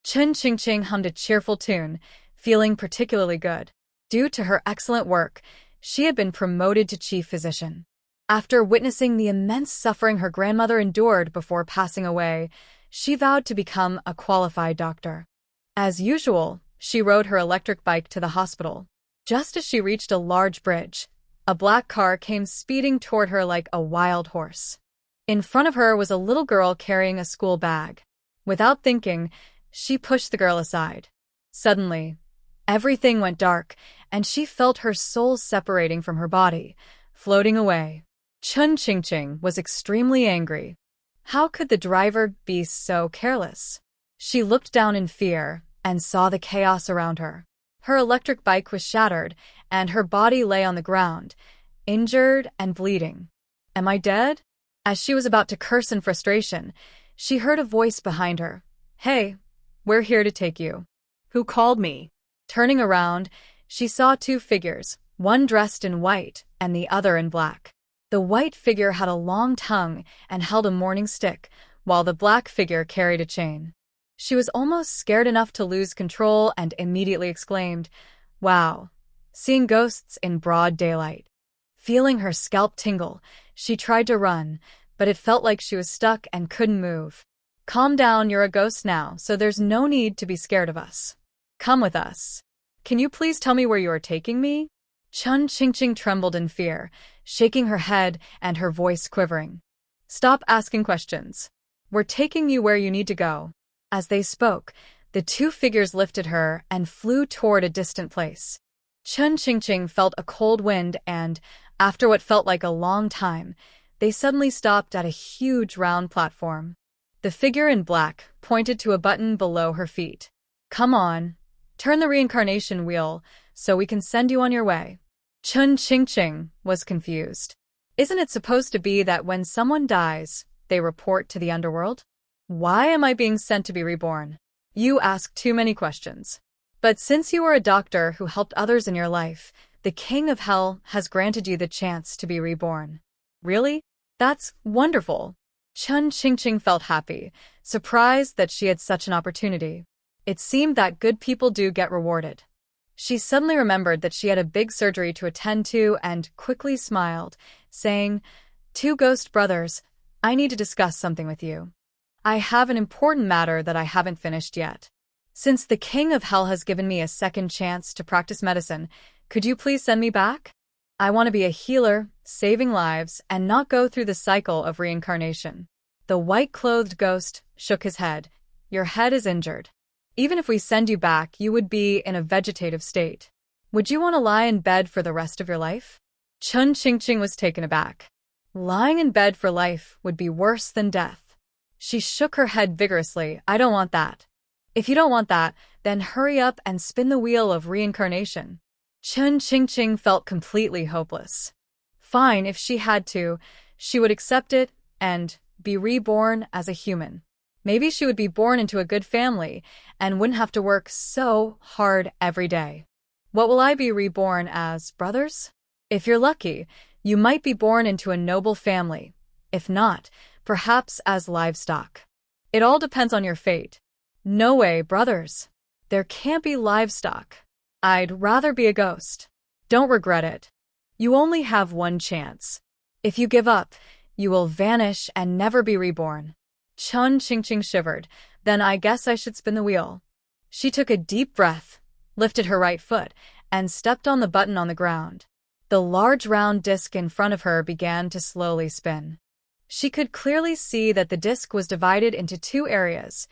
Chen Qingqing hummed a cheerful tune, feeling particularly good. Due to her excellent work, she had been promoted to chief physician. After witnessing the immense suffering her grandmother endured before passing away, she vowed to become a qualified doctor. As usual, she rode her electric bike to the hospital. Just as she reached a large bridge, a black car came speeding toward her like a wild horse. In front of her was a little girl carrying a school bag. Without thinking, she pushed the girl aside. Suddenly, everything went dark, and she felt her soul separating from her body, floating away. Chen Qingqing was extremely angry. How could the driver be so careless? She looked down in fear and saw the chaos around her. Her electric bike was shattered, and her body lay on the ground, injured and bleeding. Am I dead? As she was about to curse in frustration, she heard a voice behind her. Hey, we're here to take you. Who called me? Turning around, she saw two figures, one dressed in white and the other in black. The white figure had a long tongue and held a mourning stick, while the black figure carried a chain. She was almost scared enough to lose control and immediately exclaimed, "Wow, seeing ghosts in broad daylight." Feeling her scalp tingle, she tried to run, but it felt like she was stuck and couldn't move. Calm down, you're a ghost now, so there's no need to be scared of us. Come with us. Can you please tell me where you are taking me? Chen Qingqing trembled in fear, shaking her head and her voice quivering. Stop asking questions. We're taking you where you need to go. As they spoke, the two figures lifted her and flew toward a distant place. Chen Qingqing felt a cold wind and, after what felt like a long time, they suddenly stopped at a huge round platform. The figure in black pointed to a button below her feet. Come on, turn the reincarnation wheel so we can send you on your way. Chen Qingqing was confused. Isn't it supposed to be that when someone dies, they report to the underworld? Why am I being sent to be reborn? You ask too many questions. But since you are a doctor who helped others in your life, the King of Hell has granted you the chance to be reborn. Really? That's wonderful. Chen Qingqing felt happy, surprised that she had such an opportunity. It seemed that good people do get rewarded. She suddenly remembered that she had a big surgery to attend to and quickly smiled, saying, Two ghost brothers, I need to discuss something with you. I have an important matter that I haven't finished yet. Since the King of Hell has given me a second chance to practice medicine, could you please send me back? I want to be a healer, saving lives, and not go through the cycle of reincarnation. The white-clothed ghost shook his head. Your head is injured. Even if we send you back, you would be in a vegetative state. Would you want to lie in bed for the rest of your life? Chen Qingqing was taken aback. Lying in bed for life would be worse than death. She shook her head vigorously. I don't want that. If you don't want that, then hurry up and spin the wheel of reincarnation. Chen Qingqing felt completely hopeless. Fine, if she had to, she would accept it and be reborn as a human. Maybe she would be born into a good family and wouldn't have to work so hard every day. What will I be reborn as, brothers? If you're lucky, you might be born into a noble family. If not, perhaps as livestock. It all depends on your fate. No way, brothers. There can't be livestock. I'd rather be a ghost. Don't regret it. You only have one chance. If you give up, you will vanish and never be reborn. Chen Qingqing shivered. Then I guess I should spin the wheel. She took a deep breath, lifted her right foot, and stepped on the button on the ground. The large round disc in front of her began to slowly spin. She could clearly see that the disc was divided into two areas.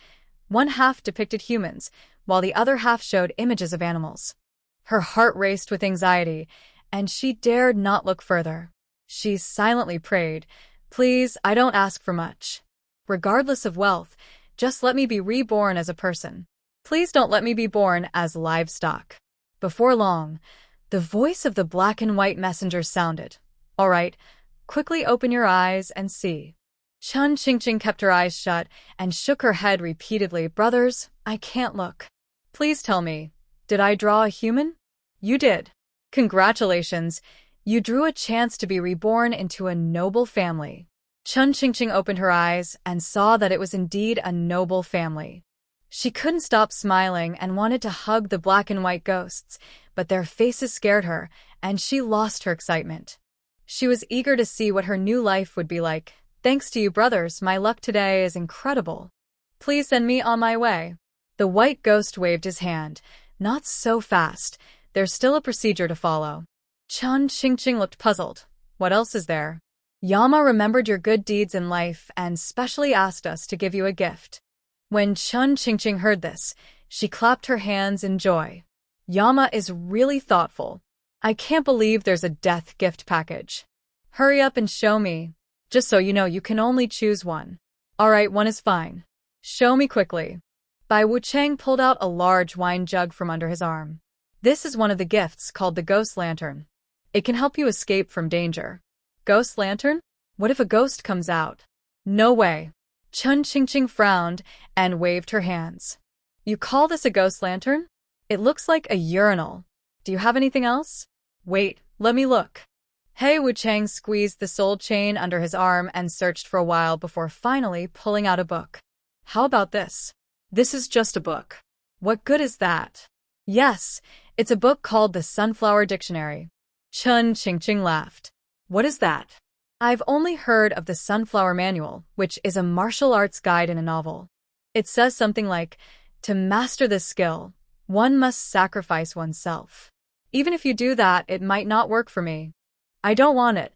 One half depicted humans, while the other half showed images of animals. Her heart raced with anxiety, and she dared not look further. She silently prayed, Please, I don't ask for much. Regardless of wealth, just let me be reborn as a person. Please don't let me be born as livestock. Before long, the voice of the black and white messenger sounded. All right, quickly open your eyes and see. Chen Qingqing kept her eyes shut and shook her head repeatedly. Brothers, I can't look. Please tell me, did I draw a human? You did. Congratulations, you drew a chance to be reborn into a noble family. Chen Qingqing opened her eyes and saw that it was indeed a noble family. She couldn't stop smiling and wanted to hug the black and white ghosts, but their faces scared her, and she lost her excitement. She was eager to see what her new life would be like. Thanks to you, brothers, my luck today is incredible. Please send me on my way. The white ghost waved his hand. Not so fast. There's still a procedure to follow. Chun Qingqing looked puzzled. What else is there? Yama remembered your good deeds in life and specially asked us to give you a gift. When Chun Qingqing heard this, she clapped her hands in joy. Yama is really thoughtful. I can't believe there's a death gift package. Hurry up and show me. Just so you know, you can only choose one. All right, one is fine. Show me quickly. Bai Wuchang pulled out a large wine jug from under his arm. This is one of the gifts called the Ghost Lantern. It can help you escape from danger. Ghost Lantern? What if a ghost comes out? No way. Chun Qingqing frowned and waved her hands. You call this a ghost lantern? It looks like a urinal. Do you have anything else? Wait, let me look. He Wuchang squeezed the soul chain under his arm and searched for a while before finally pulling out a book. How about this? This is just a book. What good is that? Yes, it's a book called the Sunflower Dictionary. Chun Qingqing laughed. What is that? I've only heard of the Sunflower Manual, which is a martial arts guide in a novel. It says something like, to master this skill, one must sacrifice oneself. Even if you do that, it might not work for me. I don't want it.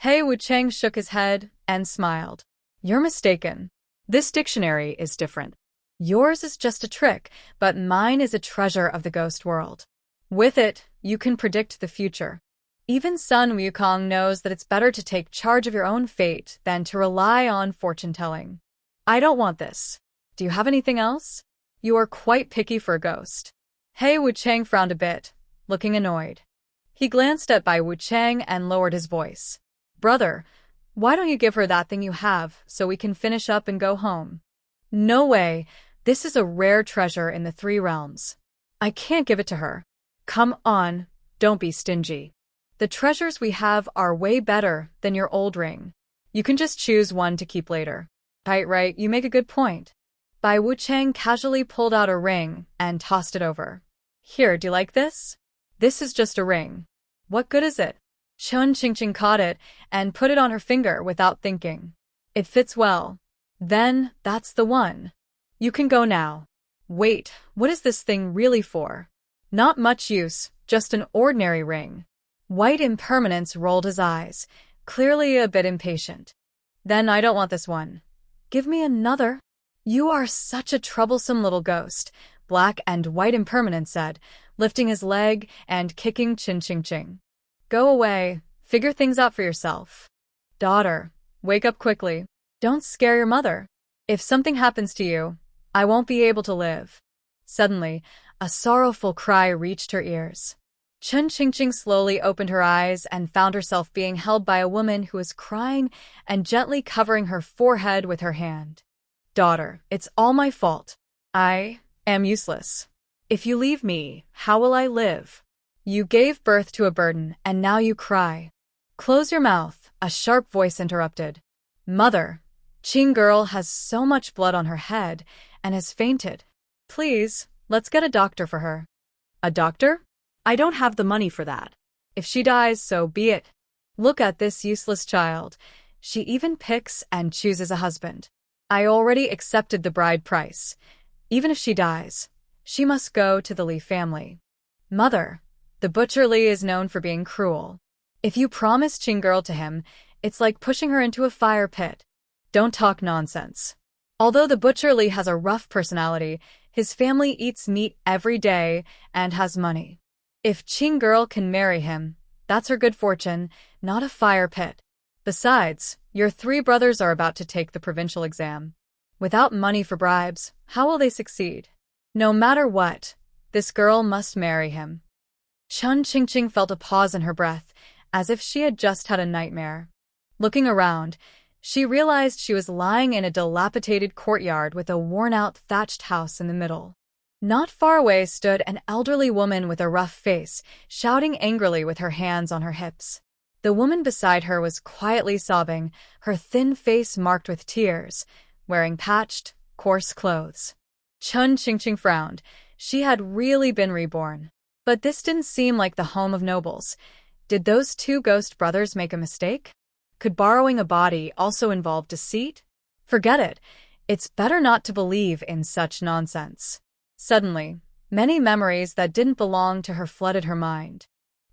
He Wuchang shook his head and smiled. You're mistaken. This dictionary is different. Yours is just a trick, but mine is a treasure of the ghost world. With it, you can predict the future. Even Sun Wukong knows that it's better to take charge of your own fate than to rely on fortune-telling. I don't want this. Do you have anything else? You are quite picky for a ghost. He Wuchang frowned a bit, looking annoyed. He glanced at Bai Wuchang and lowered his voice. Brother, why don't you give her that thing you have so we can finish up and go home? No way. This is a rare treasure in the Three Realms. I can't give it to her. Come on, don't be stingy. The treasures we have are way better than your old ring. You can just choose one to keep later. Right, you make a good point. Bai Wuchang casually pulled out a ring and tossed it over. Here, do you like this? This is just a ring. What good is it? Chun Qingqing caught it and put it on her finger without thinking. It fits well. Then, that's the one. You can go now. Wait, what is this thing really for? Not much use, just an ordinary ring. White Impermanence rolled his eyes, clearly a bit impatient. Then I don't want this one. Give me another. You are such a troublesome little ghost, Black and White Impermanence said, lifting his leg and kicking Chun Qingqing. Go away, figure things out for yourself. Daughter, wake up quickly. Don't scare your mother. If something happens to you, I won't be able to live. Suddenly, a sorrowful cry reached her ears. Chun Qingqing slowly opened her eyes and found herself being held by a woman who was crying and gently covering her forehead with her hand. Daughter, it's all my fault. I am useless. If you leave me, how will I live? You gave birth to a burden, and now you cry. Close your mouth, a sharp voice interrupted. Mother, Qing girl has so much blood on her head and has fainted. Please, let's get a doctor for her. A doctor? I don't have the money for that. If she dies, so be it. Look at this useless child. She even picks and chooses a husband. I already accepted the bride price. Even if she dies, she must go to the Li family. Mother, the butcher Li is known for being cruel. If you promise Qing girl to him, it's like pushing her into a fire pit. Don't talk nonsense. Although the butcher Li has a rough personality, his family eats meat every day and has money. If Qing girl can marry him, that's her good fortune, not a fire pit. Besides, your 3 brothers are about to take the provincial exam. Without money for bribes, how will they succeed? No matter what, this girl must marry him. Chun Qingqing felt a pause in her breath, as if she had just had a nightmare. Looking around, she realized she was lying in a dilapidated courtyard with a worn-out thatched house in the middle. Not far away stood an elderly woman with a rough face, shouting angrily with her hands on her hips. The woman beside her was quietly sobbing, her thin face marked with tears, wearing patched, coarse clothes. Chun Qingqing frowned. She had really been reborn. But this didn't seem like the home of nobles. Did those two ghost brothers make a mistake? Could borrowing a body also involve deceit? Forget it. It's better not to believe in such nonsense. Suddenly, many memories that didn't belong to her flooded her mind.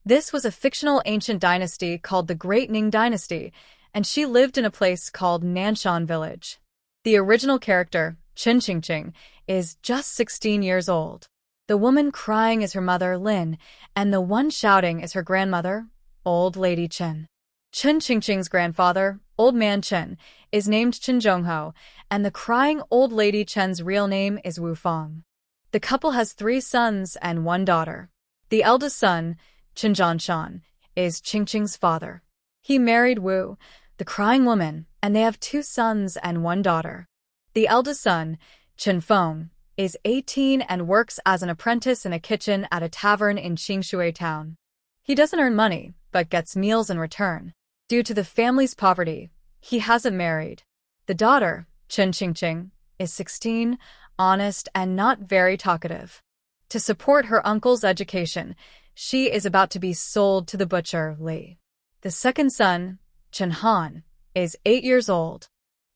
This was a fictional ancient dynasty called the Great Ning Dynasty, and she lived in a place called Nanshan Village. The original character, Qin Qingqing, is just 16 years old. The woman crying is her mother, Lin, and the one shouting is her grandmother, Old Lady Qin. Qin Qingqing's grandfather, Old Man Qin, is named Qin Zhongho, and the crying Old Lady Qin's real name is Wu Fang. The couple has 3 sons and 1 daughter. The eldest son, Qin Zhanshan, is Qingqing's father. He married Wu, the crying woman, and they have 2 sons and 1 daughter. The eldest son, Qin Feng, is 18 and works as an apprentice in a kitchen at a tavern in Qingshui town. He doesn't earn money, but gets meals in return. Due to the family's poverty, he hasn't married. The daughter, Qin Qingqing, is 16, honest and not very talkative. To support her uncle's education, she is about to be sold to the butcher, Li. The second son, Qin Han, is 8 years old.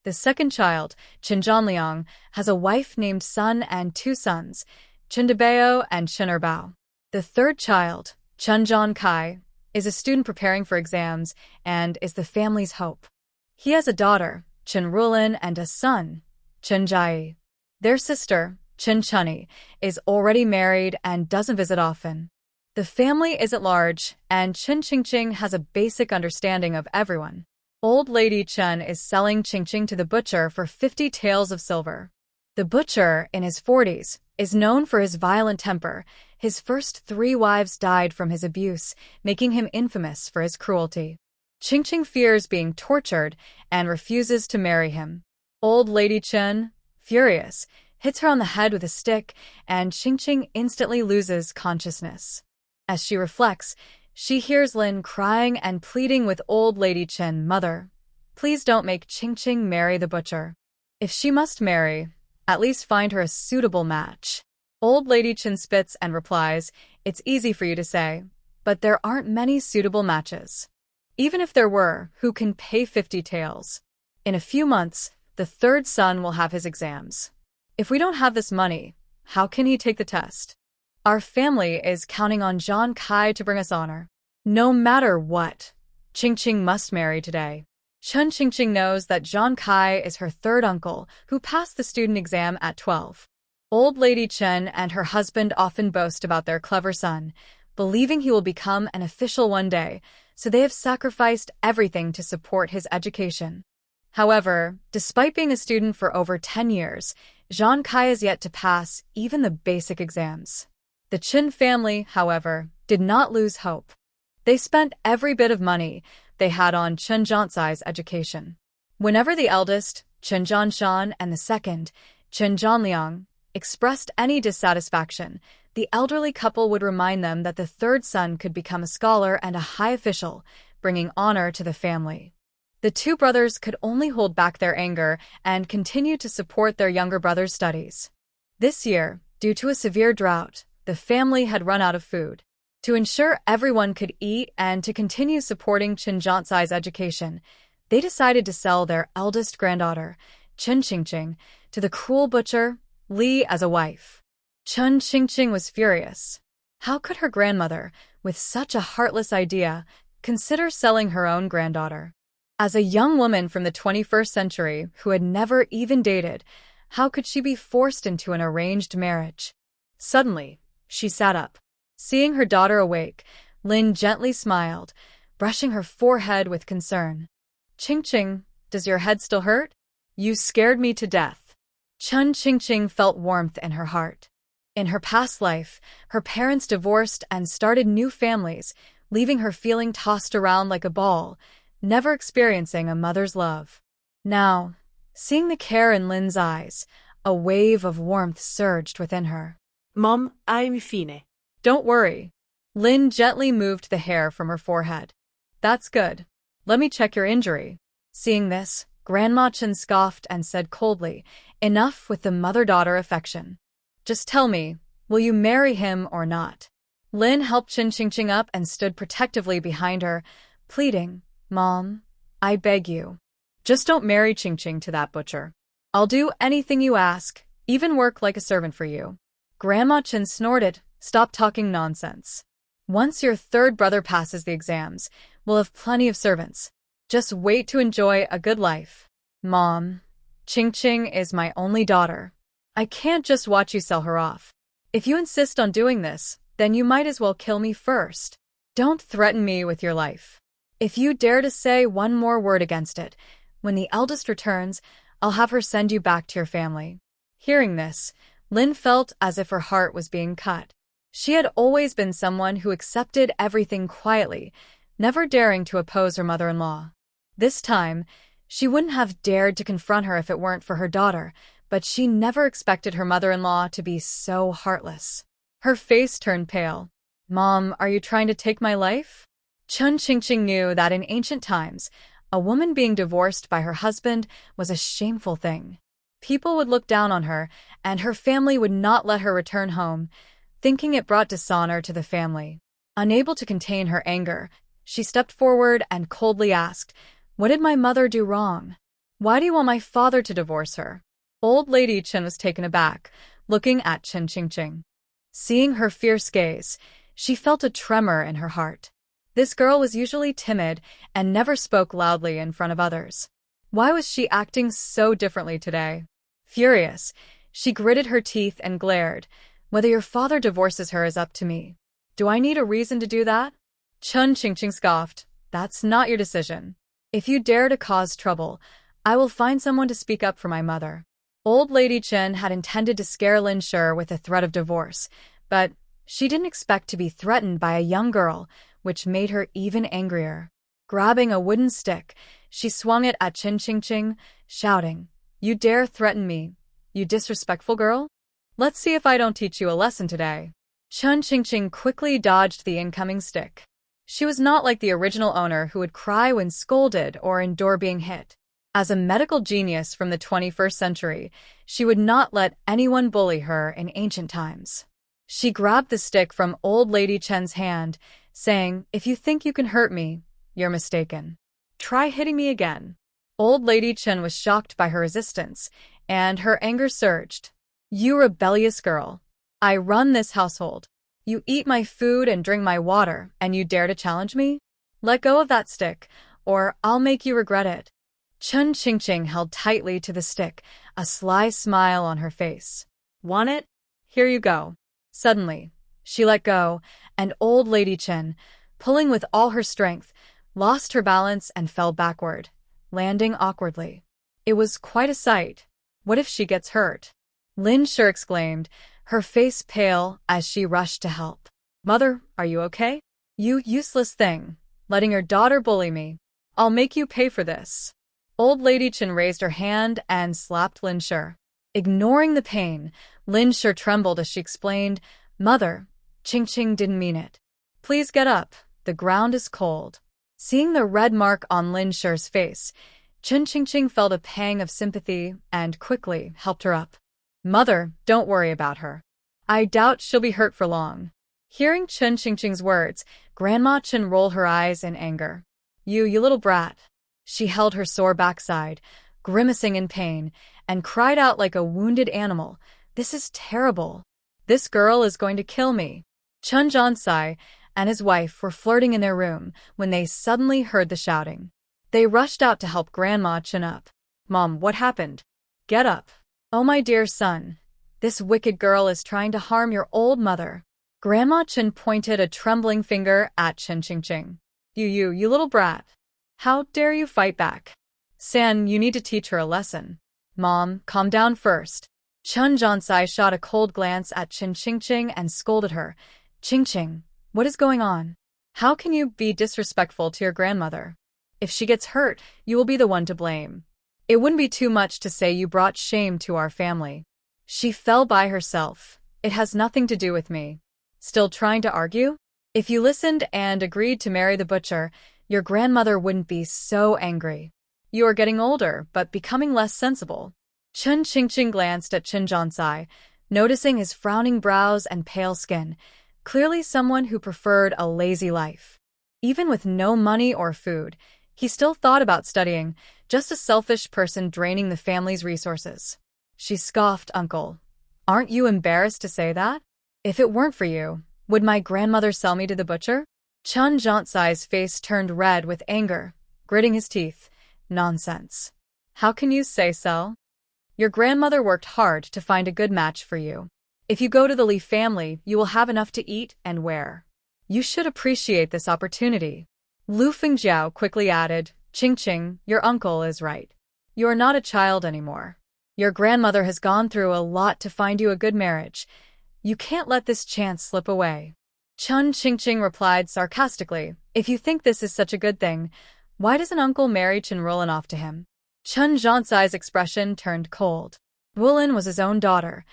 The second child, Qin Zhanliang, has a wife named Sun and 2 sons, Qin Debao and Qin Erbao. The third child, Qin Zhan Kai, is a student preparing for exams and is the family's hope. He has a daughter, Qin Rulin, and a son, Qin Jai. Their sister, Qin Chunni, is already married and doesn't visit often. The family isn't large, and Qin Qingqing has a basic understanding of everyone. Old Lady Chen is selling Qingqing to the butcher for 50 taels of silver. The butcher, in his 40s, is known for his violent temper. His first 3 wives died from his abuse, making him infamous for his cruelty. Qingqing fears being tortured and refuses to marry him. Old Lady Chen, furious, hits her on the head with a stick, and Qingqing instantly loses consciousness. As she reflects, she hears Lin crying and pleading with Old Lady Chen, "Mother, please don't make Qingqing marry the butcher. If she must marry, at least find her a suitable match." Old Lady Chen spits and replies, "It's easy for you to say, but there aren't many suitable matches. Even if there were, who can pay 50 taels? In a few months, the third son will have his exams. If we don't have this money, how can he take the test? Our family is counting on Zhan Kai to bring us honor. No matter what, Qingqing must marry today." Qin Qingqing knows that Zhan Kai is her third uncle, who passed the student exam at 12. Old Lady Chen and her husband often boast about their clever son, believing he will become an official one day, so they have sacrificed everything to support his education. However, despite being a student for over 10 years, Zhan Kai is yet to pass even the basic exams. The Qin family, however, did not lose hope. They spent every bit of money they had on Qin Zhansai's education. Whenever the eldest, Qin Zhanshan, and the second, Qin Zhanliang, expressed any dissatisfaction, the elderly couple would remind them that the third son could become a scholar and a high official, bringing honor to the family. The 2 brothers could only hold back their anger and continue to support their younger brother's studies. This year, due to a severe drought, the family had run out of food. To ensure everyone could eat and to continue supporting Qin Zhansai's education, they decided to sell their eldest granddaughter, Qin Qingqing, to the cruel butcher, Li, as a wife. Qin Qingqing was furious. How could her grandmother, with such a heartless idea, consider selling her own granddaughter? As a young woman from the 21st century who had never even dated, how could she be forced into an arranged marriage? Suddenly, she sat up. Seeing her daughter awake, Lin gently smiled, brushing her forehead with concern. "Qingqing, does your head still hurt? You scared me to death." Qin Qingqing felt warmth in her heart. In her past life, her parents divorced and started new families, leaving her feeling tossed around like a ball, never experiencing a mother's love. Now, seeing the care in Lin's eyes, a wave of warmth surged within her. "Mom, I'm fine." "Don't worry." Lin gently moved the hair from her forehead. "That's good. Let me check your injury." Seeing this, Grandma Chen scoffed and said coldly, "Enough with the mother-daughter affection. Just tell me, will you marry him or not? Lin helped Qing up and stood protectively behind her, pleading, Mom, I beg you. Just don't marry Qing to that butcher. I'll do anything you ask, even work like a servant for you. Grandma Qin snorted, stop talking nonsense. Once your third brother passes the exams, we'll have plenty of servants. Just wait to enjoy a good life. Mom, Qing is my only daughter. I can't just watch you sell her off. If you insist on doing this, then you might as well kill me first. Don't threaten me with your life. If you dare to say one more word against it, when the eldest returns, I'll have her send you back to your family. Hearing this, Lin felt as if her heart was being cut. She had always been someone who accepted everything quietly, never daring to oppose her mother-in-law. This time, she wouldn't have dared to confront her if it weren't for her daughter, but she never expected her mother-in-law to be so heartless. Her face turned pale. Mom, are you trying to take my life? Qing knew that in ancient times, a woman being divorced by her husband was a shameful thing. People would look down on her, and her family would not let her return home, thinking it brought dishonor to the family. Unable to contain her anger, she stepped forward and coldly asked, What did my mother do wrong? Why do you want my father to divorce her? Old Lady Qin was taken aback, looking at Qing. Seeing her fierce gaze, she felt a tremor in her heart. This girl was usually timid and never spoke loudly in front of others. Why was she acting so differently today? Furious, she gritted her teeth and glared. Whether your father divorces her is up to me. Do I need a reason to do that? Qing scoffed. That's not your decision. If you dare to cause trouble, I will find someone to speak up for my mother. Old Lady Qin had intended to scare Lin Shi with the threat of divorce, but she didn't expect to be threatened by a young girl, which made her even angrier. Grabbing a wooden stick, she swung it at Qing, shouting, You dare threaten me, you disrespectful girl? Let's see if I don't teach you a lesson today. Qing quickly dodged the incoming stick. She was not like the original owner who would cry when scolded or endure being hit. As a medical genius from the 21st century, she would not let anyone bully her in ancient times. She grabbed the stick from Old Lady Qin's hand, saying, If you think you can hurt me, you're mistaken. Try hitting me again. Old Lady Qin was shocked by her resistance, and her anger surged. You rebellious girl. I run this household. You eat my food and drink my water, and you dare to challenge me? Let go of that stick, or I'll make you regret it. Qing held tightly to the stick, a sly smile on her face. Want it? Here you go. Suddenly, she let go, and Old Lady Qin, pulling with all her strength, lost her balance and fell backward, landing awkwardly. It was quite a sight. What if she gets hurt? Lin Shi exclaimed, her face pale as she rushed to help. Mother, are you okay? You useless thing, letting your daughter bully me. I'll make you pay for this. Old Lady Qin raised her hand and slapped Lin Shi. Ignoring the pain, Lin Shi trembled as she explained, Mother, Qing didn't mean it. Please get up, the ground is cold. Seeing the red mark on Lin Shi's face, Qing felt a pang of sympathy and quickly helped her up. Mother, don't worry about her. I doubt she'll be hurt for long. Hearing Qing's words, Grandma Qin rolled her eyes in anger. You little brat. She held her sore backside, grimacing in pain, and cried out like a wounded animal, This is terrible. This girl is going to kill me. Chen Jiansai and his wife were flirting in their room when they suddenly heard the shouting. They rushed out to help Grandma Qin up. Mom, what happened? Get up. Oh my dear son, this wicked girl is trying to harm your old mother. Grandma Qin pointed a trembling finger at Qing. You little brat. How dare you fight back? San, you need to teach her a lesson. Mom, calm down first. Chen Jiansai shot a cold glance at Qing and scolded her. Qing, what is going on? How can you be disrespectful to your grandmother? If she gets hurt, you will be the one to blame. It wouldn't be too much to say you brought shame to our family. She fell by herself. It has nothing to do with me. Still trying to argue? If you listened and agreed to marry the butcher, your grandmother wouldn't be so angry. You are getting older, but becoming less sensible. Qing glanced at Chen Jiansai, noticing his frowning brows and pale skin, clearly someone who preferred a lazy life. Even with no money or food, he still thought about studying, just a selfish person draining the family's resources. She scoffed, "Uncle, aren't you embarrassed to say that? If it weren't for you, would my grandmother sell me to the butcher?" Chun Jansai's face turned red with anger, gritting his teeth. "Nonsense. How can you say so? Your grandmother worked hard to find a good match for you. If you go to the Li family, you will have enough to eat and wear. You should appreciate this opportunity." Lu Fengjiao quickly added, "Qing, your uncle is right. You are not a child anymore. Your grandmother has gone through a lot to find you a good marriage. You can't let this chance slip away." Chun Qing replied sarcastically, "If you think this is such a good thing, why doesn't Uncle marry Chen Rulin off to him?" Chun Jansai's expression turned cold. Rulin was his own daughter,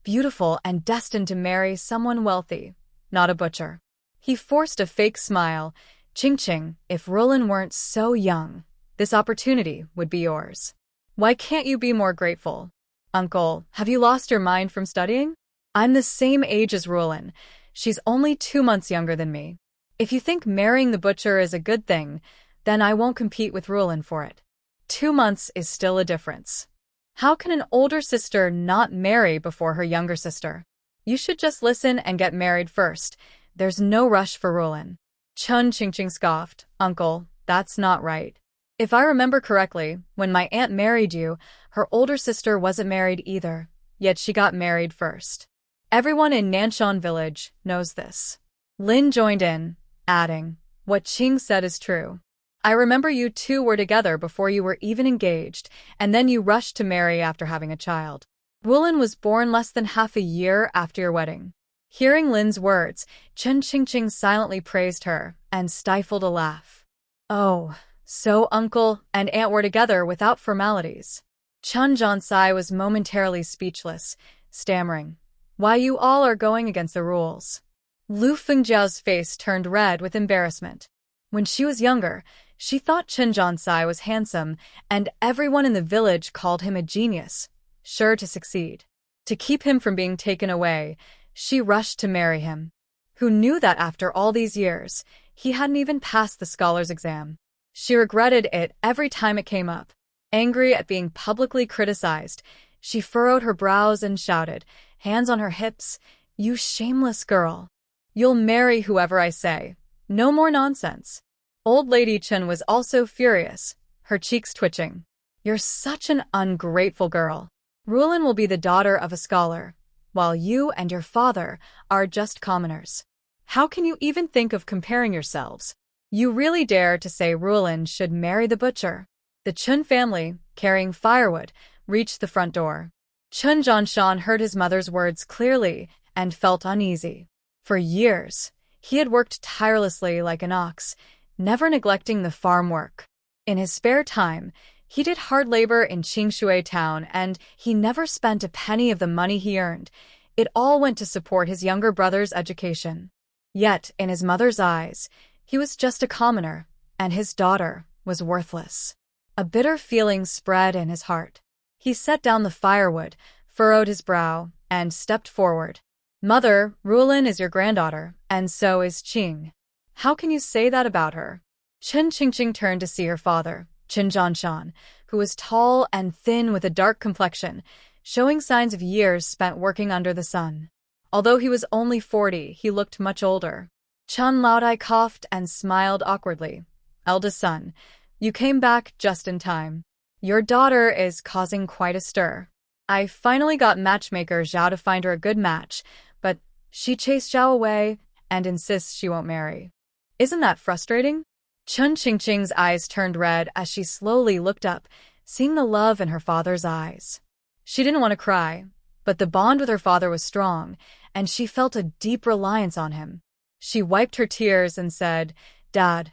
beautiful and destined to marry someone wealthy, not a butcher. He forced a fake smile. "Qing, if Rulin weren't so young, this opportunity would be yours. Why can't you be more grateful? Uncle, have you lost your mind from studying? I'm the same age as Rulin. She's only 2 months younger than me. If you think marrying the butcher is a good thing, then I won't compete with Rulin for it. 2 months is still a difference. How can an older sister not marry before her younger sister? You should just listen and get married first. There's no rush for Rulin." Chun Qing scoffed, "Uncle, that's not right. If I remember correctly, when my aunt married you, her older sister wasn't married either, yet she got married first. Everyone in Nanshan village knows this." Lin joined in, adding, "What Qing said is true. I remember you two were together before you were even engaged, and then you rushed to marry after having a child. Rulin was born less than half a year after your wedding." Hearing Lin's words, Chun Qing silently praised her and stifled a laugh. "Oh, so uncle and aunt were together without formalities." Chun Jansai was momentarily speechless, stammering, "Why, you all are going against the rules." Lu Fengjiao's face turned red with embarrassment. When she was younger, she thought Chun Jansai was handsome, and everyone in the village called him a genius, sure to succeed. To keep him from being taken away, she rushed to marry him. Who knew that after all these years, he hadn't even passed the scholar's exam? She regretted it every time it came up. Angry at being publicly criticized, she furrowed her brows and shouted, hands on her hips, "You shameless girl. You'll marry whoever I say. No more nonsense." Old Lady Chen was also furious, her cheeks twitching. "You're such an ungrateful girl. Rulin will be the daughter of a scholar, while you and your father are just commoners. How can you even think of comparing yourselves? You really dare to say Rulin should marry the butcher?" The Chun family, carrying firewood, reached the front door. Chun Janshan heard his mother's words clearly and felt uneasy. For years, he had worked tirelessly like an ox, never neglecting the farm work. In his spare time, he did hard labor in Qingshui town, and he never spent a penny of the money he earned. It all went to support his younger brother's education. Yet, in his mother's eyes, he was just a commoner, and his daughter was worthless. A bitter feeling spread in his heart. He set down the firewood, furrowed his brow, and stepped forward. "Mother, Rulin is your granddaughter, and so is Qing. How can you say that about her?" Chun Qing turned to see her father, Chun Janshan, who was tall and thin with a dark complexion, showing signs of years spent working under the sun. Although he was only 40, he looked much older. Chun Laodai coughed and smiled awkwardly. "Eldest son, you came back just in time. Your daughter is causing quite a stir. I finally got matchmaker Zhao to find her a good match, but she chased Zhao away and insists she won't marry. Isn't that frustrating?" Chun Qing's eyes turned red as she slowly looked up, seeing the love in her father's eyes. She didn't want to cry, but the bond with her father was strong, and she felt a deep reliance on him. She wiped her tears and said, "Dad,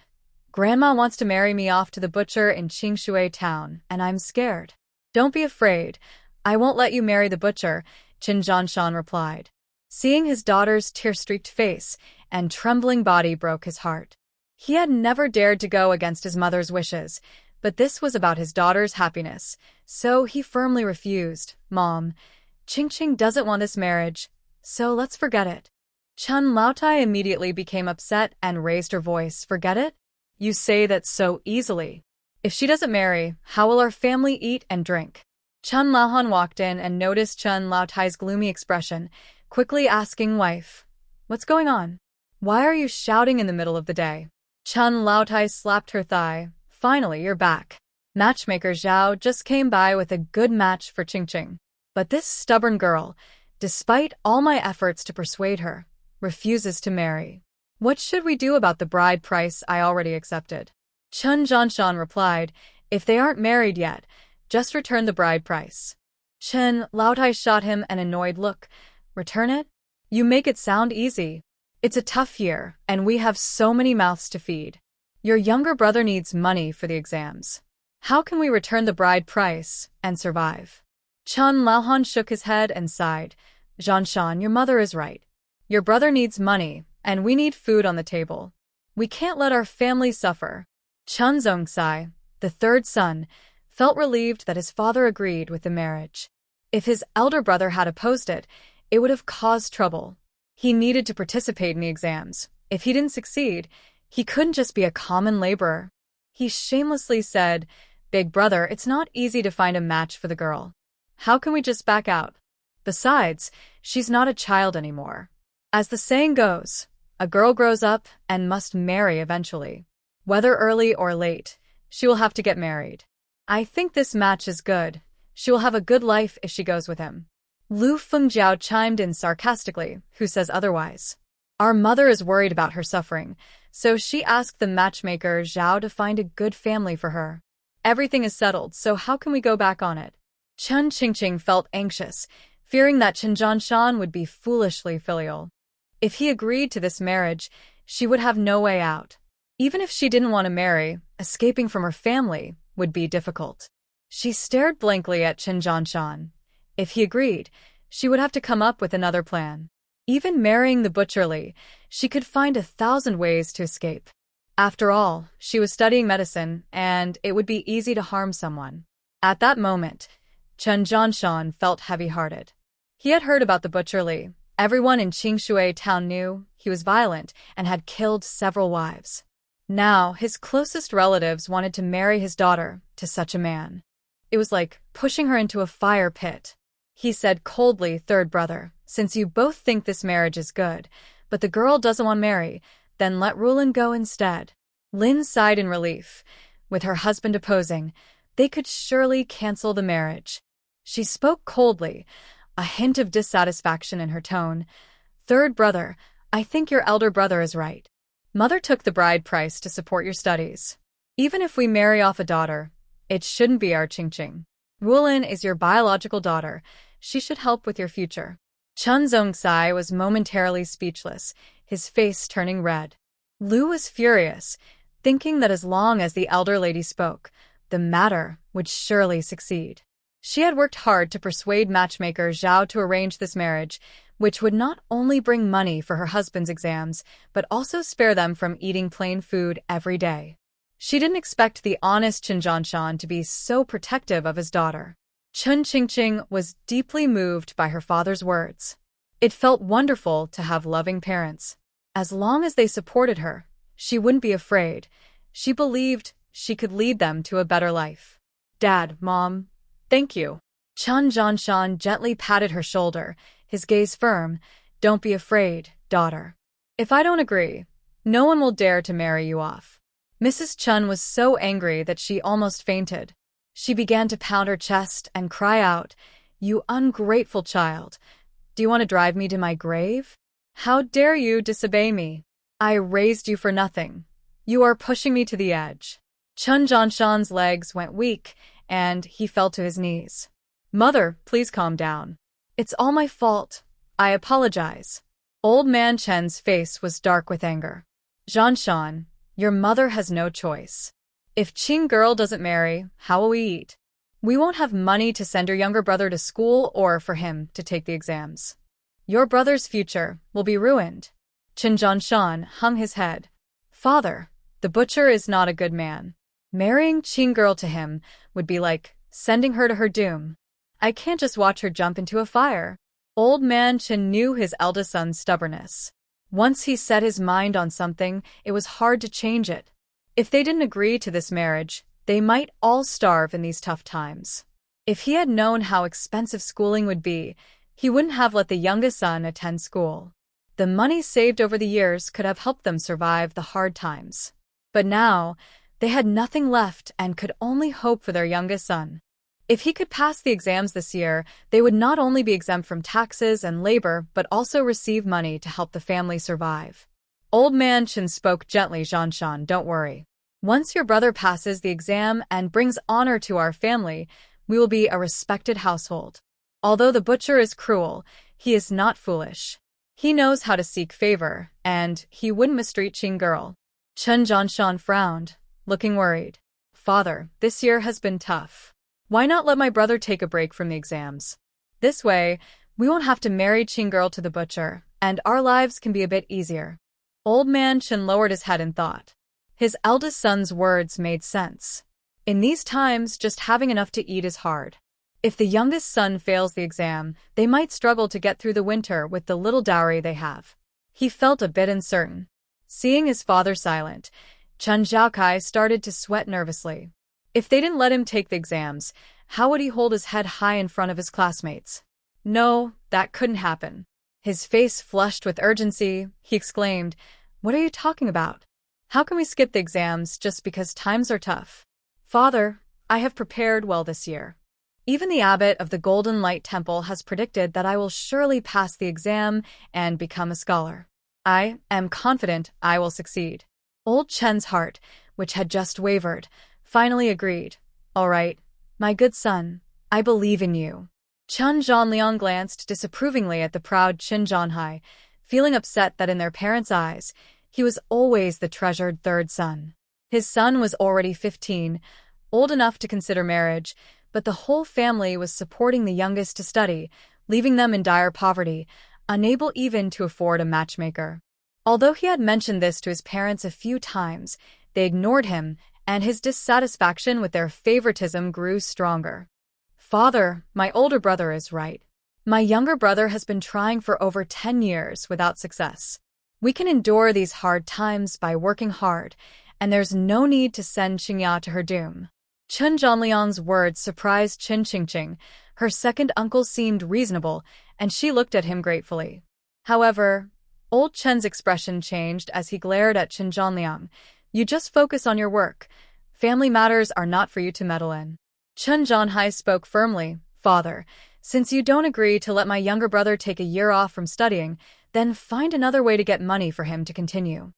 Grandma wants to marry me off to the butcher in Qingshui town, and I'm scared." "Don't be afraid. I won't let you marry the butcher," Chun Janshan replied. Seeing his daughter's tear-streaked face and trembling body broke his heart. He had never dared to go against his mother's wishes, but this was about his daughter's happiness, so he firmly refused. "Mom, Ching doesn't want this marriage, so let's forget it. Chen Laotai immediately became upset and raised her voice. Forget it? You say that so easily. If she doesn't marry, how will our family eat and drink? Chen Laohan walked in and noticed Chen Laotai's gloomy expression, quickly asking wife, "What's going on? Why are you shouting in the middle of the day?" Chen Laotai slapped her thigh. Finally, you're back. Matchmaker Zhao just came by with a good match for Ching. But this stubborn girl, despite all my efforts to persuade her, refuses to marry. What should we do about the bride price I already accepted? Chen Zhanshan replied, if they aren't married yet, just return the bride price. Chen Laotai shot him an annoyed look. Return it? You make it sound easy. It's a tough year, and we have so many mouths to feed. Your younger brother needs money for the exams. How can we return the bride price and survive? Chen Laohan shook his head and sighed. Zhanshan, your mother is right. Your brother needs money, and we need food on the table. We can't let our family suffer. Chen Zhongsai, the third son, felt relieved that his father agreed with the marriage. If his elder brother had opposed it, it would have caused trouble. He needed to participate in the exams. If he didn't succeed, he couldn't just be a common laborer. He shamelessly said, Big brother, it's not easy to find a match for the girl. How can we just back out? Besides, she's not a child anymore. As the saying goes, a girl grows up and must marry eventually. Whether early or late, she will have to get married. I think this match is good. She will have a good life if she goes with him. Lu Fengjiao chimed in sarcastically, who says otherwise. Our mother is worried about her suffering, so she asked the matchmaker Zhao to find a good family for her. Everything is settled, so how can we go back on it? Chen Qingqing felt anxious, fearing that Chen Zhanshan would be foolishly filial. If he agreed to this marriage, she would have no way out. Even if she didn't want to marry, escaping from her family would be difficult. She stared blankly at Chen Zhanshan. If he agreed, she would have to come up with another plan. Even marrying the butcherly, she could find 1,000 ways to escape. After all, she was studying medicine, and it would be easy to harm someone. At that moment, Chen Zhanshan felt heavy-hearted. He had heard about the butcherly. Everyone in Qingshui town knew he was violent and had killed several wives. Now, his closest relatives wanted to marry his daughter to such a man. It was like pushing her into a fire pit. He said coldly, third brother, since you both think this marriage is good, but the girl doesn't want to marry, then let Rulin go instead. Lin sighed in relief. With her husband opposing, they could surely cancel the marriage. She spoke coldly, a hint of dissatisfaction in her tone. Third brother, I think your elder brother is right. Mother took the bride price to support your studies. Even if we marry off a daughter, it shouldn't be our Qingqing. Rulin is your biological daughter. She should help with your future. Chen Zhongsai was momentarily speechless, his face turning red. Lu was furious, thinking that as long as the elder lady spoke, the matter would surely succeed. She had worked hard to persuade matchmaker Zhao to arrange this marriage, which would not only bring money for her husband's exams, but also spare them from eating plain food every day. She didn't expect the honest Chen Zhanshan to be so protective of his daughter. Chen Qingqing was deeply moved by her father's words. It felt wonderful to have loving parents. As long as they supported her, she wouldn't be afraid. She believed she could lead them to a better life. Dad, Mom, thank you. Chen Zhanshan gently patted her shoulder, his gaze firm. Don't be afraid, daughter. If I don't agree, no one will dare to marry you off. Mrs. Chen was so angry that she almost fainted. She began to pound her chest and cry out, You ungrateful child! Do you want to drive me to my grave? How dare you disobey me? I raised you for nothing. You are pushing me to the edge. Chen Zhanshan's legs went weak, and he fell to his knees. Mother, please calm down. It's all my fault. I apologize. Old man Chen's face was dark with anger. Zhanshan, your mother has no choice. If Qing girl doesn't marry, how will we eat? We won't have money to send your younger brother to school or for him to take the exams. Your brother's future will be ruined. Chen Zhanshan hung his head. Father, the butcher is not a good man. Marrying Qing girl to him would be like sending her to her doom. I can't just watch her jump into a fire. Old man Chen knew his eldest son's stubbornness. Once he set his mind on something, it was hard to change it. If they didn't agree to this marriage, they might all starve in these tough times. If he had known how expensive schooling would be, he wouldn't have let the youngest son attend school. The money saved over the years could have helped them survive the hard times. But now, they had nothing left and could only hope for their youngest son. If he could pass the exams this year, they would not only be exempt from taxes and labor but also receive money to help the family survive. Old man Chen spoke gently. Zhanshan, don't worry. Once your brother passes the exam and brings honor to our family, we will be a respected household. Although the butcher is cruel, he is not foolish. He knows how to seek favor, and he wouldn't mistreat Qing girl. Chen Zhanshan frowned, looking worried. Father, this year has been tough. Why not let my brother take a break from the exams? This way, we won't have to marry Qing girl to the butcher, and our lives can be a bit easier. Old man Chen lowered his head in thought. His eldest son's words made sense. In these times, just having enough to eat is hard. If the youngest son fails the exam, they might struggle to get through the winter with the little dowry they have. He felt a bit uncertain. Seeing his father silent, Chen Zhaokai started to sweat nervously. If they didn't let him take the exams, how would he hold his head high in front of his classmates? No, that couldn't happen. His face flushed with urgency, he exclaimed, "What are you talking about? How can we skip the exams just because times are tough? Father, I have prepared well this year. Even the abbot of the Golden Light Temple has predicted that I will surely pass the exam and become a scholar. I am confident I will succeed." Old Chen's heart, which had just wavered, finally agreed. All right, my good son, I believe in you. Chen Zhanliang glanced disapprovingly at the proud Qin Zhanhai, feeling upset that in their parents' eyes, he was always the treasured third son. His son was already 15, old enough to consider marriage, but the whole family was supporting the youngest to study, leaving them in dire poverty, unable even to afford a matchmaker. Although he had mentioned this to his parents a few times, they ignored him, and his dissatisfaction with their favoritism grew stronger. Father, my older brother is right. My younger brother has been trying for over 10 years without success. We can endure these hard times by working hard, and there's no need to send Qingya to her doom. Chen Zhanliang's words surprised Qin Qingqing. Her second uncle seemed reasonable, and she looked at him gratefully. However, old Chen's expression changed as he glared at Qin Zhanliang. You just focus on your work. Family matters are not for you to meddle in. Chen Zhanhai spoke firmly. Father, since you don't agree to let my younger brother take a year off from studying, then find another way to get money for him to continue.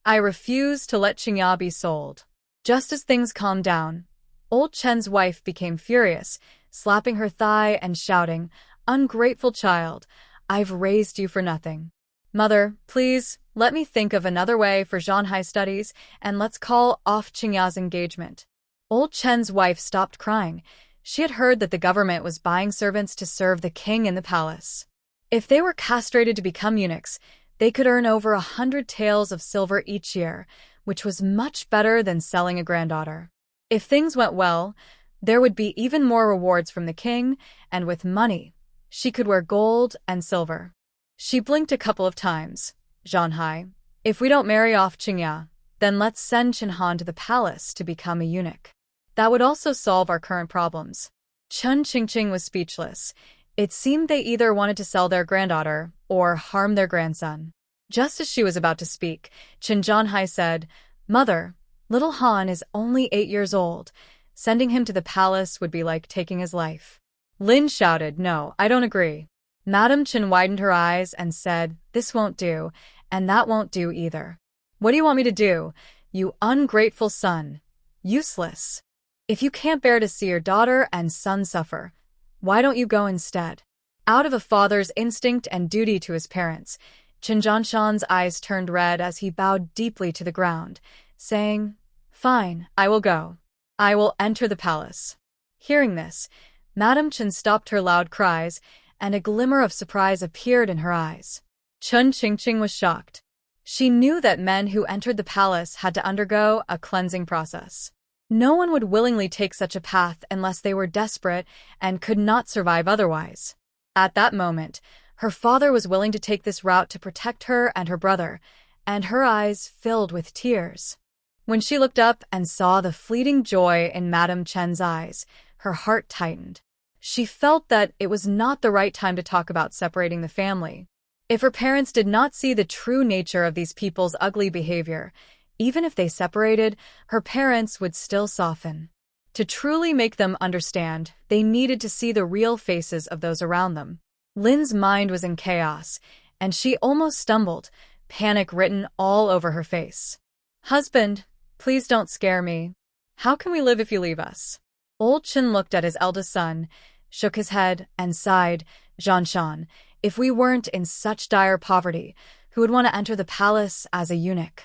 I refuse to let Qingya be sold. Just as things calmed down, old Chen's wife became furious, slapping her thigh and shouting, "Ungrateful child, I've raised you for nothing. Mother, please, let me think of another way for Zhanhai studies, and let's call off Qingya's engagement." Old Chen's wife stopped crying. She had heard that the government was buying servants to serve the king in the palace. If they were castrated to become eunuchs, they could earn over 100 taels of silver each year, which was much better than selling a granddaughter. If things went well, there would be even more rewards from the king, and with money, she could wear gold and silver. She blinked a couple of times. Zhanhai, if we don't marry off Qingya, then let's send Qinhan to the palace to become a eunuch. That would also solve our current problems. Chen Qingqing was speechless. It seemed they either wanted to sell their granddaughter or harm their grandson. Just as she was about to speak, Qin Zhanhai said, "Mother, little Han is only 8 years old. Sending him to the palace would be like taking his life." Lin shouted, "No, I don't agree." Madam Chen widened her eyes and said, "This won't do, and that won't do either. What do you want me to do, you ungrateful son? Useless. If you can't bear to see your daughter and son suffer, why don't you go instead?" Out of a father's instinct and duty to his parents, Qin Zhanshan's eyes turned red as he bowed deeply to the ground, saying, "Fine, I will go. I will enter the palace." Hearing this, Madam Chen stopped her loud cries, and a glimmer of surprise appeared in her eyes. Chen Qingqing was shocked. She knew that men who entered the palace had to undergo a cleansing process. No one would willingly take such a path unless they were desperate and could not survive otherwise. At that moment, her father was willing to take this route to protect her and her brother, and her eyes filled with tears. When she looked up and saw the fleeting joy in Madame Chen's eyes, her heart tightened. She felt that it was not the right time to talk about separating the family. If her parents did not see the true nature of these people's ugly behavior, even if they separated, her parents would still soften. To truly make them understand, they needed to see the real faces of those around them. Lin's mind was in chaos, and she almost stumbled, panic written all over her face. "Husband, please don't scare me. How can we live if you leave us?" Old Chen looked at his eldest son, shook his head, and sighed. "Zhanshan, if we weren't in such dire poverty, who would want to enter the palace as a eunuch?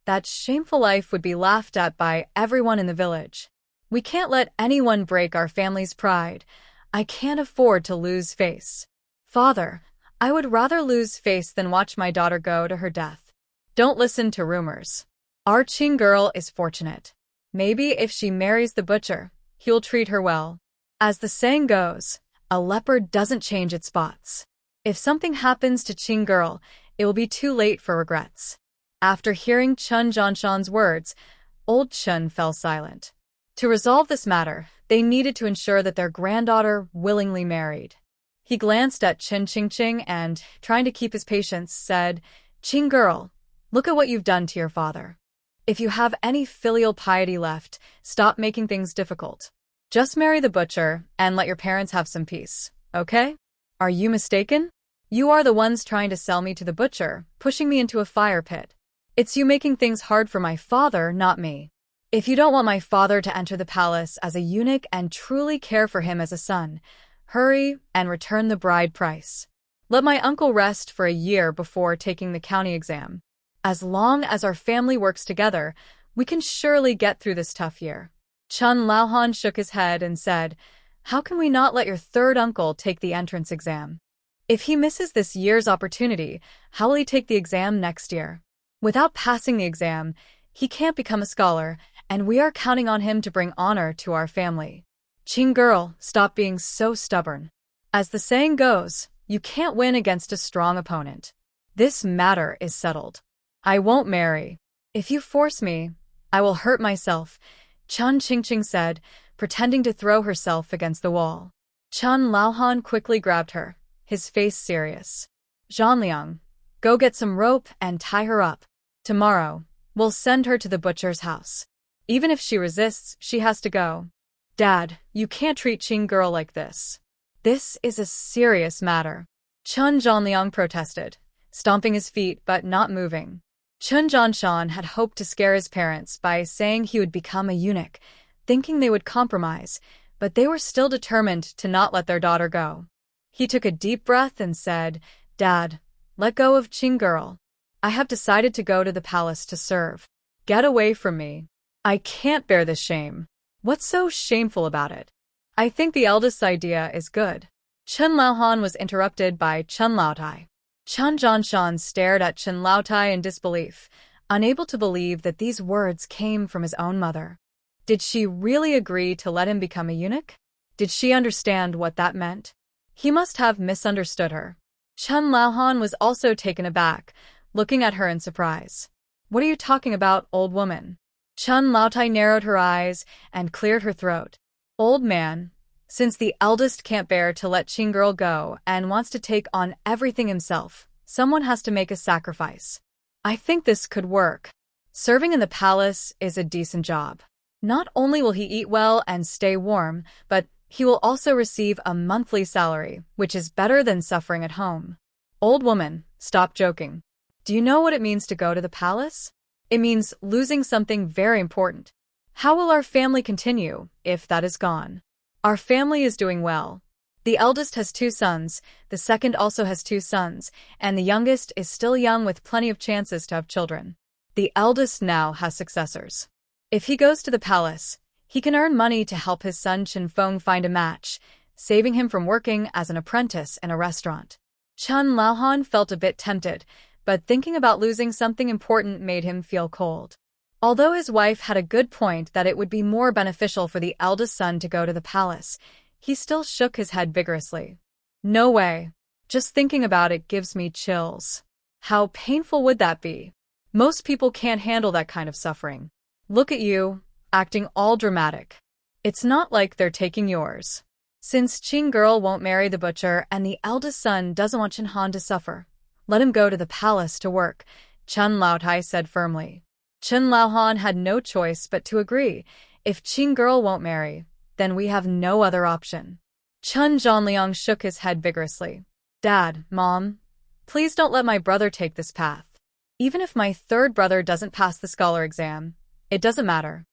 That shameful life would be laughed at by everyone in the village. We can't let anyone break our family's pride. I can't afford to lose face. Father, I would rather lose face than watch my daughter go to her death. Don't listen to rumors. Our Qing girl is fortunate. Maybe if she marries the butcher, he'll treat her well. As the saying goes, a leopard doesn't change its spots. If something happens to Qing girl, it will be too late for regrets." After hearing Chen Zhanshan's words, old Chen fell silent. To resolve this matter, they needed to ensure that their granddaughter willingly married. He glanced at Chen Qingqing and, trying to keep his patience, said, "Qing girl, look at what you've done to your father. If you have any filial piety left, stop making things difficult. Just marry the butcher and let your parents have some peace, okay? Are you mistaken? You are the ones trying to sell me to the butcher, pushing me into a fire pit. It's you making things hard for my father, not me. If you don't want my father to enter the palace as a eunuch and truly care for him as a son, hurry and return the bride price. Let my uncle rest for a year before taking the county exam. As long as our family works together, we can surely get through this tough year." Chun Laohan shook his head and said, "How can we not let your third uncle take the entrance exam? If he misses this year's opportunity, how will he take the exam next year? Without passing the exam, he can't become a scholar, and we are counting on him to bring honor to our family. Qing girl, stop being so stubborn. As the saying goes, you can't win against a strong opponent. This matter is settled. I won't marry. If you force me, I will hurt myself," Chun Qingqing said, pretending to throw herself against the wall. Chun Laohan quickly grabbed her, his face serious. "Zhanliang, go get some rope and tie her up. Tomorrow, we'll send her to the butcher's house. Even if she resists, she has to go. Dad, you can't treat Qing girl like this. This is a serious matter." Chun Zhanliang protested, stomping his feet but not moving. Chun Zhanshan had hoped to scare his parents by saying he would become a eunuch, thinking they would compromise, but they were still determined to not let their daughter go. He took a deep breath and said, "Dad, let go of Qing girl. I have decided to go to the palace to serve. Get away from me. I can't bear this shame." "What's so shameful about it? I think the eldest's idea is good." Chun Laohan was interrupted by Chun Laotai. Chun Zhanshan stared at Chun Laotai in disbelief, unable to believe that these words came from his own mother. Did she really agree to let him become a eunuch? Did she understand what that meant? He must have misunderstood her. Chun Laohan was also taken aback, looking at her in surprise. "What are you talking about, old woman?" Chun Laotai narrowed her eyes and cleared her throat. "Old man, since the eldest can't bear to let Qing girl go and wants to take on everything himself, someone has to make a sacrifice. I think this could work. Serving in the palace is a decent job. Not only will he eat well and stay warm, but he will also receive a monthly salary, which is better than suffering at home." "Old woman, stop joking. Do you know what it means to go to the palace? It means losing something very important. How will our family continue if that is gone? Our family is doing well. The eldest has 2 sons, the second also has 2 sons, and the youngest is still young with plenty of chances to have children. The eldest now has successors. If he goes to the palace, he can earn money to help his son Qinfeng find a match, saving him from working as an apprentice in a restaurant." Chun Laohan felt a bit tempted, but thinking about losing something important made him feel cold. Although his wife had a good point that it would be more beneficial for the eldest son to go to the palace, he still shook his head vigorously. No way. Just thinking about it gives me chills. How painful would that be? Most people can't handle that kind of suffering. Look at you, acting all dramatic. It's not like they're taking yours. Since Qing girl won't marry the butcher and the eldest son doesn't want Chen Han to suffer, let him go to the palace to work, Chen Laotai said firmly. Chen Laohan had no choice but to agree. If Qing girl won't marry, then we have no other option. Chen Zhanliang shook his head vigorously. Dad, Mom, please don't let my brother take this path. Even if my third brother doesn't pass the scholar exam, it doesn't matter.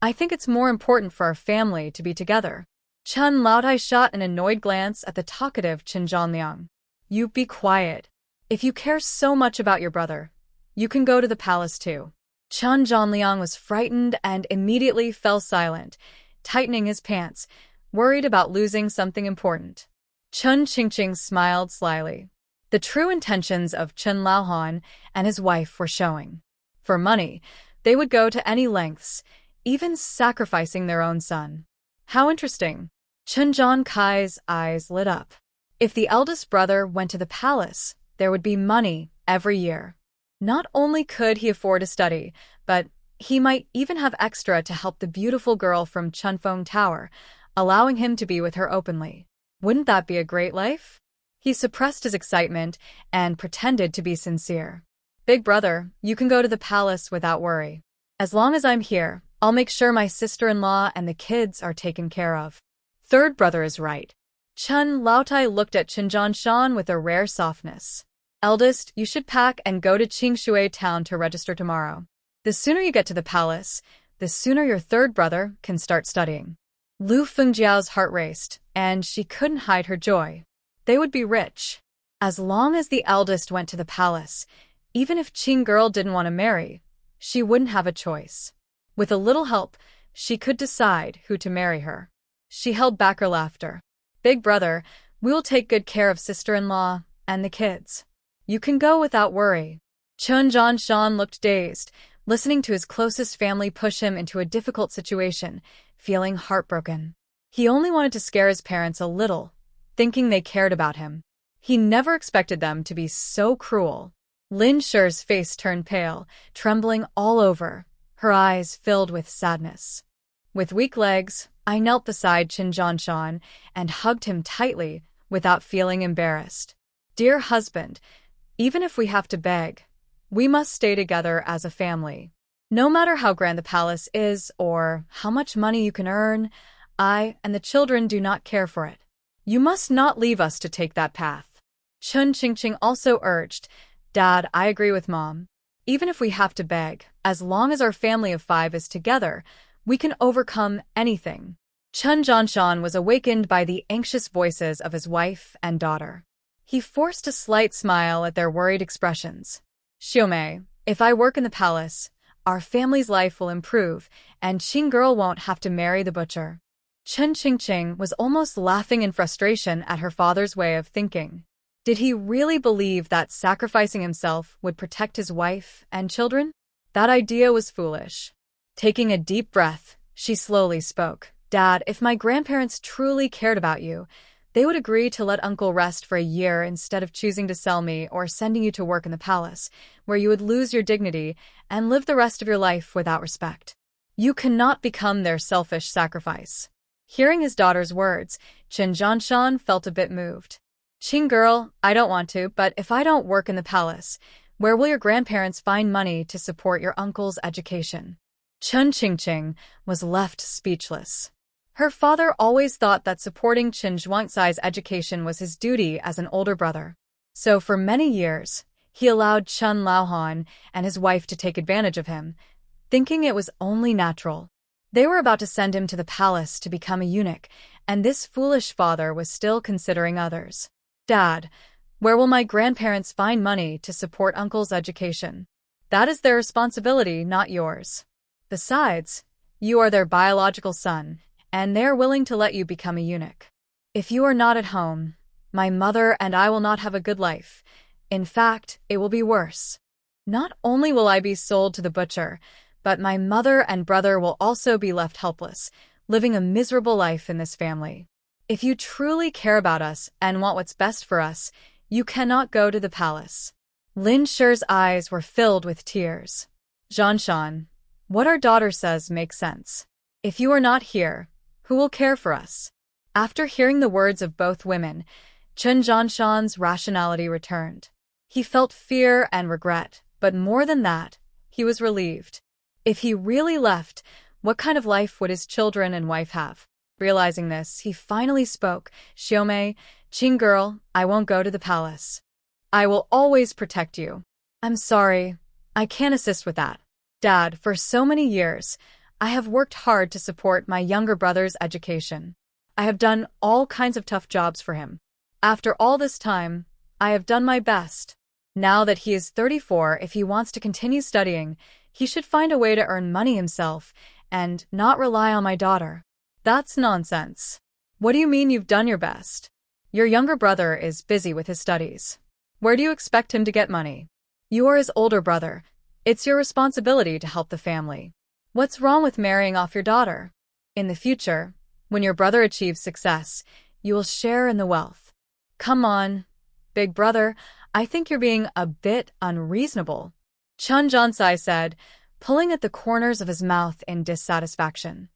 I think it's more important for our family to be together. Chen Laotai shot an annoyed glance at the talkative Chen Zhanliang. You be quiet. If you care so much about your brother, you can go to the palace too. Chen Zhanliang was frightened and immediately fell silent, tightening his pants, worried about losing something important. Chen Qingqing smiled slyly. The true intentions of Chen Laohan and his wife were showing. For money, they would go to any lengths, even sacrificing their own son. How interesting. Chen Zhankai's eyes lit up. If the eldest brother went to the palace, there would be money every year. Not only could he afford to study, but he might even have extra to help the beautiful girl from Chunfeng Tower, allowing him to be with her openly. Wouldn't that be a great life? He suppressed his excitement and pretended to be sincere. Big brother, you can go to the palace without worry. As long as I'm here, I'll make sure my sister-in-law and the kids are taken care of. Third brother is right. Chen Laotai looked at Chen Zhanshan with a rare softness. Eldest, you should pack and go to Qingshui town to register tomorrow. The sooner you get to the palace, the sooner your third brother can start studying. Lu Fengjiao's heart raced, and she couldn't hide her joy. They would be rich. As long as the eldest went to the palace, even if Qing girl didn't want to marry, she wouldn't have a choice. With a little help, she could decide who to marry her. She held back her laughter. Big brother, we will take good care of sister-in-law and the kids. You can go without worry. Chen Zhanshan looked dazed, listening to his closest family push him into a difficult situation, feeling heartbroken. He only wanted to scare his parents a little, thinking they cared about him. He never expected them to be so cruel. Lin Shi's face turned pale, trembling all over, her eyes filled with sadness. With weak legs, I knelt beside Chen Zhanshan and hugged him tightly without feeling embarrassed. Dear husband, even if we have to beg, we must stay together as a family. No matter how grand the palace is or how much money you can earn, I and the children do not care for it. You must not leave us to take that path. Chen Qingqing also urged, Dad, I agree with Mom. Even if we have to beg, as long as our family of 5 is together, we can overcome anything. Chen Zhanshan was awakened by the anxious voices of his wife and daughter. He forced a slight smile at their worried expressions. Xiaomei, if I work in the palace, our family's life will improve, and Qing girl won't have to marry the butcher. Chen Qingqing was almost laughing in frustration at her father's way of thinking. Did he really believe that sacrificing himself would protect his wife and children? That idea was foolish. Taking a deep breath, she slowly spoke. Dad, if my grandparents truly cared about you, they would agree to let Uncle rest for a year instead of choosing to sell me or sending you to work in the palace, where you would lose your dignity and live the rest of your life without respect. You cannot become their selfish sacrifice. Hearing his daughter's words, Chen Zhanshan felt a bit moved. Qing girl, I don't want to, but if I don't work in the palace, where will your grandparents find money to support your uncle's education? Chen Qingqing was left speechless. Her father always thought that supporting Chen Zhuangcai's education was his duty as an older brother. So for many years, he allowed Chen Laohan and his wife to take advantage of him, thinking it was only natural. They were about to send him to the palace to become a eunuch, and this foolish father was still considering others. Dad, where will my grandparents find money to support Uncle's education? That is their responsibility, not yours. Besides, you are their biological son, and they are willing to let you become a eunuch. If you are not at home, my mother and I will not have a good life. In fact, it will be worse. Not only will I be sold to the butcher, but my mother and brother will also be left helpless, living a miserable life in this family. If you truly care about us and want what's best for us, you cannot go to the palace." Lin Shi's eyes were filled with tears. "Zhanshan, what our daughter says makes sense. If you are not here, who will care for us?" After hearing the words of both women, Chen Zhanshan's rationality returned. He felt fear and regret, but more than that, he was relieved. If he really left, what kind of life would his children and wife have? Realizing this, he finally spoke. "Xiaomei, Qing girl, I won't go to the palace. I will always protect you." "I'm sorry, I can't assist with that. Dad, for so many years, I have worked hard to support my younger brother's education. I have done all kinds of tough jobs for him. After all this time, I have done my best. Now that he is 34, if he wants to continue studying, he should find a way to earn money himself and not rely on my daughter." "That's nonsense. What do you mean you've done your best? Your younger brother is busy with his studies. Where do you expect him to get money? You are his older brother. It's your responsibility to help the family. What's wrong with marrying off your daughter? In the future, when your brother achieves success, you will share in the wealth." "Come on, big brother, I think you're being a bit unreasonable," Chen Zhansai said, pulling at the corners of his mouth in dissatisfaction.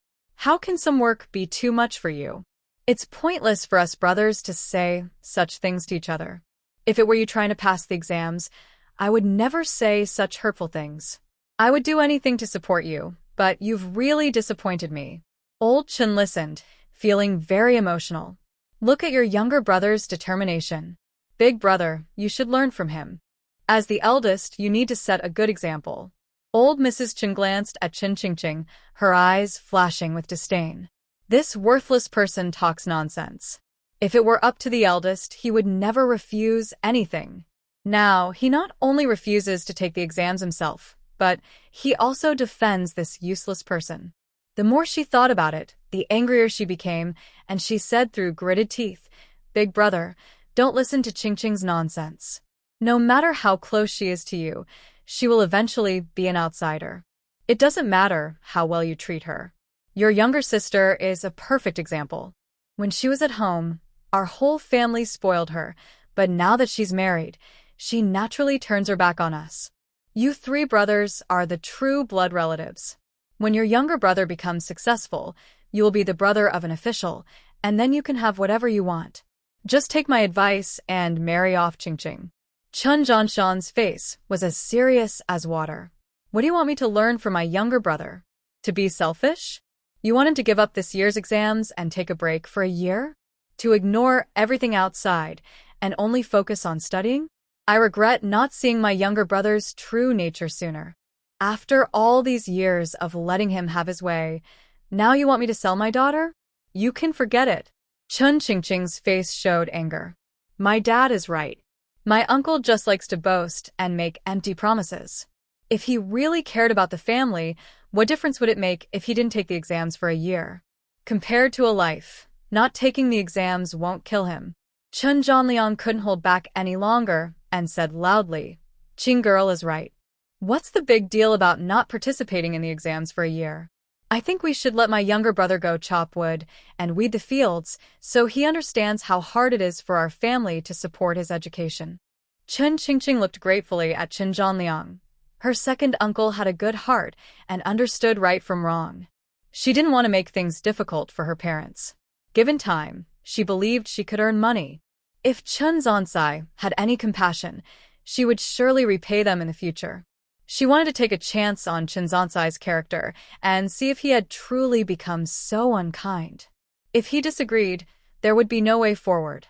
"How can some work be too much for you? It's pointless for us brothers to say such things to each other. If it were you trying to pass the exams, I would never say such hurtful things. I would do anything to support you, but you've really disappointed me." Old Chen listened, feeling very emotional. "Look at your younger brother's determination. Big brother, you should learn from him. As the eldest, you need to set a good example." Old Mrs. Chen glanced at Chen Qingqing, her eyes flashing with disdain. "This worthless person talks nonsense. If it were up to the eldest, he would never refuse anything. Now, he not only refuses to take the exams himself, but he also defends this useless person." The more she thought about it, the angrier she became, and she said through gritted teeth, "Big brother, don't listen to Qingqing's nonsense. No matter how close she is to you, she will eventually be an outsider. It doesn't matter how well you treat her. Your younger sister is a perfect example. When she was at home, our whole family spoiled her, but now that she's married, she naturally turns her back on us. You three brothers are the true blood relatives. When your younger brother becomes successful, you will be the brother of an official, and then you can have whatever you want. Just take my advice and marry off Qingqing." Chen Zhanshan's face was as serious as water. "What do you want me to learn from my younger brother? To be selfish? You want him to give up this year's exams and take a break for a year? To ignore everything outside and only focus on studying? I regret not seeing my younger brother's true nature sooner. After all these years of letting him have his way, now you want me to sell my daughter? You can forget it." Chen Qingqing's face showed anger. "My dad is right. My uncle just likes to boast and make empty promises. If he really cared about the family, what difference would it make if he didn't take the exams for a year? Compared to a life, not taking the exams won't kill him." Chen Zhanliang couldn't hold back any longer and said loudly, "Qing girl is right. What's the big deal about not participating in the exams for a year? I think we should let my younger brother go chop wood and weed the fields so he understands how hard it is for our family to support his education." Chen Qingqing looked gratefully at Chen Zhanliang. Her second uncle had a good heart and understood right from wrong. She didn't want to make things difficult for her parents. Given time, she believed she could earn money. If Chen Zhansai had any compassion, she would surely repay them in the future. She wanted to take a chance on Chen Zhansai's character and see if he had truly become so unkind. If he disagreed, there would be no way forward.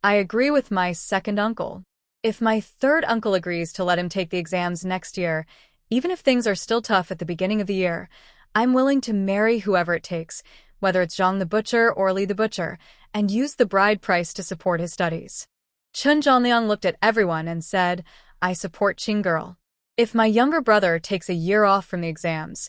"I agree with my second uncle. If my third uncle agrees to let him take the exams next year, even if things are still tough at the beginning of the year, I'm willing to marry whoever it takes, whether it's Zhang the Butcher or Li the Butcher, and use the bride price to support his studies." Chen Zhanliang looked at everyone and said, "I support Qing girl. If my younger brother takes a year off from the exams,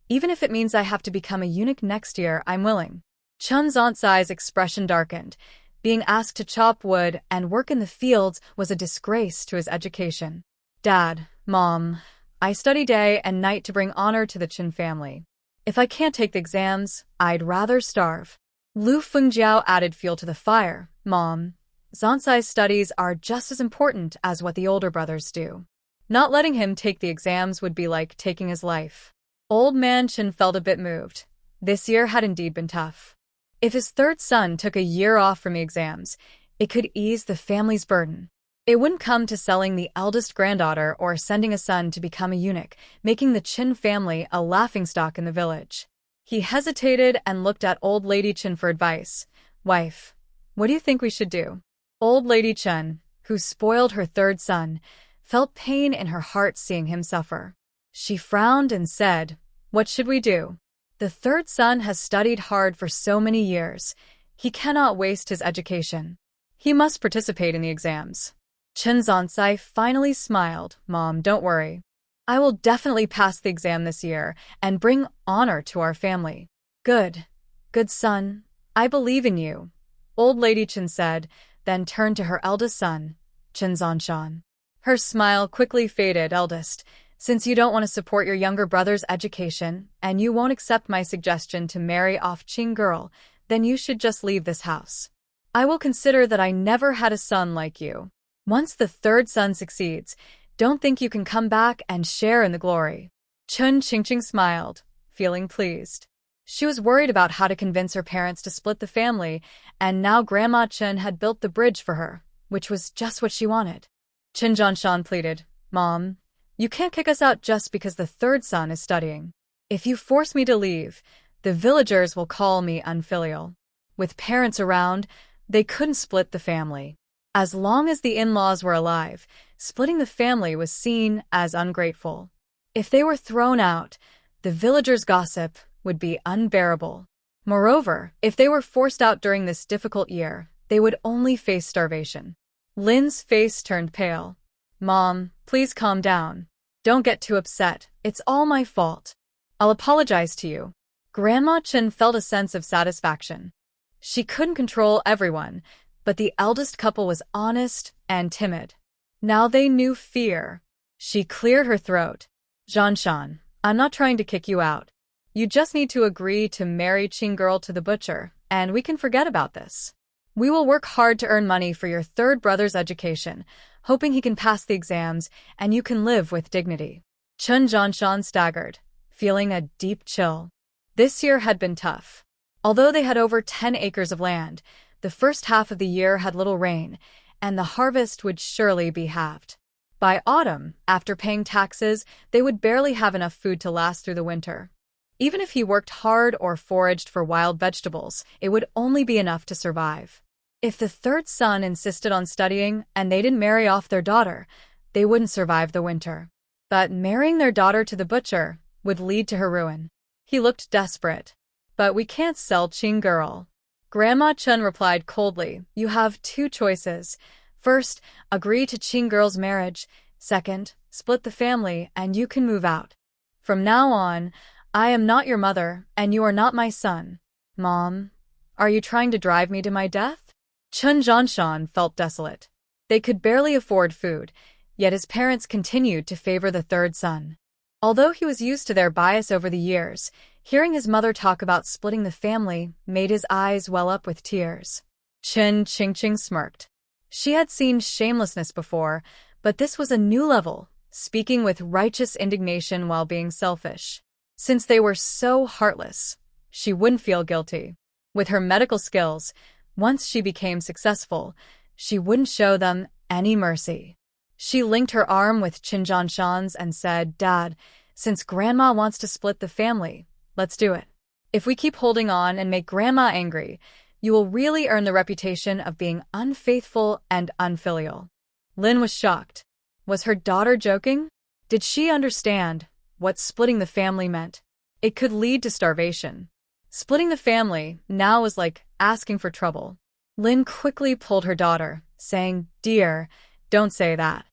even if it means I have to become a eunuch next year, I'm willing." Chen Zhansai's expression darkened. Being asked to chop wood and work in the fields was a disgrace to his education. "Dad, Mom, I study day and night to bring honor to the Chen family. If I can't take the exams, I'd rather starve. Lu Fengjiao added fuel to the fire. Mom, Zansai's studies are just as important as what the older brothers do. Not letting him take the exams would be like taking his life. Old man Chen felt a bit moved. This year had indeed been tough. If his third son took a year off from the exams, it could ease the family's burden. It wouldn't come to selling the eldest granddaughter or sending a son to become a eunuch, making the Chen family a laughingstock in the village. He hesitated and looked at Old Lady Chen for advice. Wife, what do you think we should do? Old Lady Chen, who spoiled her third son, felt pain in her heart seeing him suffer. She frowned and said, what should we do? The third son has studied hard for so many years. He cannot waste his education. He must participate in the exams. Chen Zansai finally smiled. Mom, don't worry. I will definitely pass the exam this year and bring honor to our family. Good. Good son. I believe in you, Old Lady Chen said, then turned to her eldest son, Chen Zanshan. Her smile quickly faded. Eldest, since you don't want to support your younger brother's education and you won't accept my suggestion to marry off Qing girl, then you should just leave this house. I will consider that I never had a son like you. Once the third son succeeds, don't think you can come back and share in the glory. Chen Qingqing smiled, feeling pleased. She was worried about how to convince her parents to split the family, and now Grandma Chen had built the bridge for her, which was just what she wanted. Chen Zhanshan pleaded, Mom, you can't kick us out just because the third son is studying. If you force me to leave, the villagers will call me unfilial. With parents around, they couldn't split the family. As long as the in-laws were alive, splitting the family was seen as ungrateful. If they were thrown out, the villagers' gossip would be unbearable. Moreover, if they were forced out during this difficult year, they would only face starvation. Lin's face turned pale. Mom, please calm down. Don't get too upset. It's all my fault. I'll apologize to you. Grandma Chen felt a sense of satisfaction. She couldn't control everyone, but the eldest couple was honest and timid. Now they knew fear. She cleared her throat. Zhanshan, I'm not trying to kick you out. You just need to agree to marry Qing girl to the butcher, and we can forget about this. We will work hard to earn money for your third brother's education, hoping he can pass the exams and you can live with dignity. Chen Zhanshan staggered, feeling a deep chill. This year had been tough. Although they had over 10 acres of land, the first half of the year had little rain, and the harvest would surely be halved. By autumn, after paying taxes, they would barely have enough food to last through the winter. Even if he worked hard or foraged for wild vegetables, it would only be enough to survive. If the third son insisted on studying and they didn't marry off their daughter, they wouldn't survive the winter. But marrying their daughter to the butcher would lead to her ruin. He looked desperate. But we can't sell Qing girl. Grandma Chen replied coldly, you have two choices. First, agree to Qing girl's marriage. Second, split the family and you can move out. From now on, I am not your mother and you are not my son. Mom, are you trying to drive me to my death? Chen Zhanshan felt desolate. They could barely afford food, yet his parents continued to favor the third son. Although he was used to their bias over the years, hearing his mother talk about splitting the family made his eyes well up with tears. Chen Qingqing smirked. She had seen shamelessness before, but this was a new level, speaking with righteous indignation while being selfish. Since they were so heartless, she wouldn't feel guilty. With her medical skills, once she became successful, she wouldn't show them any mercy. She linked her arm with Chen Zhanshan's and said, Dad, since Grandma wants to split the family, let's do it. If we keep holding on and make Grandma angry, you will really earn the reputation of being unfaithful and unfilial. Lin was shocked. Was her daughter joking? Did she understand what splitting the family meant? It could lead to starvation. Splitting the family now was like asking for trouble. Lin quickly pulled her daughter, saying, Dear, don't say that.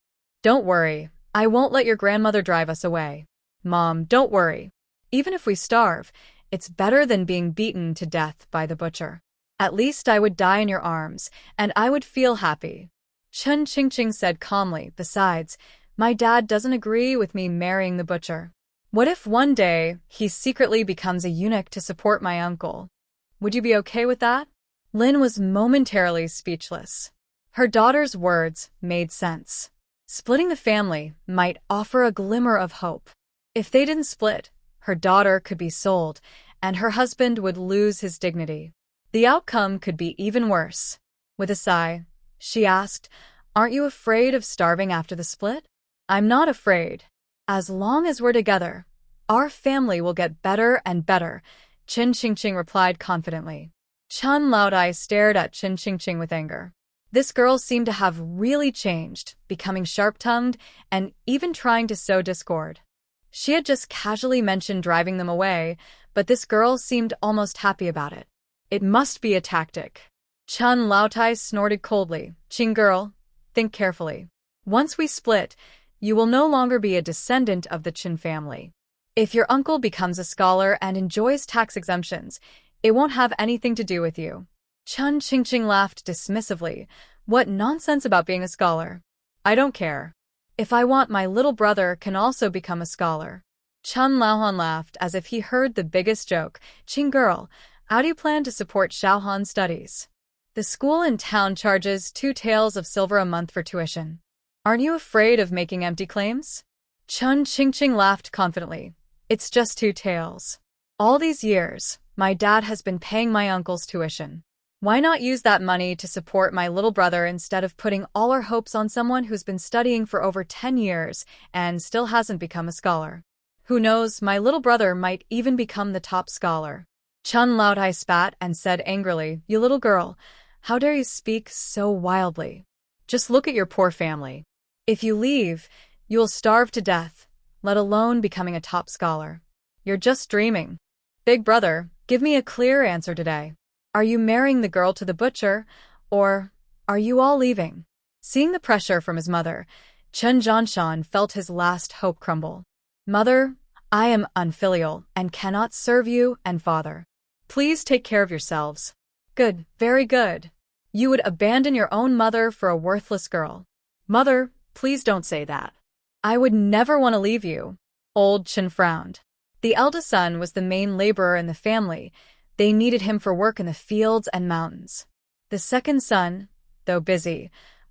Don't worry, I won't let your grandmother drive us away. Mom, don't worry. Even if we starve, it's better than being beaten to death by the butcher. At least I would die in your arms, and I would feel happy. Chen Qingqing said calmly, besides, My dad doesn't agree with me marrying the butcher. What if one day he secretly becomes a eunuch to support my uncle? Would you be okay with that? Lin was momentarily speechless. Her daughter's words made sense. Splitting the family might offer a glimmer of hope. If they didn't split, her daughter could be sold, and her husband would lose his dignity. The outcome could be even worse. With a sigh, she asked, "Aren't you afraid of starving after the split?" "I'm not afraid. As long as we're together, our family will get better and better," Qin Qingqing replied confidently. Chen Laodai stared at Qin Qingqing with anger. This girl seemed to have really changed, becoming sharp-tongued and even trying to sow discord. She had just casually mentioned driving them away, but this girl seemed almost happy about it. It must be a tactic. Chen Laodai snorted coldly. "Qing girl, think carefully. Once we split, you will no longer be a descendant of the Qin family. If your uncle becomes a scholar and enjoys tax exemptions, it won't have anything to do with you." Qin Qingqing laughed dismissively. "What nonsense about being a scholar? I don't care. If I want, my little brother can also become a scholar." Chen Laohan laughed as if he heard the biggest joke. "Qing girl, how do you plan to support Xiaohan's studies? The school in town charges 2 taels of silver a month for tuition. Aren't you afraid of making empty claims?" Qin Qingqing laughed confidently. "It's just 2 taels. All these years, my dad has been paying my uncle's tuition. Why not use that money to support my little brother instead of putting all our hopes on someone who's been studying for over 10 years and still hasn't become a scholar? Who knows, my little brother might even become the top scholar." Chen Laodai spat and said angrily, "You little girl, how dare you speak so wildly? Just look at your poor family. If you leave, you will starve to death, let alone becoming a top scholar. You're just dreaming. Big brother, give me a clear answer today. Are you marrying the girl to the butcher, or are you all leaving?" Seeing the pressure from his mother, Chen Zhanshan felt his last hope crumble. "Mother, I am unfilial and cannot serve you and father. Please take care of yourselves." "Good, very good. You would abandon your own mother for a worthless girl." "Mother, please don't say that. I would never want to leave you." Old Chen frowned. The eldest son was the main laborer in the family. They needed him for work in the fields and mountains. The second son, though busy,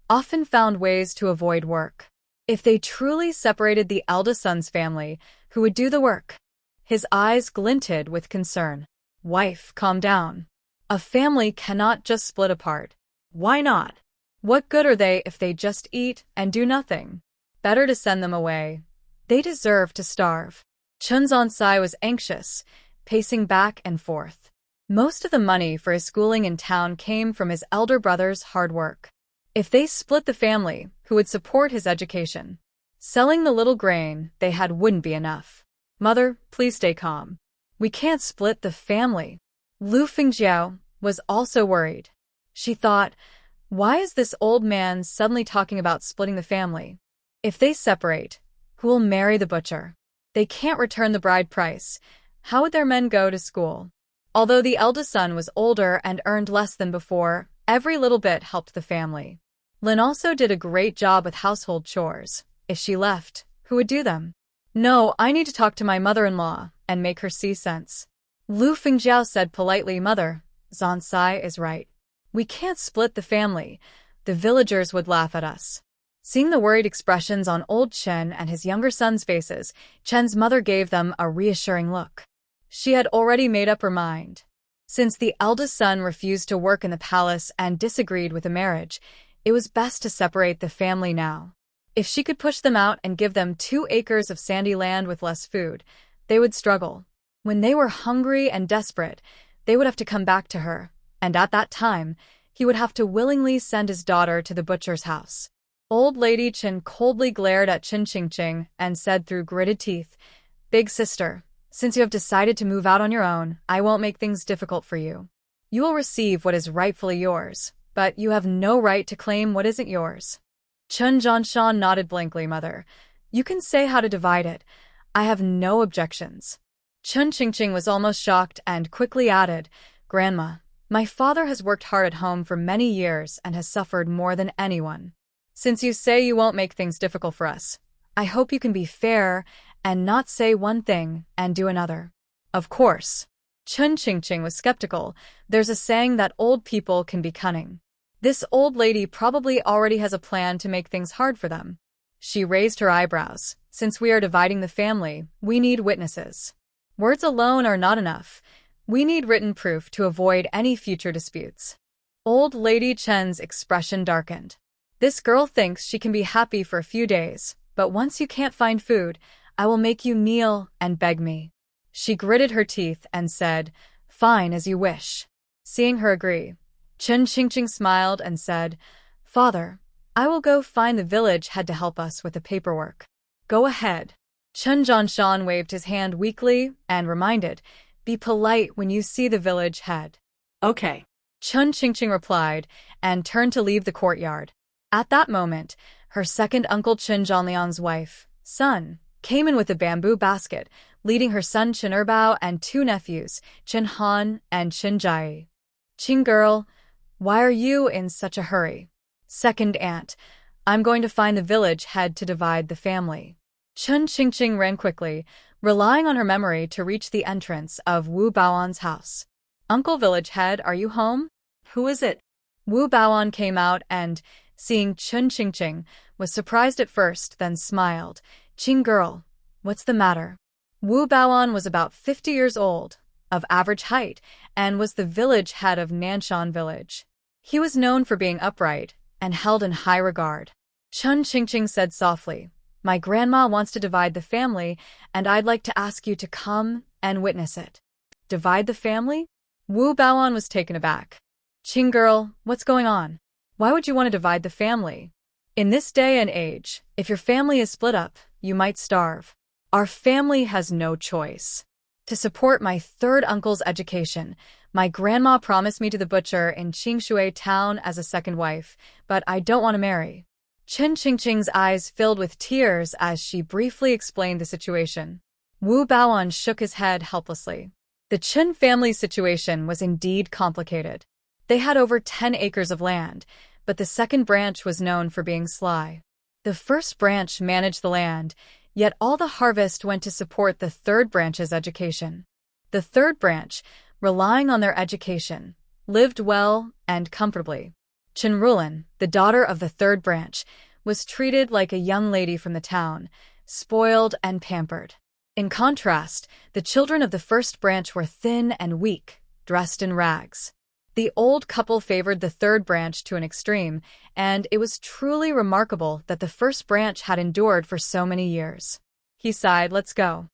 often found ways to avoid work. If they truly separated the eldest son's family, who would do the work? His eyes glinted with concern. "Wife, calm down. A family cannot just split apart." "Why not? What good are they if they just eat and do nothing? Better to send them away. They deserve to starve." Chen Zhansai was anxious, pacing back and forth. Most of the money for his schooling in town came from his elder brother's hard work. If they split the family, who would support his education? Selling the little grain they had wouldn't be enough. "Mother, please stay calm. We can't split the family." Lu Fengjiao was also worried. She thought, why is this old man suddenly talking about splitting the family? If they separate, who will marry the butcher? They can't return the bride price. How would their men go to school? Although the eldest son was older and earned less than before, every little bit helped the family. Lin also did a great job with household chores. If she left, who would do them? "No, I need to talk to my mother-in-law and make her see sense." Lu Fengjiao said politely, "Mother, Zhansai is right. We can't split the family. The villagers would laugh at us." Seeing the worried expressions on old Chen and his younger son's faces, Chen's mother gave them a reassuring look. She had already made up her mind. Since the eldest son refused to work in the palace and disagreed with the marriage, it was best to separate the family now. If she could push them out and give them 2 acres of sandy land with less food, they would struggle. When they were hungry and desperate, they would have to come back to her, and at that time, he would have to willingly send his daughter to the butcher's house. Old Lady Chen coldly glared at Qin Qingqing and said through gritted teeth, "Big sister, since you have decided to move out on your own, I won't make things difficult for you. You will receive what is rightfully yours, but you have no right to claim what isn't yours." Chen Zhanshan nodded blankly. "Mother, you can say how to divide it. I have no objections." Qin Qingqing was almost shocked and quickly added, "Grandma, my father has worked hard at home for many years and has suffered more than anyone. Since you say you won't make things difficult for us, I hope you can be fair and not say one thing and do another. Of course. Chun Qingqing was skeptical. There's a saying that old people can be cunning. This old lady probably already has a plan to make things hard for them. She raised her eyebrows. Since we are dividing the family, we need witnesses. Words alone are not enough. We need written proof to avoid any future disputes. Old Lady Chen's expression darkened. This girl thinks she can be happy for a few days, but once you can't find food, I will make you kneel and beg me. She gritted her teeth and said, "Fine, as you wish." Seeing her agree, Chun Qingqing smiled and said, "Father, I will go find the village head to help us with the paperwork." "Go ahead." Chun Zhanshan waved his hand weakly and reminded, "Be polite when you see the village head." Okay. Chun Qingqing replied and turned to leave the courtyard. At that moment, her second uncle Qin Zhanliang's wife, Sun, came in with a bamboo basket, leading her son Qin Erbao and two nephews, Qin Han and Qin Jai. "Qing girl, why are you in such a hurry?" "Second aunt, I'm going to find the village head to divide the family." Chun Qingqing ran quickly, relying on her memory to reach the entrance of Wu Bao'an's house. "Uncle Village Head, are you home?" Who is it? Wu Bao'an came out and, seeing Chun Qingqing, was surprised at first, then smiled. "Qing girl, what's the matter?" Wu Bao'an was about 50 years old, of average height, and was the village head of Nanshan Village. He was known for being upright and held in high regard. Chun Qingqing said softly, "My grandma wants to divide the family, and I'd like to ask you to come and witness it." "Divide the family?" Wu Bao'an was taken aback. "Qing girl, what's going on? Why would you want to divide the family? In this day and age, if your family is split up, you might starve. Our family has no choice. To support my third uncle's education, my grandma promised me to the butcher in Qingshui town as a second wife, but I don't want to marry." Chun Qingqing's eyes filled with tears as she briefly explained the situation. Wu Bao'an shook his head helplessly. The Chun family situation was indeed complicated. They had over 10 acres of land, but the second branch was known for being sly. The first branch managed the land, yet all the harvest went to support the third branch's education. The third branch, relying on their education, lived well and comfortably. Chen Rulan, the daughter of the third branch, was treated like a young lady from the town, spoiled and pampered. In contrast, the children of the first branch were thin and weak, dressed in rags. The old couple favored the third branch to an extreme, and it was truly remarkable that the first branch had endured for so many years. He sighed, "Let's go."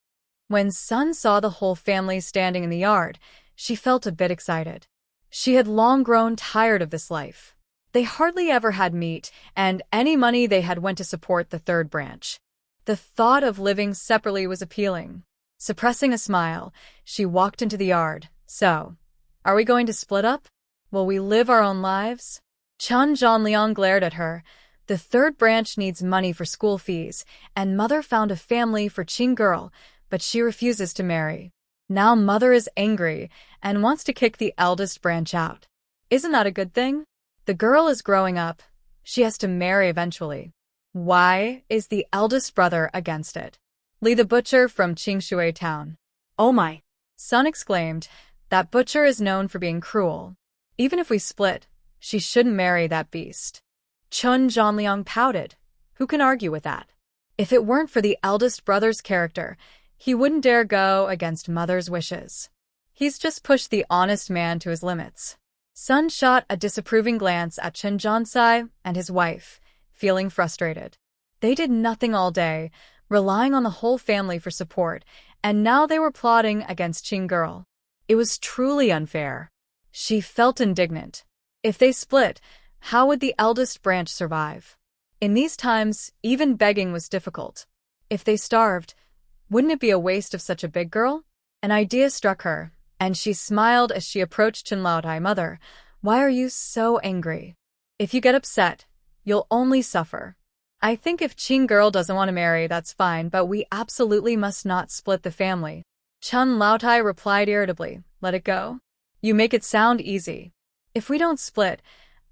When Sun saw the whole family standing in the yard, she felt a bit excited. She had long grown tired of this life. They hardly ever had meat, and any money they had went to support the third branch. The thought of living separately was appealing. Suppressing a smile, she walked into the yard. "So, are we going to split up? Will we live our own lives?" Chun Zhanliang glared at her. "The third branch needs money for school fees, and mother found a family for Qing girl, but she refuses to marry. Now mother is angry and wants to kick the eldest branch out. Isn't that a good thing? The girl is growing up. She has to marry eventually. Why is the eldest brother against it?" "Li the butcher from Qingshui town." "Oh my!" Sun exclaimed. "That butcher is known for being cruel. Even if we split, she shouldn't marry that beast." Chun Zhanliang pouted. Who can argue with that? If it weren't for the eldest brother's character, he wouldn't dare go against mother's wishes. He's just pushed the honest man to his limits. Sun shot a disapproving glance at Chen Zhansai and his wife, feeling frustrated. They did nothing all day, relying on the whole family for support, and now they were plotting against Qing girl. It was truly unfair. She felt indignant. If they split, how would the eldest branch survive? In these times, even begging was difficult. If they starved, wouldn't it be a waste of such a big girl? An idea struck her, and she smiled as she approached Chen Laotai. "Mother, why are you so angry? If you get upset, you'll only suffer. I think if Qing girl doesn't want to marry, that's fine, but we absolutely must not split the family." Chen Laotai replied irritably, "Let it go. You make it sound easy. If we don't split,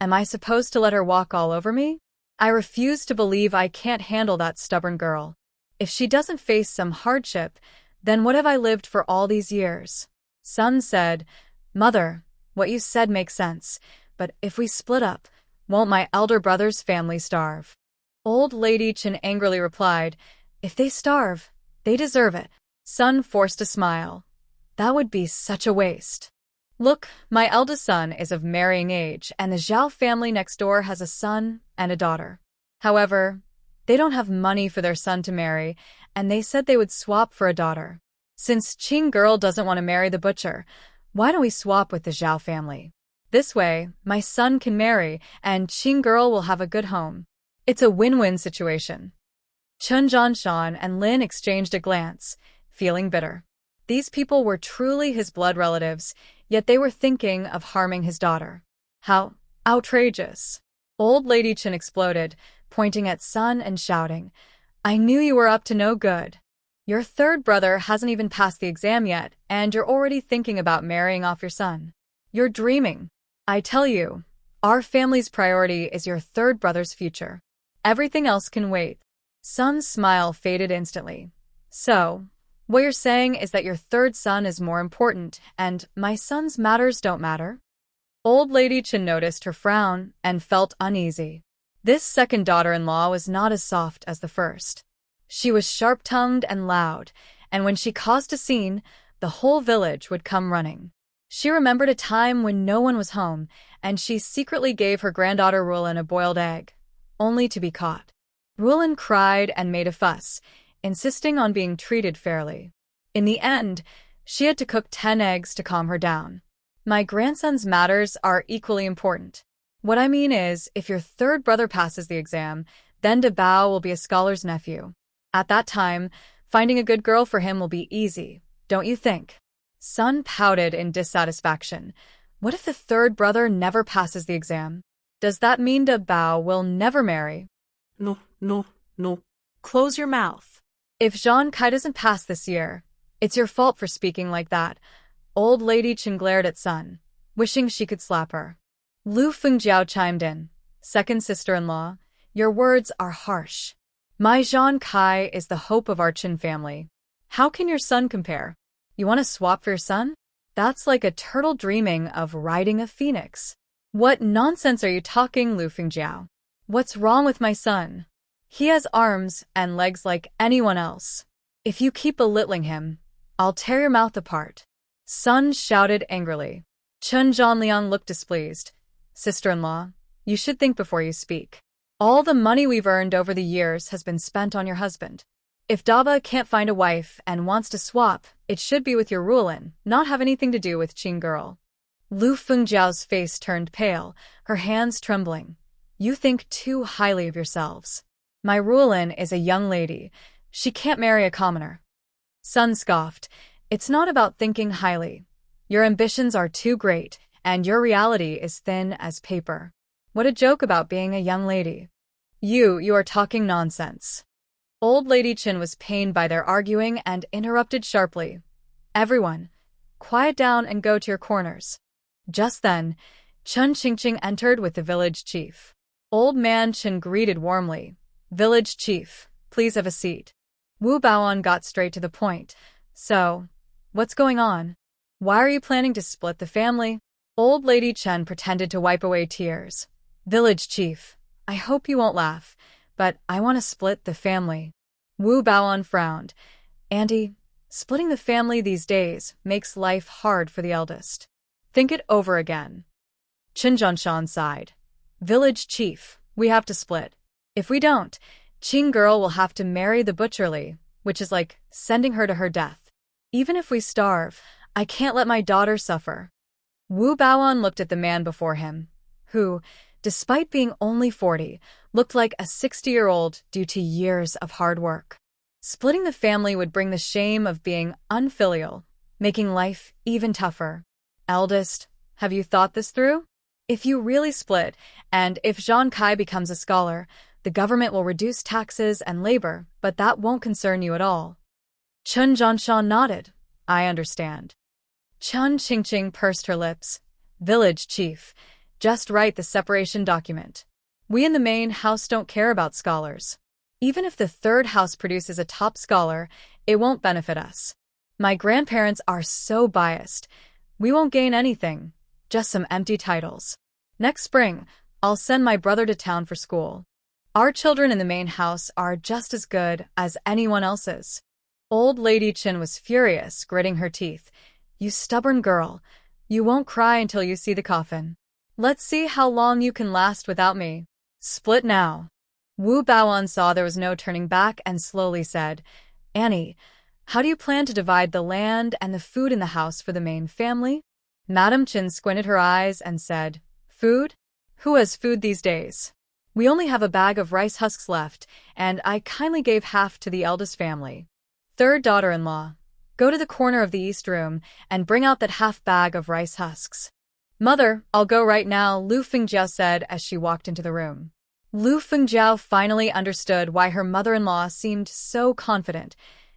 am I supposed to let her walk all over me?" I refuse to believe I can't handle that stubborn girl. If she doesn't face some hardship, then what have I lived for all these years? Sun said, Mother, what you said makes sense, but if we split up, won't my elder brother's family starve? Old Lady Chen angrily replied, If they starve, they deserve it. Sun forced a smile. That would be such a waste. Look, my eldest son is of marrying age, and the Zhao family next door has a son and a daughter. However, they don't have money for their son to marry, and they said they would swap for a daughter. Since Qing girl doesn't want to marry the butcher, why don't we swap with the Zhao family? This way, my son can marry, and Qing girl will have a good home. It's a win-win situation. Chen Zhanshan and Lin exchanged a glance, feeling bitter. These people were truly his blood relatives, yet they were thinking of harming his daughter. How outrageous! Old Lady Chen exploded, pointing at Sun and shouting, I knew you were up to no good. Your third brother hasn't even passed the exam yet, and you're already thinking about marrying off your son. You're dreaming. I tell you, our family's priority is your third brother's future. Everything else can wait. Sun's smile faded instantly. So, what you're saying is that your third son is more important, and my son's matters don't matter? Old Lady Chen noticed her frown and felt uneasy. This second daughter-in-law was not as soft as the first. She was sharp-tongued and loud, and when she caused a scene, the whole village would come running. She remembered a time when no one was home, and she secretly gave her granddaughter Rulin a boiled egg, only to be caught. Rulin cried and made a fuss, insisting on being treated fairly. In the end, she had to cook 10 eggs to calm her down. My grandson's matters are equally important. What I mean is, if your third brother passes the exam, then De Bao will be a scholar's nephew. At that time, finding a good girl for him will be easy, don't you think? Sun pouted in dissatisfaction. What if the third brother never passes the exam? Does that mean De Bao will never marry? No. Close your mouth. If Zhang Kai doesn't pass this year, it's your fault for speaking like that. Old Lady Chen glared at Sun, wishing she could slap her. Lu Fengjiao chimed in. Second sister-in-law, your words are harsh. My Zhang Kai is the hope of our Chen family. How can your son compare? You want to swap for your son? That's like a turtle dreaming of riding a phoenix. What nonsense are you talking, Lu Fengjiao? What's wrong with my son? He has arms and legs like anyone else. If you keep belittling him, I'll tear your mouth apart. Sun shouted angrily. Chen Zhanliang looked displeased. Sister-in-law, you should think before you speak. All the money we've earned over the years has been spent on your husband. If Daba can't find a wife and wants to swap, it should be with your Rulin, not have anything to do with Qing girl. Lu Fengjiao's face turned pale, her hands trembling. You think too highly of yourselves. My Rulin is a young lady. She can't marry a commoner. Sun scoffed. It's not about thinking highly. Your ambitions are too great, and your reality is thin as paper. What a joke about being a young lady. You are talking nonsense. Old Lady Chen was pained by their arguing and interrupted sharply. Everyone, quiet down and go to your corners. Just then, Chen Qingqing entered with the village chief. Old man Chen greeted warmly. Village chief, please have a seat. Wu Baoan got straight to the point. So, what's going on? Why are you planning to split the family? Old Lady Chen pretended to wipe away tears. Village chief, I hope you won't laugh, but I want to split the family. Wu Baoan frowned. Auntie, splitting the family these days makes life hard for the eldest. Think it over again. Chen Zhanshan sighed. Village chief, we have to split. If we don't, Qing girl will have to marry the butcherly, which is like sending her to her death. Even if we starve, I can't let my daughter suffer. Wu Baoan looked at the man before him, who, despite being only 40, looked like a 60-year-old due to years of hard work. Splitting the family would bring the shame of being unfilial, making life even tougher. Eldest, have you thought this through? If you really split, and if Zhang Kai becomes a scholar, the government will reduce taxes and labor, but that won't concern you at all. Chen Zhanshan nodded. I understand. Chen Qingqing pursed her lips. Village chief, just write the separation document. We in the main house don't care about scholars. Even if the third house produces a top scholar, it won't benefit us. My grandparents are so biased. We won't gain anything, just some empty titles. Next spring, I'll send my brother to town for school. Our children in the main house are just as good as anyone else's. Old Lady Chin was furious, gritting her teeth. You stubborn girl. You won't cry until you see the coffin. Let's see how long you can last without me. Split now. Wu Baoan saw there was no turning back and slowly said, Annie, how do you plan to divide the land and the food in the house for the main family? Madam Chin squinted her eyes and said, Food? Who has food these days? We only have a bag of rice husks left, and I kindly gave half to the eldest family. Third daughter-in-law, go to the corner of the east room and bring out that half bag of rice husks. Mother, I'll go right now, Lu Fengjiao said as she walked into the room. Lu Fengjiao finally understood why her mother-in-law seemed so confident.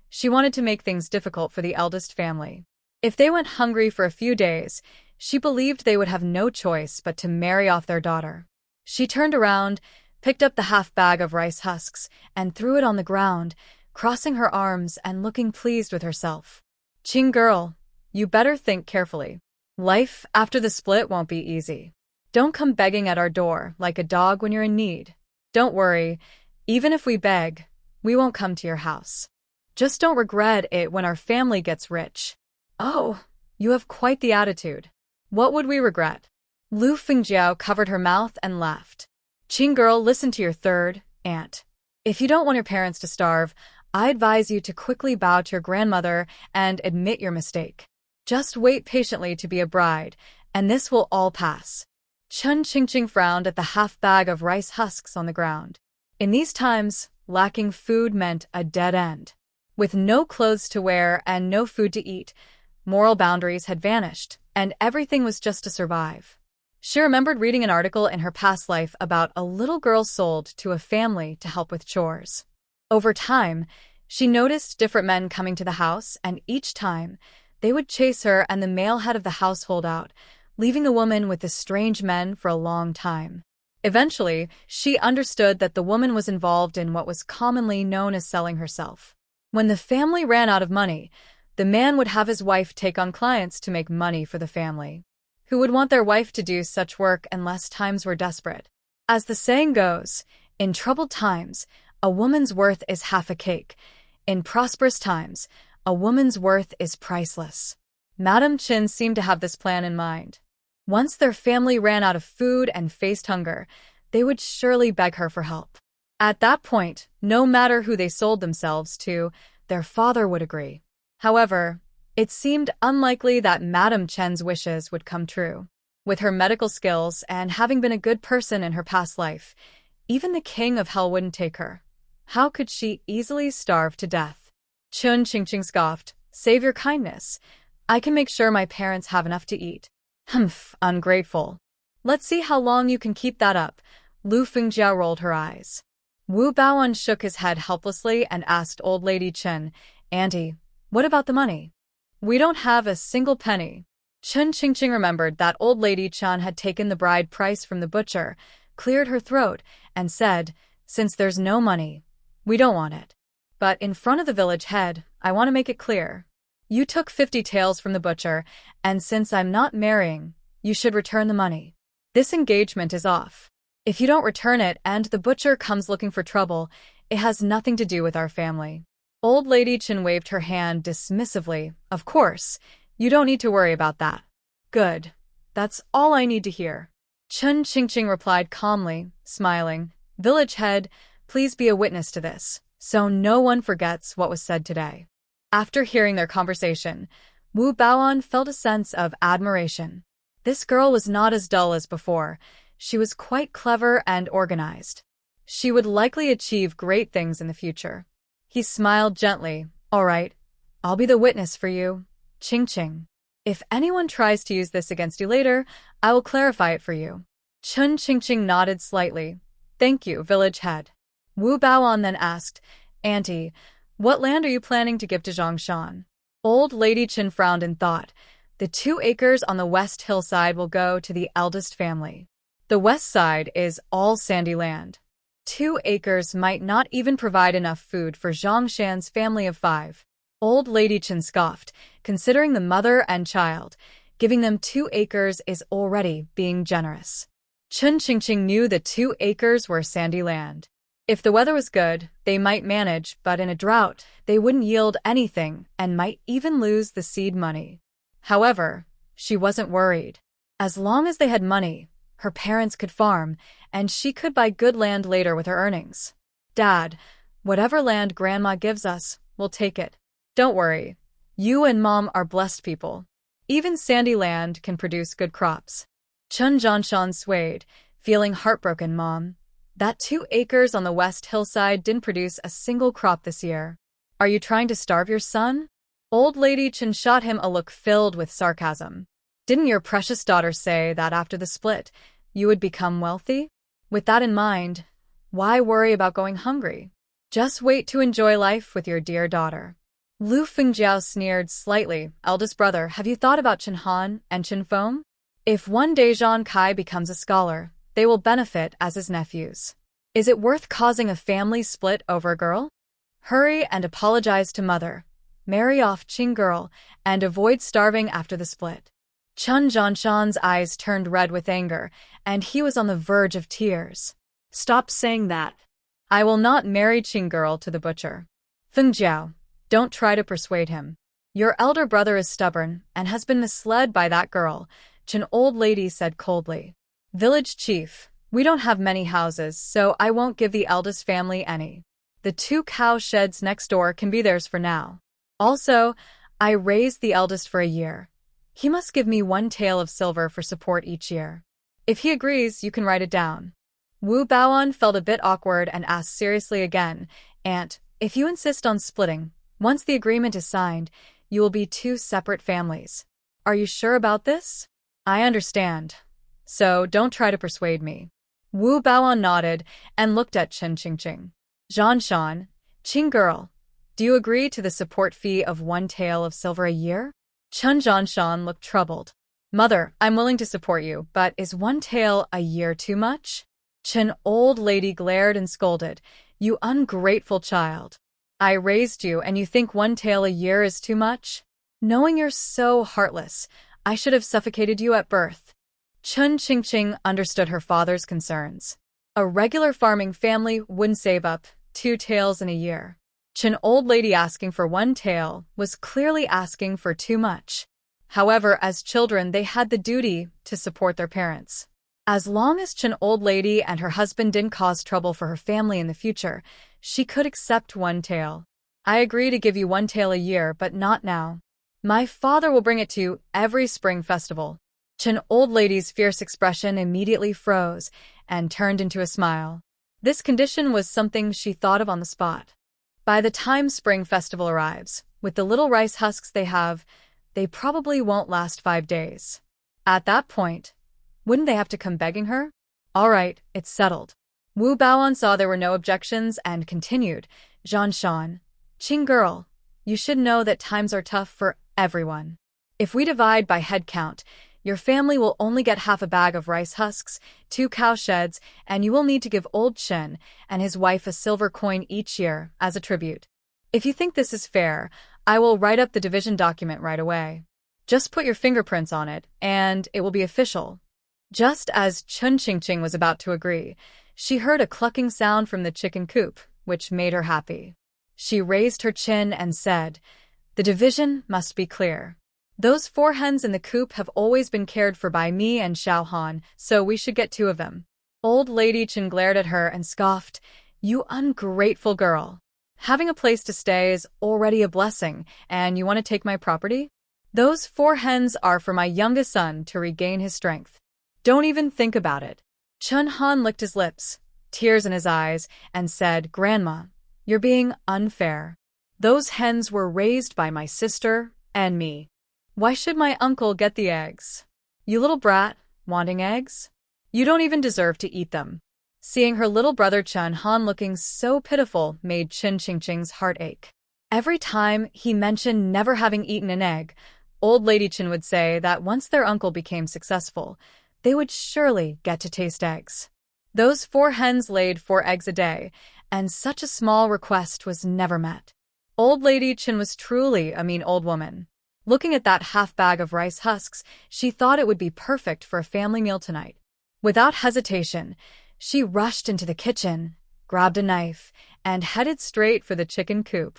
She wanted to make things difficult for the eldest family. If they went hungry for a few days, she believed they would have no choice but to marry off their daughter. She turned around, picked up the half bag of rice husks, and threw it on the ground, crossing her arms and looking pleased with herself. Qing girl, you better think carefully. Life after the split won't be easy. Don't come begging at our door like a dog when you're in need. Don't worry, even if we beg, we won't come to your house. Just don't regret it when our family gets rich. Oh, you have quite the attitude. What would we regret? Lu Fengjiao covered her mouth and laughed. Qing girl, listen to your third aunt. If you don't want your parents to starve, I advise you to quickly bow to your grandmother and admit your mistake. Just wait patiently to be a bride, and this will all pass. Chun Qingqing frowned at the half bag of rice husks on the ground. In these times, lacking food meant a dead end. With no clothes to wear and no food to eat, moral boundaries had vanished, and everything was just to survive. She remembered reading an article in her past life about a little girl sold to a family to help with chores. Over time, she noticed different men coming to the house, and each time, they would chase her and the male head of the household out, leaving the woman with the strange men for a long time. Eventually, she understood that the woman was involved in what was commonly known as selling herself. When the family ran out of money, the man would have his wife take on clients to make money for the family. Who would want their wife to do such work unless times were desperate? As the saying goes, in troubled times, a woman's worth is half a cake. In prosperous times, a woman's worth is priceless. Madam Chin seemed to have this plan in mind. Once their family ran out of food and faced hunger, they would surely beg her for help. At that point, no matter who they sold themselves to, their father would agree. However, it seemed unlikely that Madam Chen's wishes would come true. With her medical skills and having been a good person in her past life, even the king of hell wouldn't take her. How could she easily starve to death? Chun Qingqing scoffed, "Save your kindness. I can make sure my parents have enough to eat." Humph, ungrateful. Let's see how long you can keep that up. Lu Fengjiao rolled her eyes. Wu Baoan shook his head helplessly and asked Old Lady Chen, "Auntie, what about the money?" "We don't have a single penny." Chun Qingqing remembered that Old Lady Chen had taken the bride price from the butcher, cleared her throat, and said, "Since there's no money, we don't want it. But in front of the village head, I want to make it clear. You took 50 taels from the butcher, and since I'm not marrying, you should return the money. This engagement is off. If you don't return it and the butcher comes looking for trouble, it has nothing to do with our family." Old Lady Chen waved her hand dismissively. "Of course, you don't need to worry about that." "Good. That's all I need to hear." Chun Qingqing replied calmly, smiling, "Village head, please be a witness to this, so no one forgets what was said today." After hearing their conversation, Wu Baoan felt a sense of admiration. This girl was not as dull as before. She was quite clever and organized. She would likely achieve great things in the future. He smiled gently. "All right, I'll be the witness for you, Qingqing. If anyone tries to use this against you later, I will clarify it for you." Chun Qingqing nodded slightly. "Thank you, village head." Wu Baoan then asked, "Auntie, what land are you planning to give to Zhongshan?" Old Lady Chen frowned in thought. "The 2 acres on the west hillside will go to the eldest family. The west side is all sandy land. 2 acres might not even provide enough food for Zhang Shan's family of 5. Old Lady Chen scoffed, considering the mother and child. Giving them 2 acres is already being generous. Chen Qingqing knew the 2 acres were sandy land. If the weather was good, they might manage, but in a drought, they wouldn't yield anything and might even lose the seed money. However, she wasn't worried. As long as they had money, her parents could farm, and she could buy good land later with her earnings. Dad, whatever land Grandma gives us, we'll take it. Don't worry. You and Mom are blessed people. Even sandy land can produce good crops. Chen Zhanshan swayed, feeling heartbroken. Mom, that 2 acres on the west hillside didn't produce a single crop this year. Are you trying to starve your son? Old Lady Chen shot him a look filled with sarcasm. Didn't your precious daughter say that after the split, you would become wealthy? With that in mind, why worry about going hungry? Just wait to enjoy life with your dear daughter. Lu Fengjiao sneered slightly. Eldest brother, have you thought about Chen Han and Chen Feng? If one day Zhang Kai becomes a scholar, they will benefit as his nephews. Is it worth causing a family split over a girl? Hurry and apologize to mother. Marry off Qing girl and avoid starving after the split. Chen Zhanshan's eyes turned red with anger, and he was on the verge of tears. Stop saying that. I will not marry Qing girl to the butcher. Feng Jiao, don't try to persuade him. Your elder brother is stubborn and has been misled by that girl, Chen old lady said coldly. Village chief, we don't have many houses, so I won't give the eldest family any. The 2 cow sheds next door can be theirs for now. Also, I raised the eldest for a year. He must give me 1 tael of silver for support each year. If he agrees, you can write it down. Wu Baoan felt a bit awkward and asked seriously again, Aunt, if you insist on splitting, once the agreement is signed, you will be 2 separate families. Are you sure about this? I understand. So don't try to persuade me. Wu Baoan nodded and looked at Chen Qingqing. Zhanshan, Qing girl, do you agree to the support fee of 1 tael of silver a year? Chen Zhanshan looked troubled. Mother, I'm willing to support you, but is 1 tael a year too much? Chen old lady glared and scolded. You ungrateful child. I raised you and you think 1 tael a year is too much? Knowing you're so heartless, I should have suffocated you at birth. Chen Qingqing understood her father's concerns. A regular farming family wouldn't save up 2 taels in a year. Chen old lady asking for 1 tael was clearly asking for too much. However, as children, they had the duty to support their parents. As long as Chen old lady and her husband didn't cause trouble for her family in the future, she could accept 1 tael. I agree to give you 1 tael a year, but not now. My father will bring it to you every spring festival. Chen old lady's fierce expression immediately froze and turned into a smile. This condition was something she thought of on the spot. By the time spring festival arrives, with the little rice husks they have, they probably won't last 5 days. At that point, wouldn't they have to come begging her? All right, it's settled. Wu Baoan saw there were no objections and continued, Zhanshan, Qing girl, you should know that times are tough for everyone. If we divide by head count, your family will only get half a bag of rice husks, 2 cow sheds, and you will need to give old Chen and his wife a silver coin each year as a tribute. If you think this is fair, I will write up the division document right away. Just put your fingerprints on it, and it will be official. Just as Chen Qingqing was about to agree, she heard a clucking sound from the chicken coop, which made her happy. She raised her chin and said, the division must be clear. Those 4 hens in the coop have always been cared for by me and Xiao Han, so we should get 2 of them. Old Lady Chen glared at her and scoffed, you ungrateful girl. Having a place to stay is already a blessing, and you want to take my property? Those 4 hens are for my youngest son to regain his strength. Don't even think about it. Chen Han licked his lips, tears in his eyes, and said, Grandma, you're being unfair. Those hens were raised by my sister and me. Why should my uncle get the eggs? You little brat, wanting eggs? You don't even deserve to eat them. Seeing her little brother Chen Han looking so pitiful made Chen Qingqing's heart ache. Every time he mentioned never having eaten an egg, old Lady Chen would say that once their uncle became successful, they would surely get to taste eggs. Those 4 hens laid 4 eggs a day, and such a small request was never met. Old Lady Chen was truly a mean old woman. Looking at that half bag of rice husks, she thought it would be perfect for a family meal tonight. Without hesitation, she rushed into the kitchen, grabbed a knife, and headed straight for the chicken coop.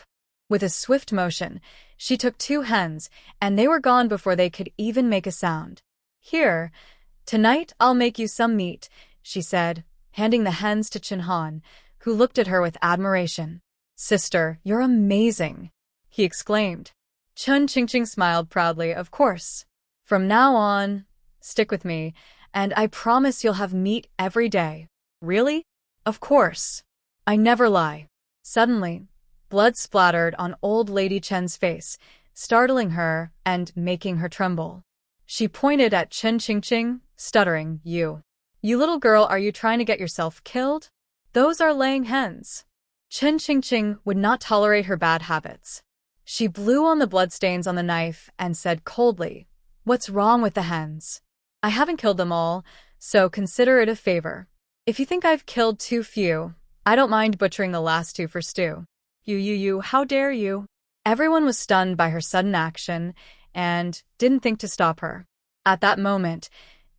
With a swift motion, she took 2 hens, and they were gone before they could even make a sound. "Here, tonight I'll make you some meat," she said, handing the hens to Chen Han, who looked at her with admiration. "Sister, you're amazing," he exclaimed. Chen Qingqing smiled proudly. "Of course. From now on, stick with me, and I promise you'll have meat every day." "Really?" "Of course. I never lie." Suddenly, blood splattered on Old Lady Chen's face, startling her and making her tremble. She pointed at Chen Qingqing, stuttering, You little girl, are you trying to get yourself killed? Those are laying hens." Chen Qingqing would not tolerate her bad habits. She blew on the bloodstains on the knife and said coldly, "What's wrong with the hens? I haven't killed them all, so consider it a favor. If you think I've killed too few, I don't mind butchering the last 2 for stew." You, how dare you?" Everyone was stunned by her sudden action and didn't think to stop her. At that moment,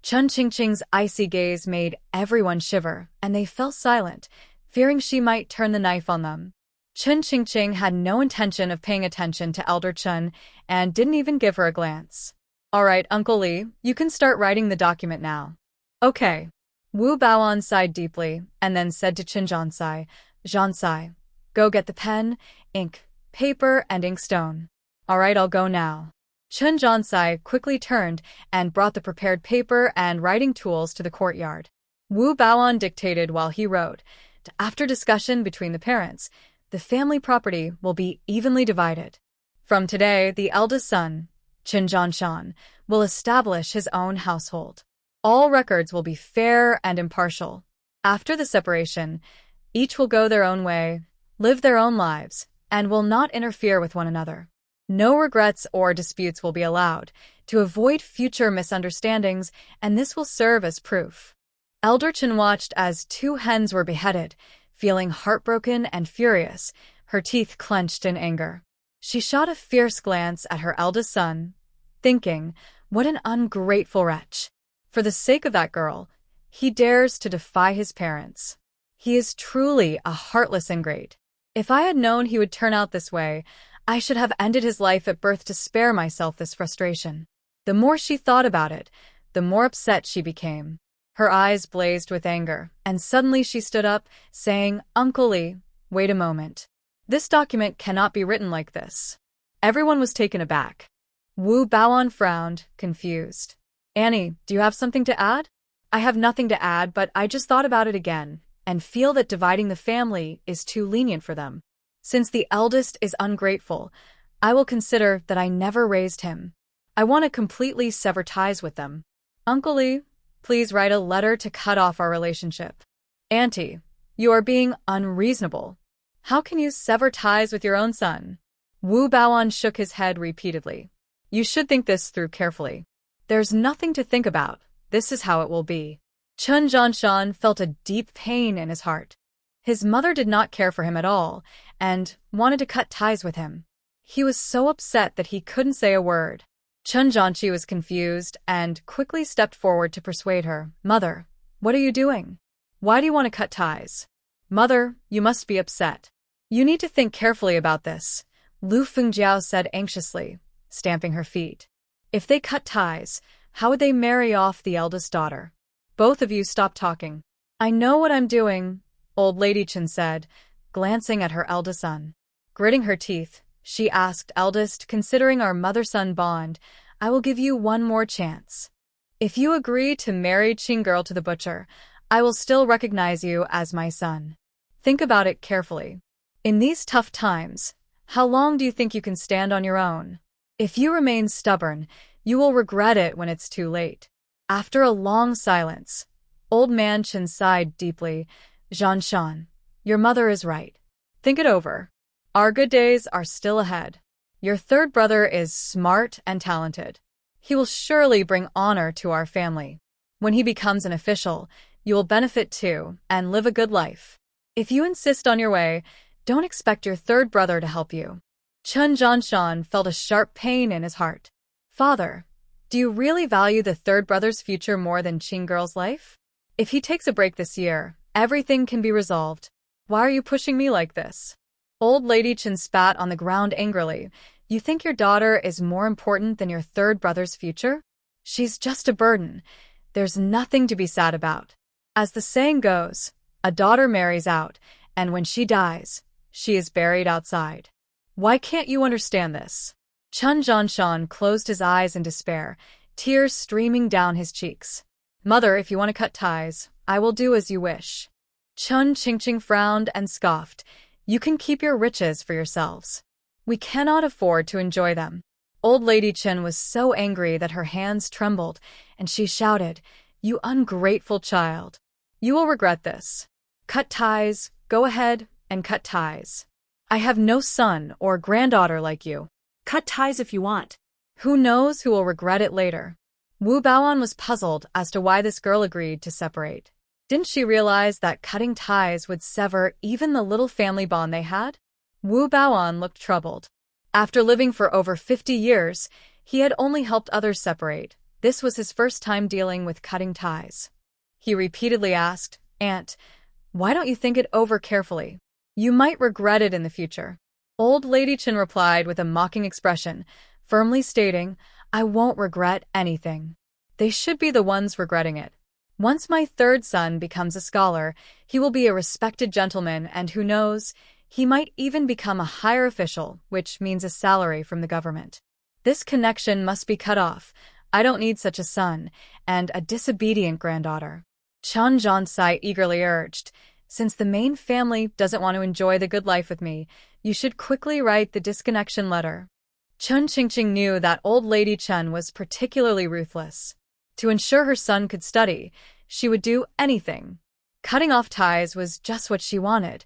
Chen Qingqing's icy gaze made everyone shiver, and they fell silent, fearing she might turn the knife on them. Chen Qingqing had no intention of paying attention to Elder Chen and didn't even give her a glance. "All right, Uncle Li, you can start writing the document now." "Okay." Wu Baoan sighed deeply and then said to Chen Jiansai, "Jiansai, go get the pen, ink, paper, and inkstone." "All right, I'll go now." Chen Jiansai quickly turned and brought the prepared paper and writing tools to the courtyard. Wu Baoan dictated while he wrote. After discussion between the parents, the family property will be evenly divided. From today, the eldest son, Chen Jianshan, will establish his own household. All records will be fair and impartial. After the separation, each will go their own way, live their own lives, and will not interfere with one another. No regrets or disputes will be allowed, to avoid future misunderstandings, and this will serve as proof. Elder Chen watched as 2 hens were beheaded, feeling heartbroken and furious, her teeth clenched in anger. She shot a fierce glance at her eldest son, thinking, what an ungrateful wretch. For the sake of that girl, he dares to defy his parents. He is truly a heartless ingrate. If I had known he would turn out this way, I should have ended his life at birth to spare myself this frustration. The more she thought about it, the more upset she became. Her eyes blazed with anger, and suddenly she stood up, saying, "Uncle Li, wait a moment. This document cannot be written like this." Everyone was taken aback. Wu Baoan frowned, confused. "Annie, do you have something to add?" "I have nothing to add, but I just thought about it again, and feel that dividing the family is too lenient for them. Since the eldest is ungrateful, I will consider that I never raised him. I want to completely sever ties with them. Uncle Li, please write a letter to cut off our relationship." "Auntie, you are being unreasonable. How can you sever ties with your own son?" Wu Baoan shook his head repeatedly. "You should think this through carefully. There's nothing to think about. This is how it will be." Chen Jianshan felt a deep pain in his heart. His mother did not care for him at all and wanted to cut ties with him. He was so upset that he couldn't say a word. Chen Jianqi was confused and quickly stepped forward to persuade her. "Mother, what are you doing? Why do you want to cut ties?" "Mother, you must be upset. You need to think carefully about this," Lu Fengjiao said anxiously, stamping her feet. "If they cut ties, how would they marry off the eldest daughter? Both of you stop talking." "I know what I'm doing," Old Lady Chen said, glancing at her eldest son. Gritting her teeth, she asked, "Eldest, considering our mother-son bond, I will give you one more chance. If you agree to marry Qing girl to the butcher, I will still recognize you as my son. Think about it carefully. In these tough times, how long do you think you can stand on your own? If you remain stubborn, you will regret it when it's too late." After a long silence, Old Man Chen sighed deeply. "Jianshan, your mother is right. Think it over. Our good days are still ahead. Your third brother is smart and talented. He will surely bring honor to our family. When he becomes an official, you will benefit too and live a good life. If you insist on your way, don't expect your third brother to help you. Chun Janshan felt a sharp pain in his heart. Father, do you really value the third brother's future more than Qing Girl's life? If he takes a break this year, everything can be resolved. Why are you pushing me like this? Old Lady Chen spat on the ground angrily. You think your daughter is more important than your third brother's future? She's just a burden. There's nothing to be sad about. As the saying goes, a daughter marries out, and when she dies, she is buried outside. Why can't you understand this? Chun Janshan closed his eyes in despair, tears streaming down his cheeks. Mother, if you want to cut ties, I will do as you wish. Chun Qingqing frowned and scoffed. You can keep your riches for yourselves. We cannot afford to enjoy them. Old Lady Chen was so angry that her hands trembled, and she shouted, You ungrateful child. You will regret this. Cut ties, go ahead and cut ties. I have no son or granddaughter like you. Cut ties if you want. Who knows who will regret it later? Wu Baoan was puzzled as to why this girl agreed to separate. Didn't she realize that cutting ties would sever even the little family bond they had? Wu Baoan looked troubled. After living for over 50 years, he had only helped others separate. This was his first time dealing with cutting ties. He repeatedly asked, Aunt, why don't you think it over carefully? You might regret it in the future. Old Lady Chen replied with a mocking expression, firmly stating, I won't regret anything. They should be the ones regretting it. Once my third son becomes a scholar, he will be a respected gentleman, and who knows, he might even become a higher official, which means a salary from the government. This connection must be cut off. I don't need such a son, and a disobedient granddaughter. Chun Jansai eagerly urged, Since the main family doesn't want to enjoy the good life with me, you should quickly write the disconnection letter. Chun Qingqing knew that Old Lady Chen was particularly ruthless. To ensure her son could study, she would do anything. Cutting off ties was just what she wanted.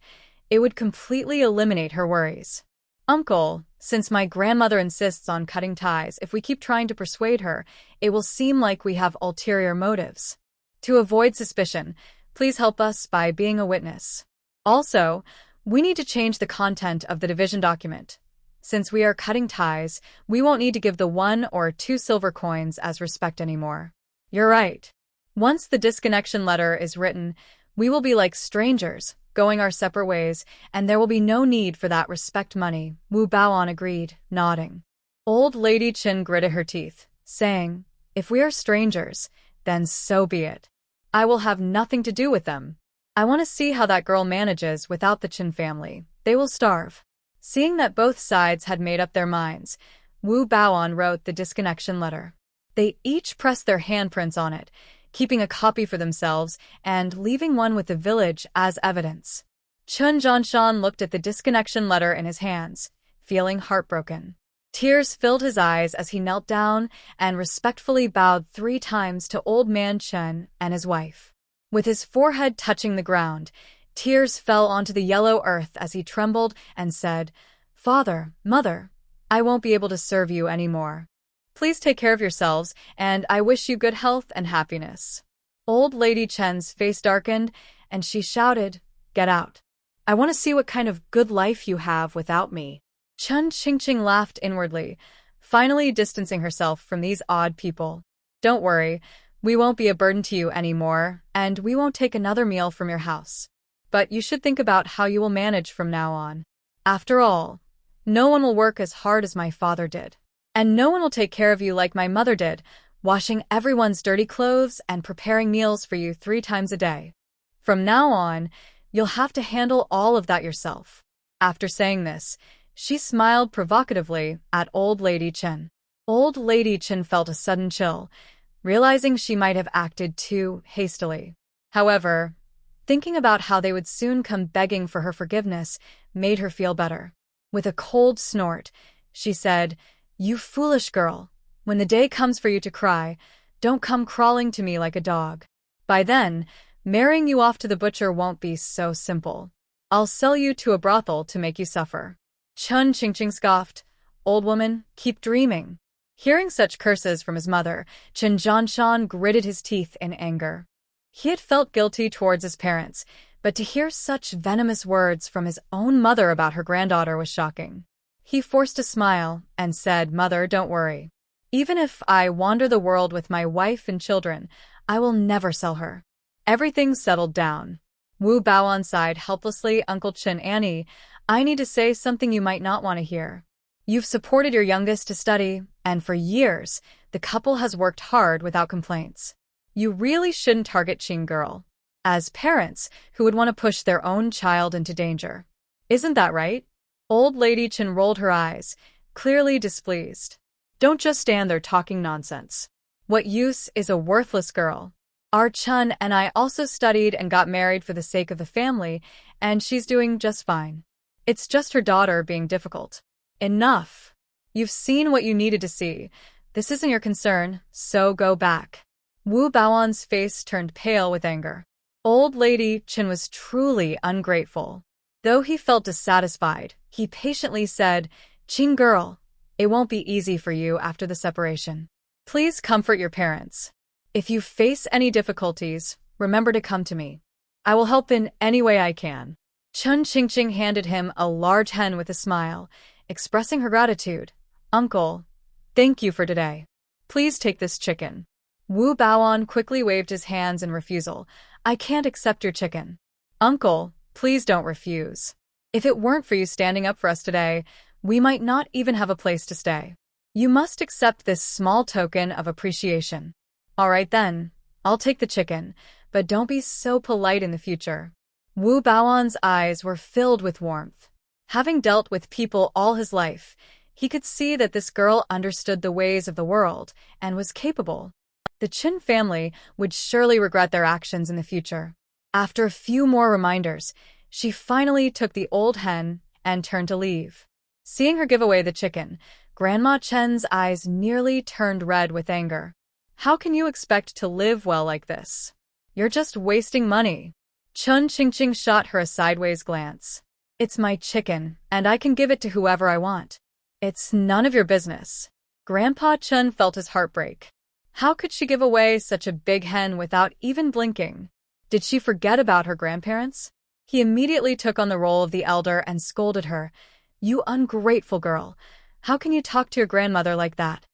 It would completely eliminate her worries. Uncle, since my grandmother insists on cutting ties, if we keep trying to persuade her, it will seem like we have ulterior motives. To avoid suspicion, please help us by being a witness. Also, we need to change the content of the division document. Since we are cutting ties, we won't need to give the 1 or 2 silver coins as respect anymore. You're right. Once the disconnection letter is written, we will be like strangers, going our separate ways, and there will be no need for that respect money, Wu Baoan agreed, nodding. Old Lady Chen gritted her teeth, saying, If we are strangers, then so be it. I will have nothing to do with them. I want to see how that girl manages without the Chen family. They will starve. Seeing that both sides had made up their minds, Wu Baoan wrote the disconnection letter. They each pressed their handprints on it, keeping a copy for themselves and leaving one with the village as evidence. Chun Janshan looked at the disconnection letter in his hands, feeling heartbroken. Tears filled his eyes as he knelt down and respectfully bowed 3 times to Old Man Chen and his wife. With his forehead touching the ground, tears fell onto the yellow earth as he trembled and said, Father, Mother, I won't be able to serve you anymore. Please take care of yourselves, and I wish you good health and happiness. Old Lady Chen's face darkened, and she shouted, Get out. I want to see what kind of good life you have without me. Chun Qingqing laughed inwardly, finally distancing herself from these odd people. Don't worry, we won't be a burden to you anymore, and we won't take another meal from your house. But you should think about how you will manage from now on. After all, no one will work as hard as my father did. And no one will take care of you like my mother did, washing everyone's dirty clothes and preparing meals for you 3 times a day. From now on, you'll have to handle all of that yourself. After saying this, she smiled provocatively at Old Lady Chen. Old Lady Chen felt a sudden chill, realizing she might have acted too hastily. However, thinking about how they would soon come begging for her forgiveness made her feel better. With a cold snort, she said, You foolish girl, when the day comes for you to cry, don't come crawling to me like a dog. By then, marrying you off to the butcher won't be so simple. I'll sell you to a brothel to make you suffer. Chun Qingqing scoffed, Old woman, keep dreaming. Hearing such curses from his mother, Chen Zhanshan gritted his teeth in anger. He had felt guilty towards his parents, but to hear such venomous words from his own mother about her granddaughter was shocking. He forced a smile and said, "Mother, don't worry. Even if I wander the world with my wife and children, I will never sell her." Everything settled down. Wu Baoan sighed helplessly. "Uncle Chen, Annie, I need to say something you might not want to hear. You've supported your youngest to study, and for years, the couple has worked hard without complaints. You really shouldn't target Qing girl as parents who would want to push their own child into danger. Isn't that right?" Old Lady Chen rolled her eyes, clearly displeased. "Don't just stand there talking nonsense. What use is a worthless girl? Our Chun and I also studied and got married for the sake of the family, and she's doing just fine. It's just her daughter being difficult. Enough. You've seen what you needed to see. This isn't your concern, so go back." Wu Baoan's face turned pale with anger. Old Lady Chen was truly ungrateful. Though he felt dissatisfied, he patiently said, "Qing girl, it won't be easy for you after the separation. Please comfort your parents. If you face any difficulties, remember to come to me. I will help in any way I can." Chun Qingqing handed him a large hen with a smile, expressing her gratitude. "Uncle, thank you for today. Please take this chicken." Wu Baoan quickly waved his hands in refusal. "I can't accept your chicken." "Uncle, please don't refuse. If it weren't for you standing up for us today, we might not even have a place to stay. You must accept this small token of appreciation." "All right then, I'll take the chicken, but don't be so polite in the future." Wu Baoan's eyes were filled with warmth. Having dealt with people all his life, he could see that this girl understood the ways of the world and was capable. The Qin family would surely regret their actions in the future. After a few more reminders, she finally took the old hen and turned to leave. Seeing her give away the chicken, Grandma Chen's eyes nearly turned red with anger. "How can you expect to live well like this? You're just wasting money." Chun Qingqing shot her a sideways glance. "It's my chicken, and I can give it to whoever I want. It's none of your business." Grandpa Chun felt his heart break. How could she give away such a big hen without even blinking? Did she forget about her grandparents? He immediately took on the role of the elder and scolded her. "You ungrateful girl. How can you talk to your grandmother like that?"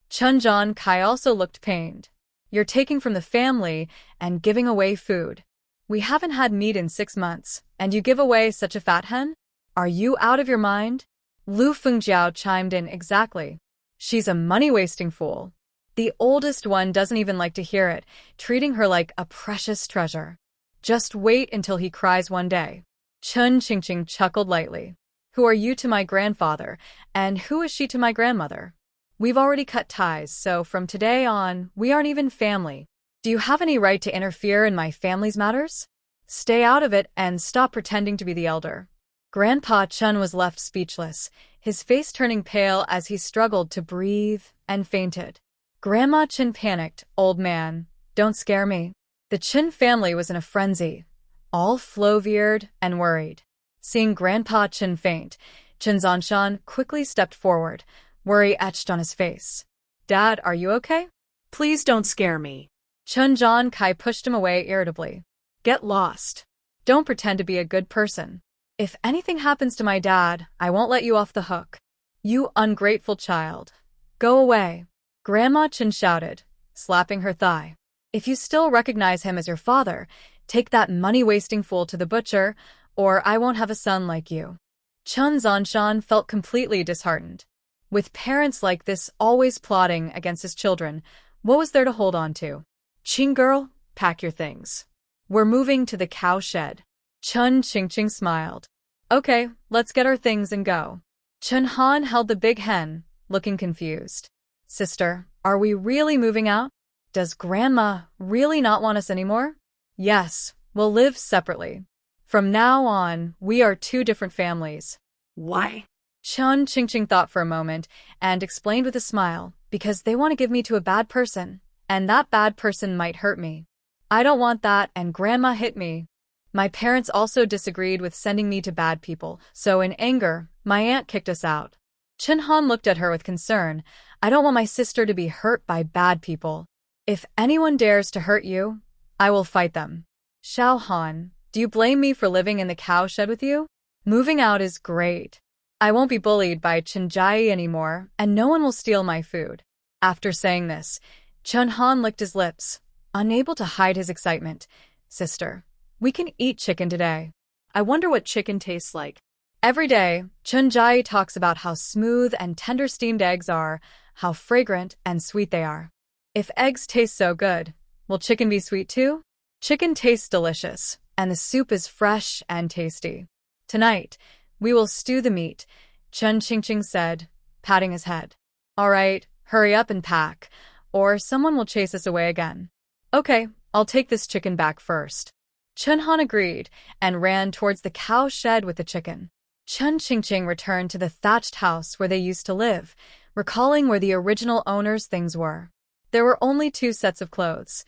Chun Zhan Kai also looked pained. "You're taking from the family and giving away food. We haven't had meat in 6 months, and you give away such a fat hen? Are you out of your mind?" Lu Fengjiao chimed in. "Exactly. She's a money-wasting fool. The oldest one doesn't even like to hear it, treating her like a precious treasure. Just wait until he cries one day." Chun Qingqing chuckled lightly. "Who are you to my grandfather, and who is she to my grandmother? We've already cut ties, so from today on, we aren't even family. Do you have any right to interfere in my family's matters? Stay out of it and stop pretending to be the elder." Grandpa Chun was left speechless, his face turning pale as he struggled to breathe and fainted. Grandma Chen panicked. "Old man, don't scare me." The Chen family was in a frenzy, all flove-eared and worried. Seeing Grandpa Chen faint, Chen Zhanshan quickly stepped forward, worry etched on his face. "Dad, are you okay?" Please don't scare me. Chun Zhan Kai pushed him away irritably. "Get lost. Don't pretend to be a good person. If anything happens to my dad, I won't let you off the hook. You ungrateful child. Go away." Grandma Chen shouted, slapping her thigh. "If you still recognize him as your father, take that money-wasting fool to the butcher, or I won't have a son like you." Chun Zhanshan felt completely disheartened. With parents like this always plotting against his children, what was there to hold on to? "Qing girl, pack your things. We're moving to the cow shed." Chun Qingqing smiled. "Okay, let's get our things and go." Chun Han held the big hen, looking confused. "Sister, are we really moving out? Does Grandma really not want us anymore?" "Yes, we'll live separately. From now on, we are 2 different families." Why? Chun Qingqing thought for a moment and explained with a smile, "Because they want to give me to a bad person, and that bad person might hurt me. I don't want that, and Grandma hit me. My parents also disagreed with sending me to bad people, so in anger, my aunt kicked us out." Chen Han looked at her with concern. I don't want my sister to be hurt by bad people. If anyone dares to hurt you, I will fight them. Xiao Han, do you blame me for living in the cow shed with you? Moving out is great. I won't be bullied by Chenjai anymore, and no one will steal my food. After saying this, Chun Han licked his lips, unable to hide his excitement. Sister, we can eat chicken today. I wonder what chicken tastes like. Every day, Chenjai talks about how smooth and tender steamed eggs are, how fragrant and sweet they are. If eggs taste so good, will chicken be sweet too? Chicken tastes delicious, and the soup is fresh and tasty. Tonight, we will stew the meat, Chen Qingqing said, patting his head. All right, hurry up and pack, or someone will chase us away again. Okay, I'll take this chicken back first. Chen Han agreed and ran towards the cow shed with the chicken. Chen Qingqing returned to the thatched house where they used to live, recalling where the original owner's things were. There were only 2 sets of clothes,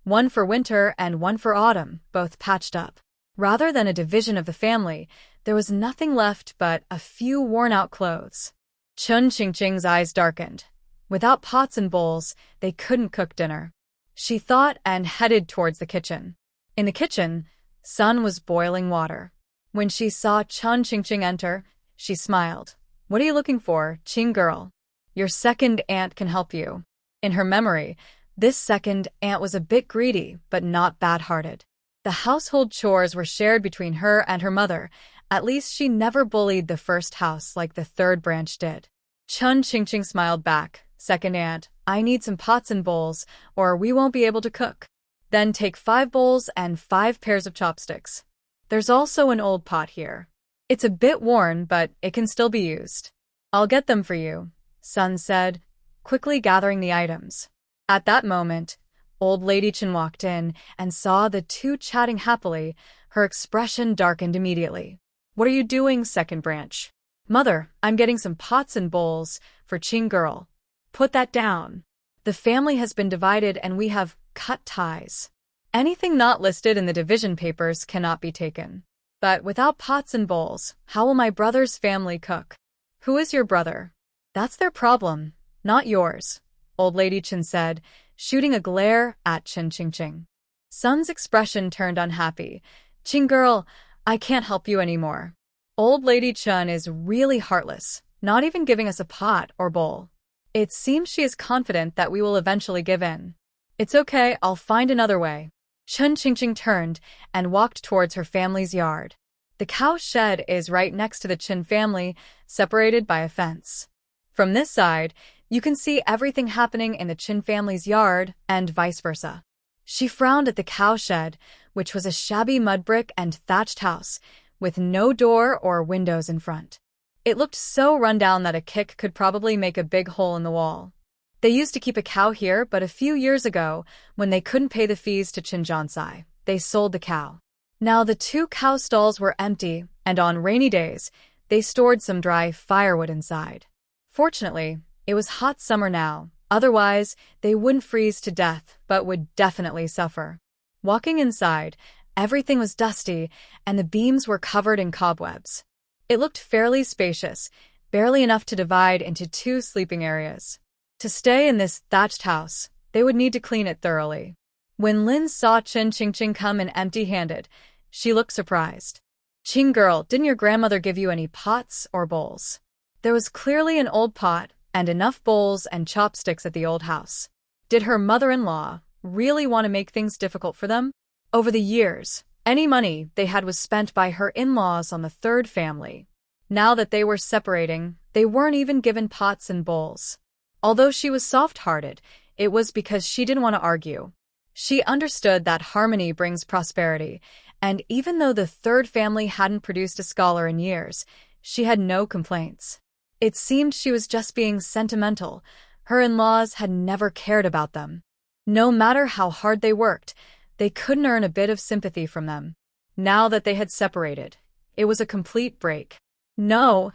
one for winter and one for autumn, both patched up. Rather than a division of the family, there was nothing left but a few worn-out clothes. Chen Qingqing's eyes darkened. Without pots and bowls, they couldn't cook dinner. She thought and headed towards the kitchen. In the kitchen, Sun was boiling water. When she saw Chen Qingqing enter, she smiled. What are you looking for, Qing girl? Your second aunt can help you. In her memory, this second aunt was a bit greedy, but not bad-hearted. The household chores were shared between her and her mother. At least she never bullied the first house like the third branch did. Chen Qingqing smiled back. Second aunt, I need some pots and bowls, or we won't be able to cook. Then take 5 bowls and 5 pairs of chopsticks. There's also an old pot here. It's a bit worn, but it can still be used. I'll get them for you, Sun said, quickly gathering the items. At that moment, old lady Chen walked in and saw the 2 chatting happily. Her expression darkened immediately. What are you doing, second branch? Mother, I'm getting some pots and bowls for Qing girl. Put that down. The family has been divided and we have cut ties. Anything not listed in the division papers cannot be taken. But without pots and bowls, how will my brother's family cook? Who is your brother? That's their problem, not yours, old lady Chen said, shooting a glare at Chen Qingqing. Sun's expression turned unhappy. Qing girl, I can't help you anymore. Old lady Chen is really heartless, not even giving us a pot or bowl. It seems she is confident that we will eventually give in. It's okay, I'll find another way. Chen Qingqing turned and walked towards her family's yard. The cow shed is right next to the Chen family, separated by a fence. From this side, you can see everything happening in the Chen family's yard and vice versa. She frowned at the cow shed, which was a shabby mud brick and thatched house, with no door or windows in front. It looked so run down that a kick could probably make a big hole in the wall. They used to keep a cow here, but a few years ago, when they couldn't pay the fees to Chinjansai, they sold the cow. Now the 2 cow stalls were empty, and on rainy days, they stored some dry firewood inside. Fortunately, it was hot summer now, otherwise they wouldn't freeze to death, but would definitely suffer. Walking inside, everything was dusty, and the beams were covered in cobwebs. It looked fairly spacious, barely enough to divide into 2 sleeping areas. To stay in this thatched house, they would need to clean it thoroughly. When Lin saw Chen Qingqing come in empty-handed, she looked surprised. Qing girl, didn't your grandmother give you any pots or bowls? There was clearly an old pot and enough bowls and chopsticks at the old house. Did her mother-in-law really want to make things difficult for them? Over the years, any money they had was spent by her in-laws on the third family. Now that they were separating, they weren't even given pots and bowls. Although she was soft-hearted, it was because she didn't want to argue. She understood that harmony brings prosperity, and even though the third family hadn't produced a scholar in years, she had no complaints. It seemed she was just being sentimental. Her in-laws had never cared about them. No matter how hard they worked, they couldn't earn a bit of sympathy from them. Now that they had separated, it was a complete break. No,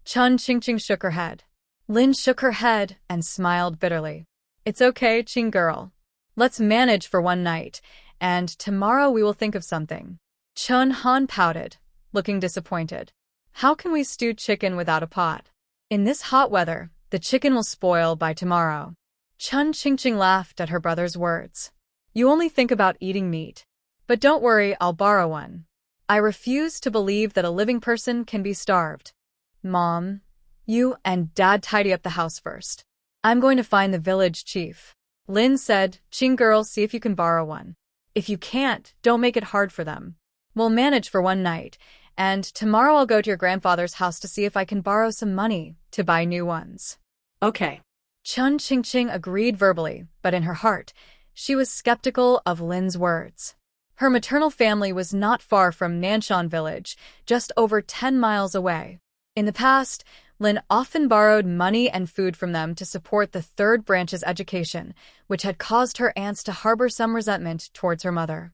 Chen Qingqing shook her head. Lin shook her head and smiled bitterly. It's okay, Qing girl. Let's manage for one night, and tomorrow we will think of something. Chun Han pouted, looking disappointed. How can we stew chicken without a pot? In this hot weather, The chicken will spoil by tomorrow. Chun Qingqing laughed at her brother's words. You only think about eating meat. But don't worry, I'll borrow one. I refuse to believe that a living person can be starved. Mom, you and Dad tidy up the house first. I'm going to find the village chief. Lin said, Qing girl, see if you can borrow one. If you can't, don't make it hard for them. We'll manage for one night, and tomorrow I'll go to your grandfather's house to see if I can borrow some money to buy new ones. Okay. Chun Qingqing agreed verbally, but in her heart, she was skeptical of Lin's words. Her maternal family was not far from Nanshan village, just over 10 miles away. In the past, Lin often borrowed money and food from them to support the third branch's education, which had caused her aunts to harbor some resentment towards her mother.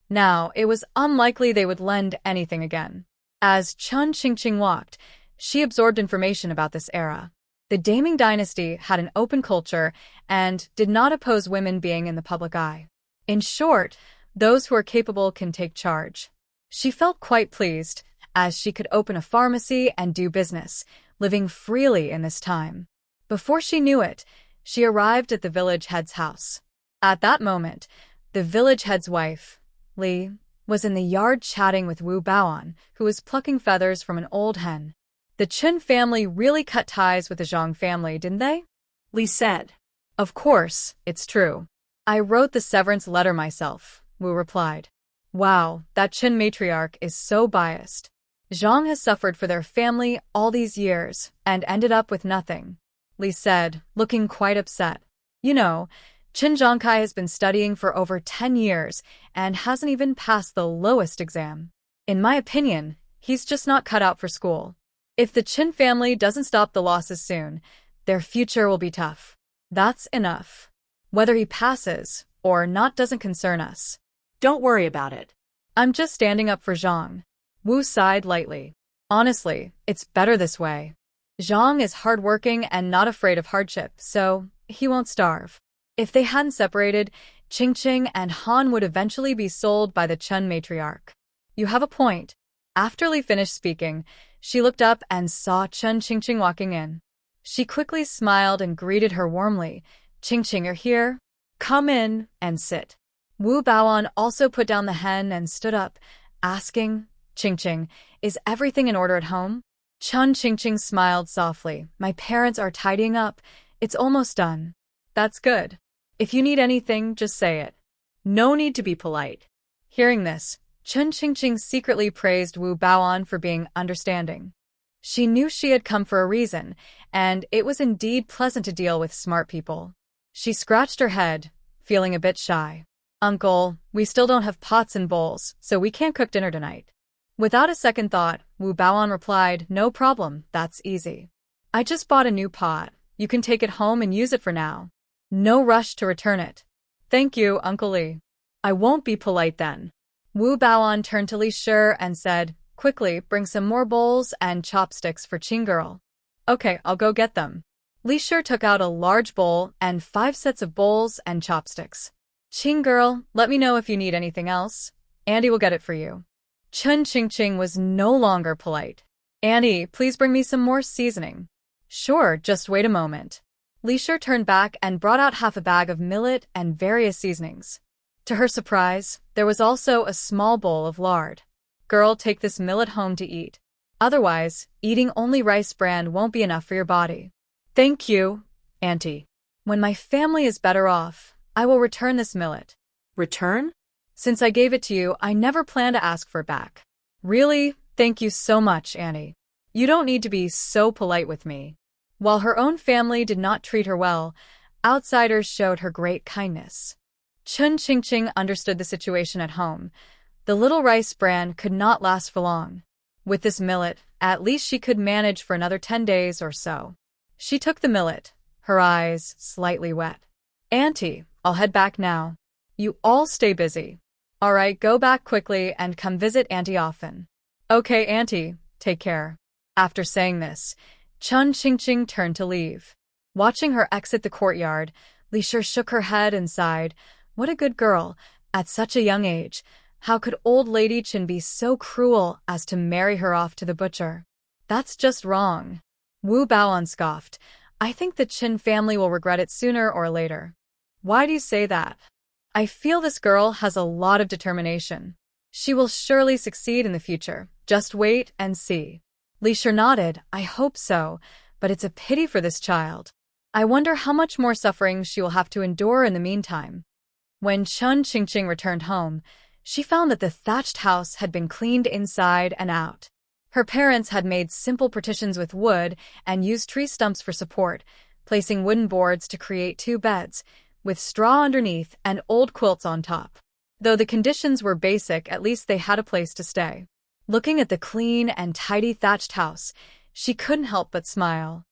Now, it was unlikely they would lend anything again. As Chun Qingqing walked, she absorbed information about this era. The Daming dynasty had an open culture and did not oppose women being in the public eye. In short, those who are capable can take charge. She felt quite pleased, as she could open a pharmacy and do business, living freely in this time. Before she knew it, she arrived at the village head's house. At that moment, the village head's wife, Li, was in the yard chatting with Wu Baoan, who was plucking feathers from an old hen. The Chen family really cut ties with the Zhang family, didn't they? Li said. Of course, it's true. I wrote the severance letter myself, Wu replied. Wow, that Chen matriarch is so biased. Zhang has suffered for their family all these years and ended up with nothing, Li said, looking quite upset. You know, Chen Zhangkai has been studying for over 10 years and hasn't even passed the lowest exam. In my opinion, he's just not cut out for school. If the Chen family doesn't stop the losses soon, their future will be tough. That's enough. Whether he passes or not doesn't concern us. Don't worry about it. I'm just standing up for Zhang. Wu sighed lightly. Honestly, it's better this way. Zhang is hardworking and not afraid of hardship, so he won't starve. If they hadn't separated, Qingqing and Han would eventually be sold by the Chen matriarch. You have a point. After Li finished speaking, she looked up and saw Chun Qingqing walking in. She quickly smiled and greeted her warmly. Qingqing, you're here? Come in and sit. Wu Baoan also put down the hen and stood up, asking, Qingqing, is everything in order at home? Chun Qingqing smiled softly. My parents are tidying up. It's almost done. That's good. If you need anything, just say it. No need to be polite. Hearing this, Chun Qingqing secretly praised Wu Baoan for being understanding. She knew she had come for a reason, and it was indeed pleasant to deal with smart people. She scratched her head, feeling a bit shy. Uncle, we still don't have pots and bowls, so we can't cook dinner tonight. Without a second thought, Wu Baoan replied, no problem, that's easy. I just bought a new pot. You can take it home and use it for now. No rush to return it. Thank you, Uncle Li. I won't be polite then. Wu Baoan turned to Li Shi and said, quickly, bring some more bowls and chopsticks for Qing girl. Okay, I'll go get them. Li Shi took out a large bowl and 5 sets of bowls and chopsticks. Qing girl, let me know if you need anything else. Andy will get it for you. Chun Qingqing was no longer polite. Andy, please bring me some more seasoning. Sure, just wait a moment. Li Shi turned back and brought out half a bag of millet and various seasonings. To her surprise, there was also a small bowl of lard. Girl, take this millet home to eat. Otherwise, eating only rice bran won't be enough for your body. Thank you, Auntie. When my family is better off, I will return this millet. Return? Since I gave it to you, I never plan to ask for it back. Really? Thank you so much, Annie. You don't need to be so polite with me. While her own family did not treat her well, outsiders showed her great kindness. Chun Qingqing understood the situation at home. The little rice bran could not last for long. With this millet, at least she could manage for another 10 days or so. She took the millet, her eyes slightly wet. Auntie, I'll head back now. You all stay busy. All right, go back quickly and come visit Auntie often. Okay, Auntie, take care. After saying this, Chun Qingqing turned to leave. Watching her exit the courtyard, Li Shi shook her head and sighed. What a good girl, at such a young age. How could old Lady Chen be so cruel as to marry her off to the butcher? That's just wrong. Wu Baoan scoffed. I think the Chin family will regret it sooner or later. Why do you say that? I feel this girl has a lot of determination. She will surely succeed in the future. Just wait and see. Li Shi nodded. I hope so, but it's a pity for this child. I wonder how much more suffering she will have to endure in the meantime. When Chun Qingqing returned home, she found that the thatched house had been cleaned inside and out. Her parents had made simple partitions with wood and used tree stumps for support, placing wooden boards to create 2 beds, with straw underneath and old quilts on top. Though the conditions were basic, at least they had a place to stay. Looking at the clean and tidy thatched house, she couldn't help but smile.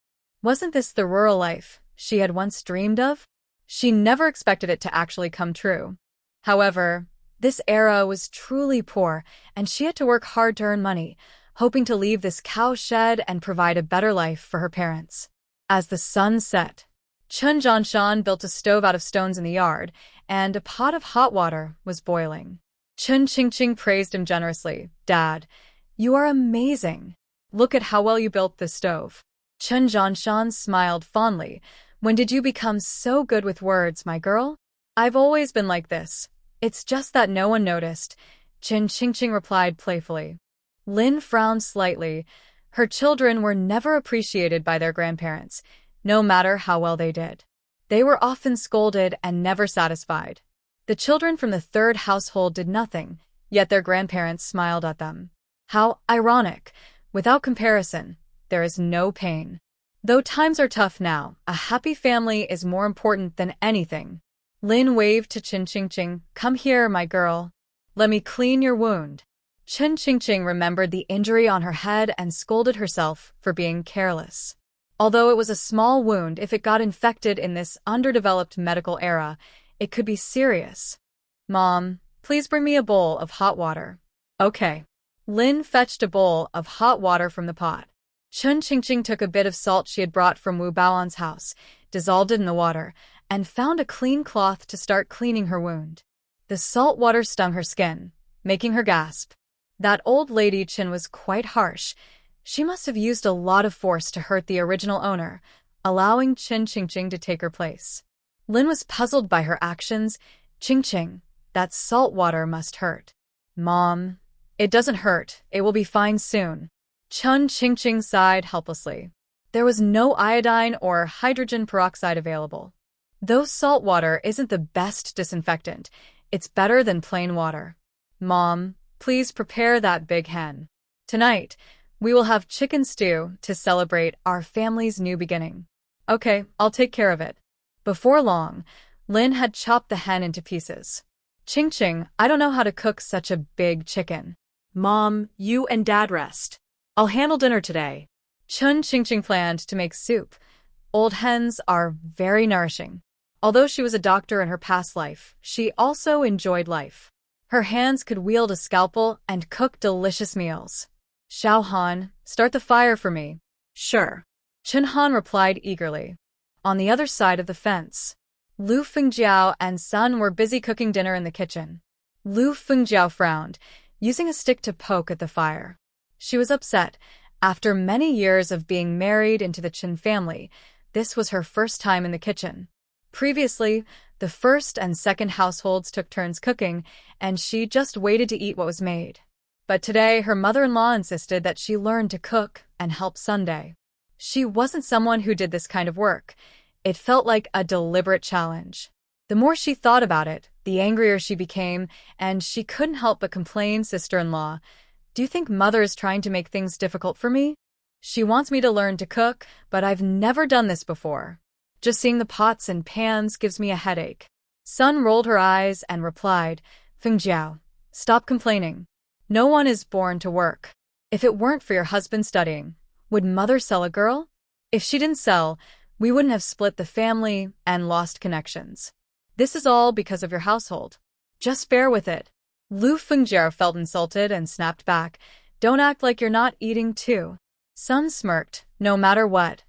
Wasn't this the rural life she had once dreamed of? She never expected it to actually come true. However, this era was truly poor, and she had to work hard to earn money, hoping to leave this cowshed and provide a better life for her parents. As the sun set, Chun Jianshan built a stove out of stones in the yard, and a pot of hot water was boiling. Chun Qingqing praised him generously. Dad, you are amazing. Look at how well you built this stove. Chun Jianshan smiled fondly. When did you become so good with words, my girl? I've always been like this. It's just that no one noticed, Chun Qingqing replied playfully. Lin frowned slightly. Her children were never appreciated by their grandparents, no matter how well they did. They were often scolded and never satisfied. The children from the 3rd household did nothing, yet their grandparents smiled at them. How ironic! Without comparison, there is no pain. Though times are tough now, a happy family is more important than anything. Lin waved to Chun Qingqing. Come here, my girl. Let me clean your wound. Chun Qingqing remembered the injury on her head and scolded herself for being careless. Although it was a small wound, if it got infected in this underdeveloped medical era, it could be serious. Mom, please bring me a bowl of hot water. Okay. Lin fetched a bowl of hot water from the pot. Chun Qingqing took a bit of salt she had brought from Wu Baoan's house, dissolved it in the water, and found a clean cloth to start cleaning her wound. The salt water stung her skin, making her gasp. That old lady Chin was quite harsh. She must have used a lot of force to hurt the original owner, allowing Chun Qingqing to take her place. Lin was puzzled by her actions. Qingqing, that salt water must hurt. Mom, it doesn't hurt. It will be fine soon. Chun Qingqing sighed helplessly. There was no iodine or hydrogen peroxide available. Though salt water isn't the best disinfectant, it's better than plain water. Mom, please prepare that big hen. Tonight, we will have chicken stew to celebrate our family's new beginning. Okay, I'll take care of it. Before long, Lin had chopped the hen into pieces. Qingqing, I don't know how to cook such a big chicken. Mom, you and Dad rest. I'll handle dinner today. Chun Qingqing planned to make soup. Old hens are very nourishing. Although she was a doctor in her past life, she also enjoyed life. Her hands could wield a scalpel and cook delicious meals. Xiao Han, start the fire for me. Sure. Chen Han replied eagerly. On the other side of the fence, Lu Fengjiao and Sun were busy cooking dinner in the kitchen. Lu Fengjiao frowned, using a stick to poke at the fire. She was upset. After many years of being married into the Chen family, this was her first time in the kitchen. Previously, the 1st and 2nd households took turns cooking, and she just waited to eat what was made. But today, her mother-in-law insisted that she learn to cook and help Sunday. She wasn't someone who did this kind of work. It felt like a deliberate challenge. The more she thought about it, the angrier she became, and she couldn't help but complain, sister-in-law. Do you think Mother is trying to make things difficult for me? She wants me to learn to cook, but I've never done this before. Just seeing the pots and pans gives me a headache. Sun rolled her eyes and replied, Fengjiao, stop complaining. No one is born to work. If it weren't for your husband studying, would Mother sell a girl? If she didn't sell, we wouldn't have split the family and lost connections. This is all because of your household. Just bear with it. Lu Fengjiao felt insulted and snapped back. Don't act like you're not eating too. Sun smirked. No matter what,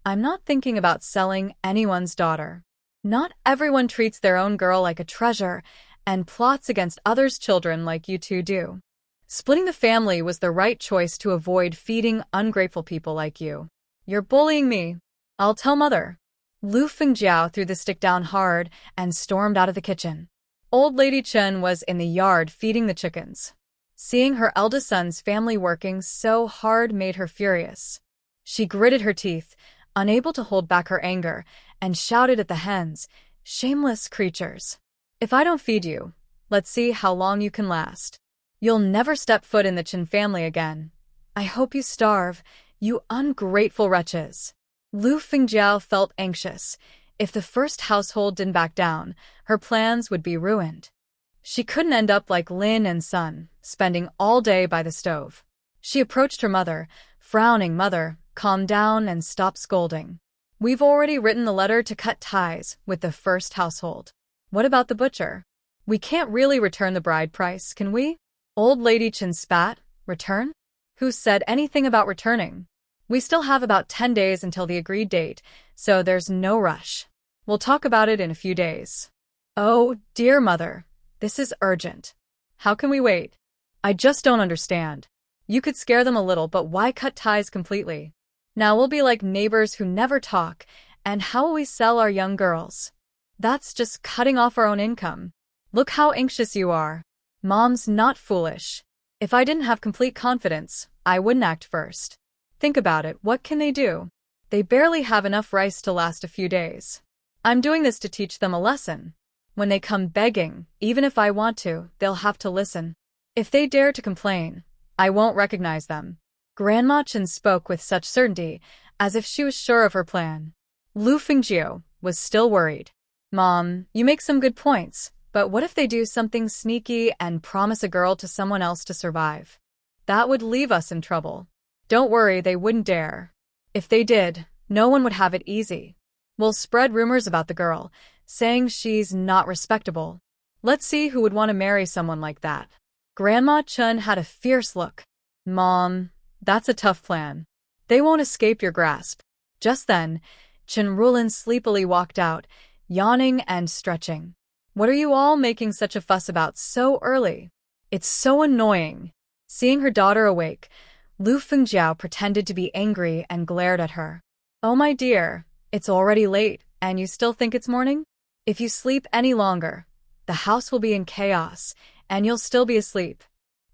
I'm not thinking about selling anyone's daughter. Not everyone treats their own girl like a treasure and plots against others' children like you two do. Splitting the family was the right choice to avoid feeding ungrateful people like you. You're bullying me. I'll tell mother. Lu Fengjiao threw the stick down hard and stormed out of the kitchen. Old Lady Chen was in the yard feeding the chickens. Seeing her eldest son's family working so hard made her furious. She gritted her teeth, unable to hold back her anger, and shouted at the hens, "Shameless creatures. If I don't feed you, let's see how long you can last. You'll never step foot in the Chen family again. I hope you starve, you ungrateful wretches." Lu Fengjiao felt anxious. If the first household didn't back down, her plans would be ruined. She couldn't end up like Lin and Sun, spending all day by the stove. She approached her mother, frowning. "Mother, calm down and stop scolding. We've already written the letter to cut ties with the first household. What about the butcher? We can't really return the bride price, can we?" Old Lady Chen spat. "Return? Who said anything about returning? We still have about 10 days until the agreed date, so there's no rush. We'll talk about it in a few days." "Oh, dear mother, this is urgent. How can we wait? I just don't understand. You could scare them a little, but why cut ties completely? Now we'll be like neighbors who never talk, and how will we sell our young girls? That's just cutting off our own income. Look how anxious you are. Mom's not foolish. If I didn't have complete confidence, I wouldn't act first. Think about it, what can they do? They barely have enough rice to last a few days. I'm doing this to teach them a lesson. When they come begging, even if I want to, they'll have to listen. If they dare to complain, I won't recognize them." Grandma Chen spoke with such certainty, as if she was sure of her plan. Lu Fengjiao was still worried. "Mom, you make some good points, but what if they do something sneaky and promise a girl to someone else to survive? That would leave us in trouble." "Don't worry, they wouldn't dare. If they did, no one would have it easy. We'll spread rumors about the girl, saying she's not respectable. Let's see who would want to marry someone like that." Grandma Chen had a fierce look. "Mom, that's a tough plan. They won't escape your grasp." Just then, Chen Rulin sleepily walked out, yawning and stretching. "What are you all making such a fuss about so early? It's so annoying." Seeing her daughter awake, Lu Fengjiao pretended to be angry and glared at her. "Oh my dear, it's already late, and you still think it's morning? If you sleep any longer, the house will be in chaos, and you'll still be asleep."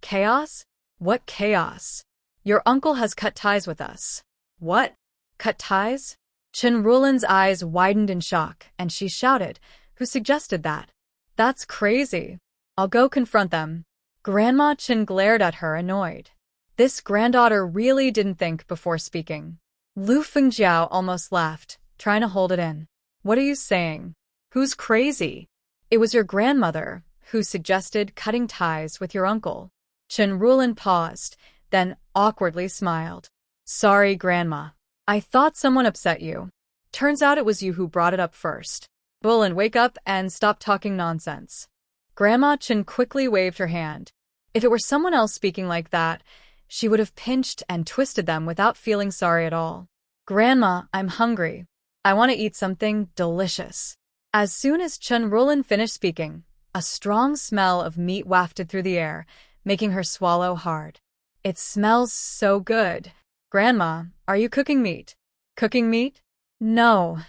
"Chaos? What chaos? Your uncle has cut ties with us." "What? Cut ties?" Chen Rulin's eyes widened in shock, and she shouted, "Who suggested that? That's crazy. I'll go confront them." Grandma Chen glared at her, annoyed. This granddaughter really didn't think before speaking. Lu Fengjiao almost laughed, trying to hold it in. "What are you saying? Who's crazy?" "It was your grandmother who suggested cutting ties with your uncle." Chen Rulin paused, then awkwardly smiled. "Sorry, Grandma. I thought someone upset you. Turns out it was you who brought it up first. Rulin, wake up and stop talking nonsense." Grandma Chen quickly waved her hand. If it were someone else speaking like that, she would have pinched and twisted them without feeling sorry at all. "Grandma, I'm hungry. I want to eat something delicious." As soon as Chen Rulin finished speaking, a strong smell of meat wafted through the air, making her swallow hard. "It smells so good. Grandma, are you cooking meat?" "Cooking meat? No.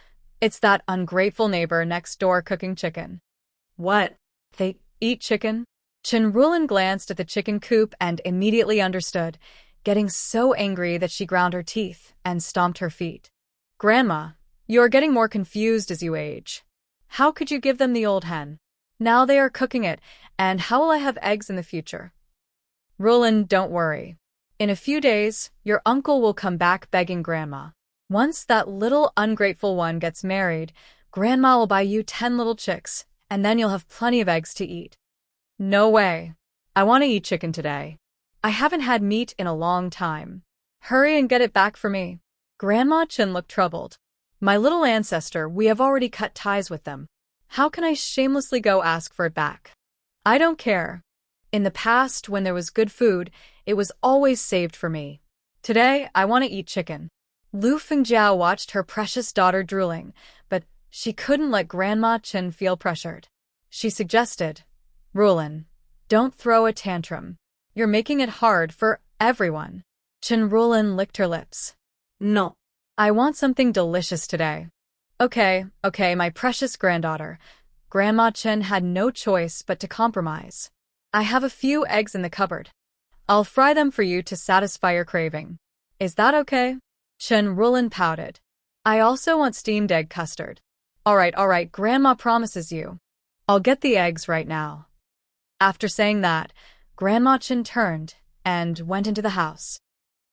It's that ungrateful neighbor next door cooking chicken." "What? They eat chicken?" Chen Rulin glanced at the chicken coop and immediately understood, getting so angry that she ground her teeth and stomped her feet. "Grandma, you're getting more confused as you age. How could you give them the old hen? Now they are cooking it, and how will I have eggs in the future?" "Rulin, don't worry. In a few days, your uncle will come back begging Grandma. Once that little ungrateful one gets married, Grandma will buy you 10 little chicks, and then you'll have plenty of eggs to eat." "No way. I want to eat chicken today. I haven't had meat in a long time. Hurry and get it back for me." Grandma Chen looked troubled. "My little ancestor, we have already cut ties with them. How can I shamelessly go ask for it back? I don't care. In the past, when there was good food, it was always saved for me. Today, I want to eat chicken." Lu Fengjiao watched her precious daughter drooling, but she couldn't let Grandma Chen feel pressured. She suggested, "Rulin, don't throw a tantrum. You're making it hard for everyone." Chen Rulin licked her lips. "No. I want something delicious today. Okay, my precious granddaughter. Grandma Chen had no choice but to compromise. I have a few eggs in the cupboard. I'll fry them for you to satisfy your craving. Is that okay? Chen Rulin pouted. I also want steamed egg custard. All right, Grandma promises you. I'll get the eggs right now. After saying that, Grandma Chen turned and went into the house.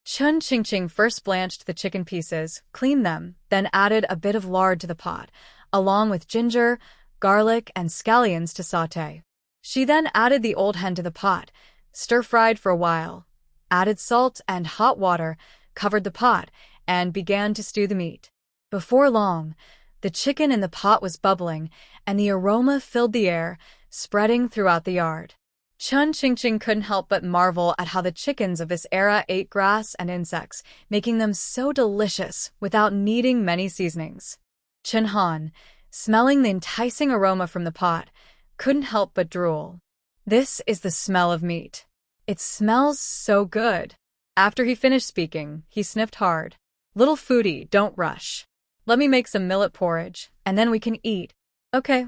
Chen Qingqing first blanched the chicken pieces, cleaned them, then added a bit of lard to the pot, along with ginger, garlic, and scallions to sauté. She then added the old hen to the pot, stir-fried for a while, added salt and hot water, covered the pot, and began to stew the meat. Before long, the chicken in the pot was bubbling, and the aroma filled the air, spreading throughout the yard. Chen Qingqing couldn't help but marvel at how the chickens of this era ate grass and insects, making them so delicious without needing many seasonings. Chen Han, smelling the enticing aroma from the pot, couldn't help but drool. This is the smell of meat. It smells so good. After he finished speaking, he sniffed hard. Little foodie, don't rush. Let me make some millet porridge, and then we can eat. Okay,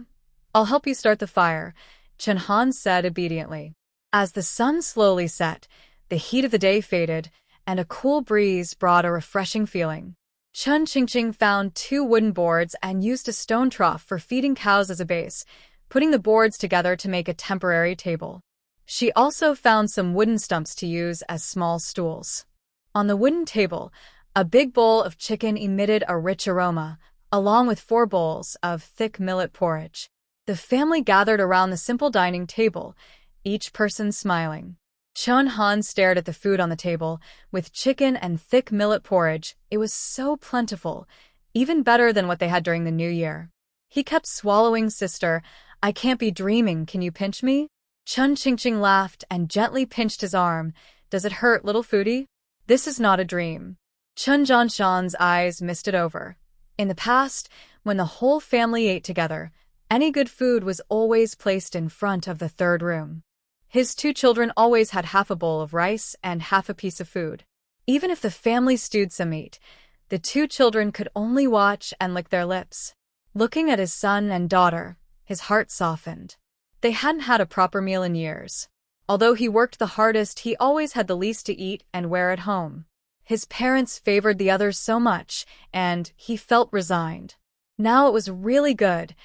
I'll help you start the fire, Chen Han said obediently. As the sun slowly set, the heat of the day faded, and a cool breeze brought a refreshing feeling. Chen Qingqing found 2 wooden boards and used a stone trough for feeding cows as a base, putting the boards together to make a temporary table. She also found some wooden stumps to use as small stools. On the wooden table, a big bowl of chicken emitted a rich aroma, along with 4 bowls of thick millet porridge. The family gathered around the simple dining table, each person smiling. Chen Han stared at the food on the table. With chicken and thick millet porridge, it was so plentiful, even better than what they had during the New Year. He kept swallowing. Sister, I can't be dreaming, can you pinch me? Chen Qingqing laughed and gently pinched his arm. Does it hurt, little foodie? This is not a dream. Chen Zhanshan's eyes misted over. In the past, when the whole family ate together, any good food was always placed in front of the third room. His 2 children always had half a bowl of rice and half a piece of food. Even if the family stewed some meat, the 2 children could only watch and lick their lips. Looking at his son and daughter, his heart softened. They hadn't had a proper meal in years. Although he worked the hardest, he always had the least to eat and wear at home. His parents favored the others so much, and he felt resigned. Now it was really good.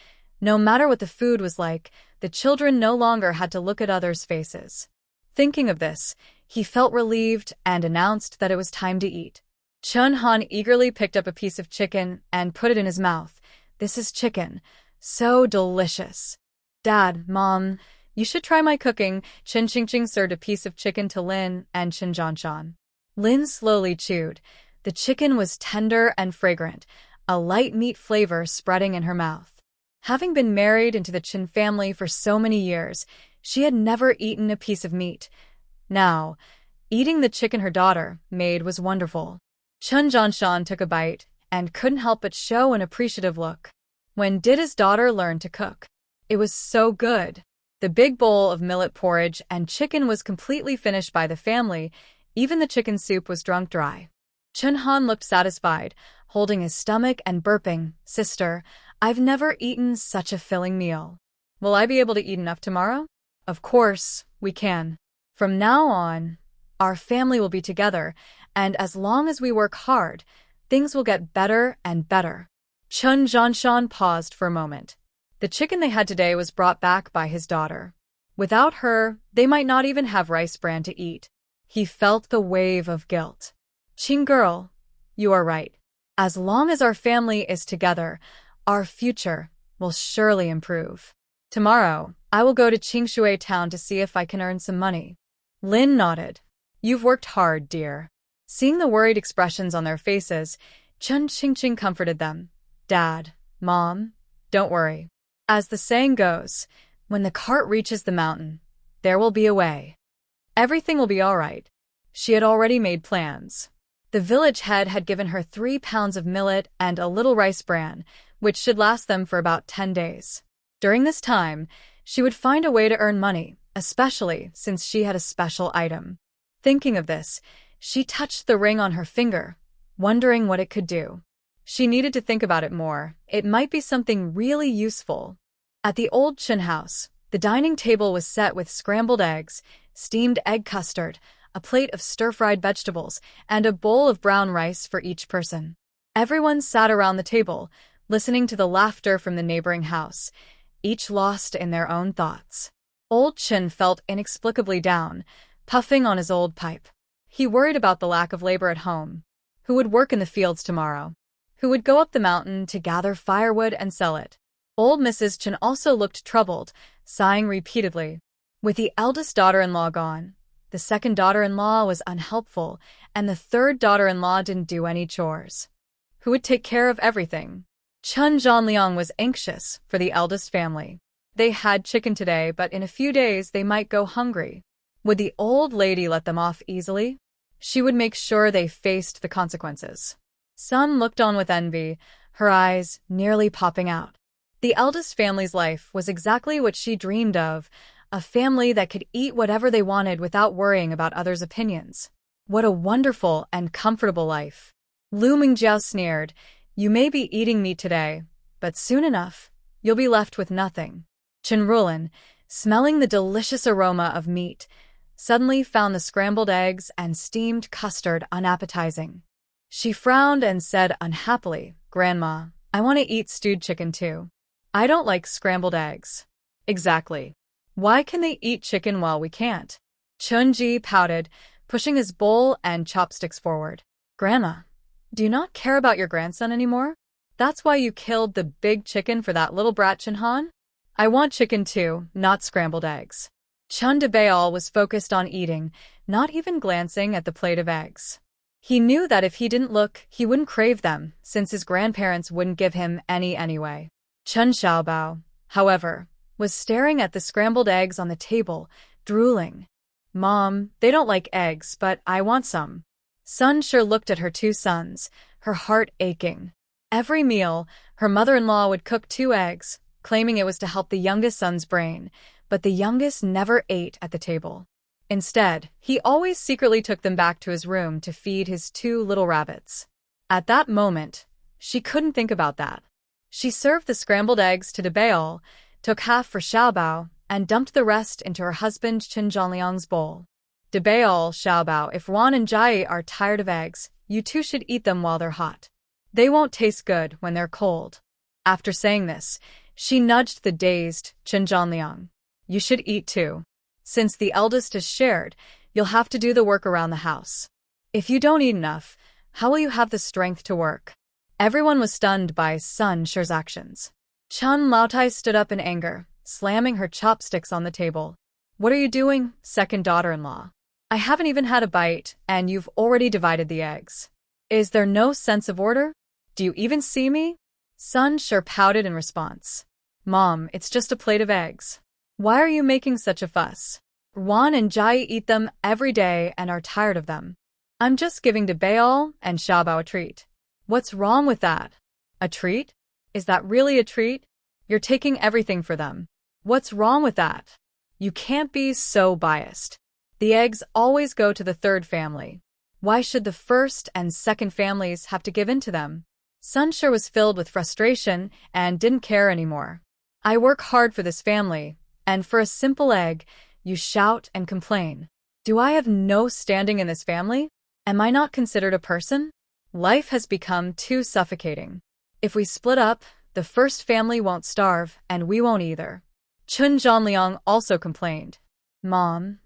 No matter what the food was like, the children no longer had to look at others' faces. Thinking of this, he felt relieved and announced that it was time to eat. Chen Han eagerly picked up a piece of chicken and put it in his mouth. This is chicken. So delicious. Dad, Mom, you should try my cooking. Chen Qingqing served a piece of chicken to Lin and Chen Zhanshan. Lin slowly chewed. The chicken was tender and fragrant, a light meat flavor spreading in her mouth. Having been married into the Chen family for so many years, she had never eaten a piece of meat. Now, eating the chicken her daughter made was wonderful. Chen Zhanshan took a bite and couldn't help but show an appreciative look. When did his daughter learn to cook? It was so good. The big bowl of millet porridge and chicken was completely finished by the family. Even the chicken soup was drunk dry. Chen Han looked satisfied, holding his stomach and burping. Sister, I've never eaten such a filling meal. Will I be able to eat enough tomorrow? Of course, we can. From now on, our family will be together, and as long as we work hard, things will get better and better. Chen Zhanshan paused for a moment. The chicken they had today was brought back by his daughter. Without her, they might not even have rice bran to eat. He felt the wave of guilt. Qing girl, you are right. As long as our family is together, our future will surely improve. Tomorrow, I will go to Qingshui town to see if I can earn some money. Lin nodded. You've worked hard, dear. Seeing the worried expressions on their faces, Chen Qingqing comforted them. Dad, Mom, don't worry. As the saying goes, when the cart reaches the mountain, there will be a way. Everything will be all right. She had already made plans. The village head had given her 3 pounds of millet and a little rice bran, which should last them for about 10 days. During this time, she would find a way to earn money, especially since she had a special item. Thinking of this, she touched the ring on her finger. wondering what it could do. She needed to think about it more. It might be something really useful. At the old Chen house, the dining table was set with scrambled eggs, steamed egg custard, a plate of stir-fried vegetables, and a bowl of brown rice for each person. Everyone sat around the table, listening to the laughter from the neighboring house, each lost in their own thoughts. Old Chen felt inexplicably down, puffing on his old pipe. He worried about the lack of labor at home. Who would work in the fields tomorrow? Who would go up the mountain to gather firewood and sell it? Old Mrs. Chen also looked troubled, sighing repeatedly. With the eldest daughter-in-law gone, the second daughter-in-law was unhelpful, and the third daughter-in-law didn't do any chores. Who would take care of everything? Chen Zhanliang was anxious for the eldest family. They had chicken today, but in a few days they might go hungry. Would the old lady let them off easily? She would make sure they faced the consequences. Sun looked on with envy, her eyes nearly popping out. The eldest family's life was exactly what she dreamed of, a family that could eat whatever they wanted without worrying about others' opinions. What a wonderful and comfortable life. Lu Mingjiao sneered, "You may be eating meat today, but soon enough, you'll be left with nothing." Chen Rulin, smelling the delicious aroma of meat, suddenly found the scrambled eggs and steamed custard unappetizing. She frowned and said unhappily, "Grandma, I want to eat stewed chicken too. I don't like scrambled eggs." "Exactly. Why can they eat chicken while we can't?" Chunji pouted, pushing his bowl and chopsticks forward. "Grandma, do you not care about your grandson anymore? That's why you killed the big chicken for that little brat Chenhan? I want chicken too, not scrambled eggs." Chun Debayal was focused on eating, not even glancing at the plate of eggs. He knew that if he didn't look, he wouldn't crave them, since his grandparents wouldn't give him any anyway. Chen Xiaobao, however, was staring at the scrambled eggs on the table, drooling. "Mom, they don't like eggs, but I want some." Sun sure looked at her two sons, her heart aching. Every meal, her mother-in-law would cook 2 eggs, claiming it was to help the youngest son's brain, but the youngest never ate at the table. Instead, he always secretly took them back to his room to feed his 2 little rabbits. At that moment, she couldn't think about that. She served the scrambled eggs to Debayal, took half for Xiaobao, and dumped the rest into her husband Chen Zhanliang's bowl. "Debayal, Xiaobao, if Wan and Jai are tired of eggs, you two should eat them while they're hot. They won't taste good when they're cold." After saying this, she nudged the dazed Chen Zhanliang. "You should eat too. Since the eldest is shared, you'll have to do the work around the house. If you don't eat enough, how will you have the strength to work?" Everyone was stunned by Sun Shi's actions. Chun Laotai stood up in anger, slamming her chopsticks on the table. "What are you doing, second daughter-in-law? I haven't even had a bite, and you've already divided the eggs. Is there no sense of order? Do you even see me?" Sun Shi pouted in response. "Mom, it's just a plate of eggs. Why are you making such a fuss? Wan and Jai eat them every day and are tired of them. I'm just giving Debayal and Xiaobao a treat. What's wrong with that?" "A treat? Is that really a treat? You're taking everything for them. What's wrong with that? You can't be so biased. The eggs always go to the third family. Why should the first and second families have to give in to them?" Sun Shi was filled with frustration and didn't care anymore. "I work hard for this family, and for a simple egg, you shout and complain. Do I have no standing in this family? Am I not considered a person? Life has become too suffocating. If we split up, the first family won't starve, and we won't either." Chun Zhanliang also complained. "Mom,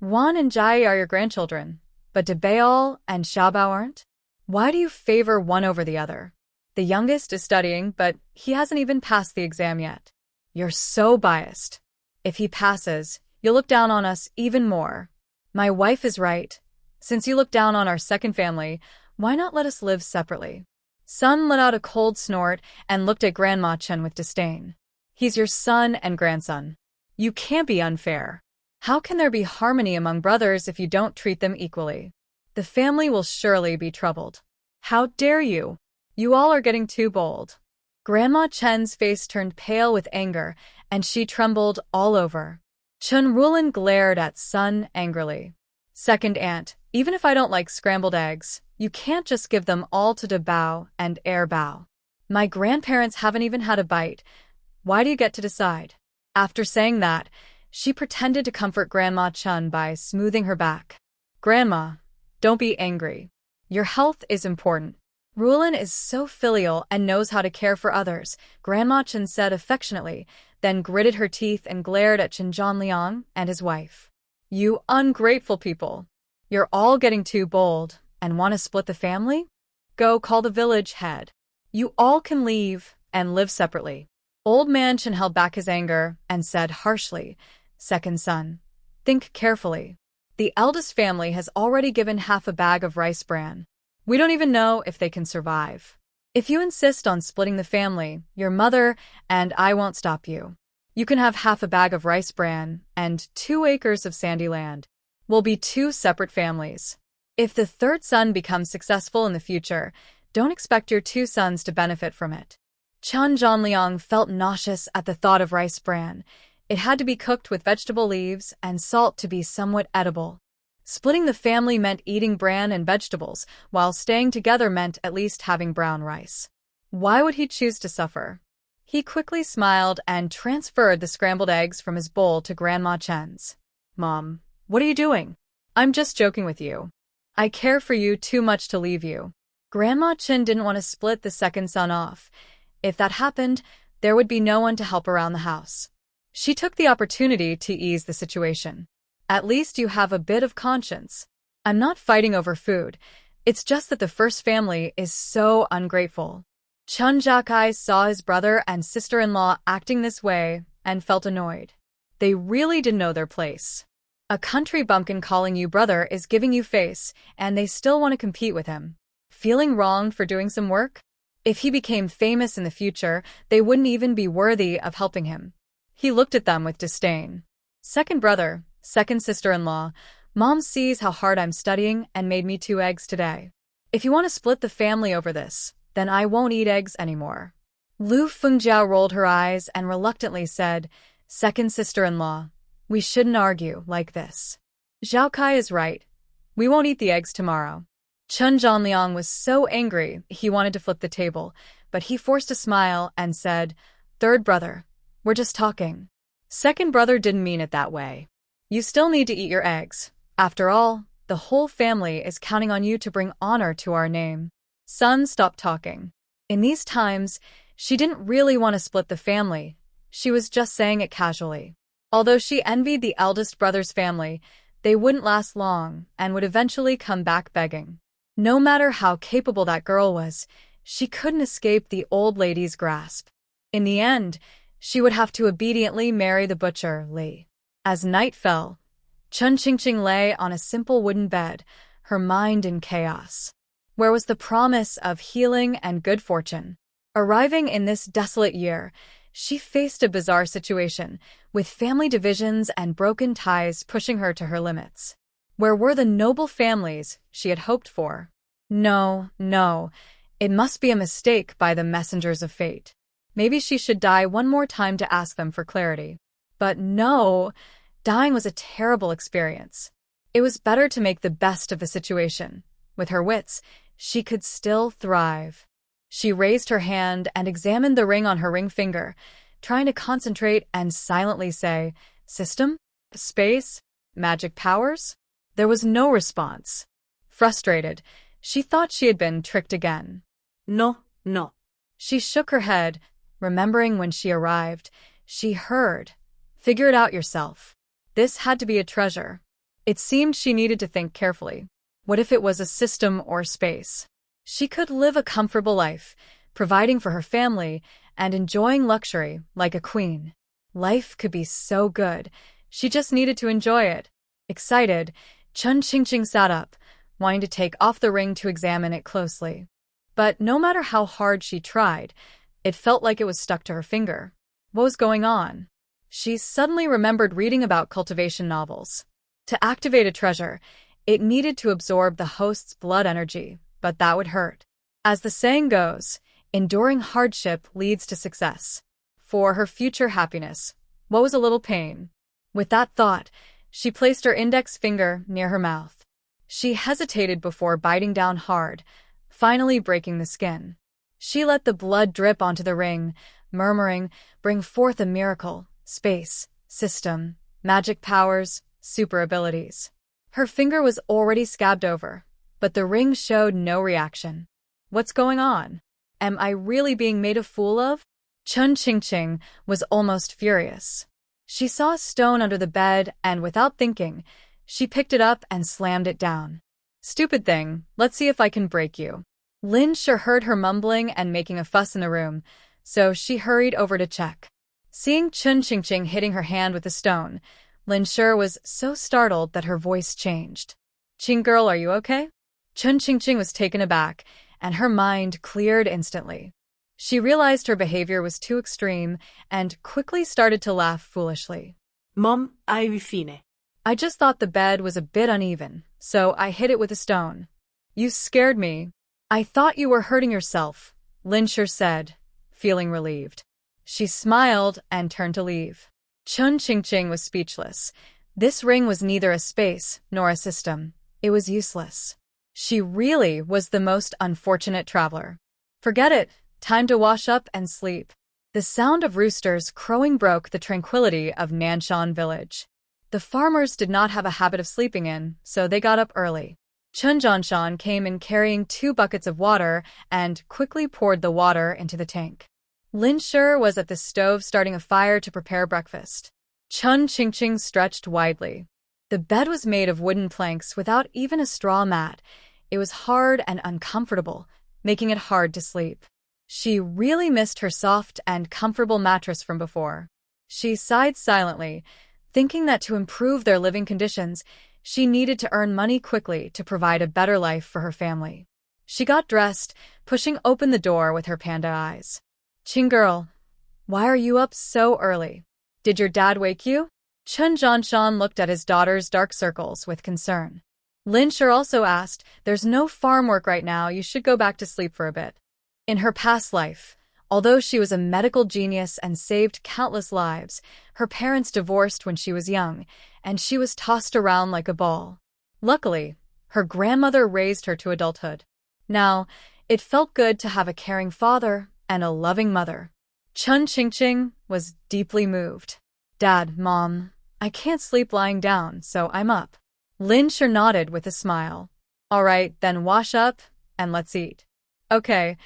Wan and Jai are your grandchildren, but Debayal and Xiaobao aren't? Why do you favor one over the other? The youngest is studying, but he hasn't even passed the exam yet. You're so biased. If he passes, you'll look down on us even more. My wife is right. Since you look down on our second family, why not let us live separately?" Sun let out a cold snort and looked at Grandma Chen with disdain. "He's your son and grandson. You can't be unfair. How can there be harmony among brothers if you don't treat them equally? The family will surely be troubled. How dare you? You all are getting too bold." Grandma Chen's face turned pale with anger, and she trembled all over. Chun Rulin glared at Sun angrily. "Second aunt, even if I don't like scrambled eggs, You can't just give them all to Dabao and Airbao. My grandparents haven't even had a bite. Why do you get to decide? After saying that, she pretended to comfort Grandma Chun by smoothing her back. Grandma, don't be angry. Your health is important. Rulin is so filial and knows how to care for others, Grandma Chun said affectionately, then gritted her teeth and glared at Chen Zhanliang and his wife. You ungrateful people. You're all getting too bold and want to split the family? Go call the village head. You all can leave and live separately. Old man Chen held back his anger and said harshly, Second son, think carefully. The eldest family has already given half a bag of rice bran. We don't even know if they can survive. If you insist on splitting the family, your mother and I won't stop you. You can have half a bag of rice bran and 2 acres of sandy land. We'll be 2 separate families. If the third son becomes successful in the future, don't expect your 2 sons to benefit from it. Chen Zhanliang felt nauseous at the thought of rice bran. It had to be cooked with vegetable leaves and salt to be somewhat edible. Splitting the family meant eating bran and vegetables, while staying together meant at least having brown rice. Why would he choose to suffer? He quickly smiled and transferred the scrambled eggs from his bowl to Grandma Chen's. Mom, what are you doing? I'm just joking with you. I care for you too much to leave you. Grandma Chen didn't want to split the second son off. If that happened, there would be no one to help around the house. She took the opportunity to ease the situation. At least you have a bit of conscience. I'm not fighting over food. It's just that the first family is so ungrateful. Chun Jiakai saw his brother and sister-in-law acting this way and felt annoyed. They really didn't know their place. A country bumpkin calling you brother is giving you face, and they still want to compete with him. Feeling wronged for doing some work? If he became famous in the future, they wouldn't even be worthy of helping him. He looked at them with disdain. Second brother, second sister-in-law, Mom sees how hard I'm studying and made me 2 eggs today. If you want to split the family over this, then I won't eat eggs anymore. Lu Fengjiao rolled her eyes and reluctantly said, Second sister-in-law, we shouldn't argue like this. Zhao Kai is right. We won't eat the eggs tomorrow. Chen Zhanliang was so angry he wanted to flip the table, but he forced a smile and said, Third brother, we're just talking. Second brother didn't mean it that way. You still need to eat your eggs. After all, the whole family is counting on you to bring honor to our name. Son stopped talking. In these times, she didn't really want to split the family. She was just saying it casually. Although she envied the eldest brother's family, they wouldn't last long and would eventually come back begging. No matter how capable that girl was, she couldn't escape the old lady's grasp. In the end, she would have to obediently marry the butcher, Li. As night fell, Chun Qingqing lay on a simple wooden bed, her mind in chaos. Where was the promise of healing and good fortune? Arriving in this desolate year, she faced a bizarre situation, with family divisions and broken ties pushing her to her limits. Where were the noble families she had hoped for? No, it must be a mistake by the messengers of fate. Maybe she should die one more time to ask them for clarity. But no, dying was a terrible experience. It was better to make the best of the situation. With her wits, she could still thrive. She raised her hand and examined the ring on her ring finger, trying to concentrate and silently say, System? Space? Magic powers? There was no response. Frustrated, she thought she had been tricked again. No. She shook her head, remembering when she arrived. She heard, Figure it out yourself. This had to be a treasure. It seemed she needed to think carefully. What if it was a system or space? She could live a comfortable life, providing for her family and enjoying luxury like a queen. Life could be so good. She just needed to enjoy it. Excited, Chun Qingqing sat up, wanting to take off the ring to examine it closely. But no matter how hard she tried, it felt like it was stuck to her finger. What was going on? She suddenly remembered reading about cultivation novels. To activate a treasure, it needed to absorb the host's blood energy, but that would hurt. As the saying goes, enduring hardship leads to success. For her future happiness, what was a little pain? With that thought, she placed her index finger near her mouth. She hesitated before biting down hard, finally breaking the skin. She let the blood drip onto the ring, murmuring, "Bring forth a miracle, space, system, magic powers, super abilities." Her finger was already scabbed over, but the ring showed no reaction. What's going on? Am I really being made a fool of? Chun Qingqing was almost furious. She saw a stone under the bed and, without thinking, she picked it up and slammed it down. "Stupid thing, let's see if I can break you." Lin Shi heard her mumbling and making a fuss in the room, so she hurried over to check. Seeing Chun Qingqing hitting her hand with the stone, Lin Shi was so startled that her voice changed. "Qing girl, are you okay?" Chun Qingqing was taken aback, and her mind cleared instantly. She realized her behavior was too extreme and quickly started to laugh foolishly. Mom, arrivi fine. "I just thought the bed was a bit uneven, so I hit it with a stone." "You scared me." "I thought you were hurting yourself," Lin Shi said, feeling relieved. She smiled and turned to leave. Chun Qingqing was speechless. This ring was neither a space nor a system. It was useless. She really was the most unfortunate traveler. "Forget it. Time to wash up and sleep." The sound of roosters crowing broke the tranquility of Nanshan village. The farmers did not have a habit of sleeping in, so they got up early. Chun Jianshan came in carrying 2 buckets of water and quickly poured the water into the tank. Lin Shi was at the stove starting a fire to prepare breakfast. Chun Qingqing stretched widely. The bed was made of wooden planks without even a straw mat. It was hard and uncomfortable, making it hard to sleep. She really missed her soft and comfortable mattress from before. She sighed silently, thinking that to improve their living conditions, she needed to earn money quickly to provide a better life for her family. She got dressed, pushing open the door with her panda eyes. "Qing girl, why are you up so early? Did your dad wake you?" Chun Jianshan looked at his daughter's dark circles with concern. Lin Shi also asked, "There's no farm work right now, you should go back to sleep for a bit." In her past life, although she was a medical genius and saved countless lives, her parents divorced when she was young, and she was tossed around like a ball. Luckily, her grandmother raised her to adulthood. Now, it felt good to have a caring father and a loving mother. Chun Qingqing was deeply moved. "Dad, Mom, I can't sleep lying down, so I'm up." Lin Shi nodded with a smile. "All right, then wash up and let's eat." "Okay,"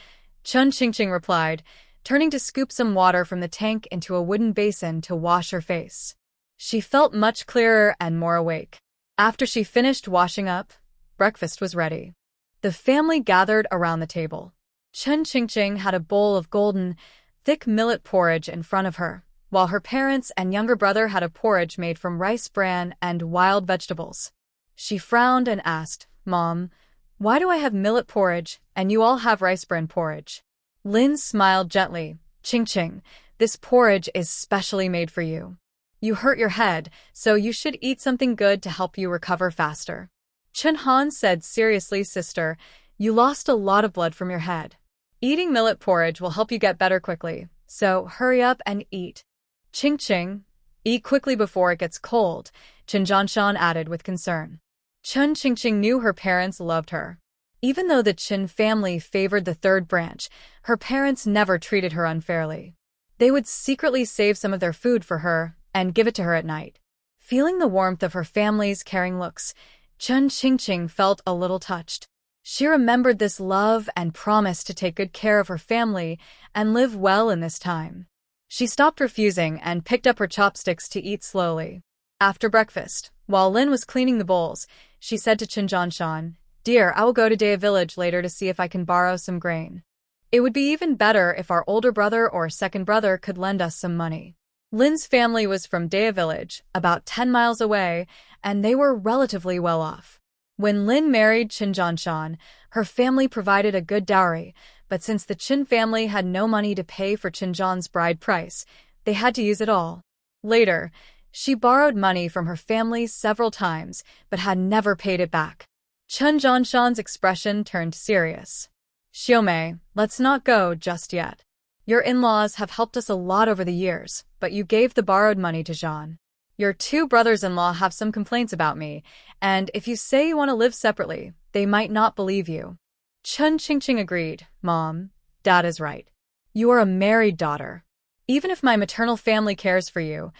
Chun Qingqing replied, turning to scoop some water from the tank into a wooden basin to wash her face. She felt much clearer and more awake. After she finished washing up, breakfast was ready. The family gathered around the table. Chun Qingqing had a bowl of golden, thick millet porridge in front of her, while her parents and younger brother had a porridge made from rice bran and wild vegetables. She frowned and asked, "Mom, why do I have millet porridge and you all have rice bran porridge?" Lin smiled gently. "Qingqing, this porridge is specially made for you. You hurt your head, so you should eat something good to help you recover faster." Chun Han said seriously, "Sister, you lost a lot of blood from your head. Eating millet porridge will help you get better quickly, so hurry up and eat." "Qingqing, eat quickly before it gets cold," Chun Jianshan added with concern. Chun Qingqing knew her parents loved her. Even though the Qin family favored the third branch, her parents never treated her unfairly. They would secretly save some of their food for her and give it to her at night. Feeling the warmth of her family's caring looks, Chun Qingqing felt a little touched. She remembered this love and promised to take good care of her family and live well in this time. She stopped refusing and picked up her chopsticks to eat slowly. After breakfast, while Lin was cleaning the bowls, she said to Chun Jianshan, "Dear, I will go to Dea village later to see if I can borrow some grain. It would be even better if our older brother or second brother could lend us some money." Lin's family was from Dea village, about 10 miles away, and they were relatively well off. When Lin married Chun Jianshan, her family provided a good dowry, but since the Qin family had no money to pay for Chun Zhan's bride price, they had to use it all. Later, she borrowed money from her family several times, but had never paid it back. Chun Jianshan's expression turned serious. "Xiaomei, let's not go just yet. Your in-laws have helped us a lot over the years, but you gave the borrowed money to Zhan. Your two brothers-in-law have some complaints about me, and if you say you want to live separately, they might not believe you. Chun Qingqing agreed. Mom, Dad is right. You are a married daughter. Even if my maternal family cares for you,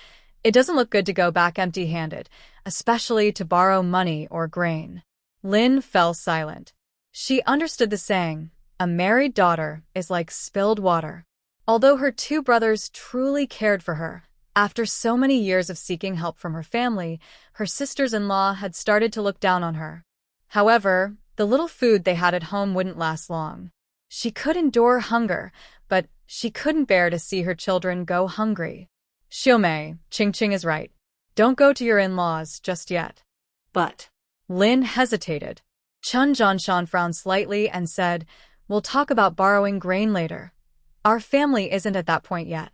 it doesn't look good to go back empty-handed, especially to borrow money or grain. Lin fell silent. She understood the saying, a married daughter is like spilled water. Although her two brothers truly cared for her, after so many years of seeking help from her family, her sisters-in-law had started to look down on her. However, the little food they had at home wouldn't last long. She could endure hunger, but she couldn't bear to see her children go hungry. Xiumei, Qingqing is right. Don't go to your in-laws just yet. But Lin hesitated. Chun Jianshan frowned slightly and said, we'll talk about borrowing grain later. Our family isn't at that point yet.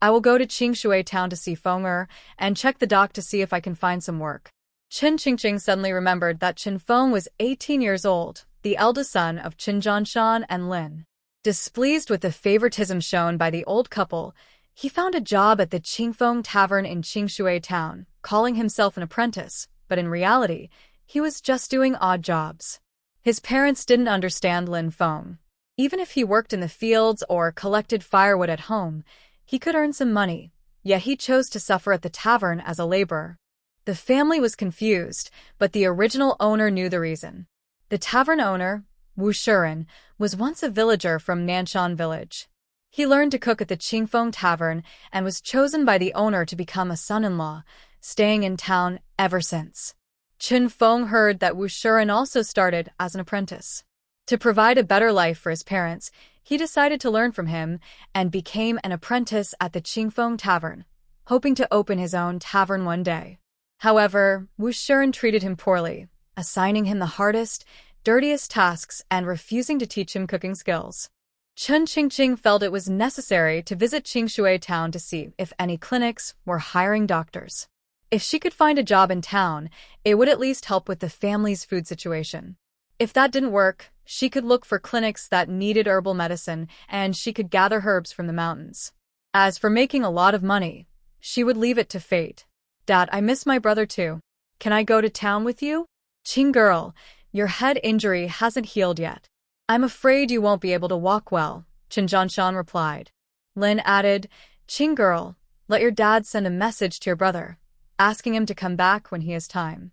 I will go to Qingshui town to see Feng and check the dock to see if I can find some work. Qin Qingqing suddenly remembered that Qin Feng was 18 years old, the eldest son of Qin Jianshan and Lin. Displeased with the favoritism shown by the old couple, he found a job at the Qingfeng Tavern in Qingshui town, calling himself an apprentice, but in reality, he was just doing odd jobs. His parents didn't understand Lin Feng. Even if he worked in the fields or collected firewood at home, he could earn some money, yet he chose to suffer at the tavern as a laborer. The family was confused, but the original owner knew the reason. The tavern owner, Wu Shiren, was once a villager from Nanshan village. He learned to cook at the Qingfeng Tavern and was chosen by the owner to become a son-in-law, staying in town ever since. Qin Feng heard that Wu Shiren also started as an apprentice. To provide a better life for his parents, he decided to learn from him and became an apprentice at the Qingfeng Tavern, hoping to open his own tavern one day. However, Wu Shiren treated him poorly, assigning him the hardest, dirtiest tasks and refusing to teach him cooking skills. Chun Qingqing felt it was necessary to visit Qingshui town to see if any clinics were hiring doctors. If she could find a job in town, it would at least help with the family's food situation. If that didn't work, she could look for clinics that needed herbal medicine and she could gather herbs from the mountains. As for making a lot of money, she would leave it to fate. Dad, I miss my brother too. Can I go to town with you? Qing girl, your head injury hasn't healed yet. I'm afraid you won't be able to walk well, Qin Jianshan replied. Lin added, Qing girl, let your dad send a message to your brother, asking him to come back when he has time.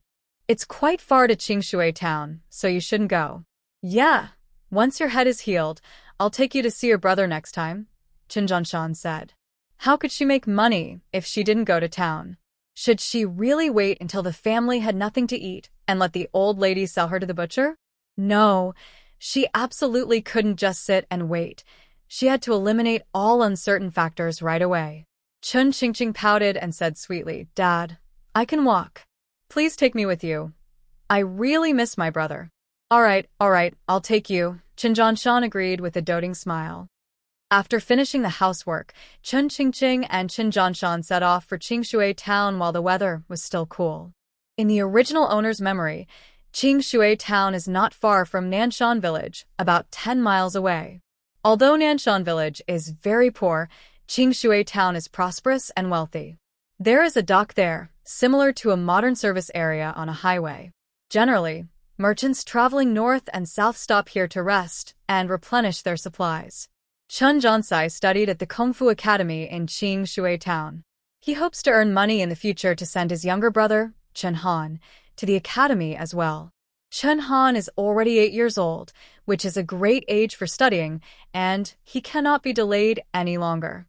It's quite far to Qingshui town, so you shouldn't go. Yeah, once your head is healed, I'll take you to see your brother next time, Qin Jianshan said. How could she make money if she didn't go to town? Should she really wait until the family had nothing to eat and let the old lady sell her to the butcher? No, she absolutely couldn't just sit and wait. She had to eliminate all uncertain factors right away. Chun Qingqing pouted and said sweetly, Dad, I can walk. Please take me with you. I really miss my brother. All right, I'll take you, Qin Jianshan agreed with a doting smile. After finishing the housework, Chun Qingqing and Qin Jianshan set off for Qingshui town while the weather was still cool. In the original owner's memory, Qingshui town is not far from Nanshan village, about 10 miles away. Although Nanshan village is very poor, Qingshui town is prosperous and wealthy. There is a dock there, similar to a modern service area on a highway. Generally, merchants traveling north and south stop here to rest and replenish their supplies. Chun Jiansai studied at the Kung Fu Academy in Qingshui town. He hopes to earn money in the future to send his younger brother, Chen Han, to the academy as well. Chen Han is already 8 years old, which is a great age for studying, and he cannot be delayed any longer.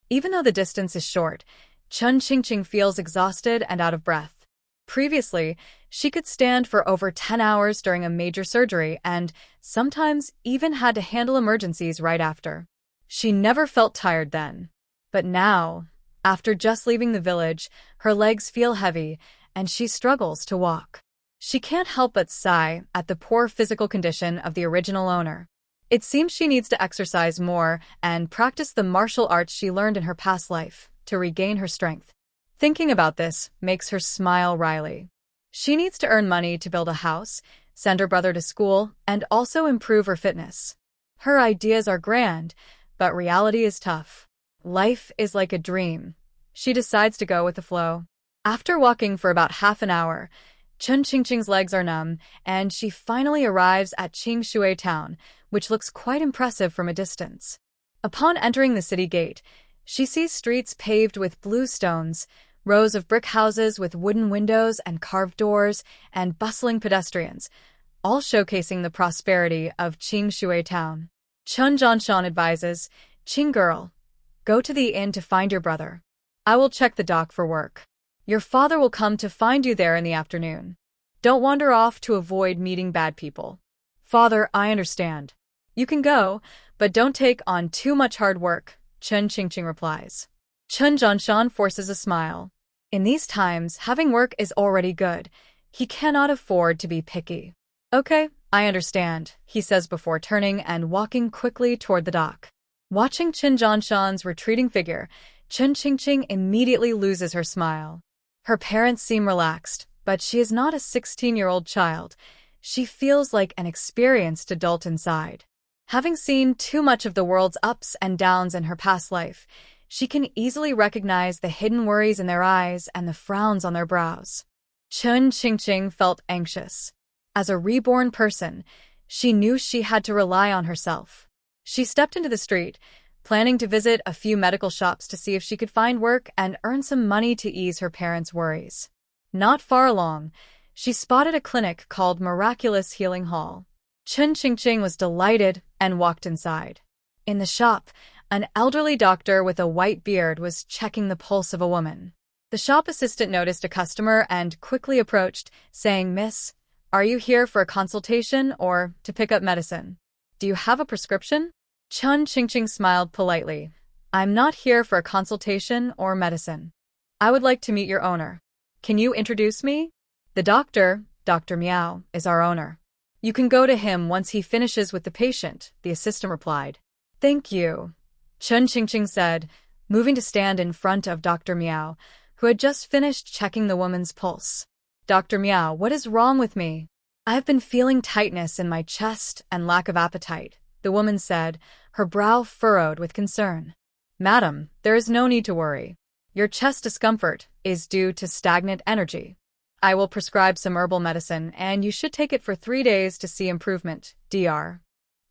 Even though the distance is short, Chun Qingqing feels exhausted and out of breath. Previously, she could stand for over 10 hours during a major surgery and sometimes even had to handle emergencies right after. She never felt tired then. But now, after just leaving the village, her legs feel heavy and she struggles to walk. She can't help but sigh at the poor physical condition of the original owner. It seems she needs to exercise more and practice the martial arts she learned in her past life to regain her strength. Thinking about this makes her smile wryly. She needs to earn money to build a house, send her brother to school, and also improve her fitness. Her ideas are grand, but reality is tough. Life is like a dream. She decides to go with the flow. After walking for about half an hour, Chun Qingqing's legs are numb, and she finally arrives at Qingshui town, which looks quite impressive from a distance. Upon entering the city gate, she sees streets paved with blue stones, rows of brick houses with wooden windows and carved doors, and bustling pedestrians, all showcasing the prosperity of Qingshui town. Chun Zhanshan advises, "Qing girl, go to the inn to find your brother. I will check the dock for work. Your father will come to find you there in the afternoon. Don't wander off to avoid meeting bad people." "Father, I understand. You can go, but don't take on too much hard work," Chun Qingqing replies. Chun Zhanshan forces a smile. In these times, having work is already good. He cannot afford to be picky. "Okay, I understand," he says before turning and walking quickly toward the dock. Watching Chun Zhanshan's retreating figure, Chun Qingqing immediately loses her smile. Her parents seem relaxed, but she is not a 16-year-old child. She feels like an experienced adult inside. Having seen too much of the world's ups and downs in her past life, she can easily recognize the hidden worries in their eyes and the frowns on their brows. Chun Qingqing felt anxious. As a reborn person, she knew she had to rely on herself. She stepped into the street, planning to visit a few medical shops to see if she could find work and earn some money to ease her parents' worries. Not far along, she spotted a clinic called Miraculous Healing Hall. Chun Qingqing was delighted and walked inside. In the shop, an elderly doctor with a white beard was checking the pulse of a woman. The shop assistant noticed a customer and quickly approached, saying, "Miss, are you here for a consultation or to pick up medicine? Do you have a prescription?" Chun Qingqing smiled politely. "I'm not here for a consultation or medicine. I would like to meet your owner. Can you introduce me?" "The doctor, Dr. Miao, is our owner. You can go to him once he finishes with the patient," the assistant replied. "Thank you," Chun Qingqing said, moving to stand in front of Dr. Miao, who had just finished checking the woman's pulse. "Dr. Miao, what is wrong with me?" "I have been feeling tightness in my chest and lack of appetite," the woman said, her brow furrowed with concern. "Madam, there is no need to worry. Your chest discomfort is due to stagnant energy. I will prescribe some herbal medicine, and you should take it for 3 days to see improvement, Dr.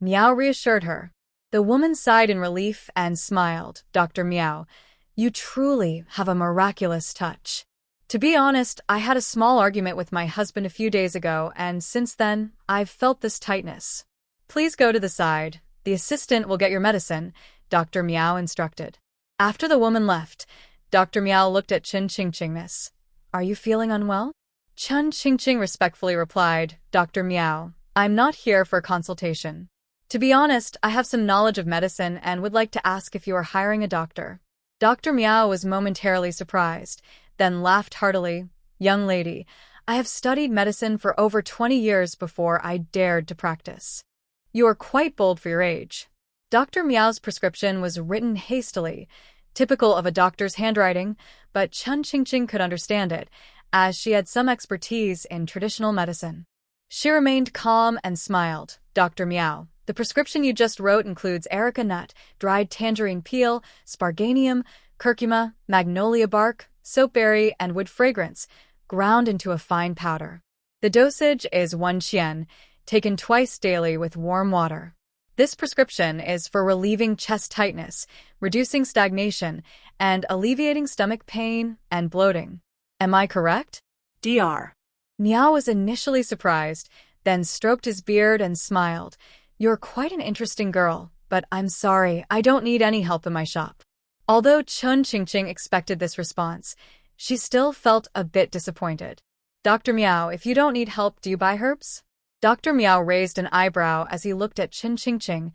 Miao reassured her. The woman sighed in relief and smiled. "Dr. Miao, you truly have a miraculous touch. To be honest, I had a small argument with my husband a few days ago, and since then, I've felt this tightness. Please go to the side. The assistant will get your medicine," Dr. Miao instructed. After the woman left, Dr. Miao looked at Chun Qingqing. "Miss, are you feeling unwell?" Chun Qingqing respectfully replied, "Dr. Miao, I'm not here for a consultation. To be honest, I have some knowledge of medicine and would like to ask if you are hiring a doctor." Dr. Miao was momentarily surprised, then laughed heartily. "Young lady, I have studied medicine for over 20 years before I dared to practice. You are quite bold for your age." Dr. Miao's prescription was written hastily, typical of a doctor's handwriting, but Chun Qingqing could understand it, as she had some expertise in traditional medicine. She remained calm and smiled. "Dr. Miao, the prescription you just wrote includes areca nut, dried tangerine peel, sparganium, curcuma, magnolia bark, soapberry, and wood fragrance, ground into a fine powder. The dosage is 1 qian, taken twice daily with warm water. This prescription is for relieving chest tightness, reducing stagnation, and alleviating stomach pain and bloating. Am I correct?" Dr. Miao was initially surprised, then stroked his beard and smiled. "You're quite an interesting girl, but I'm sorry, I don't need any help in my shop." Although Chun Qingqing expected this response, she still felt a bit disappointed. "Dr. Miao, if you don't need help, do you buy herbs?" Dr. Miao raised an eyebrow as he looked at Chun Qingqing,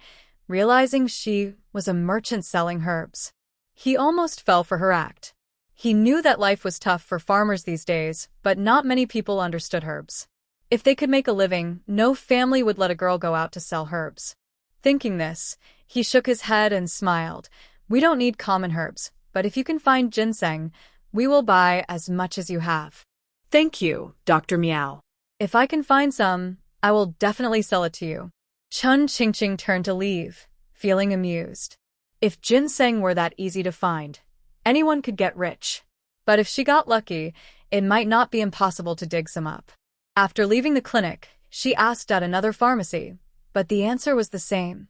realizing she was a merchant selling herbs. He almost fell for her act. He knew that life was tough for farmers these days, but not many people understood herbs. If they could make a living, no family would let a girl go out to sell herbs. Thinking this, he shook his head and smiled. "We don't need common herbs, but if you can find ginseng, we will buy as much as you have." "Thank you, Dr. Miao. "If I can find some, I will definitely sell it to you." Chun Qingqing turned to leave, feeling amused. If ginseng were that easy to find, anyone could get rich. But if she got lucky, it might not be impossible to dig some up. After leaving the clinic, she asked at another pharmacy, but the answer was the same.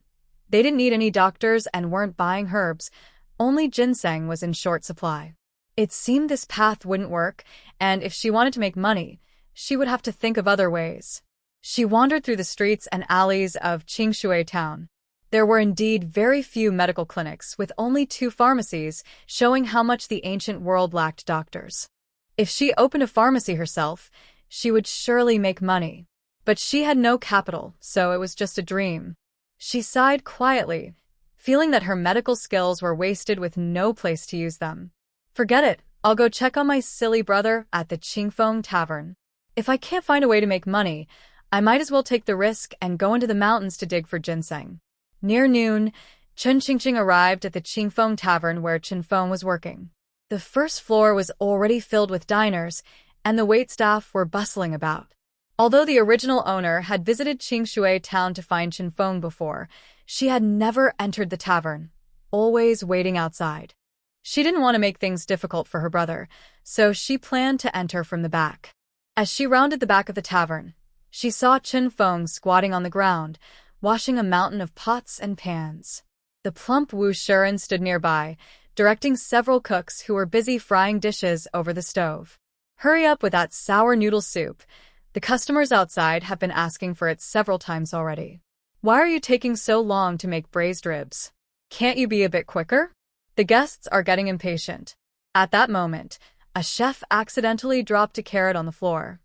They didn't need any doctors and weren't buying herbs, only ginseng was in short supply. It seemed this path wouldn't work, and if she wanted to make money, she would have to think of other ways. She wandered through the streets and alleys of Qingshui town. There were indeed very few medical clinics, with only 2 pharmacies, showing how much the ancient world lacked doctors. If she opened a pharmacy herself, she would surely make money. But she had no capital, so it was just a dream. She sighed quietly, feeling that her medical skills were wasted with no place to use them. Forget it, I'll go check on my silly brother at the Qingfeng Tavern. If I can't find a way to make money, I might as well take the risk and go into the mountains to dig for ginseng. Near noon, Chen Qingqing arrived at the Qingfeng Tavern where Chen Feng was working. The first floor was already filled with diners, and the waitstaff were bustling about. Although the original owner had visited Qingshui town to find Chen Feng before, she had never entered the tavern, always waiting outside. She didn't want to make things difficult for her brother, so she planned to enter from the back. As she rounded the back of the tavern, she saw Chen Feng squatting on the ground, washing a mountain of pots and pans. The plump Wu Shuren stood nearby, directing several cooks who were busy frying dishes over the stove. Hurry up with that sour noodle soup. The customers outside have been asking for it several times already. Why are you taking so long to make braised ribs? Can't you be a bit quicker? The guests are getting impatient. At that moment, a chef accidentally dropped a carrot on the floor.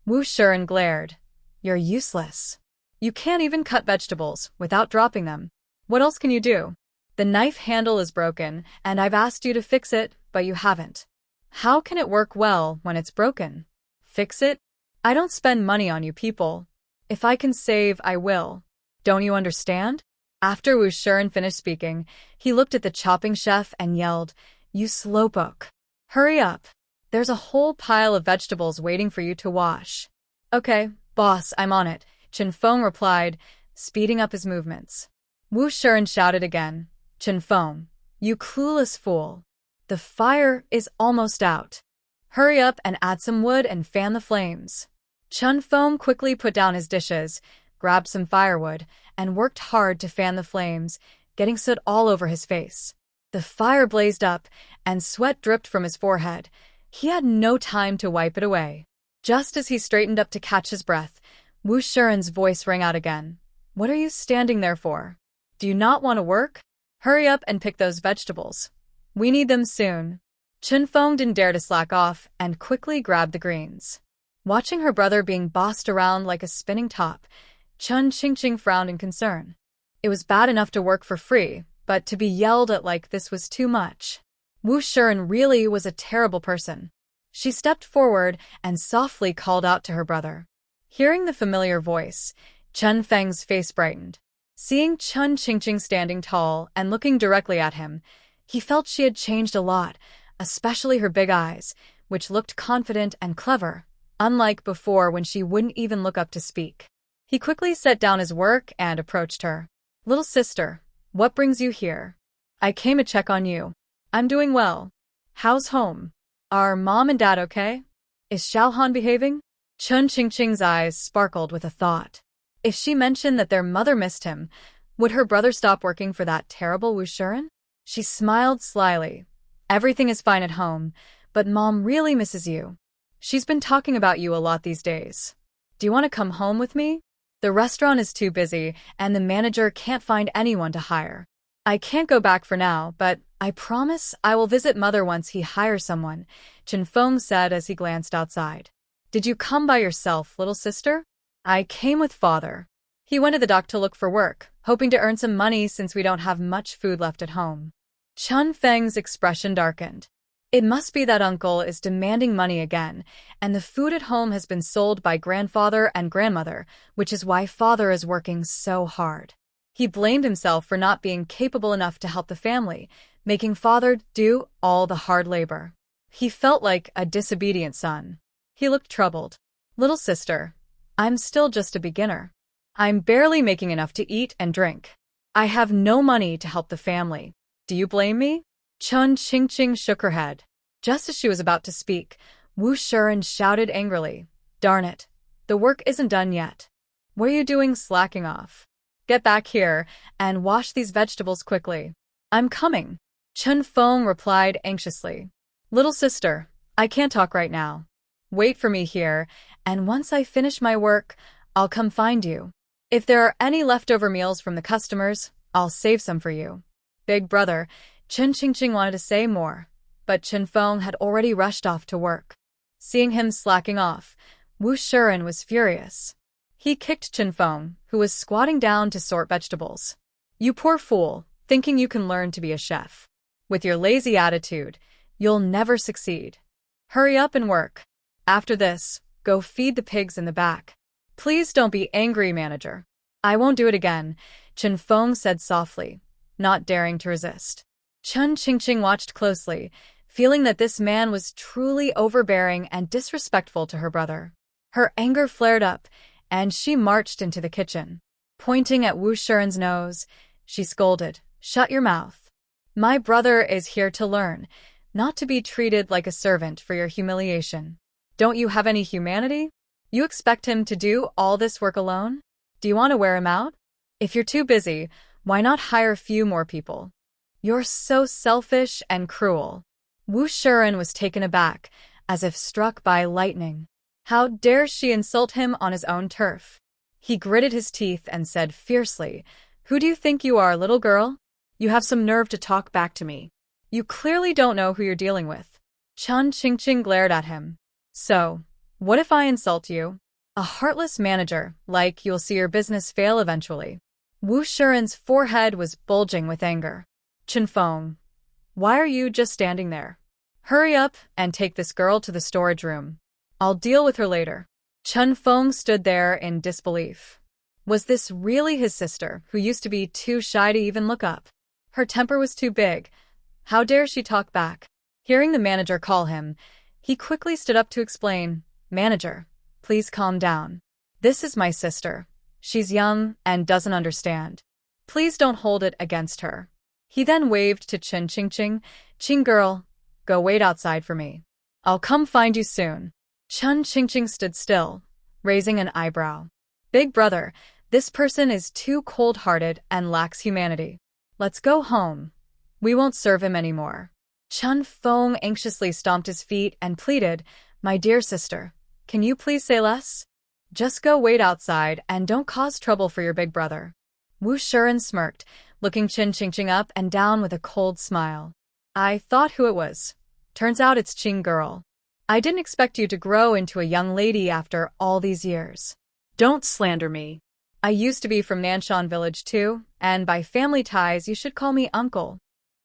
Wu Shuren glared. You're useless. You can't even cut vegetables without dropping them. What else can you do? The knife handle is broken, and I've asked you to fix it, but you haven't. How can it work well when it's broken? Fix it? I don't spend money on you people. If I can save, I will. Don't you understand? After Wu Shuren finished speaking, he looked at the chopping chef and yelled, You slowpoke. Hurry up. There's a whole pile of vegetables waiting for you to wash. Okay, boss, I'm on it, Chen Feng replied, speeding up his movements. Wu Shuren shouted again, Chen Feng, you clueless fool. The fire is almost out. Hurry up and add some wood and fan the flames. Chen Feng quickly put down his dishes, grabbed some firewood, and worked hard to fan the flames, getting soot all over his face. The fire blazed up, and sweat dripped from his forehead. He had no time to wipe it away. Just as he straightened up to catch his breath, Wu Shuren's voice rang out again. What are you standing there for? Do you not want to work? Hurry up and pick those vegetables. We need them soon. Chen Feng didn't dare to slack off and quickly grabbed the greens. Watching her brother being bossed around like a spinning top, Chen Qingqing frowned in concern. It was bad enough to work for free, but to be yelled at like this was too much. Wu Shuren really was a terrible person. She stepped forward and softly called out to her brother. Hearing the familiar voice, Chen Feng's face brightened. Seeing Chen Qingqing standing tall and looking directly at him, he felt she had changed a lot, especially her big eyes, which looked confident and clever, unlike before when she wouldn't even look up to speak. He quickly set down his work and approached her. Little sister, what brings you here? I came to check on you. I'm doing well. How's home? Are mom and dad okay? Is Xiaohan behaving? Chen Qingqing's eyes sparkled with a thought. If she mentioned that their mother missed him, would her brother stop working for that terrible Wu Shuren? She smiled slyly. Everything is fine at home, but mom really misses you. She's been talking about you a lot these days. Do you want to come home with me? The restaurant is too busy, and the manager can't find anyone to hire. I can't go back for now, but I promise I will visit mother once he hires someone, Chen Feng said as he glanced outside. Did you come by yourself, little sister? I came with father. He went to the dock to look for work, hoping to earn some money since we don't have much food left at home. Chen Feng's expression darkened. It must be that uncle is demanding money again, and the food at home has been sold by grandfather and grandmother, which is why father is working so hard. He blamed himself for not being capable enough to help the family, making father do all the hard labor. He felt like a disobedient son. He looked troubled. Little sister, I'm still just a beginner. I'm barely making enough to eat and drink. I have no money to help the family. Do you blame me? Chen Qingqing shook her head. Just as she was about to speak, Wu Shiren shouted angrily, "Darn it! The work isn't done yet. What are you doing slacking off? Get back here and wash these vegetables quickly." "I'm coming," Chen Feng replied anxiously. "Little sister, I can't talk right now. Wait for me here, and once I finish my work, I'll come find you. If there are any leftover meals from the customers, I'll save some for you." Big brother, Chen Qingqing wanted to say more, but Chen Feng had already rushed off to work. Seeing him slacking off, Wu Shiren was furious. He kicked Chen Feng, who was squatting down to sort vegetables. "You poor fool, thinking you can learn to be a chef. With your lazy attitude, you'll never succeed. Hurry up and work. After this, go feed the pigs in the back." "Please don't be angry, manager. I won't do it again," Chen Feng said softly, not daring to resist. Chen Qingqing watched closely, feeling that this man was truly overbearing and disrespectful to her brother. Her anger flared up, and she marched into the kitchen. Pointing at Wu Shiren's nose, she scolded, "Shut your mouth. My brother is here to learn, not to be treated like a servant for your humiliation. Don't you have any humanity? You expect him to do all this work alone? Do you want to wear him out? If you're too busy, why not hire a few more people? You're so selfish and cruel." Wu Shiren was taken aback, as if struck by lightning. How dare she insult him on his own turf? He gritted his teeth and said fiercely, "Who do you think you are, little girl? You have some nerve to talk back to me. You clearly don't know who you're dealing with." Chen Qingqing glared at him. "So, what if I insult you? A heartless manager, like you'll see your business fail eventually." Wu Shiren's forehead was bulging with anger. "Chen Feng, why are you just standing there? Hurry up and take this girl to the storage room. I'll deal with her later." Chen Feng stood there in disbelief. Was this really his sister, who used to be too shy to even look up? Her temper was too big. How dare she talk back? Hearing the manager call him, he quickly stood up to explain, "Manager, please calm down. This is my sister. She's young and doesn't understand. Please don't hold it against her." He then waved to Chen Qingqing, "Qing girl, go wait outside for me. I'll come find you soon." Chen Qingqing stood still, raising an eyebrow. "Big brother, this person is too cold-hearted and lacks humanity. Let's go home. We won't serve him anymore." Chen Feng anxiously stomped his feet and pleaded, "My dear sister, can you please say less? Just go wait outside and don't cause trouble for your big brother." Wu Shiren smirked, looking Chen Qingqing up and down with a cold smile. "I thought who it was. Turns out it's Qing girl. I didn't expect you to grow into a young lady after all these years." "Don't slander me. I used to be from Nanshan village too, and by family ties you should call me uncle."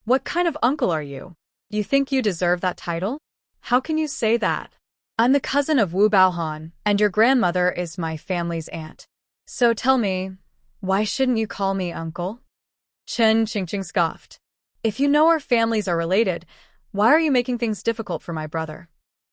What kind of uncle are you? You think you deserve that title? How can you say that? I'm the cousin of Wu Baohan, and your grandmother is my family's aunt. So tell me, why shouldn't you call me uncle?" Chen Qingqing scoffed. "If you know our families are related, why are you making things difficult for my brother?"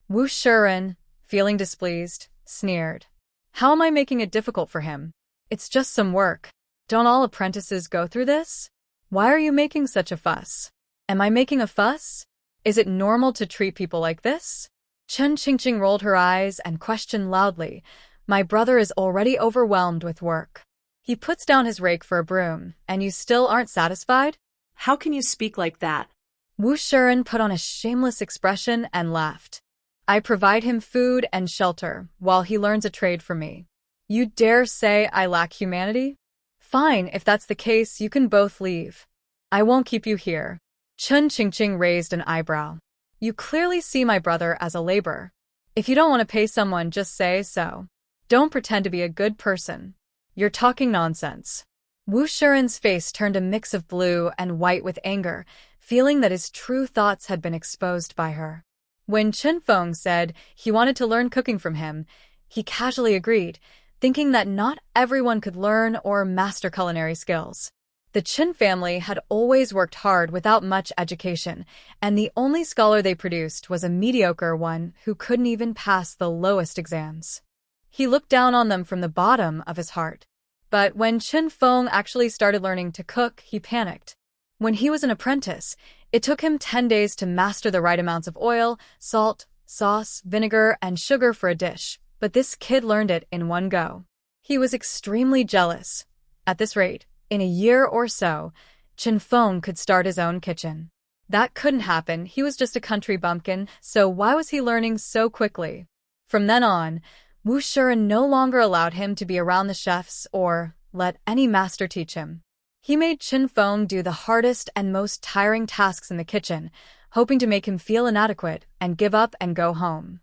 Wu Shiren, feeling displeased, sneered. "How am I making it difficult for him? It's just some work. Don't all apprentices go through this? Why are you making such a fuss? Am I making a fuss? Is it normal to treat people like this?" Chen Qingqing rolled her eyes and questioned loudly, "My brother is already overwhelmed with work. He puts down his rake for a broom, and you still aren't satisfied?" How can you speak like that? Wu Shiren put on a shameless expression and laughed. "I provide him food and shelter while he learns a trade from me. You dare say I lack humanity? Fine, if that's the case, you can both leave. I won't keep you here." Chen Qingqing raised an eyebrow. "You clearly see my brother as a laborer. If you don't want to pay someone, just say so. Don't pretend to be a good person. You're talking nonsense." Wu Shiren's face turned a mix of blue and white with anger, feeling that his true thoughts had been exposed by her. When Chen Feng said he wanted to learn cooking from him, he casually agreed, thinking that not everyone could learn or master culinary skills. The Chen family had always worked hard without much education, and the only scholar they produced was a mediocre one who couldn't even pass the lowest exams. He looked down on them from the bottom of his heart. But when Chen Feng actually started learning to cook, he panicked. When he was an apprentice, it took him 10 days to master the right amounts of oil, salt, sauce, vinegar, and sugar for a dish, but this kid learned it in one go. He was extremely jealous. At this rate, in a year or so, Chen Feng could start his own kitchen. That couldn't happen, he was just a country bumpkin, so why was he learning so quickly? From then on, Wu Shiren no longer allowed him to be around the chefs or let any master teach him. He made Chen Feng do the hardest and most tiring tasks in the kitchen, hoping to make him feel inadequate and give up and go home.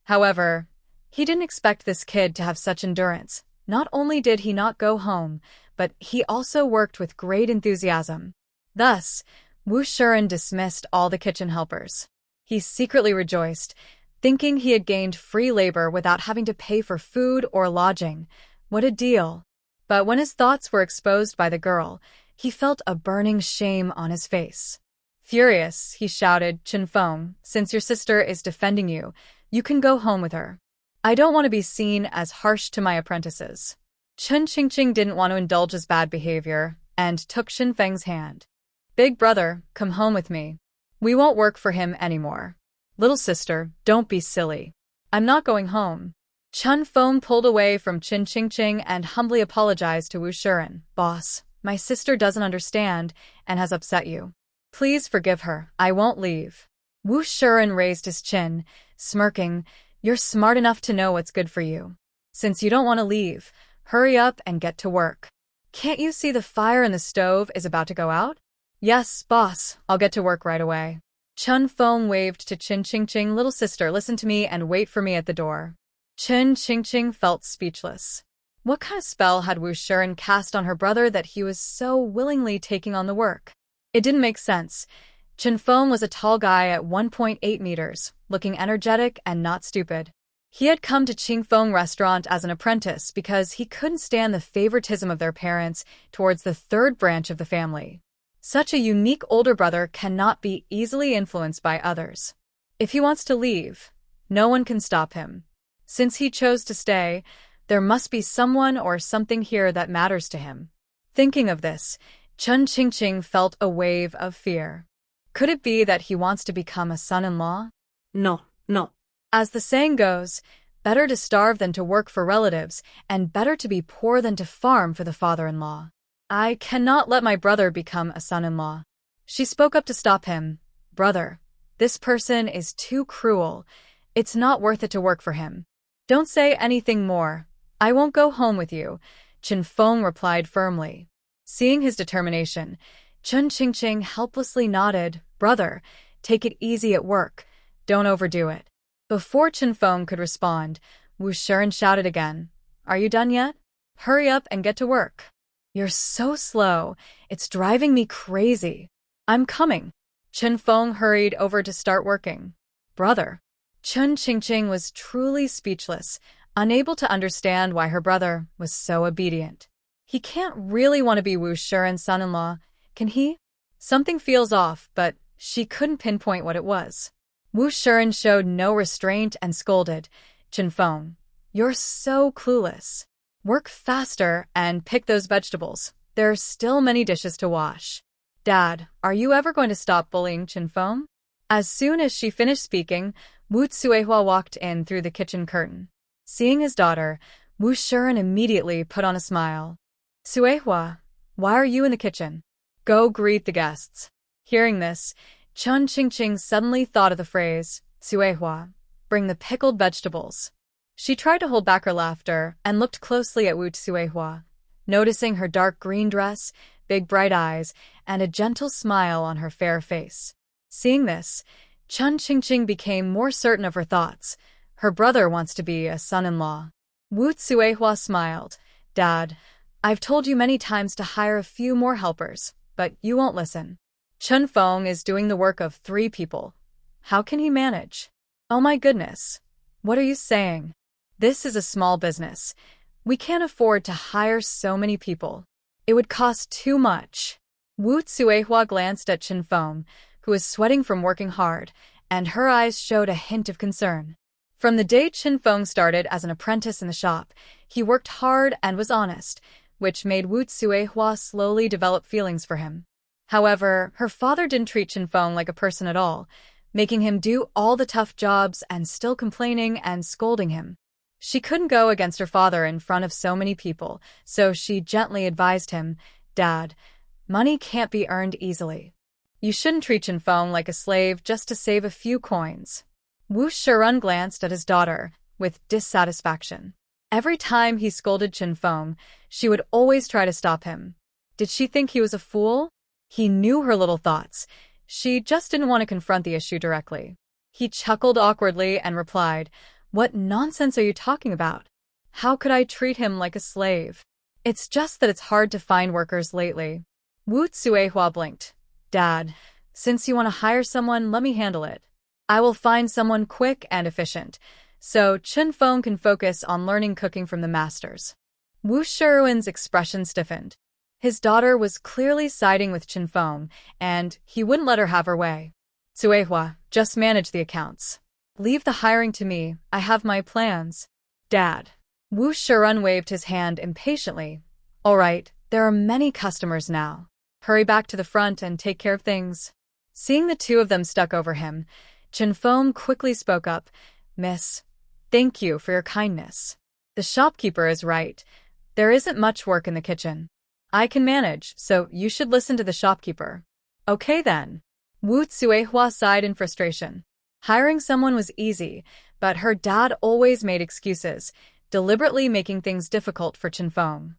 However, he didn't expect this kid to have such endurance. Not only did he not go home, but he also worked with great enthusiasm. Thus, Wu Shiren dismissed all the kitchen helpers. He secretly rejoiced, thinking he had gained free labor without having to pay for food or lodging. What a deal! But when his thoughts were exposed by the girl, he felt a burning shame on his face. Furious, he shouted, "Chen Feng, since your sister is defending you, you can go home with her. I don't want to be seen as harsh to my apprentices." Chen Qingqing didn't want to indulge his bad behavior and took Chen Feng's hand. "Big brother, come home with me. We won't work for him anymore." "Little sister, don't be silly. I'm not going home." Chen Feng pulled away from Chen Qingqing and humbly apologized to Wu Shiren. "Boss, my sister doesn't understand and has upset you. Please forgive her, I won't leave." Wu Shiren raised his chin, smirking. "You're smart enough to know what's good for you. Since you don't want to leave, hurry up and get to work. Can't you see the fire in the stove is about to go out?" "Yes, boss, I'll get to work right away." Chen Feng waved to Chen Qingqing. "Little sister, listen to me and wait for me at the door." Chen Qingqing felt speechless. What kind of spell had Wu Shiren cast on her brother that he was so willingly taking on the work? It didn't make sense. Chen Feng was a tall guy at 1.8 meters, looking energetic and not stupid. He had come to Qingfeng restaurant as an apprentice because he couldn't stand the favoritism of their parents towards the third branch of the family. Such a unique older brother cannot be easily influenced by others. If he wants to leave, no one can stop him. Since he chose to stay, there must be someone or something here that matters to him. Thinking of this, Chen Qingqing felt a wave of fear. Could it be that he wants to become a son-in-law? No. As the saying goes, better to starve than to work for relatives, and better to be poor than to farm for the father-in-law. I cannot let my brother become a son-in-law. She spoke up to stop him. "Brother, this person is too cruel. It's not worth it to work for him. Don't say anything more. I won't go home with you," Chen Feng replied firmly. Seeing his determination, Chen Qingqing helplessly nodded. "Brother, take it easy at work. Don't overdo it." Before Chen Feng could respond, Wu Shiren shouted again. "Are you done yet? Hurry up and get to work." "You're so slow. It's driving me crazy." "I'm coming." Chen Feng hurried over to start working. "Brother." Chen Qingqing was truly speechless, unable to understand why her brother was so obedient. He can't really want to be Wu Shiren's son-in-law, can he? Something feels off, but she couldn't pinpoint what it was. Wu Shiren showed no restraint and scolded. "Chen Feng, you're so clueless. Work faster and pick those vegetables. There are still many dishes to wash." "Dad, are you ever going to stop bullying Chen Feng?" As soon as she finished speaking, Wu Tsuehua walked in through the kitchen curtain. Seeing his daughter, Wu Shiren immediately put on a smile. "Tsuehua, why are you in the kitchen? Go greet the guests." Hearing this, Chen Qingqing suddenly thought of the phrase, "Tsuehua, bring the pickled vegetables." She tried to hold back her laughter and looked closely at Wu Tsuehua, noticing her dark green dress, big bright eyes, and a gentle smile on her fair face. Seeing this, Chen Qingqing became more certain of her thoughts. Her brother wants to be a son-in-law. Wu Tsuehua smiled. "Dad, I've told you many times to hire a few more helpers, but you won't listen. Chen Feng is doing the work of 3 people. How can he manage?" "Oh my goodness. What are you saying? This is a small business. We can't afford to hire so many people. It would cost too much." Wu Tsuehua glanced at Chen Feng, who was sweating from working hard, and her eyes showed a hint of concern. From the day Chen Feng started as an apprentice in the shop, he worked hard and was honest, which made Wu Tsuehua slowly develop feelings for him. However, her father didn't treat Chen Feng like a person at all, making him do all the tough jobs and still complaining and scolding him. She couldn't go against her father in front of so many people, so she gently advised him, "Dad, money can't be earned easily. You shouldn't treat Chen Feng like a slave just to save a few coins." Wu Shirun glanced at his daughter with dissatisfaction. Every time he scolded Chen Feng, she would always try to stop him. Did she think he was a fool? He knew her little thoughts. She just didn't want to confront the issue directly. He chuckled awkwardly and replied, "What nonsense are you talking about? How could I treat him like a slave? It's just that it's hard to find workers lately." Wu Tsuehua blinked. "Dad, since you want to hire someone, let me handle it. I will find someone quick and efficient, so Chen Feng can focus on learning cooking from the masters." Wu Shiruan's expression stiffened. His daughter was clearly siding with Chen Feng, and he wouldn't let her have her way. "Tsuehua, just manage the accounts. Leave the hiring to me, I have my plans." "Dad." Wu Shirun waved his hand impatiently. "All right, there are many customers now. Hurry back to the front and take care of things." Seeing the two of them stuck over him, Chen Feng quickly spoke up, "Miss, thank you for your kindness. The shopkeeper is right. There isn't much work in the kitchen. I can manage, so you should listen to the shopkeeper." "Okay then." Wu Tsuehua sighed in frustration. Hiring someone was easy, but her dad always made excuses, deliberately making things difficult for Chen Feng.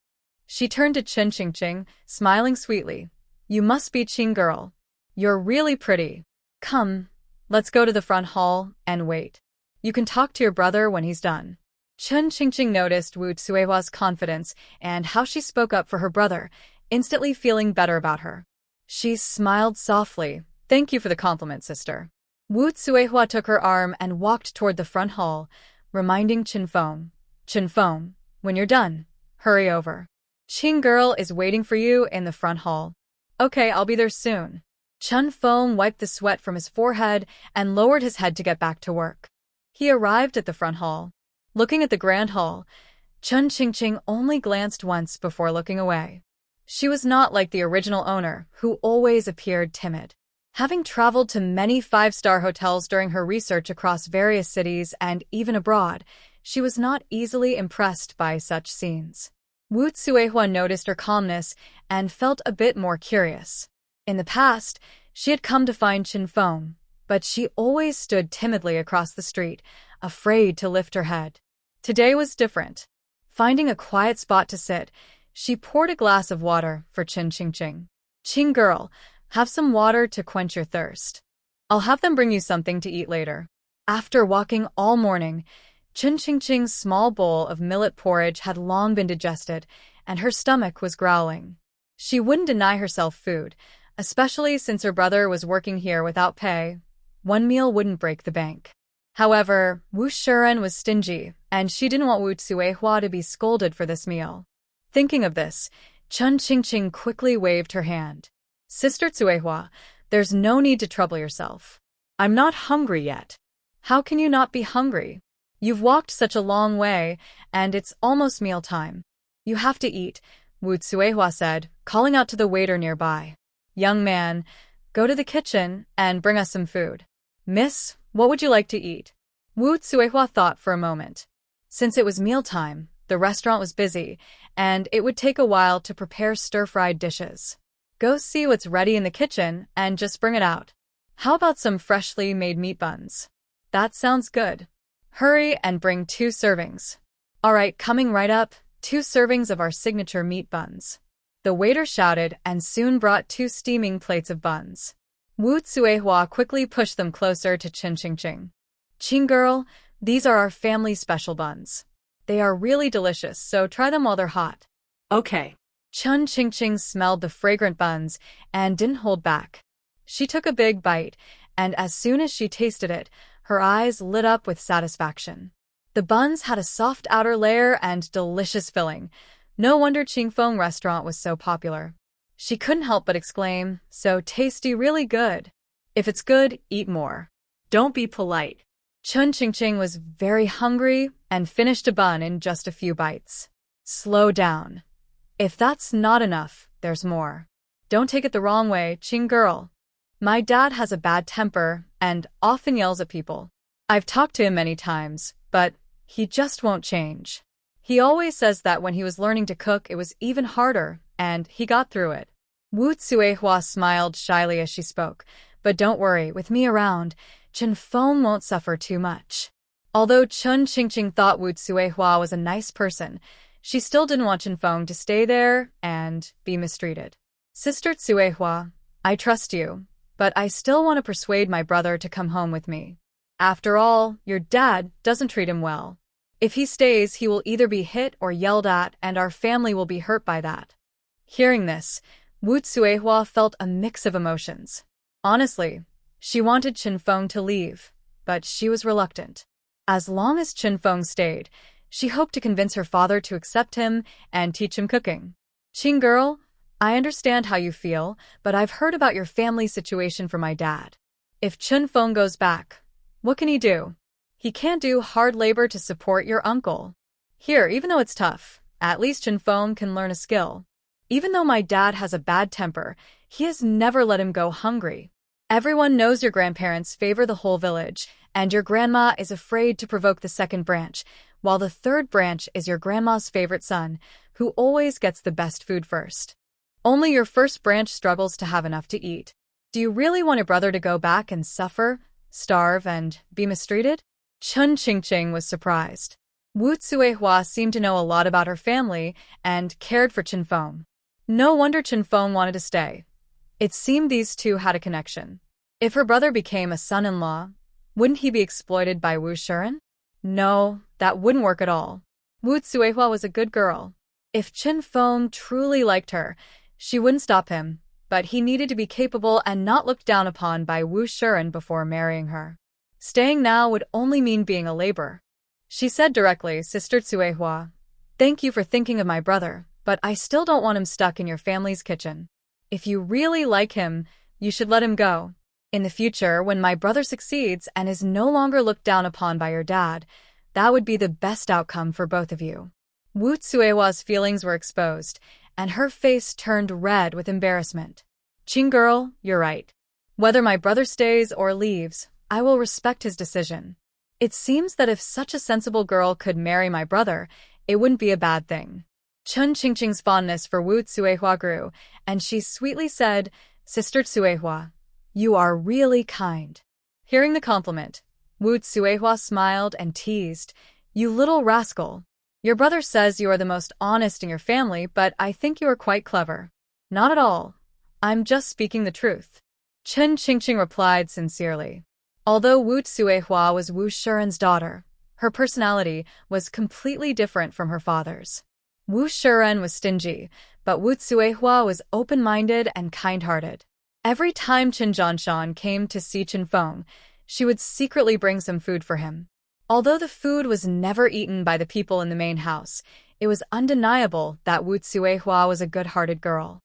She turned to Chen Qingqing, smiling sweetly. "You must be Qing girl. You're really pretty. Come, let's go to the front hall and wait. You can talk to your brother when he's done." Chen Qingqing noticed Wu Tsuehua's confidence and how she spoke up for her brother, instantly feeling better about her. She smiled softly. "Thank you for the compliment, sister." Wu Tsuehua took her arm and walked toward the front hall, reminding Chen Feng, "Chen Feng, when you're done, hurry over. Qing girl is waiting for you in the front hall." "Okay, I'll be there soon." Chen Feng wiped the sweat from his forehead and lowered his head to get back to work. He arrived at the front hall. Looking at the grand hall, Chen Qingqing only glanced once before looking away. She was not like the original owner, who always appeared timid. Having traveled to many five-star hotels during her research across various cities and even abroad, she was not easily impressed by such scenes. Wu Tsuehua noticed her calmness and felt a bit more curious. In the past, she had come to find Chen Feng, but she always stood timidly across the street, afraid to lift her head. Today was different. Finding a quiet spot to sit, she poured a glass of water for Chen Qingqing. "Qing girl, have some water to quench your thirst. I'll have them bring you something to eat later." After walking all morning, Chen Qingqing's small bowl of millet porridge had long been digested, and her stomach was growling. She wouldn't deny herself food, especially since her brother was working here without pay. One meal wouldn't break the bank. However, Wu Shiren was stingy, and she didn't want Wu Tsuehua to be scolded for this meal. Thinking of this, Chen Qingqing quickly waved her hand. "Sister Tsuehua, there's no need to trouble yourself. I'm not hungry yet." "How can you not be hungry? You've walked such a long way, and it's almost mealtime. You have to eat," Wu Tsuehua said, calling out to the waiter nearby. "Young man, go to the kitchen and bring us some food." "Miss, what would you like to eat?" Wu Tsuehua thought for a moment. Since it was mealtime, the restaurant was busy, and it would take a while to prepare stir-fried dishes. "Go see what's ready in the kitchen and just bring it out. How about some freshly made meat buns?" "That sounds good. Hurry and bring 2 servings." "All right, coming right up, 2 servings of our signature meat buns." The waiter shouted and soon brought 2 steaming plates of buns. Wu Tsuehua quickly pushed them closer to Chen Qingqing. "Qing girl, these are our family special buns. They are really delicious, so try them while they're hot." Okay. Chen Qingqing smelled the fragrant buns and didn't hold back. She took a big bite, and as soon as she tasted it, her eyes lit up with satisfaction. The buns had a soft outer layer and delicious filling. No wonder Qingfeng restaurant was so popular. She couldn't help but exclaim, "So tasty, really good. If it's good, eat more." Don't be polite. Chen Qingqing was very hungry and finished a bun in just a few bites. "Slow down. If that's not enough, there's more." Don't take it the wrong way, Ching girl. My dad has a bad temper and often yells at people. I've talked to him many times, but he just won't change. He always says that when he was learning to cook, it was even harder, and he got through it. Wu Tsuehua smiled shyly as she spoke, but don't worry, with me around, Chen Feng won't suffer too much. Although Chun Qingqing thought Wu Tsuehua was a nice person, she still didn't want Chen Feng to stay there and be mistreated. Sister Tsuehua, I trust you, but I still want to persuade my brother to come home with me. After all, your dad doesn't treat him well. If he stays, he will either be hit or yelled at, and our family will be hurt by that. Hearing this, Wu Tsuehua felt a mix of emotions. Honestly, she wanted Chen Feng to leave, but she was reluctant. As long as Chen Feng stayed, she hoped to convince her father to accept him and teach him cooking. Qing girl, I understand how you feel, but I've heard about your family situation from my dad. If Chen Feng goes back, what can he do? He can't do hard labor to support your uncle. Here, even though it's tough, at least Chen Feng can learn a skill. Even though my dad has a bad temper, he has never let him go hungry. Everyone knows your grandparents favor the whole village, and your grandma is afraid to provoke the second branch, while the third branch is your grandma's favorite son, who always gets the best food first. Only your first branch struggles to have enough to eat. Do you really want your brother to go back and suffer, starve, and be mistreated? Chun Qingqing was surprised. Wu Tsuehua seemed to know a lot about her family and cared for Chen Feng. No wonder Chen Feng wanted to stay. It seemed these two had a connection. If her brother became a son-in-law, wouldn't he be exploited by Wu Shiren? No, that wouldn't work at all. Wu Tsuehua was a good girl. If Chen Feng truly liked her, she wouldn't stop him, but he needed to be capable and not looked down upon by Wu Shiren before marrying her. Staying now would only mean being a labor. She said directly, Sister Tsuehua, thank you for thinking of my brother, but I still don't want him stuck in your family's kitchen. If you really like him, you should let him go. In the future, when my brother succeeds and is no longer looked down upon by your dad, that would be the best outcome for both of you. Wu Tsuehua's feelings were exposed, and her face turned red with embarrassment. Qing girl, you're right. Whether my brother stays or leaves, I will respect his decision. It seems that if such a sensible girl could marry my brother, it wouldn't be a bad thing. Chun Qingqing's fondness for Wu Tsuehua grew, and she sweetly said, Sister Tsuehua, you are really kind. Hearing the compliment, Wu Tsuehua smiled and teased, You little rascal. Your brother says you are the most honest in your family, but I think you are quite clever. Not at all. I'm just speaking the truth. Chun Qingqing replied sincerely. Although Wu Tsuehua was Wu Shiren's daughter, her personality was completely different from her father's. Wu Shiren was stingy, but Wu Tsuehua was open-minded and kind-hearted. Every time Chen Zhanshan came to see Chen Feng, she would secretly bring some food for him. Although the food was never eaten by the people in the main house, it was undeniable that Wu Tsuehua was a good-hearted girl.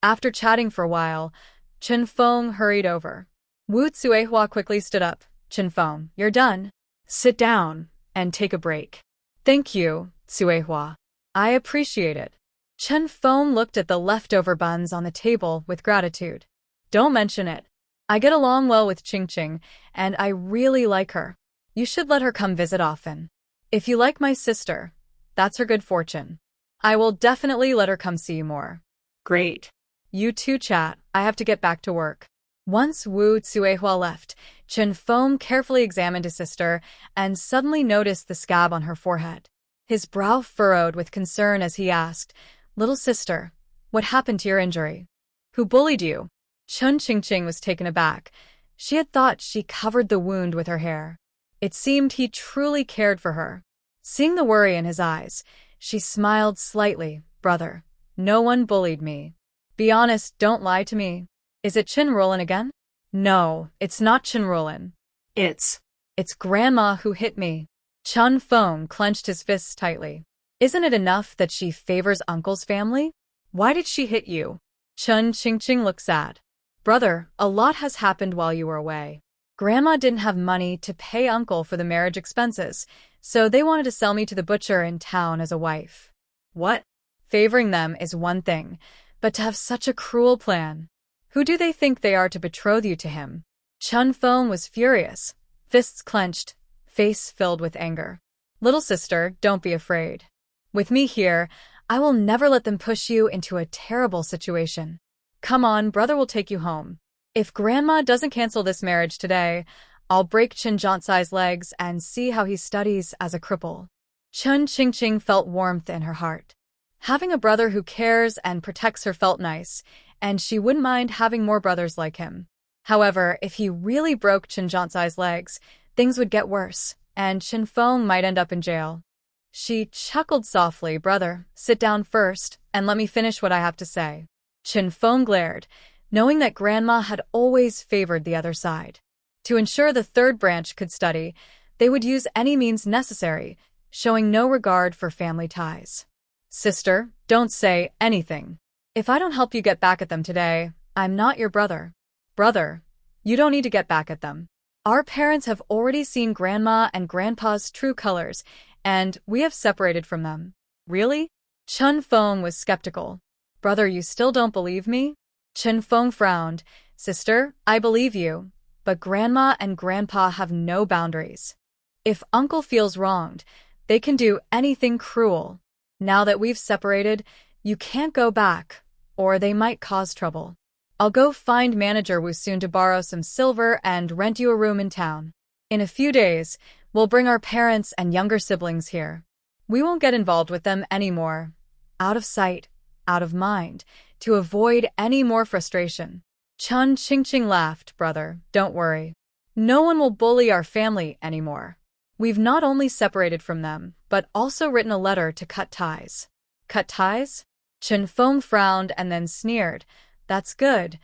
After chatting for a while, Chen Feng hurried over. Wu Tsuehua quickly stood up. Chen Feng, you're done. Sit down and take a break. Thank you, Tsuehua. I appreciate it. Chen Feng looked at the leftover buns on the table with gratitude. Don't mention it. I get along well with Qingqing, and I really like her. You should let her come visit often. If you like my sister, that's her good fortune. I will definitely let her come see you more. Great. You two chat, I have to get back to work. Once Wu Tsuehua left, Chen Feng carefully examined his sister and suddenly noticed the scab on her forehead. His brow furrowed with concern as he asked, Little sister, what happened to your injury? Who bullied you? Chun Qingqing was taken aback. She had thought she covered the wound with her hair. It seemed he truly cared for her. Seeing the worry in his eyes, she smiled slightly. Brother, no one bullied me. Be honest, don't lie to me. Is it Chin Roland again? No, it's not Chin Roland. It's Grandma who hit me. Chun Feng clenched his fists tightly. Isn't it enough that she favors Uncle's family? Why did she hit you? Chun Qingqing looked sad. Brother, a lot has happened while you were away. Grandma didn't have money to pay Uncle for the marriage expenses, so they wanted to sell me to the butcher in town as a wife. What? Favoring them is one thing, But to have such a cruel plan. Who do they think they are to betroth you to him? Chun Feng was furious, fists clenched, face filled with anger. Little sister, don't be afraid. With me here, I will never let them push you into a terrible situation. Come on, brother will take you home. If Grandma doesn't cancel this marriage today, I'll break Chen Jiansai's legs and see how he studies as a cripple. Chun Qingqing felt warmth in her heart. Having a brother who cares and protects her felt nice, and she wouldn't mind having more brothers like him. However, if he really broke Chen Jiansai's legs, things would get worse, and Chen Feng might end up in jail. She chuckled softly. Brother, sit down first, and let me finish what I have to say. Chen Feng glared, knowing that Grandma had always favored the other side. To ensure the third branch could study, they would use any means necessary, showing no regard for family ties. Sister, don't say anything. If I don't help you get back at them today, I'm not your brother. Brother, you don't need to get back at them. Our parents have already seen Grandma and Grandpa's true colors, and we have separated from them. Really? Chun Feng was skeptical. Brother, you still don't believe me? Chen Feng frowned. Sister, I believe you, but Grandma and Grandpa have no boundaries. If Uncle feels wronged, they can do anything cruel. Now that we've separated, you can't go back, or they might cause trouble. I'll go find Manager Wu soon to borrow some silver and rent you a room in town. In a few days, we'll bring our parents and younger siblings here. We won't get involved with them anymore. Out of sight, out of mind, to avoid any more frustration. Chun Qingqing laughed. Brother, don't worry. No one will bully our family anymore. We've not only separated from them, but also written a letter to cut ties. Cut ties? Chen Feng frowned and then sneered. That's good.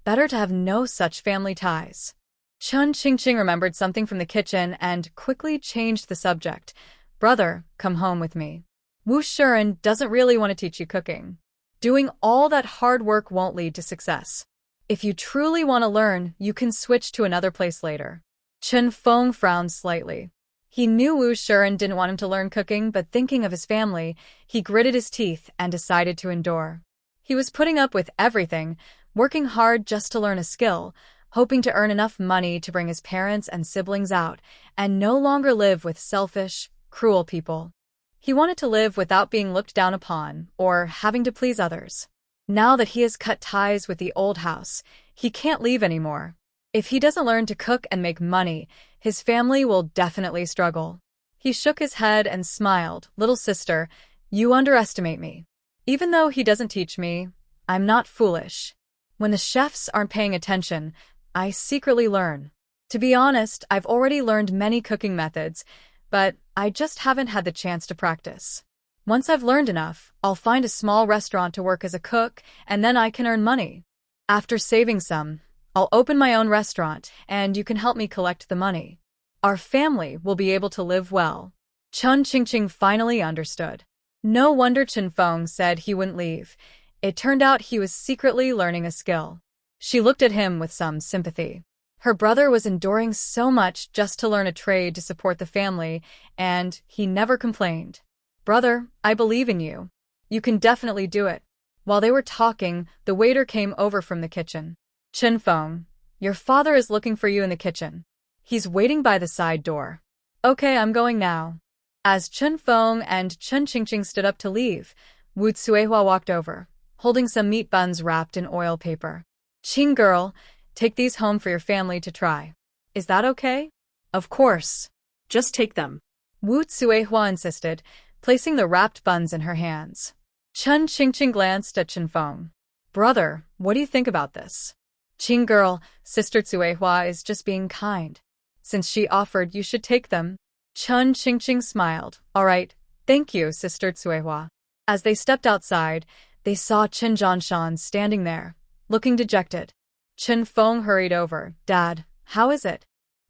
Better to have no such family ties. Chun Qingqing remembered something from the kitchen and quickly changed the subject. Brother, come home with me. Wu Shuren doesn't really want to teach you cooking. Doing all that hard work won't lead to success. If you truly want to learn, you can switch to another place later. Chen Feng frowned slightly. He knew Wu Shuren didn't want him to learn cooking, but thinking of his family, he gritted his teeth and decided to endure. He was putting up with everything, working hard just to learn a skill, hoping to earn enough money to bring his parents and siblings out, and no longer live with selfish, cruel people. He wanted to live without being looked down upon or having to please others. Now that he has cut ties with the old house, he can't leave anymore. If he doesn't learn to cook and make money, his family will definitely struggle. He shook his head and smiled. Little sister, you underestimate me. Even though he doesn't teach me, I'm not foolish. When the chefs aren't paying attention, I secretly learn. To be honest, I've already learned many cooking methods, but I just haven't had the chance to practice. Once I've learned enough, I'll find a small restaurant to work as a cook, and then I can earn money. After saving some, I'll open my own restaurant, and you can help me collect the money. Our family will be able to live well. Chun Qingqing finally understood. No wonder Chen Feng said he wouldn't leave. It turned out he was secretly learning a skill. She looked at him with some sympathy. Her brother was enduring so much just to learn a trade to support the family, and he never complained. Brother, I believe in you. You can definitely do it. While they were talking, the waiter came over from the kitchen. Chen Feng, your father is looking for you in the kitchen. He's waiting by the side door. Okay, I'm going now. As Chen Feng and Chun Qingqing stood up to leave, Wu Suihua walked over, holding some meat buns wrapped in oil paper. Qing girl, take these home for your family to try. Is that okay? Of course. Just take them. Wu Suihua insisted, placing the wrapped buns in her hands. Chun Qingqing glanced at Chen Feng. Brother, what do you think about this? Qing girl, Sister Suihua is just being kind. Since she offered, you should take them. Chun Qingqing smiled. All right, thank you, Sister Suihua. As they stepped outside, they saw Chen Jianshan standing there, looking dejected. Chen Feng hurried over. Dad, how is it?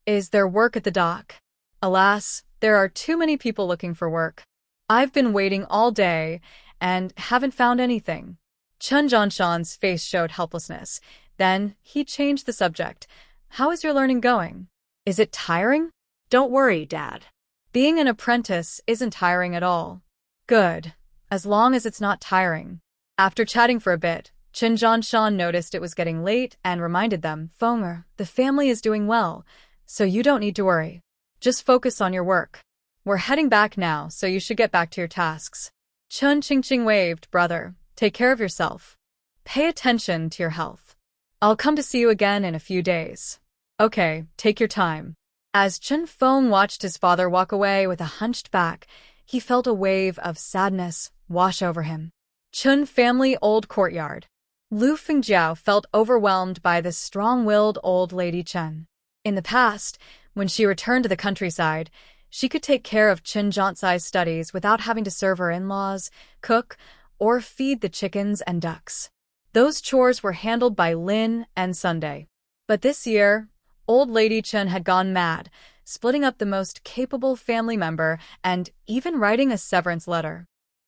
Is there work at the dock? Alas, there are too many people looking for work. I've been waiting all day and haven't found anything. Chen Jianshan's face showed helplessness. Then he changed the subject. How is your learning going? Is it tiring? Don't worry, Dad. Being an apprentice isn't tiring at all. Good. As long as it's not tiring. After chatting for a bit, Chen Zhanshan noticed it was getting late and reminded them, Fenger, the family is doing well, so you don't need to worry. Just focus on your work. We're heading back now, so you should get back to your tasks. Chen Qingqing waved, brother, take care of yourself. Pay attention to your health. I'll come to see you again in a few days. Okay, take your time. As Chen Feng watched his father walk away with a hunched back, he felt a wave of sadness wash over him. Chen family old courtyard. Lu Fengjiao felt overwhelmed by the strong-willed old lady Chen. In the past, when she returned to the countryside, she could take care of Chen Jiansai's studies without having to serve her in-laws, cook, or feed the chickens and ducks. Those chores were handled by Lin and Sunday. But this year, old lady Chen had gone mad, splitting up the most capable family member and even writing a severance letter.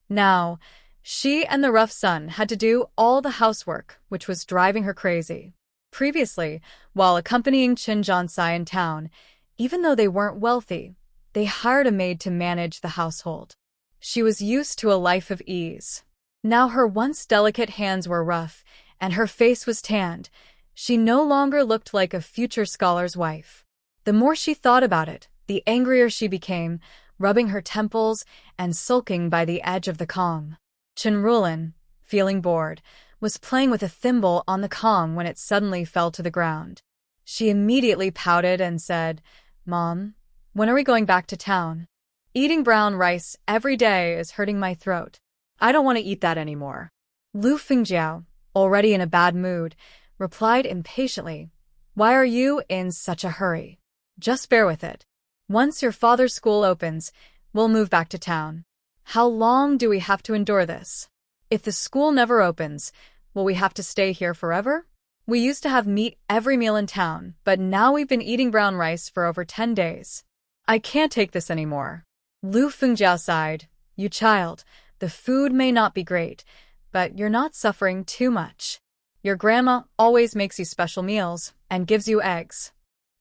Now, she and the rough son had to do all the housework, which was driving her crazy. Previously, while accompanying Chen Jiansai in town, even though they weren't wealthy, they hired a maid to manage the household. She was used to a life of ease. Now her once delicate hands were rough, and her face was tanned. She no longer looked like a future scholar's wife. The more she thought about it, the angrier she became, rubbing her temples and sulking by the edge of the Kong. Chen Rulin, feeling bored, was playing with a thimble on the Kong when it suddenly fell to the ground. She immediately pouted and said, Mom, when are we going back to town? Eating brown rice every day is hurting my throat. I don't want to eat that anymore. Lu Fengjiao, already in a bad mood, replied impatiently, Why are you in such a hurry? Just bear with it. Once your father's school opens, we'll move back to town. How long do we have to endure this? If the school never opens, will we have to stay here forever? We used to have meat every meal in town, but now we've been eating brown rice for over 10 days. I can't take this anymore. Lu Fengjiao sighed, You child, the food may not be great, but you're not suffering too much. Your grandma always makes you special meals and gives you eggs.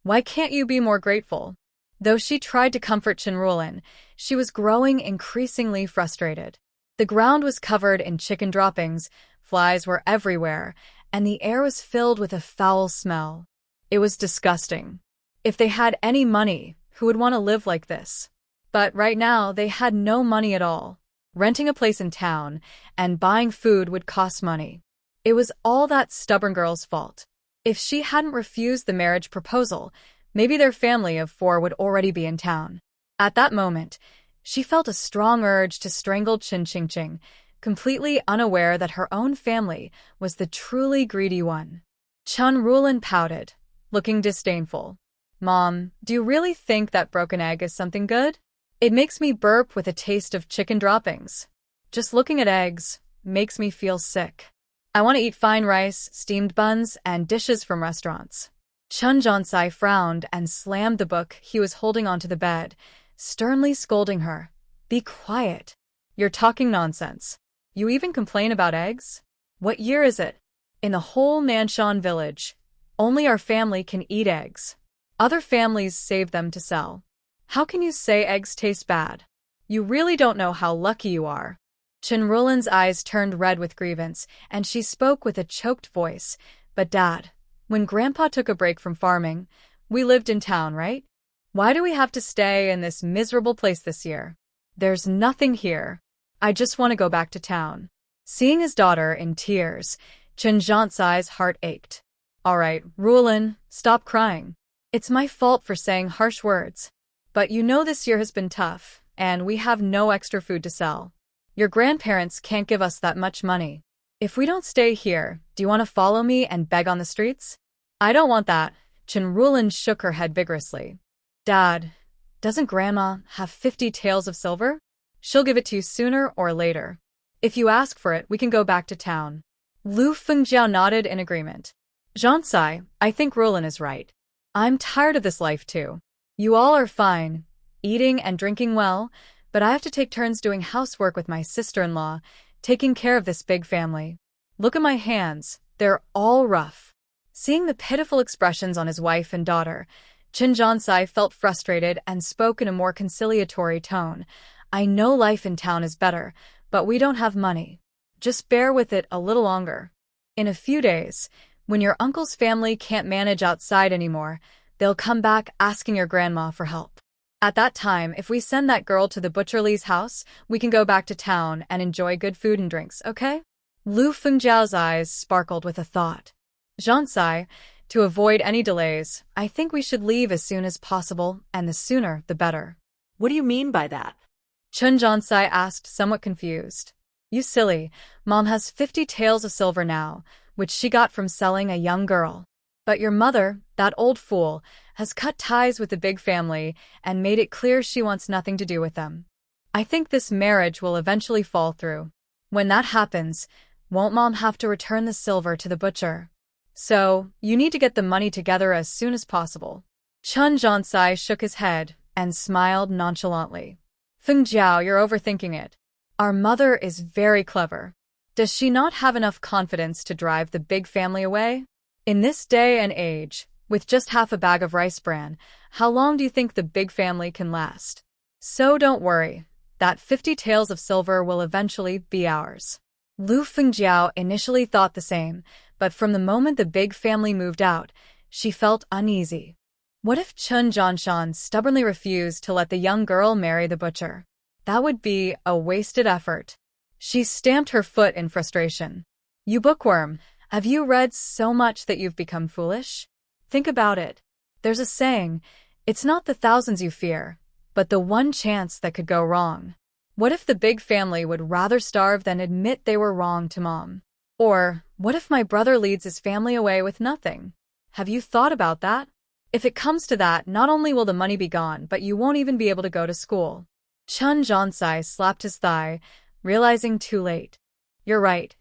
Why can't you be more grateful? Though she tried to comfort Chen Rulin, she was growing increasingly frustrated. The ground was covered in chicken droppings, flies were everywhere, and the air was filled with a foul smell. It was disgusting. If they had any money, who would want to live like this? But right now, they had no money at all. Renting a place in town and buying food would cost money. It was all that stubborn girl's fault. If she hadn't refused the marriage proposal, maybe their family of 4 would already be in town. At that moment, she felt a strong urge to strangle Chen Qingqing, completely unaware that her own family was the truly greedy one. Chen Rulin pouted, looking disdainful. Mom, do you really think that broken egg is something good? It makes me burp with a taste of chicken droppings. Just looking at eggs makes me feel sick. I want to eat fine rice, steamed buns, and dishes from restaurants. Chen Jiansai frowned and slammed the book he was holding onto the bed, sternly scolding her. Be quiet. You're talking nonsense. You even complain about eggs? What year is it? In the whole Nanshan village, only our family can eat eggs. Other families save them to sell. How can you say eggs taste bad? You really don't know how lucky you are. Chen Rulin's eyes turned red with grievance, and she spoke with a choked voice. But Dad, when Grandpa took a break from farming, we lived in town, right? Why do we have to stay in this miserable place this year? There's nothing here. I just want to go back to town. Seeing his daughter in tears, Chen Jiansai's heart ached. All right, Rulin, stop crying. It's my fault for saying harsh words. But you know this year has been tough, and we have no extra food to sell. Your grandparents can't give us that much money. If we don't stay here, do you want to follow me and beg on the streets? I don't want that. Chen Rulin shook her head vigorously. Dad, doesn't Grandma have 50 taels of silver? She'll give it to you sooner or later. If you ask for it, we can go back to town. Lu Fengjiao nodded in agreement. Jiansai, I think Rulin is right. I'm tired of this life too. You all are fine, eating and drinking well, but I have to take turns doing housework with my sister-in-law, taking care of this big family. Look at my hands, they're all rough. Seeing the pitiful expressions on his wife and daughter, Chen Jiansai felt frustrated and spoke in a more conciliatory tone. I know life in town is better, but we don't have money. Just bear with it a little longer. In a few days, when your uncle's family can't manage outside anymore, they'll come back asking your grandma for help. At that time, if we send that girl to the Butcher Lee's house, we can go back to town and enjoy good food and drinks, okay? Lu Fengjiao's eyes sparkled with a thought. Jiansai, to avoid any delays, I think we should leave as soon as possible, and the sooner the better. What do you mean by that? Chun Jiansai asked, somewhat confused. You silly, Mom has 50 taels of silver now, which she got from selling a young girl. But your mother, that old fool, has cut ties with the big family and made it clear she wants nothing to do with them. I think this marriage will eventually fall through. When that happens, won't Mom have to return the silver to the butcher? So, you need to get the money together as soon as possible. Chun Jiansai shook his head and smiled nonchalantly. Fengjiao, you're overthinking it. Our mother is very clever. Does she not have enough confidence to drive the big family away? In this day and age, with just half a bag of rice bran, how long do you think the big family can last? So don't worry, that 50 taels of silver will eventually be ours. Lu Fengjiao initially thought the same, but from the moment the big family moved out, she felt uneasy. What if Chun Jianshan stubbornly refused to let the young girl marry the butcher? That would be a wasted effort. She stamped her foot in frustration. You bookworm, have you read so much that you've become foolish? Think about it. There's a saying, it's not the thousands you fear, but the one chance that could go wrong. What if the big family would rather starve than admit they were wrong to Mom? Or, what if my brother leads his family away with nothing? Have you thought about that? If it comes to that, not only will the money be gone, but you won't even be able to go to school. Chun Jiansai slapped his thigh, realizing too late. You're right.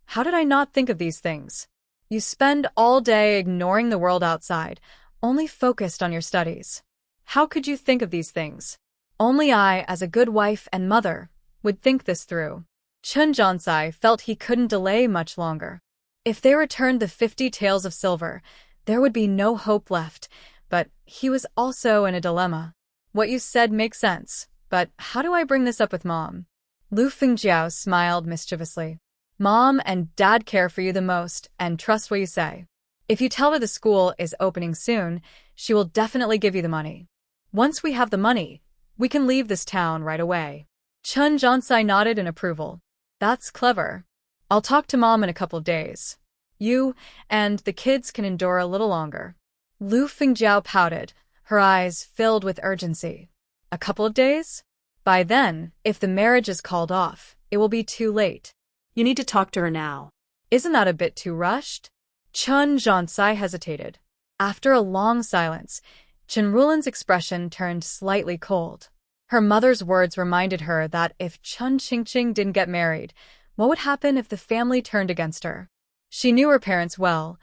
How did I not think of these things? You spend all day ignoring the world outside, only focused on your studies. How could you think of these things? Only I, as a good wife and mother, would think this through. Chun Jiansai felt he couldn't delay much longer. If they returned the 50 taels of silver, there would be no hope left, but he was also in a dilemma. What you said makes sense, but how do I bring this up with Mom? Lu Fengjiao smiled mischievously. Mom and Dad care for you the most and trust what you say. If you tell her the school is opening soon, she will definitely give you the money. Once we have the money, we can leave this town right away. Chun Jiansai nodded in approval. That's clever. I'll talk to Mom in a couple of days. You and the kids can endure a little longer. Lu Fengjiao pouted, her eyes filled with urgency. A couple of days? By then, if the marriage is called off, it will be too late. You need to talk to her now. Isn't that a bit too rushed? Chun Jiansai hesitated. After a long silence, Chenrulin's expression turned slightly cold. Her mother's words reminded her that if Chun Qingqing didn't get married, what would happen if the family turned against her? She knew her parents well.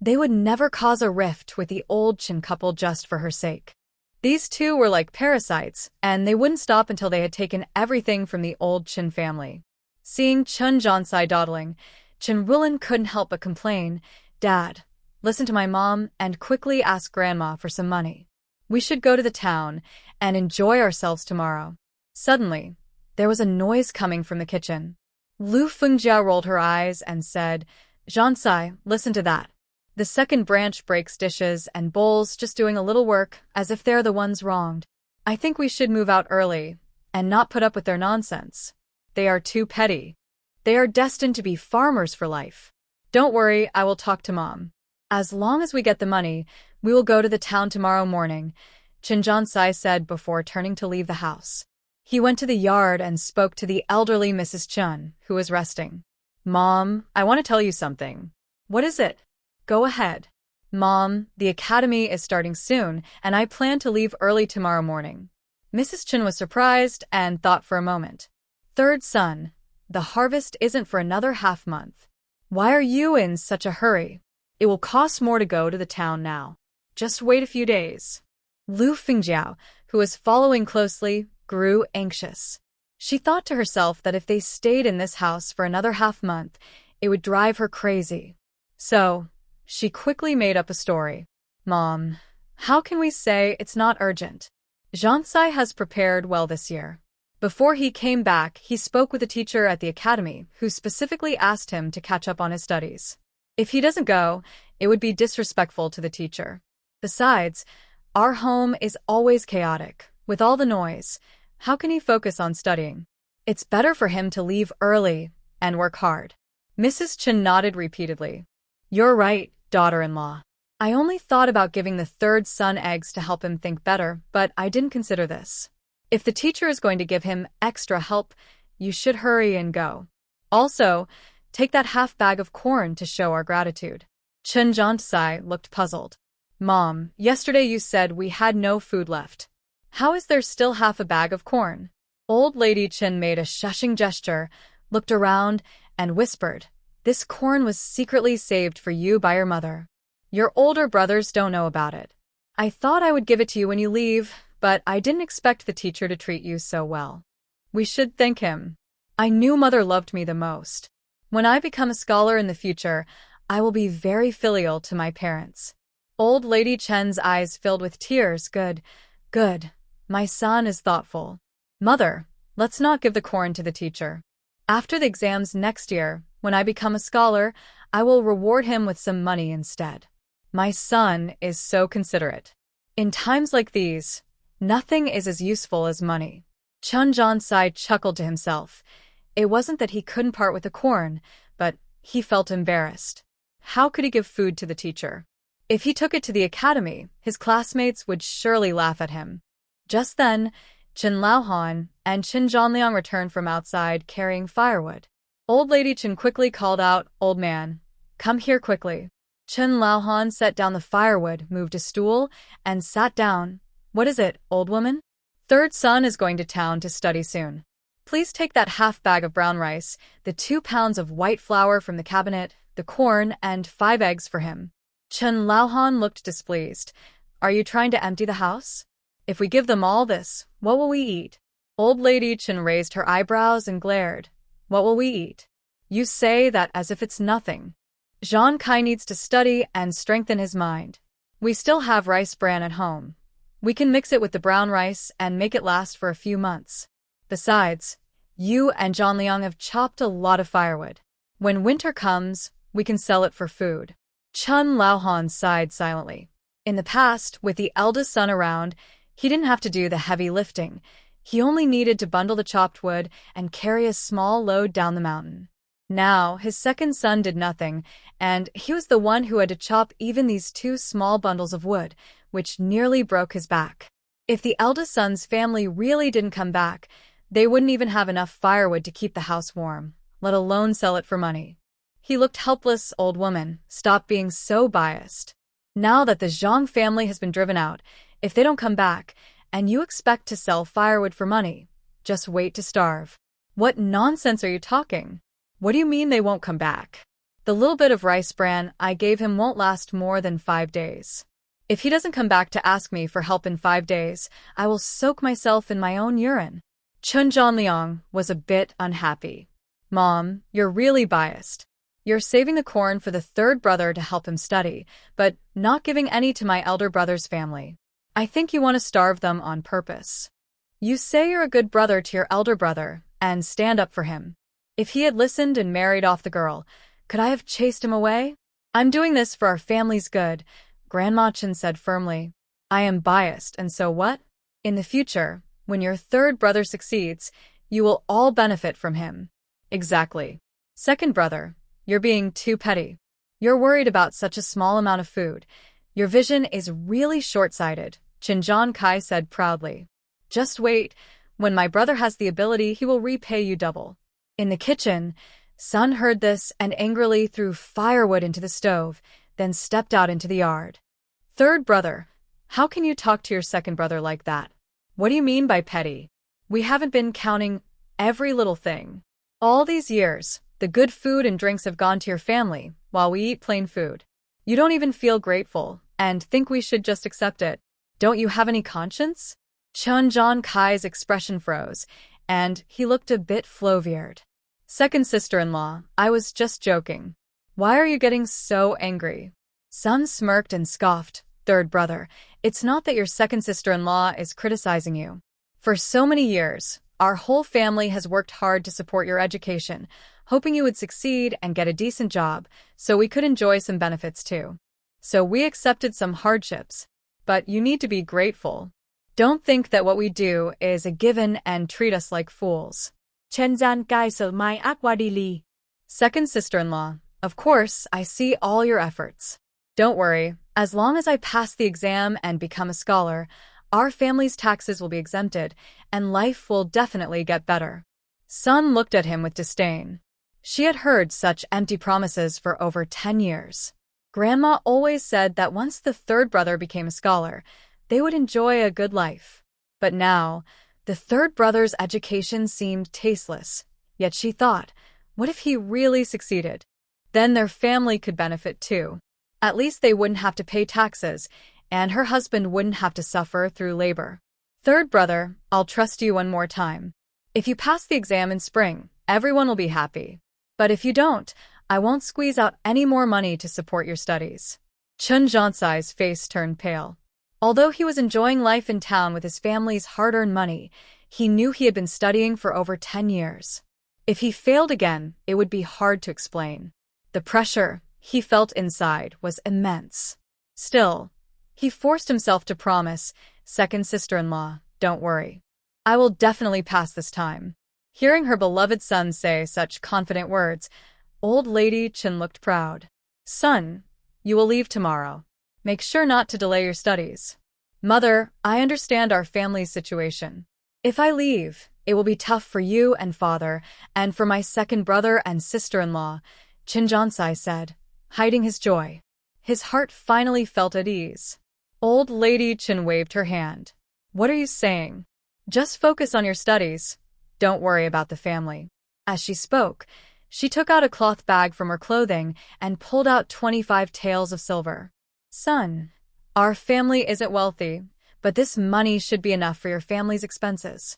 They would never cause a rift with the old Chen couple just for her sake. These two were like parasites, and they wouldn't stop until they had taken everything from the old Chen family. Seeing Chun Jiansai dawdling, Chenrulin couldn't help but complain, Dad, listen to my mom and quickly ask Grandma for some money. We should go to the town and enjoy ourselves tomorrow. Suddenly, there was a noise coming from the kitchen. Lu Fengjiao rolled her eyes and said, Jiansai, listen to that. The second branch breaks dishes and bowls just doing a little work as if they're the ones wronged. I think we should move out early and not put up with their nonsense. They are too petty. They are destined to be farmers for life. Don't worry, I will talk to Mom. As long as we get the money, we will go to the town tomorrow morning, Chun Jiansai said before turning to leave the house. He went to the yard and spoke to the elderly Mrs. Chun, who was resting. Mom, I want to tell you something. What is it? Go ahead. Mom, the academy is starting soon, and I plan to leave early tomorrow morning. Mrs. Chun was surprised and thought for a moment. Third son, the harvest isn't for another half month. Why are you in such a hurry? It will cost more to go to the town now. Just wait a few days. Lu Fengjiao, who was following closely, grew anxious. She thought to herself that if they stayed in this house for another half month, it would drive her crazy. So, she quickly made up a story. Mom, how can we say it's not urgent? Jiansai has prepared well this year. Before he came back, he spoke with a teacher at the academy who specifically asked him to catch up on his studies. If he doesn't go, it would be disrespectful to the teacher. Besides, our home is always chaotic, with all the noise. How can he focus on studying? It's better for him to leave early and work hard. Mrs. Chen nodded repeatedly. You're right, daughter-in-law. I only thought about giving the third son eggs to help him think better, but I didn't consider this. If the teacher is going to give him extra help, you should hurry and go. Also, take that half bag of corn to show our gratitude. Chen Jiantai looked puzzled. Mom, yesterday you said we had no food left. How is there still half a bag of corn? Old Lady Chen made a shushing gesture, looked around, and whispered, This corn was secretly saved for you by your mother. Your older brothers don't know about it. I thought I would give it to you when you leave, but I didn't expect the teacher to treat you so well. We should thank him. I knew Mother loved me the most. When I become a scholar in the future, I will be very filial to my parents. Old Lady Chen's eyes filled with tears. Good. My son is thoughtful. Mother, let's not give the corn to the teacher. After the exams next year, when I become a scholar, I will reward him with some money instead. My son is so considerate. In times like these, nothing is as useful as money. Chen Jiantai chuckled to himself. It wasn't that he couldn't part with the corn, but he felt embarrassed. How could he give food to the teacher? If he took it to the academy, his classmates would surely laugh at him. Just then, Chen Laohan and Chen Zhanliang returned from outside carrying firewood. Old Lady Chen quickly called out, Old man, come here quickly. Chen Laohan set down the firewood, moved a stool, and sat down. What is it, old woman? Third son is going to town to study soon. Please take that half bag of brown rice, the 2 pounds of white flour from the cabinet, the corn, and 5 eggs for him. Chen Laohan looked displeased. Are you trying to empty the house? If we give them all this, what will we eat? Old Lady Chen raised her eyebrows and glared. What will we eat? You say that as if it's nothing. Zhang Kai needs to study and strengthen his mind. We still have rice bran at home. We can mix it with the brown rice and make it last for a few months. Besides, you and Zhanliang have chopped a lot of firewood. When winter comes, we can sell it for food. Chen Laohan sighed silently. In the past, with the eldest son around, he didn't have to do the heavy lifting. He only needed to bundle the chopped wood and carry a small load down the mountain. Now, his second son did nothing, and he was the one who had to chop even these 2 small bundles of wood, which nearly broke his back. If the eldest son's family really didn't come back, they wouldn't even have enough firewood to keep the house warm, let alone sell it for money. He looked helpless. Old woman, stop being so biased. Now that the Zhang family has been driven out, if they don't come back, and you expect to sell firewood for money, just wait to starve. What nonsense are you talking? What do you mean they won't come back? The little bit of rice bran I gave him won't last more than 5 days. If he doesn't come back to ask me for help in 5 days, I will soak myself in my own urine. Chen Zhanliang was a bit unhappy. Mom, you're really biased. You're saving the corn for the third brother to help him study, but not giving any to my elder brother's family. I think you want to starve them on purpose. You say you're a good brother to your elder brother and stand up for him. If he had listened and married off the girl, could I have chased him away? I'm doing this for our family's good, Grandma Chen said firmly. I am biased, and so what? In the future, when your third brother succeeds, you will all benefit from him. Exactly. Second brother, you're being too petty. You're worried about such a small amount of food. Your vision is really short-sighted, Zhang Kai said proudly. Just wait. When my brother has the ability, he will repay you double. In the kitchen, Sun heard this and angrily threw firewood into the stove, then stepped out into the yard. Third brother, how can you talk to your second brother like that? What do you mean by petty? We haven't been counting every little thing. All these years, the good food and drinks have gone to your family, while we eat plain food. You don't even feel grateful, and think we should just accept it. Don't you have any conscience? Zhang Kai's expression froze, and he looked a bit floored. Second sister-in-law, I was just joking. Why are you getting so angry? Sun smirked and scoffed. Third brother, it's not that your second sister-in-law is criticizing you. For so many years, Our whole family has worked hard to support your education, hoping you would succeed and get a decent job, so we could enjoy some benefits too. So we accepted some hardships, but you need to be grateful. Don't think that what we do is a given and treat us like fools. Chenjan kai sợ mai ác qua đi li. Second sister-in-law, of course, I see all your efforts. Don't worry, as long as I pass the exam and become a scholar, our family's taxes will be exempted, and life will definitely get better. Sun looked at him with disdain. She had heard such empty promises for over 10 years. Grandma always said that once the third brother became a scholar, they would enjoy a good life. But now, the third brother's education seemed tasteless, yet she thought, what if he really succeeded? Then their family could benefit too. At least they wouldn't have to pay taxes, and her husband wouldn't have to suffer through labor. Third brother, I'll trust you one more time. If you pass the exam in spring, everyone will be happy. But if you don't, I won't squeeze out any more money to support your studies. Chun Jansai's face turned pale. Although he was enjoying life in town with his family's hard-earned money, he knew he had been studying for over 10 years. If he failed again, it would be hard to explain. The pressure he felt inside was immense. Still, he forced himself to promise, second sister-in-law, don't worry. I will definitely pass this time. Hearing her beloved son say such confident words, old lady Chen looked proud. Son, you will leave tomorrow. Make sure not to delay your studies. Mother, I understand our family's situation. If I leave, it will be tough for you and father, and for my second brother and sister-in-law, Chen Jansai said, hiding his joy. His heart finally felt at ease. Old lady Chen waved her hand. What are you saying? Just focus on your studies. Don't worry about the family. As she spoke, she took out a cloth bag from her clothing and pulled out 25 taels of silver. Son, our family isn't wealthy, but this money should be enough for your family's expenses.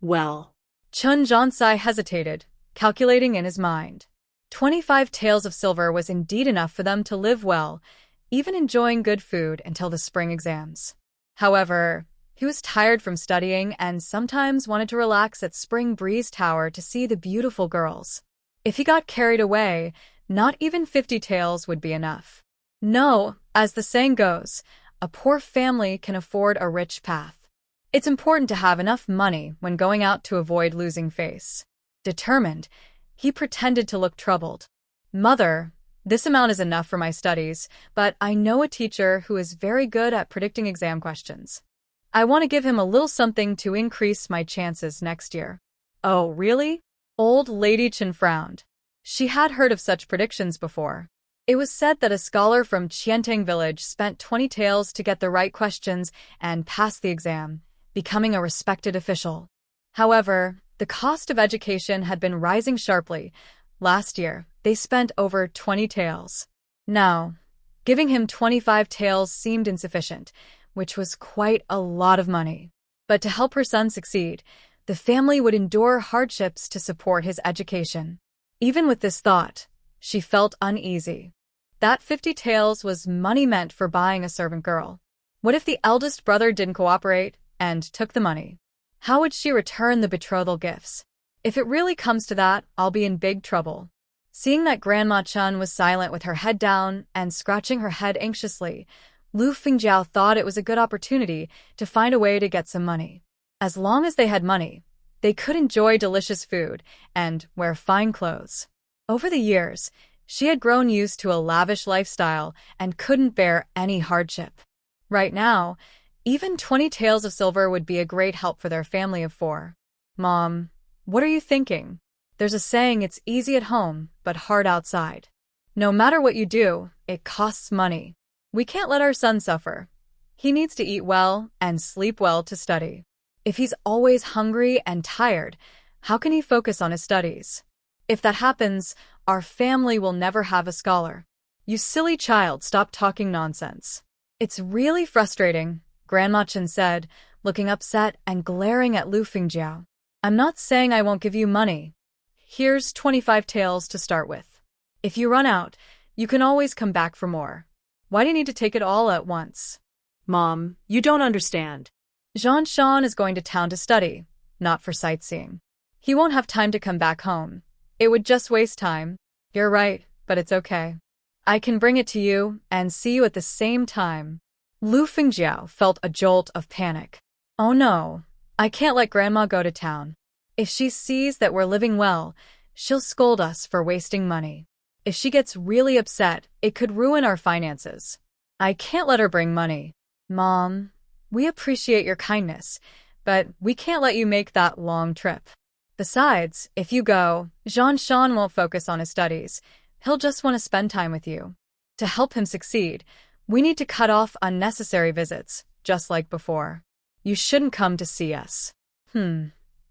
Well. Chun Jansai hesitated, calculating in his mind. 25 taels of silver was indeed enough for them to live well, even enjoying good food until the spring exams. However, he was tired from studying and sometimes wanted to relax at Spring Breeze Tower to see the beautiful girls. If he got carried away, not even 50 taels would be enough. No, as the saying goes, a poor family can afford a rich path. It's important to have enough money when going out to avoid losing face. Determined, he pretended to look troubled. Mother, this amount is enough for my studies, but I know a teacher who is very good at predicting exam questions. I want to give him a little something to increase my chances next year. Oh, really? Old lady Chen frowned. She had heard of such predictions before. It was said that a scholar from Qiantang village spent 20 taels to get the right questions and pass the exam, becoming a respected official. However, the cost of education had been rising sharply. Last year, they spent over 20 taels. Now, giving him 25 taels seemed insufficient, which was quite a lot of money. But to help her son succeed, the family would endure hardships to support his education. Even with this thought, she felt uneasy. That 50 taels was money meant for buying a servant girl. What if the eldest brother didn't cooperate and took the money? How would she return the betrothal gifts? If it really comes to that, I'll be in big trouble. Seeing that Grandma Chun was silent with her head down and scratching her head anxiously, Lu Fengjiao thought it was a good opportunity to find a way to get some money. As long as they had money, they could enjoy delicious food and wear fine clothes. Over the years, she had grown used to a lavish lifestyle and couldn't bear any hardship. Right now, even 20 taels of silver would be a great help for their family of 4. Mom, what are you thinking? There's a saying it's easy at home, but hard outside. No matter what you do, it costs money. We can't let our son suffer. He needs to eat well and sleep well to study. If he's always hungry and tired, how can he focus on his studies? If that happens, our family will never have a scholar. You silly child, stop talking nonsense. It's really frustrating, Grandma Chen said, looking upset and glaring at Lu Fengjiao. I'm not saying I won't give you money. Here's 25 taels to start with. If you run out, you can always come back for more. Why do you need to take it all at once? Mom, you don't understand. Jean Shan is going to town to study. not for sightseeing. He won't have time to come back home. It would just waste time. You're right, but it's okay. I can bring it to you and see you at the same time. Lu Fengjiao felt a jolt of panic. Oh no, I can't let Grandma go to town. If she sees that we're living well, she'll scold us for wasting money. If she gets really upset, it could ruin our finances. I can't let her bring money. Mom, we appreciate your kindness, but we can't let you make that long trip. Besides, if you go, Jean-Shan won't focus on his studies. He'll just want to spend time with you. To help him succeed, we need to cut off unnecessary visits, just like before. You shouldn't come to see us.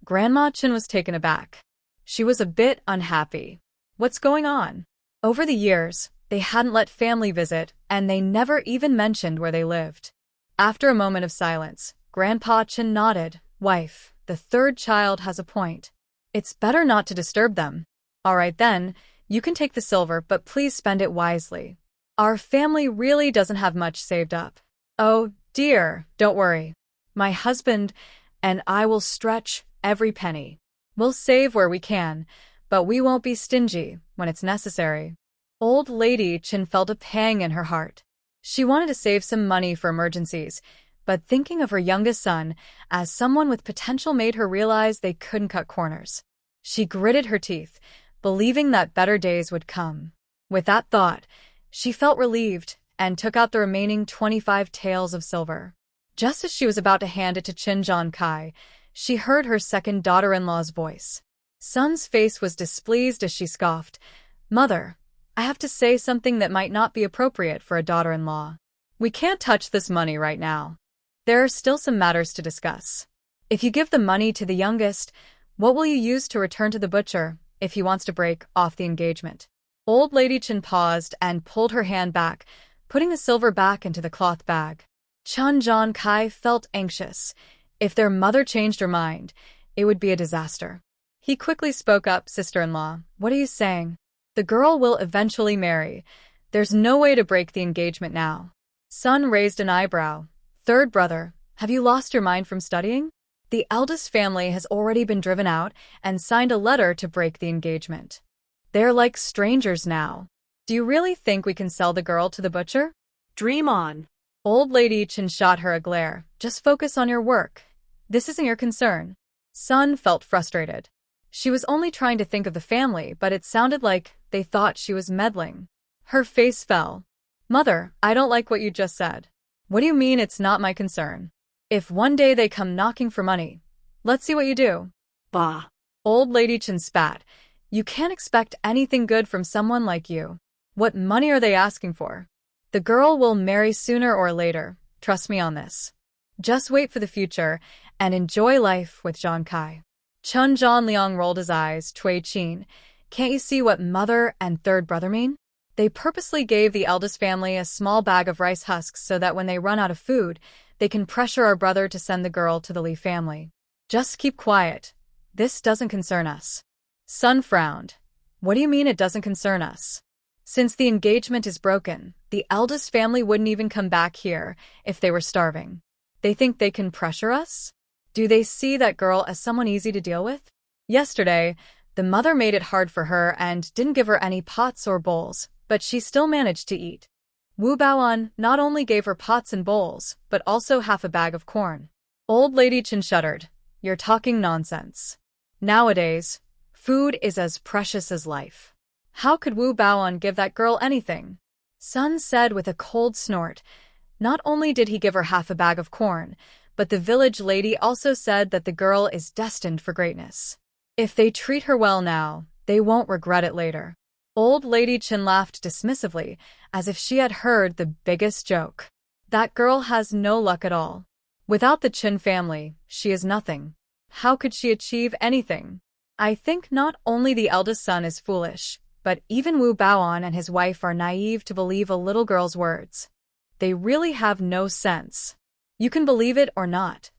Grandma Chen was taken aback. She was a bit unhappy. What's going on? Over the years, they hadn't let family visit, and they never even mentioned where they lived. After a moment of silence, Grandpa Chen nodded. Wife, the third child has a point. It's better not to disturb them. All right then, you can take the silver, but please spend it wisely. Our family really doesn't have much saved up. Oh, dear, don't worry. My husband and I will stretch every penny. We'll save where we can, but we won't be stingy when it's necessary. Old Lady Chen felt a pang in her heart. She wanted to save some money for emergencies, but thinking of her youngest son as someone with potential made her realize they couldn't cut corners. She gritted her teeth, believing that better days would come. With that thought, she felt relieved and took out the remaining 25 taels of silver. Just as she was about to hand it to Qin Zhongkai, she heard her second daughter-in-law's voice. Sun's face was displeased as she scoffed. Mother, I have to say something that might not be appropriate for a daughter-in-law. We can't touch this money right now. There are still some matters to discuss. If you give the money to the youngest, what will you use to return to the butcher if he wants to break off the engagement? Old Lady Chen paused and pulled her hand back, putting the silver back into the cloth bag. Chun Zhongkai felt anxious. If their mother changed her mind, it would be a disaster. He quickly spoke up, Sister-in-law, what are you saying? The girl will eventually marry. There's no way to break the engagement now. Sun raised an eyebrow. Third brother, have you lost your mind from studying? The eldest family has already been driven out and signed a letter to break the engagement. They're like strangers now. Do you really think we can sell the girl to the butcher? Dream on. Old Lady Chen shot her a glare. Just focus on your work. This isn't your concern. Sun felt frustrated. She was only trying to think of the family, but it sounded like they thought she was meddling. Her face fell. Mother, I don't like what you just said. What do you mean it's not my concern? If one day they come knocking for money, let's see what you do. Bah. Old Lady Chen spat. You can't expect anything good from someone like you. What money are they asking for? The girl will marry sooner or later. Trust me on this. Just wait for the future and enjoy life with Zhongkai. Chun Zhanliang rolled his eyes. Cui Qin, can't you see what mother and third brother mean? They purposely gave the eldest family a small bag of rice husks so that when they run out of food, they can pressure our brother to send the girl to the Li family. Just keep quiet. This doesn't concern us. Sun frowned. What do you mean it doesn't concern us? Since the engagement is broken, the eldest family wouldn't even come back here if they were starving. They think they can pressure us? Do they see that girl as someone easy to deal with? Yesterday, the mother made it hard for her and didn't give her any pots or bowls, but she still managed to eat. Wu Baoan not only gave her pots and bowls, but also half a bag of corn. Old Lady Chen shuddered. You're talking nonsense. Nowadays, food is as precious as life. How could Wu Baoan give that girl anything? Sun said with a cold snort. Not only did he give her half a bag of corn, but the village lady also said that the girl is destined for greatness. If they treat her well now, they won't regret it later. Old Lady Chen laughed dismissively, as if she had heard the biggest joke. That girl has no luck at all. Without the Chen family, she is nothing. How could she achieve anything? I think not only the eldest son is foolish, but even Wu Baoan and his wife are naive to believe a little girl's words. They really have no sense. You can believe it or not.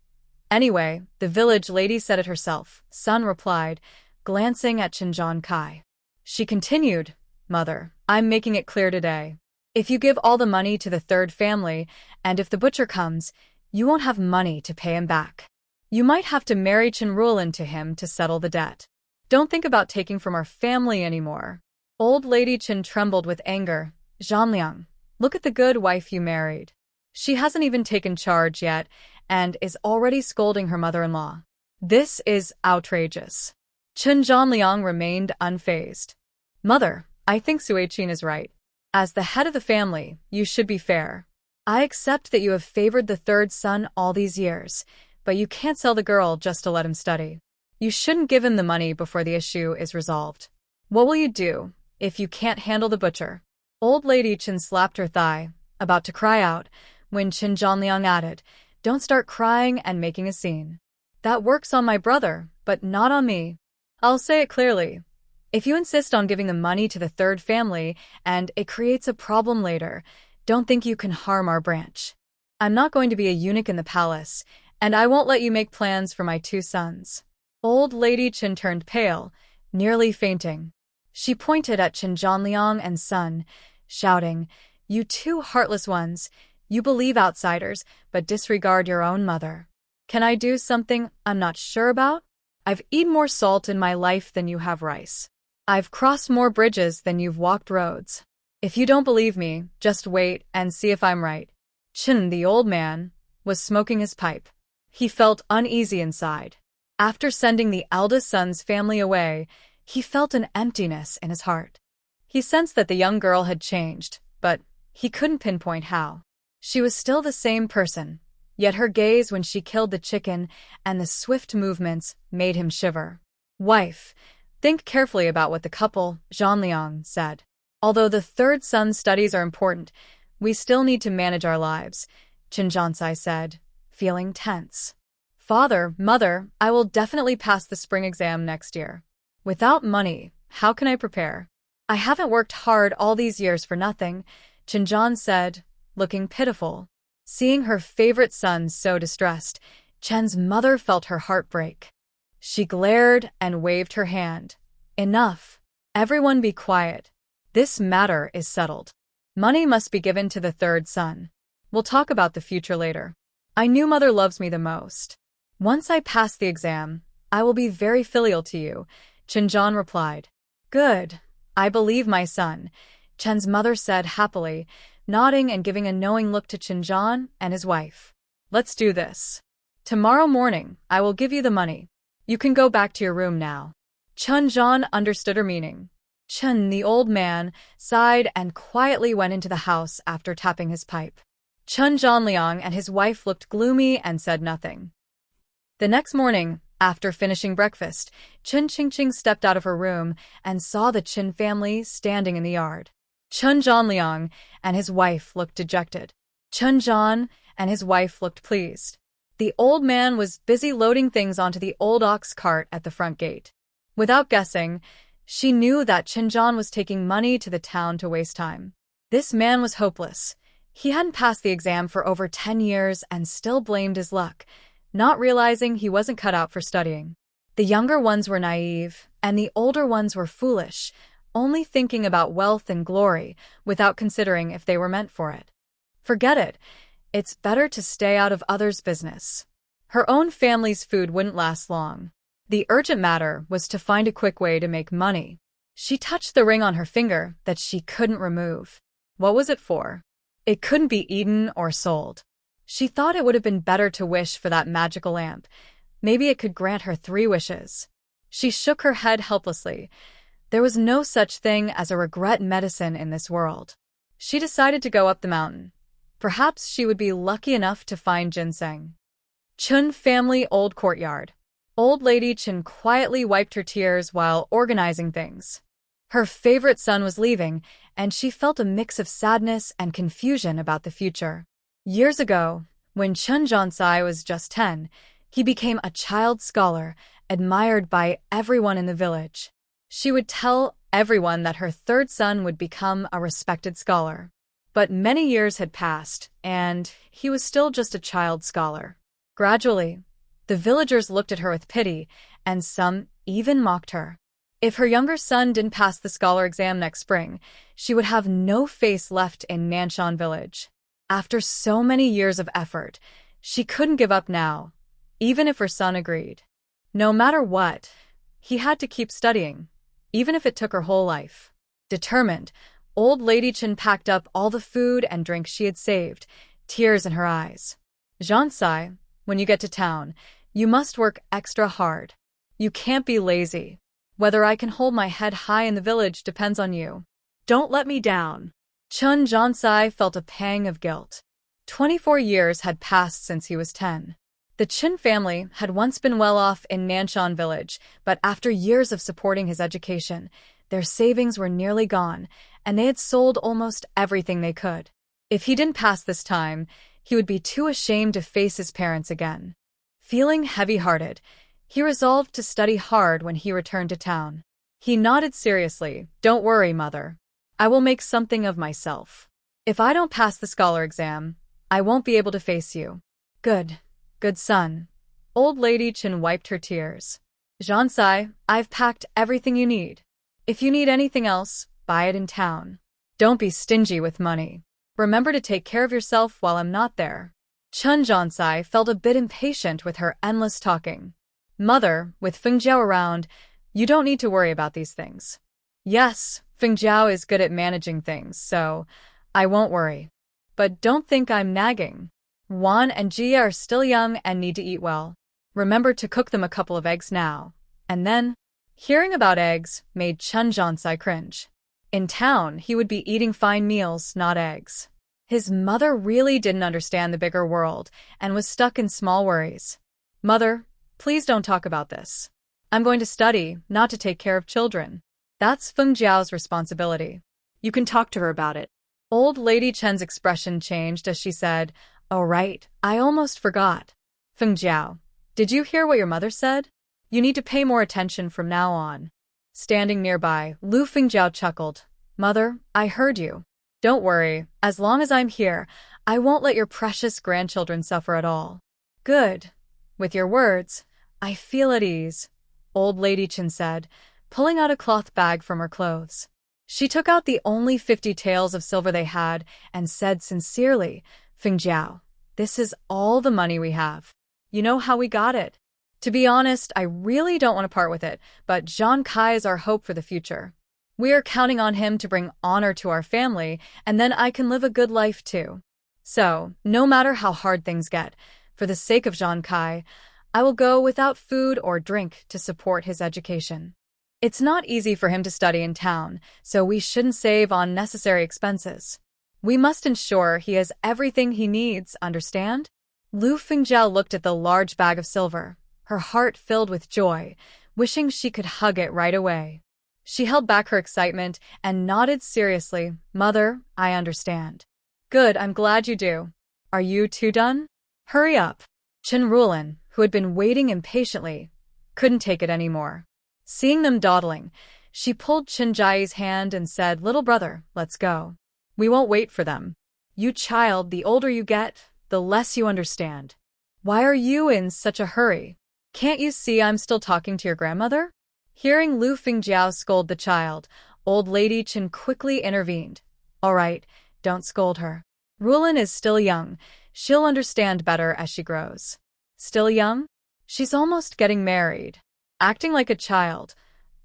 Anyway, the village lady said it herself, Sun replied, glancing at Qin Kai. She continued, Mother, I'm making it clear today. If you give all the money to the third family, and if the butcher comes, you won't have money to pay him back. You might have to marry Chenrulin to him to settle the debt. Don't think about taking from our family anymore. Old Lady Chen trembled with anger. Zhanliang, look at the good wife you married. She hasn't even taken charge yet and is already scolding her mother-in-law. This is outrageous. Chen Zhanliang remained unfazed. Mother, I think Suiqin is right. As the head of the family, you should be fair. I accept that you have favored the third son all these years, but you can't sell the girl just to let him study. You shouldn't give him the money before the issue is resolved. What will you do if you can't handle the butcher? Old Lady Chen slapped her thigh, about to cry out, when Chen Zhanliang added, Don't start crying and making a scene. That works on my brother, but not on me. I'll say it clearly. If you insist on giving the money to the third family and it creates a problem later, don't think you can harm our branch. I'm not going to be a eunuch in the palace, and I won't let you make plans for my two sons. Old Lady Chen turned pale, nearly fainting. She pointed at Chen Zhanliang and son, shouting, You two heartless ones, you believe outsiders, but disregard your own mother. Can I do something I'm not sure about? I've eaten more salt in my life than you have rice. I've crossed more bridges than you've walked roads. If you don't believe me, just wait and see if I'm right. Chen, the old man, was smoking his pipe. He felt uneasy inside. After sending the eldest son's family away, he felt an emptiness in his heart. He sensed that the young girl had changed, but he couldn't pinpoint how. She was still the same person, yet her gaze when she killed the chicken and the swift movements made him shiver. Wife, think carefully about what the couple, Zhanliang, said. Although the third son's studies are important, we still need to manage our lives, Chen Zhansai said, feeling tense. Father, mother, I will definitely pass the spring exam next year. Without money, how can I prepare? I haven't worked hard all these years for nothing, Chen Zhan said, looking pitiful. Seeing her favorite son so distressed, Chen's mother felt her heart break. She glared and waved her hand. Enough. Everyone be quiet. This matter is settled. Money must be given to the third son. We'll talk about the future later. I knew mother loves me the most. Once I pass the exam, I will be very filial to you, Chen Zhan replied. Good. I believe my son, Chen's mother said happily, nodding and giving a knowing look to Chen Zhan and his wife. Let's do this. Tomorrow morning, I will give you the money. You can go back to your room now. Chen Zhan understood her meaning. Chen, the old man, sighed and quietly went into the house after tapping his pipe. Chen Zhanliang and his wife looked gloomy and said nothing. The next morning, after finishing breakfast, Chen Qingqing stepped out of her room and saw the Chen family standing in the yard. Chen Zhanliang and his wife looked dejected. Chen Zhan and his wife looked pleased. The old man was busy loading things onto the old ox cart at the front gate. Without guessing, she knew that Chen Zhan was taking money to the town to waste time. This man was hopeless. He hadn't passed the exam for over 10 years and still blamed his luck, not realizing he wasn't cut out for studying. The younger ones were naive, and the older ones were foolish, only thinking about wealth and glory without considering if they were meant for it. Forget it. It's better to stay out of others' business. Her own family's food wouldn't last long. The urgent matter was to find a quick way to make money. She touched the ring on her finger that she couldn't remove. What was it for? It couldn't be eaten or sold. She thought it would have been better to wish for that magical lamp. Maybe it could grant her 3 wishes. She shook her head helplessly. There was no such thing as a regret medicine in this world. She decided to go up the mountain. Perhaps she would be lucky enough to find ginseng. Chun family old courtyard. Old Lady Chen quietly wiped her tears while organizing things. Her favorite son was leaving, and she felt a mix of sadness and confusion about the future. Years ago, when Chen Zhansai was just 10, he became a child scholar, admired by everyone in the village. She would tell everyone that her third son would become a respected scholar. But many years had passed, and he was still just a child scholar. Gradually, the villagers looked at her with pity, and some even mocked her. If her younger son didn't pass the scholar exam next spring, she would have no face left in Nanshan village. After so many years of effort, she couldn't give up now. even if her son agreed. No matter what, he had to keep studying, even if it took her whole life. Determined, old Lady Chen packed up all the food and drink she had saved, tears in her eyes. Jean-sai, when you get to town, you must work extra hard. You can't be lazy. Whether I can hold my head high in the village depends on you. Don't let me down. Chun Jean-sai felt a pang of guilt. 24 years had passed since he was 10. The Chen family had once been well off in Nanshan village, but after years of supporting his education, their savings were nearly gone, and they had sold almost everything they could. If he didn't pass this time, he would be too ashamed to face his parents again. Feeling heavy-hearted, he resolved to study hard when he returned to town. He nodded seriously. Don't worry, mother. I will make something of myself. If I don't pass the scholar exam, I won't be able to face you. Good son. Old Lady Chen wiped her tears. Jean-sai, I've packed everything you need. If you need anything else, buy it in town. Don't be stingy with money. Remember to take care of yourself while I'm not there. Chun Jean-sai felt a bit impatient with her endless talking. Mother, with Feng Jiao around, you don't need to worry about these things. Yes, Feng Jiao is good at managing things, so I won't worry. But don't think I'm nagging. Juan and Jia are still young and need to eat well. Remember to cook them a couple of eggs now. And then, hearing about eggs made Chun Jean-sai cringe. In town, he would be eating fine meals, not eggs. His mother really didn't understand the bigger world and was stuck in small worries. Mother, please don't talk about this. I'm going to study, not to take care of children. That's Feng Jiao's responsibility. You can talk to her about it. Old Lady Chen's expression changed as she said, Oh right, I almost forgot. Feng Jiao, did you hear what your mother said? You need to pay more attention from now on. Standing nearby, Lu Fengjiao chuckled. Mother, I heard you. Don't worry, as long as I'm here, I won't let your precious grandchildren suffer at all. Good. With your words, I feel at ease, Old Lady Chen said, pulling out a cloth bag from her clothes. She took out the only 50 taels of silver they had and said sincerely, Fengjiao, this is all the money we have. You know how we got it. To be honest, I really don't want to part with it, but Zhang Kai is our hope for the future. We are counting on him to bring honor to our family, and then I can live a good life too. So, no matter how hard things get, for the sake of Zhang Kai, I will go without food or drink to support his education. It's not easy for him to study in town, so we shouldn't save on necessary expenses. We must ensure he has everything he needs, understand? Lu Fengjiao looked at the large bag of silver, her heart filled with joy, wishing she could hug it right away. She held back her excitement and nodded seriously. Mother, I understand. Good, I'm glad you do. Are you two done? Hurry up. Chen Rulin, who had been waiting impatiently, couldn't take it anymore. Seeing them dawdling, she pulled Chen Jai's hand and said, Little brother, let's go. We won't wait for them. You child, the older you get, the less you understand. Why are you in such a hurry? Can't you see I'm still talking to your grandmother? Hearing Lu Fengjiao scold the child, Old Lady Chen quickly intervened. All right, don't scold her. Rulin is still young. She'll understand better as she grows. Still young? She's almost getting married. Acting like a child.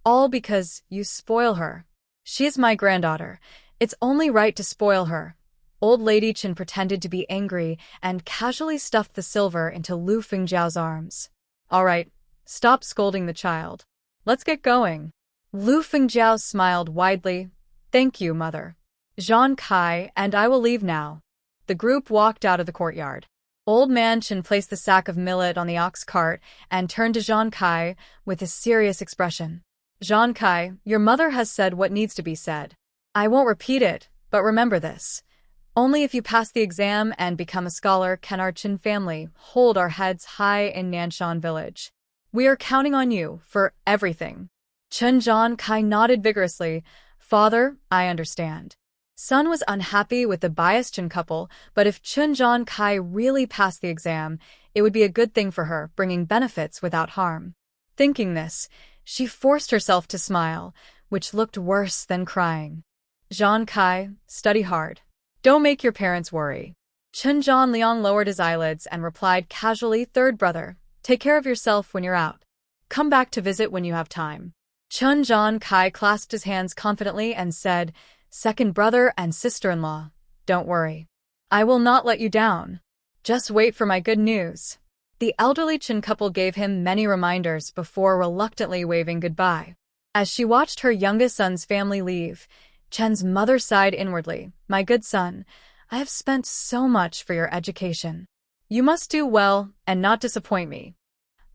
All because you spoil her. She's my granddaughter. It's only right to spoil her. Old Lady Chen pretended to be angry and casually stuffed the silver into Lu Fengjiao's arms. All right, stop scolding the child. Let's get going. Lu Fengjiao smiled widely. Thank you, mother. Zhang Kai and I will leave now. The group walked out of the courtyard. Old Man Chen placed the sack of millet on the ox cart and turned to Zhang Kai with a serious expression. Zhang Kai, your mother has said what needs to be said. I won't repeat it, but remember this. Only if you pass the exam and become a scholar can our Chen family hold our heads high in Nanshan village. We are counting on you for everything. Chen Zhang Kai nodded vigorously. Father, I understand. Sun was unhappy with the biased Chen couple, but if Chen Zhang Kai really passed the exam, it would be a good thing for her, bringing benefits without harm. Thinking this, she forced herself to smile, which looked worse than crying. Zhang Kai, study hard. Don't make your parents worry. Chen Zhan Liang lowered his eyelids and replied casually, Third brother, Take care of yourself when you're out. Come back to visit when you have time. Chun John Kai clasped his hands confidently and said, Second brother and sister-in-law, don't worry. I will not let you down. Just wait for my good news. The elderly Chen couple gave him many reminders before reluctantly waving goodbye. As she watched her youngest son's family leave, Chen's mother sighed inwardly. My good son, I have spent so much for your education. You must do well and not disappoint me.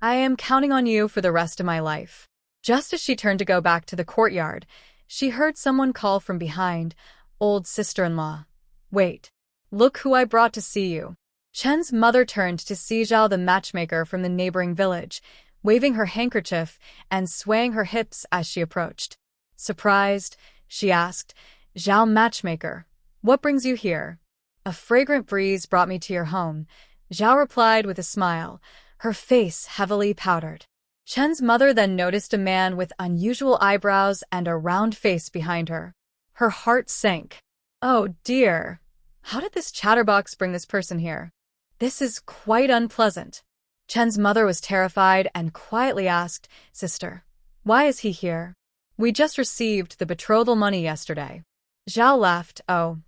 I am counting on you for the rest of my life. Just as she turned to go back to the courtyard, she heard someone call from behind, old sister-in-law. Wait, look who I brought to see you. Chen's mother turned to see Zhao the matchmaker from the neighboring village, waving her handkerchief and swaying her hips as she approached. Surprised, she asked, Zhao matchmaker, what brings you here? A fragrant breeze brought me to your home, Zhao replied with a smile, her face heavily powdered. Chen's mother then noticed a man with unusual eyebrows and a round face behind her. Her heart sank. Oh dear, how did this chatterbox bring this person here? This is quite unpleasant. Chen's mother was terrified and quietly asked, Sister, why is he here? We just received the betrothal money yesterday. Zhao laughed. Oh,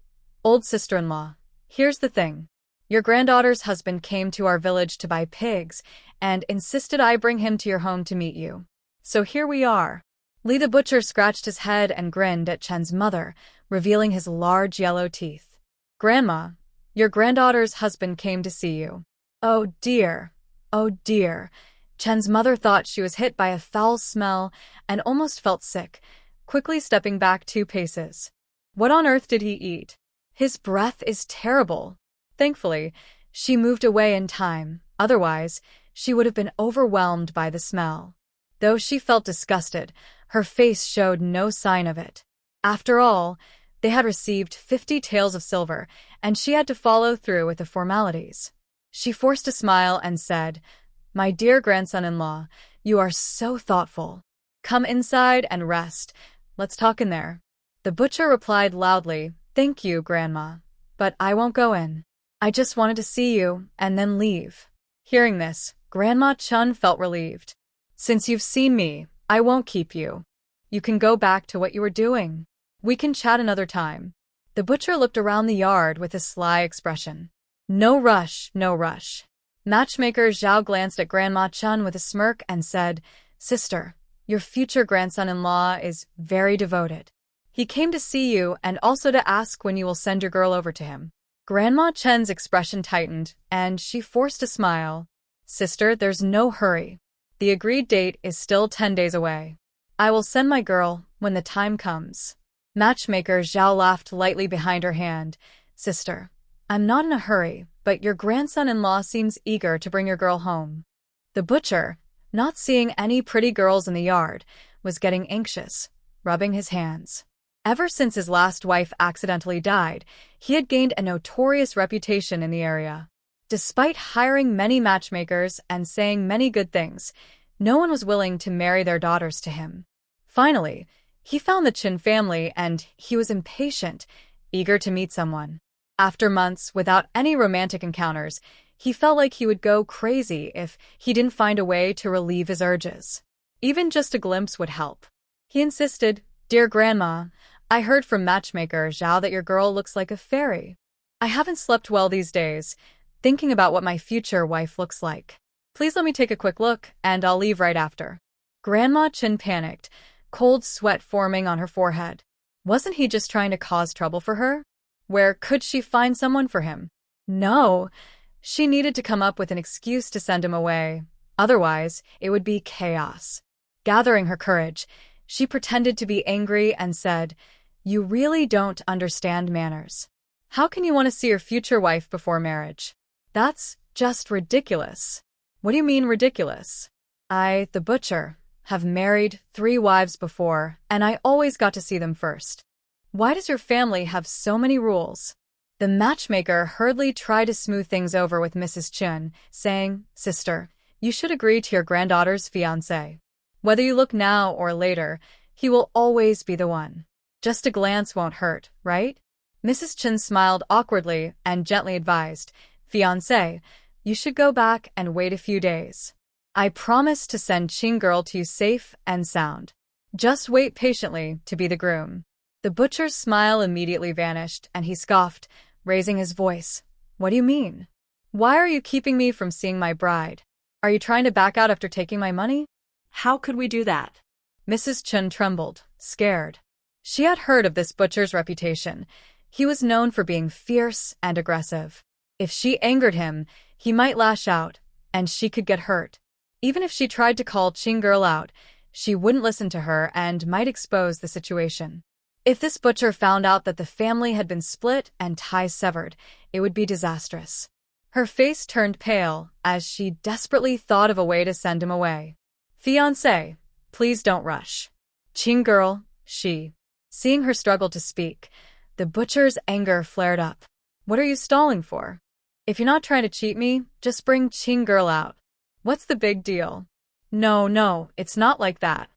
old sister-in-law, here's the thing. Your granddaughter's husband came to our village to buy pigs and insisted I bring him to your home to meet you. So here we are. Li the butcher scratched his head and grinned at Chen's mother, revealing his large yellow teeth. Grandma, your granddaughter's husband came to see you. Oh dear, oh dear. Chen's mother thought she was hit by a foul smell and almost felt sick, quickly stepping back 2 paces. What on earth did he eat? His breath is terrible. Thankfully, she moved away in time, otherwise, she would have been overwhelmed by the smell. Though she felt disgusted, her face showed no sign of it. After all, they had received 50 taels of silver, and she had to follow through with the formalities. She forced a smile and said, My dear grandson-in-law, you are so thoughtful. Come inside and rest. Let's talk in there. The butcher replied loudly, Thank you, Grandma, but I won't go in. I just wanted to see you and then leave. Hearing this, Grandma Chun felt relieved. Since you've seen me, I won't keep you. You can go back to what you were doing. We can chat another time. The butcher looked around the yard with a sly expression. No rush, no rush. Matchmaker Zhao glanced at Grandma Chun with a smirk and said, Sister, your future grandson-in-law is very devoted. He came to see you and also to ask when you will send your girl over to him. Grandma Chen's expression tightened, and she forced a smile. Sister, there's no hurry. The agreed date is still 10 days away. I will send my girl when the time comes. Matchmaker Zhao laughed lightly behind her hand. Sister, I'm not in a hurry, but your grandson-in-law seems eager to bring your girl home. The butcher, not seeing any pretty girls in the yard, was getting anxious, rubbing his hands. Ever since his last wife accidentally died, he had gained a notorious reputation in the area. Despite hiring many matchmakers and saying many good things, no one was willing to marry their daughters to him. Finally, he found the Chin family and he was impatient, eager to meet someone. After months without any romantic encounters, he felt like he would go crazy if he didn't find a way to relieve his urges. Even just a glimpse would help. He insisted, Dear Grandma, I heard from matchmaker Zhao that your girl looks like a fairy. I haven't slept well these days, thinking about what my future wife looks like. Please let me take a quick look, and I'll leave right after. Grandma Chin panicked, cold sweat forming on her forehead. Wasn't he just trying to cause trouble for her? Where could she find someone for him? No, she needed to come up with an excuse to send him away. Otherwise, it would be chaos. Gathering her courage, she pretended to be angry and said, You really don't understand manners. How can you want to see your future wife before marriage? That's just ridiculous. What do you mean ridiculous? I, the butcher, have married 3 wives before, and I always got to see them first. Why does your family have so many rules? The matchmaker hurriedly tried to smooth things over with Mrs. Chun, saying, Sister, you should agree to your granddaughter's fiancé. Whether you look now or later, he will always be the one. Just a glance won't hurt, right? Mrs. Chun smiled awkwardly and gently advised, Fiancé, you should go back and wait a few days. I promise to send Qing girl to you safe and sound. Just wait patiently to be the groom. The butcher's smile immediately vanished, and he scoffed, raising his voice. What do you mean? Why are you keeping me from seeing my bride? Are you trying to back out after taking my money? How could we do that? Mrs. Chen trembled, scared. She had heard of this butcher's reputation. He was known for being fierce and aggressive. If she angered him, he might lash out, and she could get hurt. Even if she tried to call Qing girl out, she wouldn't listen to her and might expose the situation. If this butcher found out that the family had been split and ties severed, it would be disastrous. Her face turned pale as she desperately thought of a way to send him away. Fiancé, please don't rush. Qing girl, Seeing her struggle to speak, the butcher's anger flared up. What are you stalling for? If you're not trying to cheat me, just bring Qing girl out. What's the big deal? No, it's not like that.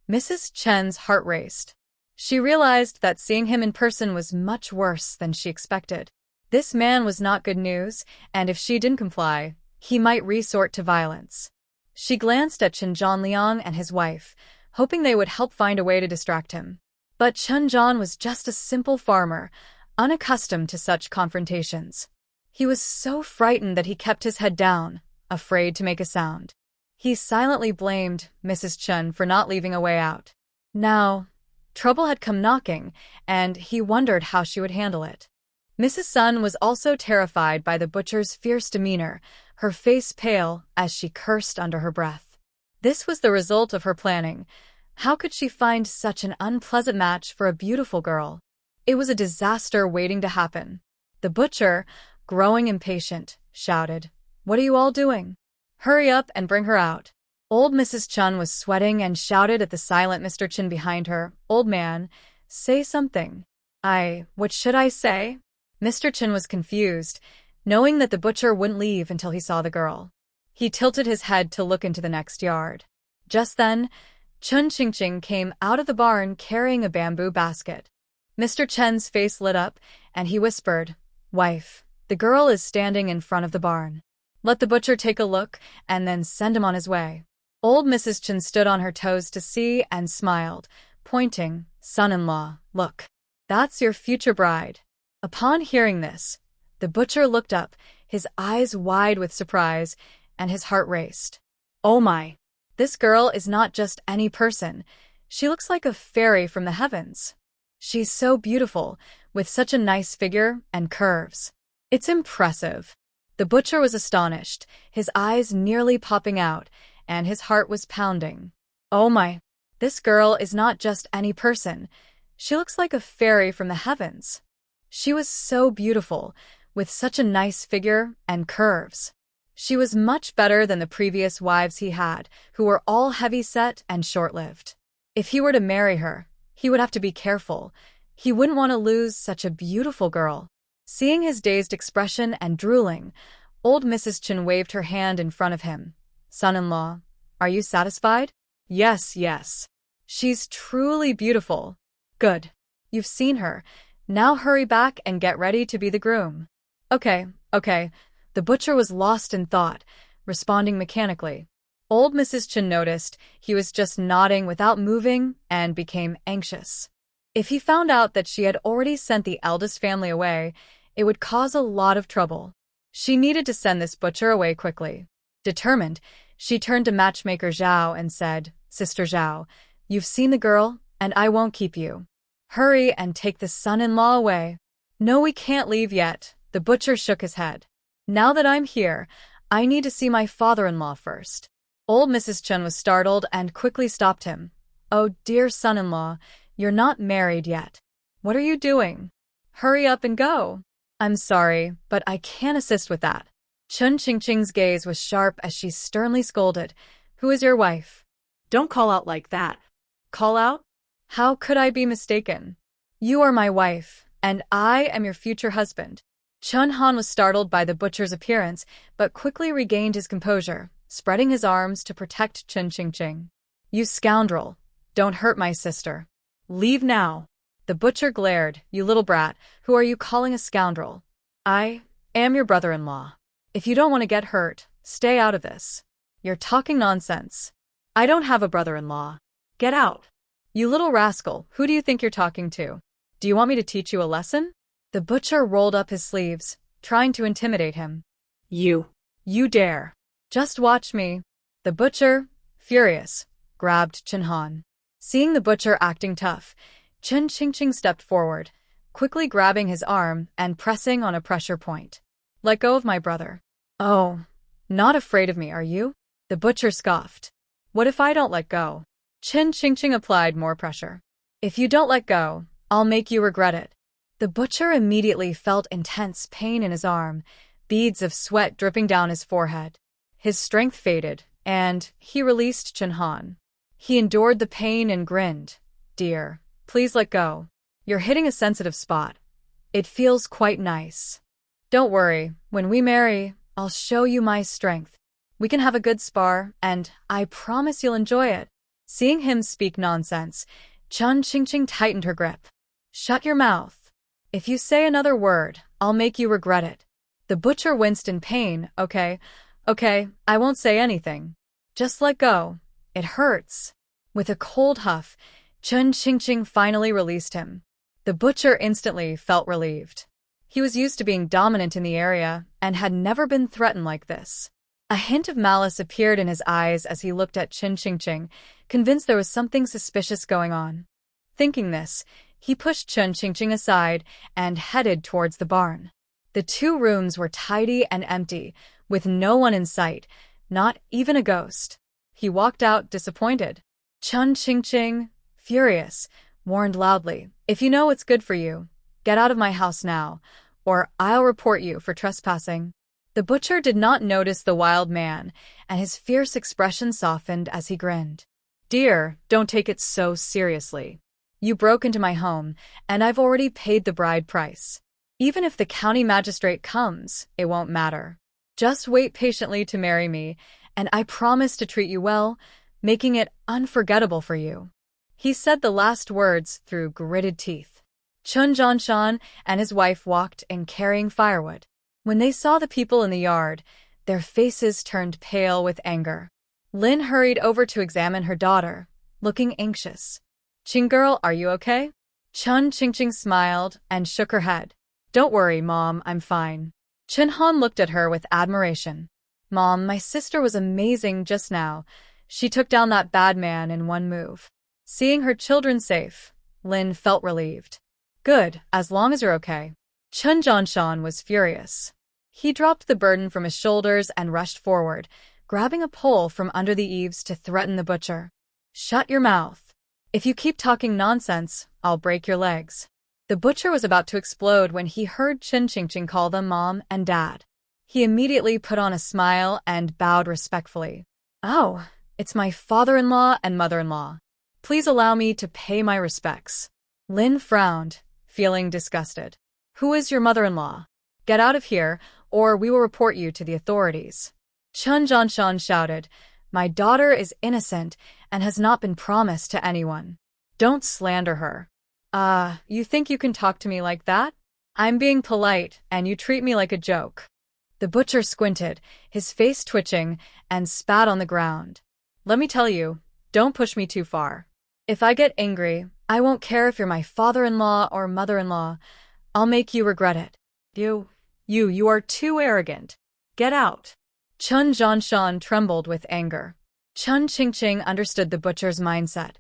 Mrs. Chen's heart raced. She realized that seeing him in person was much worse than she expected. This man was not good news, and if she didn't comply, he might resort to violence. She glanced at Chen Zhanliang and his wife, hoping they would help find a way to distract him. But Chen Zhan was just a simple farmer, unaccustomed to such confrontations. He was so frightened that he kept his head down, afraid to make a sound. He silently blamed Mrs. Chen for not leaving a way out. Now, trouble had come knocking, and he wondered how she would handle it. Mrs. Sun was also terrified by the butcher's fierce demeanor, her face pale as she cursed under her breath. This was the result of her planning. How could she find such an unpleasant match for a beautiful girl? It was a disaster waiting to happen. The butcher, growing impatient, shouted, "What are you all doing? Hurry up and bring her out." Old Mrs. Chen was sweating and shouted at the silent Mr. Chen behind her, "Old man, say something." What should I say?" Mr. Chen was confused, knowing that the butcher wouldn't leave until he saw the girl. He tilted his head to look into the next yard. Just then, Chun Qingqing came out of the barn carrying a bamboo basket. Mr. Chen's face lit up, and he whispered, "Wife, the girl is standing in front of the barn. Let the butcher take a look, and then send him on his way." Old Mrs. Chen stood on her toes to see and smiled, pointing, "Son-in-law, look. That's your future bride." Upon hearing this, the butcher looked up, his eyes wide with surprise, and his heart raced. "Oh my! This girl is not just any person. She looks like a fairy from the heavens. She's so beautiful, with such a nice figure and curves. It's impressive." The butcher was astonished, his eyes nearly popping out, and his heart was pounding. "Oh my! This girl is not just any person. She looks like a fairy from the heavens. She was so beautiful, with such a nice figure and curves. She was much better than the previous wives he had, who were all heavy-set and short-lived. If he were to marry her, he would have to be careful. He wouldn't want to lose such a beautiful girl." Seeing his dazed expression and drooling, old Mrs. Chen waved her hand in front of him. "Son-in-law, are you satisfied?" Yes. "She's truly beautiful." "Good. You've seen her. Now hurry back and get ready to be the groom." Okay. The butcher was lost in thought, responding mechanically. Old Mrs. Chen noticed he was just nodding without moving and became anxious. If he found out that she had already sent the eldest family away, it would cause a lot of trouble. She needed to send this butcher away quickly. Determined, she turned to matchmaker Zhao and said, "Sister Zhao, you've seen the girl, and I won't keep you. Hurry and take the son-in-law away." "No, we can't leave yet." The butcher shook his head. "Now that I'm here, I need to see my father-in-law first." Old Mrs. Chen was startled and quickly stopped him. "Oh, dear son-in-law, you're not married yet. What are you doing? Hurry up and go." "I'm sorry, but I can't assist with that." Chun Qingqing's gaze was sharp as she sternly scolded, "Who is your wife?" Don't call out like that. "Call out? How could I be mistaken? You are my wife, and I am your future husband." Chun Han was startled by the butcher's appearance, but quickly regained his composure, spreading his arms to protect Chun Qingqing. "You scoundrel! Don't hurt my sister. Leave now." The butcher glared. "You little brat, who are you calling a scoundrel?" "I am your brother-in-law. If you don't want to get hurt, stay out of this." You're talking nonsense. I don't have a brother-in-law. Get out. You little rascal, who do you think you're talking to? Do you want me to teach you a lesson? The butcher rolled up his sleeves, trying to intimidate him. You dare. Just watch me. The butcher, furious, grabbed Chen Han. Seeing the butcher acting tough, Chen Qingqing stepped forward, quickly grabbing his arm and pressing on a pressure point. Let go of my brother. Oh, not afraid of me, are you? The butcher scoffed. What if I don't let go? Chen Qingqing applied more pressure. If you don't let go, I'll make you regret it. The butcher immediately felt intense pain in his arm, beads of sweat dripping down his forehead. His strength faded, and he released Chen Han. He endured the pain and grinned. Dear, please let go. You're hitting a sensitive spot. It feels quite nice. Don't worry, when we marry, I'll show you my strength. We can have a good spar, and I promise you'll enjoy it. Seeing him speak nonsense, Chen Qingqing tightened her grip. Shut your mouth. If you say another word, I'll make you regret it. The butcher winced in pain. Okay, I won't say anything. Just let go. It hurts. With a cold huff, Chen Qingqing finally released him. The butcher instantly felt relieved. He was used to being dominant in the area and had never been threatened like this. A hint of malice appeared in his eyes as he looked at Chen Qingqing, convinced there was something suspicious going on. Thinking this, he pushed Chen Qingqing aside and headed towards the barn. The 2 rooms were tidy and empty, with no one in sight, not even a ghost. He walked out disappointed. Chen Qingqing, furious, warned loudly, "If you know what's good for you, get out of my house now, or I'll report you for trespassing." The butcher did not notice the wild man, and his fierce expression softened as he grinned. Dear, don't take it so seriously. You broke into my home, and I've already paid the bride price. Even if the county magistrate comes, it won't matter. Just wait patiently to marry me, and I promise to treat you well, making it unforgettable for you. He said the last words through gritted teeth. Chun Jianshan and his wife walked in carrying firewood. When they saw the people in the yard, their faces turned pale with anger. Lin hurried over to examine her daughter, looking anxious. "Qing-girl, are you okay?" Chun Qingqing smiled and shook her head. "Don't worry, Mom, I'm fine." Chen Han looked at her with admiration. "Mom, my sister was amazing just now. She took down that bad man in one move." Seeing her children safe, Lin felt relieved. "Good, as long as you're okay." Chun Jianshan was furious. He dropped the burden from his shoulders and rushed forward, grabbing a pole from under the eaves to threaten the butcher. "Shut your mouth. If you keep talking nonsense, I'll break your legs." The butcher was about to explode when he heard Chen Qingqing call them Mom and Dad. He immediately put on a smile and bowed respectfully. "Oh, it's my father-in-law and mother-in-law. Please allow me to pay my respects." Lin frowned, feeling disgusted. "Who is your mother-in-law? Get out of here, or we will report you to the authorities." Chun Jianshan shouted, "My daughter is innocent and has not been promised to anyone. Don't slander her." You think you can talk to me like that? I'm being polite, and you treat me like a joke." The butcher squinted, his face twitching, and spat on the ground. "Let me tell you, don't push me too far. If I get angry, I won't care if you're my father-in-law or mother-in-law. I'll make you regret it." You are too arrogant. Get out." Chun Jianshan trembled with anger. Chun Qingqing understood the butcher's mindset.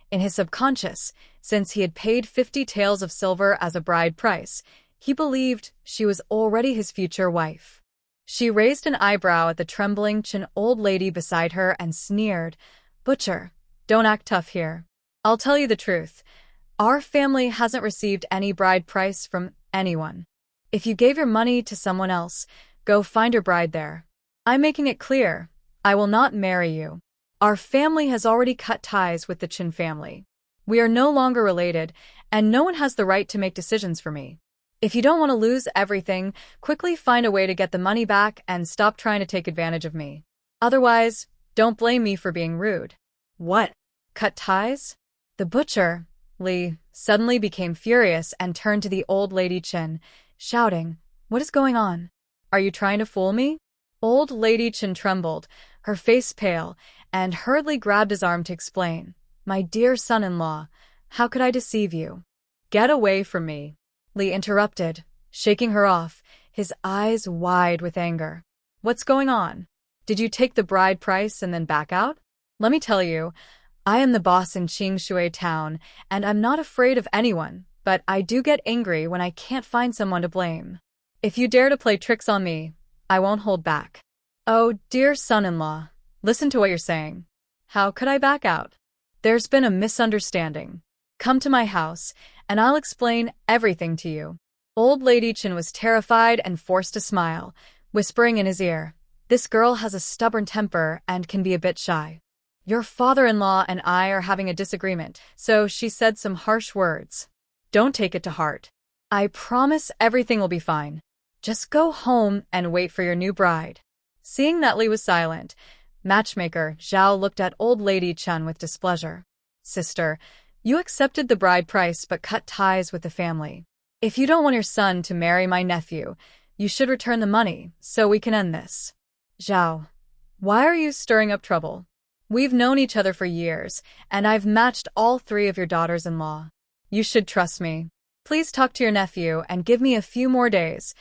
In his subconscious, since he had paid 50 taels of silver as a bride price, he believed she was already his future wife. She raised an eyebrow at the trembling Chen old lady beside her and sneered, "Butcher, don't act tough here. I'll tell you the truth. Our family hasn't received any bride price from anyone. If you gave your money to someone else, go find your bride there. I'm making it clear, I will not marry you. Our family has already cut ties with the Chen family. We are no longer related, and no one has the right to make decisions for me. If you don't want to lose everything, quickly find a way to get the money back and stop trying to take advantage of me. Otherwise, don't blame me for being rude." "What? Cut ties?" The butcher, Li, suddenly became furious and turned to the old lady Chen, shouting, "What is going on? Are you trying to fool me?" Old lady Chen trembled, her face pale, and hurriedly grabbed his arm to explain. "My dear son-in-law, how could I deceive you?" "Get away from me," Lee interrupted, shaking her off, his eyes wide with anger. "What's going on? Did you take the bride price and then back out? Let me tell you, I am the boss in Qingshui town, and I'm not afraid of anyone, but I do get angry when I can't find someone to blame. If you dare to play tricks on me, I won't hold back." "Oh, dear son-in-law, listen to what you're saying. How could I back out? There's been a misunderstanding. Come to my house, and I'll explain everything to you." Old Lady Chen was terrified and forced to smile, whispering in his ear, "This girl has a stubborn temper and can be a bit shy. Your father-in-law and I are having a disagreement, so she said some harsh words. Don't take it to heart. I promise everything will be fine. Just go home and wait for your new bride." Seeing that Li was silent, matchmaker Zhao looked at Old Lady Chen with displeasure. "Sister, you accepted the bride price but cut ties with the family. If you don't want your son to marry my nephew, you should return the money so we can end this." "Zhao, why are you stirring up trouble? We've known each other for years, and I've matched all 3 of your daughters-in-law. You should trust me. Please talk to your nephew and give me a few more days,"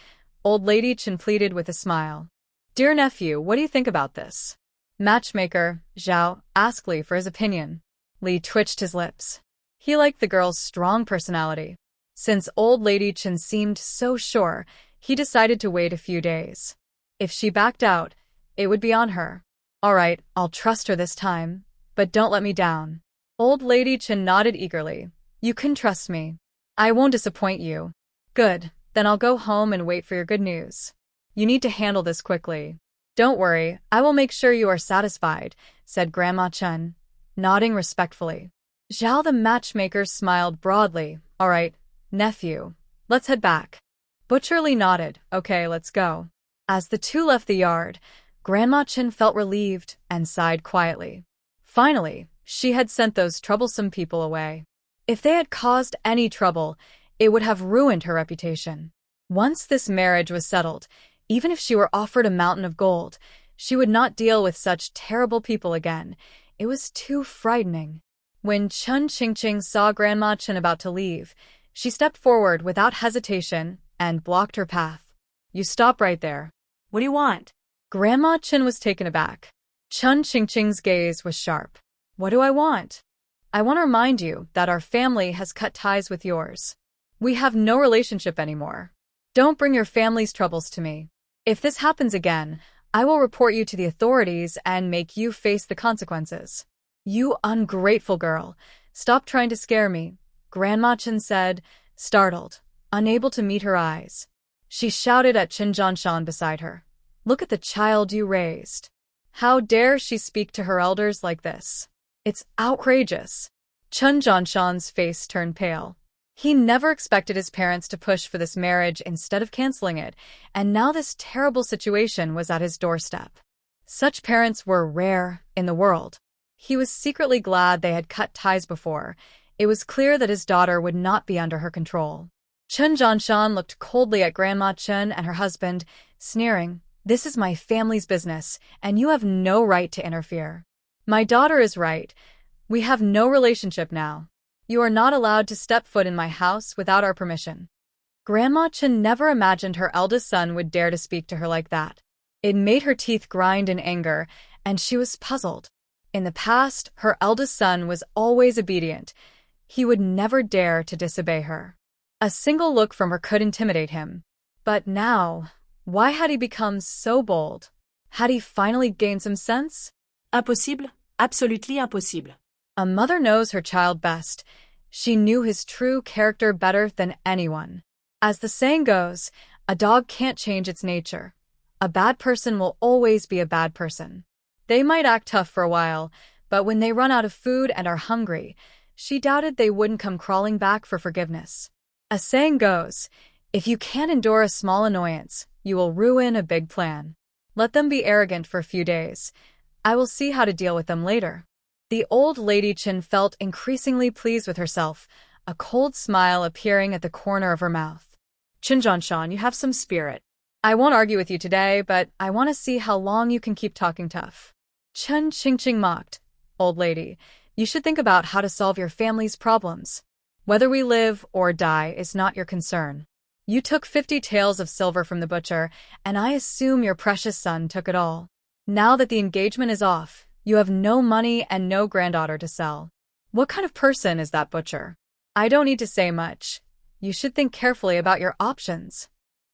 Old Lady Chen pleaded with a smile. "Dear nephew, what do you think about this?" Matchmaker Zhao asked Li for his opinion. Li twitched his lips. He liked the girl's strong personality. Since Old Lady Chen seemed so sure, he decided to wait a few days. If she backed out, it would be on her. "All right, I'll trust her this time, but don't let me down." Old Lady Chen nodded eagerly. "You can trust me. I won't disappoint you." "Good, then I'll go home and wait for your good news. You need to handle this quickly." "Don't worry, I will make sure you are satisfied," said Grandma Chen, nodding respectfully. Zhao the matchmaker smiled broadly. "All right, nephew, let's head back." Butcher Li nodded. "Okay, let's go." As the two left the yard, Grandma Chen felt relieved and sighed quietly. Finally, she had sent those troublesome people away. If they had caused any trouble, it would have ruined her reputation. Once this marriage was settled, even if she were offered a mountain of gold, she would not deal with such terrible people again. It was too frightening. When Chen Qingqing saw Grandma Chen about to leave, she stepped forward without hesitation and blocked her path. "You stop right there." What do you want? Grandma Chen was taken aback. Chen Qingqing's gaze was sharp. "What do I want?" "I want to remind you that our family has cut ties with yours. We have no relationship anymore. Don't bring your family's troubles to me. If this happens again, I will report you to the authorities and make you face the consequences." "You ungrateful girl. Stop trying to scare me," Grandma Chen said, startled, unable to meet her eyes. She shouted at Chen Zhanshan beside her. "Look at the child you raised. How dare she speak to her elders like this? It's outrageous." Chen Zhanshan's face turned pale. He never expected his parents to push for this marriage instead of canceling it, and now this terrible situation was at his doorstep. Such parents were rare in the world. He was secretly glad they had cut ties before. It was clear that his daughter would not be under her control. Chen Zhanshan looked coldly at Grandma Chen and her husband, sneering, "This is my family's business, and you have no right to interfere. My daughter is right. We have no relationship now. You are not allowed to step foot in my house without our permission." Grandma Chen never imagined her eldest son would dare to speak to her like that. It made her teeth grind in anger, and she was puzzled. In the past, her eldest son was always obedient. He would never dare to disobey her. A single look from her could intimidate him. But now, why had he become so bold? Had he finally gained some sense? Impossible, absolutely impossible. A mother knows her child best. She knew his true character better than anyone. As the saying goes, a dog can't change its nature. A bad person will always be a bad person. They might act tough for a while, but when they run out of food and are hungry, she doubted they wouldn't come crawling back for forgiveness. A saying goes, if you can't endure a small annoyance, you will ruin a big plan. Let them be arrogant for a few days. I will see how to deal with them later. The old lady Chen felt increasingly pleased with herself, a cold smile appearing at the corner of her mouth. Chen Zhanshan, you have some spirit. I won't argue with you today, but I want to see how long you can keep talking tough. Chen Qingqing mocked. Old lady, you should think about how to solve your family's problems. Whether we live or die is not your concern. You took 50 taels of silver from the butcher, and I assume your precious son took it all. Now that the engagement is off, you have no money and no granddaughter to sell. What kind of person is that butcher? I don't need to say much. You should think carefully about your options.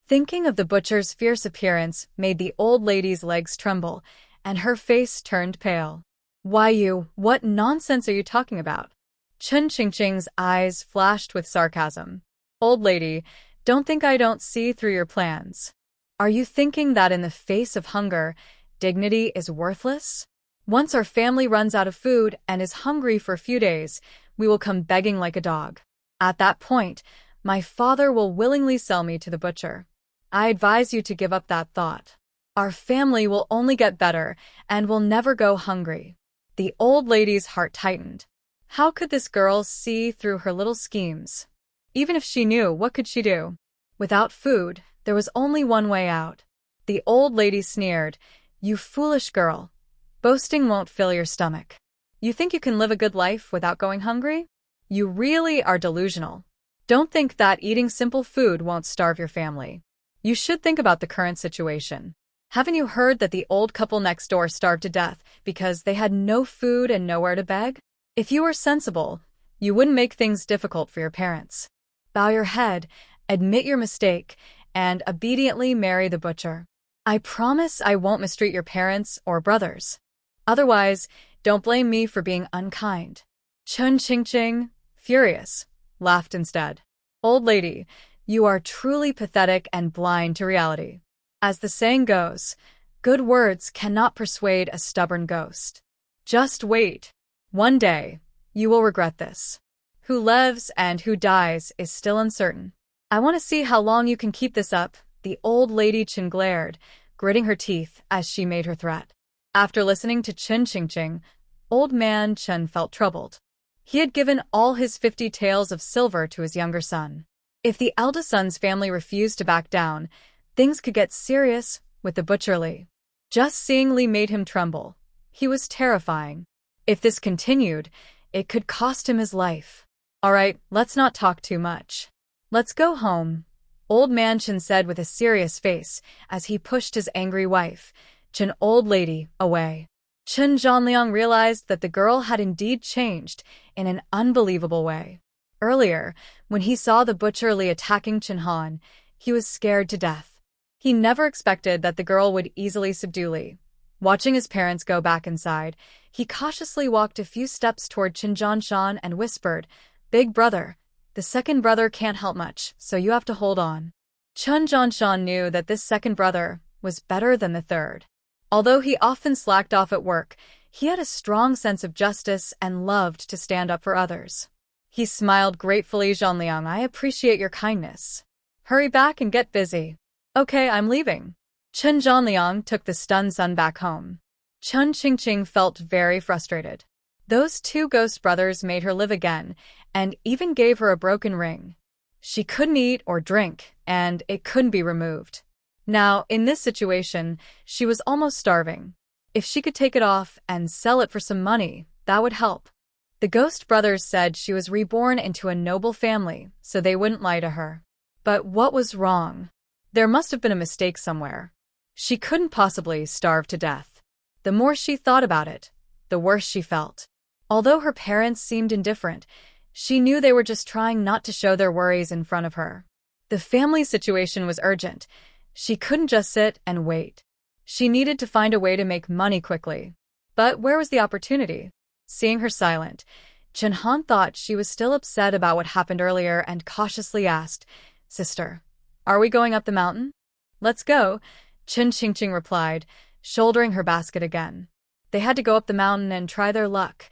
Thinking of the butcher's fierce appearance made the old lady's legs tremble, and her face turned pale. What nonsense are you talking about? Chen Qingqing's eyes flashed with sarcasm. Old lady, don't think I don't see through your plans. Are you thinking that in the face of hunger, dignity is worthless? Once our family runs out of food and is hungry for a few days, we will come begging like a dog. At that point, my father will willingly sell me to the butcher. I advise you to give up that thought. Our family will only get better and will never go hungry. The old lady's heart tightened. How could this girl see through her little schemes? Even if she knew, what could she do? Without food, there was only one way out. The old lady sneered. You foolish girl. Boasting won't fill your stomach. You think you can live a good life without going hungry? You really are delusional. Don't think that eating simple food won't starve your family. You should think about the current situation. Haven't you heard that the old couple next door starved to death because they had no food and nowhere to beg? If you were sensible, you wouldn't make things difficult for your parents. Bow your head, admit your mistake, and obediently marry the butcher. I promise I won't mistreat your parents or brothers. Otherwise, don't blame me for being unkind. Chen Qingqing, furious, laughed instead. Old lady, you are truly pathetic and blind to reality. As the saying goes, good words cannot persuade a stubborn ghost. Just wait. One day, you will regret this. Who lives and who dies is still uncertain. I want to see how long you can keep this up, the old lady Chen glared, gritting her teeth as she made her threat. After listening to Chen Qingqing, old man Chen felt troubled. He had given all his 50 taels of silver to his younger son. If the eldest son's family refused to back down, things could get serious with the butcher Li. Just seeing Li made him tremble. He was terrifying. If this continued, it could cost him his life. All right, let's not talk too much. Let's go home, old man Chen said with a serious face as he pushed his angry wife, Chen old lady, away. Chen Zhanliang realized that the girl had indeed changed in an unbelievable way. Earlier, when he saw the butcher Li attacking Chen Han, he was scared to death. He never expected that the girl would easily subdue Li. Watching his parents go back inside, he cautiously walked a few steps toward Chen Zhanshan and whispered, Big brother, the second brother can't help much, so you have to hold on. Chen Zhanshan knew that this second brother was better than the third. Although he often slacked off at work, he had a strong sense of justice and loved to stand up for others. He smiled gratefully. Zhanliang, I appreciate your kindness. Hurry back and get busy. Okay, I'm leaving. Chen Zhanliang took the stunned son back home. Chen Qingqing felt very frustrated. Those two ghost brothers made her live again, and even gave her a broken ring. She couldn't eat or drink, and it couldn't be removed. Now, in this situation, she was almost starving. If she could take it off and sell it for some money, that would help. The ghost brothers said she was reborn into a noble family, so they wouldn't lie to her. But what was wrong? There must have been a mistake somewhere. She couldn't possibly starve to death. The more she thought about it, the worse she felt. Although her parents seemed indifferent, she knew they were just trying not to show their worries in front of her. The family situation was urgent. She couldn't just sit and wait. She needed to find a way to make money quickly. But where was the opportunity? Seeing her silent, Chen Han thought she was still upset about what happened earlier and cautiously asked, Sister, are we going up the mountain? Let's go, Chen Qingqing replied, shouldering her basket again. They had to go up the mountain and try their luck.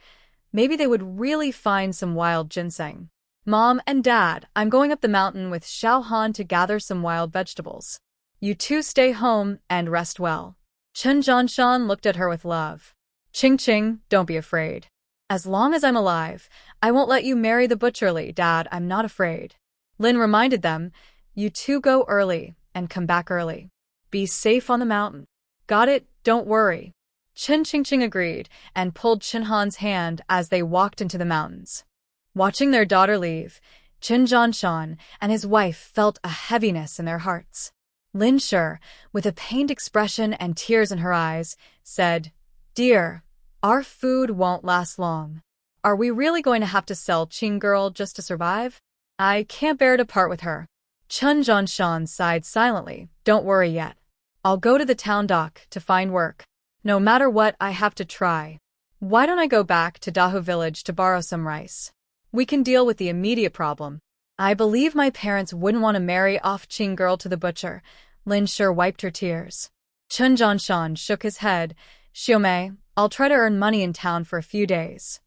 Maybe they would really find some wild ginseng. Mom and Dad, I'm going up the mountain with Xiao Han to gather some wild vegetables. You two stay home and rest well. Chen Zhanshan looked at her with love. Qingqing, don't be afraid. As long as I'm alive, I won't let you marry the butcher Li, Dad, I'm not afraid. Lin reminded them, you two go early and come back early. Be safe on the mountain. Got it, don't worry. Chen Qingqing agreed and pulled Chenhan's hand as they walked into the mountains. Watching their daughter leave, Chen Zhanshan and his wife felt a heaviness in their hearts. Lin Shi, with a pained expression and tears in her eyes, said, "Dear, our food won't last long. Are we really going to have to sell Qing Girl just to survive? I can't bear to part with her." Chen Zhanshan sighed silently. "Don't worry yet. I'll go to the town dock to find work. No matter what, I have to try. Why don't I go back to Dahu village to borrow some rice? We can deal with the immediate problem. I believe my parents wouldn't want to marry off Qing Girl to the butcher." Lin Shi wiped her tears. Chen Zhanshan shook his head. "Xiaomei, I'll try to earn money in town for a few days.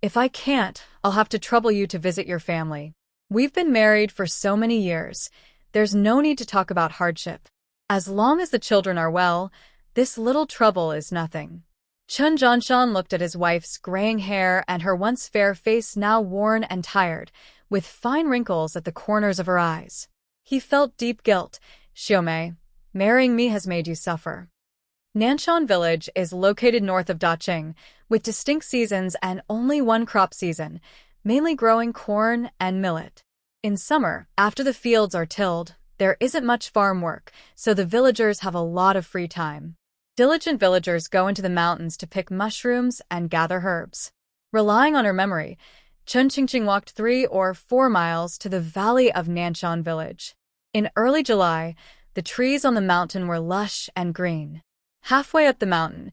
If I can't, I'll have to trouble you to visit your family. We've been married for so many years. There's no need to talk about hardship. As long as the children are well, this little trouble is nothing." Chen Zhanshan looked at his wife's graying hair and her once fair face, now worn and tired, with fine wrinkles at the corners of her eyes. He felt deep guilt. "Xiaomei, marrying me has made you suffer." Nanshan village is located north of Daqing, with distinct seasons and only one crop season, mainly growing corn and millet. In summer, after the fields are tilled, there isn't much farm work, so the villagers have a lot of free time. Diligent villagers go into the mountains to pick mushrooms and gather herbs. Relying on her memory, Chen Qingqing walked 3 or 4 miles to the valley of Nanshan village. In early July, the trees on the mountain were lush and green. Halfway up the mountain,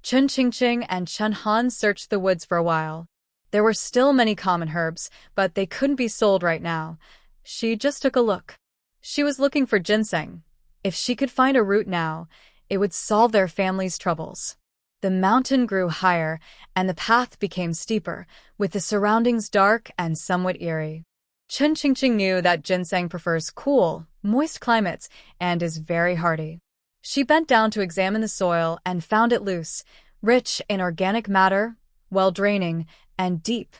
Chen Qingqing and Chen Han searched the woods for a while. There were still many common herbs, but they couldn't be sold right now. She just took a look. She was looking for ginseng. If she could find a root now, it would solve their family's troubles. The mountain grew higher, and the path became steeper, with the surroundings dark and somewhat eerie. Chen Qingqing knew that ginseng prefers cool, moist climates and is very hardy. She bent down to examine the soil and found it loose, rich in organic matter, well-draining, and deep,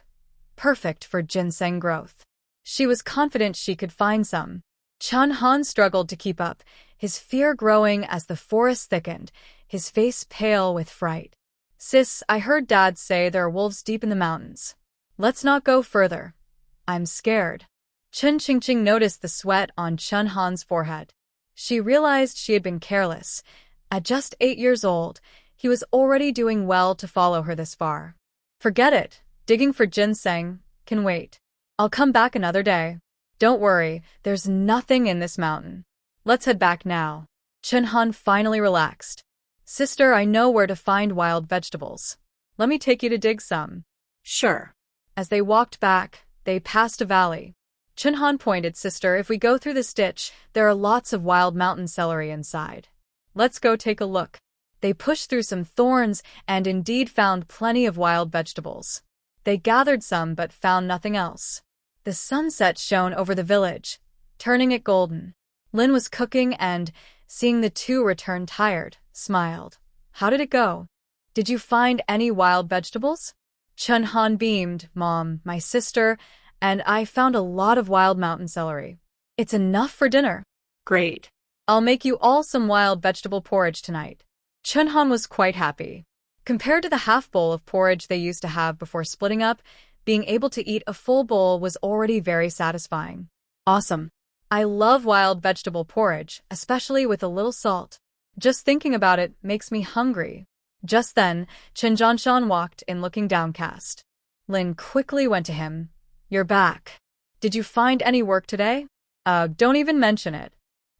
perfect for ginseng growth. She was confident she could find some. Chen Han struggled to keep up, his fear growing as the forest thickened, his face pale with fright. "Sis, I heard Dad say there are wolves deep in the mountains. Let's not go further. I'm scared." Chen Qingqing noticed the sweat on Chen Han's forehead. She realized she had been careless. At just 8 years old, he was already doing well to follow her this far. "Forget it. Digging for ginseng can wait. I'll come back another day. Don't worry, there's nothing in this mountain. Let's head back now." Chen Han finally relaxed. "Sister, I know where to find wild vegetables. Let me take you to dig some." Sure. As they walked back, they passed a valley. Chen Han pointed, "Sister, if we go through this ditch, there are lots of wild mountain celery inside. Let's go take a look." They pushed through some thorns and indeed found plenty of wild vegetables. They gathered some but found nothing else. The sunset shone over the village, turning it golden. Lin was cooking and, seeing the two return tired, smiled. "How did it go? Did you find any wild vegetables?" Chen Han beamed. "Mom, my sister, and I found a lot of wild mountain celery. It's enough for dinner." Great. "I'll make you all some wild vegetable porridge tonight." Chen Han was quite happy. Compared to the half bowl of porridge they used to have before splitting up, being able to eat a full bowl was already very satisfying. "Awesome. I love wild vegetable porridge, especially with a little salt. Just thinking about it makes me hungry." Just then, Chen Zhanshan walked in looking downcast. Lin quickly went to him. "You're back. Did you find any work today?" Don't even mention it."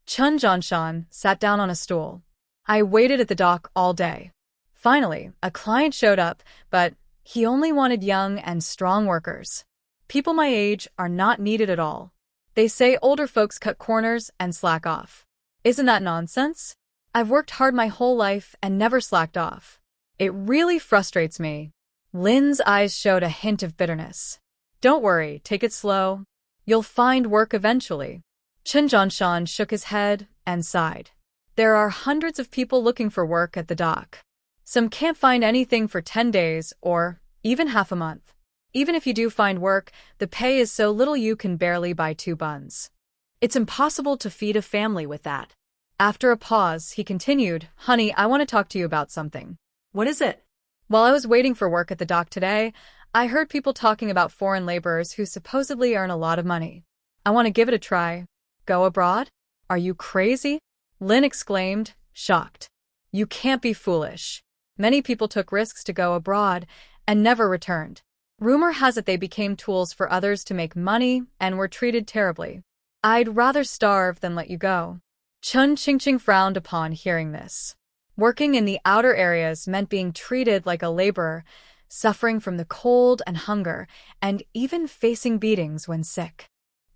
Chen Zhanshan sat down on a stool. "I waited at the dock all day. Finally, a client showed up, but he only wanted young and strong workers. People my age are not needed at all. They say older folks cut corners and slack off. Isn't that nonsense? I've worked hard my whole life and never slacked off. It really frustrates me." Lin's eyes showed a hint of bitterness. "Don't worry, take it slow. You'll find work eventually." Chen Zhanshan shook his head and sighed. "There are hundreds of people looking for work at the dock. Some can't find anything for 10 days or even half a month. Even if you do find work, the pay is so little you can barely buy 2 buns. It's impossible to feed a family with that." After a pause, he continued, "Honey, I want to talk to you about something." What is it? While I was waiting for work at the dock today, I heard people talking about foreign laborers who supposedly earn a lot of money. I want to give it a try. Go abroad? Are you crazy? Lynn exclaimed, shocked. You can't be foolish. Many people took risks to go abroad and never returned. Rumor has it they became tools for others to make money and were treated terribly. I'd rather starve than let you go. Chun Qingqing frowned upon hearing this. Working in the outer areas meant being treated like a laborer, suffering from the cold and hunger, and even facing beatings when sick.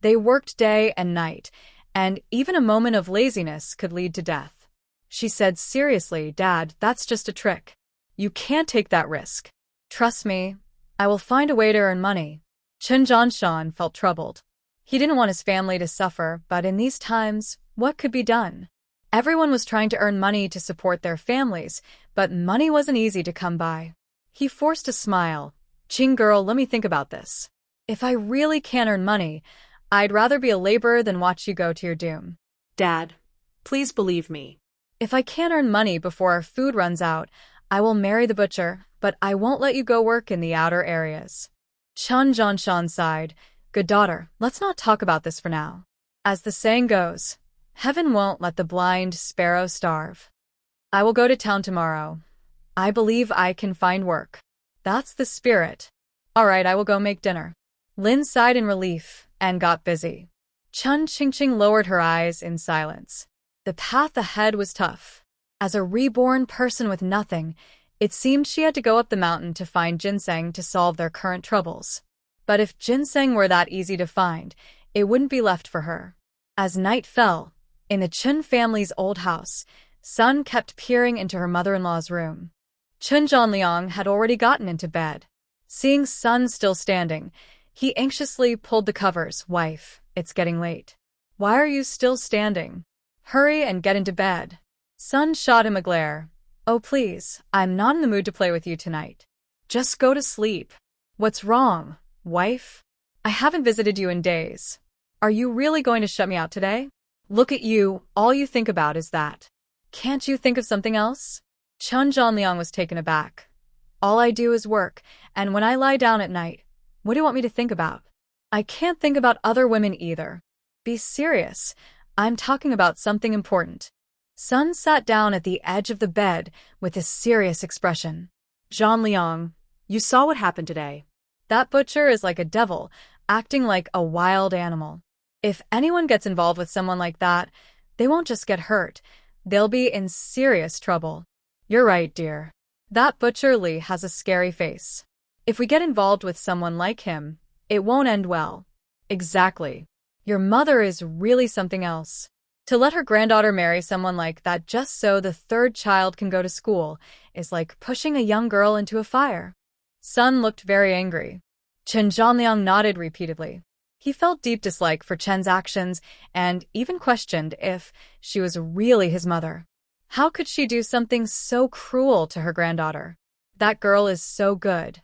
They worked day and night, and even a moment of laziness could lead to death. She said seriously, Dad, that's just a trick. You can't take that risk. Trust me, I will find a way to earn money. Chen Zhanshan felt troubled. He didn't want his family to suffer, but in these times, what could be done? Everyone was trying to earn money to support their families, but money wasn't easy to come by. He forced a smile. Qing girl, let me think about this. If I really can't earn money, I'd rather be a laborer than watch you go to your doom. Dad, please believe me. If I can't earn money before our food runs out, I will marry the butcher, but I won't let you go work in the outer areas. Chen Zhanshan sighed. Good daughter, let's not talk about this for now. As the saying goes, heaven won't let the blind sparrow starve. I will go to town tomorrow. I believe I can find work. That's the spirit. All right, I will go make dinner. Lin sighed in relief and got busy. Chun Qingqing lowered her eyes in silence. The path ahead was tough. As a reborn person with nothing, it seemed she had to go up the mountain to find ginseng to solve their current troubles. But if ginseng were that easy to find, it wouldn't be left for her. As night fell, in the Chun family's old house, Sun kept peering into her mother-in-law's room. Chun Zhanliang had already gotten into bed. Seeing Sun still standing, he anxiously pulled the covers. Wife, it's getting late. Why are you still standing? Hurry and get into bed. Sun shot him a glare. Oh please, I'm not in the mood to play with you tonight. Just go to sleep. What's wrong, wife? I haven't visited you in days. Are you really going to shut me out today? Look at you, all you think about is that. Can't you think of something else? Chun Zhanliang was taken aback. All I do is work, and when I lie down at night, what do you want me to think about? I can't think about other women either. Be serious. I'm talking about something important. Sun sat down at the edge of the bed with a serious expression. Zhanliang, you saw what happened today. That butcher is like a devil, acting like a wild animal. If anyone gets involved with someone like that, they won't just get hurt. They'll be in serious trouble. You're right, dear. That butcher Li has a scary face. If we get involved with someone like him, it won't end well. Exactly. Your mother is really something else. To let her granddaughter marry someone like that just so the third child can go to school is like pushing a young girl into a fire. Sun looked very angry. Chen Zhanliang nodded repeatedly. He felt deep dislike for Chen's actions and even questioned if she was really his mother. How could she do something so cruel to her granddaughter? That girl is so good.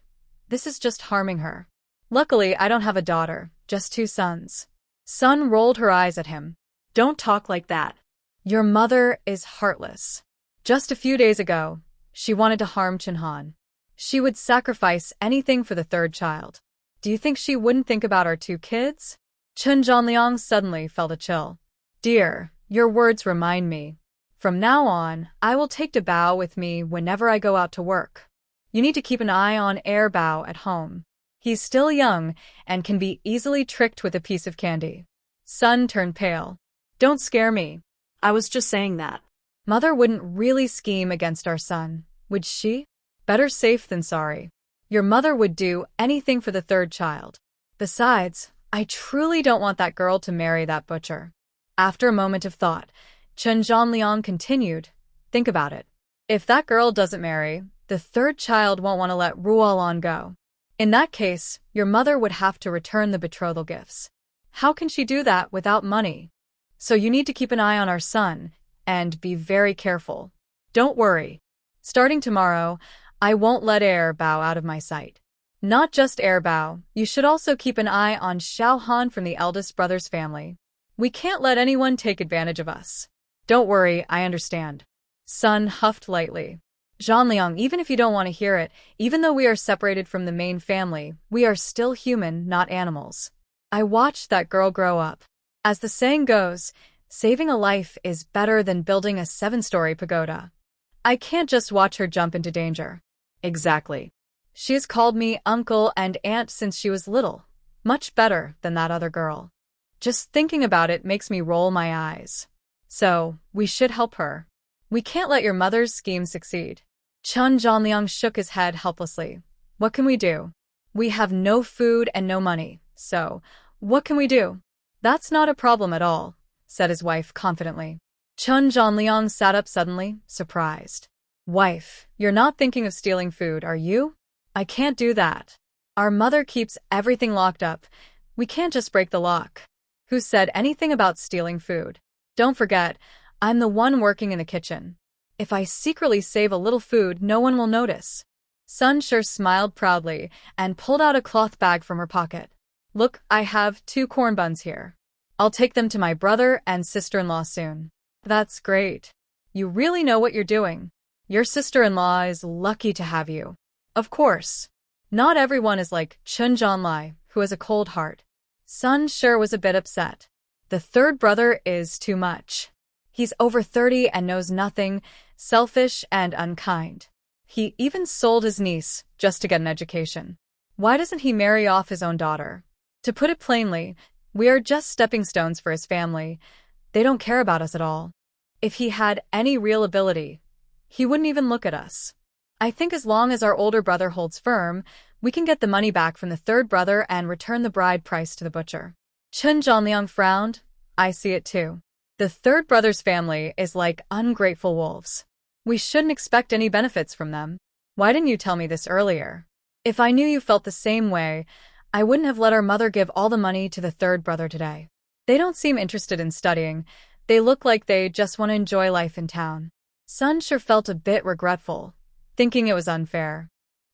This is just harming her. Luckily, I don't have a daughter, just 2 sons. Sun rolled her eyes at him. Don't talk like that. Your mother is heartless. Just a few days ago, she wanted to harm Chinhan. She would sacrifice anything for the third child. Do you think she wouldn't think about our 2 kids? Chen Zhanliang suddenly felt a chill. Dear, your words remind me. From now on, I will take Dabao with me whenever I go out to work. You need to keep an eye on Air Bao at home. He's still young and can be easily tricked with a piece of candy. Sun turned pale. Don't scare me. I was just saying that. Mother wouldn't really scheme against our son, would she? Better safe than sorry. Your mother would do anything for the third child. Besides, I truly don't want that girl to marry that butcher. After a moment of thought, Chen Zhanliang continued, think about it. If that girl doesn't marry, the third child won't want to let Ruolan go. In that case, your mother would have to return the betrothal gifts. How can she do that without money? So you need to keep an eye on our son, and be very careful. Don't worry. Starting tomorrow, I won't let Air Bao out of my sight. Not just Air Bao, you should also keep an eye on Xiao Han from the eldest brother's family. We can't let anyone take advantage of us. Don't worry, I understand. Sun huffed lightly. Zhanliang, even if you don't want to hear it, even though we are separated from the main family, we are still human, not animals. I watched that girl grow up. As the saying goes, saving a life is better than building a 7-story pagoda. I can't just watch her jump into danger. Exactly. She has called me uncle and aunt since she was little. Much better than that other girl. Just thinking about it makes me roll my eyes. So, we should help her. We can't let your mother's scheme succeed. Chun Zhanliang shook his head helplessly. What can we do? We have no food and no money, so what can we do? That's not a problem at all, said his wife confidently. Chun Zhanliang sat up suddenly, surprised. Wife, you're not thinking of stealing food, are you? I can't do that. Our mother keeps everything locked up. We can't just break the lock. Who said anything about stealing food? Don't forget, I'm the one working in the kitchen. If I secretly save a little food, no one will notice. Sun Sure smiled proudly and pulled out a cloth bag from her pocket. Look, I have 2 corn buns here. I'll take them to my brother and sister-in-law soon. That's great. You really know what you're doing. Your sister-in-law is lucky to have you. Of course. Not everyone is like Chun Zhanlai, who has a cold heart. Sun Sure was a bit upset. The 3rd brother is too much. He's over 30 and knows nothing, selfish and unkind. He even sold his niece just to get an education. Why doesn't he marry off his own daughter? To put it plainly, we are just stepping stones for his family. They don't care about us at all. If he had any real ability, he wouldn't even look at us. I think as long as our older brother holds firm, we can get the money back from the 3rd brother and return the bride price to the butcher. Chun Zhanliang frowned. I see it too. The 3rd brother's family is like ungrateful wolves. We shouldn't expect any benefits from them. Why didn't you tell me this earlier? If I knew you felt the same way, I wouldn't have let our mother give all the money to the 3rd brother today. They don't seem interested in studying. They look like they just want to enjoy life in town. Sun Sure felt a bit regretful, thinking it was unfair.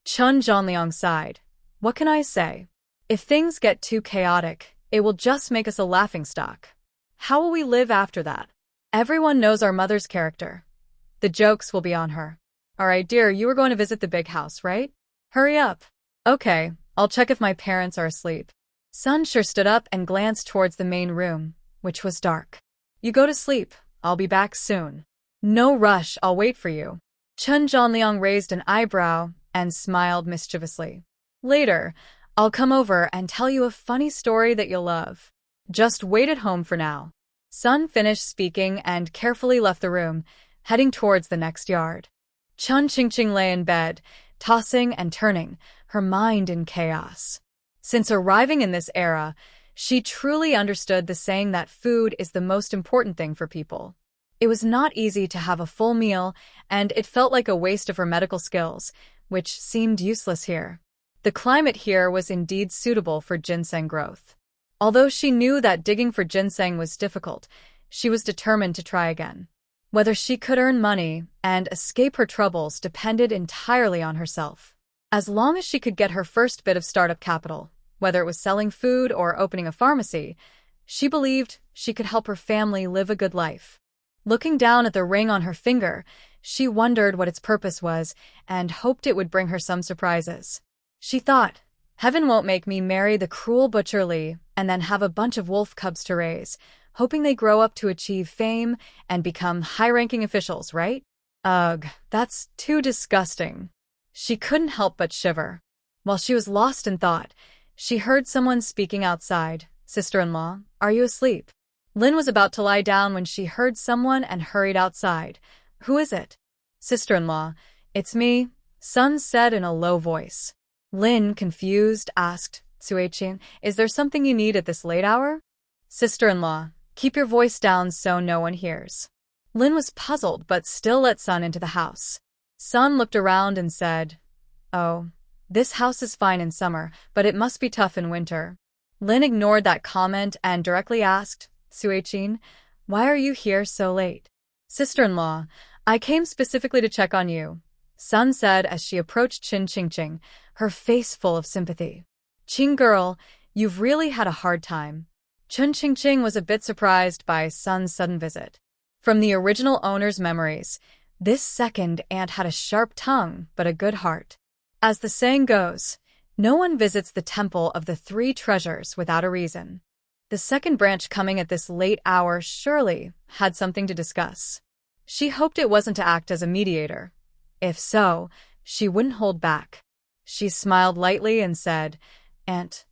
Chun Zhanliang sighed. What can I say? If things get too chaotic, it will just make us a laughingstock. How will we live after that? Everyone knows our mother's character. The jokes will be on her. All right, dear, you were going to visit the big house, right? Hurry up. Okay, I'll check if my parents are asleep. Sun Sure stood up and glanced towards the main room, which was dark. You go to sleep. I'll be back soon. No rush, I'll wait for you. Chun Zhanliang raised an eyebrow and smiled mischievously. Later, I'll come over and tell you a funny story that you'll love. Just wait at home for now. Sun finished speaking and carefully left the room, heading towards the next yard. Chun Qingqing lay in bed, tossing and turning, her mind in chaos. Since arriving in this era, she truly understood the saying that food is the most important thing for people. It was not easy to have a full meal, and it felt like a waste of her medical skills, which seemed useless here. The climate here was indeed suitable for ginseng growth. Although she knew that digging for ginseng was difficult, she was determined to try again. Whether she could earn money and escape her troubles depended entirely on herself. As long as she could get her first bit of startup capital, whether it was selling food or opening a pharmacy, she believed she could help her family live a good life. Looking down at the ring on her finger, she wondered what its purpose was and hoped it would bring her some surprises. She thought, heaven won't make me marry the cruel Butcher Lee and then have a bunch of wolf cubs to raise, hoping they grow up to achieve fame and become high-ranking officials, right? Ugh, that's too disgusting. She couldn't help but shiver. While she was lost in thought, she heard someone speaking outside. Sister-in-law, are you asleep? Lin was about to lie down when she heard someone and hurried outside. Who is it? Sister-in-law, it's me, Sun said in a low voice. Lin, confused, asked, Suichin, is there something you need at this late hour? Sister-in-law, keep your voice down so no one hears. Lin was puzzled but still let Sun into the house. Sun looked around and said, Oh, this house is fine in summer, but it must be tough in winter. Lin ignored that comment and directly asked, Suichin, why are you here so late? Sister-in-law, I came specifically to check on you, Sun said as she approached Chin Qingqing, her face full of sympathy. Qing girl, you've really had a hard time. Chun Qingqing was a bit surprised by Sun's sudden visit. From the original owner's memories, This second aunt had a sharp tongue, but a good heart. As the saying goes, no one visits the temple of the three treasures without a reason. The second branch coming at this late hour surely had something to discuss. She hoped it wasn't to act as a mediator. If so, she wouldn't hold back. She smiled lightly and said, "Aunt,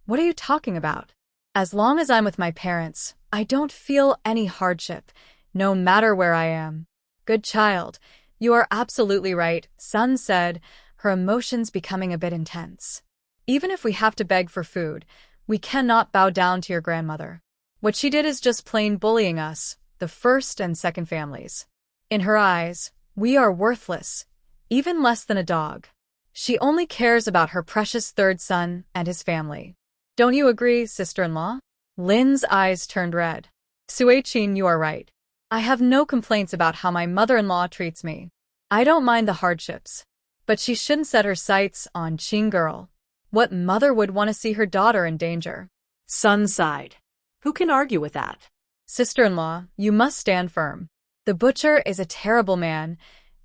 what are you talking about? As long as I'm with my parents, I don't feel any hardship, no matter where I am." "Good child, you are absolutely right," Sun said, her emotions becoming a bit intense. "Even if we have to beg for food, we cannot bow down to your grandmother. What she did is just plain bullying us, the first and second families. In her eyes, we are worthless, even less than a dog. She only cares about her precious third son and his family. Don't you agree, sister-in-law?" Lin's eyes turned red. "Suichin, you are right. I have no complaints about how my mother-in-law treats me. I don't mind the hardships. But she shouldn't set her sights on Qing girl. What mother would want to see her daughter in danger?" Sun sighed. Who can argue with that? "Sister-in-law, you must stand firm. The butcher is a terrible man.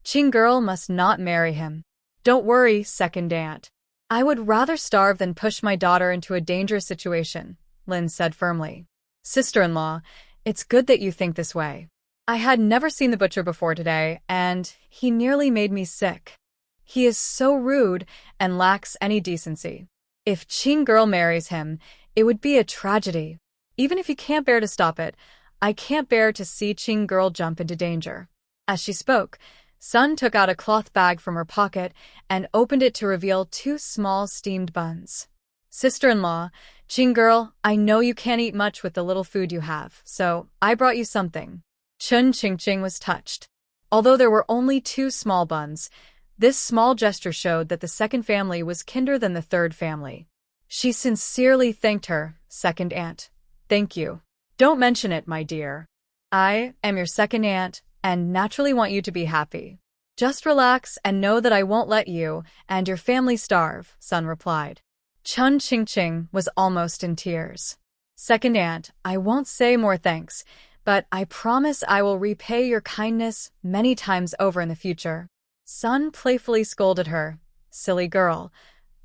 Qing girl must not marry him." "Don't worry, second aunt. I would rather starve than push my daughter into a dangerous situation," Lin said firmly. "Sister-in-law, it's good that you think this way. I had never seen the butcher before today, and he nearly made me sick. He is so rude and lacks any decency. If Qing girl marries him, it would be a tragedy. Even if you can't bear to stop it, I can't bear to see Qing girl jump into danger." As she spoke, Sun took out a cloth bag from her pocket and opened it to reveal 2 small steamed buns. "Sister-in-law, Qing girl, I know you can't eat much with the little food you have, so I brought you something." Chun Qingqing was touched. Although there were only 2 small buns, this small gesture showed that the second family was kinder than the third family. She sincerely thanked her second aunt. "Thank you. Don't mention it, my dear. I am your second aunt and naturally want you to be happy. Just relax and know that I won't let you and your family starve," Sun replied. Chun Qingqing was almost in tears. "Second aunt, I won't say more thanks, but I promise I will repay your kindness many times over in the future." Sun playfully scolded her. "Silly girl,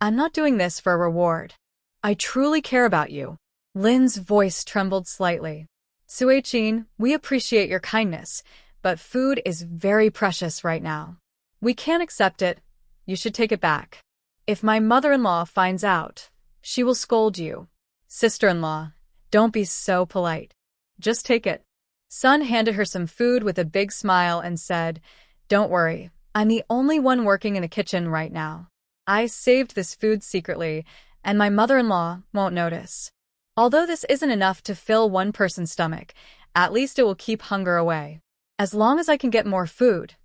I'm not doing this for a reward. I truly care about you." Lin's voice trembled slightly. "Suichin, we appreciate your kindness, but food is very precious right now. We can't accept it. You should take it back. If my mother-in-law finds out, she will scold you. Sister-in-law, don't be so polite. Just take it." Sun handed her some food with a big smile and said, "Don't worry, I'm the only one working in the kitchen right now. I saved this food secretly, and my mother-in-law won't notice. Although this isn't enough to fill one person's stomach, at least it will keep hunger away. As long as I can get more food,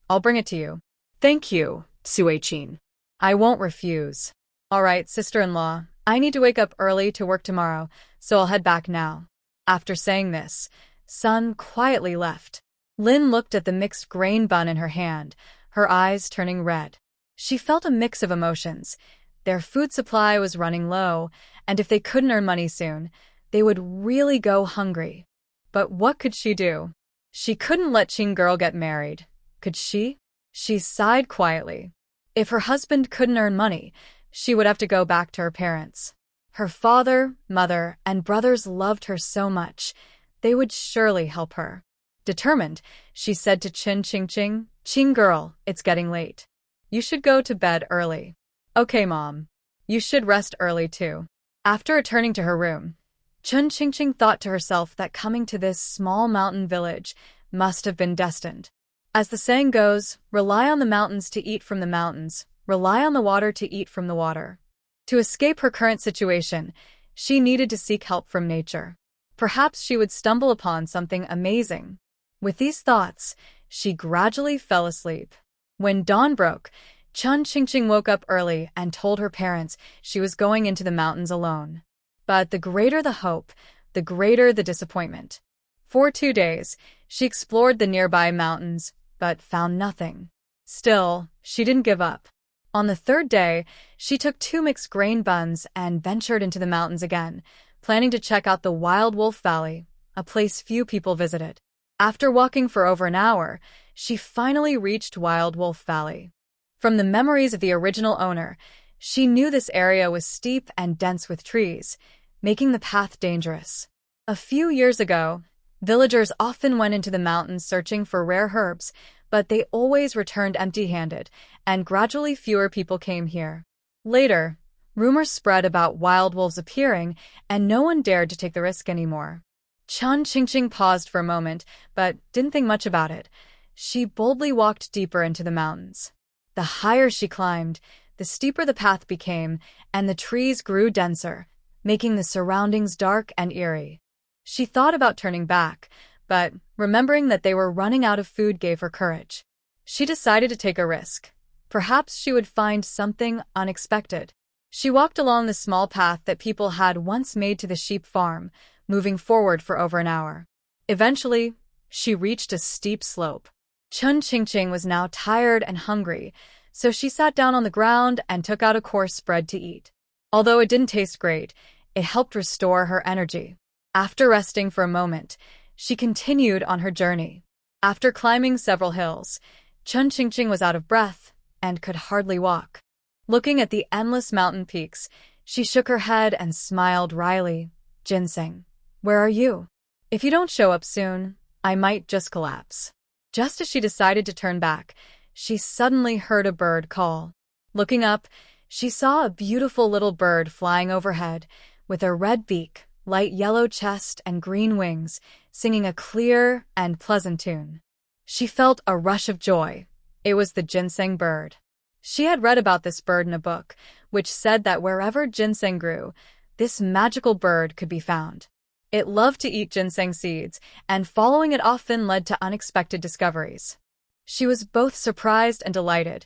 I'll bring it to you." "Thank you, Suichin. "I won't refuse." "All right, sister-in-law, I need to wake up early to work tomorrow, so I'll head back now." After saying this, Sun quietly left. Lin looked at the mixed grain bun in her hand, her eyes turning red. She felt a mix of emotions. Their food supply was running low, and if they couldn't earn money soon, they would really go hungry. But what could she do? She couldn't let Qing girl get married, could she? She sighed quietly. If her husband couldn't earn money, she would have to go back to her parents. Her father, mother, and brothers loved her so much, they would surely help her. Determined, she said to Qin Qingqing, "Qing girl, it's getting late. You should go to bed early." "Okay, Mom. You should rest early too." After returning to her room, Chun Qingqing thought to herself that coming to this small mountain village must have been destined. As the saying goes, rely on the mountains to eat from the mountains, rely on the water to eat from the water. To escape her current situation, she needed to seek help from nature. Perhaps she would stumble upon something amazing. With these thoughts, she gradually fell asleep. When dawn broke, Chun Qingqing woke up early and told her parents she was going into the mountains alone. But the greater the hope, the greater the disappointment. For 2 days, she explored the nearby mountains, but found nothing. Still, she didn't give up. On the 3rd day, she took 2 mixed grain buns and ventured into the mountains again, planning to check out the Wild Wolf Valley, a place few people visited. After walking for over an hour, she finally reached Wild Wolf Valley. From the memories of the original owner, she knew this area was steep and dense with trees, making the path dangerous. A few years ago, villagers often went into the mountains searching for rare herbs, but they always returned empty-handed, and gradually fewer people came here. Later, rumors spread about wild wolves appearing, and no one dared to take the risk anymore. Chun Qingqing paused for a moment, but didn't think much about it. She boldly walked deeper into the mountains. The higher she climbed, the steeper the path became, and the trees grew denser, making the surroundings dark and eerie. She thought about turning back, but remembering that they were running out of food gave her courage. She decided to take a risk. Perhaps she would find something unexpected. She walked along the small path that people had once made to the sheep farm, moving forward for over an hour. Eventually, she reached a steep slope. Chun Qingqing was now tired and hungry, so she sat down on the ground and took out a coarse bread to eat. Although it didn't taste great, it helped restore her energy. After resting for a moment, she continued on her journey. After climbing several hills, Chun Qingqing was out of breath and could hardly walk. Looking at the endless mountain peaks, she shook her head and smiled wryly. "Ginseng, where are you? If you don't show up soon, I might just collapse." Just as she decided to turn back, she suddenly heard a bird call. Looking up, she saw a beautiful little bird flying overhead, with a red beak, light yellow chest, and green wings, singing a clear and pleasant tune. She felt a rush of joy. It was the ginseng bird. She had read about this bird in a book, which said that wherever ginseng grew, this magical bird could be found. It loved to eat ginseng seeds, and following it often led to unexpected discoveries. She was both surprised and delighted.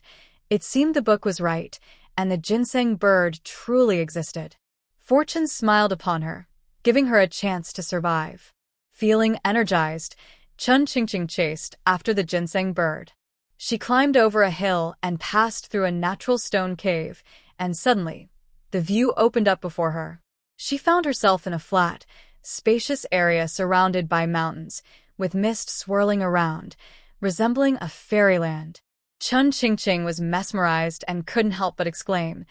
It seemed the book was right, and the ginseng bird truly existed. Fortune smiled upon her, giving her a chance to survive. Feeling energized, Chun Qingqing chased after the ginseng bird. She climbed over a hill and passed through a natural stone cave, and suddenly, the view opened up before her. She found herself in a flat, spacious area surrounded by mountains, with mist swirling around, resembling a fairyland. Chun Qingqing was mesmerized and couldn't help but exclaim,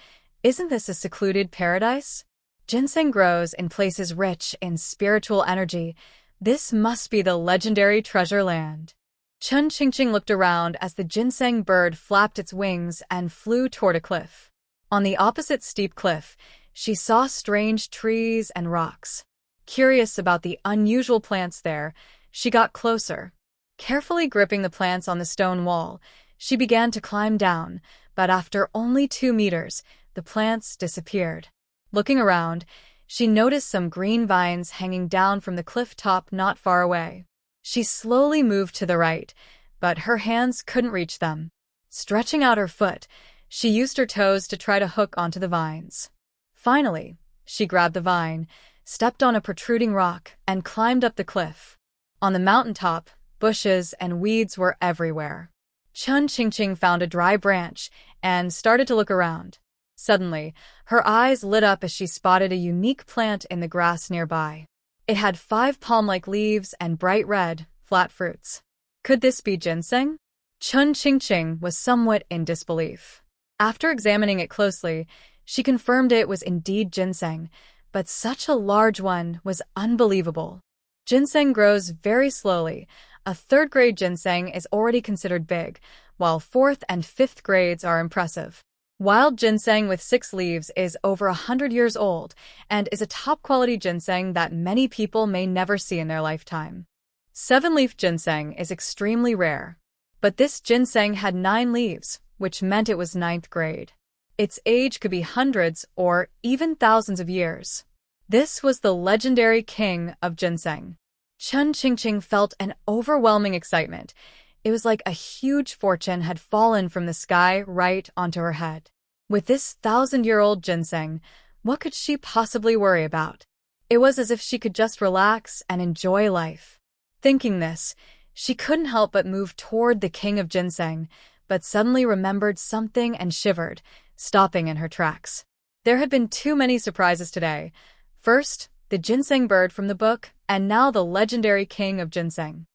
"Isn't this a secluded paradise? Ginseng grows in places rich in spiritual energy. This must be the legendary treasure land." Chun Qingqing looked around as the ginseng bird flapped its wings and flew toward a cliff. On the opposite steep cliff, she saw strange trees and rocks. Curious about the unusual plants there, she got closer. Carefully gripping the plants on the stone wall, she began to climb down, but after only 2 meters, the plants disappeared. Looking around, she noticed some green vines hanging down from the cliff top not far away. She slowly moved to the right, but her hands couldn't reach them. Stretching out her foot, she used her toes to try to hook onto the vines. Finally, she grabbed the vine, stepped on a protruding rock, and climbed up the cliff. On the mountaintop, bushes and weeds were everywhere. Chun Qingqing found a dry branch and started to look around. Suddenly, her eyes lit up as she spotted a unique plant in the grass nearby. It had 5 palm-like leaves and bright red, flat fruits. Could this be ginseng? Chun Qingqing was somewhat in disbelief. After examining it closely, she confirmed it was indeed ginseng, but such a large one was unbelievable. Ginseng grows very slowly. A 3rd-grade ginseng is already considered big, while 4th and 5th grades are impressive. Wild ginseng with 6 leaves is over 100 years old and is a top-quality ginseng that many people may never see in their lifetime. 7-leaf ginseng is extremely rare, but this ginseng had 9 leaves, which meant it was 9th grade. Its age could be hundreds or even thousands of years. This was the legendary king of ginseng. Chun Qingqing felt an overwhelming excitement. It was like a huge fortune had fallen from the sky right onto her head. With this 1,000-year-old ginseng, what could she possibly worry about? It was as if she could just relax and enjoy life. Thinking this, she couldn't help but move toward the king of ginseng, but suddenly remembered something and shivered, stopping in her tracks. There had been too many surprises today. First, the ginseng bird from the book, and now the legendary king of ginseng.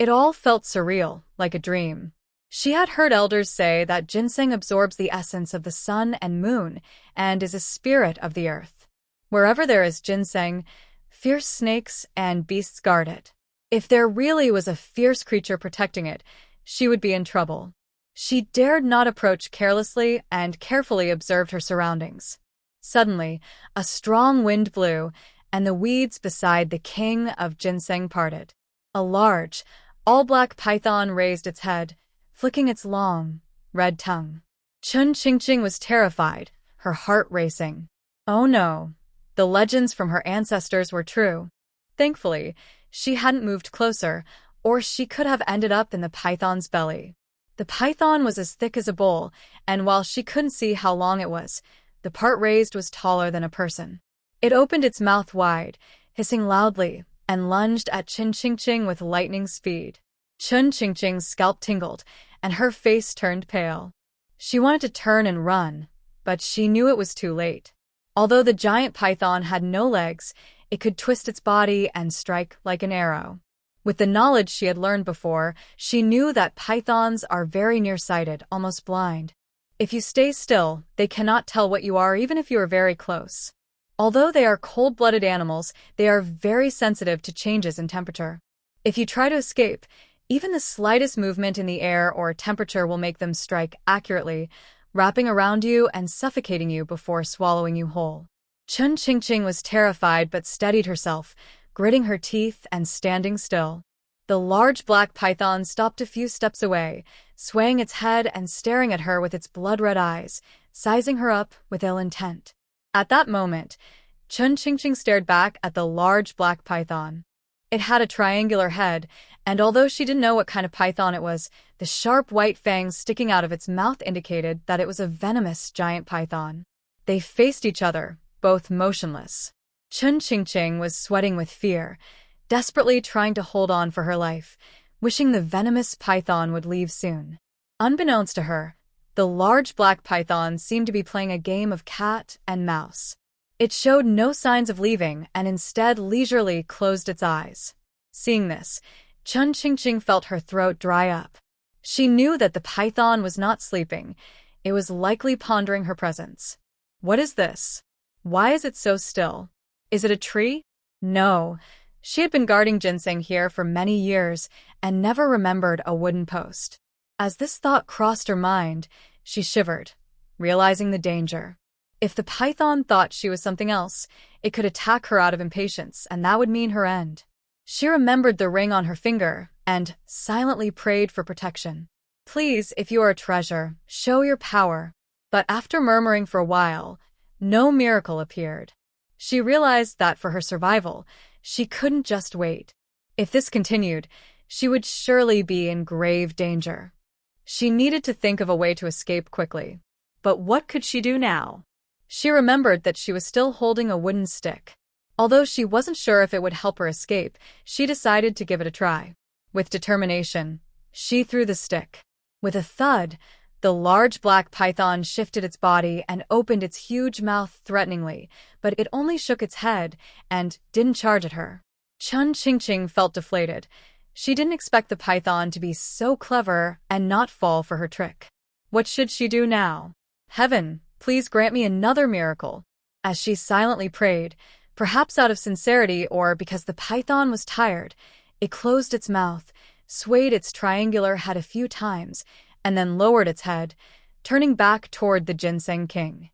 It all felt surreal, like a dream. She had heard elders say that ginseng absorbs the essence of the sun and moon and is a spirit of the earth. Wherever there is ginseng, fierce snakes and beasts guard it. If there really was a fierce creature protecting it, she would be in trouble. She dared not approach carelessly and carefully observed her surroundings. Suddenly, a strong wind blew, and the weeds beside the king of ginseng parted. A large, all-black python raised its head, flicking its long, red tongue. Chun Qingqing was terrified, her heart racing. Oh no, the legends from her ancestors were true. Thankfully, she hadn't moved closer, or she could have ended up in the python's belly. The python was as thick as a bowl, and while she couldn't see how long it was, the part raised was taller than a person. It opened its mouth wide, hissing loudly, and lunged at Chun Qingqing with lightning speed. Chun Qingqing's scalp tingled, and her face turned pale. She wanted to turn and run, but she knew it was too late. Although the giant python had no legs, it could twist its body and strike like an arrow. With the knowledge she had learned before, she knew that pythons are very nearsighted, almost blind. If you stay still, they cannot tell what you are even if you are very close. Although they are cold-blooded animals, they are very sensitive to changes in temperature. If you try to escape, even the slightest movement in the air or temperature will make them strike accurately, wrapping around you and suffocating you before swallowing you whole. Chun Qingqing was terrified but steadied herself, gritting her teeth and standing still. The large black python stopped a few steps away, swaying its head and staring at her with its blood-red eyes, sizing her up with ill intent. At that moment, Chun Qingqing stared back at the large black python. It had a triangular head, and although she didn't know what kind of python it was, the sharp white fangs sticking out of its mouth indicated that it was a venomous giant python. They faced each other, both motionless. Chun Qingqing was sweating with fear, desperately trying to hold on for her life, wishing the venomous python would leave soon. Unbeknownst to her, the large black python seemed to be playing a game of cat and mouse. It showed no signs of leaving and instead leisurely closed its eyes. Seeing this, Chun Qingqing felt her throat dry up. She knew that the python was not sleeping. It was likely pondering her presence. What is this? Why is it so still? Is it a tree? No. She had been guarding ginseng here for many years and never remembered a wooden post. As this thought crossed her mind, she shivered, realizing the danger. If the python thought she was something else, it could attack her out of impatience, and that would mean her end. She remembered the ring on her finger and silently prayed for protection. Please, if you are a treasure, show your power. But after murmuring for a while, no miracle appeared. She realized that for her survival, she couldn't just wait. If this continued, she would surely be in grave danger. She needed to think of a way to escape quickly. But what could she do now? She remembered that she was still holding a wooden stick. Although she wasn't sure if it would help her escape, she decided to give it a try. With determination, she threw the stick. With a thud, the large black python shifted its body and opened its huge mouth threateningly, but it only shook its head and didn't charge at her. Chun Qingqing felt deflated. She didn't expect the python to be so clever and not fall for her trick. What should she do now? Heaven, please grant me another miracle. As she silently prayed, perhaps out of sincerity or because the python was tired, it closed its mouth, swayed its triangular head a few times, and then lowered its head, turning back toward the ginseng king.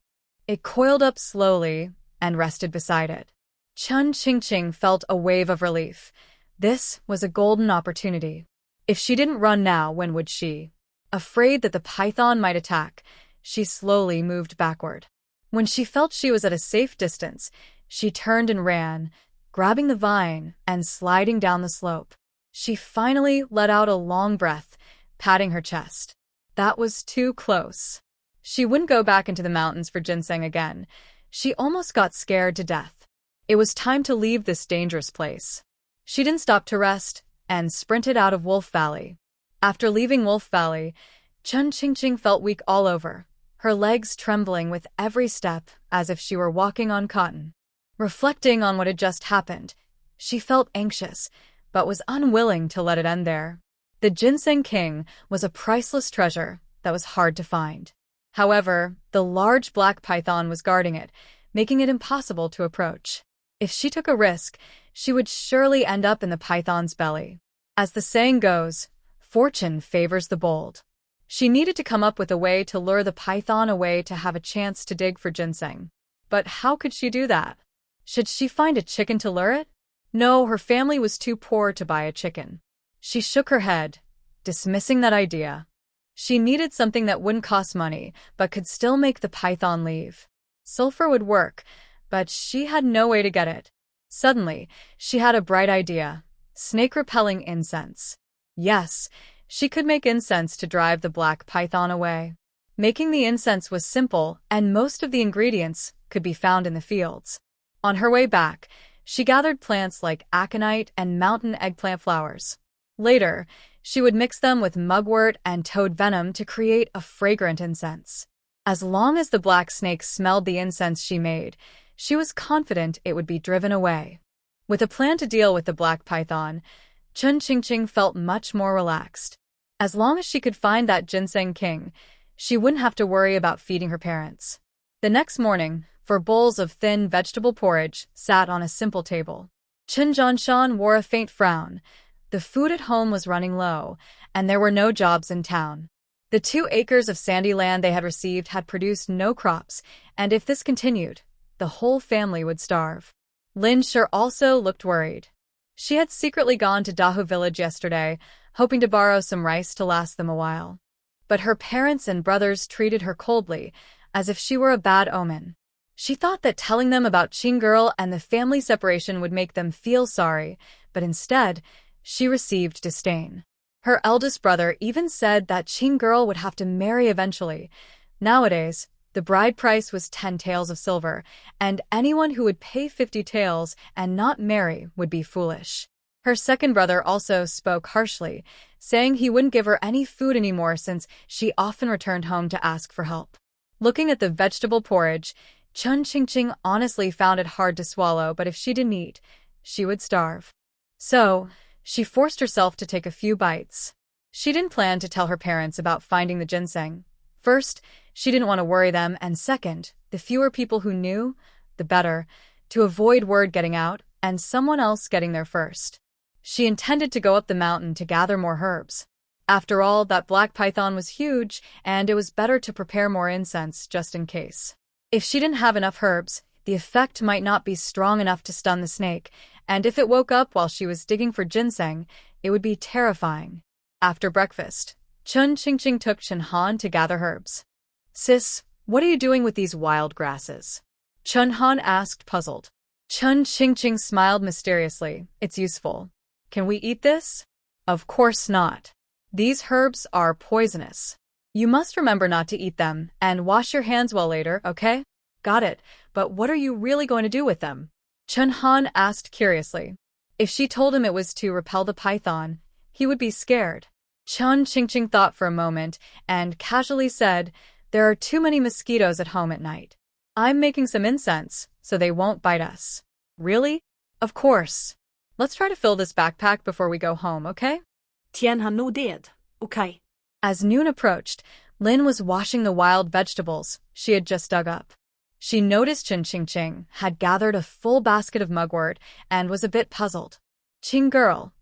It coiled up slowly and rested beside it. Chun Qingqing felt a wave of relief. This was a golden opportunity. If she didn't run now, when would she? Afraid that the python might attack, she slowly moved backward. When she felt she was at a safe distance, she turned and ran, grabbing the vine and sliding down the slope. She finally let out a long breath, patting her chest. That was too close. She wouldn't go back into the mountains for ginseng again. She almost got scared to death. It was time to leave this dangerous place. She didn't stop to rest and sprinted out of Wolf Valley. After leaving Wolf Valley, Chun Qingqing felt weak all over, her legs trembling with every step as if she were walking on cotton. Reflecting on what had just happened, she felt anxious, but was unwilling to let it end there. The Ginseng King was a priceless treasure that was hard to find. However, the large black python was guarding it, making it impossible to approach. If she took a risk, she would surely end up in the python's belly. As the saying goes, fortune favors the bold. She needed to come up with a way to lure the python away to have a chance to dig for ginseng. But how could she do that? Should she find a chicken to lure it? No, her family was too poor to buy a chicken. She shook her head, dismissing that idea. She needed something that wouldn't cost money, but could still make the python leave. Sulfur would work, but she had no way to get it. Suddenly, she had a bright idea: snake-repelling incense. Yes, she could make incense to drive the black python away. Making the incense was simple, and most of the ingredients could be found in the fields. On her way back, she gathered plants like aconite and mountain eggplant flowers. Later, she would mix them with mugwort and toad venom to create a fragrant incense. As long as the black snake smelled the incense she made, she was confident it would be driven away. With a plan to deal with the black python, Chun Qingqing felt much more relaxed. As long as she could find that Ginseng King, she wouldn't have to worry about feeding her parents. The next morning, 4 bowls of thin vegetable porridge sat on a simple table. Chun Jianshan wore a faint frown. The food at home was running low, and there were no jobs in town. The 2 acres of sandy land they had received had produced no crops, and if this continued, the whole family would starve. Lin Shi also looked worried. She had secretly gone to Dahu village yesterday, hoping to borrow some rice to last them a while. But her parents and brothers treated her coldly, as if she were a bad omen. She thought that telling them about Qing Girl and the family separation would make them feel sorry, but instead, she received disdain. Her eldest brother even said that Qing Girl would have to marry eventually. Nowadays, the bride price was 10 taels of silver, and anyone who would pay 50 taels and not marry would be foolish. Her second brother also spoke harshly, saying he wouldn't give her any food anymore since she often returned home to ask for help. Looking at the vegetable porridge, Chun Qingqing honestly found it hard to swallow, but if she didn't eat, she would starve. So, she forced herself to take a few bites. She didn't plan to tell her parents about finding the ginseng. First, she didn't want to worry them, and second, the fewer people who knew, the better, to avoid word getting out and someone else getting there first. She intended to go up the mountain to gather more herbs. After all, that black python was huge, and it was better to prepare more incense just in case. If she didn't have enough herbs, the effect might not be strong enough to stun the snake, and if it woke up while she was digging for ginseng, it would be terrifying. After breakfast, Chun Qingqing took Chen Han to gather herbs. "Sis, what are you doing with these wild grasses?" Chen Han asked, puzzled. Chun Qingqing smiled mysteriously. "It's useful. Can we eat this?" "Of course not. These herbs are poisonous. You must remember not to eat them, and wash your hands well later, okay?" "Got it, but what are you really going to do with them?" Chen Han asked curiously. If she told him it was to repel the python, he would be scared. Chun Qingqing thought for a moment and casually said, "There are too many mosquitoes at home at night. I'm making some incense, so they won't bite us." "Really?" "Of course. Let's try to fill this backpack before we go home, okay?" Tien han noted. Okay. As noon approached, Lin was washing the wild vegetables she had just dug up. She noticed Chun Qingqing had gathered a full basket of mugwort and was a bit puzzled. "Qing Girl,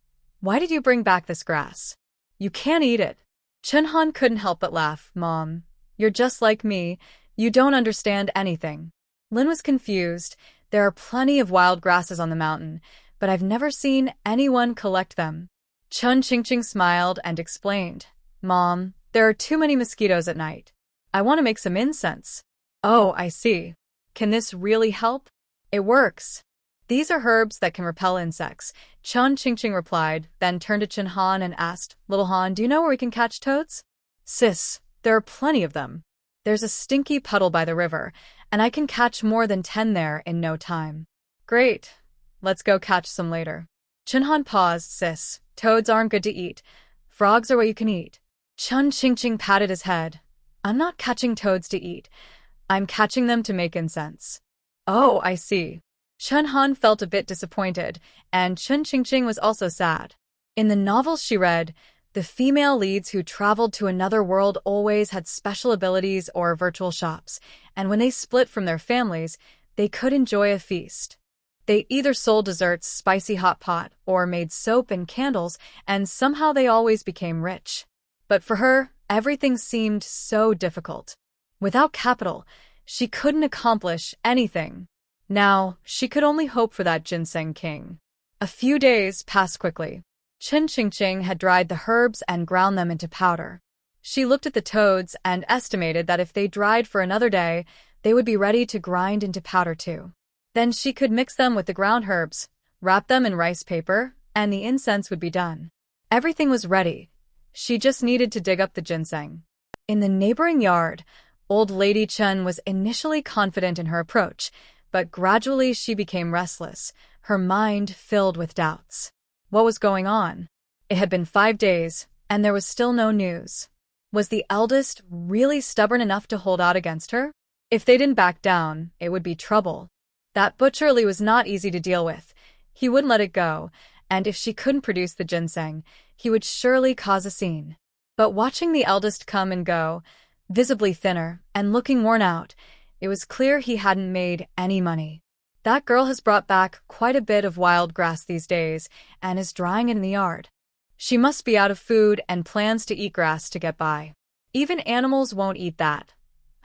why did you bring back this grass? You can't eat it." Chen Han couldn't help but laugh. "Mom, you're just like me. You don't understand anything." Lin was confused. There are plenty of wild grasses on the mountain, but I've never seen anyone collect them. Chun Qingqing smiled and explained, "Mom, there are too many mosquitoes at night. I want to make some incense." "Oh, I see. Can this really help?" "It works. These are herbs that can repel insects," Chun Qingqing replied, then turned to Chen Han and asked, "Little Han, do you know where we can catch toads?" "Sis, there are plenty of them. There's a stinky puddle by the river, and I can catch more than 10 there in no time." "Great. Let's go catch some later." Chen Han paused. "Sis, toads aren't good to eat. Frogs are what you can eat." Chun Qingqing patted his head. "I'm not catching toads to eat. I'm catching them to make incense." "Oh, I see." Chun Han felt a bit disappointed, and Chun Qingqing was also sad. In the novels she read, the female leads who traveled to another world always had special abilities or virtual shops, and when they split from their families, they could enjoy a feast. They either sold desserts, spicy hot pot, or made soap and candles, and somehow they always became rich. But for her, everything seemed so difficult. Without capital, she couldn't accomplish anything. Now, she could only hope for that ginseng king. A few days passed quickly. Chun Qingqing had dried the herbs and ground them into powder. She looked at the toads and estimated that if they dried for another day, they would be ready to grind into powder too. Then she could mix them with the ground herbs, wrap them in rice paper, and the incense would be done. Everything was ready. She just needed to dig up the ginseng. In the neighboring yard, old Lady Chun was initially confident in her approach, but gradually she became restless, her mind filled with doubts. What was going on? It had been 5 days, and there was still no news. Was the eldest really stubborn enough to hold out against her? If they didn't back down, it would be trouble. That butcherly was not easy to deal with. He wouldn't let it go, and if she couldn't produce the ginseng, he would surely cause a scene. But watching the eldest come and go, visibly thinner and looking worn out, it was clear he hadn't made any money. That girl has brought back quite a bit of wild grass these days and is drying it in the yard. She must be out of food and plans to eat grass to get by. Even animals won't eat that.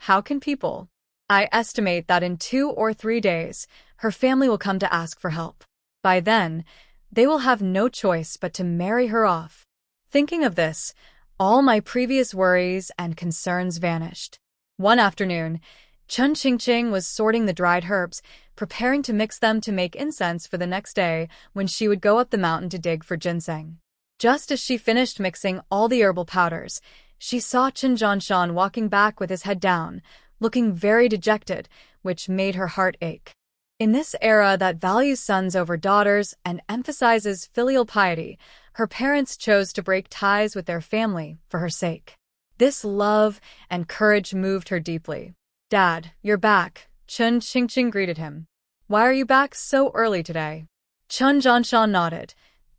How can people? I estimate that in 2 or 3 days, her family will come to ask for help. By then, they will have no choice but to marry her off. Thinking of this, all my previous worries and concerns vanished. One afternoon, Chun Qingqing was sorting the dried herbs, preparing to mix them to make incense for the next day when she would go up the mountain to dig for ginseng. Just as she finished mixing all the herbal powders, she saw Chun Jianshan walking back with his head down, looking very dejected, which made her heart ache. In this era that values sons over daughters and emphasizes filial piety, her parents chose to break ties with their family for her sake. This love and courage moved her deeply. "Dad, you're back," Chun Qingqing greeted him. "Why are you back so early today?" Chun Jianshan nodded.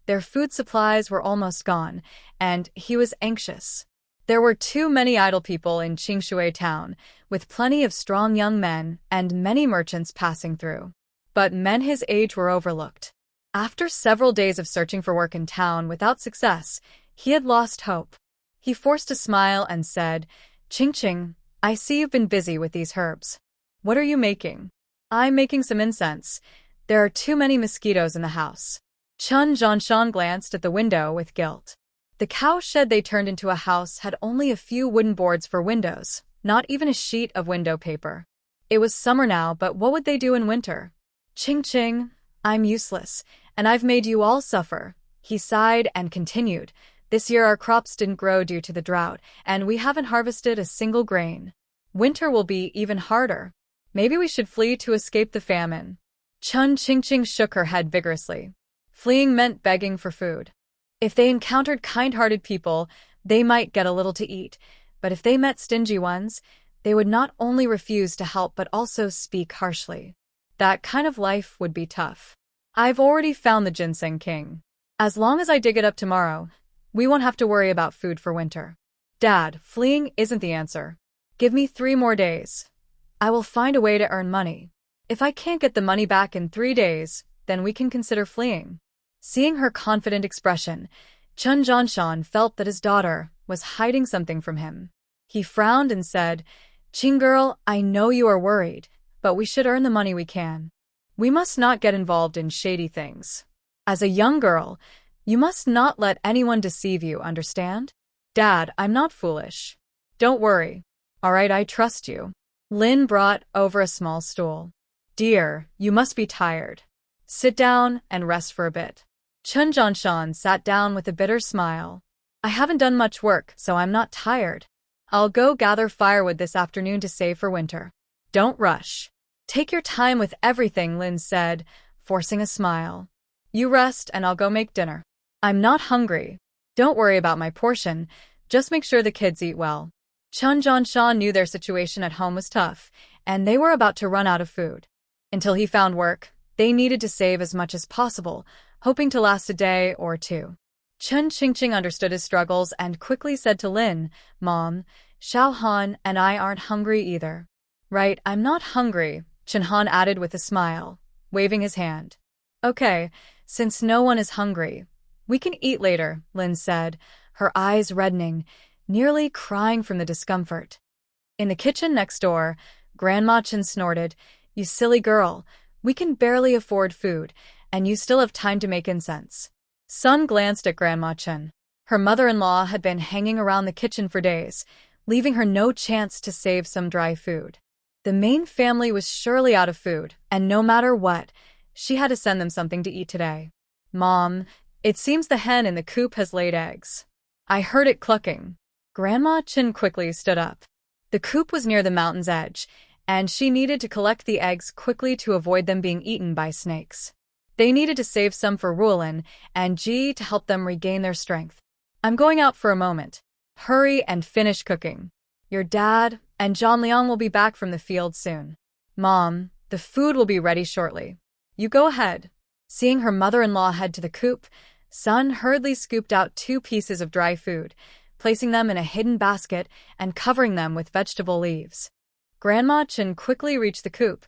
Their food supplies were almost gone, and he was anxious. There were too many idle people in Qingshui town, with plenty of strong young men and many merchants passing through. But men his age were overlooked. After several days of searching for work in town without success, he had lost hope. He forced a smile and said, "Qingqing, I see you've been busy with these herbs. What are you making?" "I'm making some incense. There are too many mosquitoes in the house." Chun Jianshan glanced at the window with guilt. The cow shed they turned into a house had only a few wooden boards for windows, not even a sheet of window paper. It was summer now, but what would they do in winter? "Qingqing, I'm useless, and I've made you all suffer," he sighed and continued. "This year our crops didn't grow due to the drought, and we haven't harvested a single grain. Winter will be even harder. Maybe we should flee to escape the famine." Chun Qingqing shook her head vigorously. Fleeing meant begging for food. If they encountered kind-hearted people, they might get a little to eat, but if they met stingy ones, they would not only refuse to help but also speak harshly. That kind of life would be tough. "I've already found the ginseng king. As long as I dig it up tomorrow, we won't have to worry about food for winter." "Dad, fleeing isn't the answer. Give me 3 more days. I will find a way to earn money. If I can't get the money back in 3 days, then we can consider fleeing." Seeing her confident expression, Chun Jianshan felt that his daughter was hiding something from him. He frowned and said, "Qing girl, I know you are worried, but we should earn the money we can. We must not get involved in shady things. As a young girl, you must not let anyone deceive you, understand?" "Dad, I'm not foolish. Don't worry. All right, I trust you." Lin brought over a small stool. "Dear, you must be tired. Sit down and rest for a bit." Chun Jianshan sat down with a bitter smile. "I haven't done much work, so I'm not tired. I'll go gather firewood this afternoon to save for winter." "Don't rush. Take your time with everything," Lin said, forcing a smile. "You rest and I'll go make dinner. I'm not hungry. Don't worry about my portion. Just make sure the kids eat well." Chun Jianshan knew their situation at home was tough, and they were about to run out of food. Until he found work, They needed to save as much as possible, hoping to last a day or two. Chen Qingqing understood his struggles and quickly said to Lin, "Mom, Xiao Han and I aren't hungry either." "Right, I'm not hungry," Chen Han added with a smile, waving his hand. "Okay, since no one is hungry, we can eat later," Lin said, her eyes reddening, nearly crying from the discomfort. In the kitchen next door, Grandma Chen snorted, "You silly girl, we can barely afford food, and you still have time to make incense." Sun glanced at Grandma Chen. Her mother-in-law had been hanging around the kitchen for days, leaving her no chance to save some dry food. The main family was surely out of food, and no matter what, she had to send them something to eat today. "Mom, it seems the hen in the coop has laid eggs. I heard it clucking." Grandma Chen quickly stood up. The coop was near the mountain's edge, and she needed to collect the eggs quickly to avoid them being eaten by snakes. They needed to save some for Ruolin and Ji to help them regain their strength. "I'm going out for a moment. Hurry and finish cooking. Your dad and John Liang will be back from the field soon." "Mom, the food will be ready shortly. You go ahead." Seeing her mother-in-law head to the coop, Sun hurriedly scooped out 2 pieces of dry food, placing them in a hidden basket and covering them with vegetable leaves. Grandma Chen quickly reached the coop,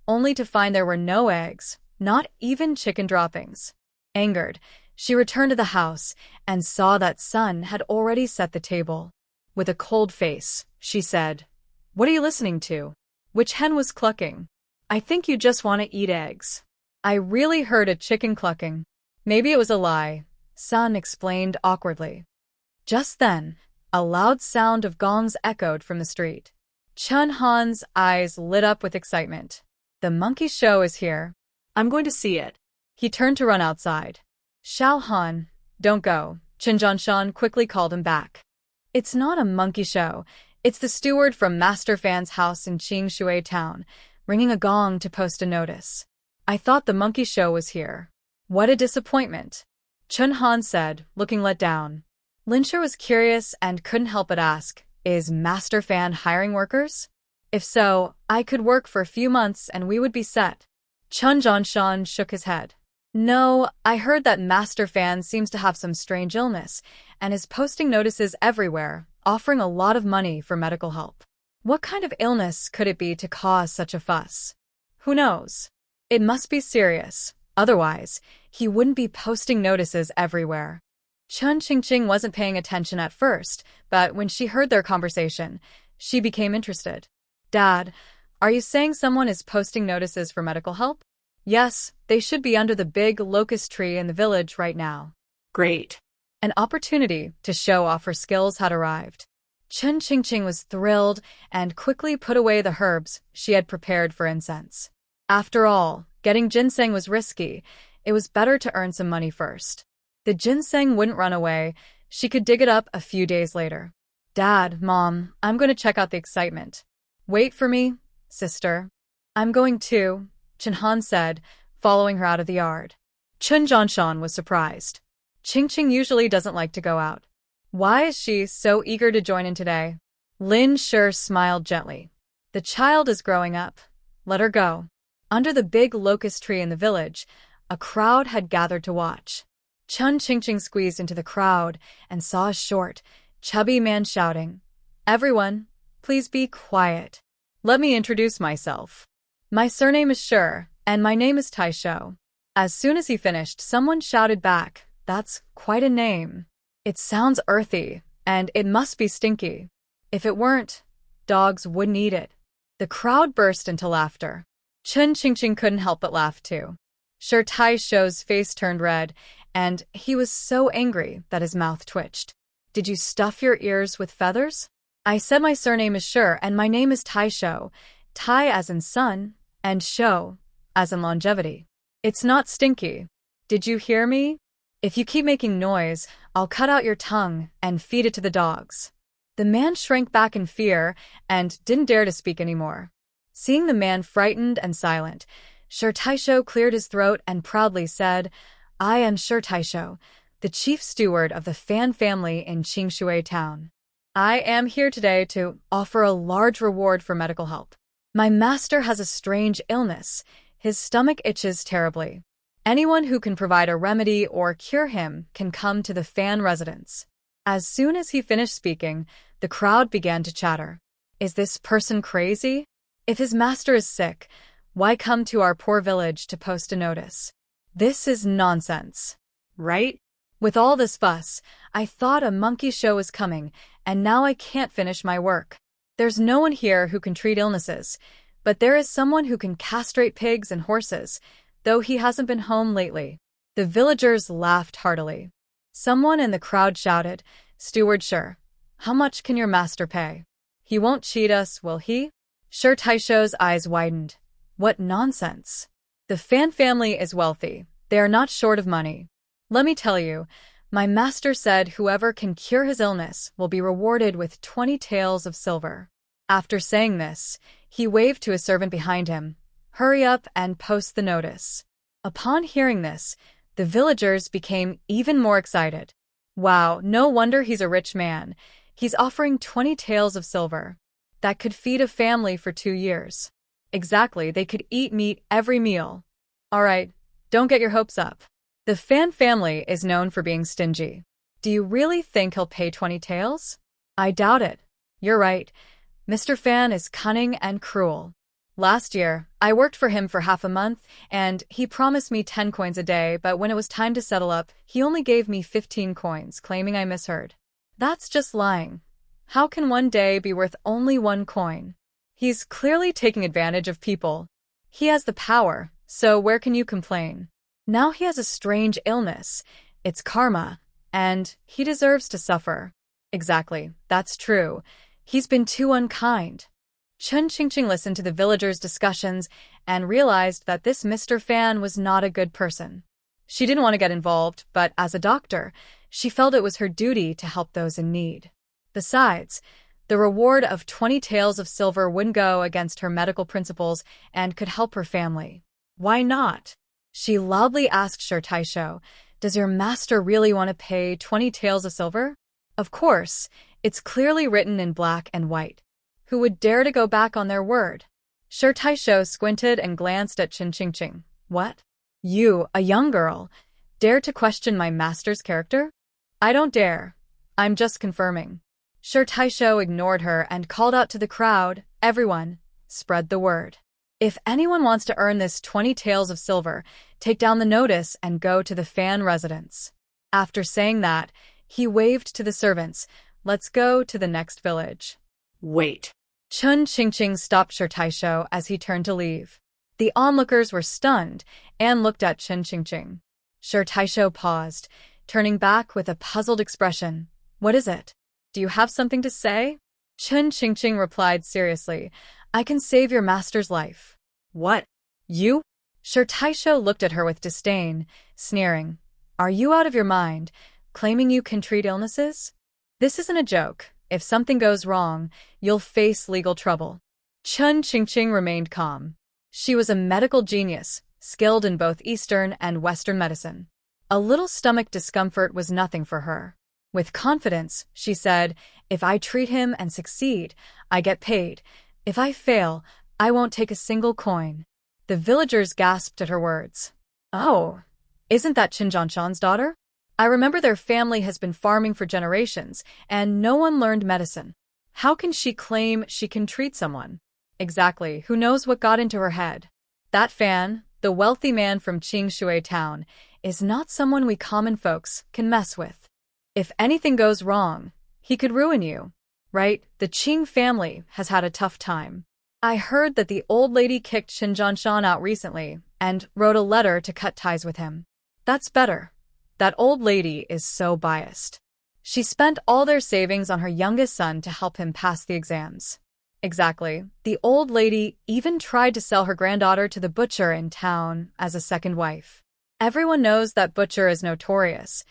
only to find there were no eggs, not even chicken droppings. Angered, she returned to the house and saw that Sun had already set the table. With a cold face, she said, "What are you listening to? Which hen was clucking? I think you just want to eat eggs." "I really heard a chicken clucking." "Maybe it was a lie," Sun explained awkwardly. Just then, a loud sound of gongs echoed from the street. Chen Han's eyes lit up with excitement. "The monkey show is here. I'm going to see it." He turned to run outside. "Xiao Han, don't go," Chen Zhanshan quickly called him back. "It's not a monkey show. It's the steward from Master Fan's house in Qingshui Town, ringing a gong to post a notice. I thought the monkey show was here." "What a disappointment," Chen Han said, looking let down. Linsher was curious and couldn't help but ask, "Is Master Fan hiring workers? If so, I could work for a few months and we would be set." Chen Zhanshan shook his head. "No, I heard that Master Fan seems to have some strange illness and is posting notices everywhere, offering a lot of money for medical help. What kind of illness could it be to cause such a fuss? Who knows? It must be serious, otherwise, he wouldn't be posting notices everywhere." Chen Qingqing wasn't paying attention at first, but when she heard their conversation, she became interested. "Dad, are you saying someone is posting notices for medical help?" "Yes, they should be under the big locust tree in the village right now." "Great." An opportunity to show off her skills had arrived. Chen Qingqing was thrilled and quickly put away the herbs she had prepared for incense. After all, getting ginseng was risky. It was better to earn some money first. The ginseng wouldn't run away. She could dig it up a few days later. "Dad, Mom, I'm going to check out the excitement." "Wait for me, sister." "I'm going too," Chen Han said, following her out of the yard. Chen Zhanshan was surprised. Qingqing usually doesn't like to go out. Why is she so eager to join in today? Lin Shi smiled gently. "The child is growing up. Let her go." Under the big locust tree in the village, a crowd had gathered to watch. Chen Qingqing squeezed into the crowd and saw a short, chubby man shouting, "Everyone, please be quiet. Let me introduce myself. My surname is Shi, and my name is Taisho." As soon as he finished, someone shouted back, "That's quite a name. It sounds earthy, and it must be stinky. If it weren't, dogs wouldn't eat it." The crowd burst into laughter. Chen Qingqing couldn't help but laugh too. Shi Taisho's face turned red, and he was so angry that his mouth twitched. "Did you stuff your ears with feathers? I said my surname is Shi and my name is Taisho. Tai as in sun, and Shou as in longevity. It's not stinky. Did you hear me? If you keep making noise, I'll cut out your tongue and feed it to the dogs." The man shrank back in fear and didn't dare to speak anymore. Seeing the man frightened and silent, Shi Taisho cleared his throat and proudly said, "I am Shi Taisho, the chief steward of the Fan family in Qingshui Town. I am here today to offer a large reward for medical help. My master has a strange illness. His stomach itches terribly. Anyone who can provide a remedy or cure him can come to the fan residence. As soon as he finished speaking, the crowd began to chatter. Is this person crazy? If his master is sick, why come to our poor village to post a notice? This is nonsense. Right? With all this fuss, I thought a monkey show was coming, and now I can't finish my work. There's no one here who can treat illnesses, but there is someone who can castrate pigs and horses, though he hasn't been home lately. The villagers laughed heartily. Someone in the crowd shouted, "Steward Sure, how much can your master pay? He won't cheat us, will he?" Sure Taisho's eyes widened. What nonsense. The Fan family is wealthy. They are not short of money. Let me tell you, my master said whoever can cure his illness will be rewarded with 20 taels of silver. After saying this, he waved to a servant behind him. Hurry up and post the notice. Upon hearing this, the villagers became even more excited. Wow, no wonder he's a rich man. He's offering 20 taels of silver. That could feed a family for 2 years. Exactly, they could eat meat every meal. All right, don't get your hopes up. The Fan family is known for being stingy. Do you really think he'll pay 20 taels? I doubt it. You're right. Mr. Fan is cunning and cruel. Last year, I worked for him for half a month, and he promised me 10 coins a day, but when it was time to settle up, he only gave me 15 coins, claiming I misheard. That's just lying. How can one day be worth only 1 coin? He's clearly taking advantage of people. He has the power, so where can you complain? Now he has a strange illness. It's karma, and he deserves to suffer. Exactly, that's true. He's been too unkind. Chun Qingqing listened to the villagers' discussions and realized that this Mr. Fan was not a good person. She didn't want to get involved, but as a doctor, she felt it was her duty to help those in need. Besides, the reward of 20 taels of silver wouldn't go against her medical principles and could help her family. Why not? She loudly asked Sure Taisho, "Does your master really want to pay 20 taels of silver?" Of course, it's clearly written in black and white. Who would dare to go back on their word? Sure Taisho squinted and glanced at Chun Qingqing. What? You, a young girl, dare to question my master's character? I don't dare. I'm just confirming. Sure Taisho ignored her and called out to the crowd, "Everyone, spread the word. If anyone wants to earn this 20 taels of silver, take down the notice and go to the Fan residence." After saying that, he waved to the servants, "Let's go to the next village." Wait. Chun Qingqing stopped Sure Taisho as he turned to leave. The onlookers were stunned and looked at Chun Qingqing. Sure Taisho paused, turning back with a puzzled expression. "What is it? Do you have something to say?" Chun Qingqing replied seriously, "I can save your master's life." "What? You?" Sure Taisho looked at her with disdain, sneering. "Are you out of your mind, claiming you can treat illnesses? This isn't a joke. If something goes wrong, you'll face legal trouble." Chun Qingqing remained calm. She was a medical genius, skilled in both Eastern and Western medicine. A little stomach discomfort was nothing for her. With confidence, she said, "If I treat him and succeed, I get paid. If I fail, I won't take a single coin." The villagers gasped at her words. "Oh, isn't that Qinjianshan's daughter? I remember their family has been farming for generations, and no one learned medicine. How can she claim she can treat someone?" Exactly, who knows what got into her head? That Fan, the wealthy man from Qingshui town, is not someone we common folks can mess with. If anything goes wrong, he could ruin you. Right? The Qing family has had a tough time. I heard that the old lady kicked Qinjianshan out recently and wrote a letter to cut ties with him. That's better. That old lady is so biased. She spent all their savings on her youngest son to help him pass the exams. Exactly. The old lady even tried to sell her granddaughter to the butcher in town as a second wife. Everyone knows that butcher is notorious.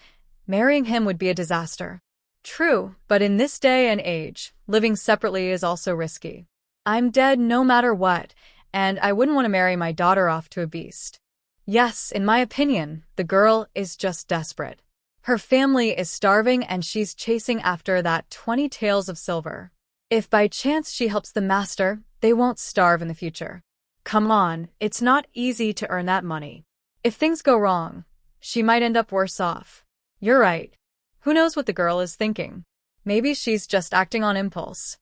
Marrying him would be a disaster. True, but in this day and age, living separately is also risky. I'm dead no matter what, and I wouldn't want to marry my daughter off to a beast. Yes, in my opinion, the girl is just desperate. Her family is starving and she's chasing after that 20 taels of silver. If by chance she helps the master, they won't starve in the future. Come on, it's not easy to earn that money. If things go wrong, she might end up worse off. You're right. Who knows what the girl is thinking? Maybe she's just acting on impulse.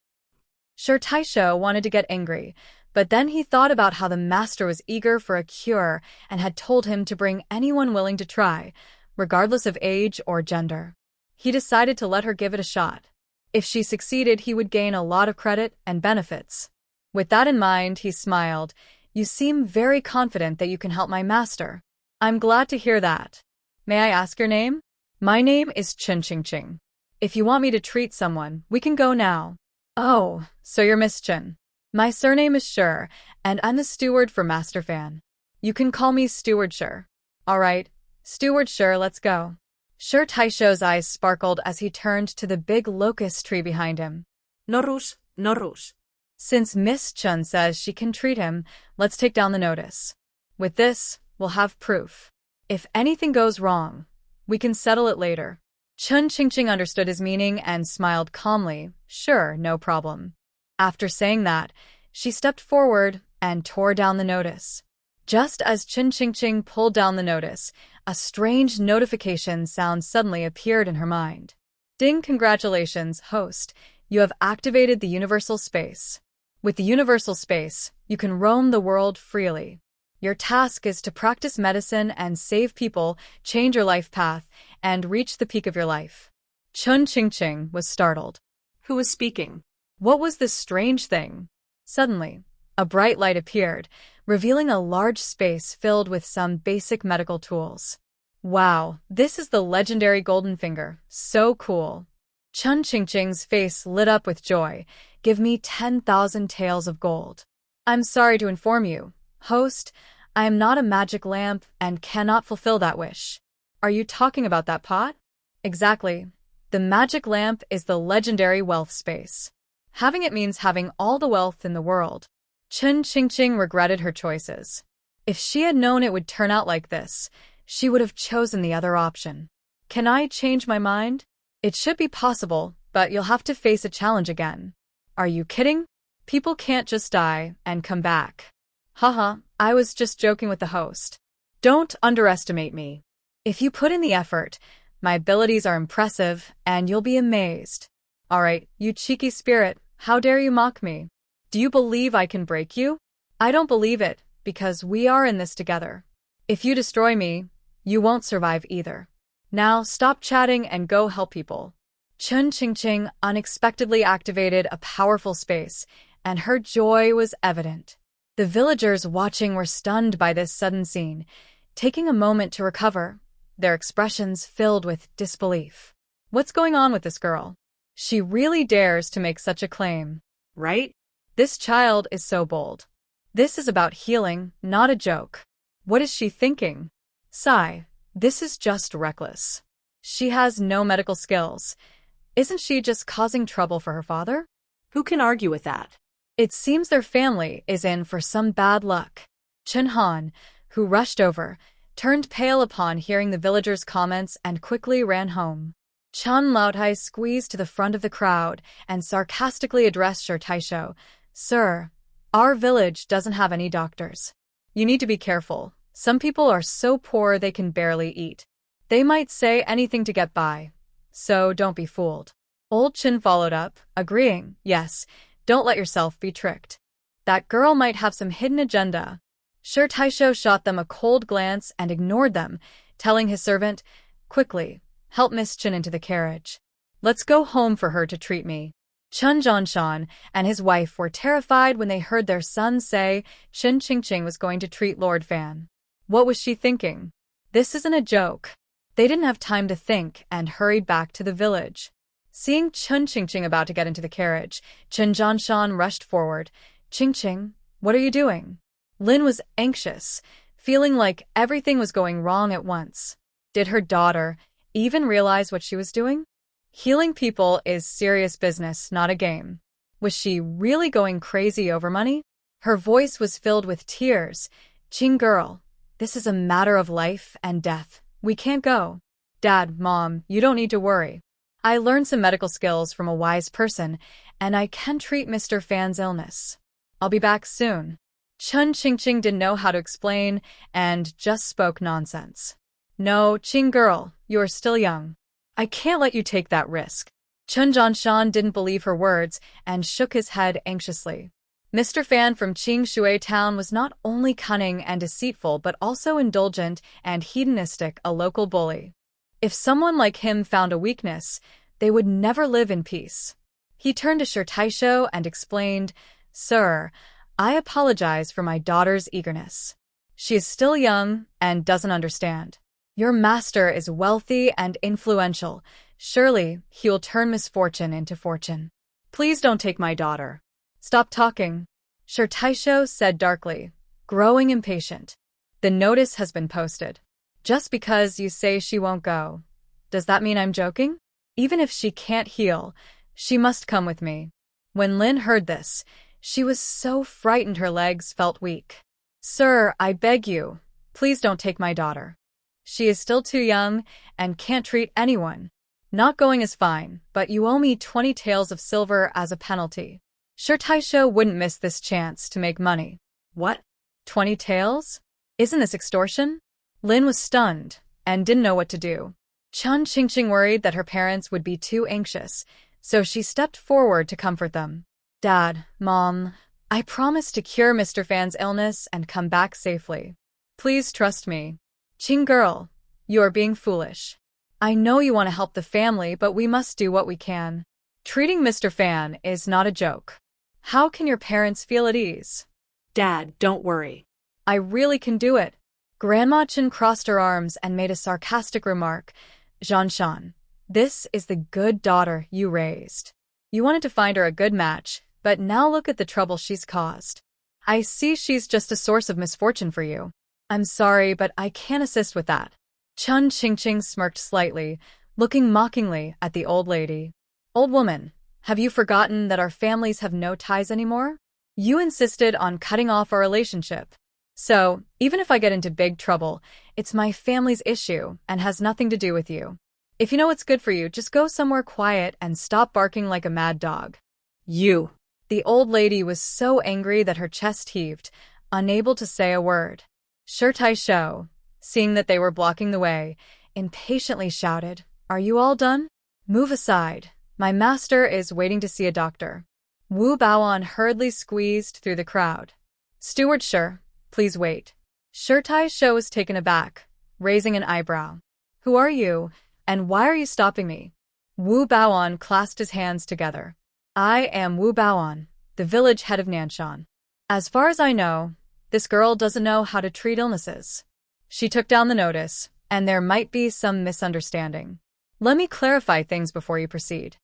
Sure, Taisho wanted to get angry, but then he thought about how the master was eager for a cure and had told him to bring anyone willing to try, regardless of age or gender. He decided to let her give it a shot. If she succeeded, he would gain a lot of credit and benefits. With that in mind, he smiled. You seem very confident that you can help my master. I'm glad to hear that. May I ask your name? My name is Chen Qingqing. If you want me to treat someone, we can go now. Oh, so you're Miss Chen. My surname is Shi, and I'm the steward for Master Fan. You can call me Steward Shi. All right, Steward Shi, let's go. Shi Taisho's eyes sparkled as he turned to the big locust tree behind him. No rush, no rush. Since Miss Chen says she can treat him, let's take down the notice. With this, we'll have proof. If anything goes wrong, we can settle it later. Chen Qingqing understood his meaning and smiled calmly. Sure, no problem. After saying that, she stepped forward and tore down the notice. Just as Chen Qingqing pulled down the notice, a strange notification sound suddenly appeared in her mind. Ding! Congratulations, host. You have activated the universal space. With the universal space, you can roam the world freely. Your task is to practice medicine and save people, change your life path, and reach the peak of your life. Chen Qingqing was startled. Who was speaking? What was this strange thing? Suddenly, a bright light appeared, revealing a large space filled with some basic medical tools. Wow, this is the legendary Golden Finger. So cool. Chen Qingqing's face lit up with joy. Give me 10,000 taels of gold. I'm sorry to inform you, host, I am not a magic lamp and cannot fulfill that wish. Are you talking about that pot? Exactly. The magic lamp is the legendary wealth space. Having it means having all the wealth in the world. Chen Qingqing regretted her choices. If she had known it would turn out like this, she would have chosen the other option. Can I change my mind? It should be possible, but you'll have to face a challenge again. Are you kidding? People can't just die and come back. Haha, I was just joking with the host. Don't underestimate me. If you put in the effort, my abilities are impressive and you'll be amazed. Alright, you cheeky spirit, how dare you mock me? Do you believe I can break you? I don't believe it, because we are in this together. If you destroy me, you won't survive either. Now stop chatting and go help people. Chen Qingqing unexpectedly activated a powerful space, and her joy was evident. The villagers watching were stunned by this sudden scene, taking a moment to recover, their expressions filled with disbelief. What's going on with this girl? She really dares to make such a claim. Right? This child is so bold. This is about healing, not a joke. What is she thinking? Sigh, this is just reckless. She has no medical skills. Isn't she just causing trouble for her father? Who can argue with that? It seems their family is in for some bad luck. Chen Han, who rushed over, turned pale upon hearing the villagers' comments and quickly ran home. Chen Laotai squeezed to the front of the crowd and sarcastically addressed Shi Taisho. Sir, our village doesn't have any doctors. You need to be careful. Some people are so poor they can barely eat. They might say anything to get by. So don't be fooled. Old Chen followed up, agreeing, yes, don't let yourself be tricked. That girl might have some hidden agenda. Shi Taisho shot them a cold glance and ignored them, telling his servant, quickly, help Miss Chen into the carriage. Let's go home for her to treat me. Chen Zhanshan and his wife were terrified when they heard their son say Chen Qingqing was going to treat Lord Fan. What was she thinking? This isn't a joke. They didn't have time to think and hurried back to the village. Seeing Chen Qingqing about to get into the carriage, Chen Zhanshan rushed forward. Qingqing, what are you doing? Lin was anxious, feeling like everything was going wrong at once. Did her daughter even realize what she was doing? Healing people is serious business, not a game. Was she really going crazy over money? Her voice was filled with tears. Qing girl, this is a matter of life and death. We can't go. Dad, Mom, you don't need to worry. I learned some medical skills from a wise person, and I can treat Mr. Fan's illness. I'll be back soon. Chun Qingqing didn't know how to explain and just spoke nonsense. No, Qing girl, you are still young. I can't let you take that risk. Chun Jianshan didn't believe her words and shook his head anxiously. Mr. Fan from Qing Shui Town was not only cunning and deceitful but also indulgent and hedonistic, a local bully. If someone like him found a weakness, they would never live in peace. He turned to Shi Taisho and explained, Sir, I apologize for my daughter's eagerness. She is still young and doesn't understand. Your master is wealthy and influential. Surely he will turn misfortune into fortune. Please don't take my daughter. Stop talking, Shi Taisho said darkly, growing impatient. The notice has been posted. Just because you say she won't go, does that mean I'm joking? Even if she can't heal, she must come with me. When Lin heard this, she was so frightened her legs felt weak. Sir, I beg you, please don't take my daughter. She is still too young and can't treat anyone. Not going is fine, but you owe me 20 taels of silver as a penalty. Shi Taisho wouldn't miss this chance to make money. What? 20 taels? Isn't this extortion? Lin was stunned and didn't know what to do. Chun Qingqing worried that her parents would be too anxious, so she stepped forward to comfort them. Dad, Mom, I promise to cure Mr. Fan's illness and come back safely. Please trust me. Qing girl, you are being foolish. I know you want to help the family, but we must do what we can. Treating Mr. Fan is not a joke. How can your parents feel at ease? Dad, don't worry. I really can do it. Grandma Chen crossed her arms and made a sarcastic remark. Jianshan, this is the good daughter you raised. You wanted to find her a good match, but now look at the trouble she's caused. I see she's just a source of misfortune for you. I'm sorry, but I can't assist with that. Chun Qingqing smirked slightly, looking mockingly at the old lady. Old woman, have you forgotten that our families have no ties anymore? You insisted on cutting off our relationship. So, even if I get into big trouble, it's my family's issue and has nothing to do with you. If you know what's good for you, just go somewhere quiet and stop barking like a mad dog. You. The old lady was so angry that her chest heaved, unable to say a word. Shi Taisho, seeing that they were blocking the way, impatiently shouted, Are you all done? Move aside. My master is waiting to see a doctor. Wu Baoan hurriedly squeezed through the crowd. Steward Shi, please wait. Shi Taisho was taken aback, raising an eyebrow. Who are you, and why are you stopping me? Wu Baoan clasped his hands together. I am Wu Baoan, the village head of Nanshan. As far as I know, this girl doesn't know how to treat illnesses. She took down the notice, and there might be some misunderstanding. Let me clarify things before you proceed.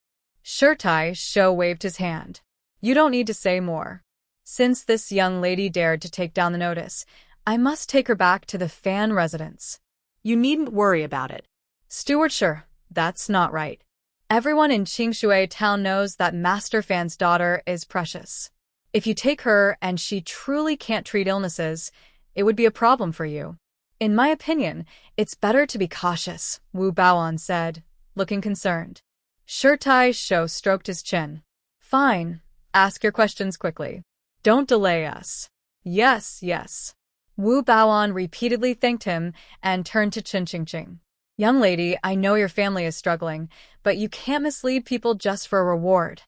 Shi Taisho waved his hand. You don't need to say more. Since this young lady dared to take down the notice, I must take her back to the Fan residence. You needn't worry about it. Steward Shi, that's not right. Everyone in Qingshui Town knows that Master Fan's daughter is precious. If you take her and she truly can't treat illnesses, it would be a problem for you. In my opinion, it's better to be cautious, Wu Baoan said, looking concerned. Shi Taisho stroked his chin. Fine. Ask your questions quickly. Don't delay us. Yes, yes. Wu Baoan repeatedly thanked him and turned to Chun Qingqing. Young lady, I know your family is struggling, but you can't mislead people just for a reward.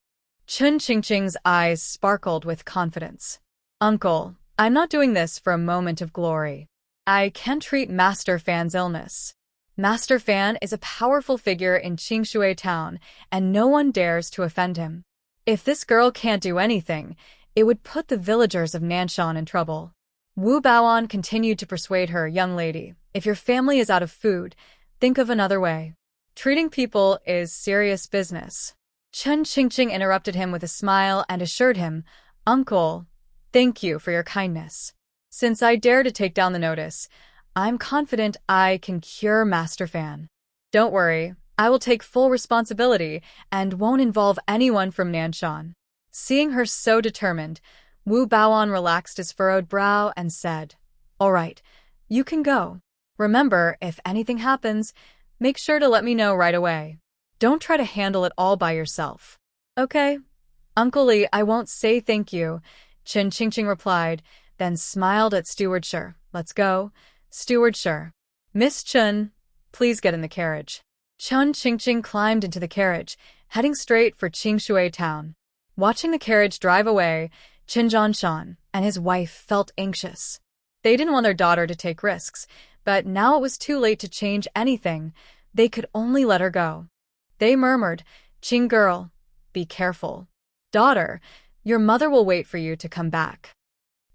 Chun Qingqing's eyes sparkled with confidence. Uncle, I'm not doing this for a moment of glory. I can treat Master Fan's illness. Master Fan is a powerful figure in Qingshui Town, and no one dares to offend him. If this girl can't do anything, it would put the villagers of Nanshan in trouble. Wu Baoan continued to persuade her, young lady, if your family is out of food, think of another way. Treating people is serious business. Chun Qingqing interrupted him with a smile and assured him, Uncle, thank you for your kindness. Since I dare to take down the notice, I'm confident I can cure Master Fan. Don't worry, I will take full responsibility and won't involve anyone from Nanshan. Seeing her so determined, Wu Baoan relaxed his furrowed brow and said, All right, you can go. Remember, if anything happens, make sure to let me know right away. Don't try to handle it all by yourself. Okay? Uncle Li, I won't say thank you, Chun Qingqing replied, then smiled at Steward Sher. Let's go, Steward Sher. Miss Chun, please get in the carriage. Chun Qingqing climbed into the carriage, heading straight for Qingshui town. Watching the carriage drive away, Qin Zhanshan and his wife felt anxious. They didn't want their daughter to take risks, but now it was too late to change anything. They could only let her go. They murmured, "Qing girl, be careful. Daughter, your mother will wait for you to come back."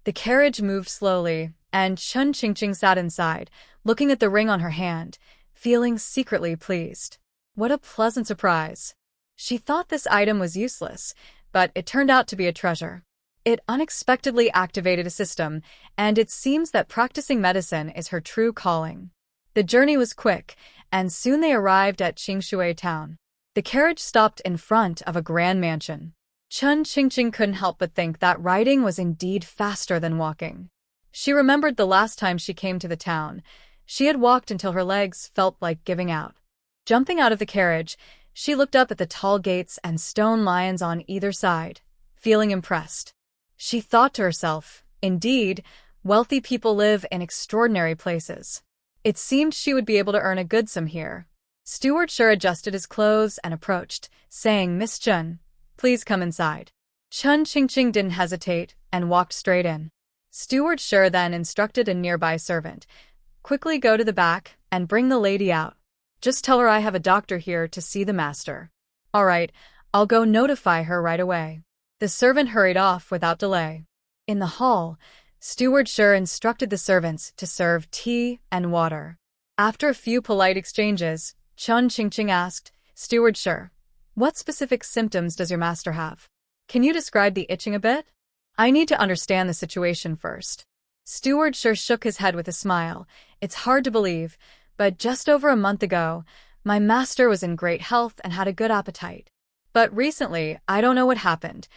The carriage moved slowly, and Chun Qingqing sat inside, looking at the ring on her hand, feeling secretly pleased. What a pleasant surprise. She thought this item was useless, but it turned out to be a treasure. It unexpectedly activated a system, and it seems that practicing medicine is her true calling. The journey was quick, and soon they arrived at Qingshui town. The carriage stopped in front of a grand mansion. Chun Qingqing couldn't help but think that riding was indeed faster than walking. She remembered the last time she came to the town. She had walked until her legs felt like giving out. Jumping out of the carriage, she looked up at the tall gates and stone lions on either side, feeling impressed. She thought to herself, indeed, wealthy people live in extraordinary places. It seemed she would be able to earn a good sum here. Steward Sher adjusted his clothes and approached, saying, "Miss Chun, please come inside." Chun Qingqing didn't hesitate and walked straight in. Steward Sher then instructed a nearby servant, "Quickly go to the back and bring the lady out. Just tell her I have a doctor here to see the master." "All right, I'll go notify her right away." The servant hurried off without delay. In the hall, Steward Sher instructed the servants to serve tea and water. After a few polite exchanges, Chun Qingqing asked, "Steward Sher, what specific symptoms does your master have? Can you describe the itching a bit? I need to understand the situation first." Steward Sher shook his head with a smile. "It's hard to believe, but just over a month ago, my master was in great health and had a good appetite. But recently, I don't know what happened.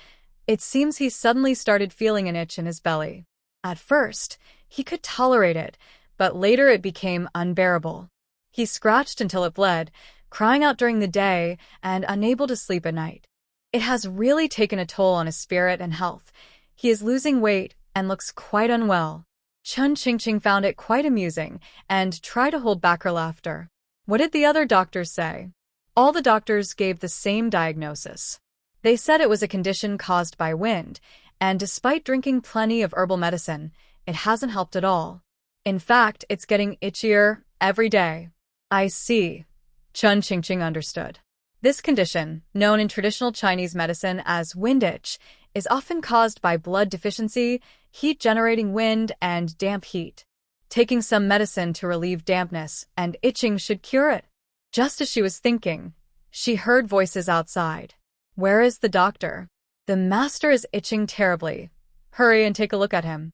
It seems he suddenly started feeling an itch in his belly. At first, he could tolerate it, but later it became unbearable. He scratched until it bled, crying out during the day and unable to sleep at night. It has really taken a toll on his spirit and health. He is losing weight and looks quite unwell." Chun Qingqing found it quite amusing and tried to hold back her laughter. What did the other doctors say? All the doctors gave the same diagnosis. They said it was a condition caused by wind, and despite drinking plenty of herbal medicine, it hasn't helped at all. In fact, it's getting itchier every day. "I see." Chun Qingqing understood. This condition, known in traditional Chinese medicine as wind itch, is often caused by blood deficiency, heat-generating wind, and damp heat. Taking some medicine to relieve dampness and itching should cure it. Just as she was thinking, she heard voices outside. "Where is the doctor? The master is itching terribly. Hurry and take a look at him."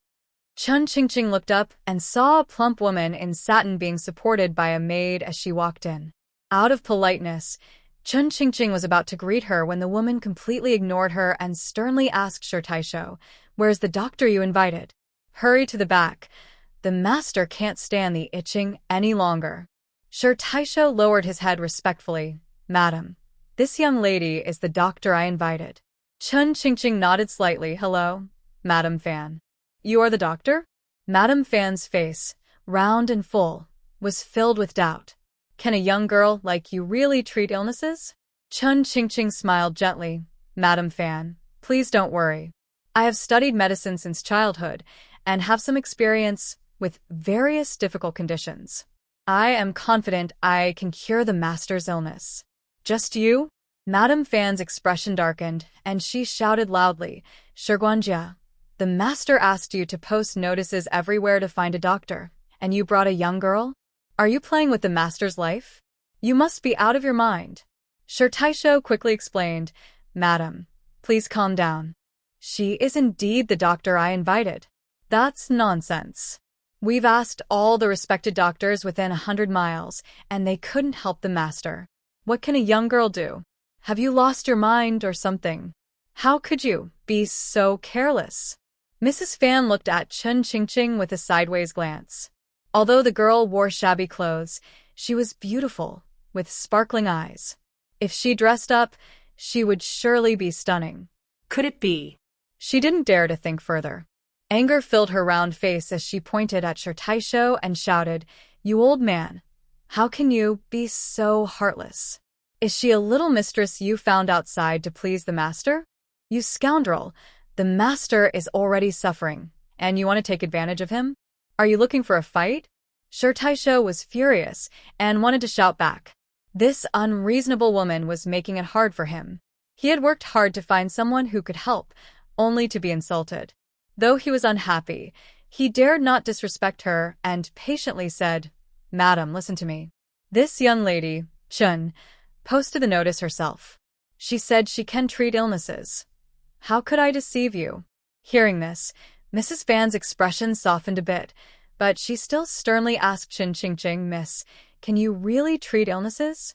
Chun Qingqing looked up and saw a plump woman in satin being supported by a maid as she walked in. Out of politeness, Chun Qingqing was about to greet her when the woman completely ignored her and sternly asked Sher Taisho, "Where's the doctor you invited? Hurry to the back. The master can't stand the itching any longer." Sher Taisho lowered his head respectfully. "Madam, this young lady is the doctor I invited." Chun Qingqing nodded slightly. "Hello, Madam Fan. You are the doctor?" Madam Fan's face, round and full, was filled with doubt. "Can a young girl like you really treat illnesses?" Chun Qingqing smiled gently. "Madam Fan, please don't worry. I have studied medicine since childhood and have some experience with various difficult conditions. I am confident I can cure the master's illness." "Just you?" Madam Fan's expression darkened, and she shouted loudly, "Shiguanjia, the master asked you to post notices everywhere to find a doctor, and you brought a young girl? Are you playing with the master's life? You must be out of your mind." Sher Taisho quickly explained, "Madam, please calm down. She is indeed the doctor I invited." "That's nonsense. We've asked all the respected doctors within 100 miles, and they couldn't help the master. What can a young girl do? Have you lost your mind or something? How could you be so careless?" Mrs. Fan looked at Chun Qingqing with a sideways glance. Although the girl wore shabby clothes, she was beautiful, with sparkling eyes. If she dressed up, she would surely be stunning. Could it be? She didn't dare to think further. Anger filled her round face as she pointed at Taisho and shouted, "You old man! How can you be so heartless? Is she a little mistress you found outside to please the master? You scoundrel! The master is already suffering, and you want to take advantage of him? Are you looking for a fight?" Taisho was furious and wanted to shout back. This unreasonable woman was making it hard for him. He had worked hard to find someone who could help, only to be insulted. Though he was unhappy, he dared not disrespect her and patiently said, "Madam, listen to me. This young lady, Chun, posted the notice herself. She said she can treat illnesses. How could I deceive you?" Hearing this, Mrs. Fan's expression softened a bit, but she still sternly asked Chun Qingqing, "Miss, can you really treat illnesses?"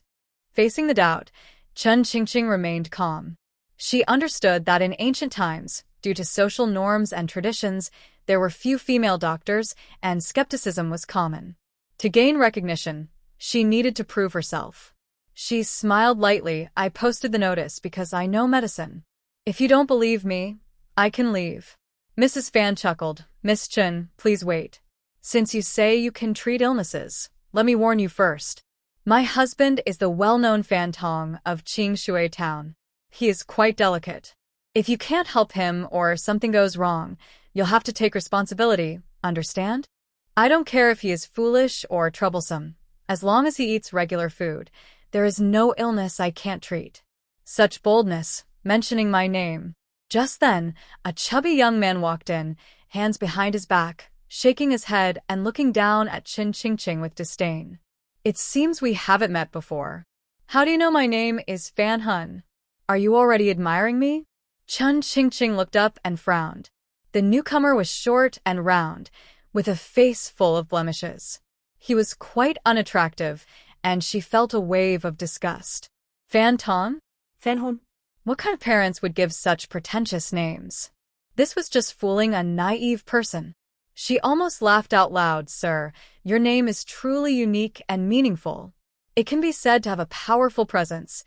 Facing the doubt, Chun Qingqing remained calm. She understood that in ancient times, due to social norms and traditions, there were few female doctors, and skepticism was common. To gain recognition, she needed to prove herself. She smiled lightly. "I posted the notice because I know medicine. If you don't believe me, I can leave." Mrs. Fan chuckled. "Miss Chun, please wait. Since you say you can treat illnesses, let me warn you first. My husband is the well-known Fan Tong of Qingshui Town. He is quite delicate. If you can't help him or something goes wrong, you'll have to take responsibility, understand? I don't care if he is foolish or troublesome. As long as he eats regular food, there is no illness I can't treat." Such boldness, mentioning my name. Just then, a chubby young man walked in, hands behind his back, shaking his head and looking down at Chun Qingqing with disdain. "It seems we haven't met before. How do you know my name is Fan Hun? Are you already admiring me?" Chun Qingqing looked up and frowned. The newcomer was short and round, with a face full of blemishes. He was quite unattractive, and she felt a wave of disgust. "Fan Tong? Fan Hun. What kind of parents would give such pretentious names?" This was just fooling a naive person. She almost laughed out loud. "Sir, your name is truly unique and meaningful. It can be said to have a powerful presence.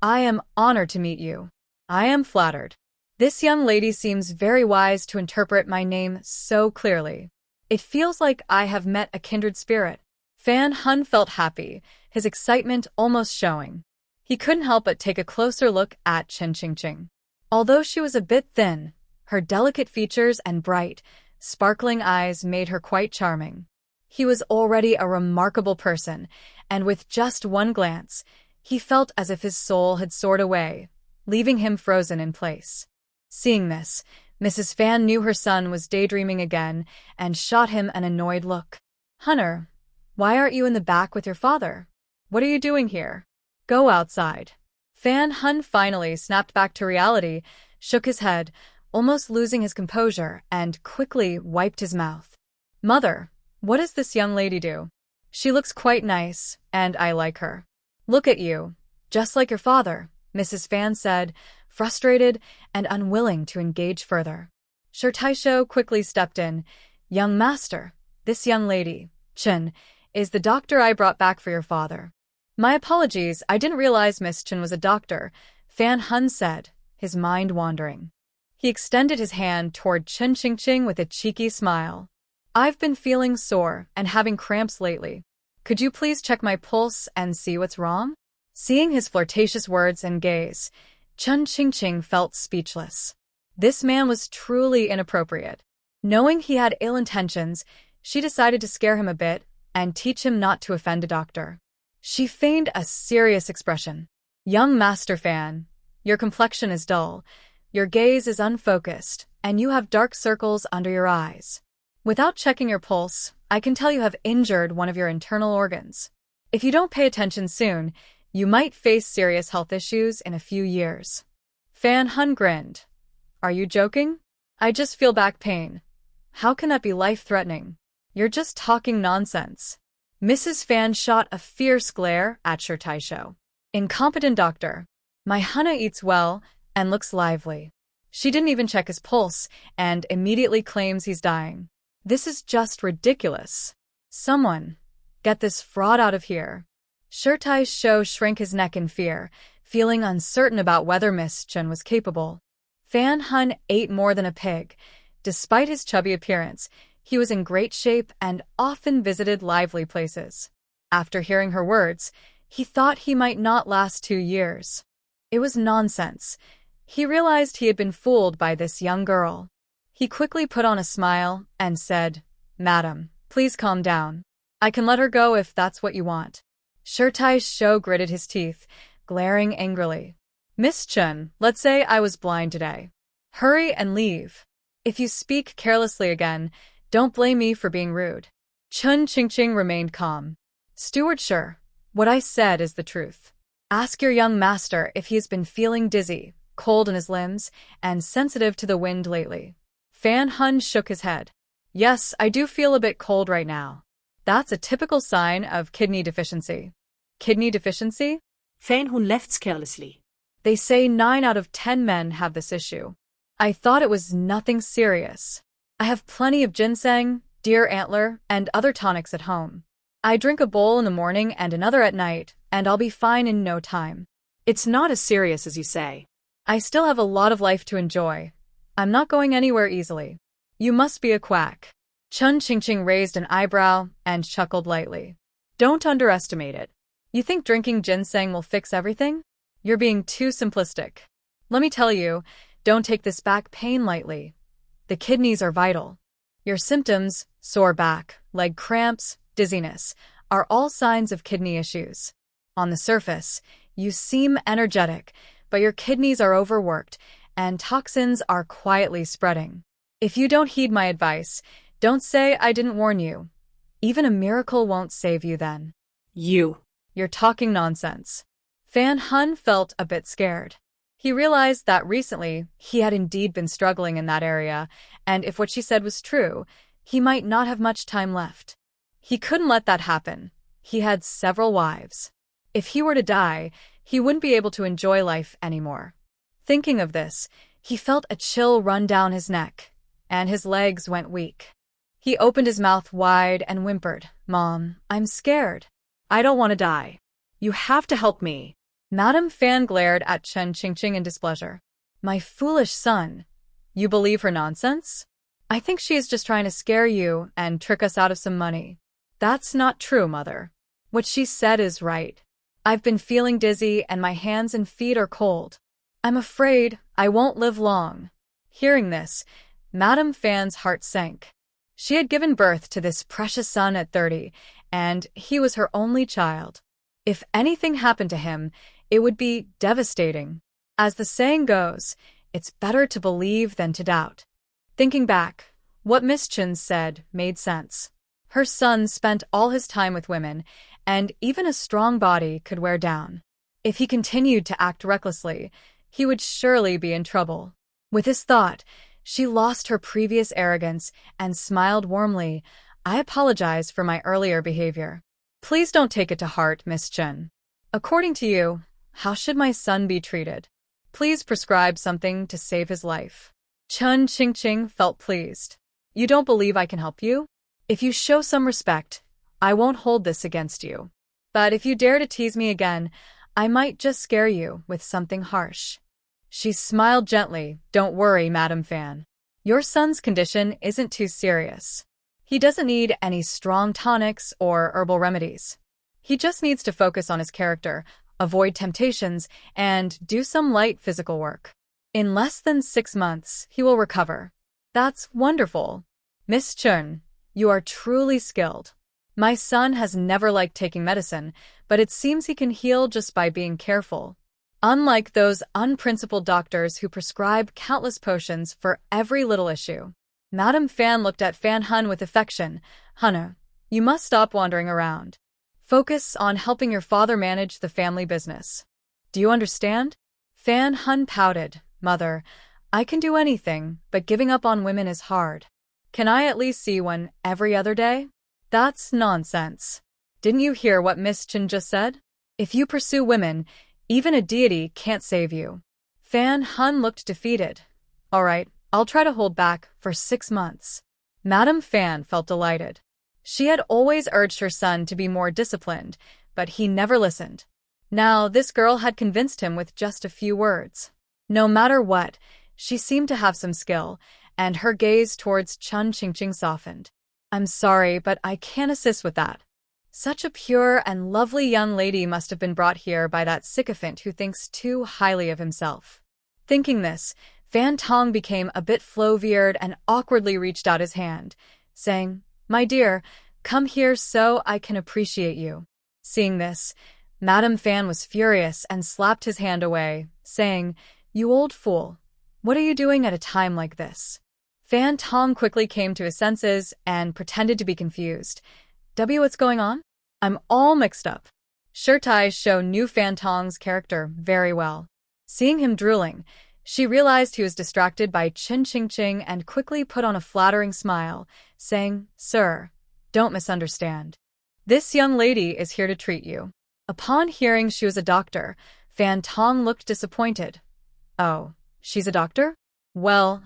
I am honored to meet you. I am flattered. This young lady seems very wise to interpret my name so clearly. It feels like I have met a kindred spirit." Fan Hun felt happy, his excitement almost showing. He couldn't help but take a closer look at Chun Qingqing. Although she was a bit thin, her delicate features and bright, sparkling eyes made her quite charming. He was already a remarkable person, and with just one glance, he felt as if his soul had soared away, leaving him frozen in place. Seeing this, Mrs. Fan knew her son was daydreaming again and shot him an annoyed look. "Hunter, why aren't you in the back with your father? What are you doing here? Go outside." Fan Hun finally snapped back to reality, shook his head, almost losing his composure, and quickly wiped his mouth. "Mother, what does this young lady do? She looks quite nice, and I like her." "Look at you, just like your father," Mrs. Fan said, frustrated and unwilling to engage further. Taisho quickly stepped in. "Young master, this young lady, Chun, is the doctor I brought back for your father." "My apologies, I didn't realize Miss Chun was a doctor," Fan Hun said, his mind wandering. He extended his hand toward Chun Qingqing with a cheeky smile. "I've been feeling sore and having cramps lately. Could you please check my pulse and see what's wrong?" Seeing his flirtatious words and gaze, Chun Qingqing felt speechless. This man was truly inappropriate. Knowing he had ill intentions, she decided to scare him a bit and teach him not to offend a doctor. She feigned a serious expression. "Young Master Fan, your complexion is dull, your gaze is unfocused, and you have dark circles under your eyes. Without checking your pulse, I can tell you have injured one of your internal organs. If you don't pay attention soon, you might face serious health issues in a few years." Fan Hun grinned. "Are you joking? I just feel back pain. How can that be life-threatening? You're just talking nonsense." Mrs. Fan shot a fierce glare at Taisho. "Incompetent doctor. My Hana eats well and looks lively. She didn't even check his pulse and immediately claims he's dying. This is just ridiculous. Someone, get this fraud out of here." Taisho shrank his neck in fear, feeling uncertain about whether Miss Chun was capable. Fan Hun ate more than a pig. Despite his chubby appearance, he was in great shape and often visited lively places. After hearing her words, he thought he might not last 2 years. It was nonsense. He realized he had been fooled by this young girl. He quickly put on a smile and said, "Madam, please calm down. I can let her go if that's what you want." Shirtai Sho gritted his teeth, glaring angrily. "Miss Chun, let's say I was blind today. Hurry and leave. If you speak carelessly again, don't blame me for being rude." Chun Qingqing remained calm. "Steward Shi, what I said is the truth. Ask your young master if he has been feeling dizzy, cold in his limbs, and sensitive to the wind lately." Fan Hun shook his head. "Yes, I do feel a bit cold right now. That's a typical sign of kidney deficiency." "Kidney deficiency?" Fan Hun left carelessly. "They say 9 out of 10 men have this issue. I thought it was nothing serious. I have plenty of ginseng, deer antler, and other tonics at home. I drink a bowl in the morning and another at night, and I'll be fine in no time." "It's not as serious as you say." "I still have a lot of life to enjoy. I'm not going anywhere easily." "You must be a quack." Chun Qingqing raised an eyebrow and chuckled lightly. "Don't underestimate it. You think drinking ginseng will fix everything? You're being too simplistic. Let me tell you, don't take this back pain lightly. The kidneys are vital. Your symptoms, sore back, leg cramps, dizziness, are all signs of kidney issues. On the surface, you seem energetic, but your kidneys are overworked and toxins are quietly spreading. If you don't heed my advice, don't say I didn't warn you. Even a miracle won't save you then." You're talking nonsense." Fan Hun felt a bit scared. He realized that recently he had indeed been struggling in that area, and if what she said was true, he might not have much time left. He couldn't let that happen. He had several wives. If he were to die, he wouldn't be able to enjoy life anymore. Thinking of this, he felt a chill run down his neck, and his legs went weak. He opened his mouth wide and whimpered, "Mom, I'm scared. I don't want to die. You have to help me." Madame Fan glared at Chun Qingqing in displeasure. "My foolish son. You believe her nonsense? I think she is just trying to scare you and trick us out of some money." "That's not true, Mother. What she said is right. I've been feeling dizzy and my hands and feet are cold. I'm afraid I won't live long." Hearing this, Madame Fan's heart sank. She had given birth to this precious son at 30, and he was her only child. If anything happened to him, it would be devastating. As the saying goes, it's better to believe than to doubt. Thinking back, what Miss Chun said made sense. Her son spent all his time with women, and even a strong body could wear down. If he continued to act recklessly, he would surely be in trouble. With this thought, she lost her previous arrogance and smiled warmly. "I apologize for my earlier behavior. Please don't take it to heart, Miss Chun. According to you, how should my son be treated? Please prescribe something to save his life." Chun Qingqing felt pleased. "You don't believe I can help you? If you show some respect, I won't hold this against you. But if you dare to tease me again, I might just scare you with something harsh." She smiled gently. "Don't worry, Madame Fan. Your son's condition isn't too serious. He doesn't need any strong tonics or herbal remedies. He just needs to focus on his character, avoid temptations, and do some light physical work. In less than 6 months, he will recover." "That's wonderful. Miss Chun, you are truly skilled. My son has never liked taking medicine, but it seems he can heal just by being careful. Unlike those unprincipled doctors who prescribe countless potions for every little issue." Madame Fan looked at Fan Hun with affection. "Hunna, you must stop wandering around. Focus on helping your father manage the family business. Do you understand?" Fan Hun pouted. "Mother, I can do anything, but giving up on women is hard. Can I at least see one every other day?" "That's nonsense. Didn't you hear what Miss Chun just said? If you pursue women, even a deity can't save you." Fan Hun looked defeated. "All right, I'll try to hold back for 6 months." Madame Fan felt delighted. She had always urged her son to be more disciplined, but he never listened. Now this girl had convinced him with just a few words. No matter what, she seemed to have some skill, and her gaze towards Chun Qingqing softened. I'm sorry, but I can't assist with that. Such a pure and lovely young lady must have been brought here by that sycophant who thinks too highly of himself. Thinking this, Fan Tong became a bit flow-veered and awkwardly reached out his hand, saying, My dear, come here so I can appreciate you. Seeing this, Madame Fan was furious and slapped his hand away, saying, You old fool, what are you doing at a time like this? Fan Tong quickly came to his senses and pretended to be confused. What's going on? I'm all mixed up. Shirt eyes show new Fan Tong's character very well. Seeing him drooling, she realized he was distracted by Qin Qingqing and quickly put on a flattering smile, saying, Sir, don't misunderstand. This young lady is here to treat you. Upon hearing she was a doctor, Fan Tong looked disappointed. Oh, she's a doctor? Well,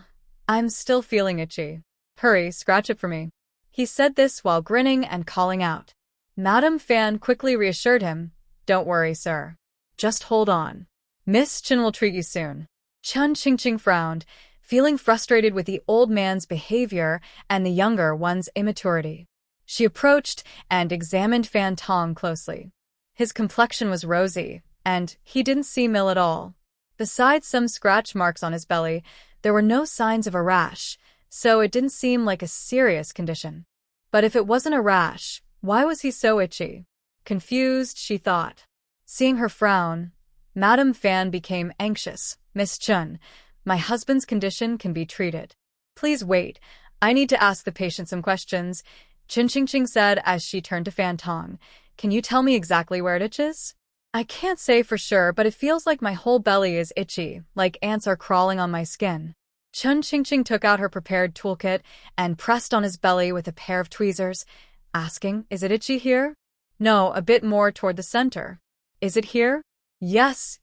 I'm still feeling itchy. Hurry, scratch it for me. He said this while grinning and calling out. Madame Fan quickly reassured him, Don't worry, sir. Just hold on. Miss Chen will treat you soon. Chun Qingqing frowned, feeling frustrated with the old man's behavior and the younger one's immaturity. She approached and examined Fan Tong closely. His complexion was rosy, and he didn't seem ill at all. Besides some scratch marks on his belly, there were no signs of a rash, so it didn't seem like a serious condition. But if it wasn't a rash, why was he so itchy? Confused, she thought. Seeing her frown, Madame Fan became anxious. Miss Chun, my husband's condition can be treated. Please wait, I need to ask the patient some questions, Qin Qingqing said as she turned to Fan Tong. Can you tell me exactly where it itches? I can't say for sure, but it feels like my whole belly is itchy, like ants are crawling on my skin. Chun Qingqing took out her prepared toolkit and pressed on his belly with a pair of tweezers, asking, Is it itchy here? No, a bit more toward the center. Is it here? Yes,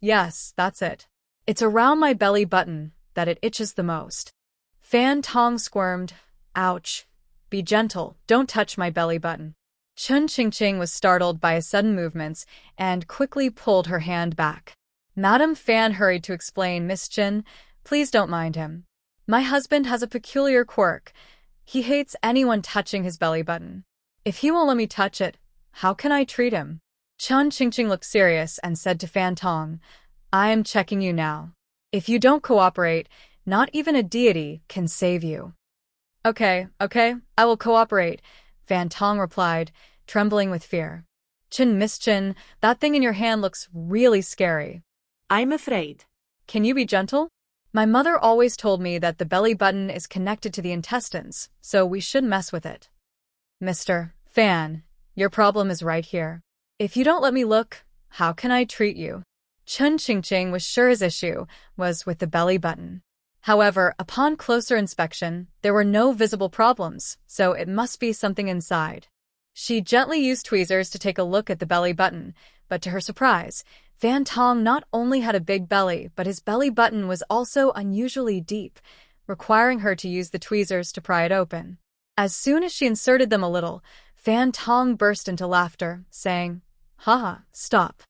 that's it. It's around my belly button that it itches the most. Fan Tong squirmed. Ouch. Be gentle, don't touch my belly button. Chun Qingqing was startled by his sudden movements and quickly pulled her hand back. Madame Fan hurried to explain, Miss Chen, please don't mind him. My husband has a peculiar quirk. He hates anyone touching his belly button. If he won't let me touch it, how can I treat him? Chun Qingqing looked serious and said to Fan Tong, I am checking you now. If you don't cooperate, not even a deity can save you. Okay, I will cooperate, Fan Tong replied, trembling with fear. Miss Chen, that thing in your hand looks really scary. I'm afraid. Can you be gentle? My mother always told me that the belly button is connected to the intestines, so we shouldn't mess with it. Mr. Fan, your problem is right here. If you don't let me look, how can I treat you? Chun Qingqing was sure his issue was with the belly button. However, upon closer inspection, there were no visible problems, so it must be something inside. She gently used tweezers to take a look at the belly button, but to her surprise, Fan Tong not only had a big belly, but his belly button was also unusually deep, requiring her to use the tweezers to pry it open. As soon as she inserted them a little, Fan Tong burst into laughter, saying, Haha, stop.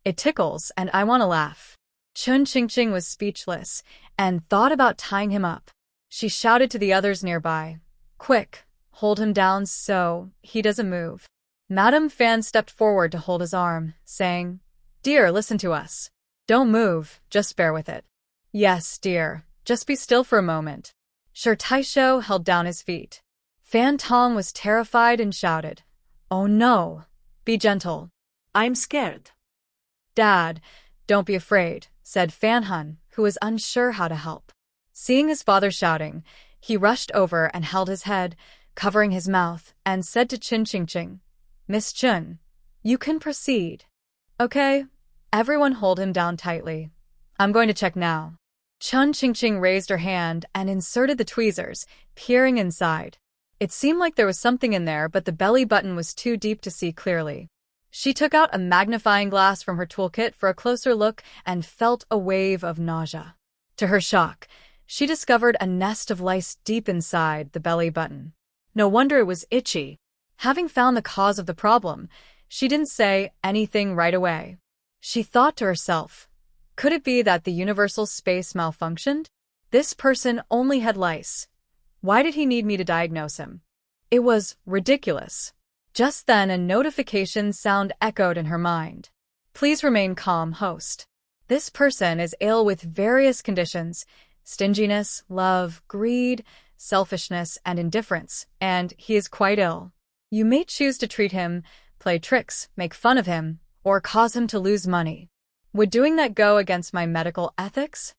It tickles, and I want to laugh. Chun Qingqing was speechless and thought about tying him up. She shouted to the others nearby, Quick, hold him down so he doesn't move. Madame Fan stepped forward to hold his arm, saying, Dear, listen to us. Don't move, just bear with it. Yes, dear, just be still for a moment. Shi Taisho held down his feet. Fan Tong was terrified and shouted, Oh no, be gentle. I'm scared. Dad, don't be afraid, said Fan Hun, who was unsure how to help. Seeing his father shouting, he rushed over and held his head, covering his mouth, and said to Qin Qingqing, Miss Chun, you can proceed. Okay, everyone hold him down tightly. I'm going to check now. Chun Qingqing raised her hand and inserted the tweezers, peering inside. It seemed like there was something in there, but the belly button was too deep to see clearly. She took out a magnifying glass from her toolkit for a closer look and felt a wave of nausea. To her shock, she discovered a nest of lice deep inside the belly button. No wonder it was itchy. Having found the cause of the problem, she didn't say anything right away. She thought to herself, could it be that the universal space malfunctioned? This person only had lice. Why did he need me to diagnose him? It was ridiculous. Just then, a notification sound echoed in her mind. Please remain calm, host. This person is ill with various conditions: stinginess, love, greed, selfishness, and indifference, and he is quite ill. You may choose to treat him, play tricks, make fun of him, or cause him to lose money. Would doing that go against my medical ethics?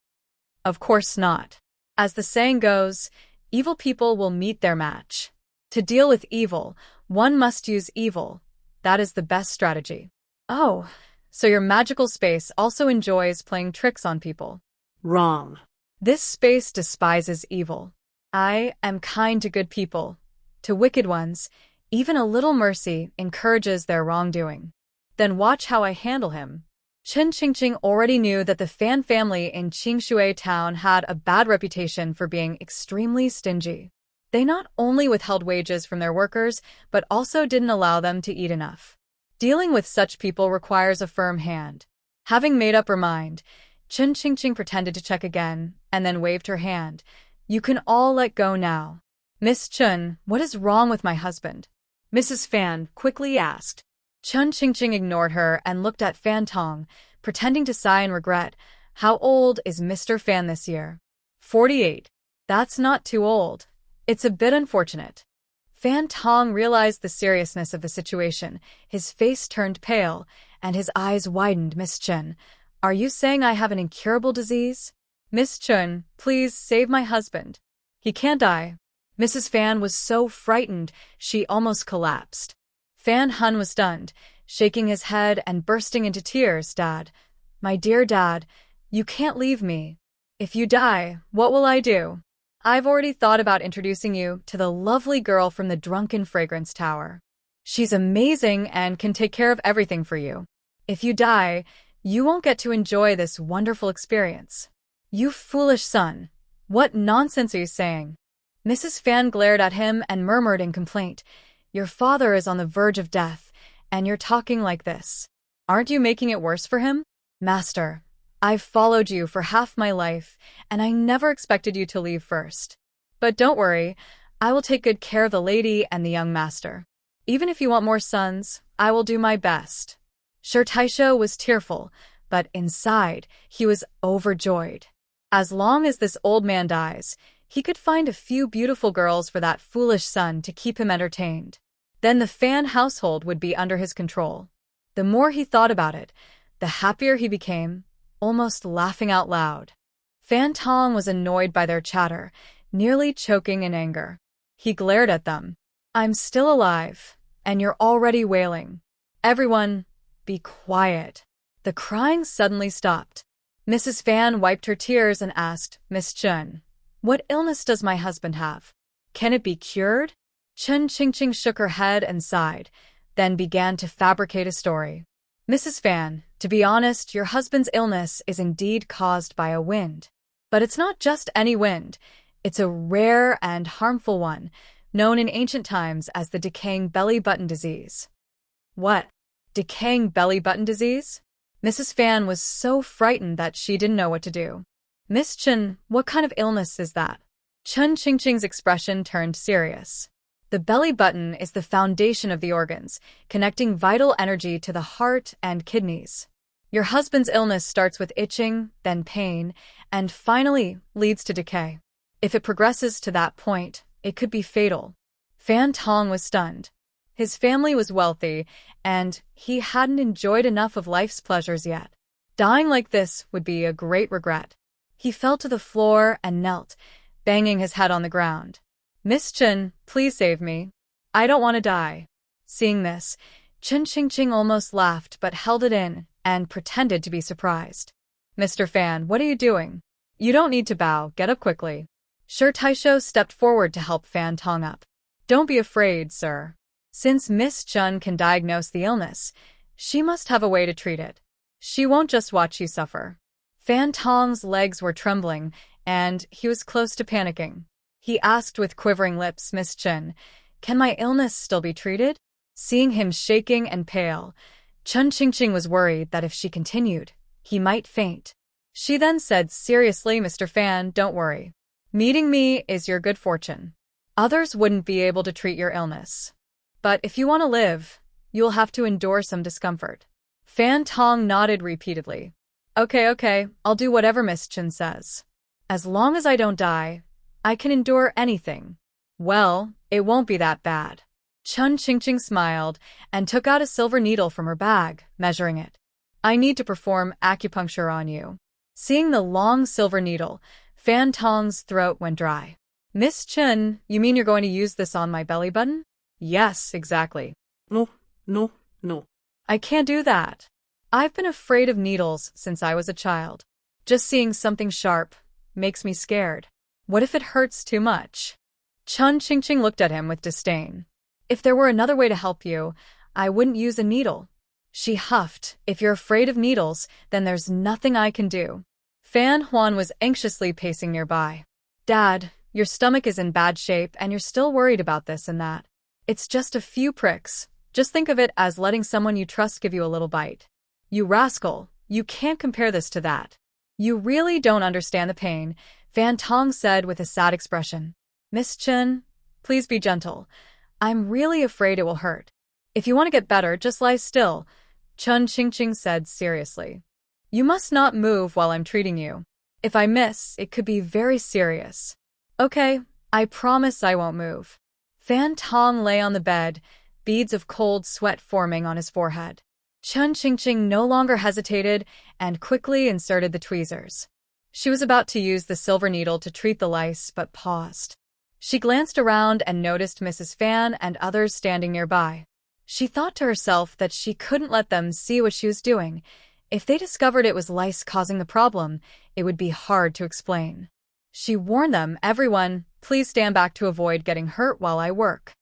Of course not. As the saying goes, evil people will meet their match. To deal with evil, one must use evil. That is the best strategy. Oh, so your magical space also enjoys playing tricks on people. Wrong. This space despises evil. I am kind to good people. To wicked ones, even a little mercy encourages their wrongdoing. Then watch how I handle him. Chen Qingqing already knew that the Fan family in Qingshui town had a bad reputation for being extremely stingy. They not only withheld wages from their workers, but also didn't allow them to eat enough. Dealing with such people requires a firm hand. Having made up her mind, Chen Qingqing pretended to check again, and then waved her hand. You can all let go now. Miss Chen, what is wrong with my husband? Mrs. Fan quickly asked. Chen Qingqing ignored her and looked at Fan Tong, pretending to sigh in regret. How old is Mr. Fan this year? 48. That's not too old. It's a bit unfortunate. Fan Tong realized the seriousness of the situation. His face turned pale, and his eyes widened. Miss Chen, are you saying I have an incurable disease? Miss Chen, please save my husband. He can't die. Mrs. Fan was so frightened, she almost collapsed. Fan Hun was stunned, shaking his head and bursting into tears. Dad, my dear Dad, you can't leave me. If you die, what will I do? I've already thought about introducing you to the lovely girl from the Drunken Fragrance Tower. She's amazing and can take care of everything for you. If you die, you won't get to enjoy this wonderful experience. You foolish son. What nonsense are you saying? Mrs. Fan glared at him and murmured in complaint. Your father is on the verge of death, and you're talking like this. Aren't you making it worse for him? Master, I've followed you for half my life, and I never expected you to leave first. But don't worry, I will take good care of the lady and the young master. Even if you want more sons, I will do my best. Sure, Taisho was tearful, but inside, he was overjoyed. As long as this old man dies, he could find a few beautiful girls for that foolish son to keep him entertained. Then the Fan household would be under his control. The more he thought about it, the happier he became, almost laughing out loud. Fan Tong was annoyed by their chatter, nearly choking in anger. He glared at them. I'm still alive, and you're already wailing. Everyone, be quiet. The crying suddenly stopped. Mrs. Fan wiped her tears and asked, Miss Chen, what illness does my husband have? Can it be cured? Chen Qingqing shook her head and sighed, then began to fabricate a story. Mrs. Fan, to be honest, your husband's illness is indeed caused by a wind. But it's not just any wind. It's a rare and harmful one, known in ancient times as the decaying belly button disease. What? Decaying belly button disease? Mrs. Fan was so frightened that she didn't know what to do. Miss Chen, what kind of illness is that? Chen Qingqing's expression turned serious. The belly button is the foundation of the organs, connecting vital energy to the heart and kidneys. Your husband's illness starts with itching, then pain, and finally leads to decay. If it progresses to that point, it could be fatal. Fan Tong was stunned. His family was wealthy, and he hadn't enjoyed enough of life's pleasures yet. Dying like this would be a great regret. He fell to the floor and knelt, banging his head on the ground. Miss Chen, please save me. I don't want to die. Seeing this, Chen Qingqing almost laughed but held it in and pretended to be surprised. Mr. Fan, what are you doing? You don't need to bow, get up quickly. Sure Taisho stepped forward to help Fan Tong up. Don't be afraid, sir. Since Miss Chen can diagnose the illness, she must have a way to treat it. She won't just watch you suffer. Fan Tong's legs were trembling, and he was close to panicking. He asked with quivering lips, Miss Chen, can my illness still be treated? Seeing him shaking and pale, Chen Qingqing was worried that if she continued, he might faint. She then said seriously, Mr. Fan, don't worry. Meeting me is your good fortune. Others wouldn't be able to treat your illness. But if you want to live, you'll have to endure some discomfort. Fan Tong nodded repeatedly. Okay, I'll do whatever Miss Chen says. As long as I don't die, I can endure anything. Well, it won't be that bad. Chun Qingqing smiled and took out a silver needle from her bag, measuring it. I need to perform acupuncture on you. Seeing the long silver needle, Fan Tong's throat went dry. Miss Chen, you mean you're going to use this on my belly button? Yes, exactly. No. I can't do that. I've been afraid of needles since I was a child. Just seeing something sharp makes me scared. What if it hurts too much? Chun Qingqing looked at him with disdain. If there were another way to help you, I wouldn't use a needle. She huffed. If you're afraid of needles, then there's nothing I can do. Fan Huan was anxiously pacing nearby. Dad, your stomach is in bad shape and you're still worried about this and that. It's just a few pricks. Just think of it as letting someone you trust give you a little bite. You rascal, you can't compare this to that. You really don't understand the pain, Fan Tong said with a sad expression. Miss Chen, please be gentle. I'm really afraid it will hurt. If you want to get better, just lie still, Chun Qingqing said seriously. You must not move while I'm treating you. If I miss, it could be very serious. Okay, I promise I won't move. Fan Tong lay on the bed, beads of cold sweat forming on his forehead. Chun Qingqing no longer hesitated and quickly inserted the tweezers. She was about to use the silver needle to treat the lice, but paused. She glanced around and noticed Mrs. Fan and others standing nearby. She thought to herself that she couldn't let them see what she was doing. If they discovered it was lice causing the problem, it would be hard to explain. She warned them, everyone, please stand back to avoid getting hurt while I work.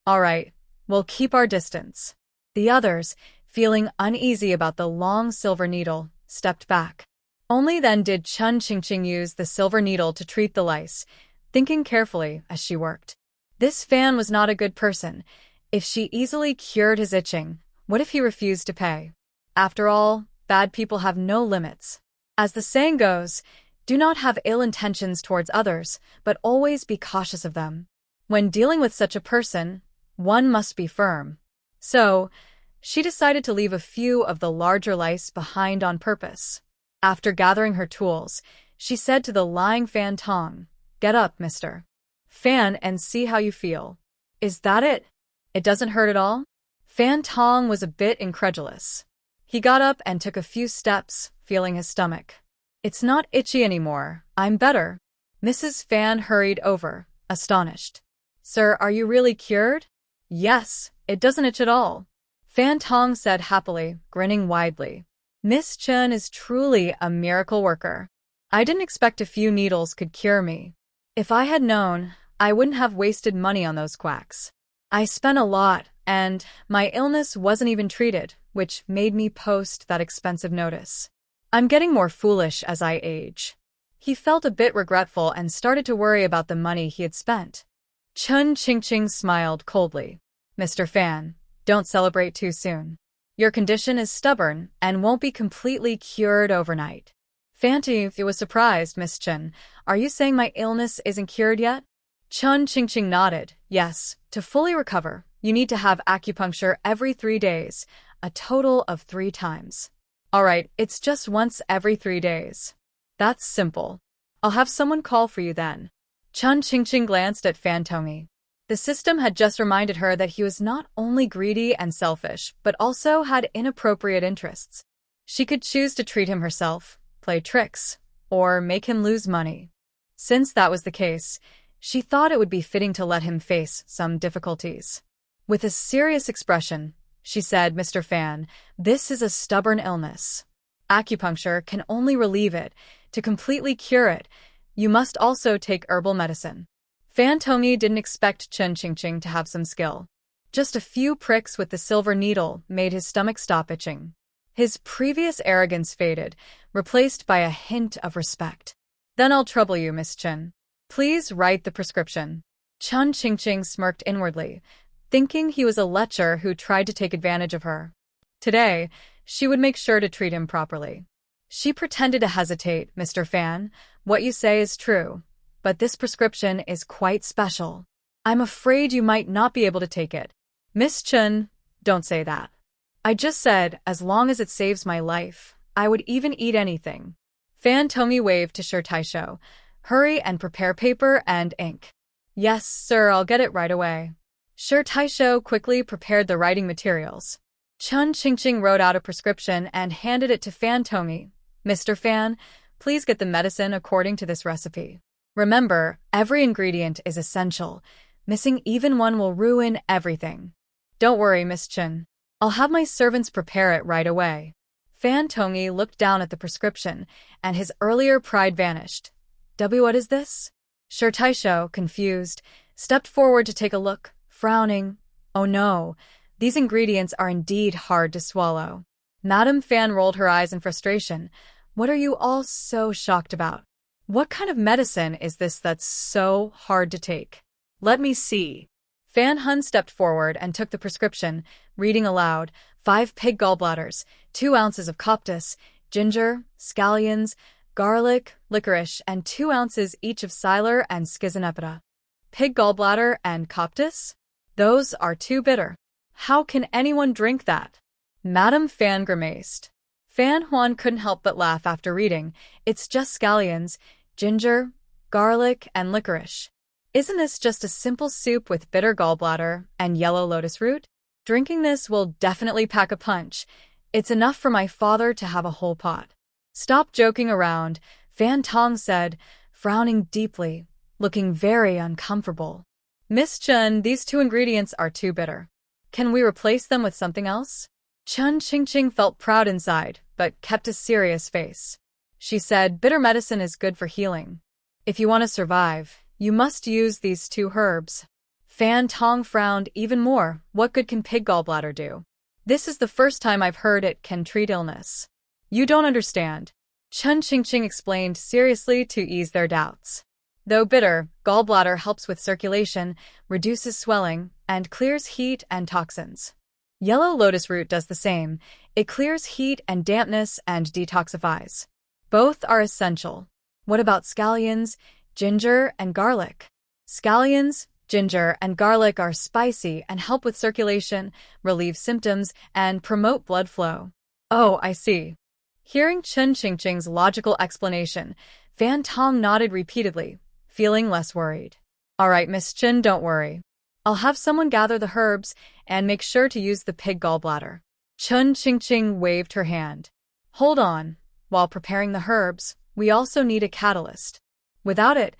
All right, we'll keep our distance. The others, feeling uneasy about the long silver needle, stepped back. Only then did Chun Qingqing use the silver needle to treat the lice, thinking carefully as she worked. This Fan was not a good person. If she easily cured his itching, what if he refused to pay? After all, bad people have no limits. As the saying goes, do not have ill intentions towards others, but always be cautious of them. When dealing with such a person, one must be firm. So, she decided to leave a few of the larger lice behind on purpose. After gathering her tools, she said to the lying Fan Tong, "Get up, mister. Fan and see how you feel." Is that it? It doesn't hurt at all? Fan Tong was a bit incredulous. He got up and took a few steps, feeling his stomach. It's not itchy anymore. I'm better. Mrs. Fan hurried over, astonished. Sir, are you really cured? Yes, it doesn't itch at all. Fan Tong said happily, grinning widely. Miss Chen is truly a miracle worker. I didn't expect a few needles could cure me. If I had known, I wouldn't have wasted money on those quacks. I spent a lot, and my illness wasn't even treated, which made me post that expensive notice. I'm getting more foolish as I age. He felt a bit regretful and started to worry about the money he had spent. Chun Qingqing smiled coldly. Mr. Fan, don't celebrate too soon. Your condition is stubborn and won't be completely cured overnight. Fanty was surprised, Miss Chen. Are you saying my illness isn't cured yet? Chun Qingqing nodded. Yes, to fully recover, you need to have acupuncture every 3 days, a total of 3 times. All right, it's just once every 3 days. That's simple. I'll have someone call for you then. Chun Qingqing glanced at Fan Tongyi. The system had just reminded her that he was not only greedy and selfish, but also had inappropriate interests. She could choose to treat him herself, play tricks, or make him lose money. Since that was the case, she thought it would be fitting to let him face some difficulties. With a serious expression, she said, Mr. Fan, this is a stubborn illness. Acupuncture can only relieve it. To completely cure it, you must also take herbal medicine. Fan Tongyi didn't expect Chun Qingqing to have some skill. Just a few pricks with the silver needle made his stomach stop itching. His previous arrogance faded, replaced by a hint of respect. Then I'll trouble you, Miss Chen. Please write the prescription. Chun Qingqing smirked inwardly, thinking he was a lecher who tried to take advantage of her. Today, she would make sure to treat him properly. She pretended to hesitate, Mr. Fan. What you say is true. but this prescription is quite special. I'm afraid you might not be able to take it. Miss Chun, don't say that. I just said, as long as it saves my life, I would even eat anything. Fan Tomi waved to Sir Taisho. Hurry and prepare paper and ink. Yes, sir, I'll get it right away. Sir Taisho quickly prepared the writing materials. Chun Qingqing wrote out a prescription and handed it to Fan Tomi. Mr. Fan, please get the medicine according to this recipe. Remember, every ingredient is essential. Missing even one will ruin everything. Don't worry, Miss Chun. I'll have my servants prepare it right away. Fan Tomi looked down at the prescription, and his earlier pride vanished. What is this? Sir Taisho, confused, stepped forward to take a look, frowning. Oh no, these ingredients are indeed hard to swallow. Madame Fan rolled her eyes in frustration. What are you all so shocked about? What kind of medicine is this that's so hard to take? Let me see. Fan Hun stepped forward and took the prescription, reading aloud, 5 pig gallbladders, 2 ounces of coptis, ginger, scallions, garlic, licorice, and 2 ounces each of siler and schizonepita. Pig gallbladder and coptis? Those are too bitter. How can anyone drink that? Madame Fan grimaced. Fan Huan couldn't help but laugh after reading. It's just scallions, ginger, garlic, and licorice. Isn't this just a simple soup with bitter gallbladder and yellow lotus root? Drinking this will definitely pack a punch. It's enough for my father to have a whole pot. Stop joking around, Fan Tong said, frowning deeply, looking very uncomfortable. Miss Chun, these 2 ingredients are too bitter. Can we replace them with something else? Chun Qingqing felt proud inside, but kept a serious face. She said, bitter medicine is good for healing. If you want to survive, you must use these 2 herbs. Fan Tong frowned even more. What good can pig gallbladder do? This is the first time I've heard it can treat illness. You don't understand. Chun Qingqing explained seriously to ease their doubts. Though bitter, gallbladder helps with circulation, reduces swelling, and clears heat and toxins. Yellow lotus root does the same. It clears heat and dampness and detoxifies. Both are essential. What about scallions, ginger, and garlic? Scallions, ginger, and garlic are spicy and help with circulation, relieve symptoms, and promote blood flow. Oh, I see. Hearing Chun Qingqing's logical explanation, Fan Tong nodded repeatedly, feeling less worried. All right, Miss Chun, don't worry. I'll have someone gather the herbs and make sure to use the pig gallbladder. Chun Qingqing waved her hand. Hold on. While preparing the herbs, we also need a catalyst. Without it,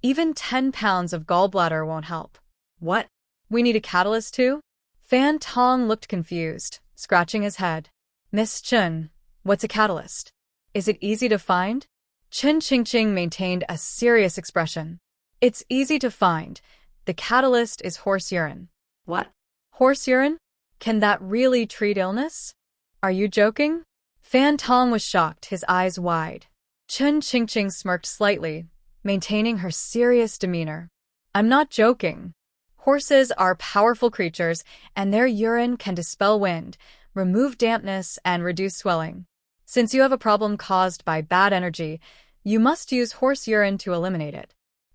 even 10 pounds of gallbladder won't help. What? We need a catalyst too? Fan Tong looked confused, scratching his head. Miss Chun, what's a catalyst? Is it easy to find? Chun Qingqing maintained a serious expression. It's easy to find. The catalyst is horse urine. What? Horse urine? Can that really treat illness? Are you joking? Fan Tong was shocked, his eyes wide. Chun Qingqing smirked slightly, maintaining her serious demeanor. I'm not joking. Horses are powerful creatures, and their urine can dispel wind, remove dampness, and reduce swelling. Since you have a problem caused by bad energy, you must use horse urine to eliminate it.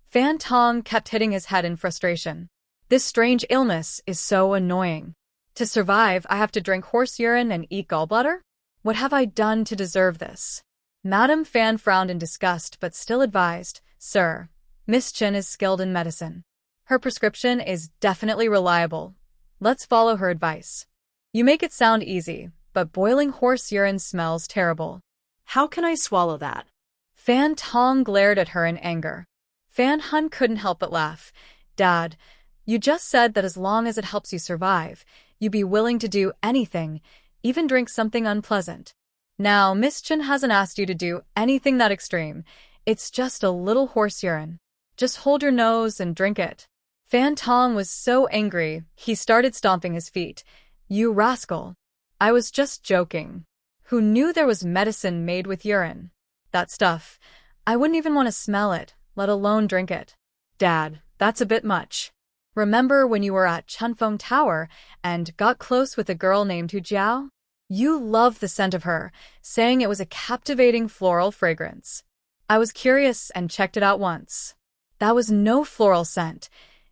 Fan Tong kept hitting his head in frustration. This strange illness is so annoying. To survive, I have to drink horse urine and eat gallbladder? What have I done to deserve this? Madame Fan frowned in disgust but still advised, Sir, Miss Chun is skilled in medicine. Her prescription is definitely reliable. Let's follow her advice. You make it sound easy, but boiling horse urine smells terrible. How can I swallow that? Fan Tong glared at her in anger. Fan Hun couldn't help but laugh. Dad, you just said that as long as it helps you survive, you'd be willing to do anything, even drink something unpleasant. Now, Miss Chun hasn't asked you to do anything that extreme. It's just a little horse urine. Just hold your nose and drink it. Fan Tong was so angry, he started stomping his feet. You rascal. I was just joking. Who knew there was medicine made with urine? That stuff. I wouldn't even want to smell it, let alone drink it. Dad, that's a bit much. Remember when you were at Chunfeng Tower and got close with a girl named Hu Jiao? You loved the scent of her, saying it was a captivating floral fragrance. I was curious and checked it out once. That was no floral scent.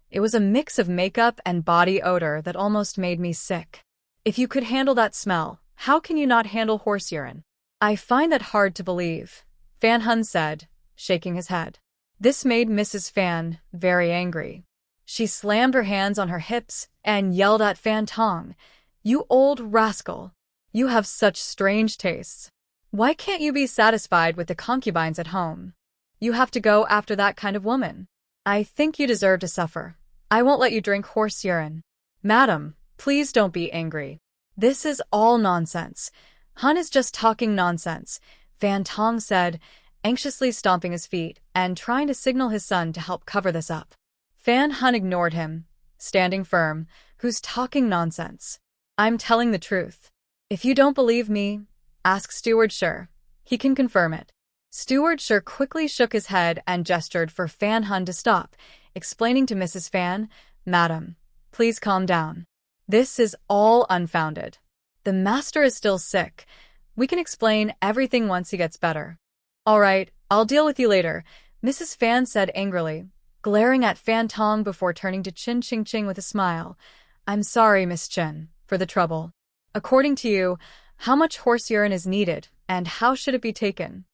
It was a mix of makeup and body odor that almost made me sick. If you could handle that smell, how can you not handle horse urine? I find that hard to believe, Fan Hun said, shaking his head. This made Mrs. Fan very angry. She slammed her hands on her hips and yelled at Fan Tong, "You old rascal! You have such strange tastes. Why can't you be satisfied with the concubines at home? You have to go after that kind of woman. I think you deserve to suffer. I won't let you drink horse urine." "Madam, please don't be angry. This is all nonsense. Hun is just talking nonsense," Fan Tong said, anxiously stomping his feet and trying to signal his son to help cover this up. Fan Hun ignored him, standing firm. "Who's talking nonsense? I'm telling the truth. If you don't believe me, ask Steward Sher. He can confirm it." Steward Sher quickly shook his head and gestured for Fan Hun to stop, explaining to Mrs. Fan, "Madam, please calm down. This is all unfounded. The master is still sick. We can explain everything once he gets better." "All right, I'll deal with you later," Mrs. Fan said angrily, glaring at Fan Tong before turning to Chin Ching Ching with a smile. "I'm sorry, Miss Chen, for the trouble. According to you, how much horse urine is needed, and how should it be taken?"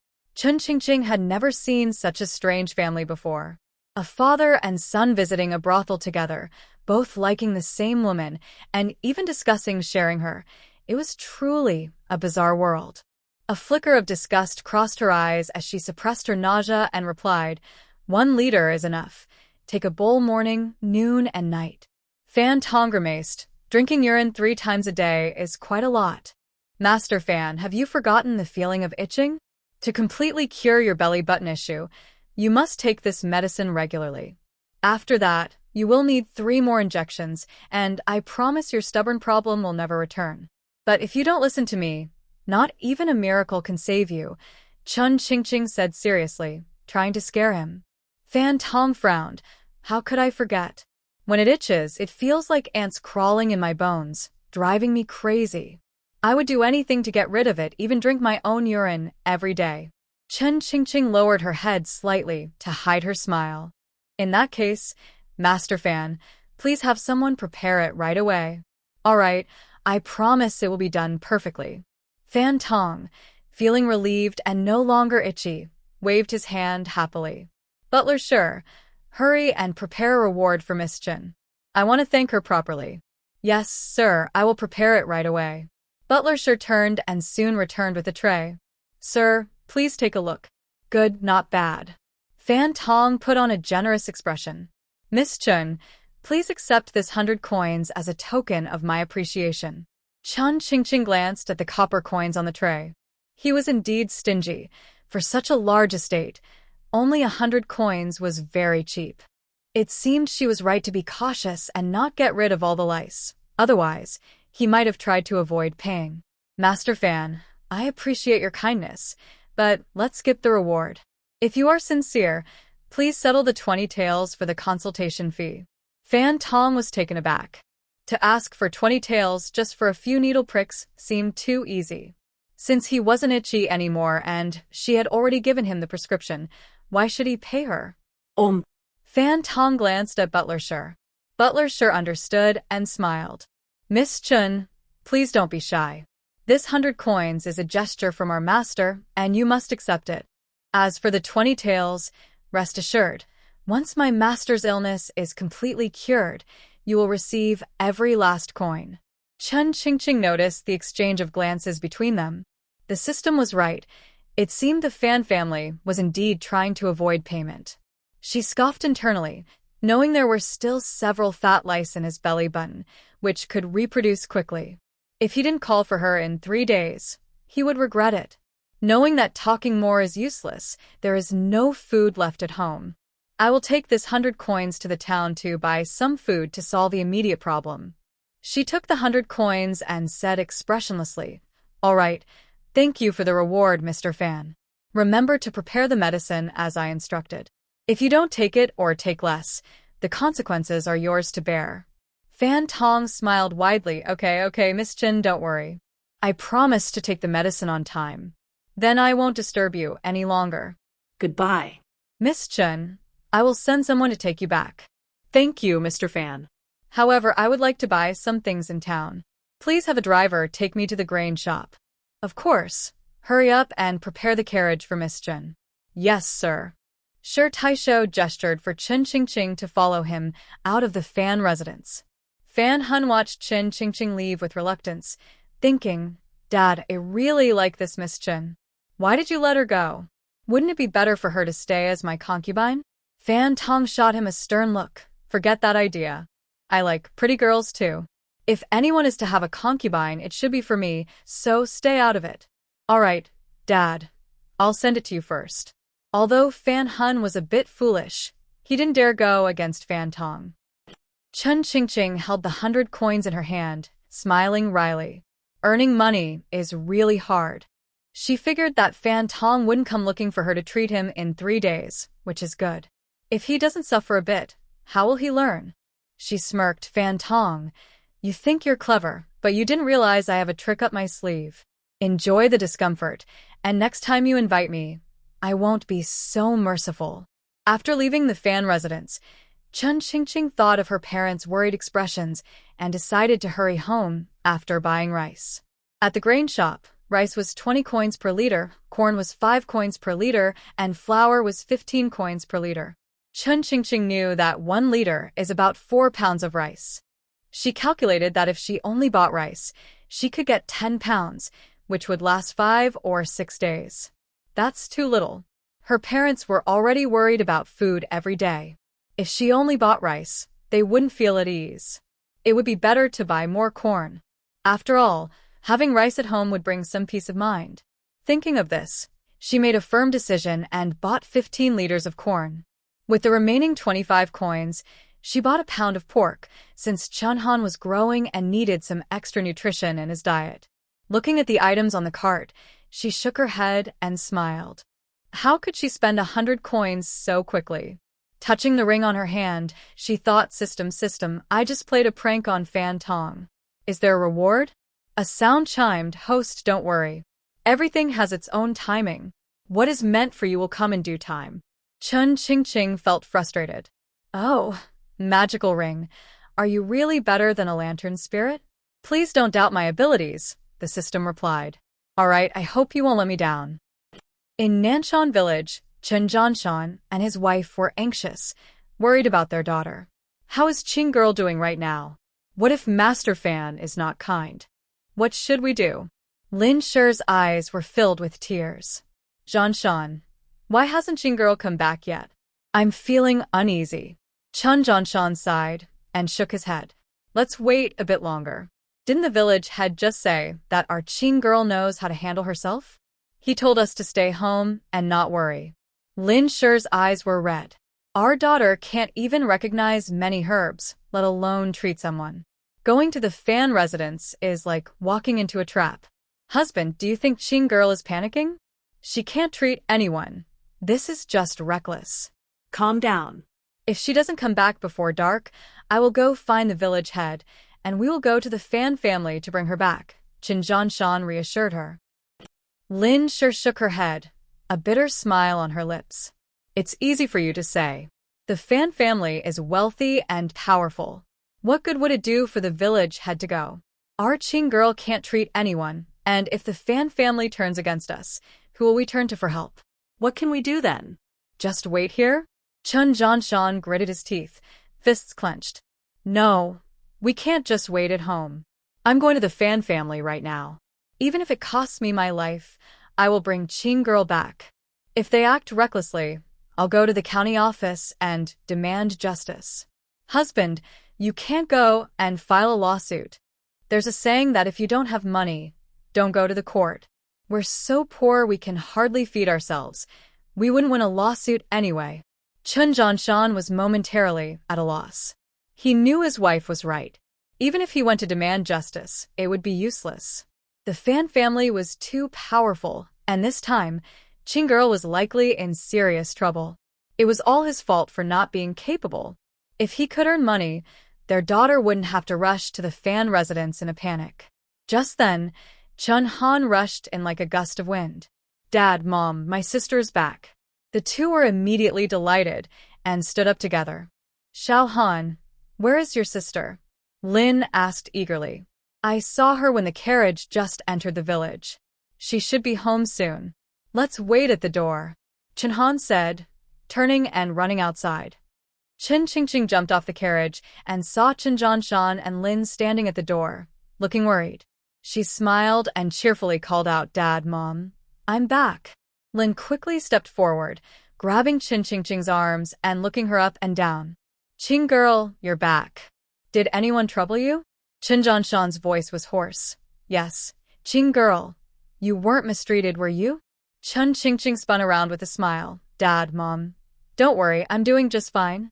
Chun Ching Ching had never seen such a strange family before. A father and son visiting a brothel together, both liking the same woman, and even discussing sharing her. It was truly a bizarre world. A flicker of disgust crossed her eyes as she suppressed her nausea and replied, "1 liter is enough. Take a bowl morning, noon, and night." Fan Tong grimaced. "Drinking urine 3 times a day is quite a lot. Master Fan, have you forgotten the feeling of itching? To completely cure your belly button issue, you must take this medicine regularly. After that, you will need 3 more injections, and I promise your stubborn problem will never return. But if you don't listen to me, not even a miracle can save you," Chun Ching Ching said seriously, trying to scare him. Fan Tong frowned. "How could I forget? When it itches, it feels like ants crawling in my bones, driving me crazy. I would do anything to get rid of it, even drink my own urine every day." Chun Ching Ching lowered her head slightly to hide her smile. "In that case, Master Fan, please have someone prepare it right away." "All right, I promise it will be done perfectly." Fan Tong, feeling relieved and no longer itchy, waved his hand happily. "Butler Sher, hurry and prepare a reward for Miss Chen. I want to thank her properly." "Yes, sir, I will prepare it right away." Butler Sher turned and soon returned with a tray. "Sir, please take a look. Good, not bad." Fan Tong put on a generous expression. "Miss Chen, please accept this 100 coins as a token of my appreciation." Chun Ching Ching glanced at the copper coins on the tray. He was indeed stingy. For such a large estate, only 100 coins was very cheap. It seemed she was right to be cautious and not get rid of all the lice. Otherwise, he might have tried to avoid paying. "Master Fan, I appreciate your kindness, but let's skip the reward. If you are sincere, please settle the 20 taels for the consultation fee." Fan Tong was taken aback. To ask for 20 taels just for a few needle pricks seemed too easy. Since he wasn't itchy anymore and she had already given him the prescription, why should he pay her? Fan Tong glanced at Butler Sher. Butler Sher understood and smiled. "Miss Chun, please don't be shy. This 100 coins is a gesture from our master, and you must accept it. As for the 20 taels, rest assured, once my master's illness is completely cured, you will receive every last coin." Chun Ching Ching noticed the exchange of glances between them. The system was right. It seemed the Fan family was indeed trying to avoid payment. She scoffed internally, knowing there were still several fat lice in his belly button, which could reproduce quickly. If he didn't call for her in 3 days, he would regret it. Knowing that talking more is useless, there is no food left at home. "I will take this 100 coins to the town to buy some food to solve the immediate problem." She took the 100 coins and said expressionlessly, "All right, thank you for the reward, Mr. Fan. Remember to prepare the medicine as I instructed. If you don't take it or take less, the consequences are yours to bear." Fan Tong smiled widely. Okay, Miss Chen, don't worry. I promise to take the medicine on time. Then I won't disturb you any longer." "Goodbye." "Miss Chen, I will send someone to take you back. Thank you, Mr. Fan. However, I would like to buy some things in town. Please have a driver take me to the grain shop. Of course. Hurry up and prepare the carriage for Miss Chen. Yes, sir. Sure. Taisho gestured for Chen Qingqing to follow him out of the Fan residence. Fan Hun watched Chen Qingqing leave with reluctance, thinking, Dad, I really like this Miss Chen. Why did you let her go? Wouldn't it be better for her to stay as my concubine? Fan Tong shot him a stern look. Forget that idea. I like pretty girls too. If anyone is to have a concubine, it should be for me, so stay out of it. All right, Dad. I'll send it to you first. Although Fan Hun was a bit foolish, he didn't dare go against Fan Tong. Chen Qingqing held the 100 coins in her hand, smiling wryly. Earning money is really hard. She figured that Fan Tong wouldn't come looking for her to treat him in 3 days, which is good. If he doesn't suffer a bit, how will he learn? She smirked. Fan Tong, you think you're clever, but you didn't realize I have a trick up my sleeve. Enjoy the discomfort, and next time you invite me, I won't be so merciful. After leaving the Fan residence, Chen Qingqing thought of her parents' worried expressions and decided to hurry home after buying rice. At the grain shop, rice was 20 coins per liter, corn was 5 coins per liter, and flour was 15 coins per liter. Chen Qingqing knew that 1 liter is about 4 pounds of rice. She calculated that if she only bought rice, she could get 10 pounds, which would last 5 or 6 days. That's too little. Her parents were already worried about food every day. If she only bought rice, they wouldn't feel at ease. It would be better to buy more corn. After all, having rice at home would bring some peace of mind. Thinking of this, she made a firm decision and bought 15 liters of corn. With the remaining 25 coins, she bought a pound of pork, since Chen Han was growing and needed some extra nutrition in his diet. Looking at the items on the cart, she shook her head and smiled. How could she spend 100 coins so quickly? Touching the ring on her hand, she thought, System, I just played a prank on Fan Tong. Is there a reward? A sound chimed, Host, don't worry. Everything has its own timing. What is meant for you will come in due time. Chen Qingqing felt frustrated. Oh, magical ring. Are you really better than a lantern spirit? Please don't doubt my abilities, the system replied. All right, I hope you won't let me down. In Nanshan village, Chen Zhanshan and his wife were anxious, worried about their daughter. How is Qing girl doing right now? What if Master Fan is not kind? What should we do? Lin Shi's eyes were filled with tears. Zhanshan, why hasn't Qing girl come back yet? I'm feeling uneasy. Chen Zhanshan sighed and shook his head. Let's wait a bit longer. Didn't the village head just say that our Qing girl knows how to handle herself? He told us to stay home and not worry. Lin Shi's eyes were red. Our daughter can't even recognize many herbs, let alone treat someone. Going to the Fan residence is like walking into a trap. Husband, do you think Qing girl is panicking? She can't treat anyone. This is just reckless. Calm down. If she doesn't come back before dark, I will go find the village head, and we will go to the Fan family to bring her back, Chen Zhanshan reassured her. Lin Shi shook her head, a bitter smile on her lips. It's easy for you to say. The Fan family is wealthy and powerful. What good would it do for the village head to go? Our Qing girl can't treat anyone, and if the Fan family turns against us, who will we turn to for help? What can we do then? Just wait here? Chen Zhanshan gritted his teeth, fists clenched. No, we can't just wait at home. I'm going to the Fan family right now. Even if it costs me my life, I will bring Qing girl back. If they act recklessly, I'll go to the county office and demand justice. Husband, you can't go and file a lawsuit. There's a saying that if you don't have money, don't go to the court. We're so poor we can hardly feed ourselves. We wouldn't win a lawsuit anyway. Chen Zhanshan was momentarily at a loss. He knew his wife was right. Even if he went to demand justice, it would be useless. The Fan family was too powerful, and this time, Qing girl was likely in serious trouble. It was all his fault for not being capable. If he could earn money, their daughter wouldn't have to rush to the Fan residence in a panic. Just then, Chen Han rushed in like a gust of wind. Dad, Mom, my sister's back. The two were immediately delighted and stood up together. Xiao Han, where is your sister? Lin asked eagerly. I saw her when the carriage just entered the village. She should be home soon. Let's wait at the door, Chen Han said, turning and running outside. Chen Qingqing jumped off the carriage and saw Chen Zhanshan and Lin standing at the door, looking worried. She smiled and cheerfully called out, Dad, Mom, I'm back. Lin quickly stepped forward, grabbing Chen Qingqing's arms and looking her up and down. Qing girl, you're back. Did anyone trouble you? Chen Zhanshan's voice was hoarse. Yes, Qing girl. You weren't mistreated, were you? Chen Qingqing spun around with a smile. Dad, Mom. Don't worry, I'm doing just fine.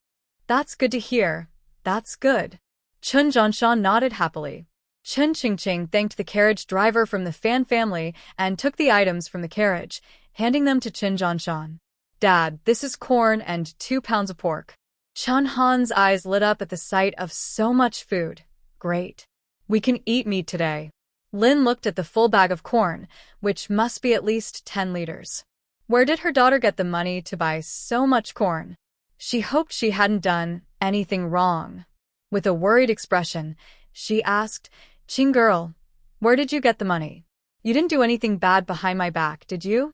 That's good to hear. That's good. Chen Zhanshan nodded happily. Chen Qingqing thanked the carriage driver from the Fan family and took the items from the carriage, handing them to Chen Zhanshan. Dad, this is corn and 2 pounds of pork. Chen Han's eyes lit up at the sight of so much food. Great. We can eat meat today. Lin looked at the full bag of corn, which must be at least 10 liters. Where did her daughter get the money to buy so much corn? She hoped she hadn't done anything wrong. With a worried expression, she asked, Qing girl, where did you get the money? You didn't do anything bad behind my back, did you?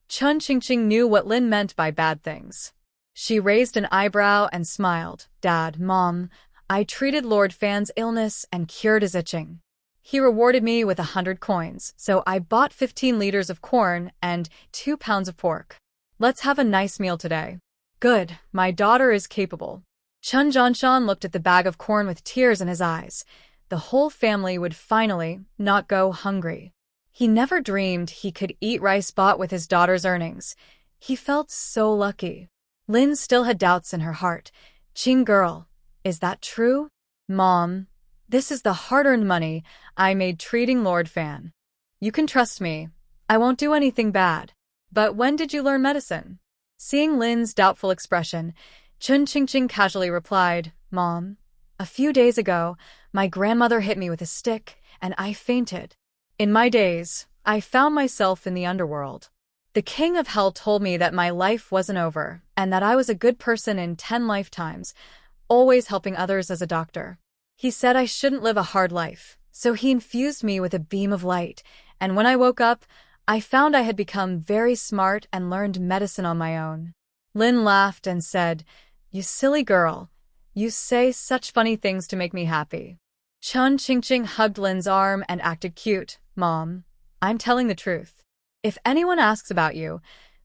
Chen Qingqing knew what Lin meant by bad things. She raised an eyebrow and smiled. Dad, Mom, I treated Lord Fan's illness and cured his itching. He rewarded me with 100 coins, so I bought 15 liters of corn and 2 pounds of pork. Let's have a nice meal today. Good, my daughter is capable. Chen Zhanshan looked at the bag of corn with tears in his eyes. The whole family would finally not go hungry. He never dreamed he could eat rice bought with his daughter's earnings. He felt so lucky. Lin still had doubts in her heart. Qing girl, is that true? Mom, this is the hard-earned money I made treating Lord Fan. You can trust me. I won't do anything bad. But when did you learn medicine? Seeing Lin's doubtful expression, Chen Qingqing casually replied, Mom, a few days ago, my grandmother hit me with a stick, and I fainted. In my days, I found myself in the Underworld. The King of Hell told me that my life wasn't over, and that I was a good person in 10 lifetimes, always helping others as a doctor. He said I shouldn't live a hard life, so he infused me with a beam of light, and when I woke up, I found I had become very smart and learned medicine on my own. Lin laughed and said, You silly girl. You say such funny things to make me happy. Chen Qingqing hugged Lin's arm and acted cute. Mom, I'm telling the truth. If anyone asks about you,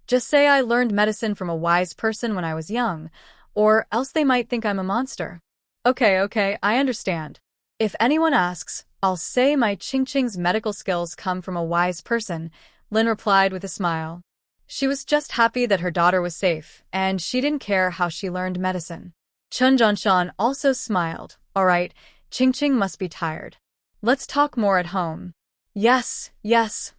just say I learned medicine from a wise person when I was young, or else they might think I'm a monster. Okay, I understand. If anyone asks, I'll say my Qingqing's medical skills come from a wise person, Lin replied with a smile. She was just happy that her daughter was safe, and she didn't care how she learned medicine. Chen Zhanshan also smiled. All right, Qingqing must be tired. Let's talk more at home. Yes,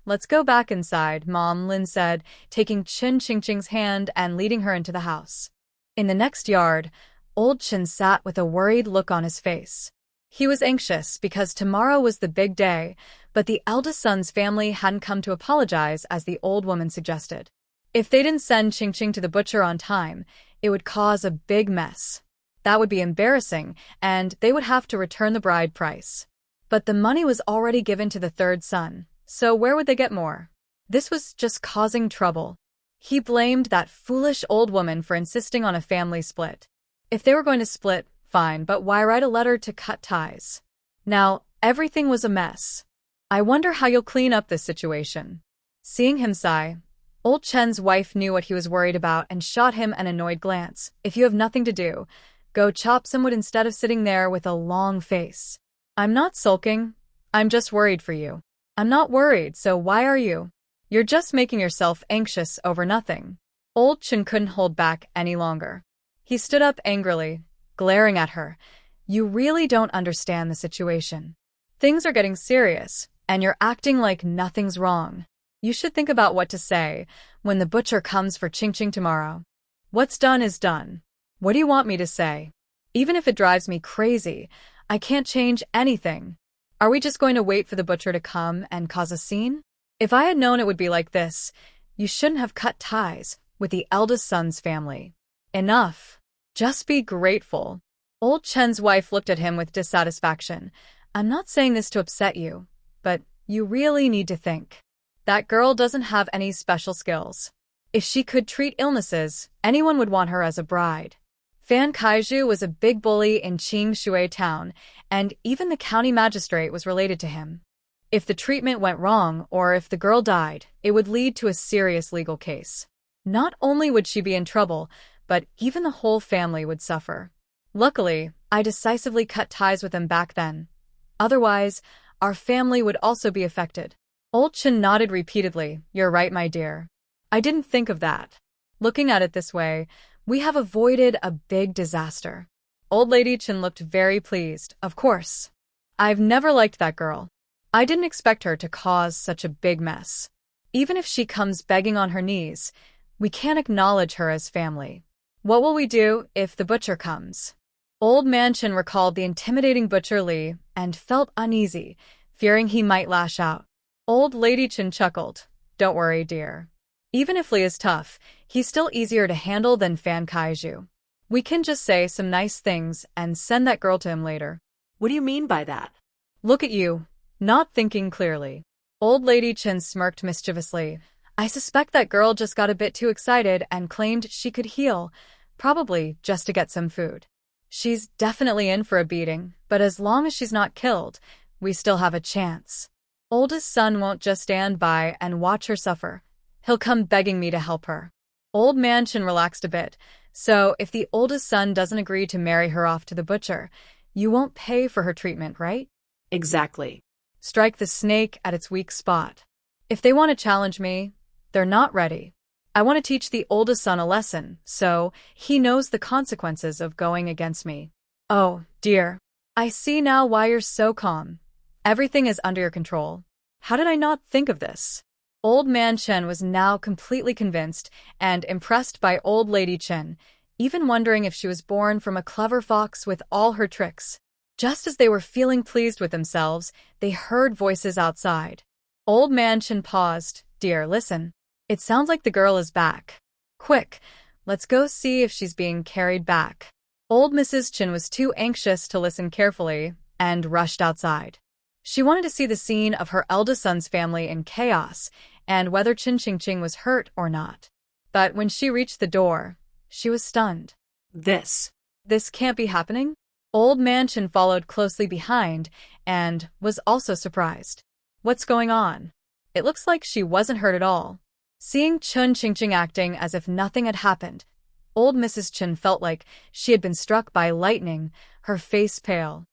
let's go back inside, Mom, Lin said, taking Chen Qingqing's hand and leading her into the house. In the next yard, old Chen sat with a worried look on his face. He was anxious because tomorrow was the big day, but the eldest son's family hadn't come to apologize as the old woman suggested. If they didn't send Qingqing to the butcher on time, it would cause a big mess. That would be embarrassing, and they would have to return the bride price. But the money was already given to the third son, so where would they get more? This was just causing trouble. He blamed that foolish old woman for insisting on a family split. If they were going to split, fine, but why write a letter to cut ties? Now, everything was a mess. I wonder how you'll clean up this situation. Seeing him sigh, old Chen's wife knew what he was worried about and shot him an annoyed glance. If you have nothing to do, go chop some wood instead of sitting there with a long face. I'm not sulking. I'm just worried for you. I'm not worried, so why are you? You're just making yourself anxious over nothing. Old Chen couldn't hold back any longer. He stood up angrily, glaring at her. You really don't understand the situation. Things are getting serious, and you're acting like nothing's wrong. You should think about what to say when the butcher comes for Qingqing tomorrow. What's done is done. What do you want me to say? Even if it drives me crazy, I can't change anything. Are we just going to wait for the butcher to come and cause a scene? If I had known it would be like this, you shouldn't have cut ties with the eldest son's family. Enough. Just be grateful. Old Chen's wife looked at him with dissatisfaction. I'm not saying this to upset you, but you really need to think. That girl doesn't have any special skills. If she could treat illnesses, anyone would want her as a bride. Fan Kaiju was a big bully in Qing Shui town, and even the county magistrate was related to him. If the treatment went wrong or if the girl died, it would lead to a serious legal case. Not only would she be in trouble, but even the whole family would suffer. Luckily, I decisively cut ties with them back then. Otherwise, our family would also be affected. Old Chen nodded repeatedly. You're right, my dear. I didn't think of that. Looking at it this way, we have avoided a big disaster. Old Lady Chen looked very pleased. Of course. I've never liked that girl. I didn't expect her to cause such a big mess. Even if she comes begging on her knees, we can't acknowledge her as family. What will we do if the butcher comes? Old Man Chen recalled the intimidating Butcher Li and felt uneasy, fearing he might lash out. Old Lady Chen chuckled. Don't worry, dear. Even if Li is tough, he's still easier to handle than Fan Kaiju. We can just say some nice things and send that girl to him later. What do you mean by that? Look at you, not thinking clearly. Old Lady Chen smirked mischievously. I suspect that girl just got a bit too excited and claimed she could heal, probably just to get some food. She's definitely in for a beating, but as long as she's not killed, we still have a chance. Oldest son won't just stand by and watch her suffer. He'll come begging me to help her. Old Man Chen relaxed a bit. So if the oldest son doesn't agree to marry her off to the butcher, you won't pay for her treatment, right? Exactly. Strike the snake at its weak spot. If they want to challenge me, they're not ready. I want to teach the oldest son a lesson, so he knows the consequences of going against me. Oh, dear. I see now why you're so calm. Everything is under your control. How did I not think of this? Old Man Chen was now completely convinced and impressed by Old Lady Chen, even wondering if she was born from a clever fox with all her tricks. Just as they were feeling pleased with themselves, they heard voices outside. Old Man Chen paused. Dear, listen. It sounds like the girl is back. Quick, let's go see if she's being carried back. Old Mrs. Chen was too anxious to listen carefully and rushed outside. She wanted to see the scene of her eldest son's family in chaos and whether Qin Qingqing was hurt or not. But when she reached the door, she was stunned. This can't be happening? Old Man Chen followed closely behind and was also surprised. What's going on? It looks like she wasn't hurt at all. Seeing Qin Qingqing acting as if nothing had happened, old Mrs. Chen felt like she had been struck by lightning, her face pale.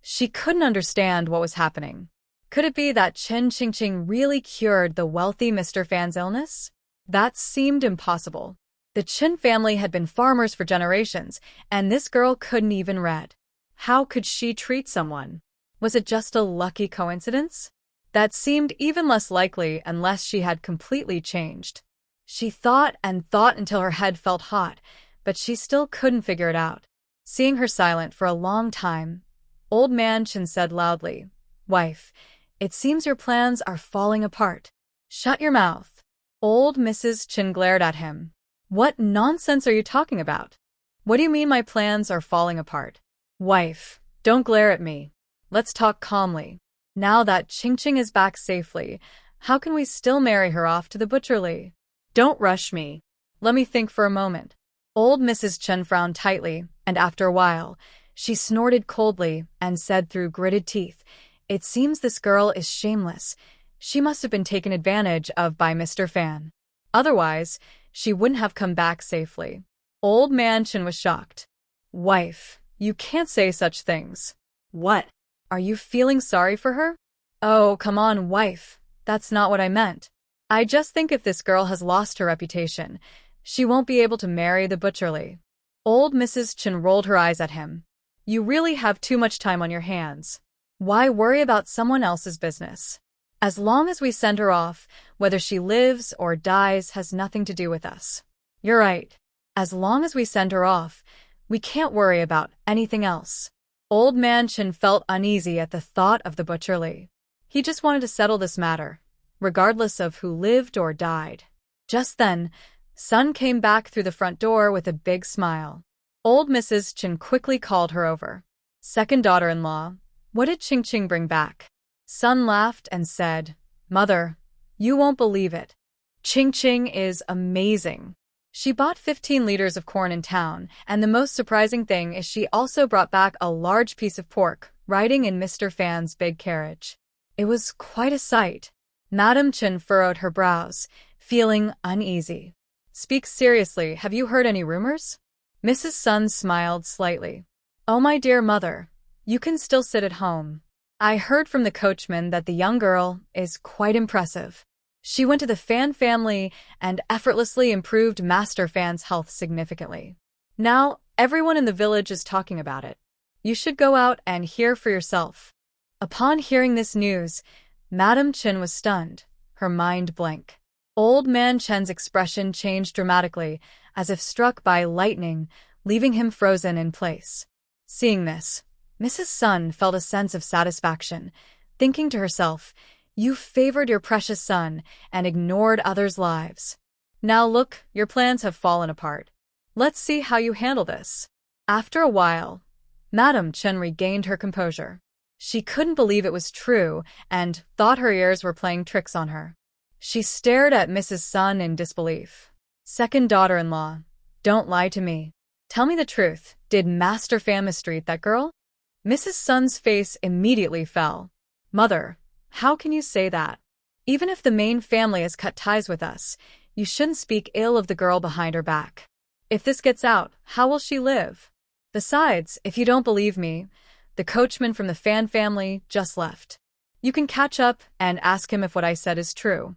She couldn't understand what was happening. Could it be that Qin Qingqing really cured the wealthy Mr. Fan's illness? That seemed impossible. The Qin family had been farmers for generations, and this girl couldn't even read. How could she treat someone? Was it just a lucky coincidence? That seemed even less likely unless she had completely changed. She thought and thought until her head felt hot, but she still couldn't figure it out. Seeing her silent for a long time, Old Man Chen said loudly, Wife, it seems your plans are falling apart. Shut your mouth. Old Mrs. Chen glared at him. What nonsense are you talking about? What do you mean my plans are falling apart? Wife, don't glare at me. Let's talk calmly. Now that Qingqing is back safely, how can we still marry her off to the Butcher Li? Don't rush me. Let me think for a moment. Old Mrs. Chen frowned tightly, and after a while, she snorted coldly and said through gritted teeth, It seems this girl is shameless. She must have been taken advantage of by Mr. Fan. Otherwise, she wouldn't have come back safely. Old Man Chen was shocked. Wife, you can't say such things. What? Are you feeling sorry for her? Oh, come on, wife. That's not what I meant. I just think if this girl has lost her reputation, she won't be able to marry the Butcher Li. Old Mrs. Chen rolled her eyes at him. You really have too much time on your hands. Why worry about someone else's business? As long as we send her off, whether she lives or dies has nothing to do with us. You're right. As long as we send her off, we can't worry about anything else. Old Man Chen felt uneasy at the thought of the Butcher Li. He just wanted to settle this matter, regardless of who lived or died. Just then, Sun came back through the front door with a big smile. Old Mrs. Chen quickly called her over. Second daughter-in-law, what did Ching Ching bring back? Sun laughed and said, Mother, you won't believe it. Ching Ching is amazing. She bought 15 liters of corn in town, and the most surprising thing is she also brought back a large piece of pork, riding in Mr. Fan's big carriage. It was quite a sight. Madam Chen furrowed her brows, feeling uneasy. Speak seriously, have you heard any rumors? Mrs. Sun smiled slightly. Oh, my dear mother, you can still sit at home. I heard from the coachman that the young girl is quite impressive. She went to the Fan family and effortlessly improved Master Fan's health significantly. Now, everyone in the village is talking about it. You should go out and hear for yourself. Upon hearing this news, Madam Chen was stunned, her mind blank. Old Man Chen's expression changed dramatically, as if struck by lightning, leaving him frozen in place. Seeing this, Mrs. Sun felt a sense of satisfaction, thinking to herself, you favored your precious son and ignored others' lives. Now look, your plans have fallen apart. Let's see how you handle this. After a while, Madam Chen regained her composure. She couldn't believe it was true and thought her ears were playing tricks on her. She stared at Mrs. Sun in disbelief. Second daughter-in-law, don't lie to me. Tell me the truth, did Master Fan mistreat that girl? Mrs. Sun's face immediately fell. Mother, how can you say that? Even if the main family has cut ties with us, you shouldn't speak ill of the girl behind her back. If this gets out, how will she live? Besides, if you don't believe me, the coachman from the Fan family just left. You can catch up and ask him if what I said is true.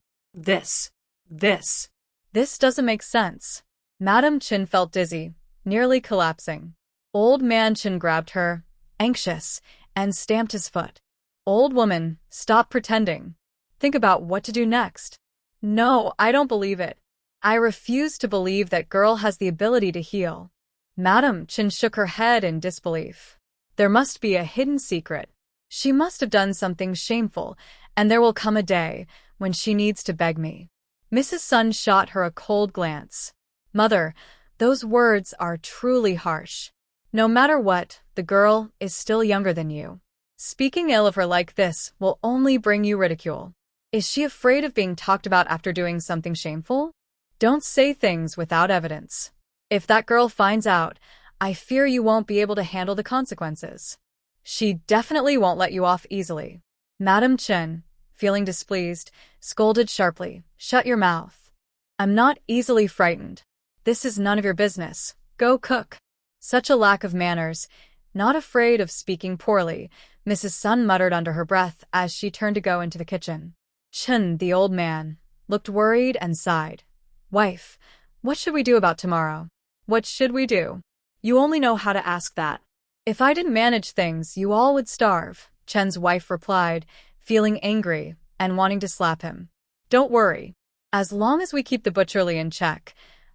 This doesn't make sense. Madam Chen felt dizzy, nearly collapsing. Old Man Chen grabbed her, anxious, and stamped his foot. Old woman, stop pretending. Think about what to do next. No, I don't believe it. I refuse to believe that girl has the ability to heal. Madam Chen shook her head in disbelief. There must be a hidden secret. She must have done something shameful, and there will come a day when she needs to beg me. Mrs. Sun shot her a cold glance. Mother, those words are truly harsh. No matter what, the girl is still younger than you. Speaking ill of her like this will only bring you ridicule. Is she afraid of being talked about after doing something shameful? Don't say things without evidence. If that girl finds out, I fear you won't be able to handle the consequences. She definitely won't let you off easily. Madam Chen, feeling displeased, scolded sharply, Shut your mouth. I'm not easily frightened. This is none of your business. Go cook. Such a lack of manners. Not afraid of speaking poorly, Mrs. Sun muttered under her breath as she turned to go into the kitchen. Chen, the old man, looked worried and sighed. Wife, what should we do about tomorrow? What should we do? You only know how to ask that. If I didn't manage things, you all would starve, Chen's wife replied, feeling angry and wanting to slap him. Don't worry. As long as we keep the butcherly in check,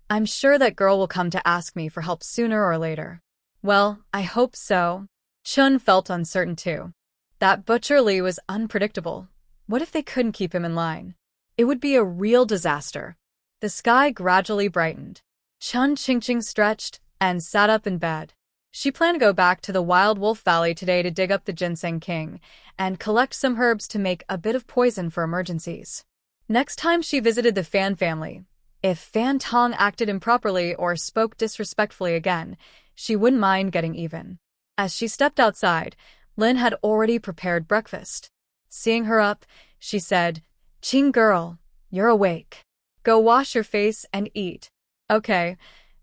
I'm sure that girl will come to ask me for help sooner or later. Well, I hope so. Chun felt uncertain too. That Butcher Lee was unpredictable. What if they couldn't keep him in line? It would be a real disaster. The sky gradually brightened. Chun Ching stretched and sat up in bed. She planned to go back to the Wild Wolf Valley today to dig up the Ginseng King and collect some herbs to make a bit of poison for emergencies. Next time she visited the Fan family, if Fan Tong acted improperly or spoke disrespectfully again, she wouldn't mind getting even. As she stepped outside, Lin had already prepared breakfast. Seeing her up, she said, Ching girl, you're awake. Go wash your face and eat. Okay,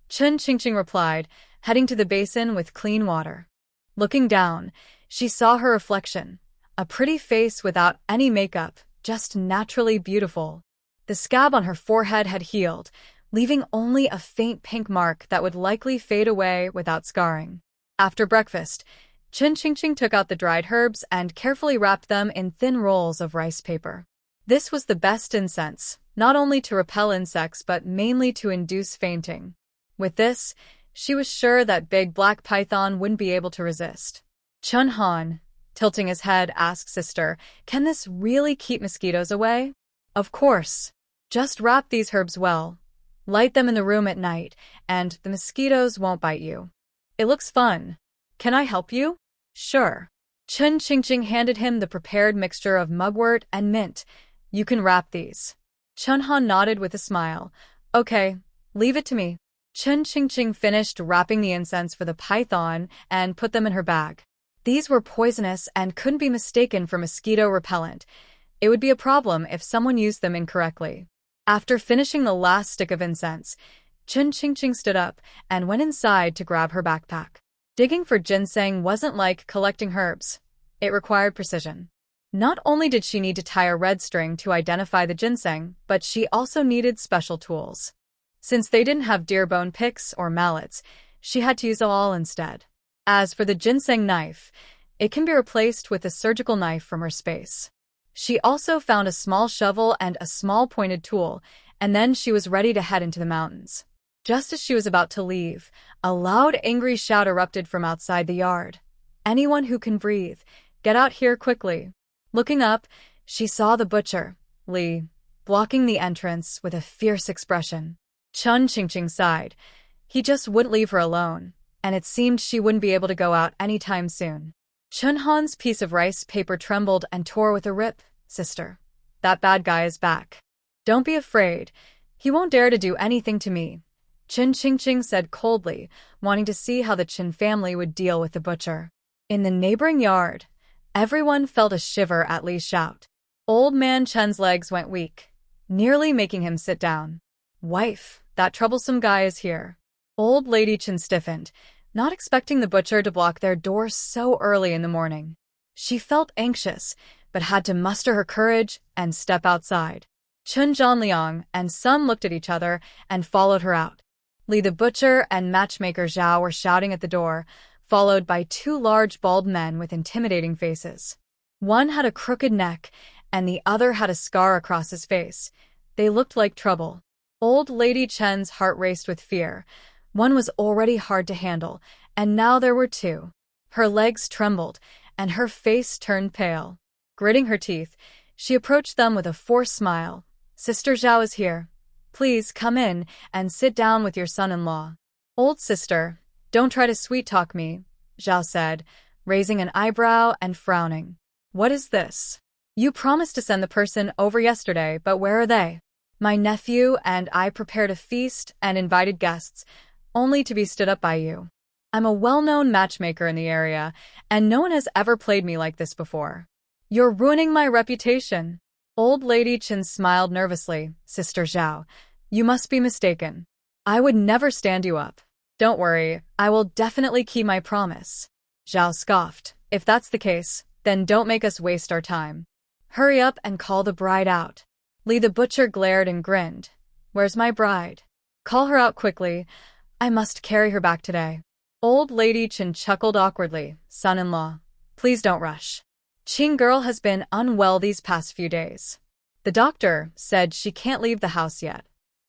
Chun Ching replied, heading to the basin with clean water. Looking down, she saw her reflection, a pretty face without any makeup, just naturally beautiful. The scab on her forehead had healed, leaving only a faint pink mark that would likely fade away without scarring. After breakfast, Chun Ching took out the dried herbs and carefully wrapped them in thin rolls of rice paper. This was the best incense, not only to repel insects but mainly to induce fainting. With this, she was sure that Big Black Python wouldn't be able to resist. Chun Han, tilting his head, asked Sister, Can this really keep mosquitoes away? Of course. Just wrap these herbs well. Light them in the room at night, and the mosquitoes won't bite you. It looks fun. Can I help you? Sure. Chun Qingqing handed him the prepared mixture of mugwort and mint. You can wrap these. Chun Han nodded with a smile. Okay, leave it to me. Chun Qingqing finished wrapping the incense for the python and put them in her bag. These were poisonous and couldn't be mistaken for mosquito repellent. It would be a problem if someone used them incorrectly. After finishing the last stick of incense, Chun Qingqing stood up and went inside to grab her backpack. Digging for ginseng wasn't like collecting herbs. It required precision. Not only did she need to tie a red string to identify the ginseng, but she also needed special tools. Since they didn't have deer bone picks or mallets, she had to use a awl instead. As for the ginseng knife, it can be replaced with a surgical knife from her space. She also found a small shovel and a small pointed tool, and then she was ready to head into the mountains. Just as she was about to leave, a loud, angry shout erupted from outside the yard. Anyone who can breathe, get out here quickly. Looking up, she saw the butcher, Li, blocking the entrance with a fierce expression. Chun Qingqing sighed. He just wouldn't leave her alone, and it seemed she wouldn't be able to go out anytime soon. Chun Han's piece of rice paper trembled and tore with a rip. Sister, that bad guy is back. Don't be afraid. He won't dare to do anything to me. Chun Qingqing said coldly, wanting to see how the Qin family would deal with the butcher. In the neighboring yard, everyone felt a shiver at Li's shout. Old man Chen's legs went weak, nearly making him sit down. Wife, that troublesome guy is here. Old Lady Chen stiffened, not expecting the butcher to block their door so early in the morning. She felt anxious, but had to muster her courage and step outside. Chun Zhanliang and Sun looked at each other and followed her out. Li the butcher and matchmaker Zhao were shouting at the door, followed by two large bald men with intimidating faces. One had a crooked neck, and the other had a scar across his face. They looked like trouble. Old Lady Chen's heart raced with fear. One was already hard to handle, and now there were two. Her legs trembled, and her face turned pale. Gritting her teeth, she approached them with a forced smile. Sister Zhao is here. Please come in and sit down with your son-in-law. Old sister, don't try to sweet-talk me, Zhao said, raising an eyebrow and frowning. What is this? You promised to send the person over yesterday, but where are they? My nephew and I prepared a feast and invited guests, only to be stood up by you. I'm a well-known matchmaker in the area, and no one has ever played me like this before. You're ruining my reputation. Old Lady Chen smiled nervously. Sister Zhao, you must be mistaken. I would never stand you up. Don't worry, I will definitely keep my promise. Zhao scoffed. If that's the case, then don't make us waste our time. Hurry up and call the bride out. Li the butcher glared and grinned. Where's my bride? Call her out quickly. I must carry her back today. Old Lady Chen chuckled awkwardly. Son-in-law, please don't rush. Qing girl has been unwell these past few days. The doctor said she can't leave the house yet.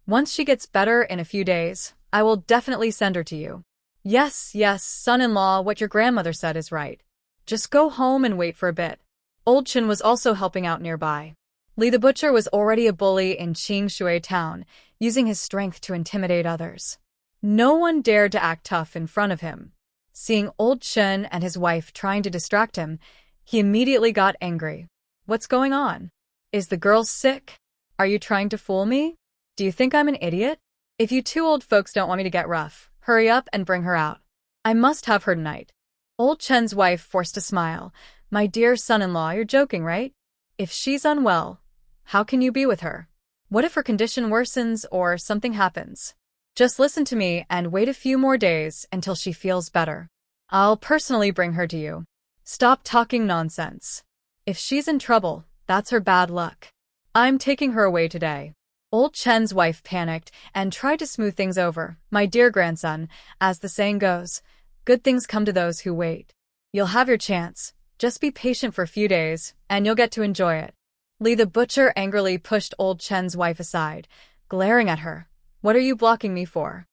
Once she gets better in a few days, I will definitely send her to you. Yes, son-in-law, what your grandmother said is right. Just go home and wait for a bit. Old Chen was also helping out nearby. Li the butcher was already a bully in Qingshui town, using his strength to intimidate others. No one dared to act tough in front of him. Seeing Old Chen and his wife trying to distract him, he immediately got angry. What's going on? Is the girl sick? Are you trying to fool me? Do you think I'm an idiot? If you two old folks don't want me to get rough, hurry up and bring her out. I must have her tonight. Old Chen's wife forced a smile. My dear son-in-law, you're joking, right? If she's unwell, how can you be with her? What if her condition worsens or something happens? Just listen to me and wait a few more days until she feels better. I'll personally bring her to you. Stop talking nonsense. If she's in trouble, that's her bad luck. I'm taking her away today. Old Chen's wife panicked and tried to smooth things over. My dear grandson, as the saying goes, good things come to those who wait. You'll have your chance. Just be patient for a few days, and you'll get to enjoy it. Li the butcher angrily pushed Old Chen's wife aside, glaring at her. What are you blocking me for?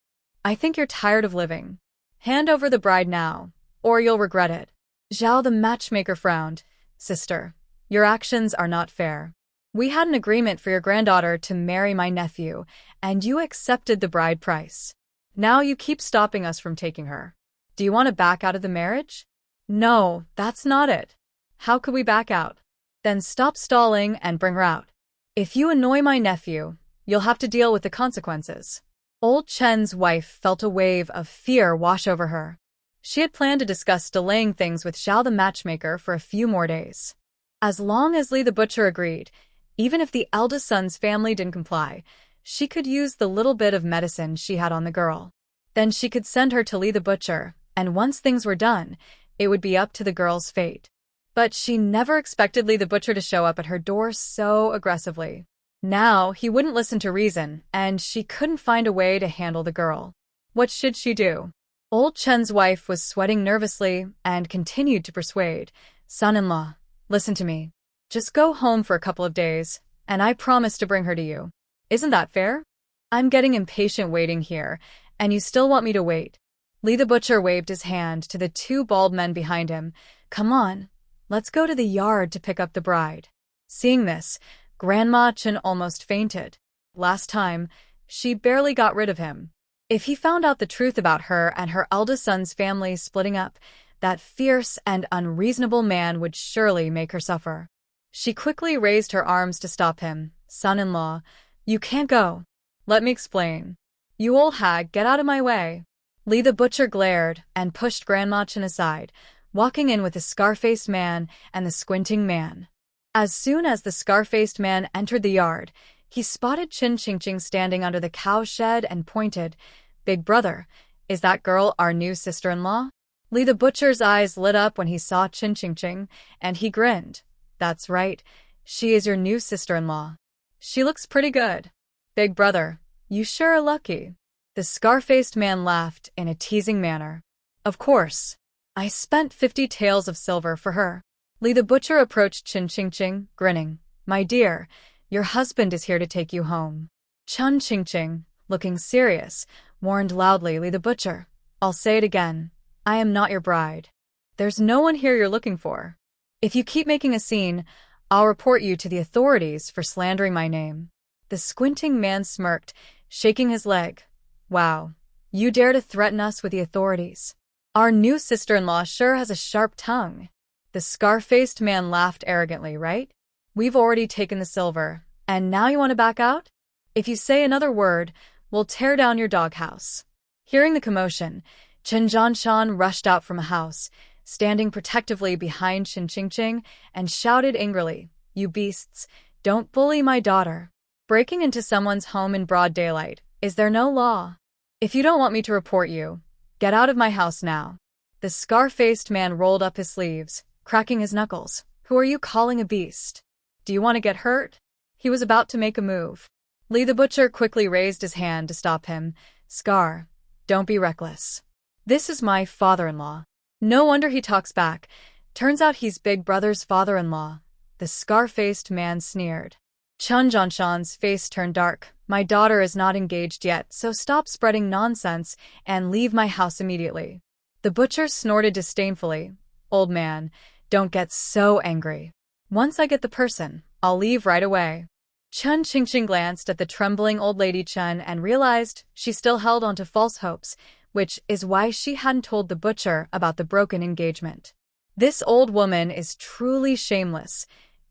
I think you're tired of living. Hand over the bride now, or you'll regret it. Zhao the matchmaker frowned. Sister, your actions are not fair. We had an agreement for your granddaughter to marry my nephew, and you accepted the bride price. Now you keep stopping us from taking her. Do you want to back out of the marriage? No, that's not it. How could we back out? Then stop stalling and bring her out. If you annoy my nephew, you'll have to deal with the consequences. Old Chen's wife felt a wave of fear wash over her. She had planned to discuss delaying things with Xiao the matchmaker for a few more days. As long as Li the butcher agreed, even if the eldest son's family didn't comply, she could use the little bit of medicine she had on the girl. Then she could send her to Li the butcher, and once things were done, it would be up to the girl's fate. But she never expected Li the butcher to show up at her door so aggressively. Now, he wouldn't listen to reason, and she couldn't find a way to handle the girl. What should she do? Old Chen's wife was sweating nervously and continued to persuade. Son-in-law, listen to me. Just go home for a couple of days, and I promise to bring her to you. Isn't that fair? I'm getting impatient waiting here, and you still want me to wait. Li the butcher waved his hand to the two bald men behind him. Come on, let's go to the yard to pick up the bride. Seeing this, Grandma Chen almost fainted. Last time, she barely got rid of him. If he found out the truth about her and her eldest son's family splitting up, that fierce and unreasonable man would surely make her suffer. She quickly raised her arms to stop him. Son-in-law, you can't go. Let me explain. You old hag, get out of my way. Li the butcher glared and pushed Grandma Chen aside, walking in with the scar-faced man and the squinting man. As soon as the scar-faced man entered the yard, he spotted Qin Qingqing standing under the cow shed and pointed. Big brother, is that girl our new sister-in-law? Li the butcher's eyes lit up when he saw Qin Qingqing, and he grinned. That's right, she is your new sister-in-law. She looks pretty good. Big brother, you sure are lucky. The scar-faced man laughed in a teasing manner. Of course. I spent 50 taels of silver for her. Li the butcher approached Qin Qingqing, grinning. My dear, your husband is here to take you home. Qin Qingqing, looking serious, warned loudly Li the butcher. I'll say it again. I am not your bride. There's no one here you're looking for. If you keep making a scene, I'll report you to the authorities for slandering my name. The squinting man smirked, shaking his leg. Wow, you dare to threaten us with the authorities? Our new sister-in-law sure has a sharp tongue. The scar-faced man laughed arrogantly, right? We've already taken the silver, and now you want to back out? If you say another word, we'll tear down your doghouse. Hearing the commotion, Chen Zhanshan rushed out from a house, standing protectively behind Qin Qingqing, and shouted angrily, You beasts, don't bully my daughter. Breaking into someone's home in broad daylight, is there no law? If you don't want me to report you, get out of my house now. The scar-faced man rolled up his sleeves, cracking his knuckles. Who are you calling a beast? Do you want to get hurt? He was about to make a move. Li the butcher quickly raised his hand to stop him. Scar, don't be reckless. This is my father-in-law. No wonder he talks back. Turns out he's Big Brother's father-in-law. The scar-faced man sneered. Chen Zhanshan's face turned dark. My daughter is not engaged yet, so stop spreading nonsense and leave my house immediately. The butcher snorted disdainfully. Old man, don't get so angry. Once I get the person, I'll leave right away. Qin Qingqing glanced at the trembling old lady Chen and realized she still held on to false hopes, which is why she hadn't told the butcher about the broken engagement. This old woman is truly shameless.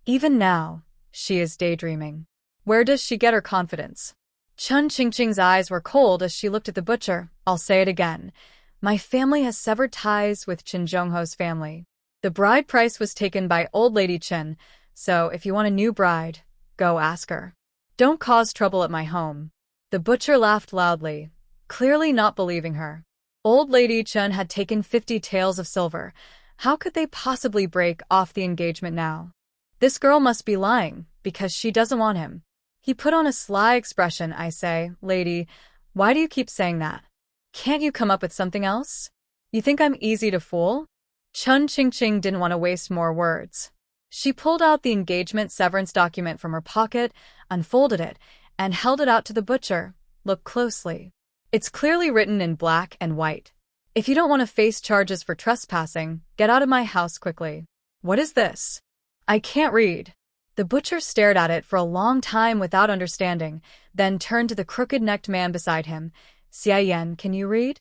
Even now, she is daydreaming. Where does she get her confidence? Qin Qingqing's eyes were cold as she looked at the butcher. I'll say it again. My family has severed ties with Qin Zhongho's family. The bride price was taken by old lady Chen, so if you want a new bride, go ask her. Don't cause trouble at my home. The butcher laughed loudly, clearly not believing her. Old lady Chen had taken 50 taels of silver. How could they possibly break off the engagement now? This girl must be lying, because she doesn't want him. He put on a sly expression. I say, lady, why do you keep saying that? Can't you come up with something else? You think I'm easy to fool? Qin Qingqing didn't want to waste more words. She pulled out the engagement severance document from her pocket, unfolded it, and held it out to the butcher. Look closely. It's clearly written in black and white. If you don't want to face charges for trespassing, get out of my house quickly. What is this? I can't read. The butcher stared at it for a long time without understanding, then turned to the crooked-necked man beside him. Xia Yan, can you read?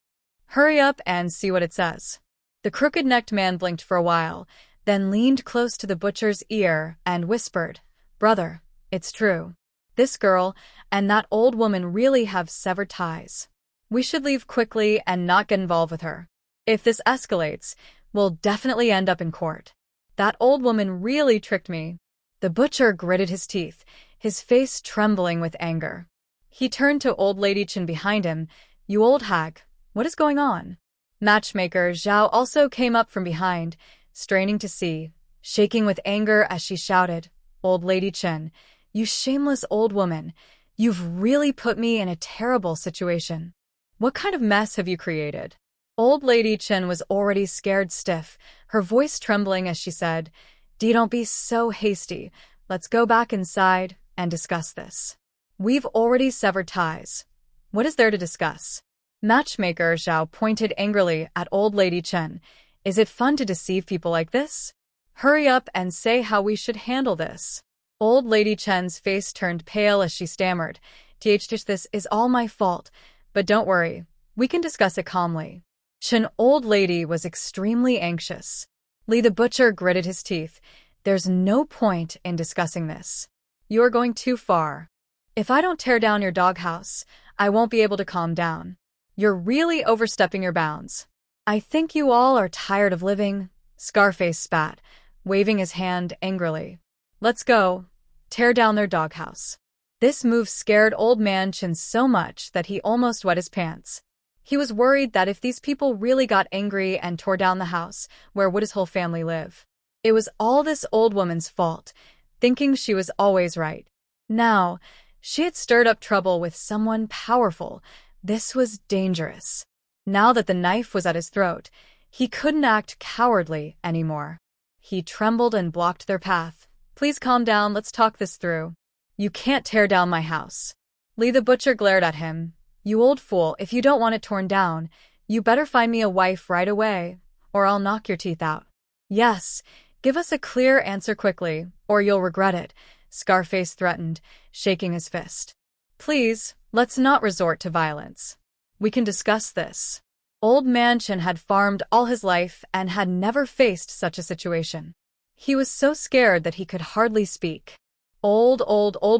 Hurry up and see what it says. The crooked-necked man blinked for a while, then leaned close to the butcher's ear and whispered, "Brother, it's true. This girl and that old woman really have severed ties. We should leave quickly and not get involved with her. If this escalates, we'll definitely end up in court. That old woman really tricked me." The butcher gritted his teeth, his face trembling with anger. He turned to old lady Chen behind him. "You old hag, what is going on?" Matchmaker Zhao also came up from behind, straining to see, shaking with anger as she shouted, "Old lady Chen, you shameless old woman, you've really put me in a terrible situation. What kind of mess have you created?" Old lady Chen was already scared stiff, her voice trembling as she said, Don't be so hasty. Let's go back inside and discuss this. We've already severed ties. What is there to discuss?" Matchmaker Zhao pointed angrily at old lady Chen. "Is it fun to deceive people like this? Hurry up and say how we should handle this." Old lady Chen's face turned pale as she stammered, "This is all my fault, but don't worry, we can discuss it calmly." Chen old lady was extremely anxious. Li the butcher gritted his teeth. "There's no point in discussing this. You're going too far. If I don't tear down your doghouse, I won't be able to calm down. You're really overstepping your bounds. I think you all are tired of living," Scarface spat, waving his hand angrily. "Let's go. Tear down their doghouse." This move scared old man Chen so much that he almost wet his pants. He was worried that if these people really got angry and tore down the house, where would his whole family live? It was all this old woman's fault, thinking she was always right. Now, she had stirred up trouble with someone powerful. This was dangerous. Now that the knife was at his throat, he couldn't act cowardly anymore. He trembled and blocked their path. "Please calm down, let's talk this through. You can't tear down my house." Li the butcher glared at him. "You old fool, if you don't want it torn down, you better find me a wife right away, or I'll knock your teeth out." "Yes, give us a clear answer quickly, or you'll regret it," Scarface threatened, shaking his fist. "Please, let's not resort to violence. We can discuss this." Old man Chen had farmed all his life and had never faced such a situation. He was so scared that he could hardly speak. Old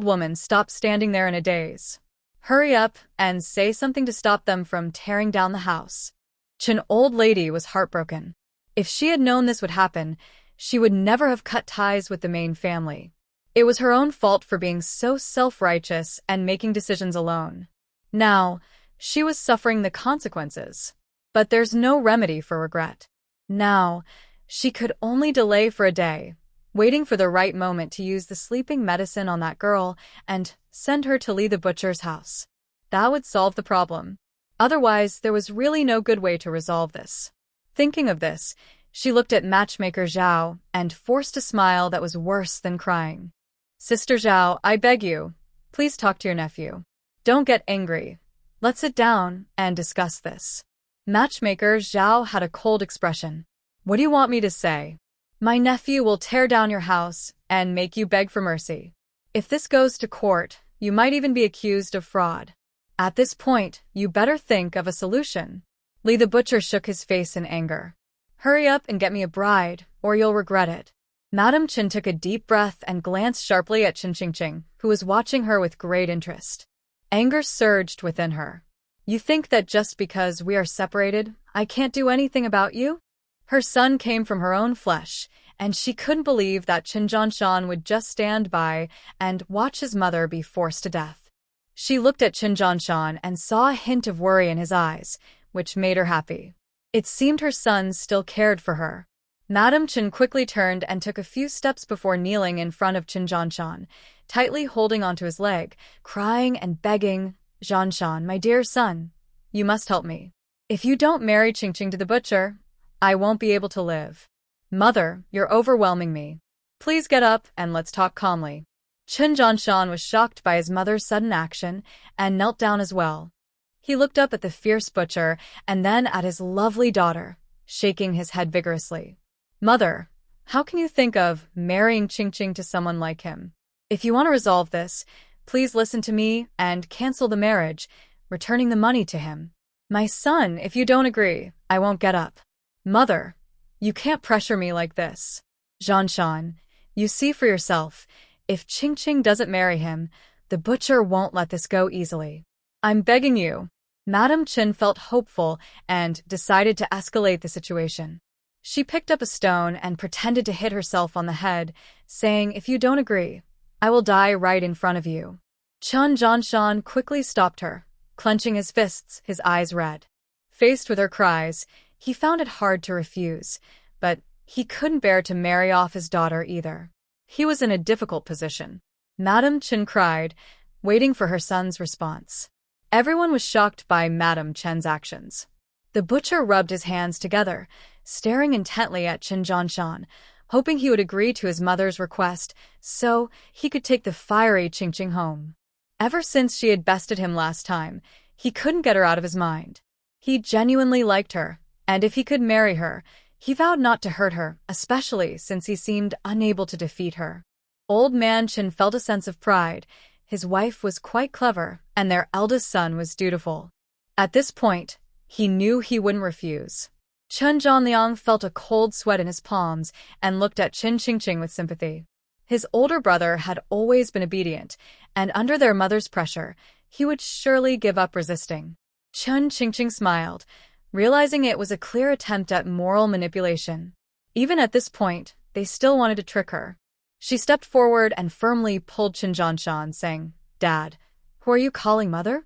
woman stopped standing there in a daze. "Hurry up and say something to stop them from tearing down the house." Chen old lady was heartbroken. If she had known this would happen, she would never have cut ties with the main family. It was her own fault for being so self-righteous and making decisions alone. Now, she was suffering the consequences. But there's no remedy for regret. Now, she could only delay for a day, waiting for the right moment to use the sleeping medicine on that girl and send her to Li the butcher's house. That would solve the problem. Otherwise, there was really no good way to resolve this. Thinking of this, she looked at matchmaker Zhao and forced a smile that was worse than crying. "Sister Zhao, I beg you, please talk to your nephew. Don't get angry. Let's sit down and discuss this." Matchmaker Zhao had a cold expression. "What do you want me to say?" "My nephew will tear down your house and make you beg for mercy. If this goes to court, you might even be accused of fraud. At this point, you better think of a solution." Li the butcher shook his face in anger. "Hurry up and get me a bride, or you'll regret it." Madam Chen took a deep breath and glanced sharply at Chen Qingqing, who was watching her with great interest. Anger surged within her. "You think that just because we are separated, I can't do anything about you?" Her son came from her own flesh, and she couldn't believe that Chen Zhanshan would just stand by and watch his mother be forced to death. She looked at Chen Zhanshan and saw a hint of worry in his eyes, which made her happy. It seemed her son still cared for her. Madam Chen quickly turned and took a few steps before kneeling in front of Chen Zhanshan, tightly holding onto his leg, crying and begging, "Zhanshan, my dear son, you must help me. If you don't marry Qingqing to the butcher, I won't be able to live. Mother, you're overwhelming me. Please get up and let's talk calmly." Chen Zhanshan was shocked by his mother's sudden action and knelt down as well. He looked up at the fierce butcher and then at his lovely daughter, shaking his head vigorously. "Mother, how can you think of marrying Qingqing to someone like him? If you want to resolve this, please listen to me and cancel the marriage, returning the money to him." My son, if you don't agree, I won't get up. Mother, you can't pressure me like this. Zhanshan, you see for yourself, if Qingqing doesn't marry him, the butcher won't let this go easily. I'm begging you. Madame Chen felt hopeful and decided to escalate the situation. She picked up a stone and pretended to hit herself on the head, saying, if you don't agree, I will die right in front of you. Chen Zhanshan quickly stopped her, clenching his fists, his eyes red. Faced with her cries, he found it hard to refuse, but he couldn't bear to marry off his daughter either. He was in a difficult position. Madame Chen cried, waiting for her son's response. Everyone was shocked by Madame Chen's actions. The butcher rubbed his hands together, staring intently at Chen Zhanshan, hoping he would agree to his mother's request so he could take the fiery Qingqing home. Ever since she had bested him last time, he couldn't get her out of his mind. He genuinely liked her, and if he could marry her, he vowed not to hurt her, especially since he seemed unable to defeat her. Old man Chen felt a sense of pride. His wife was quite clever, and their eldest son was dutiful. At this point, he knew he wouldn't refuse. Chen Zhanliang felt a cold sweat in his palms and looked at Qin Qingqing with sympathy. His older brother had always been obedient, and under their mother's pressure, he would surely give up resisting. Qin Qingqing smiled, realizing it was a clear attempt at moral manipulation. Even at this point, they still wanted to trick her. She stepped forward and firmly pulled Qin Zhanshan, saying, Dad, who are you calling mother?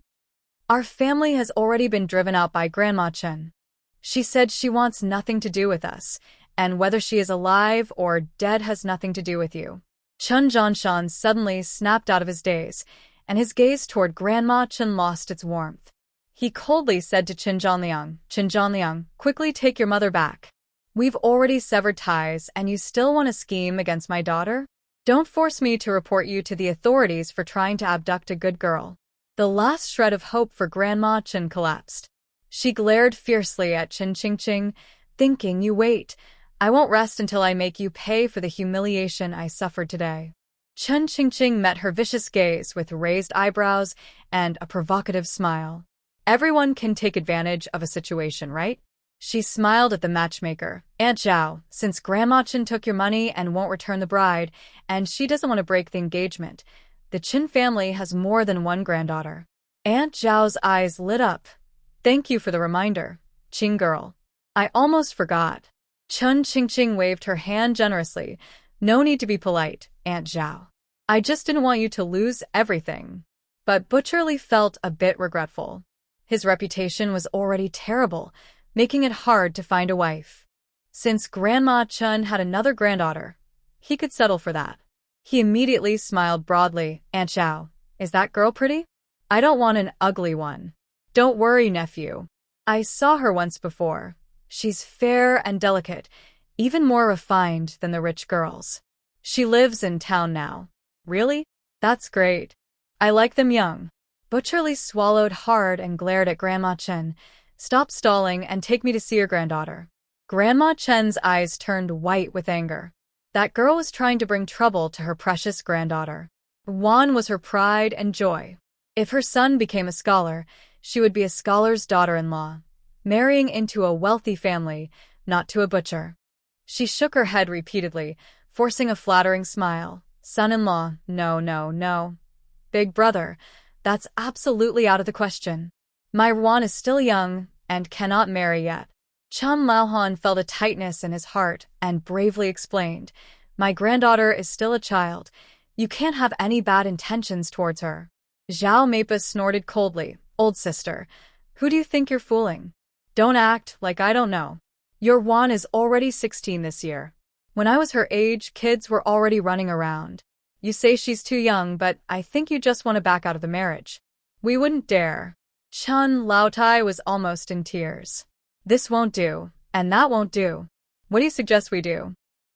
Our family has already been driven out by Grandma Chen. She said she wants nothing to do with us, and whether she is alive or dead has nothing to do with you. Chen Zhanshan suddenly snapped out of his daze, and his gaze toward Grandma Chen lost its warmth. He coldly said to Qin Zhanliang, quickly take your mother back. We've already severed ties, and you still want to scheme against my daughter? Don't force me to report you to the authorities for trying to abduct a good girl. The last shred of hope for Grandma Chen collapsed. She glared fiercely at Qin Qingqing, thinking, you wait. I won't rest until I make you pay for the humiliation I suffered today. Qin Qingqing met her vicious gaze with raised eyebrows and a provocative smile. Everyone can take advantage of a situation, right? She smiled at the matchmaker. Aunt Zhao, since Grandma Chen took your money and won't return the bride, and she doesn't want to break the engagement, the Chen family has more than one granddaughter. Aunt Zhao's eyes lit up. Thank you for the reminder, Qing girl. I almost forgot. Qin Qingqing waved her hand generously. No need to be polite, Aunt Zhao. I just didn't want you to lose everything. But Butcher Li felt a bit regretful. His reputation was already terrible, making it hard to find a wife. Since Grandma Chen had another granddaughter, he could settle for that. He immediately smiled broadly. Aunt Zhao, is that girl pretty? I don't want an ugly one. Don't worry, nephew. I saw her once before. She's fair and delicate, even more refined than the rich girls. She lives in town now. Really? That's great. I like them young. Butcher Li swallowed hard and glared at Grandma Chen. Stop stalling and take me to see your granddaughter. Grandma Chen's eyes turned white with anger. That girl was trying to bring trouble to her precious granddaughter. Wan was her pride and joy. If her son became a scholar, she would be a scholar's daughter-in-law, marrying into a wealthy family, not to a butcher. She shook her head repeatedly, forcing a flattering smile. Son-in-law, no, no, no. Big brother, that's absolutely out of the question. My Wan is still young and cannot marry yet. Chen Laohan felt a tightness in his heart and bravely explained, my granddaughter is still a child. You can't have any bad intentions towards her. Zhao Meipa snorted coldly. Old sister, who do you think you're fooling? Don't act like I don't know. Your Wan is already 16 this year. When I was her age, kids were already running around. You say she's too young, but I think you just want to back out of the marriage. We wouldn't dare. Chen Laotai was almost in tears. This won't do, and that won't do. What do you suggest we do?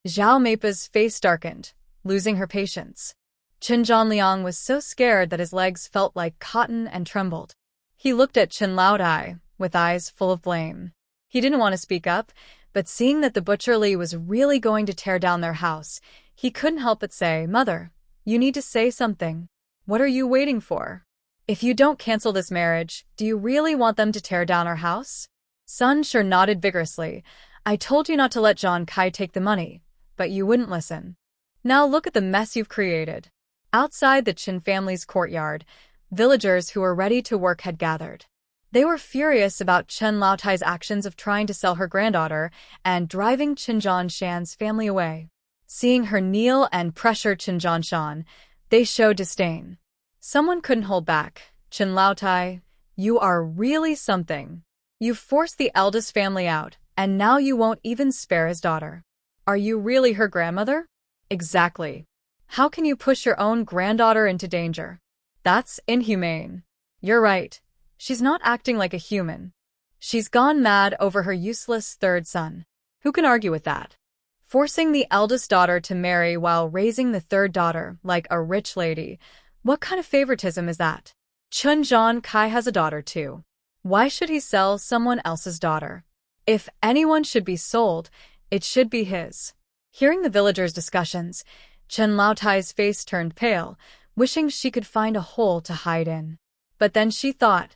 Zhao Meipa's face darkened, losing her patience. Qin Zhanliang was so scared that his legs felt like cotton and trembled. He looked at Chen Laotai with eyes full of blame. He didn't want to speak up, but seeing that the Butcher Li was really going to tear down their house, he couldn't help but say, Mother, you need to say something. What are you waiting for? If you don't cancel this marriage, do you really want them to tear down our house? Sun Sure nodded vigorously. I told you not to let John Kai take the money, but you wouldn't listen. Now look at the mess you've created. Outside the Chin family's courtyard, villagers who were ready to work had gathered. They were furious about Chen Laotai's actions of trying to sell her granddaughter and driving Chen Zhanshan's family away. Seeing her kneel and pressure Chen Zhanshan, they showed disdain. Someone couldn't hold back. Chen Laotai, you are really something. You forced the eldest family out, and now you won't even spare his daughter. Are you really her grandmother? Exactly. How can you push your own granddaughter into danger? That's inhumane. You're right. She's not acting like a human. She's gone mad over her useless third son. Who can argue with that? Forcing the eldest daughter to marry while raising the third daughter like a rich lady. What kind of favoritism is that? Chun Zhan Kai has a daughter too. Why should he sell someone else's daughter? If anyone should be sold, it should be his. Hearing the villagers' discussions, Chen Laotai's face turned pale, wishing she could find a hole to hide in. But then she thought,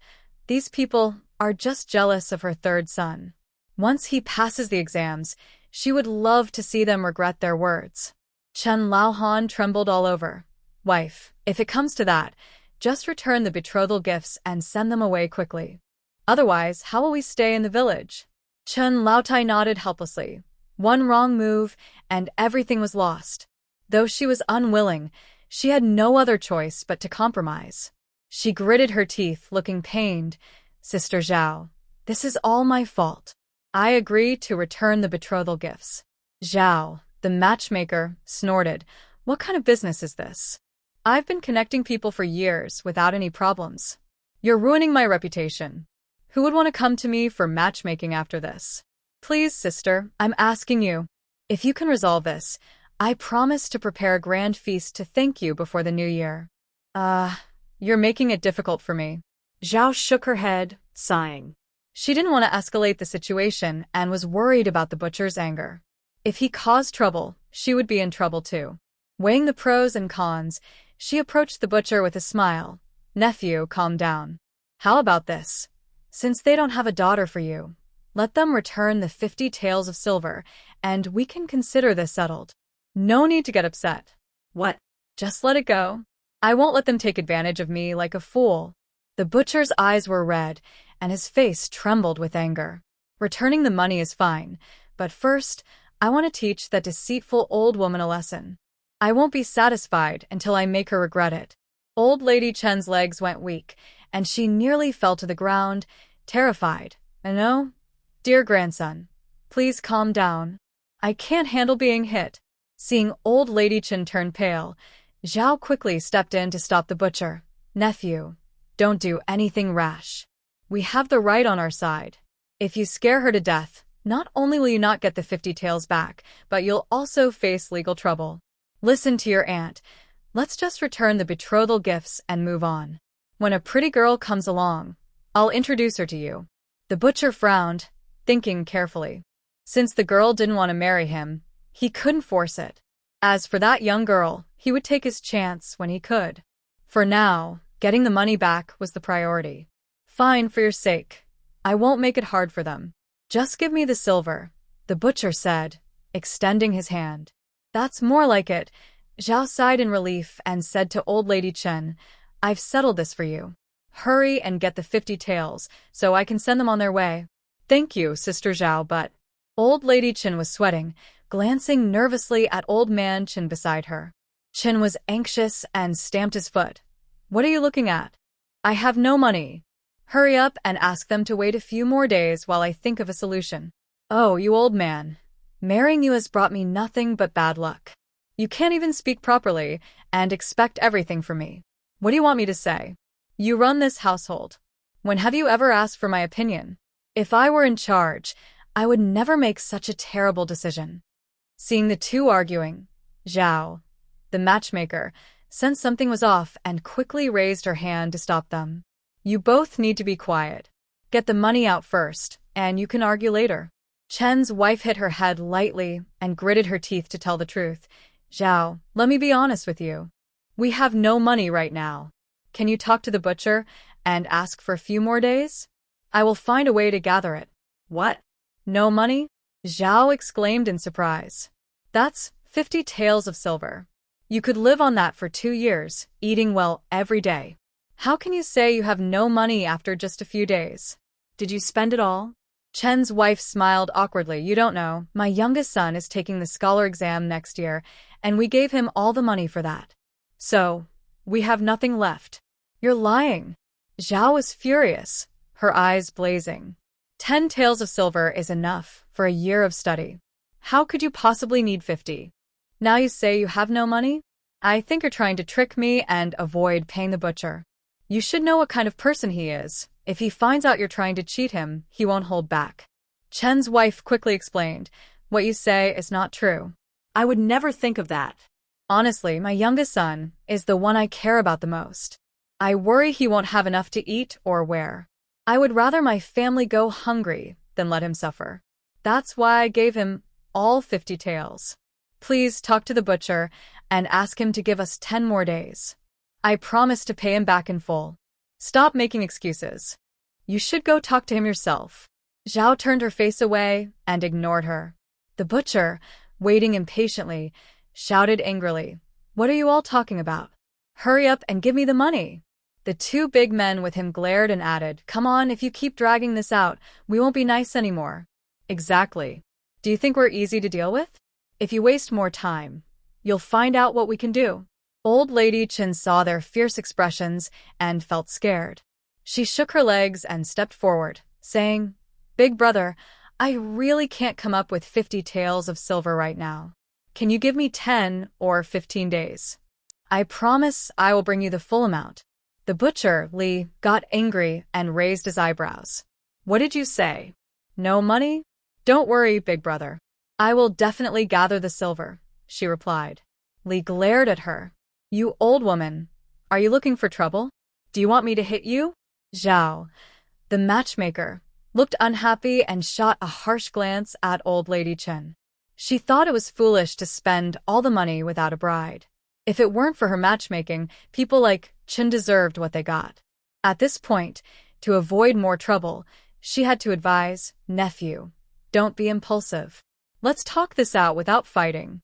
these people are just jealous of her third son. Once he passes the exams, she would love to see them regret their words. Chen Laohan trembled all over. Wife, if it comes to that, just return the betrothal gifts and send them away quickly. Otherwise, how will we stay in the village? Chen Laotai nodded helplessly. One wrong move, and everything was lost. Though she was unwilling, she had no other choice but to compromise. She gritted her teeth, looking pained. Sister Zhao, this is all my fault. I agree to return the betrothal gifts. Zhao, the matchmaker, snorted. What kind of business is this? I've been connecting people for years without any problems. You're ruining my reputation. Who would want to come to me for matchmaking after this? Please, sister, I'm asking you. If you can resolve this, I promise to prepare a grand feast to thank you before the new year. You're making it difficult for me. Zhao shook her head, sighing. She didn't want to escalate the situation and was worried about the butcher's anger. If he caused trouble, she would be in trouble too. Weighing the pros and cons, she approached the butcher with a smile. Nephew, calm down. How about this? Since they don't have a daughter for you, let them return the 50 taels of silver, and we can consider this settled. No need to get upset. What? Just let it go. I won't let them take advantage of me like a fool. The butcher's eyes were red, and his face trembled with anger. Returning the money is fine, but first, I want to teach that deceitful old woman a lesson. I won't be satisfied until I make her regret it. Old Lady Chen's legs went weak, and she nearly fell to the ground, terrified. No, dear grandson, please calm down. I can't handle being hit. Seeing Old Lady Chen turn pale, Zhao quickly stepped in to stop the butcher. Nephew, don't do anything rash. We have the right on our side. If you scare her to death, not only will you not get the 50 taels back, but you'll also face legal trouble. Listen to your aunt. Let's just return the betrothal gifts and move on. When a pretty girl comes along, I'll introduce her to you. The butcher frowned, thinking carefully. Since the girl didn't want to marry him, he couldn't force it. As for that young girl, he would take his chance when he could. For now, getting the money back was the priority. Fine, for your sake. I won't make it hard for them. Just give me the silver, the butcher said, extending his hand. That's more like it. Zhao sighed in relief and said to Old Lady Chen, I've settled this for you. Hurry and get the 50 taels, so I can send them on their way. Thank you, Sister Zhao, but... Old Lady Chen was sweating, glancing nervously at Old Man Chen beside her. Chen was anxious and stamped his foot. What are you looking at? I have no money. Hurry up and ask them to wait a few more days while I think of a solution. Oh, you old man. Marrying you has brought me nothing but bad luck. You can't even speak properly and expect everything from me. What do you want me to say? You run this household. When have you ever asked for my opinion? If I were in charge, I would never make such a terrible decision. Seeing the two arguing, Zhao, the matchmaker, sensed something was off and quickly raised her hand to stop them. You both need to be quiet. Get the money out first, and you can argue later. Chen's wife hit her head lightly and gritted her teeth to tell the truth. Zhao, let me be honest with you. We have no money right now. Can you talk to the butcher and ask for a few more days? I will find a way to gather it. What? No money? Zhao exclaimed in surprise. That's 50 taels of silver. You could live on that for 2 years, eating well every day. How can you say you have no money after just a few days? Did you spend it all? Chen's wife smiled awkwardly. You don't know. My youngest son is taking the scholar exam next year, and we gave him all the money for that. So, we have nothing left. You're lying. Zhao was furious, her eyes blazing. 10 taels of silver is enough for a year of study. How could you possibly need 50? Now you say you have no money? I think you're trying to trick me and avoid paying the butcher. You should know what kind of person he is. If he finds out you're trying to cheat him, he won't hold back. Chen's wife quickly explained, what you say is not true. I would never think of that. Honestly, my youngest son is the one I care about the most. I worry he won't have enough to eat or wear. I would rather my family go hungry than let him suffer. That's why I gave him all 50 taels. Please talk to the butcher and ask him to give us 10 more days. I promise to pay him back in full. Stop making excuses. You should go talk to him yourself. Zhao turned her face away and ignored her. The butcher, waiting impatiently, shouted angrily, What are you all talking about? Hurry up and give me the money. The 2 big men with him glared and added, Come on, if you keep dragging this out, we won't be nice anymore. Exactly. Do you think we're easy to deal with? If you waste more time, you'll find out what we can do. Old Lady Chen saw their fierce expressions and felt scared. She shook her legs and stepped forward, saying, Big brother, I really can't come up with 50 taels of silver right now. Can you give me 10 or 15 days? I promise I will bring you the full amount. The butcher, Li, got angry and raised his eyebrows. What did you say? No money? Don't worry, big brother. I will definitely gather the silver, she replied. Li glared at her. You old woman, are you looking for trouble? Do you want me to hit you? Zhao, the matchmaker, looked unhappy and shot a harsh glance at old Lady Chen. She thought it was foolish to spend all the money without a bride. If it weren't for her matchmaking, people like Chen deserved what they got. At this point, to avoid more trouble, she had to advise, Nephew, don't be impulsive. Let's talk this out without fighting.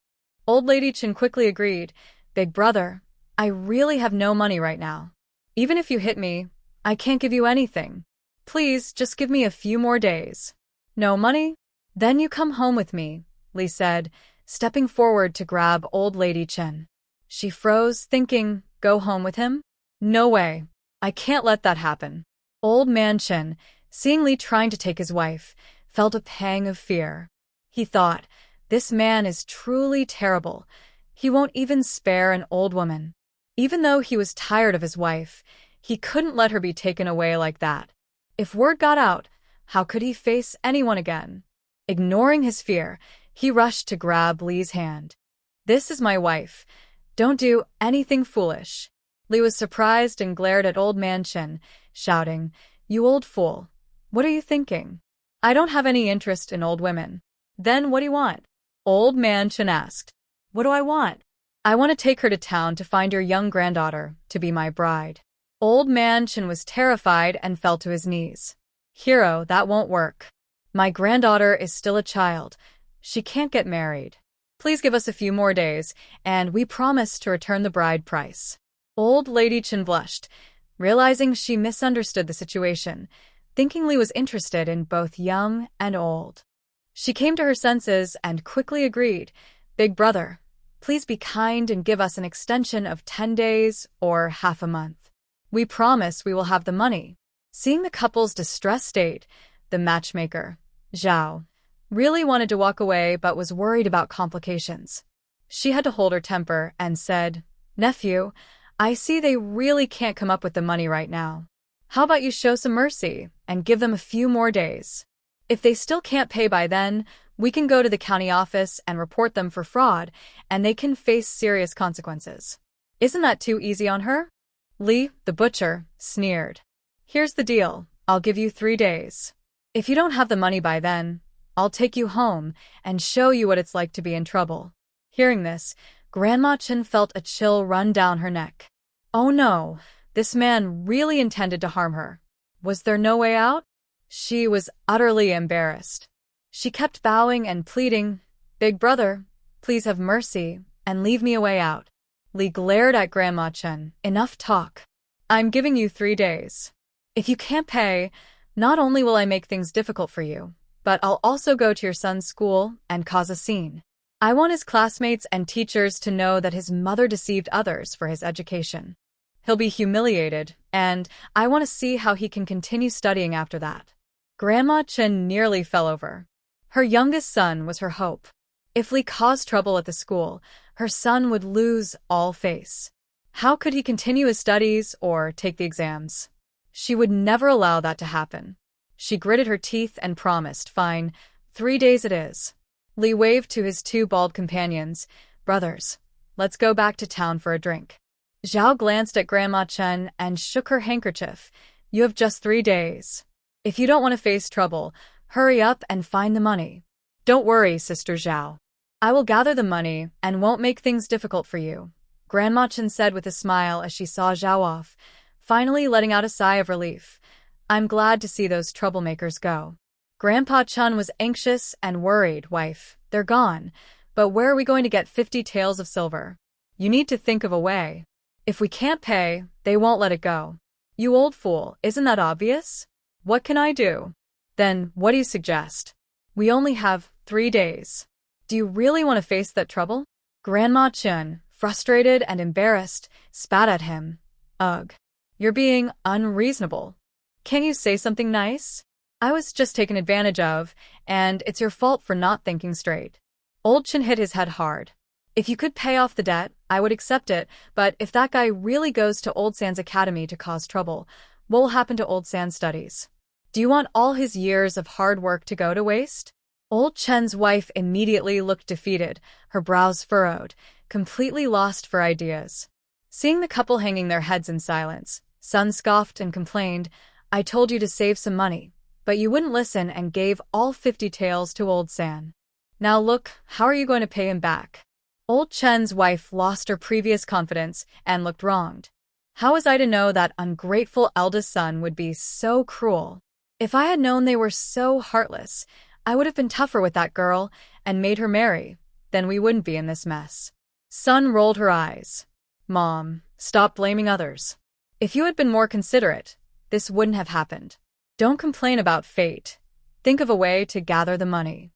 Old Lady Chen quickly agreed, Big brother, I really have no money right now. Even if you hit me, I can't give you anything. Please, just give me a few more days. No money? Then you come home with me, Li said, stepping forward to grab Old Lady Chen. She froze, thinking, go home with him? No way. I can't let that happen. Old Man Chen, seeing Li trying to take his wife, felt a pang of fear. He thought, this man is truly terrible. He won't even spare an old woman. Even though he was tired of his wife, he couldn't let her be taken away like that. If word got out, how could he face anyone again? Ignoring his fear, he rushed to grab Li's hand. This is my wife. Don't do anything foolish. Li was surprised and glared at Old Man Chen, shouting, You old fool. What are you thinking? I don't have any interest in old women. Then what do you want? Old Man Chen asked. What do I want? I want to take her to town to find your young granddaughter to be my bride. Old Man Chen was terrified and fell to his knees. Hero, that won't work. My granddaughter is still a child. She can't get married. Please give us a few more days, and we promise to return the bride price. Old Lady Chen blushed, realizing she misunderstood the situation, thinking Li was interested in both young and old. She came to her senses and quickly agreed, Big brother, please be kind and give us an extension of 10 days or half a month. We promise we will have the money. Seeing the couple's distressed state, the matchmaker, Zhao, really wanted to walk away but was worried about complications. She had to hold her temper and said, Nephew, I see they really can't come up with the money right now. How about you show some mercy and give them a few more days? If they still can't pay by then, we can go to the county office and report them for fraud, and they can face serious consequences. Isn't that too easy on her? Li, the butcher, sneered. Here's the deal. I'll give you 3 days. If you don't have the money by then, I'll take you home and show you what it's like to be in trouble. Hearing this, Grandma Chen felt a chill run down her neck. Oh no, This man really intended to harm her. Was there no way out? She was utterly embarrassed. She kept bowing and pleading, "Big brother, please have mercy and leave me a way out." Lee glared at Grandma Chen. "Enough talk. I'm giving you 3 days. If you can't pay, not only will I make things difficult for you, but I'll also go to your son's school and cause a scene. I want his classmates and teachers to know that his mother deceived others for his education. He'll be humiliated, and I want to see how he can continue studying after that." Grandma Chen nearly fell over. Her youngest son was her hope. If Lee caused trouble at the school, her son would lose all face. How could he continue his studies or take the exams? She would never allow that to happen. She gritted her teeth and promised, "Fine, 3 days it is." Lee waved to his 2 bald companions. "Brothers, let's go back to town for a drink." Zhao glanced at Grandma Chen and shook her handkerchief. "You have just 3 days. If you don't want to face trouble, hurry up and find the money." "Don't worry, Sister Zhao. I will gather the money and won't make things difficult for you," Grandma Chen said with a smile as she saw Zhao off, finally letting out a sigh of relief. "I'm glad to see those troublemakers go." Grandpa Chen was anxious and worried. "Wife, they're gone, but where are we going to get 50 taels of silver? You need to think of a way. If we can't pay, they won't let it go." "You old fool, isn't that obvious? What can I do?" "Then, what do you suggest? We only have 3 days. Do you really want to face that trouble?" Grandma Chen, frustrated and embarrassed, spat at him. "Ugh. You're being unreasonable. Can't you say something nice? I was just taken advantage of, and it's your fault for not thinking straight." Old Chen hit his head hard. "If you could pay off the debt, I would accept it, but if that guy really goes to Old San's academy to cause trouble, what will happen to Old San's studies? Do you want all his years of hard work to go to waste?" Old Chen's wife immediately looked defeated, her brows furrowed, completely lost for ideas. Seeing the couple hanging their heads in silence, Sun scoffed and complained, "I told you to save some money, but you wouldn't listen and gave all 50 taels to Old San. Now look, how are you going to pay him back?" Old Chen's wife lost her previous confidence and looked wronged. How was I to know that ungrateful eldest son would be so cruel? If I had known they were so heartless, I would have been tougher with that girl and made her marry. Then we wouldn't be in this mess. Sun rolled her eyes. "Mom, stop blaming others. If you had been more considerate, this wouldn't have happened. Don't complain about fate. Think of a way to gather the money."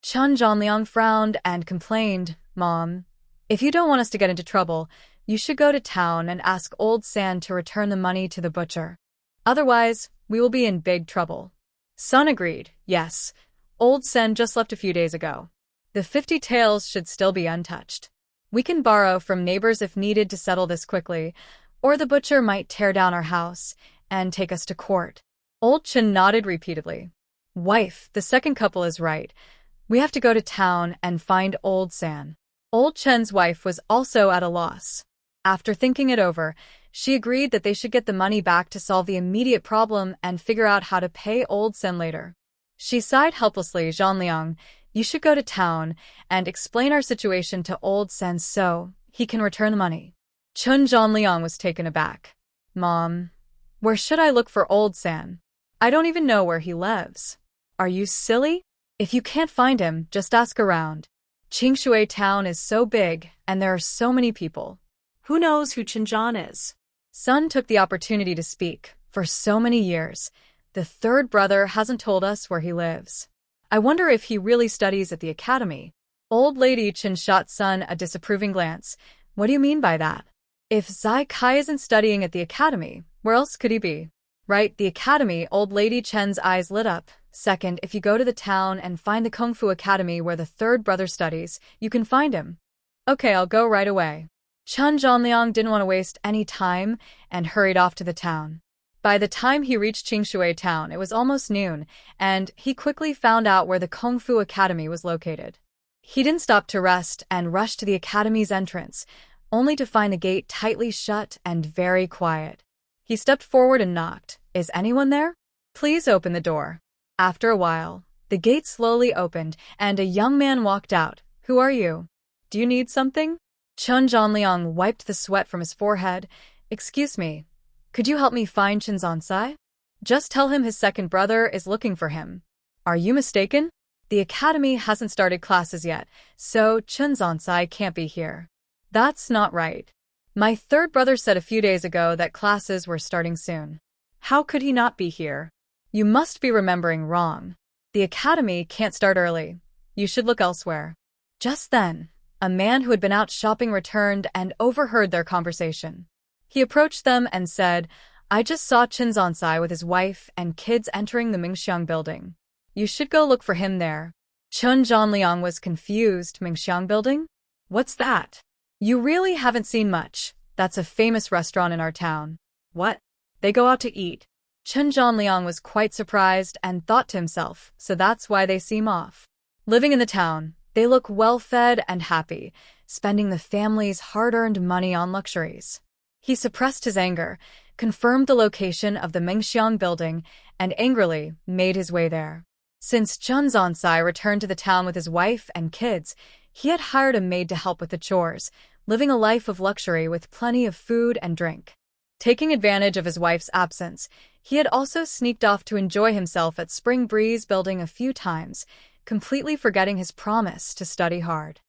Chun Zhanliang frowned and complained, "Mom, if you don't want us to get into trouble, you should go to town and ask Old San to return the money to the butcher. Otherwise, we will be in big trouble." Sun agreed. "Yes, Old Sen just left a few days ago. The 50 taels should still be untouched. We can borrow from neighbors if needed to settle this quickly, or the butcher might tear down our house and take us to court." Old Chen nodded repeatedly. "Wife, the second couple is right. We have to go to town and find Old San." Old Chen's wife was also at a loss. After thinking it over, she agreed that they should get the money back to solve the immediate problem and figure out how to pay Old Sen later. She sighed helplessly. "Zhanliang, you should go to town and explain our situation to Old Sen so he can return the money." Chun Zhanliang was taken aback. "Mom, where should I look for Old San? I don't even know where he lives." "Are you silly? If you can't find him, just ask around. Qingshui town is so big and there are so many people. Who knows who Chinjan is?" Sun took the opportunity to speak. "For so many years, the third brother hasn't told us where he lives. I wonder if he really studies at the academy." Old Lady Chen shot Sun a disapproving glance. "What do you mean by that? If Zai Kai isn't studying at the academy, where else could he be?" "Right, the academy." Old Lady Chen's eyes lit up. "Second, if you go to the town and find the Kung Fu Academy where the third brother studies, you can find him." "Okay, I'll go right away." Chun Zhanliang didn't want to waste any time and hurried off to the town. By the time he reached Qingshui town, it was almost noon, and he quickly found out where the Kung Fu Academy was located. He didn't stop to rest and rushed to the academy's entrance, only to find the gate tightly shut and very quiet. He stepped forward and knocked. "Is anyone there? Please open the door." After a while, the gate slowly opened, and a young man walked out. "Who are you? Do you need something?" Chun Zhanliang wiped the sweat from his forehead. "Excuse me, Could you help me find Chen Zonsai? Just tell him his second brother is looking for him. Are you mistaken? The academy hasn't started classes yet, so Chen Zonsai can't be here. That's not right. My third brother said a few days ago that classes were starting soon. How could he not be here? You must be remembering wrong. The academy can't start early. You should look elsewhere. Just then, a man who had been out shopping returned and overheard their conversation. He approached them and said, I just saw Chen Zonsai with his wife and kids entering the Mingxiang building. You should go look for him there. Chen Zhanliang was confused. Mingxiang building? What's that? You really haven't seen much. That's a famous restaurant in our town. What? They go out to eat. Chen Zhanliang was quite surprised and thought to himself, so that's why they seem off. Living in the town, they look well-fed and happy, spending the family's hard-earned money on luxuries. He suppressed his anger, confirmed the location of the Mingxiang building, and angrily made his way there. Since Chen Zonsai returned to the town with his wife and kids, he had hired a maid to help with the chores, living a life of luxury with plenty of food and drink. Taking advantage of his wife's absence, he had also sneaked off to enjoy himself at Spring Breeze building a few times, completely forgetting his promise to study hard.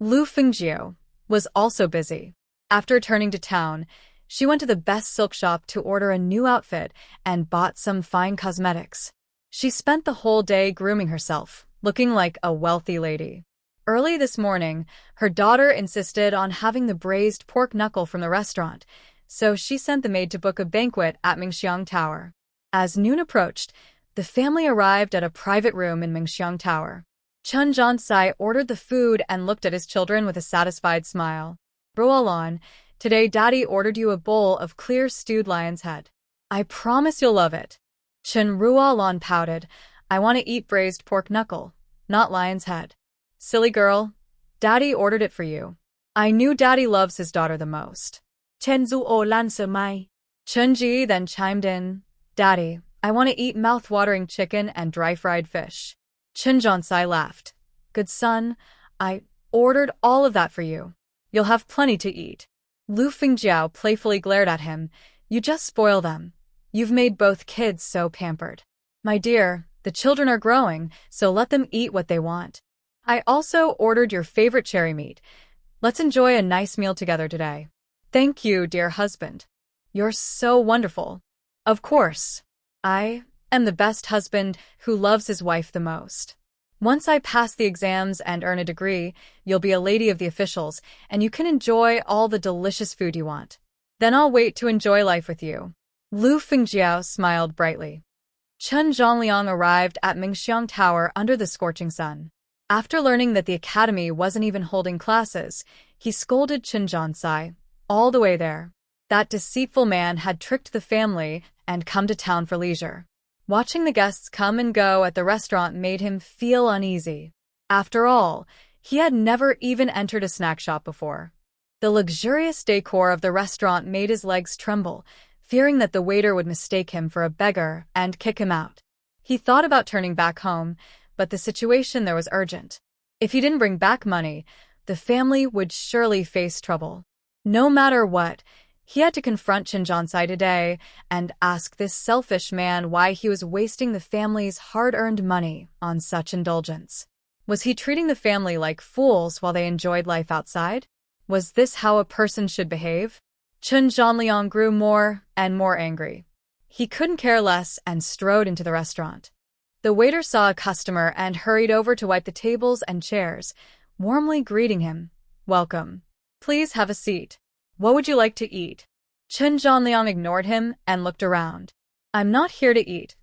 Lu Fengjiu was also busy. After returning to town, she went to the best silk shop to order a new outfit and bought some fine cosmetics. She spent the whole day grooming herself, looking like a wealthy lady. Early this morning, her daughter insisted on having the braised pork knuckle from the restaurant, so she sent the maid to book a banquet at Mingxiang Tower. As noon approached, the family arrived at a private room in Mingxiang Tower. Chen Zhansai ordered the food and looked at his children with a satisfied smile. Ruolan, today Daddy ordered you a bowl of clear stewed lion's head. I promise you'll love it. Chen Ruolan pouted. I want to eat braised pork knuckle, not lion's head. Silly girl. Daddy ordered it for you. I knew Daddy loves his daughter the most. Chen Zuolan Semai. Chen Ji then chimed in. Daddy, I want to eat mouth-watering chicken and dry-fried fish. Chen Zhansai laughed. Good son, I ordered all of that for you. You'll have plenty to eat. Lu Fengjiao playfully glared at him. You just spoil them. You've made both kids so pampered. My dear, the children are growing, so let them eat what they want. I also ordered your favorite cherry meat. Let's enjoy a nice meal together today. Thank you, dear husband. You're so wonderful. Of course. I am the best husband who loves his wife the most. Once I pass the exams and earn a degree, you'll be a lady of the officials, and you can enjoy all the delicious food you want. Then I'll wait to enjoy life with you. Lu Fengjiao smiled brightly. Chen Zhanliang arrived at Mingxiang Tower under the scorching sun. After learning that the academy wasn't even holding classes, he scolded Chen Zhansai all the way there. That deceitful man had tricked the family and come to town for leisure. Watching the guests come and go at the restaurant made him feel uneasy. After all, he had never even entered a snack shop before. The luxurious decor of the restaurant made his legs tremble, fearing that the waiter would mistake him for a beggar and kick him out. He thought about turning back home, but the situation there was urgent. If he didn't bring back money, the family would surely face trouble. No matter what, he had to confront Chen Zhansai today and ask this selfish man why he was wasting the family's hard-earned money on such indulgence. Was he treating the family like fools while they enjoyed life outside? Was this how a person should behave? Chen Zhanliang grew more and more angry. He couldn't care less and strode into the restaurant. The waiter saw a customer and hurried over to wipe the tables and chairs, warmly greeting him. Welcome. Please have a seat. What would you like to eat? Chen Zhanliang ignored him and looked around. I'm not here to eat.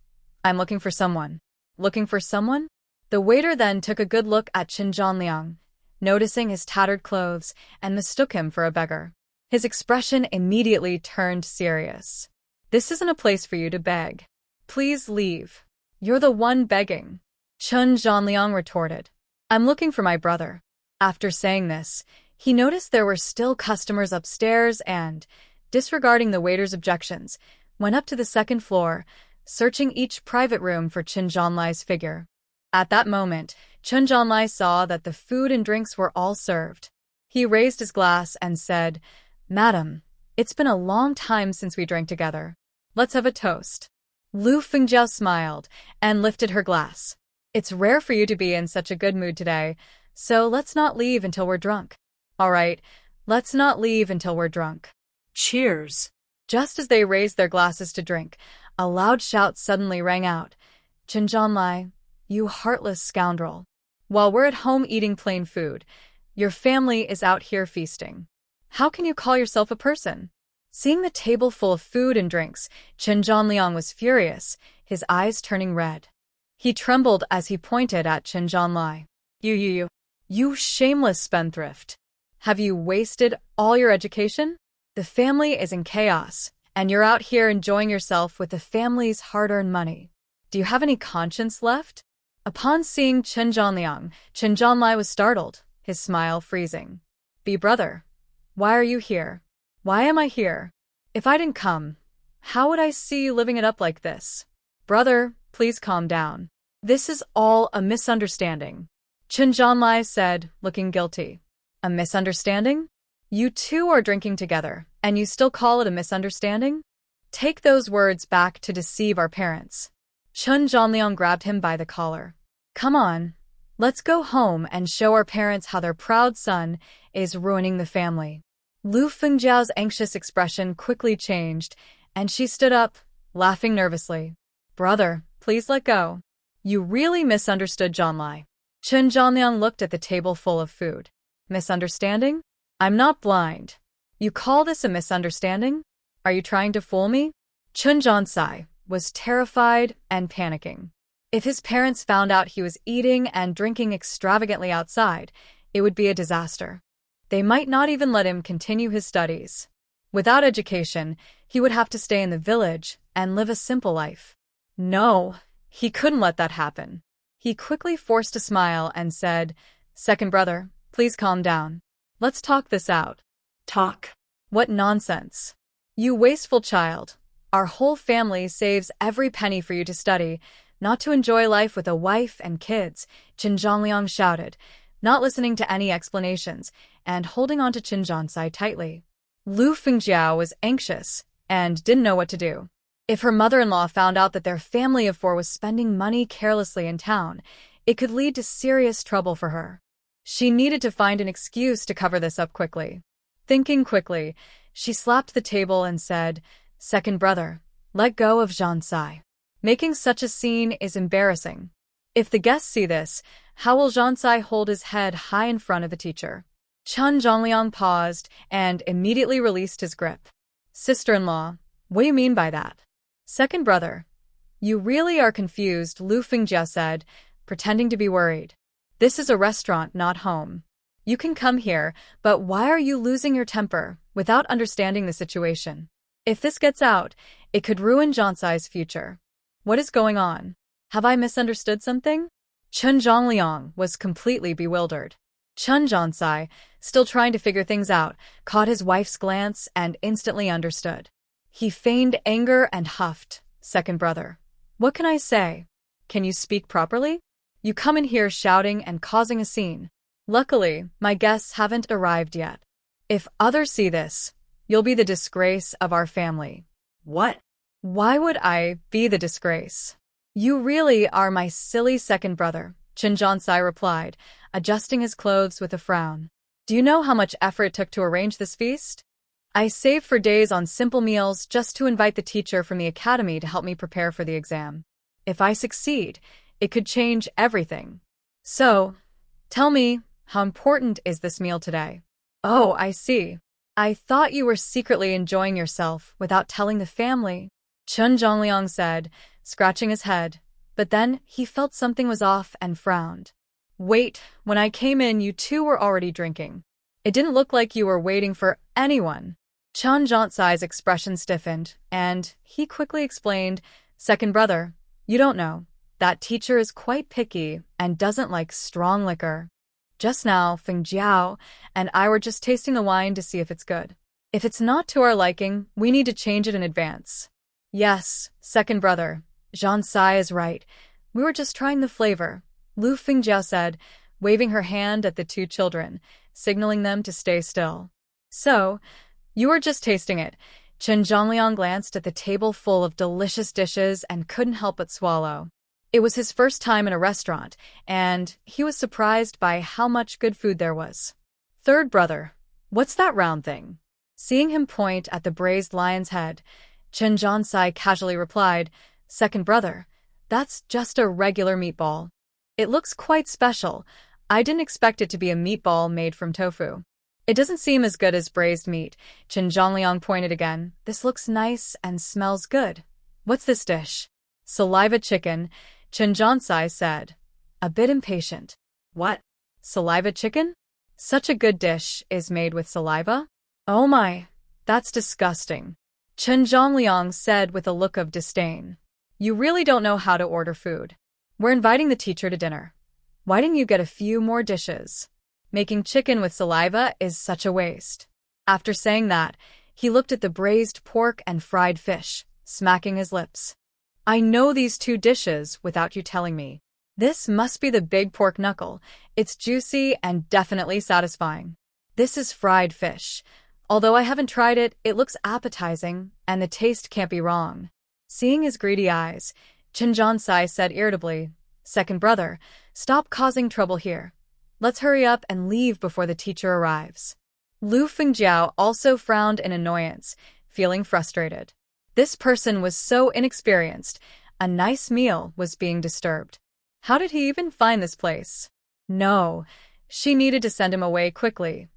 I'm looking for someone. Looking for someone? The waiter then took a good look at Chen Zhanliang, noticing his tattered clothes, and mistook him for a beggar. His expression immediately turned serious. This isn't a place for you to beg. Please leave. You're the one begging. Chen Zhanliang retorted. I'm looking for my brother. After saying this, he noticed there were still customers upstairs and, disregarding the waiter's objections, went up to the second floor, searching each private room for Chen Zhanlai's figure. At that moment, Chen Zhanlai saw that the food and drinks were all served. He raised his glass and said, Madam, It's been a long time since we drank together. Let's have a toast. Lu Fengjiao smiled and lifted her glass. It's rare for you to be in such a good mood today, so let's not leave until we're drunk. All right, let's not leave until we're drunk. Cheers. Just as they raised their glasses to drink, a loud shout suddenly rang out. Chen Zhanlai, you heartless scoundrel. While we're at home eating plain food, your family is out here feasting. How can you call yourself a person? Seeing the table full of food and drinks, Chen Zhanliang was furious, his eyes turning red. He trembled as he pointed at Chen Zhanlai. You shameless spendthrift. Have you wasted all your education? The family is in chaos, and you're out here enjoying yourself with the family's hard-earned money. Do you have any conscience left? Upon seeing Chen Zhanliang, Chen Zhanlai was startled, his smile freezing. Brother, why are you here? Why am I here? If I didn't come, how would I see you living it up like this? Brother, please calm down. This is all a misunderstanding. Chen Zhanlai said, looking guilty. A misunderstanding? You two are drinking together, and you still call it a misunderstanding? Take those words back to deceive our parents. Chen Zhanliang grabbed him by the collar. Come on, let's go home and show our parents how their proud son is ruining the family. Lu Fengjiao's anxious expression quickly changed, and she stood up, laughing nervously. Brother, please let go. You really misunderstood Zhanlai. Chen Zhanliang looked at the table full of food. Misunderstanding? I'm not blind. You call this a misunderstanding? Are you trying to fool me? Chen Zhansai was terrified and panicking. If his parents found out he was eating and drinking extravagantly outside, it would be a disaster. They might not even let him continue his studies. Without education, he would have to stay in the village and live a simple life. No, he couldn't let that happen. He quickly forced a smile and said, Second brother, please calm down. Let's talk this out. Talk. What nonsense. You wasteful child. Our whole family saves every penny for you to study, not to enjoy life with a wife and kids, Chen Zhanliang shouted, not listening to any explanations, and holding on to Chen Zhansai tightly. Lu Fengjiao was anxious and didn't know what to do. If her mother-in-law found out that their family of four was spending money carelessly in town, it could lead to serious trouble for her. She needed to find an excuse to cover this up quickly. Thinking quickly, she slapped the table and said, Second brother, let go of Zhansai. Making such a scene is embarrassing. If the guests see this, how will Zhansai hold his head high in front of the teacher? Chen Zhanliang paused and immediately released his grip. Sister-in-law, what do you mean by that? Second brother, you really are confused, Lu Fengjia said, pretending to be worried. This is a restaurant, not home. You can come here, but why are you losing your temper without understanding the situation? If this gets out, it could ruin Zhansai's future. What is going on? Have I misunderstood something? Chen Zhanliang was completely bewildered. Chen Zhansai, still trying to figure things out, caught his wife's glance and instantly understood. He feigned anger and huffed, Second brother. What can I say? Can you speak properly? You come in here shouting and causing a scene. Luckily, my guests haven't arrived yet. If others see this, you'll be the disgrace of our family. What? Why would I be the disgrace? You really are my silly second brother, Chen Zhansai replied, adjusting his clothes with a frown. Do you know how much effort it took to arrange this feast? I saved for days on simple meals just to invite the teacher from the academy to help me prepare for the exam. If I succeed, it could change everything. So, tell me, how important is this meal today? Oh, I see. I thought you were secretly enjoying yourself without telling the family, Chen Zhanliang said, scratching his head, but then he felt something was off and frowned. Wait, when I came in you two were already drinking. It didn't look like you were waiting for anyone. Chen Zhansai's expression stiffened, and he quickly explained, Second brother, you don't know. That teacher is quite picky and doesn't like strong liquor. Just now, Feng Jiao and I were just tasting the wine to see if it's good. If it's not to our liking, we need to change it in advance. Yes, second brother, Zhansai is right. We were just trying the flavor, Lu Fengjiao said, waving her hand at the two children, signaling them to stay still. So, You were just tasting it. Chen Zhongliang glanced at the table full of delicious dishes and couldn't help but swallow. It was his first time in a restaurant, and he was surprised by how much good food there was. Third brother, what's that round thing? Seeing him point at the braised lion's head, Chen Zhonsai casually replied, Second brother, that's just a regular meatball. It looks quite special. I didn't expect it to be a meatball made from tofu. It doesn't seem as good as braised meat. Chen Zhongliang pointed again. This looks nice and smells good. What's this dish? Saliva chicken, Chen Zhonsai said, a bit impatient. What? Saliva chicken? Such a good dish is made with saliva? Oh my, that's disgusting. Chen Zhongliang said with a look of disdain. You really don't know how to order food. We're inviting the teacher to dinner. Why didn't you get a few more dishes? Making chicken with saliva is such a waste. After saying that, he looked at the braised pork and fried fish, smacking his lips. I know these two dishes without you telling me. This must be the big pork knuckle. It's juicy and definitely satisfying. This is fried fish. Although I haven't tried it, it looks appetizing, and the taste can't be wrong. Seeing his greedy eyes, Chen Zhonsai said irritably, Second brother, stop causing trouble here. Let's hurry up and leave before the teacher arrives. Lu Fengjiao also frowned in annoyance, feeling frustrated. This person was so inexperienced. A nice meal was being disturbed. How did he even find this place? No, she needed to send him away quickly.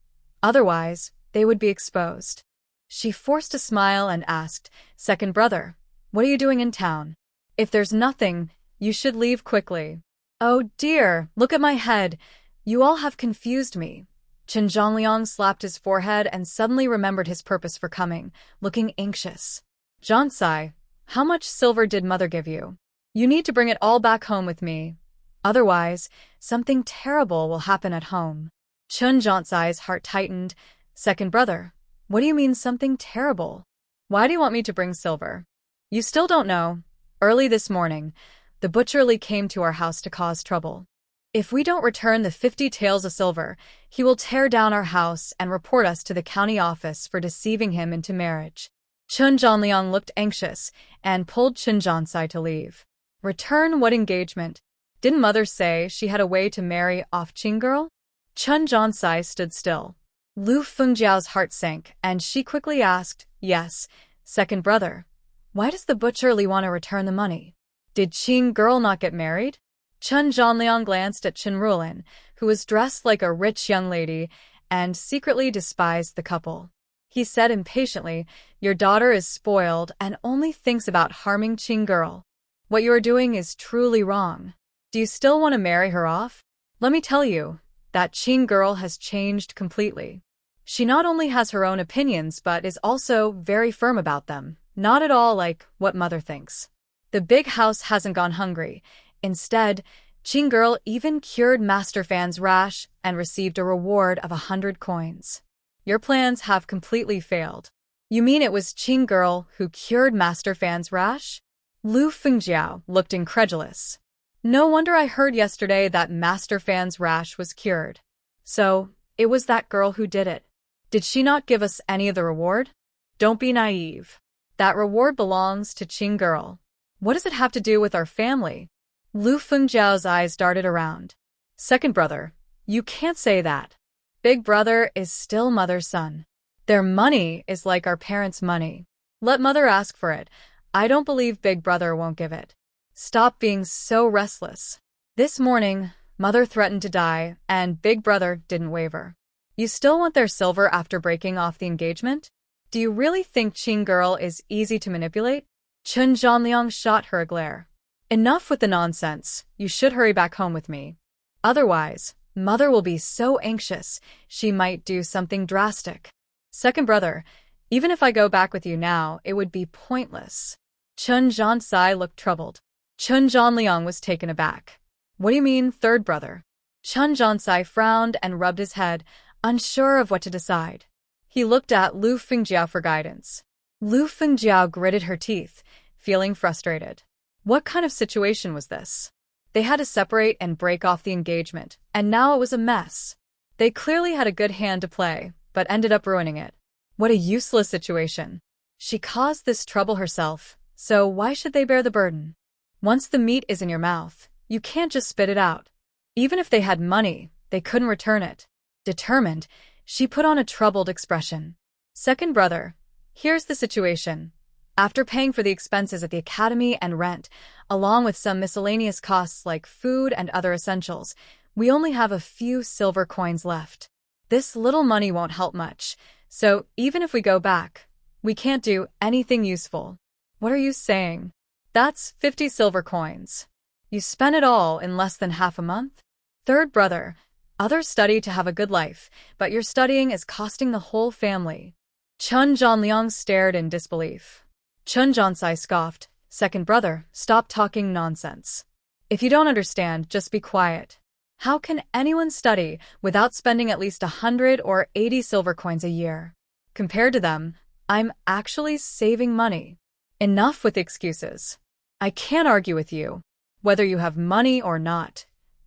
Otherwise, they would be exposed. She forced a smile and asked, Second brother, what are you doing in town? If there's nothing, you should leave quickly. Oh dear, look at my head. You all have confused me. Chen Zhongliang slapped his forehead and suddenly remembered his purpose for coming, looking anxious. Zhonsai, how much silver did mother give you? You need to bring it all back home with me. Otherwise, something terrible will happen at home. Chen Zhonsai's heart tightened. Second brother, what do you mean something terrible? Why do you want me to bring silver? You still don't know. Early this morning, the butcher came to our house to cause trouble. If we don't return the 50 taels of silver, he will tear down our house and report us to the county office for deceiving him into marriage. Chen Zhongliang looked anxious and pulled Chen Zhonsai to leave. Return what engagement? Didn't mother say she had a way to marry off Qing girl? Chen Zhonsai stood still. Lu Fengjiao's heart sank, and she quickly asked, Yes, second brother. Why does the butcher want to return the money? Did Qing girl not get married? Chen Zhongliang glanced at Chen Rulin, who was dressed like a rich young lady, and secretly despised the couple. He said impatiently, Your daughter is spoiled and only thinks about harming Qing girl. What you are doing is truly wrong. Do you still want to marry her off? Let me tell you, that Qing girl has changed completely. She not only has her own opinions but is also very firm about them, not at all like what mother thinks. The big house hasn't gone hungry. Instead, Qing girl even cured Master Fan's rash and received a reward of 100 coins. Your plans have completely failed. You mean it was Qing girl who cured Master Fan's rash? Lu Fengjiao looked incredulous. No wonder I heard yesterday that Master Fan's rash was cured. So, it was that girl who did it. Did she not give us any of the reward? Don't be naive. That reward belongs to Qing girl. What does it have to do with our family? Lu Fengjiao's eyes darted around. Second brother, you can't say that. Big brother is still mother's son. Their money is like our parents' money. Let mother ask for it. I don't believe big brother won't give it. Stop being so restless. This morning, mother threatened to die, and big brother didn't waver. You still want their silver after breaking off the engagement? Do you really think Qing girl is easy to manipulate? Chen Zhongliang shot her a glare. Enough with the nonsense. You should hurry back home with me. Otherwise, mother will be so anxious, she might do something drastic. Second brother, even if I go back with you now, it would be pointless. Chen Zhonsai looked troubled. Chen Zhongliang was taken aback. What do you mean, third brother? Chen Zhonsai frowned and rubbed his head, unsure of what to decide. He looked at Lu Fengjiao for guidance. Lu Fengjiao gritted her teeth, feeling frustrated. What kind of situation was this? They had to separate and break off the engagement, and now it was a mess. They clearly had a good hand to play, but ended up ruining it. What a useless situation. She caused this trouble herself, so why should they bear the burden? Once the meat is in your mouth, you can't just spit it out. Even if they had money, they couldn't return it. Determined, she put on a troubled expression. Second brother, here's the situation. After paying for the expenses at the academy and rent, along with some miscellaneous costs like food and other essentials, we only have a few silver coins left. This little money won't help much, so even if we go back, we can't do anything useful. What are you saying? That's 50 silver coins. You spent it all in less than half a month? Third brother, others study to have a good life, but your studying is costing the whole family. Chun Zhanliang stared in disbelief. Chun Zhansai scoffed. Second brother, stop talking nonsense. If you don't understand, just be quiet. How can anyone study without spending at least 100 or 80 silver coins a year? Compared to them, I'm actually saving money. Enough with excuses. I can't argue with you. Whether you have money or not,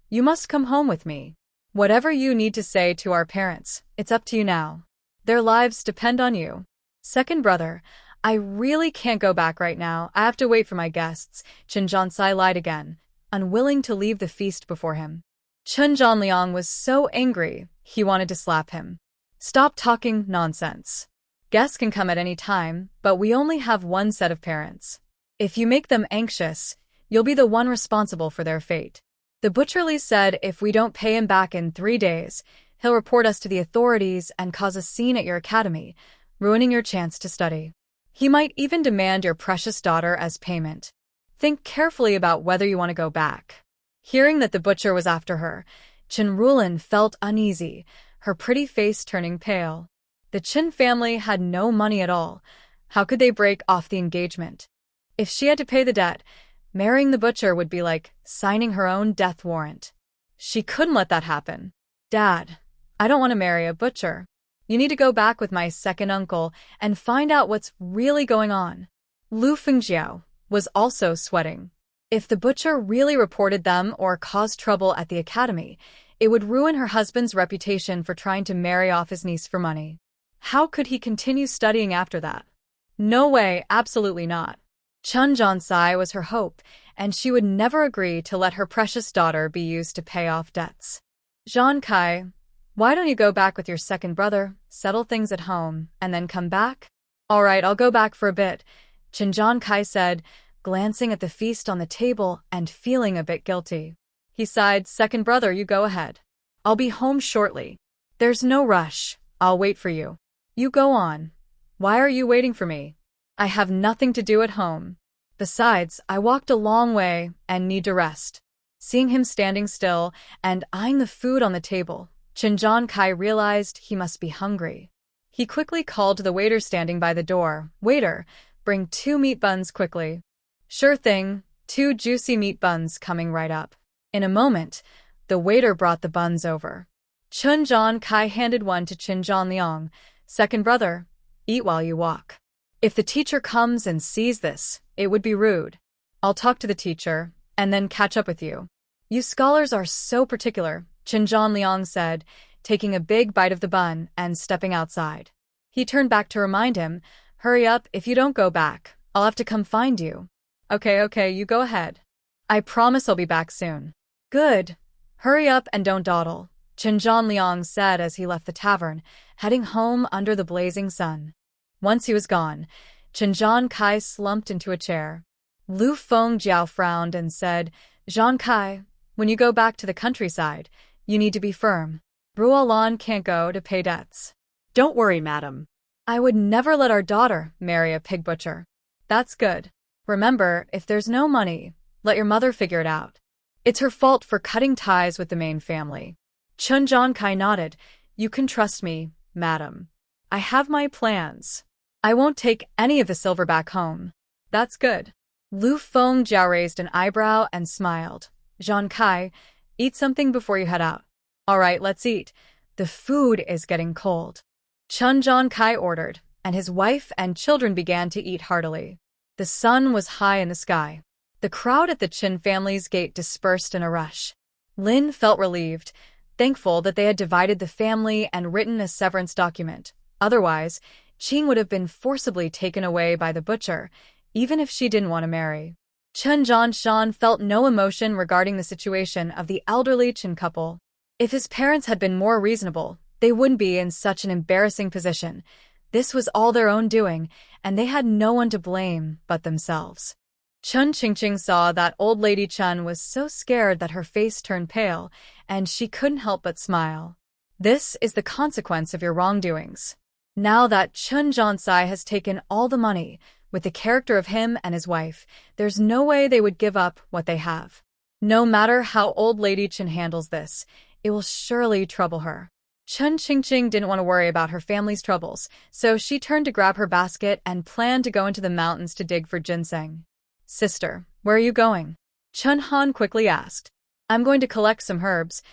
you must come home with me. Whatever you need to say to our parents, it's up to you now. Their lives depend on you. Second brother, I really can't go back right now. I have to wait for my guests. Chun Zhansai lied again, unwilling to leave the feast before him. Chun Zhanliang was so angry, he wanted to slap him. Stop talking nonsense. Guests can come at any time, but we only have one set of parents. If you make them anxious, you'll be the one responsible for their fate. The butcherly said if we don't pay him back in 3 days, he'll report us to the authorities and cause a scene at your academy, ruining your chance to study. He might even demand your precious daughter as payment. Think carefully about whether you want to go back. Hearing that the butcher was after her, Chen Rulin felt uneasy, her pretty face turning pale. The Chen family had no money at all. How could they break off the engagement? If she had to pay the debt, marrying the butcher would be like signing her own death warrant. She couldn't let that happen. Dad, I don't want to marry a butcher. You need to go back with my second uncle and find out what's really going on. Lu Fengjiao was also sweating. If the butcher really reported them or caused trouble at the academy, it would ruin her husband's reputation for trying to marry off his niece for money. How could he continue studying after that? No way, absolutely not. Chun Zhansai was her hope, and she would never agree to let her precious daughter be used to pay off debts. Zhan Kai, why don't you go back with your second brother, settle things at home, and then come back? All right, I'll go back for a bit, Chen Zhan Kai said, glancing at the feast on the table and feeling a bit guilty. He sighed, second brother, you go ahead. I'll be home shortly. There's no rush. I'll wait for you. You go on. Why are you waiting for me? I have nothing to do at home. Besides, I walked a long way and need to rest. Seeing him standing still and eyeing the food on the table, Chen Zhan Kai realized he must be hungry. He quickly called to the waiter standing by the door, waiter, bring 2 meat buns quickly. Sure thing, 2 juicy meat buns coming right up. In a moment, the waiter brought the buns over. Chun Zhan Kai handed one to Chen Zhanliang. Second brother, eat while you walk. If the teacher comes and sees this, it would be rude. I'll talk to the teacher, and then catch up with you. You scholars are so particular, Chen Zhanliang said, taking a big bite of the bun and stepping outside. He turned back to remind him, hurry up, if you don't go back, I'll have to come find you. Okay, you go ahead. I promise I'll be back soon. Good. Hurry up and don't dawdle, Chen Zhanliang said as he left the tavern, heading home under the blazing sun. Once he was gone, Chen Zhan Kai slumped into a chair. Lu Fengjiao frowned and said, Zhan Kai, when you go back to the countryside, you need to be firm. Ruolan can't go to pay debts. Don't worry, madam. I would never let our daughter marry a pig butcher. That's good. Remember, if there's no money, let your mother figure it out. It's her fault for cutting ties with the main family. Chun Zhan Kai nodded. You can trust me, madam. I have my plans. I won't take any of the silver back home. That's good. Lu Fengjiao raised an eyebrow and smiled. Zhan Kai, eat something before you head out. All right, let's eat. The food is getting cold. Chun Zhan Kai ordered, and his wife and children began to eat heartily. The sun was high in the sky. The crowd at the Chin family's gate dispersed in a rush. Lin felt relieved, thankful that they had divided the family and written a severance document. Otherwise, Qing would have been forcibly taken away by the butcher, even if she didn't want to marry. Chen Zhanshan felt no emotion regarding the situation of the elderly Chen couple. If his parents had been more reasonable, they wouldn't be in such an embarrassing position. This was all their own doing, and they had no one to blame but themselves. Chen Qingqing saw that old lady Chen was so scared that her face turned pale, and she couldn't help but smile. This is the consequence of your wrongdoings. Now that Chen Zhansai has taken all the money, with the character of him and his wife, there's no way they would give up what they have. No matter how old lady Chen handles this, it will surely trouble her. Chen Qingqing didn't want to worry about her family's troubles, so she turned to grab her basket and planned to go into the mountains to dig for ginseng. Sister, where are you going? Chen Han quickly asked. I'm going to collect some herbs.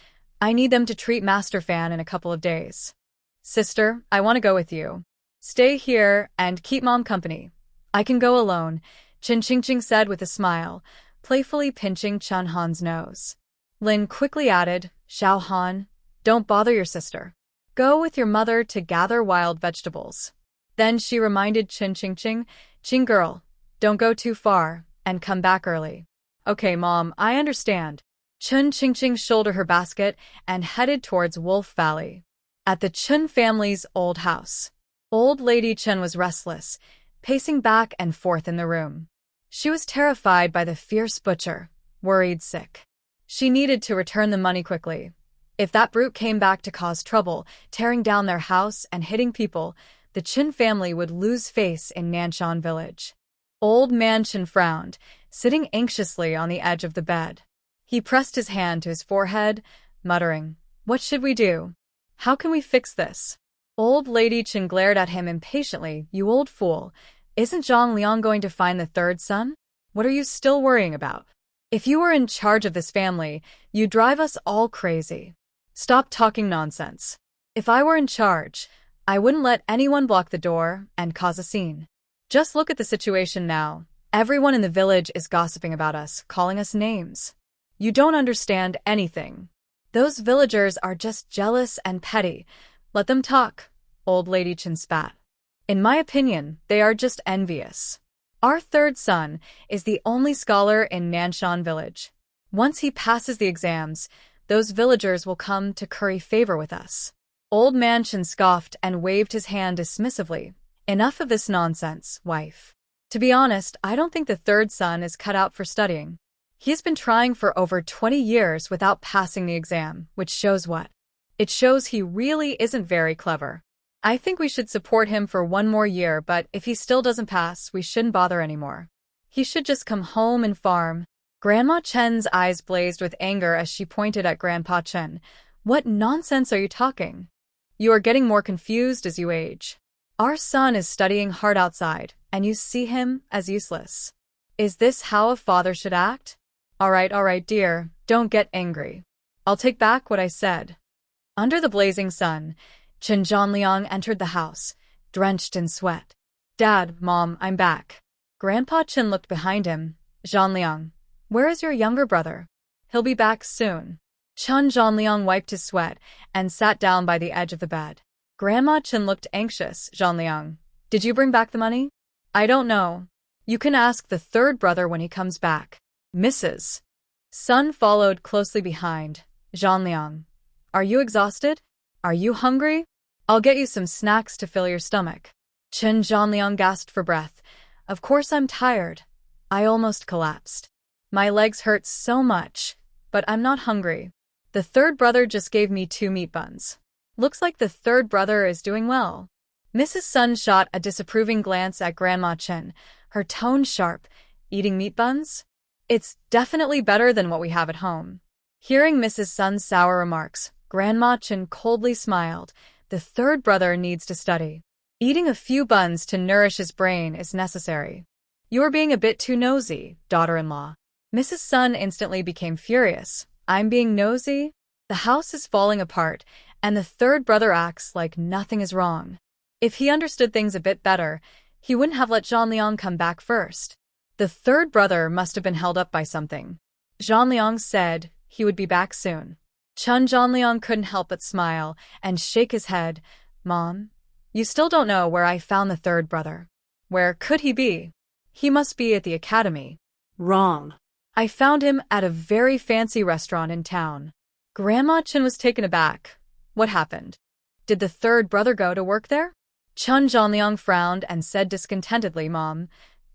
I need them to treat Master Fan in a couple of days. Sister, I want to go with you. Stay here and keep Mom company. I can go alone, Chen Qingqing said with a smile, playfully pinching Chen Han's nose. Lin quickly added, Xiao Han, don't bother your sister. Go with your mother to gather wild vegetables. Then she reminded Chen Qingqing, Qing girl, don't go too far, and come back early. Okay, Mom, I understand. Chen Qingqing shouldered her basket and headed towards Wolf Valley. At the Chen family's old house, old lady Chen was restless, pacing back and forth in the room. She was terrified by the fierce butcher, worried sick. She needed to return the money quickly. If that brute came back to cause trouble, tearing down their house and hitting people, the Chen family would lose face in Nanshan village. Old man Chen frowned, sitting anxiously on the edge of the bed. He pressed his hand to his forehead, muttering, What should we do? How can we fix this? Old lady Chen glared at him impatiently. You old fool. Isn't Zhang Liang going to find the third son? What are you still worrying about? If you were in charge of this family, you'd drive us all crazy. Stop talking nonsense. If I were in charge, I wouldn't let anyone block the door and cause a scene. Just look at the situation now. Everyone in the village is gossiping about us, calling us names. You don't understand anything. Those villagers are just jealous and petty. Let them talk, old lady Chen spat. In my opinion, they are just envious. Our third son is the only scholar in Nanshan village. Once he passes the exams, those villagers will come to curry favor with us. Old man Chen scoffed and waved his hand dismissively. Enough of this nonsense, wife. To be honest, I don't think the third son is cut out for studying. He's been trying for over 20 years without passing the exam, which shows what? It shows he really isn't very clever. I think we should support him for one more year, but if he still doesn't pass, we shouldn't bother anymore. He should just come home and farm. Grandma Chen's eyes blazed with anger as she pointed at Grandpa Chen. What nonsense are you talking? You are getting more confused as you age. Our son is studying hard outside, and you see him as useless. Is this how a father should act? All right, dear, don't get angry. I'll take back what I said. Under the blazing sun, Chen Zhanliang entered the house, drenched in sweat. Dad, Mom, I'm back. Grandpa Chen looked behind him. Zhanliang, where is your younger brother? He'll be back soon. Chen Zhanliang wiped his sweat and sat down by the edge of the bed. Grandma Chen looked anxious. Zhanliang, did you bring back the money? I don't know. You can ask the third brother when he comes back. Mrs. Sun followed closely behind. Zhanliang, are you exhausted? Are you hungry? I'll get you some snacks to fill your stomach. Chen Zhanliang gasped for breath. Of course I'm tired. I almost collapsed. My legs hurt so much, but I'm not hungry. The third brother just gave me 2 meat buns. Looks like the third brother is doing well. Mrs. Sun shot a disapproving glance at Grandma Chen, her tone sharp. Eating meat buns? It's definitely better than what we have at home. Hearing Mrs. Sun's sour remarks, Grandma Chen coldly smiled. The third brother needs to study. Eating a few buns to nourish his brain is necessary. You're being a bit too nosy, daughter-in-law. Mrs. Sun instantly became furious. I'm being nosy? The house is falling apart, and the third brother acts like nothing is wrong. If he understood things a bit better, he wouldn't have let Zhanliang come back first. The third brother must have been held up by something. Zhanliang said he would be back soon. Chen Zhanliang couldn't help but smile and shake his head. Mom, You still don't know where I found the third brother. Where could he be? He must be at the academy. Wrong. I found him at a very fancy restaurant in town. Grandma Chen was taken aback. What happened? Did the third brother go to work there? Chun Zhanliang frowned and said discontentedly, Mom,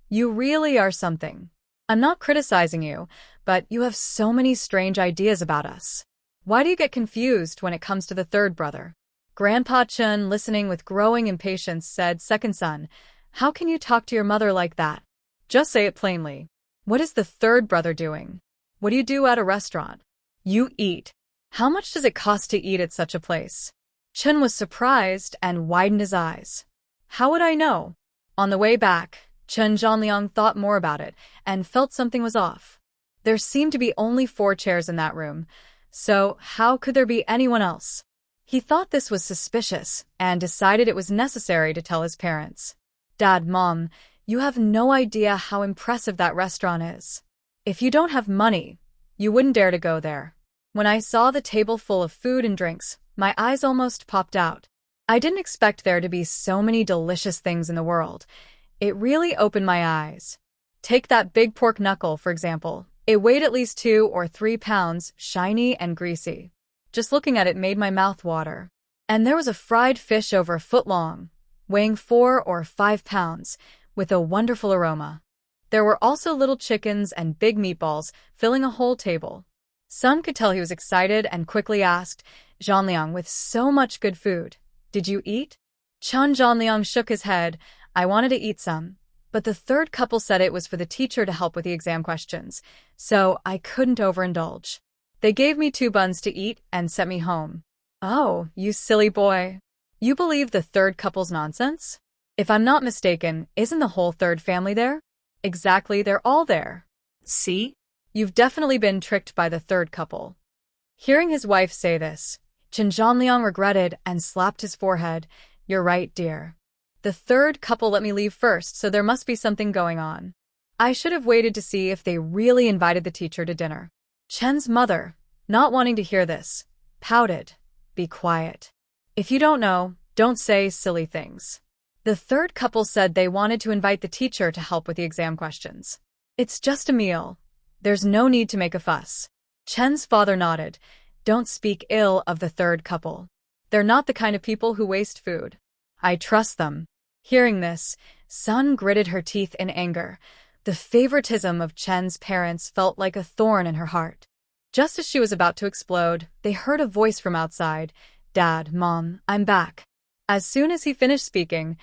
you really are something. I'm not criticizing you, but you have so many strange ideas about us. Why do you get confused when it comes to the third brother? Grandpa Chun, listening with growing impatience, said, Second son, how can you talk to your mother like that? Just say it plainly. What is the third brother doing? What do you do at a restaurant? You eat. How much does it cost to eat at such a place? Chun was surprised and widened his eyes. How would I know? On the way back, Chun Zhanliang thought more about it and felt something was off. There seemed to be only 4 chairs in that room, so how could there be anyone else? He thought this was suspicious and decided it was necessary to tell his parents. Dad, Mom, you have no idea how impressive that restaurant is. If you don't have money, you wouldn't dare to go there. When I saw the table full of food and drinks, my eyes almost popped out. I didn't expect there to be so many delicious things in the world. It really opened my eyes. Take that big pork knuckle, for example. It weighed at least 2 or 3 pounds, shiny and greasy. Just looking at it made my mouth water. And there was a fried fish over a foot long, weighing 4 or 5 pounds, with a wonderful aroma. There were also little chickens and big meatballs filling a whole table. Sun could tell he was excited and quickly asked, Zhanliang, with so much good food, did you eat? Chun Zhanliang shook his head. I wanted to eat some, but the third couple said it was for the teacher to help with the exam questions, so I couldn't overindulge. They gave me 2 buns to eat and sent me home. Oh, you silly boy. You believe the third couple's nonsense? If I'm not mistaken, isn't the whole third family there? Exactly, they're all there. See? You've definitely been tricked by the third couple. Hearing his wife say this, Chun Zhanliang regretted and slapped his forehead. You're right, dear. The third couple let me leave first, so there must be something going on. I should have waited to see if they really invited the teacher to dinner. Chen's mother, not wanting to hear this, pouted. Be quiet. If you don't know, don't say silly things. The third couple said they wanted to invite the teacher to help with the exam questions. It's just a meal. There's no need to make a fuss. Chen's father nodded. Don't speak ill of the third couple. They're not the kind of people who waste food. I trust them. Hearing this, Sun gritted her teeth in anger. The favoritism of Chen's parents felt like a thorn in her heart. Just as she was about to explode, they heard a voice from outside. Dad, Mom, I'm back. As soon as he finished speaking,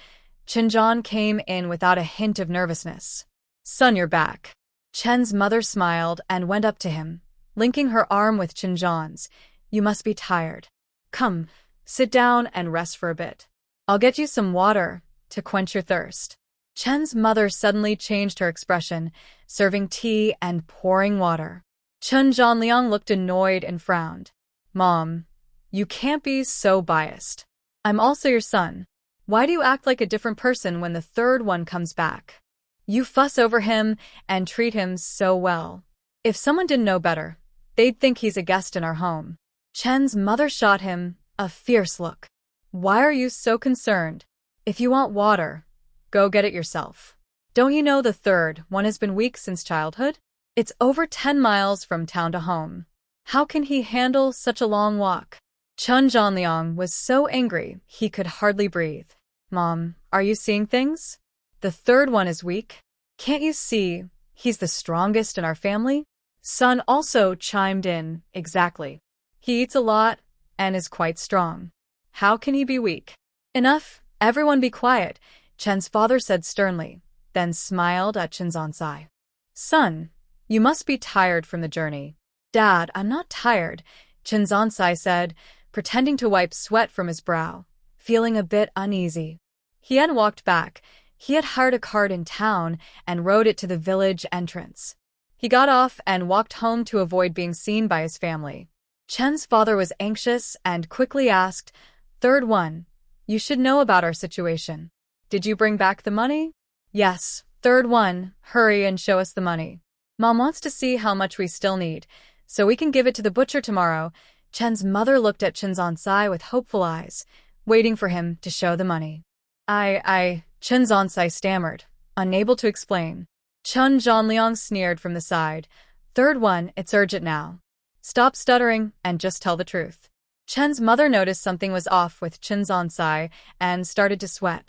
Chenjan came in without a hint of nervousness. Son, you're back. Chen's mother smiled and went up to him, linking her arm with Chenjan's. You must be tired. Come, sit down and rest for a bit. I'll get you some water to quench your thirst. Chen's mother suddenly changed her expression, serving tea and pouring water. Chun Zhanliang looked annoyed and frowned. Mom, you can't be so biased. I'm also your son. Why do you act like a different person when the third one comes back? You fuss over him and treat him so well. If someone didn't know better, they'd think he's a guest in our home. Chen's mother shot him a fierce look. Why are you so concerned? If you want water, go get it yourself. Don't you know the third one has been weak since childhood? It's over 10 miles from town to home. How can he handle such a long walk? Chun Zhanliang was so angry he could hardly breathe. Mom, are you seeing things? The third one is weak. Can't you see he's the strongest in our family? Son also chimed in. Exactly. He eats a lot and is quite strong. How can he be weak? Enough, everyone be quiet, Chen's father said sternly, then smiled at Chen Zhansai. Son, you must be tired from the journey. Dad, I'm not tired, Chen Zhansai said, pretending to wipe sweat from his brow, feeling a bit uneasy. He had walked back. He had hired a cart in town and rode it to the village entrance. He got off and walked home to avoid being seen by his family. Chen's father was anxious and quickly asked, Third one, you should know about our situation. Did you bring back the money? Yes, third one, hurry and show us the money. Mom wants to see how much we still need, so we can give it to the butcher tomorrow. Chen's mother looked at Chen Zhansai with hopeful eyes, waiting for him to show the money. Chen Zhansai stammered, unable to explain. Chen Zhanliang sneered from the side. Third one, it's urgent now. Stop stuttering and just tell the truth. Chen's mother noticed something was off with Chen Zhansai and started to sweat.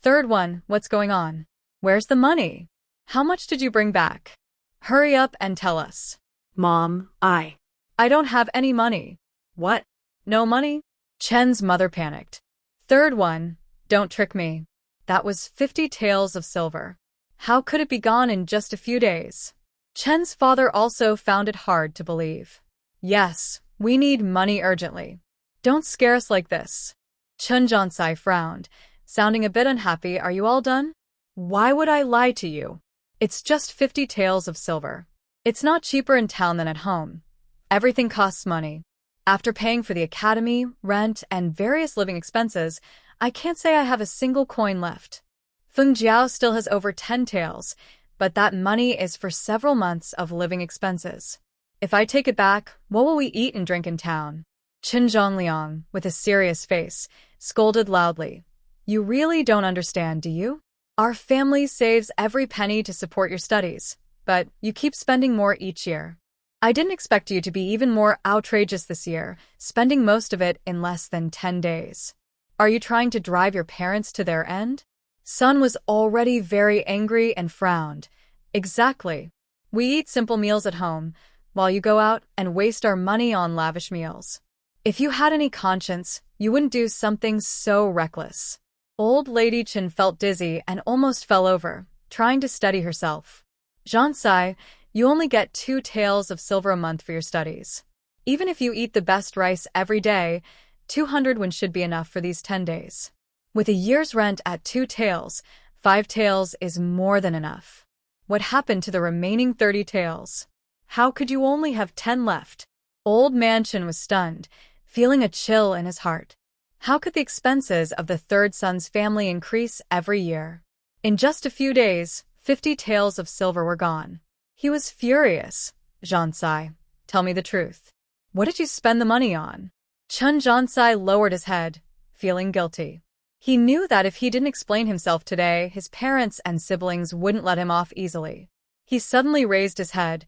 Third one, what's going on? Where's the money? How much did you bring back? Hurry up and tell us. Mom, I don't have any money. What? No money? Chen's mother panicked. Third one, don't trick me. That was 50 taels of silver. How could it be gone in just a few days? Chen's father also found it hard to believe. Yes, we need money urgently. Don't scare us like this. Chen Zhansai frowned, sounding a bit unhappy. Are you all done? Why would I lie to you? It's just 50 taels of silver. It's not cheaper in town than at home. Everything costs money. After paying for the academy, rent, and various living expenses, I can't say I have a single coin left. Feng Jiao still has over 10 taels, but that money is for several months of living expenses. If I take it back, what will we eat and drink in town? Qin Zhongliang, with a serious face, scolded loudly. You really don't understand, do you? Our family saves every penny to support your studies, but you keep spending more each year. I didn't expect you to be even more outrageous this year, spending most of it in less than 10 days. Are you trying to drive your parents to their end? Sun was already very angry and frowned. Exactly. We eat simple meals at home, while you go out and waste our money on lavish meals. If you had any conscience, you wouldn't do something so reckless. Old Lady Chen felt dizzy and almost fell over, trying to steady herself. Zhansai, you only get 2 taels of silver a month for your studies. Even if you eat the best rice every day, 200 won should be enough for these 10 days. With a year's rent at 2 taels, 5 taels is more than enough. What happened to the remaining 30 taels? How could you only have 10 left? Old Man Chen was stunned, feeling a chill in his heart. How could the expenses of the third son's family increase every year? In just a few days, 50 taels of silver were gone. He was furious. Zhansai, tell me the truth. What did you spend the money on? Chen Zhansai lowered his head, feeling guilty. He knew that if he didn't explain himself today, his parents and siblings wouldn't let him off easily. He suddenly raised his head,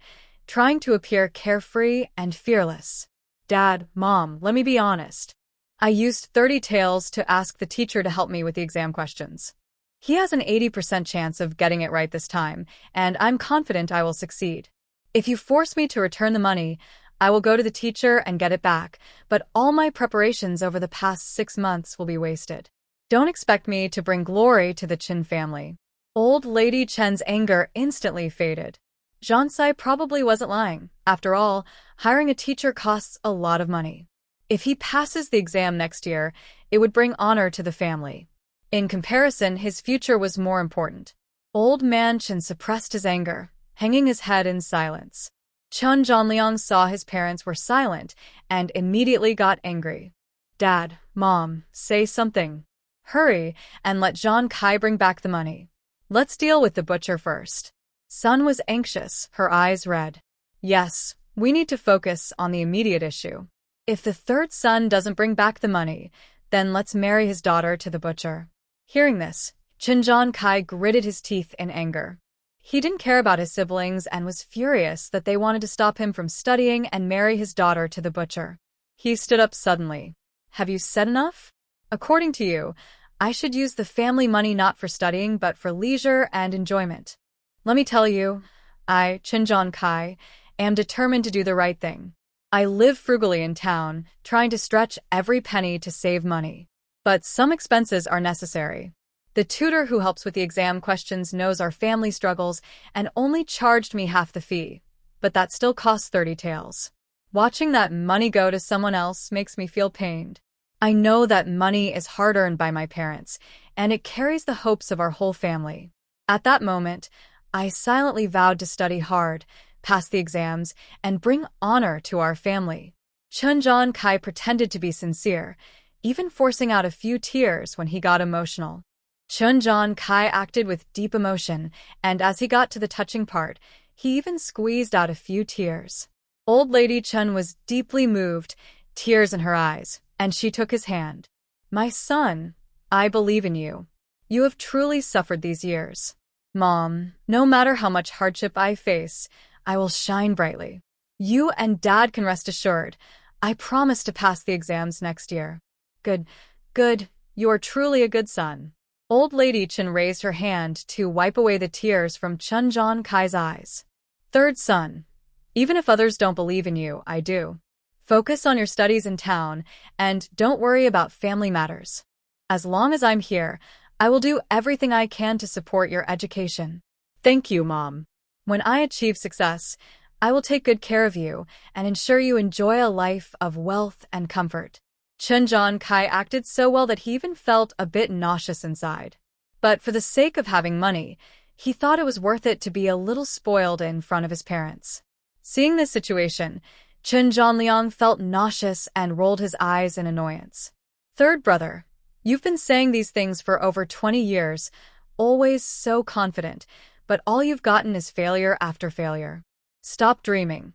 trying to appear carefree and fearless. Dad, Mom, let me be honest. I used 30 taels to ask the teacher to help me with the exam questions. He has an 80% chance of getting it right this time, and I'm confident I will succeed. If you force me to return the money, I will go to the teacher and get it back, but all my preparations over the past 6 months will be wasted. Don't expect me to bring glory to the Qin family. Old Lady Chen's anger instantly faded. Zhansai probably wasn't lying. After all, hiring a teacher costs a lot of money. If he passes the exam next year, it would bring honor to the family. In comparison, his future was more important. Old Man Chen suppressed his anger, hanging his head in silence. Chen Zhanliang saw his parents were silent and immediately got angry. Dad, Mom, say something. Hurry and let Zhang Kai bring back the money. Let's deal with the butcher first. Sun was anxious, her eyes red. Yes, we need to focus on the immediate issue. If the third son doesn't bring back the money, then let's marry his daughter to the butcher. Hearing this, Zhang Kai gritted his teeth in anger. He didn't care about his siblings and was furious that they wanted to stop him from studying and marry his daughter to the butcher. He stood up suddenly. Have you said enough? According to you, I should use the family money not for studying but for leisure and enjoyment. Let me tell you, I, Zhang Kai, am determined to do the right thing. I live frugally in town, trying to stretch every penny to save money. But some expenses are necessary. The tutor who helps with the exam questions knows our family struggles and only charged me half the fee, but that still costs 30 taels. Watching that money go to someone else makes me feel pained. I know that money is hard-earned by my parents, and it carries the hopes of our whole family. At that moment, I silently vowed to study hard, pass the exams, and bring honor to our family. Zhang Kai pretended to be sincere, even forcing out a few tears when he got emotional. Zhang Kai acted with deep emotion, and as he got to the touching part, he even squeezed out a few tears. Old Lady Chen was deeply moved, tears in her eyes, and she took his hand. My son, I believe in you. You have truly suffered these years. Mom, no matter how much hardship I face, I will shine brightly. You and Dad can rest assured. I promise to pass the exams next year. Good, good, you are truly a good son. Old Lady Chen raised her hand to wipe away the tears from Chun John Kai's eyes. Third son, even if others don't believe in you, I do. Focus on your studies in town, and don't worry about family matters. As long as I'm here, I will do everything I can to support your education. Thank you, Mom. When I achieve success, I will take good care of you and ensure you enjoy a life of wealth and comfort. Chun John Kai acted so well that he even felt a bit nauseous inside. But for the sake of having money, he thought it was worth it to be a little spoiled in front of his parents. Seeing this situation, Chun Zhanliang felt nauseous and rolled his eyes in annoyance. Third brother, you've been saying these things for over 20 years, always so confident, but all you've gotten is failure after failure. Stop dreaming.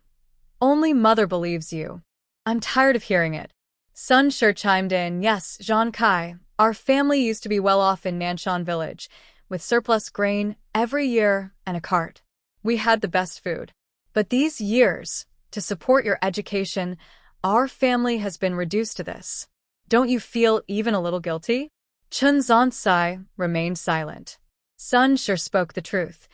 Only mother believes you. I'm tired of hearing it. Sun Shi chimed in, yes, Zhan Kai, our family used to be well off in Nanshan village, with surplus grain every year and a cart. We had the best food. But these years, to support your education, our family has been reduced to this. Don't you feel even a little guilty? Chun Zansai remained silent. Sun Shi spoke the truth.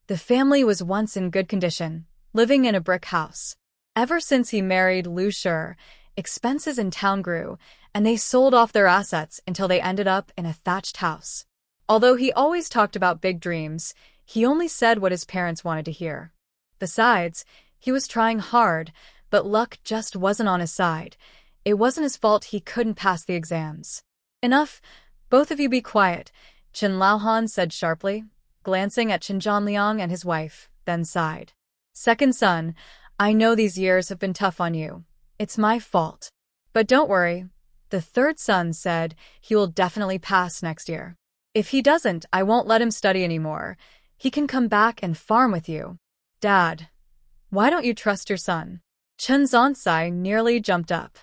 The family was once in good condition, living in a brick house. Ever since he married Lu Shi, expenses in town grew, and they sold off their assets until they ended up in a thatched house. Although he always talked about big dreams, he only said what his parents wanted to hear. Besides, he was trying hard, but luck just wasn't on his side. It wasn't his fault he couldn't pass the exams. Enough, both of you be quiet, Chen Laohan said sharply, glancing at Chen Zhanliang and his wife, then sighed. Second son, I know these years have been tough on you. It's my fault. But don't worry, the third son said he will definitely pass next year. If he doesn't, I won't let him study anymore. He can come back and farm with you. Dad, why don't you trust your son? Chen Zansai nearly jumped up.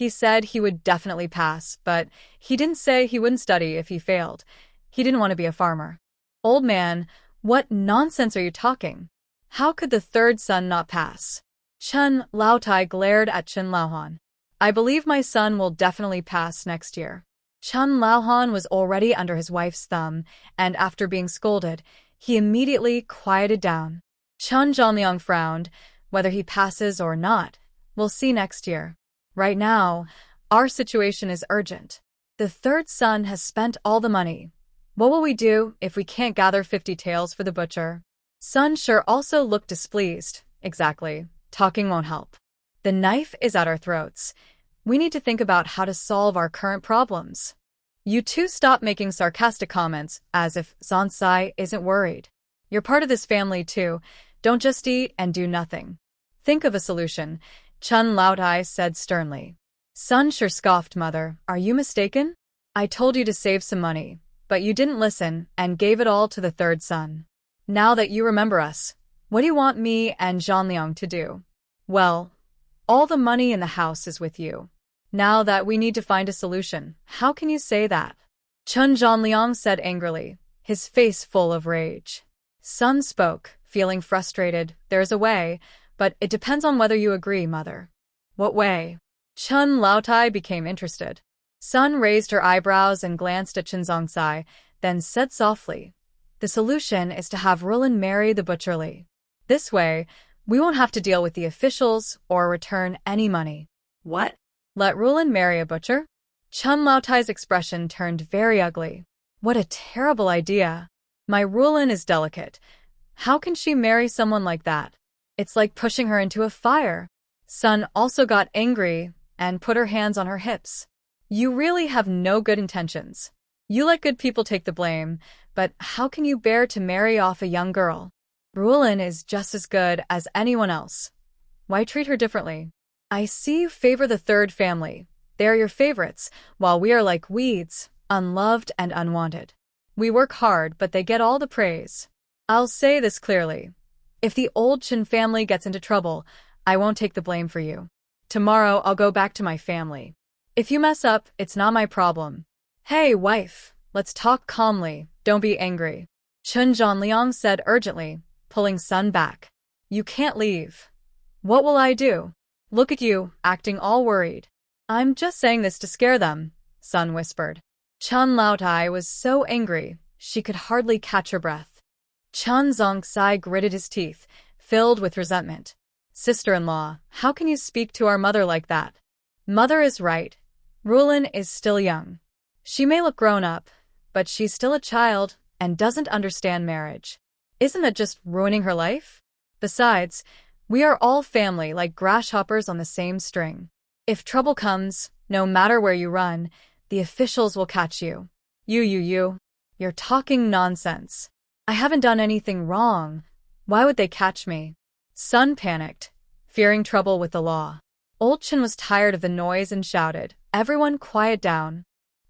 He said he would definitely pass, but he didn't say he wouldn't study if he failed. He didn't want to be a farmer. Old man, what nonsense are you talking? How could the third son not pass? Chen Laotai glared at Chen Laohan. I believe my son will definitely pass next year. Chen Laohan was already under his wife's thumb, and after being scolded, he immediately quieted down. Chun Zhanliang frowned. Whether he passes or not, we'll see next year. Right now, our situation is urgent. The third son has spent all the money. What will we do if we can't gather 50 taels for the butcher? Sun Shi also looked displeased. Exactly. Talking won't help. The knife is at our throats. We need to think about how to solve our current problems. You two stop making sarcastic comments as if Zansai isn't worried. You're part of this family too. Don't just eat and do nothing. Think of a solution, Chun Laotai said sternly. Sun Shi scoffed, Mother, are you mistaken? I told you to save some money, but you didn't listen and gave it all to the third son. Now that you remember us, what do you want me and Zhanliang to do? Well, all the money in the house is with you. Now that we need to find a solution, how can you say that? Chun Zhanliang said angrily, his face full of rage. Sun spoke, feeling frustrated. There's a way, but it depends on whether you agree, Mother. What way? Chun Laotai became interested. Sun raised her eyebrows and glanced at Chen Zhongsai, then said softly, the solution is to have Rulin marry the butcher Li. This way, we won't have to deal with the officials or return any money. What? Let Rulin marry a butcher? Chun Laotai's expression turned very ugly. What a terrible idea. My Rulin is delicate. How can she marry someone like that? It's like pushing her into a fire. Sun also got angry and put her hands on her hips. You really have no good intentions. You let good people take the blame, but how can you bear to marry off a young girl? Rulin is just as good as anyone else. Why treat her differently? I see you favor the third family. They are your favorites, while we are like weeds, unloved and unwanted. We work hard, but they get all the praise. I'll say this clearly. If the old Chen family gets into trouble, I won't take the blame for you. Tomorrow I'll go back to my family. If you mess up, it's not my problem. Hey, wife, let's talk calmly, don't be angry. Chun Zhanliang said urgently, pulling Sun back. You can't leave. What will I do? Look at you, acting all worried. I'm just saying this to scare them, Sun whispered. Chun Laotai was so angry, she could hardly catch her breath. Chun Zhongsai gritted his teeth, filled with resentment. Sister-in-law, how can you speak to our mother like that? Mother is right. Rulin is still young. She may look grown up, but she's still a child and doesn't understand marriage. Isn't that just ruining her life? Besides, we are all family like grasshoppers on the same string. If trouble comes, no matter where you run, the officials will catch you. You're talking nonsense. I haven't done anything wrong. Why would they catch me? Sun panicked, fearing trouble with the law. Old Chen was tired of the noise and shouted, Everyone quiet down.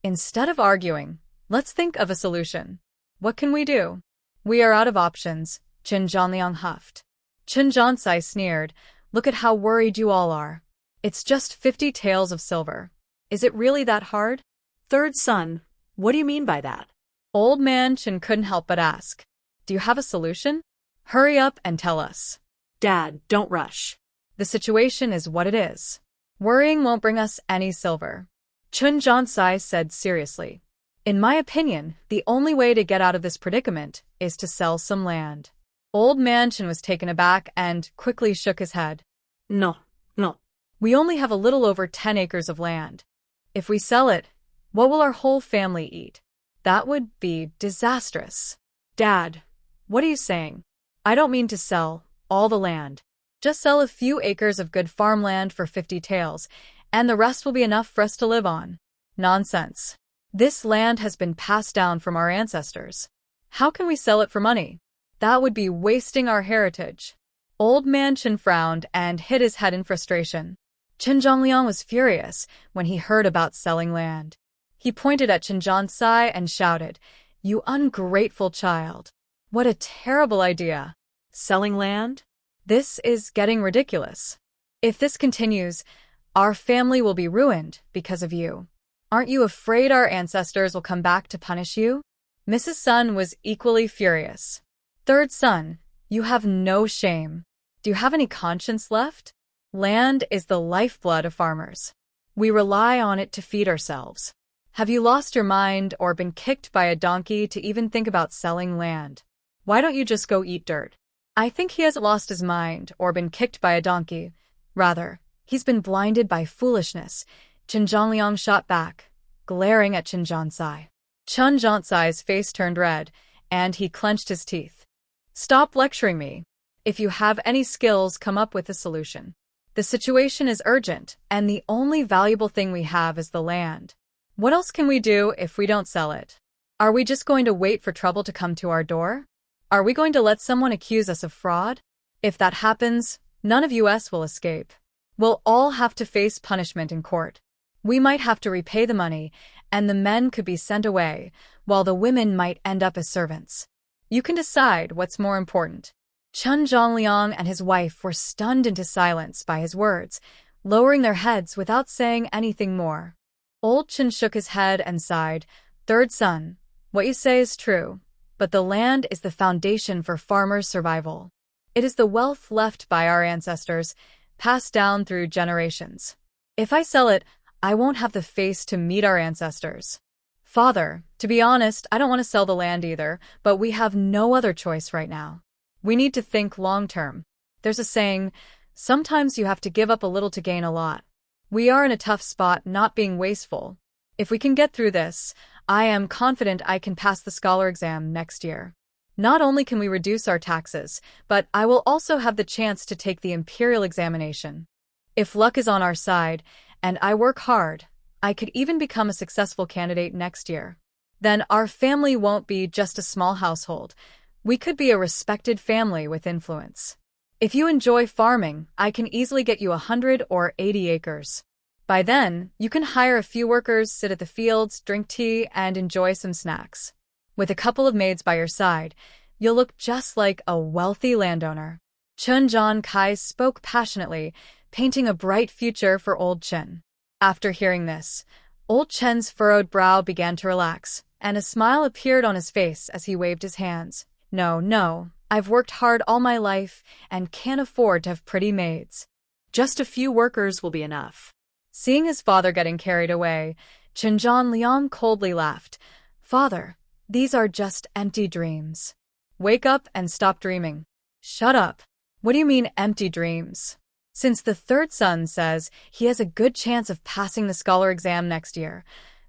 Instead of arguing, let's think of a solution. What can we do? We are out of options, Chen Zhanliang huffed. Chen Zhansai sneered, Look at how worried you all are. It's just 50 taels of silver. Is it really that hard? Third son, what do you mean by that? Old man Chen couldn't help but ask. Do you have a solution? Hurry up and tell us. Dad, don't rush. The situation is what it is. Worrying won't bring us any silver. Chun Zhansai said seriously. In my opinion, the only way to get out of this predicament is to sell some land. Old man Chen was taken aback and quickly shook his head. No. We only have a little over 10 acres of land. If we sell it, what will our whole family eat? That would be disastrous. Dad, What are you saying? I don't mean to sell all the land. Just sell a few acres of good farmland for 50 taels, and the rest will be enough for us to live on. Nonsense. This land has been passed down from our ancestors. How can we sell it for money? That would be wasting our heritage. Old man Chen frowned and hit his head in frustration. Chen Zhangliang was furious when he heard about selling land. He pointed at Chen Zhansai and shouted, You ungrateful child. What a terrible idea. selling land? This is getting ridiculous. If this continues, our family will be ruined because of you. Aren't you afraid our ancestors will come back to punish you? Mrs. Sun was equally furious. Third son, you have no shame. Do you have any conscience left? Land is the lifeblood of farmers. We rely on it to feed ourselves. Have you lost your mind or been kicked by a donkey to even think about selling land? Why don't you just go eat dirt? I think he hasn't lost his mind or been kicked by a donkey. Rather, he's been blinded by foolishness. Chen Zhangliang shot back, glaring at Chen Zhansai. Chen Zhansai's face turned red, and he clenched his teeth. Stop lecturing me. If you have any skills, come up with a solution. The situation is urgent, and the only valuable thing we have is the land. What else can we do if we don't sell it? Are we just going to wait for trouble to come to our door? Are we going to let someone accuse us of fraud? If that happens, none of us will escape. We'll all have to face punishment in court. We might have to repay the money, and the men could be sent away, while the women might end up as servants. You can decide what's more important. Chen Zhangliang and his wife were stunned into silence by his words, lowering their heads without saying anything more. Old Chen shook his head and sighed. Third son, what you say is true, but the land is the foundation for farmers' survival. It is the wealth left by our ancestors, passed down through generations. If I sell it, I won't have the face to meet our ancestors. Father, to be honest, I don't want to sell the land either, but we have no other choice right now. We need to think long-term. There's a saying, sometimes you have to give up a little to gain a lot. We are in a tough spot, not being wasteful. If we can get through this, I am confident I can pass the scholar exam next year. Not only can we reduce our taxes, but I will also have the chance to take the Imperial examination. If luck is on our side, and I work hard, I could even become a successful candidate next year. Then our family won't be just a small household. We could be a respected family with influence. If you enjoy farming, I can easily get you 100 or 80 acres. By then, you can hire a few workers, sit at the fields, drink tea, and enjoy some snacks. With a couple of maids by your side, you'll look just like a wealthy landowner. Chen Zhankai spoke passionately, painting a bright future for Old Chen. After hearing this, Old Chen's furrowed brow began to relax, and a smile appeared on his face as he waved his hands. No, I've worked hard all my life and can't afford to have pretty maids. Just a few workers will be enough. Seeing his father getting carried away, Chen Zhanliang coldly laughed. Father, these are just empty dreams. Wake up and stop dreaming. Shut up. What do you mean empty dreams? Since the third son says he has a good chance of passing the scholar exam next year,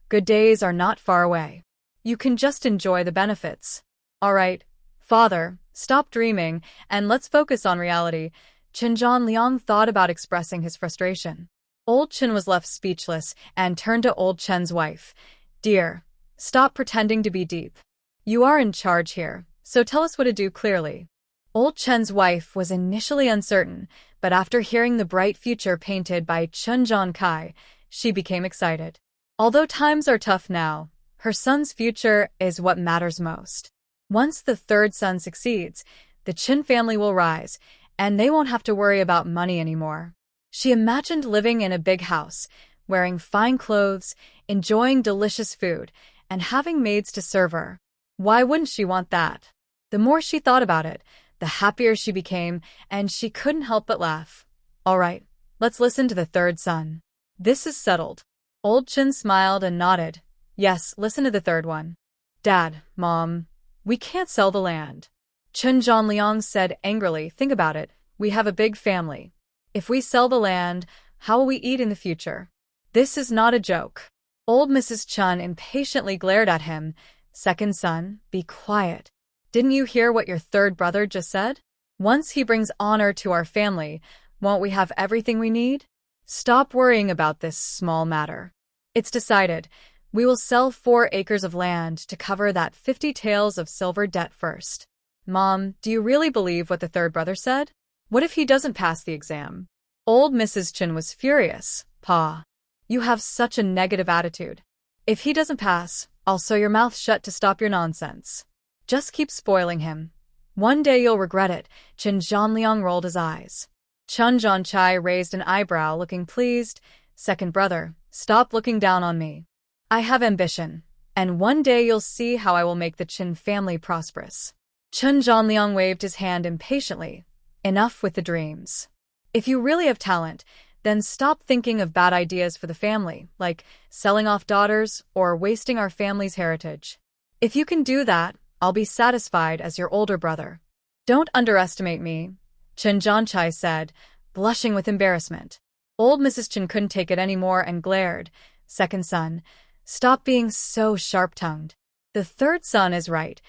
good days are not far away. You can just enjoy the benefits. All right, father, stop dreaming and let's focus on reality. Chen Zhanliang thought about expressing his frustration. Old Chen was left speechless and turned to old Chen's wife. Dear, stop pretending to be deep. You are in charge here, so tell us what to do clearly. Old Chen's wife was initially uncertain, but after hearing the bright future painted by Chen Zhankai, she became excited. Although times are tough now, her son's future is what matters most. Once the third son succeeds, the Chen family will rise, and they won't have to worry about money anymore. She imagined living in a big house, wearing fine clothes, enjoying delicious food, and having maids to serve her. Why wouldn't she want that? The more she thought about it, the happier she became, and she couldn't help but laugh. All right, let's listen to the third son. This is settled. Old Chen smiled and nodded. Yes, listen to the third one. Dad, Mom, we can't sell the land. Chen Zhanliang said angrily, think about it, we have a big family. If we sell the land, how will we eat in the future? This is not a joke. Old Mrs. Chen impatiently glared at him. Second son, be quiet. Didn't you hear what your third brother just said? Once he brings honor to our family, won't we have everything we need? Stop worrying about this small matter. It's decided. We will sell 4 acres of land to cover that 50 taels of silver debt first. Mom, do you really believe what the third brother said? What if he doesn't pass the exam? Old Mrs. Chen was furious. Pa, you have such a negative attitude. If he doesn't pass, I'll sew your mouth shut to stop your nonsense. Just keep spoiling him. One day you'll regret it. Chen Zhanliang rolled his eyes. Chen Zhanchai raised an eyebrow, looking pleased. Second brother, stop looking down on me. I have ambition, and one day you'll see how I will make the Chen family prosperous. Chen Zhanliang waved his hand impatiently. Enough with the dreams. If you really have talent, then stop thinking of bad ideas for the family, like selling off daughters or wasting our family's heritage. If you can do that, I'll be satisfied as your older brother. Don't underestimate me, Chen Zhanchai said, blushing with embarrassment. Old Mrs. Chen couldn't take it anymore and glared. Second son, stop being so sharp-tongued. The third son is right.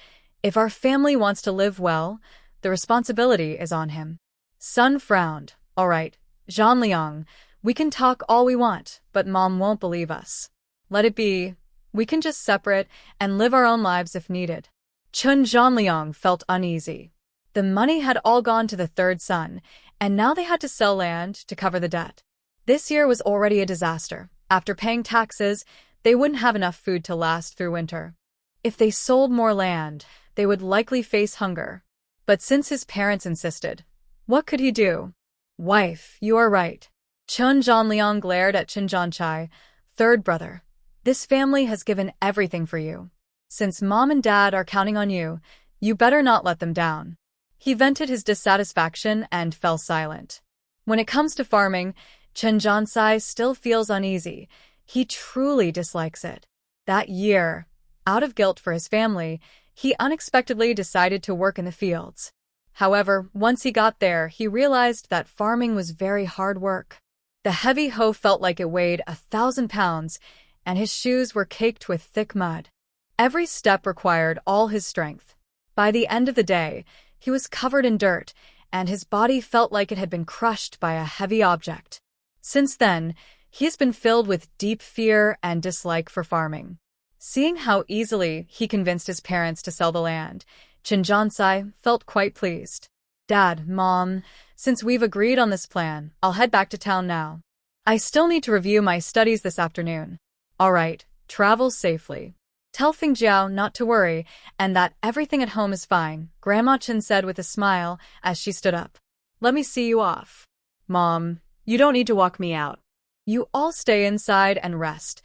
If our family wants to live well, the responsibility is on him. Son frowned. All right, Zhanliang, we can talk all we want, but Mom won't believe us. Let it be. We can just separate and live our own lives if needed. Chen Zhanliang felt uneasy. The money had all gone to the third son, and now they had to sell land to cover the debt. This year was already a disaster. After paying taxes, they wouldn't have enough food to last through winter. If they sold more land, they would likely face hunger. But since his parents insisted, what could he do? Wife, you are right. Chen Zhanliang glared at Chen Zhanchai. Third brother, this family has given everything for you. Since Mom and Dad are counting on you, you better not let them down. He vented his dissatisfaction and fell silent. When it comes to farming, Chen Zhanchai still feels uneasy. He truly dislikes it. That year, out of guilt for his family, he unexpectedly decided to work in the fields. However, once he got there, he realized that farming was very hard work. The heavy hoe felt like it weighed 1,000 pounds, and his shoes were caked with thick mud. Every step required all his strength. By the end of the day, he was covered in dirt, and his body felt like it had been crushed by a heavy object. Since then, he has been filled with deep fear and dislike for farming. Seeing how easily he convinced his parents to sell the land, Chen Zhanchai felt quite pleased. Dad, Mom, since we've agreed on this plan, I'll head back to town now. I still need to review my studies this afternoon. All right, travel safely. Tell Fingjiao not to worry and that everything at home is fine, Grandma Chen said with a smile as she stood up. Let me see you off. Mom, you don't need to walk me out. You all stay inside and rest.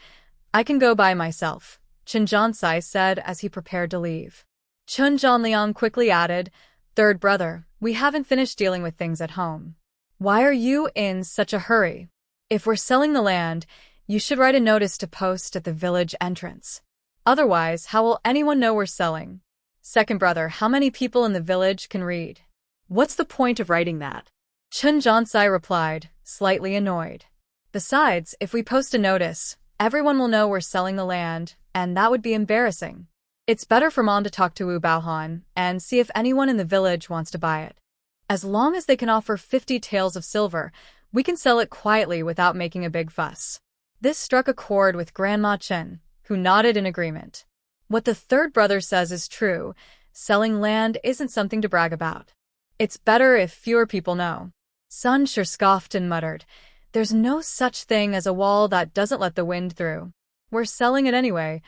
I can go by myself, Chen Jiansai said as he prepared to leave. Chen Zhanliang quickly added, "Third brother, we haven't finished dealing with things at home. Why are you in such a hurry? If we're selling the land, you should write a notice to post at the village entrance. Otherwise, how will anyone know we're selling? Second brother, how many people in the village can read?" What's the point of writing that? Chen Jiansai replied, slightly annoyed. Besides, if we post a notice, everyone will know we're selling the land, and that would be embarrassing. It's better for Mom to talk to Wu Baohan and see if anyone in the village wants to buy it. As long as they can offer 50 taels of silver, we can sell it quietly without making a big fuss. This struck a chord with Grandma Chen, who nodded in agreement. What the third brother says is true. Selling land isn't something to brag about. It's better if fewer people know. Sun Shi scoffed and muttered, "There's no such thing as a wall that doesn't let the wind through. We're selling it anyway.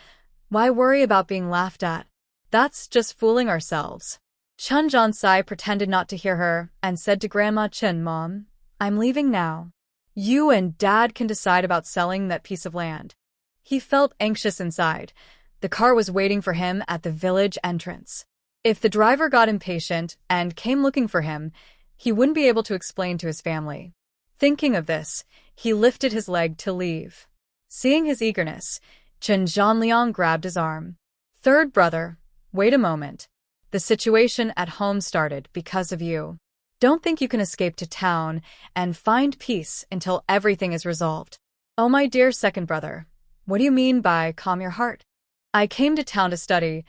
Why worry about being laughed at? That's just fooling ourselves." Chen Jiansai pretended not to hear her and said to Grandma Chen, "Mom, I'm leaving now. You and Dad can decide about selling that piece of land." He felt anxious inside. The car was waiting for him at the village entrance. If the driver got impatient and came looking for him, he wouldn't be able to explain to his family. Thinking of this, he lifted his leg to leave. Seeing his eagerness, Chen Zhanliang grabbed his arm. "Third brother, wait a moment. The situation at home started because of you. Don't think you can escape to town and find peace until everything is resolved." "Oh, my dear second brother, what do you mean by calm your heart?" "I came to town to study,"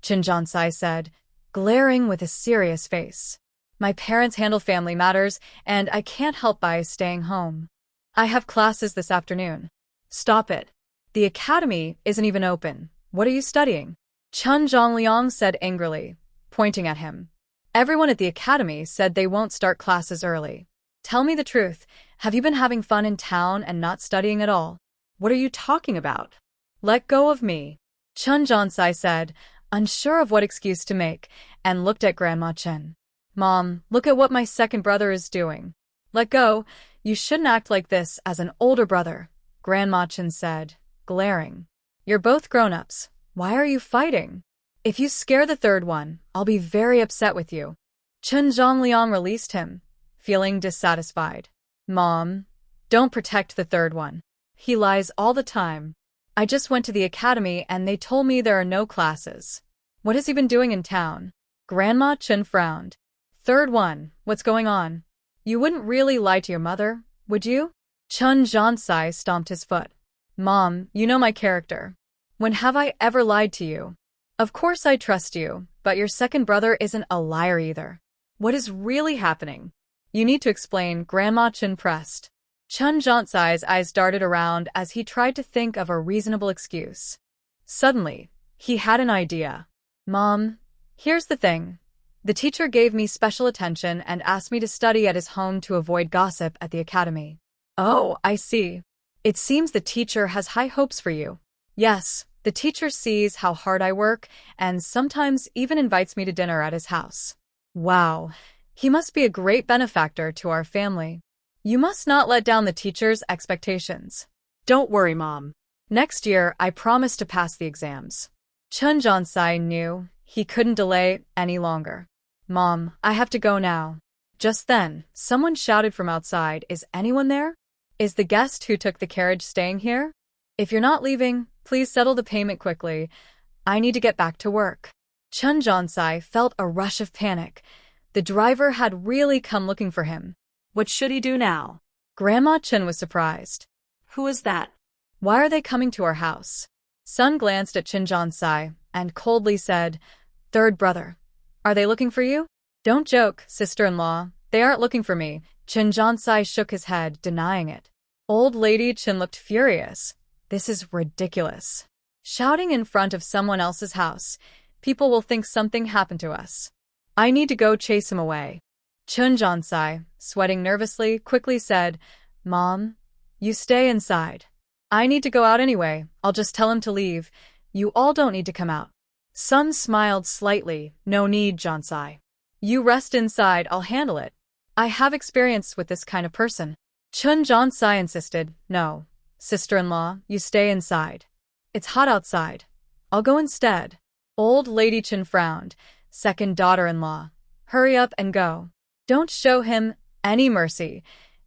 Chen Jiansai said, glaring with a serious face. "My parents handle family matters, and I can't help by staying home. I have classes this afternoon." "Stop it. The academy isn't even open. What are you studying?" Chen Zhangliang said angrily, pointing at him. "Everyone at the academy said they won't start classes early. Tell me the truth. Have you been having fun in town and not studying at all?" What are you talking about? "Let go of me," Chen Jiansai said, unsure of what excuse to make, and looked at Grandma Chen. "Mom, look at what my second brother is doing." "Let go. You shouldn't act like this as an older brother," Grandma Chen said, glaring. "You're both grown-ups. Why are you fighting? If you scare the third one, I'll be very upset with you." Chen Zhangliang released him, feeling dissatisfied. "Mom, don't protect the third one. He lies all the time. I just went to the academy and they told me there are no classes. What has he been doing in town?" Grandma Chen frowned. "Third one, what's going on? You wouldn't really lie to your mother, would you?" Chen Jiansai stomped his foot. "Mom, you know my character. When have I ever lied to you? Of course I trust you, but your second brother isn't a liar either." What is really happening? "You need to explain," Grandma Chen pressed. Chen Jiansai's eyes darted around as he tried to think of a reasonable excuse. Suddenly, he had an idea. "Mom, here's the thing. The teacher gave me special attention and asked me to study at his home to avoid gossip at the academy." "Oh, I see. It seems the teacher has high hopes for you." "Yes, the teacher sees how hard I work and sometimes even invites me to dinner at his house." "Wow, he must be a great benefactor to our family." "You must not let down the teacher's expectations." Don't worry, Mom. "Next year, I promise to pass the exams." Chen Jiansai knew he couldn't delay any longer. "Mom, I have to go now." Just then, someone shouted from outside, "Is anyone there? Is the guest who took the carriage staying here? If you're not leaving, please settle the payment quickly. I need to get back to work." Chen Jiansai felt a rush of panic. The driver had really come looking for him. What should he do now? Grandma Chen was surprised. Who is that? "Why are they coming to our house?" Sun glanced at Chen Jiansai and coldly said, "Third brother, are they looking for you?" "Don't joke, sister-in-law. They aren't looking for me." Chen Jiansai shook his head, denying it. Old Lady Chen looked furious. "This is ridiculous. Shouting in front of someone else's house. People will think something happened to us. I need to go chase him away." Chen Jiansai, sweating nervously, quickly said, "Mom, you stay inside. I need to go out anyway. I'll just tell him to leave. You all don't need to come out." Sun smiled slightly. "No need, Jiansai. You rest inside, I'll handle it. I have experience with this kind of person." Chen Jiansai insisted, "No, sister-in-law, you stay inside. It's hot outside. I'll go instead. Old Lady Chen frowned. Second daughter-in-law. Hurry up and go. Don't show him any mercy.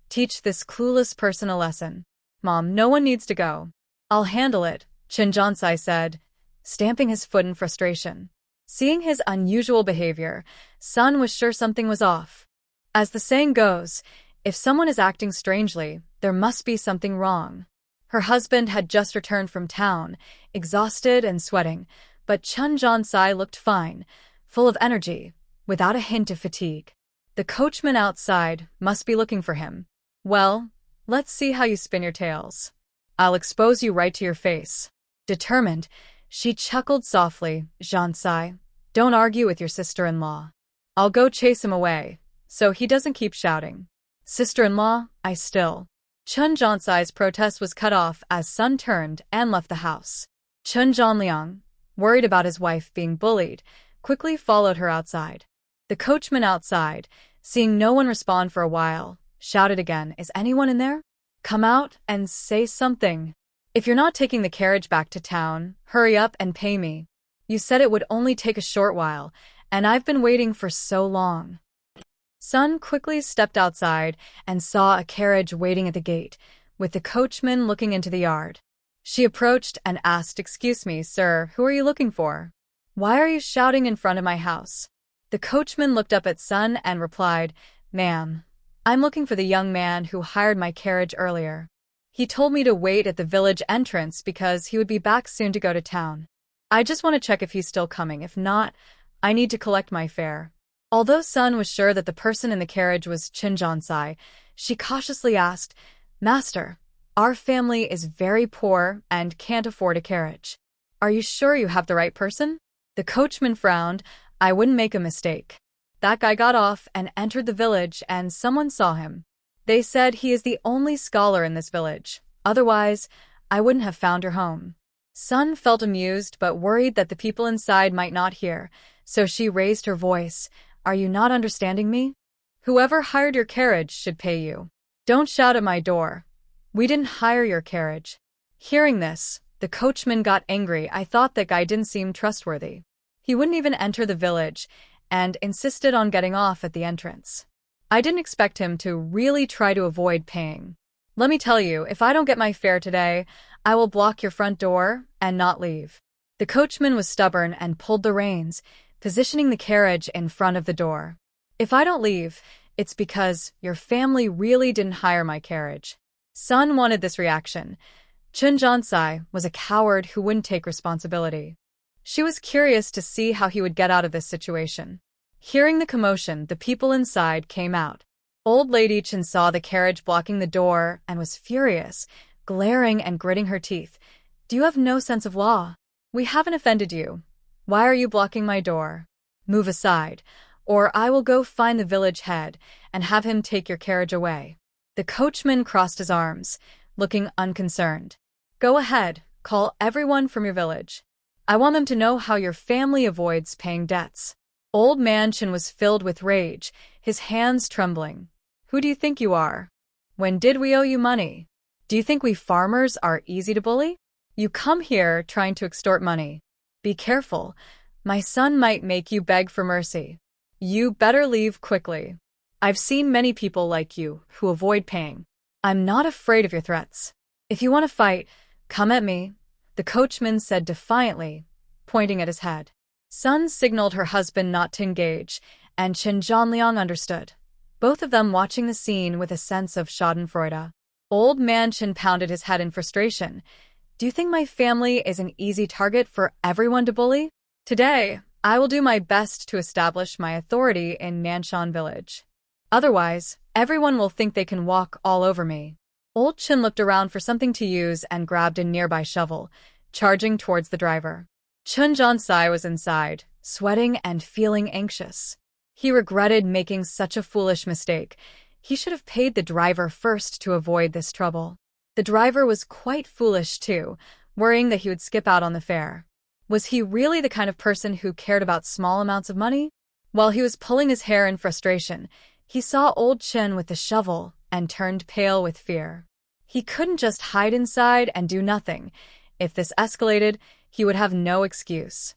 Teach this clueless person a lesson. Mom, no one needs to go. I'll handle it, Chen Jiansai said, stamping his foot in frustration. Seeing his unusual behavior, Sun was sure something was off. As the saying goes, if someone is acting strangely, there must be something wrong. Her husband had just returned from town, exhausted and sweating, but Chen Jiansai looked fine, full of energy, without a hint of fatigue. The coachman outside must be looking for him. Well, let's see how you spin your tales. I'll expose you right to your face. Determined, she chuckled softly. Jiansai, don't argue with your sister-in-law. I'll go chase him away, so he doesn't keep shouting. Sister-in-law, I still. Chen Jiansai's protest was cut off as Sun turned and left the house. Chen Zhanliang, worried about his wife being bullied, quickly followed her outside. The coachman outside, seeing no one respond for a while, shouted again, Is anyone in there? Come out and say something. If you're not taking the carriage back to town, hurry up and pay me. You said it would only take a short while, and I've been waiting for so long. Sun quickly stepped outside and saw a carriage waiting at the gate, with the coachman looking into the yard. She approached and asked, Excuse me, sir, who are you looking for? Why are you shouting in front of my house? The coachman looked up at Sun and replied, Ma'am, I'm looking for the young man who hired my carriage earlier. He told me to wait at the village entrance because he would be back soon to go to town. I just want to check if he's still coming. If not, I need to collect my fare. Although Sun was sure that the person in the carriage was Chen Jiansai, she cautiously asked, Master, our family is very poor and can't afford a carriage. Are you sure you have the right person? The coachman frowned. I wouldn't make a mistake. That guy got off and entered the village and someone saw him. They said he is the only scholar in this village. Otherwise, I wouldn't have found her home. Sun felt amused but worried that the people inside might not hear, so she raised her voice. Are you not understanding me? Whoever hired your carriage should pay you. Don't shout at my door. We didn't hire your carriage. Hearing this, the coachman got angry. I thought that guy didn't seem trustworthy. He wouldn't even enter the village and insisted on getting off at the entrance. I didn't expect him to really try to avoid paying. Let me tell you, if I don't get my fare today, I will block your front door and not leave. The coachman was stubborn and pulled the reins, positioning the carriage in front of the door. If I don't leave, it's because your family really didn't hire my carriage. Sun wanted this reaction. Chen Jiansai was a coward who wouldn't take responsibility. She was curious to see how he would get out of this situation. Hearing the commotion, the people inside came out. Old Lady Chen saw the carriage blocking the door and was furious, glaring and gritting her teeth. Do you have no sense of law? We haven't offended you. Why are you blocking my door? Move aside, or I will go find the village head and have him take your carriage away. The coachman crossed his arms, looking unconcerned. Go ahead, call everyone from your village. I want them to know how your family avoids paying debts. Old Man Chen was filled with rage, his hands trembling. Who do you think you are? When did we owe you money? Do you think we farmers are easy to bully? You come here trying to extort money. Be careful. My son might make you beg for mercy. You better leave quickly. I've seen many people like you who avoid paying. I'm not afraid of your threats. If you want to fight, come at me, the coachman said defiantly, pointing at his head. Sun signaled her husband not to engage, and Chen Zhanliang understood, both of them watching the scene with a sense of schadenfreude. Old Man Chen pounded his head in frustration. Do you think my family is an easy target for everyone to bully? Today, I will do my best to establish my authority in Nanshan village. Otherwise, everyone will think they can walk all over me. Old Chen looked around for something to use and grabbed a nearby shovel, charging towards the driver. Chen Jiansai was inside, sweating and feeling anxious. He regretted making such a foolish mistake. He should have paid the driver first to avoid this trouble. The driver was quite foolish too, worrying that he would skip out on the fare. Was he really the kind of person who cared about small amounts of money? While he was pulling his hair in frustration, he saw old Chen with the shovel and turned pale with fear. He couldn't just hide inside and do nothing. If this escalated, he would have no excuse.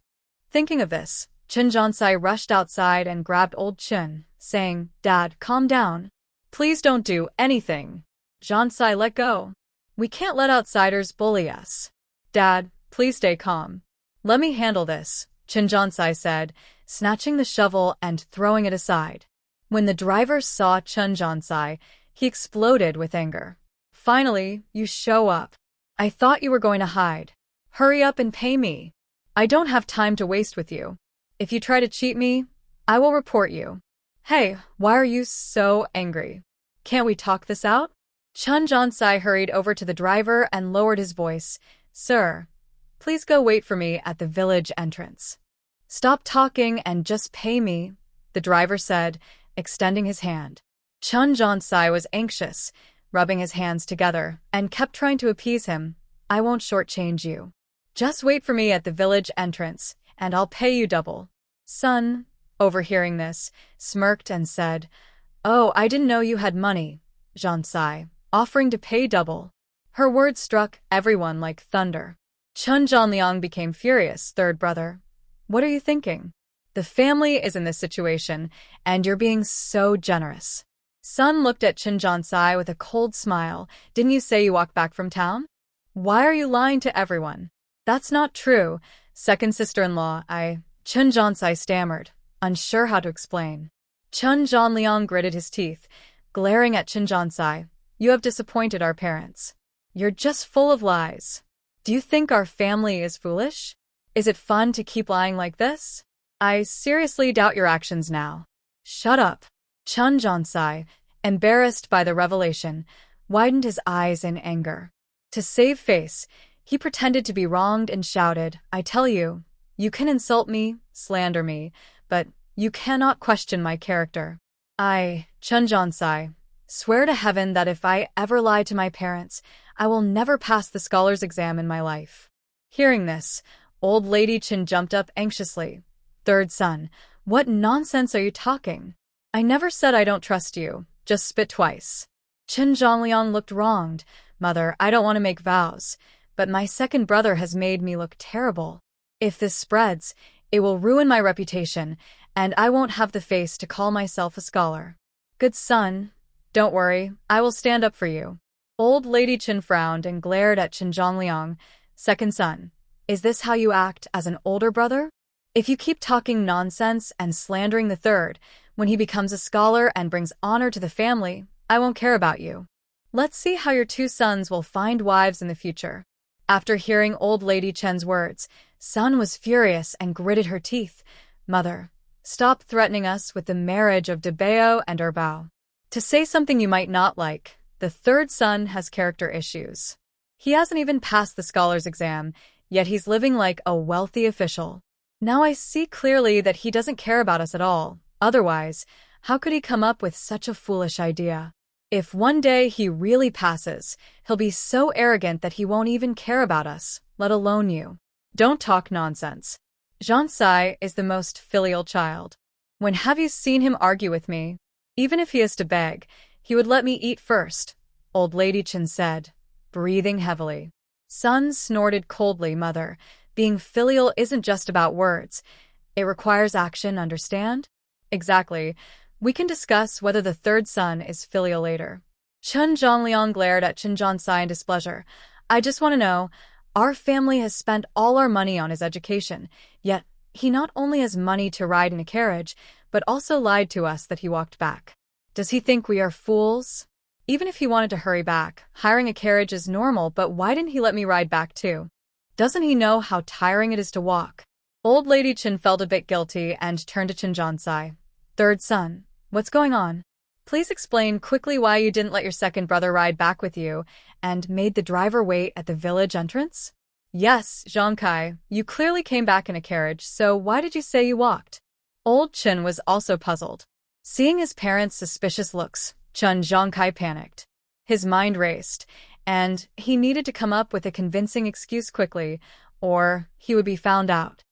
Thinking of this, Chun Jonsai rushed outside and grabbed old Chun, saying, "Dad, calm down. Please don't do anything. Jonsai, let go. We can't let outsiders bully us. Dad, please stay calm. Let me handle this," Chun Jonsai said, snatching the shovel and throwing it aside. When the driver saw Chun Jonsai, he exploded with anger. "Finally, you show up. I thought you were going to hide. Hurry up and pay me. I don't have time to waste with you. If you try to cheat me, I will report you." "Hey, why are you so angry? Can't we talk this out?" Chun Jonsai hurried over to the driver and lowered his voice. "Sir, please go wait for me at the village entrance." "Stop talking and just pay me," the driver said, extending his hand. Chun Jonsai was anxious, rubbing his hands together, and kept trying to appease him. "I won't shortchange you. Just wait for me at the village entrance, and I'll pay you double." Son, overhearing this, smirked and said, "Oh, I didn't know you had money, Jonsai, offering to pay double." Her words struck everyone like thunder. Chun Jonliang became furious. "Third brother, what are you thinking? The family is in this situation, and you're being so generous." Sun looked at Chun Jonsai with a cold smile. "Didn't you say you walked back from town? Why are you lying to everyone?" "That's not true, second sister-in-law. Chun Jonsai stammered, unsure how to explain. Chun Jonliang gritted his teeth, glaring at Chun Jonsai. "You have disappointed our parents. You're just full of lies. Do you think our family is foolish? Is it fun to keep lying like this? I seriously doubt your actions now." "Shut up." Chun Jonsai, embarrassed by the revelation, widened his eyes in anger. To save face, he pretended to be wronged and shouted, "I tell you, you can insult me, slander me, but you cannot question my character. I, Chun Jonsai, swear to heaven that if I ever lie to my parents, I will never pass the scholar's exam in my life." Hearing this, old lady Chun jumped up anxiously. "Third son, what nonsense are you talking? I never said I don't trust you, just spit twice." Chun Jongliang looked wronged. "Mother, I don't want to make vows, but my second brother has made me look terrible. If this spreads, it will ruin my reputation, and I won't have the face to call myself a scholar." "Good son, don't worry, I will stand up for you." Old lady Chun frowned and glared at Chun Jongliang. "Second son, is this how you act as an older brother? If you keep talking nonsense and slandering the third, when he becomes a scholar and brings honor to the family, I won't care about you. Let's see how your two sons will find wives in the future." After hearing old lady Chen's words, Sun was furious and gritted her teeth. "Mother, stop threatening us with the marriage of Debao and Erbao. To say something you might not like, the third son has character issues. He hasn't even passed the scholar's exam, yet he's living like a wealthy official. Now I see clearly that he doesn't care about us at all. Otherwise, how could he come up with such a foolish idea? If one day he really passes, he'll be so arrogant that he won't even care about us, let alone you. Don't talk nonsense. Jonsai is the most filial child. When have you seen him argue with me? Even if he is to beg, he would let me eat first," old lady Chen said, breathing heavily. Sun snorted coldly. "Mother, being filial isn't just about words. It requires action, understand?" "Exactly. We can discuss whether the third son is filial later." Chun Jongliang glared at Chun Jonsai in displeasure. "I just want to know, our family has spent all our money on his education, yet he not only has money to ride in a carriage, but also lied to us that he walked back. Does he think we are fools? Even if he wanted to hurry back, hiring a carriage is normal, but why didn't he let me ride back too? Doesn't he know how tiring it is to walk?" Old lady Chen felt a bit guilty and turned to Chun Jonsai. "Third son, what's going on? Please explain quickly why you didn't let your second brother ride back with you and made the driver wait at the village entrance?" "Yes, Zhongkai, you clearly came back in a carriage, so why did you say you walked?" Old Chen was also puzzled. Seeing his parents' suspicious looks, Chun Zhongkai panicked. His mind raced, and he needed to come up with a convincing excuse quickly, or he would be found out.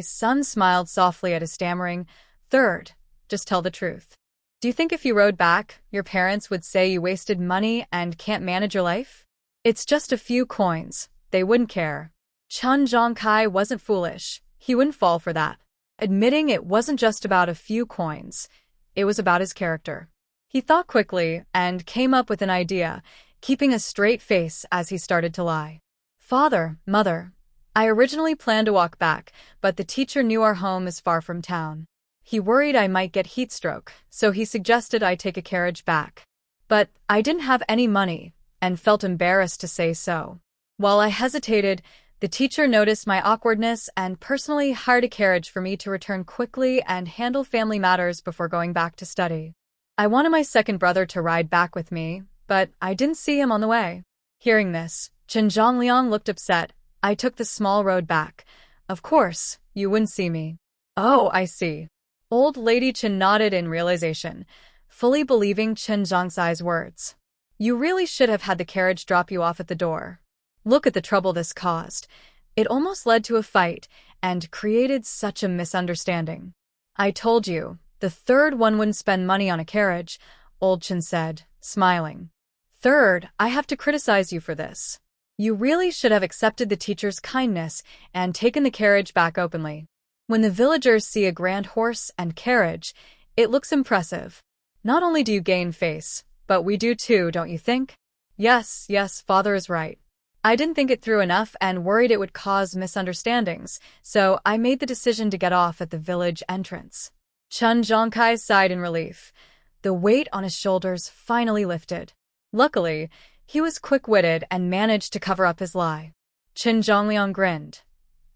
Sun smiled softly at his stammering. "Third, just tell the truth. Do you think if you rode back, your parents would say you wasted money and can't manage your life? It's just a few coins. They wouldn't care." Chun Zhongkai wasn't foolish. He wouldn't fall for that. Admitting it wasn't just about a few coins. It was about his character. He thought quickly and came up with an idea, keeping a straight face as he started to lie. Father, mother, I originally planned to walk back, but the teacher knew our home is far from town. He worried I might get heat stroke, so he suggested I take a carriage back. But I didn't have any money, and felt embarrassed to say so. While I hesitated, the teacher noticed my awkwardness and personally hired a carriage for me to return quickly and handle family matters before going back to study. I wanted my second brother to ride back with me, but I didn't see him on the way. Hearing this, Chen Zhongliang looked upset. I took the small road back. Of course, you wouldn't see me. Oh, I see. Old Lady Chen nodded in realization, fully believing Chen Zhongsai's words. You really should have had the carriage drop you off at the door. Look at the trouble this caused. It almost led to a fight and created such a misunderstanding. I told you, the third one wouldn't spend money on a carriage, Old Chen said, smiling. Third, I have to criticize you for this. You really should have accepted the teacher's kindness and taken the carriage back openly. When the villagers see a grand horse and carriage, it looks impressive. Not only do you gain face, but we do too, don't you think? Yes, father is right. I didn't think it through enough and worried it would cause misunderstandings, so I made the decision to get off at the village entrance. Chun Zhongkai sighed in relief. The weight on his shoulders finally lifted. Luckily, he was quick-witted and managed to cover up his lie. Chen Zhongliang grinned.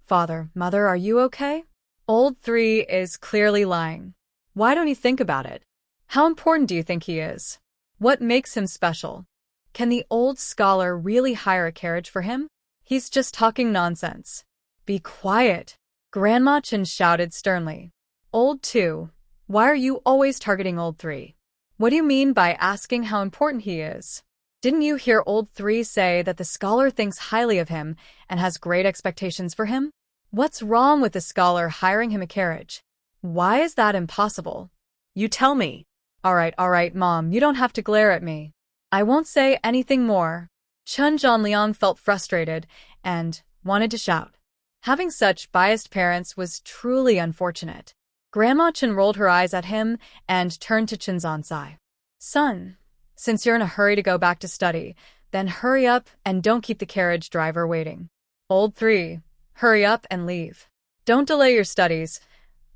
Father, mother, are you okay? Old 3 is clearly lying. Why don't you think about it? How important do you think he is? What makes him special? Can the old scholar really hire a carriage for him? He's just talking nonsense. Be quiet, Grandma Chen shouted sternly. Old 2, why are you always targeting Old 3? What do you mean by asking how important he is? Didn't you hear Old 3 say that the scholar thinks highly of him and has great expectations for him? What's wrong with the scholar hiring him a carriage? Why is that impossible? You tell me. All right, Mom, you don't have to glare at me. I won't say anything more. Chun Zhongliang felt frustrated and wanted to shout. Having such biased parents was truly unfortunate. Grandma Chen rolled her eyes at him and turned to Chen Zhonsai. Son, since you're in a hurry to go back to study, then hurry up and don't keep the carriage driver waiting. Old 3, hurry up and leave. Don't delay your studies.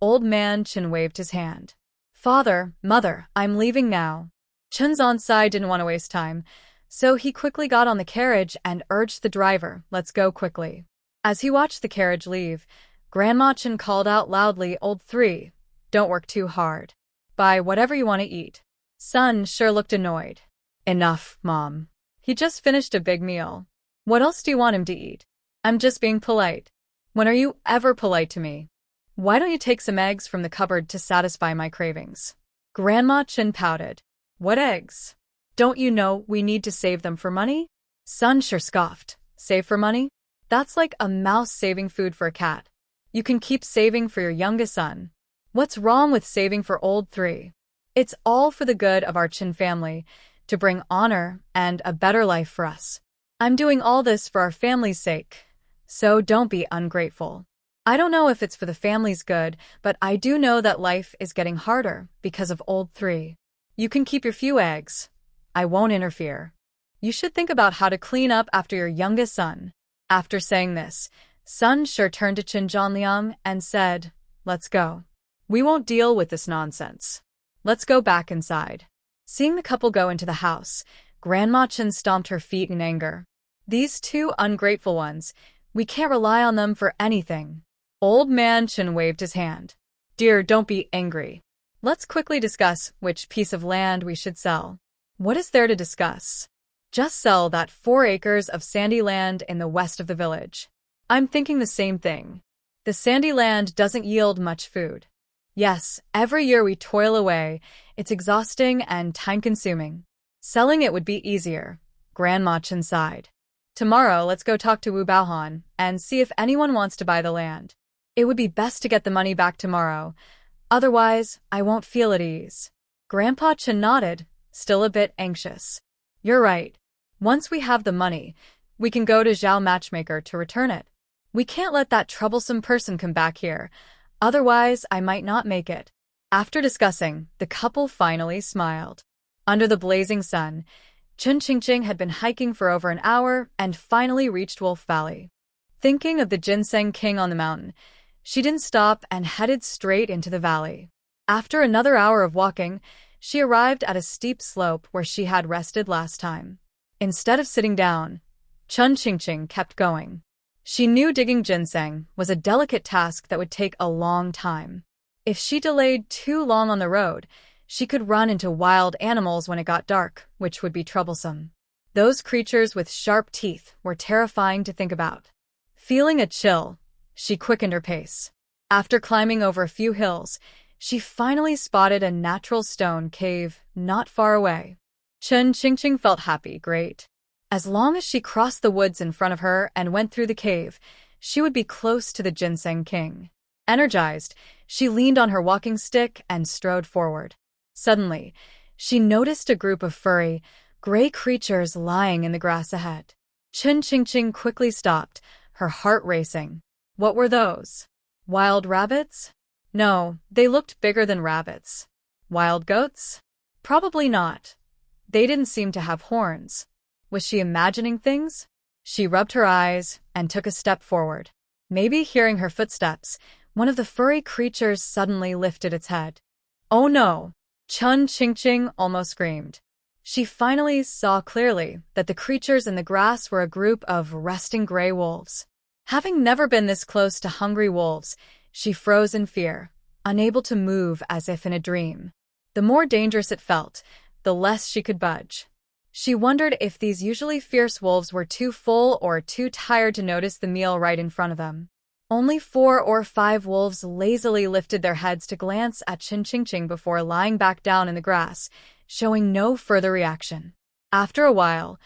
Old man Chen waved his hand. Father, mother, I'm leaving now. Chen Zhonsai didn't want to waste time, so he quickly got on the carriage and urged the driver, let's go quickly. As he watched the carriage leave, Grandma Chen called out loudly, Old 3, don't work too hard. Buy whatever you want to eat. Son sure looked annoyed. Enough, Mom. He just finished a big meal. What else do you want him to eat? I'm just being polite. When are you ever polite to me? Why don't you take some eggs from the cupboard to satisfy my cravings? Grandma Chen pouted. What eggs? Don't you know we need to save them for money? Son sure scoffed. Save for money? That's like a mouse saving food for a cat. You can keep saving for your youngest son. What's wrong with saving for Old 3? It's all for the good of our Chen family, to bring honor and a better life for us. I'm doing all this for our family's sake, so don't be ungrateful. I don't know if it's for the family's good, but I do know that life is getting harder because of Old 3. You can keep your few eggs. I won't interfere. You should think about how to clean up after your youngest son. After saying this, Sun sure turned to Chen Zhongliang and said, let's go. We won't deal with this nonsense. Let's go back inside. Seeing the couple go into the house, Grandma Chen stomped her feet in anger. These two ungrateful ones, we can't rely on them for anything. Old man Chen waved his hand. Dear, don't be angry. Let's quickly discuss which piece of land we should sell. What is there to discuss? Just sell that 4 acres of sandy land in the west of the village. I'm thinking the same thing. The sandy land doesn't yield much food. Yes, every year we toil away. It's exhausting and time-consuming. Selling it would be easier. Grandma Chen sighed. Tomorrow, let's go talk to Wu Baohan and see if anyone wants to buy the land. It would be best to get the money back tomorrow. Otherwise, I won't feel at ease. Grandpa Chen nodded, still a bit anxious. You're right. Once we have the money, we can go to Zhao Matchmaker to return it. We can't let that troublesome person come back here. Otherwise, I might not make it. After discussing, the couple finally smiled. Under the blazing sun, Chun Qingqing had been hiking for over an hour and finally reached Wolf Valley. Thinking of the ginseng king on the mountain, she didn't stop and headed straight into the valley. After another hour of walking, she arrived at a steep slope where she had rested last time. Instead of sitting down, Chun Qingqing kept going. She knew digging ginseng was a delicate task that would take a long time. If she delayed too long on the road, she could run into wild animals when it got dark, which would be troublesome. Those creatures with sharp teeth were terrifying to think about. Feeling a chill, she quickened her pace. After climbing over a few hills, she finally spotted a natural stone cave not far away. Chun Qingqing felt happy, great. As long as she crossed the woods in front of her and went through the cave, she would be close to the ginseng king. Energized, she leaned on her walking stick and strode forward. Suddenly, she noticed a group of furry, gray creatures lying in the grass ahead. Chun Qingqing quickly stopped, her heart racing. What were those? Wild rabbits? No, they looked bigger than rabbits. Wild goats? Probably not. They didn't seem to have horns. Was she imagining things? She rubbed her eyes and took a step forward. Maybe hearing her footsteps, one of the furry creatures suddenly lifted its head. Oh no! Chun Qingqing almost screamed. She finally saw clearly that the creatures in the grass were a group of resting gray wolves. Having never been this close to hungry wolves, she froze in fear, unable to move as if in a dream. The more dangerous it felt, the less she could budge. She wondered if these usually fierce wolves were too full or too tired to notice the meal right in front of them. Only 4 or 5 wolves lazily lifted their heads to glance at Chun Qingqing before lying back down in the grass, showing no further reaction. After a while,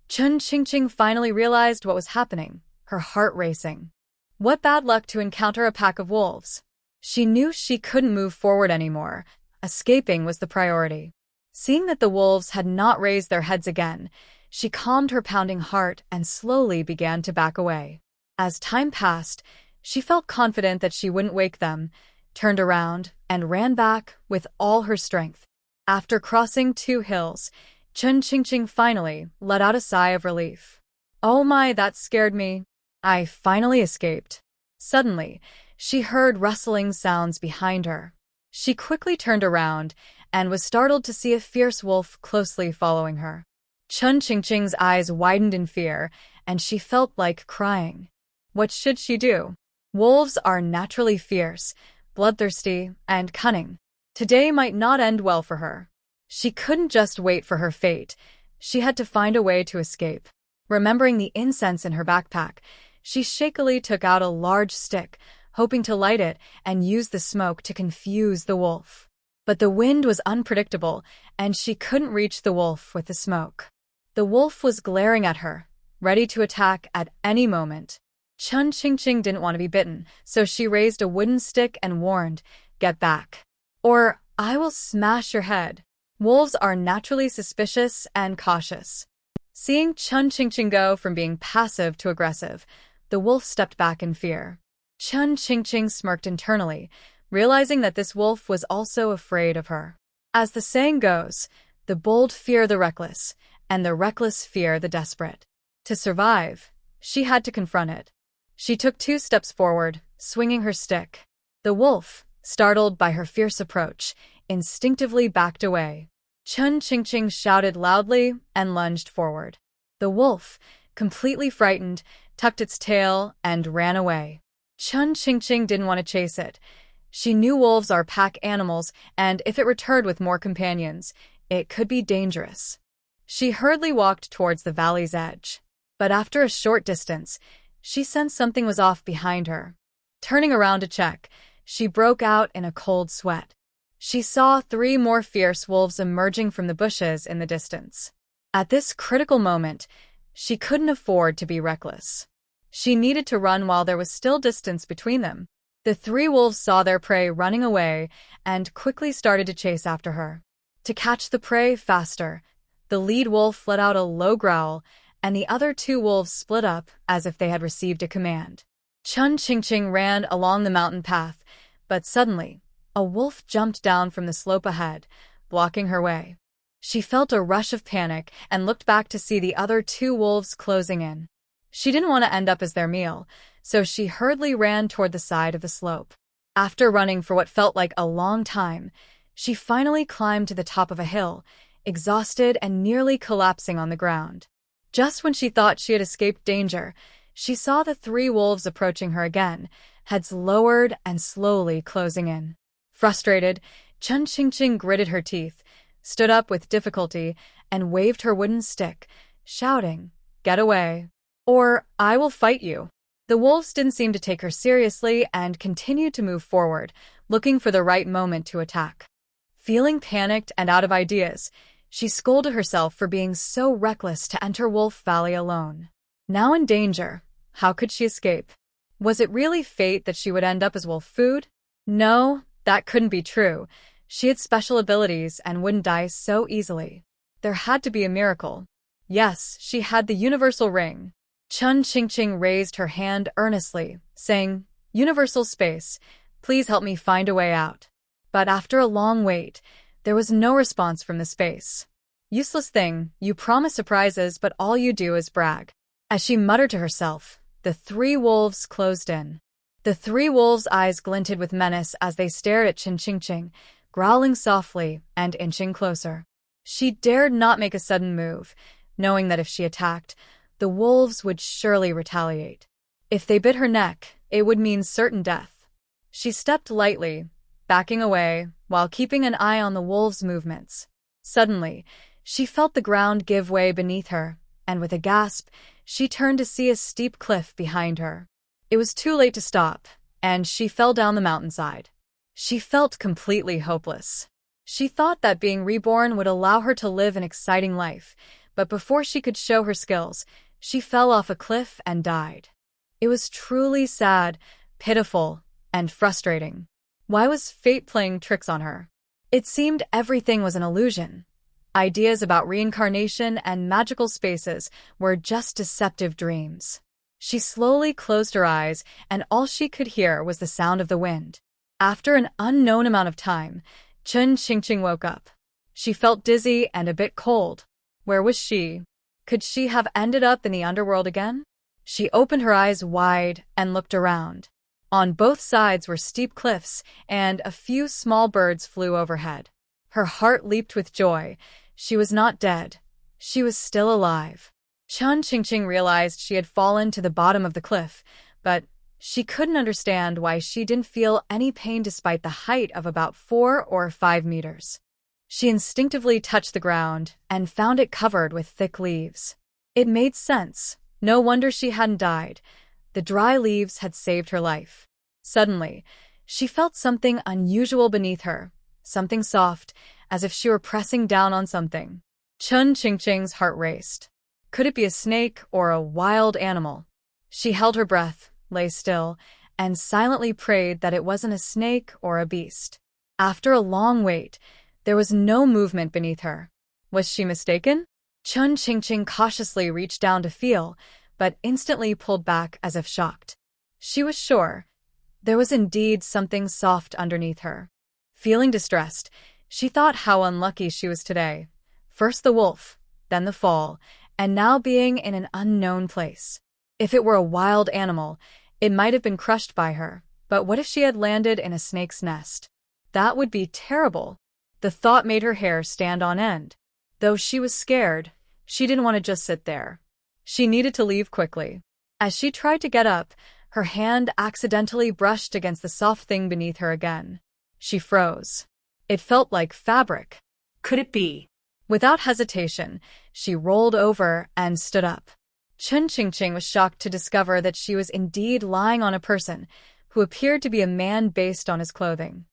Chun Qingqing finally realized what was happening, her heart racing. What bad luck to encounter a pack of wolves. She knew she couldn't move forward anymore. Escaping was the priority. Seeing that the wolves had not raised their heads again, she calmed her pounding heart and slowly began to back away. As time passed, she felt confident that she wouldn't wake them, turned around, and ran back with all her strength. After crossing 2 hills, Chun Qingqing finally let out a sigh of relief. Oh my, that scared me. I finally escaped. Suddenly, she heard rustling sounds behind her. She quickly turned around and was startled to see a fierce wolf closely following her. Chun Qingqing's eyes widened in fear, and she felt like crying. What should she do? Wolves are naturally fierce, bloodthirsty, and cunning. Today might not end well for her. She couldn't just wait for her fate. She had to find a way to escape. Remembering the incense in her backpack, she shakily took out a large stick, hoping to light it and use the smoke to confuse the wolf. But the wind was unpredictable, and she couldn't reach the wolf with the smoke. The wolf was glaring at her, ready to attack at any moment. Chun Qingqing didn't want to be bitten, so she raised a wooden stick and warned, "Get back, or I will smash your head." Wolves are naturally suspicious and cautious. Seeing Chun Qingqing go from being passive to aggressive, the wolf stepped back in fear. Chun Qingqing smirked internally, realizing that this wolf was also afraid of her. As the saying goes, the bold fear the reckless, and the reckless fear the desperate. To survive, she had to confront it. She took 2 steps forward, swinging her stick. The wolf, startled by her fierce approach, instinctively backed away. Chun Qingqing shouted loudly and lunged forward. The wolf, completely frightened, tucked its tail and ran away. Chun Qingqing didn't want to chase it. She knew wolves are pack animals, and if it returned with more companions, it could be dangerous. She hurriedly walked towards the valley's edge. But after a short distance, she sensed something was off behind her. Turning around to check, she broke out in a cold sweat. She saw 3 more fierce wolves emerging from the bushes in the distance. At this critical moment, she couldn't afford to be reckless. She needed to run while there was still distance between them. The 3 wolves saw their prey running away and quickly started to chase after her. To catch the prey faster, the lead wolf let out a low growl, and the other 2 wolves split up as if they had received a command. Chun Qingqing ran along the mountain path, but suddenly, a wolf jumped down from the slope ahead, blocking her way. She felt a rush of panic and looked back to see the other two wolves closing in. She didn't want to end up as their meal, so she hurriedly ran toward the side of the slope. After running for what felt like a long time, she finally climbed to the top of a hill, exhausted and nearly collapsing on the ground. Just when she thought she had escaped danger, she saw the three wolves approaching her again, heads lowered and slowly closing in. Frustrated, Chun Qingqing gritted her teeth, stood up with difficulty, and waved her wooden stick, shouting, "Get away, or I will fight you." The wolves didn't seem to take her seriously and continued to move forward, looking for the right moment to attack. Feeling panicked and out of ideas, she scolded herself for being so reckless to enter Wolf Valley alone. Now in danger, how could she escape? Was it really fate that she would end up as wolf food? No, that couldn't be true. She had special abilities and wouldn't die so easily. There had to be a miracle. Yes, she had the universal ring. Chun Qingqing raised her hand earnestly, saying, "Universal space, please help me find a way out." But after a long wait, there was no response from the space. "Useless thing, you promise surprises, but all you do is brag." As she muttered to herself, the three wolves closed in. The three wolves' eyes glinted with menace as they stared at Chun Qingqing, growling softly and inching closer. She dared not make a sudden move, knowing that if she attacked, the wolves would surely retaliate. If they bit her neck, it would mean certain death. She stepped lightly, backing away, while keeping an eye on the wolves' movements. Suddenly, she felt the ground give way beneath her, and with a gasp, she turned to see a steep cliff behind her. It was too late to stop, and she fell down the mountainside. She felt completely hopeless. She thought that being reborn would allow her to live an exciting life, but before she could show her skills, she fell off a cliff and died. It was truly sad, pitiful, and frustrating. Why was fate playing tricks on her? It seemed everything was an illusion. Ideas about reincarnation and magical spaces were just deceptive dreams. She slowly closed her eyes, and all she could hear was the sound of the wind. After an unknown amount of time, Chun Qingqing woke up. She felt dizzy and a bit cold. Where was she? Could she have ended up in the underworld again? She opened her eyes wide and looked around. On both sides were steep cliffs, and a few small birds flew overhead. Her heart leaped with joy. She was not dead. She was still alive. Chun Qingqing realized she had fallen to the bottom of the cliff, but she couldn't understand why she didn't feel any pain despite the height of about 4 or 5 meters. She instinctively touched the ground and found it covered with thick leaves. It made sense. No wonder she hadn't died. The dry leaves had saved her life. Suddenly, she felt something unusual beneath her, something soft, as if she were pressing down on something. Chun Qingqing's heart raced. Could it be a snake or a wild animal? She held her breath, lay still, and silently prayed that it wasn't a snake or a beast. After a long wait, there was no movement beneath her. Was she mistaken? Chun Qingqing cautiously reached down to feel, but instantly pulled back as if shocked. She was sure. There was indeed something soft underneath her. Feeling distressed, she thought how unlucky she was today. First the wolf, then the fall, and now being in an unknown place. If it were a wild animal, it might have been crushed by her, but what if she had landed in a snake's nest? That would be terrible. The thought made her hair stand on end. Though she was scared, she didn't want to just sit there. She needed to leave quickly. As she tried to get up, her hand accidentally brushed against the soft thing beneath her again. She froze. It felt like fabric. Could it be? Without hesitation, she rolled over and stood up. Chun Qingqing was shocked to discover that she was indeed lying on a person who appeared to be a man based on his clothing.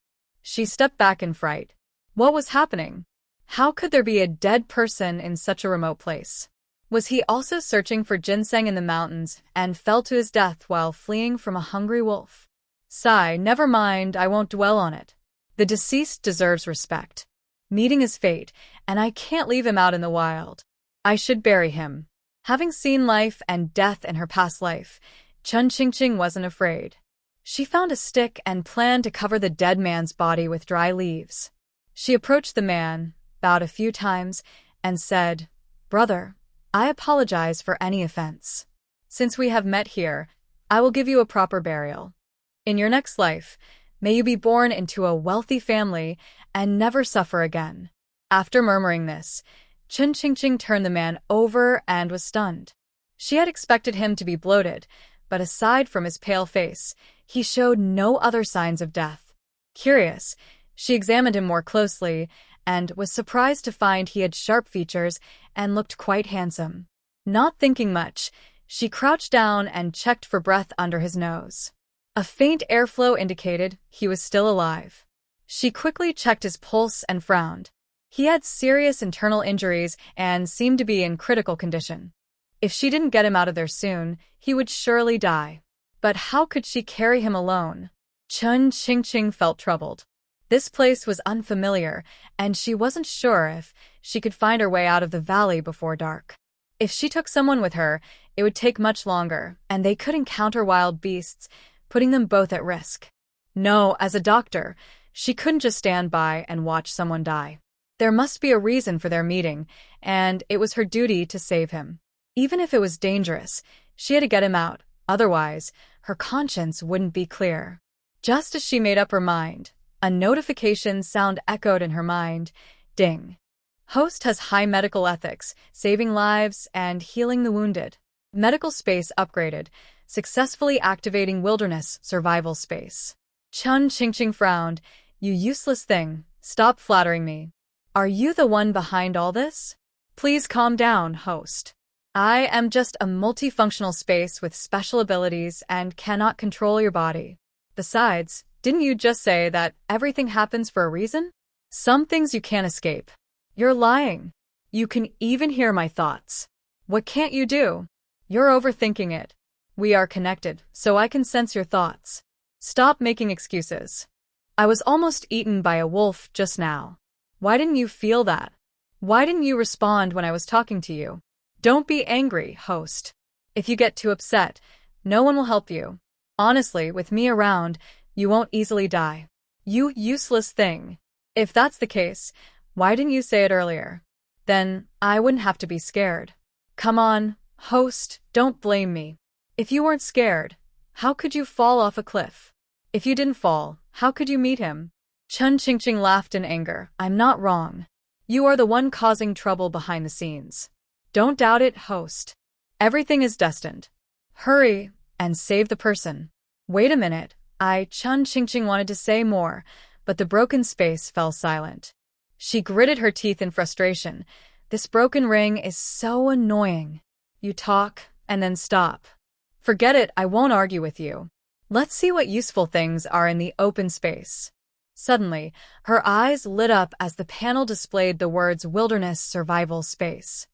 She stepped back in fright. What was happening? How could there be a dead person in such a remote place? Was he also searching for ginseng in the mountains and fell to his death while fleeing from a hungry wolf? Sigh, never mind, I won't dwell on it. The deceased deserves respect. Meeting his fate, and I can't leave him out in the wild. I should bury him. Having seen life and death in her past life, Chun Qingqing wasn't afraid. She found a stick and planned to cover the dead man's body with dry leaves. She approached the man, bowed a few times, and said, "Brother, I apologize for any offense. Since we have met here, I will give you a proper burial. In your next life, may you be born into a wealthy family and never suffer again." After murmuring this, Chun Qingqing turned the man over and was stunned. She had expected him to be bloated, but aside from his pale face, he showed no other signs of death. Curious, she examined him more closely and was surprised to find he had sharp features and looked quite handsome. Not thinking much, she crouched down and checked for breath under his nose. A faint airflow indicated he was still alive. She quickly checked his pulse and frowned. He had serious internal injuries and seemed to be in critical condition. If she didn't get him out of there soon, he would surely die. But how could she carry him alone? Chun Qingqing felt troubled. This place was unfamiliar, and she wasn't sure if she could find her way out of the valley before dark. If she took someone with her, it would take much longer, and they could encounter wild beasts, putting them both at risk. No, as a doctor, she couldn't just stand by and watch someone die. There must be a reason for their meeting, and it was her duty to save him. Even if it was dangerous, she had to get him out, otherwise, her conscience wouldn't be clear. Just as she made up her mind, a notification sound echoed in her mind. Ding. Host has high medical ethics, saving lives and healing the wounded. Medical space upgraded, successfully activating wilderness survival space. Chun Qingqing frowned. "You useless thing, stop flattering me. Are you the one behind all this? Please calm down, host. I am just a multifunctional space with special abilities and cannot control your body. Besides, didn't you just say that everything happens for a reason? Some things you can't escape. You're lying. You can even hear my thoughts. What can't you do? You're overthinking it. We are connected, so I can sense your thoughts. Stop making excuses. I was almost eaten by a wolf just now. Why didn't you feel that? Why didn't you respond when I was talking to you? Don't be angry, host. If you get too upset, no one will help you. Honestly, with me around, you won't easily die. You useless thing. If that's the case, why didn't you say it earlier? Then I wouldn't have to be scared. Come on, host, don't blame me. If you weren't scared, how could you fall off a cliff? If you didn't fall, how could you meet him?" Chun Qingqing laughed in anger. "I'm not wrong. You are the one causing trouble behind the scenes. Don't doubt it, host. Everything is destined. Hurry and save the person." "Wait a minute." Chun Qingqing wanted to say more, but the broken space fell silent. She gritted her teeth in frustration. This broken ring is so annoying. You talk and then stop. Forget it, I won't argue with you. Let's see what useful things are in the open space. Suddenly, her eyes lit up as the panel displayed the words Wilderness Survival Space.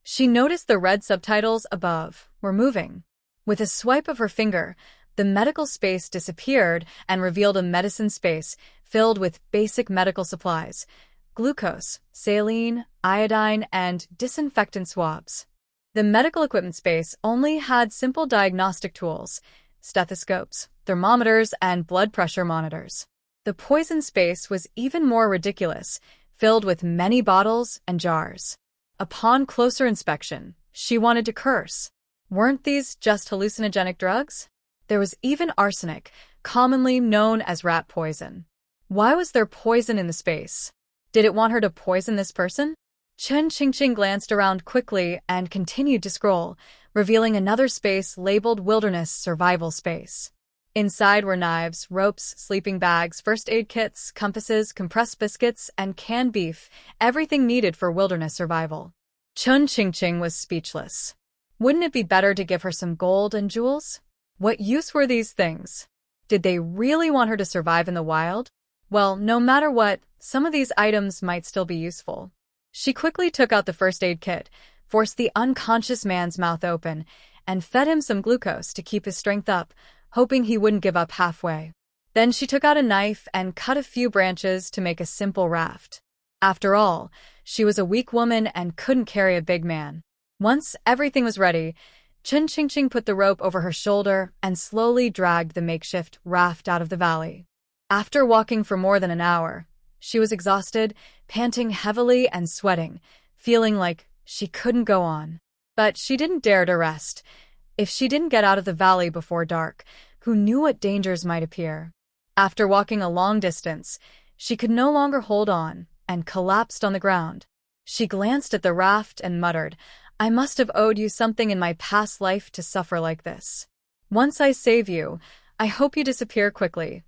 She noticed the red subtitles above were moving. With a swipe of her finger, the medical space disappeared and revealed a medicine space filled with basic medical supplies: glucose, saline, iodine, and disinfectant swabs. The medical equipment space only had simple diagnostic tools: stethoscopes, thermometers, and blood pressure monitors. The poison space was even more ridiculous, filled with many bottles and jars. Upon closer inspection, she wanted to curse. Weren't these just hallucinogenic drugs? There was even arsenic, commonly known as rat poison. Why was there poison in the space? Did it want her to poison this person? Chun Qingqing glanced around quickly and continued to scroll, revealing another space labeled Wilderness Survival Space. Inside were knives, ropes, sleeping bags, first aid kits, compasses, compressed biscuits, and canned beef, everything needed for wilderness survival. Chun Qingqing was speechless. Wouldn't it be better to give her some gold and jewels? What use were these things? Did they really want her to survive in the wild? Well, no matter what, some of these items might still be useful. She quickly took out the first aid kit, forced the unconscious man's mouth open, and fed him some glucose to keep his strength up, hoping he wouldn't give up halfway. Then she took out a knife and cut a few branches to make a simple raft. After all, she was a weak woman and couldn't carry a big man. Once everything was ready, Chen Qingqing put the rope over her shoulder and slowly dragged the makeshift raft out of the valley. After walking for more than an hour, she was exhausted, panting heavily and sweating, feeling like she couldn't go on. But she didn't dare to rest. If she didn't get out of the valley before dark, who knew what dangers might appear? After walking a long distance, she could no longer hold on and collapsed on the ground. She glanced at the raft and muttered, "I must have owed you something in my past life to suffer like this. Once I save you, I hope you disappear quickly.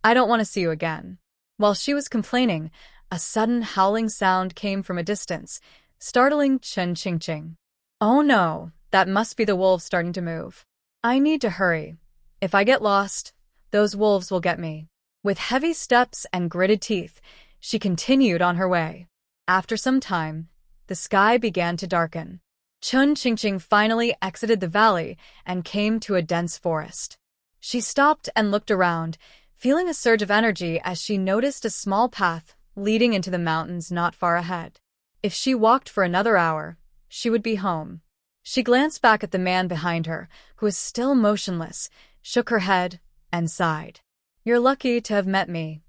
I don't want to see you again." While she was complaining, a sudden howling sound came from a distance, startling Chen Qingqing. "Oh no, that must be the wolves starting to move. I need to hurry. If I get lost, those wolves will get me." With heavy steps and gritted teeth, she continued on her way. After some time, the sky began to darken. Chen Qingqing finally exited the valley and came to a dense forest. She stopped and looked around, feeling a surge of energy as she noticed a small path leading into the mountains not far ahead. If she walked for another hour, she would be home. She glanced back at the man behind her, who was still motionless, shook her head, and sighed. "You're lucky to have met me.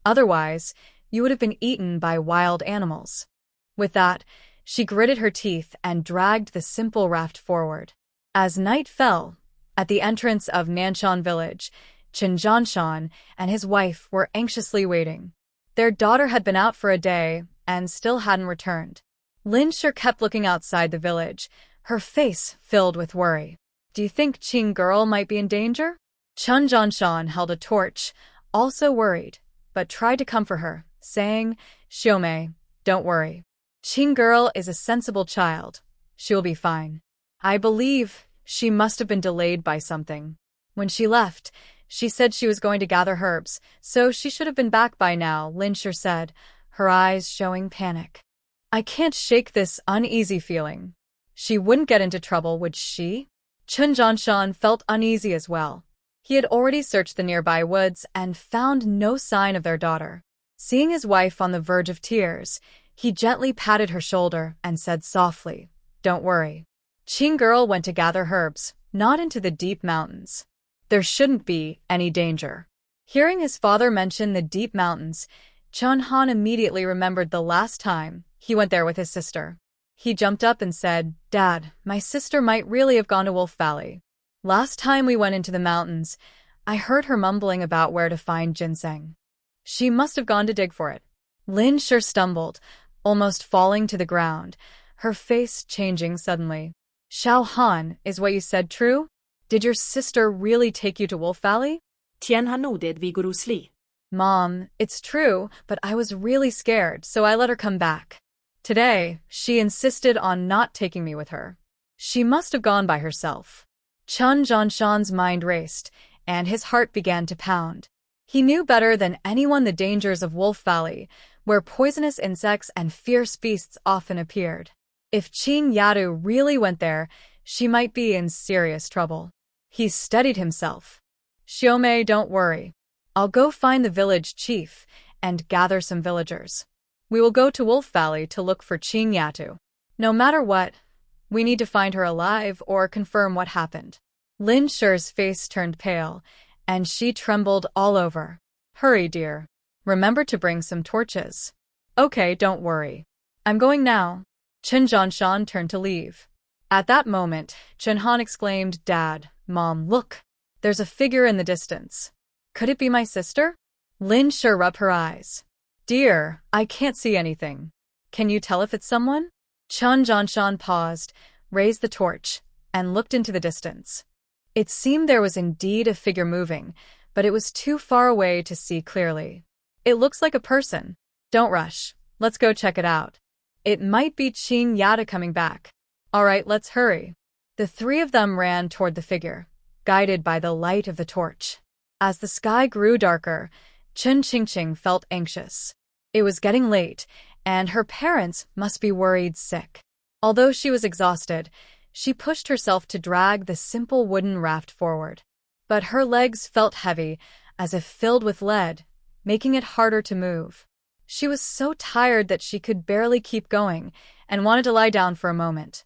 Otherwise, you would have been eaten by wild animals." With that, she gritted her teeth and dragged the simple raft forward. As night fell, at the entrance of Nanshan village, Chen Zhanshan and his wife were anxiously waiting. Their daughter had been out for a day and still hadn't returned. Lin Shi kept looking outside the village, her face filled with worry. "Do you think Qing girl might be in danger?" Chen Zhanshan held a torch, also worried, but tried to comfort her, saying, "Xiaomei, don't worry. Qing girl is a sensible child. She will be fine. I believe she must have been delayed by something. When she left, she said she was going to gather herbs, so she should have been back by now," Lin Shi said, her eyes showing panic. "I can't shake this uneasy feeling. She wouldn't get into trouble, would she?" Chen Zhanshan felt uneasy as well. He had already searched the nearby woods and found no sign of their daughter. Seeing his wife on the verge of tears, he gently patted her shoulder and said softly, "Don't worry. Qing girl went to gather herbs, not into the deep mountains. There shouldn't be any danger." Hearing his father mention the deep mountains, Chen Han immediately remembered the last time he went there with his sister. He jumped up and said, "Dad, my sister might really have gone to Wolf Valley. Last time we went into the mountains, I heard her mumbling about where to find ginseng. She must have gone to dig for it." Lin Shi stumbled, almost falling to the ground, her face changing suddenly. "Xiao Han, is what you said true? Did your sister really take you to Wolf Valley?" Tian Han nodded vigorously. "Mom, it's true, but I was really scared, so I let her come back. Today, she insisted on not taking me with her. She must have gone by herself." Chen Zhanshan's mind raced, and his heart began to pound. He knew better than anyone the dangers of Wolf Valley, where poisonous insects and fierce beasts often appeared. If Qing Yadu really went there, she might be in serious trouble. He steadied himself. "Xiaomei, don't worry. I'll go find the village chief and gather some villagers. We will go to Wolf Valley to look for Qing Yatu. No matter what, we need to find her alive or confirm what happened." Lin Shi's face turned pale, and she trembled all over. "Hurry, dear. Remember to bring some torches." "Okay, don't worry. I'm going now." Chen Zhanshan turned to leave. At that moment, Chen Han exclaimed, "Dad, Mom, look. There's a figure in the distance. Could it be my sister?" Lin Shi rubbed her eyes. "Dear, I can't see anything. Can you tell if it's someone?" Chen Zhanshan paused, raised the torch, and looked into the distance. It seemed there was indeed a figure moving, but it was too far away to see clearly. "It looks like a person. Don't rush. Let's go check it out. It might be Qing Yada coming back. All right, let's hurry." The three of them ran toward the figure, guided by the light of the torch. As the sky grew darker, Chen Qingqing felt anxious. It was getting late, and her parents must be worried sick. Although she was exhausted, she pushed herself to drag the simple wooden raft forward. But her legs felt heavy, as if filled with lead, making it harder to move. She was so tired that she could barely keep going and wanted to lie down for a moment.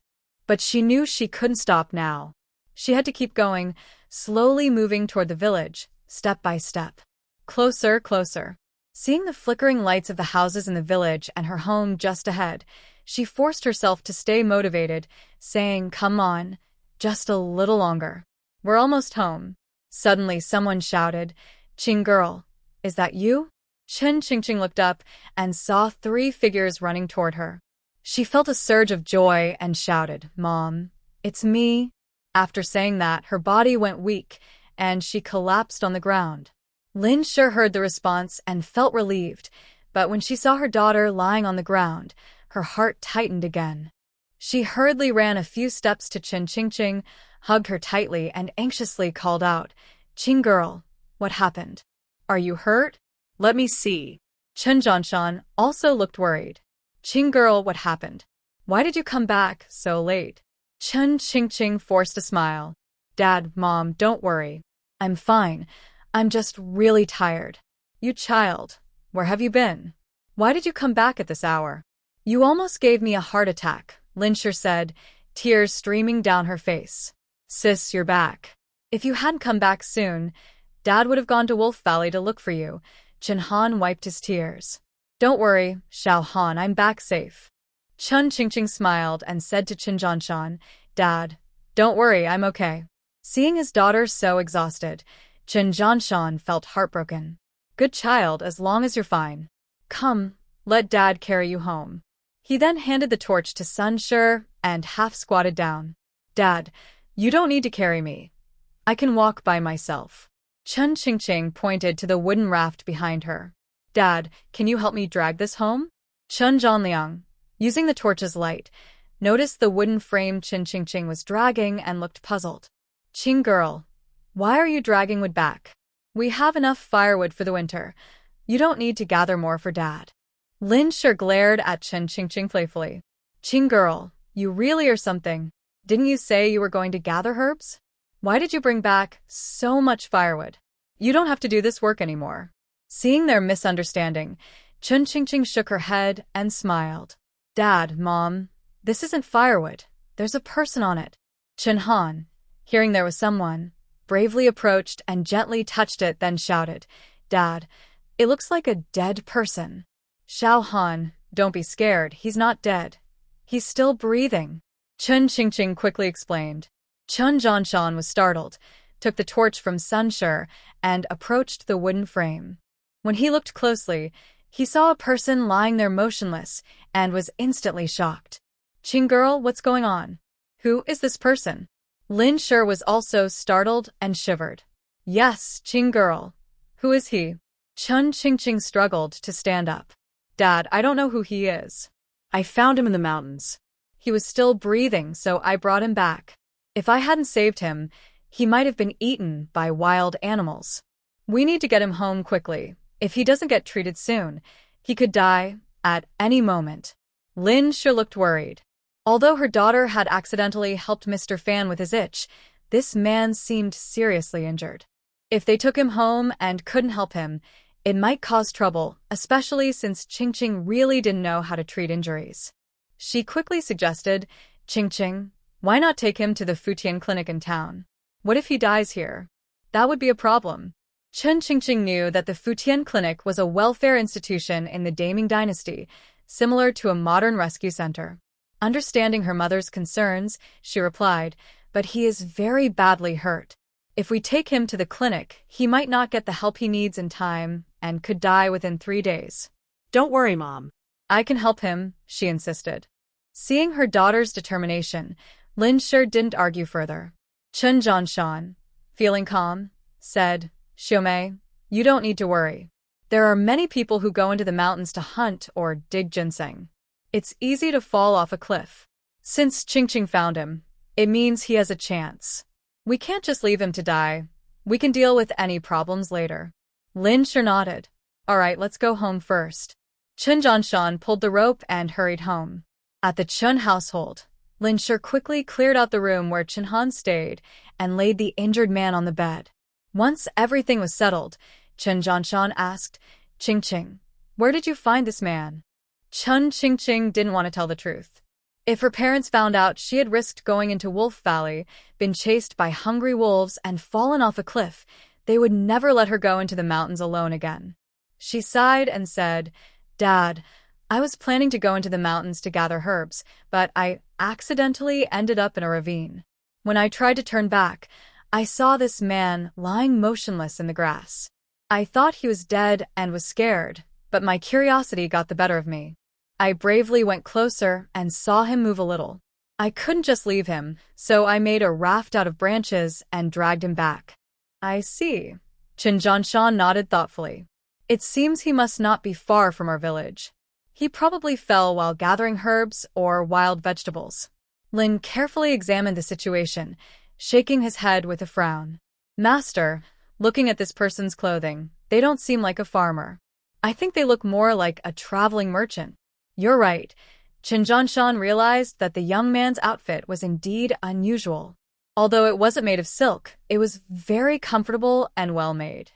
But she knew she couldn't stop now. She had to keep going, slowly moving toward the village, step by step. Closer, closer. Seeing the flickering lights of the houses in the village and her home just ahead, she forced herself to stay motivated, saying, "Come on, just a little longer. We're almost home." Suddenly, someone shouted, "Ching girl, is that you?" Chen Qingqing looked up and saw 3 figures running toward her. She felt a surge of joy and shouted, "Mom, it's me." After saying that, her body went weak, and she collapsed on the ground. Lin Shi heard the response and felt relieved, but when she saw her daughter lying on the ground, her heart tightened again. She hurriedly ran a few steps to Chen Qingqing, hugged her tightly, and anxiously called out, "Qing girl, what happened? Are you hurt?" Let me see. Chen Zhanshan also looked worried. "Qing girl, what happened? Why did you come back so late?" Chen Qingqing forced a smile. "Dad, Mom, don't worry. I'm fine. I'm just really tired." "You child, where have you been? Why did you come back at this hour?" "You almost gave me a heart attack," Lin Shi said, tears streaming down her face. "Sis, you're back. If you hadn't come back soon, Dad would have gone to Wolf Valley to look for you." Chen Han wiped his tears. "Don't worry, Xiao Han, I'm back safe." Chen Qingqing smiled and said to Chen Zhanshan, "Dad, don't worry, I'm okay." Seeing his daughter so exhausted, Chen Zhanshan felt heartbroken. "Good child, as long as you're fine. Come, let Dad carry you home." He then handed the torch to Sun Shi and half squatted down. "Dad, you don't need to carry me. I can walk by myself." Chen Qingqing pointed to the wooden raft behind her. "Dad, can you help me drag this home?" Chen Zhanliang, using the torch's light, noticed the wooden frame Chen Qingqing was dragging and looked puzzled. "Qing girl, why are you dragging wood back? We have enough firewood for the winter. You don't need to gather more for Dad." Lin Shi glared at Chen Qingqing playfully. "Qing girl, you really are something. Didn't you say you were going to gather herbs? Why did you bring back so much firewood? You don't have to do this work anymore." Seeing their misunderstanding, Chen Qingqing shook her head and smiled. "Dad, Mom, this isn't firewood. There's a person on it." Chen Han, hearing there was someone, bravely approached and gently touched it, then shouted, "Dad, it looks like a dead person." "Xiao Han, don't be scared. He's not dead. He's still breathing," Chen Qingqing quickly explained. Chen Zhanshan was startled, took the torch from Sun Shi, and approached the wooden frame. When he looked closely, he saw a person lying there motionless and was instantly shocked. "Qing girl, what's going on? Who is this person?" Lin Shi was also startled and shivered. "Yes, Qing girl. Who is he?" Chen Qingqing struggled to stand up. "Dad, I don't know who he is. I found him in the mountains. He was still breathing, so I brought him back. If I hadn't saved him, he might have been eaten by wild animals. We need to get him home quickly. If he doesn't get treated soon, he could die at any moment." Lin Shi looked worried. Although her daughter had accidentally helped Mr. Fan with his itch, this man seemed seriously injured. If they took him home and couldn't help him, it might cause trouble, especially since Qingqing really didn't know how to treat injuries. She quickly suggested, "Qingqing, why not take him to the Futian clinic in town? What if he dies here? That would be a problem." Chen Qingqing knew that the Futian clinic was a welfare institution in the Daming dynasty, similar to a modern rescue center. Understanding her mother's concerns, she replied, "But he is very badly hurt. If we take him to the clinic, he might not get the help he needs in time and could die within 3 days." Don't worry, Mom. "I can help him," she insisted. Seeing her daughter's determination, Lin Shi didn't argue further. Chen Zhanshan, feeling calm, said, "Xiaomei, you don't need to worry. There are many people who go into the mountains to hunt or dig ginseng. It's easy to fall off a cliff. Since Qingqing found him, it means he has a chance. We can't just leave him to die. We can deal with any problems later." Lin Shi nodded. "All right, let's go home first." Chen Zhanshan pulled the rope and hurried home. At the Chen household, Lin Shi quickly cleared out the room where Chen Han stayed and laid the injured man on the bed. Once everything was settled, Chen Zhanshan asked, "Qingqing, where did you find this man?" Chen Qingqing didn't want to tell the truth. If her parents found out she had risked going into Wolf Valley, been chased by hungry wolves, and fallen off a cliff, they would never let her go into the mountains alone again. She sighed and said, "Dad, I was planning to go into the mountains to gather herbs, but I accidentally ended up in a ravine. When I tried to turn back, I saw this man lying motionless in the grass. I thought he was dead and was scared, but my curiosity got the better of me. I bravely went closer and saw him move a little. I couldn't just leave him, so I made a raft out of branches and dragged him back." "I see." Chen Zhanshan nodded thoughtfully. "It seems he must not be far from our village. He probably fell while gathering herbs or wild vegetables." Lin carefully examined the situation, shaking his head with a frown. "Master, looking at this person's clothing, they don't seem like a farmer. I think they look more like a traveling merchant." "You're right." Chen Zhanshan realized that the young man's outfit was indeed unusual. Although it wasn't made of silk, it was very comfortable and well-made.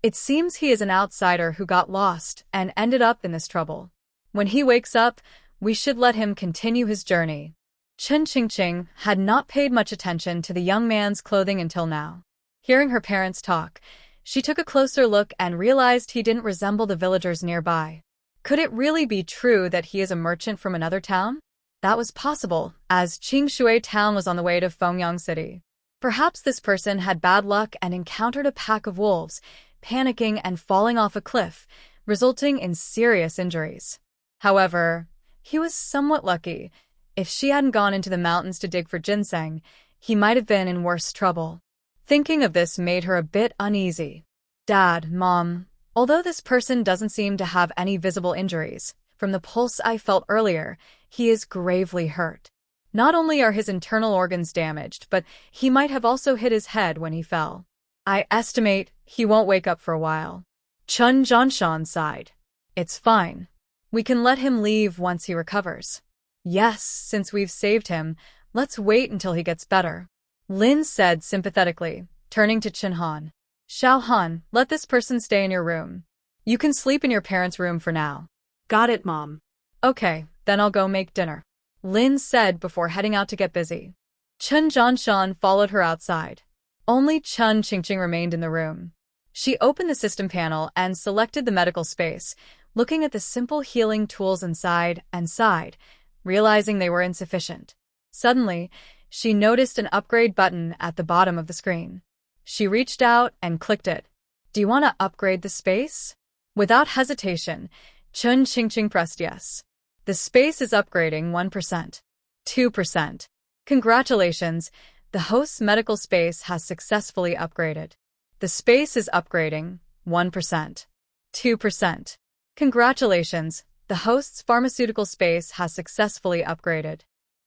It seems he is an outsider who got lost and ended up in this trouble. When he wakes up, we should let him continue his journey. Chen Qingqing had not paid much attention to the young man's clothing until now. Hearing her parents talk, she took a closer look and realized he didn't resemble the villagers nearby. Could it really be true that he is a merchant from another town? That was possible, as Qingshui town was on the way to Fengyang City. Perhaps this person had bad luck and encountered a pack of wolves, panicking and falling off a cliff, resulting in serious injuries. However, he was somewhat lucky. If she hadn't gone into the mountains to dig for ginseng, he might have been in worse trouble. Thinking of this made her a bit uneasy. "Dad, Mom, although this person doesn't seem to have any visible injuries, from the pulse I felt earlier, he is gravely hurt. Not only are his internal organs damaged, but he might have also hit his head when he fell. I estimate he won't wake up for a while." Chen Zhanshan sighed. "It's fine. We can let him leave once he recovers." "Yes, since we've saved him, let's wait until he gets better," Lin said sympathetically, turning to Chen Han. "Xiao Han, let this person stay in your room. You can sleep in your parents' room for now." Got it, Mom. "Okay, then I'll go make dinner," Lin said before heading out to get busy. Chen Zhanshan followed her outside. Only Chen Qingqing remained in the room. She opened the system panel and selected the medical space, looking at the simple healing tools inside and sighed, realizing they were insufficient. Suddenly, she noticed an upgrade button at the bottom of the screen. She reached out and clicked it. "Do you want to upgrade the space?" Without hesitation, Chen Qingqing pressed yes. "The space is upgrading 1%. 2%. Congratulations, the host's medical space has successfully upgraded. The space is upgrading 1%. 2%. Congratulations, the host's pharmaceutical space has successfully upgraded.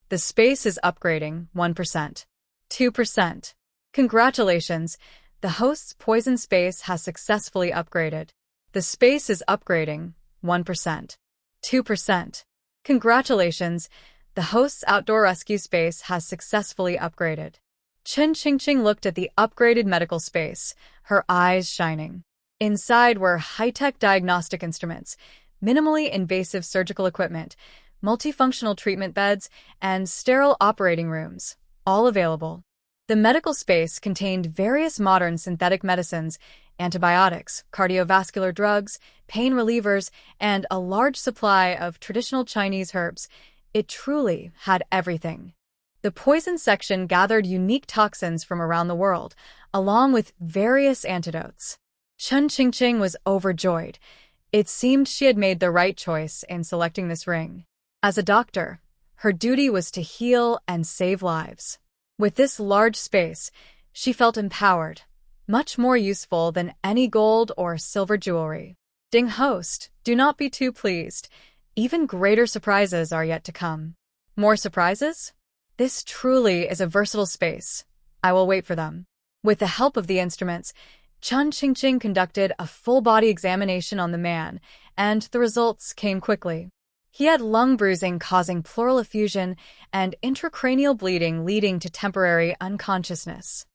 The space is upgrading 1%. 2%. Congratulations, the host's poison space has successfully upgraded. The space is upgrading 1%. 2%. Congratulations, the host's outdoor rescue space has successfully upgraded." Chen Qingqing looked at the upgraded medical space, her eyes shining. Inside were high-tech diagnostic instruments, minimally invasive surgical equipment, multifunctional treatment beds, and sterile operating rooms, all available. The medical space contained various modern synthetic medicines, antibiotics, cardiovascular drugs, pain relievers, and a large supply of traditional Chinese herbs. It truly had everything. The poison section gathered unique toxins from around the world, along with various antidotes. Chen Qingqing was overjoyed. It seemed she had made the right choice in selecting this ring. As a doctor, her duty was to heal and save lives. With this large space, she felt empowered, much more useful than any gold or silver jewelry. Ding host, do not be too pleased. Even greater surprises are yet to come. More surprises? This truly is a versatile space. I will wait for them. With the help of the instruments, Chen Qingqing conducted a full-body examination on the man, and the results came quickly. He had lung bruising causing pleural effusion and intracranial bleeding leading to temporary unconsciousness.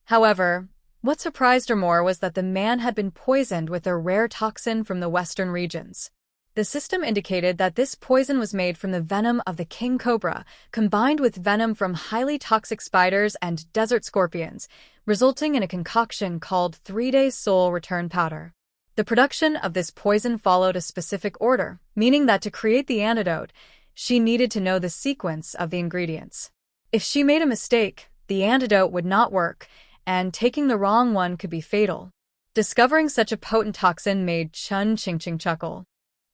However, what surprised her more was that the man had been poisoned with a rare toxin from the western regions. The system indicated that this poison was made from the venom of the king cobra, combined with venom from highly toxic spiders and desert scorpions, resulting in a concoction called 3-day soul return powder. The production of this poison followed a specific order, meaning that to create the antidote, she needed to know the sequence of the ingredients. If she made a mistake, the antidote would not work, and taking the wrong one could be fatal. Discovering such a potent toxin made Chun Qingqing chuckle.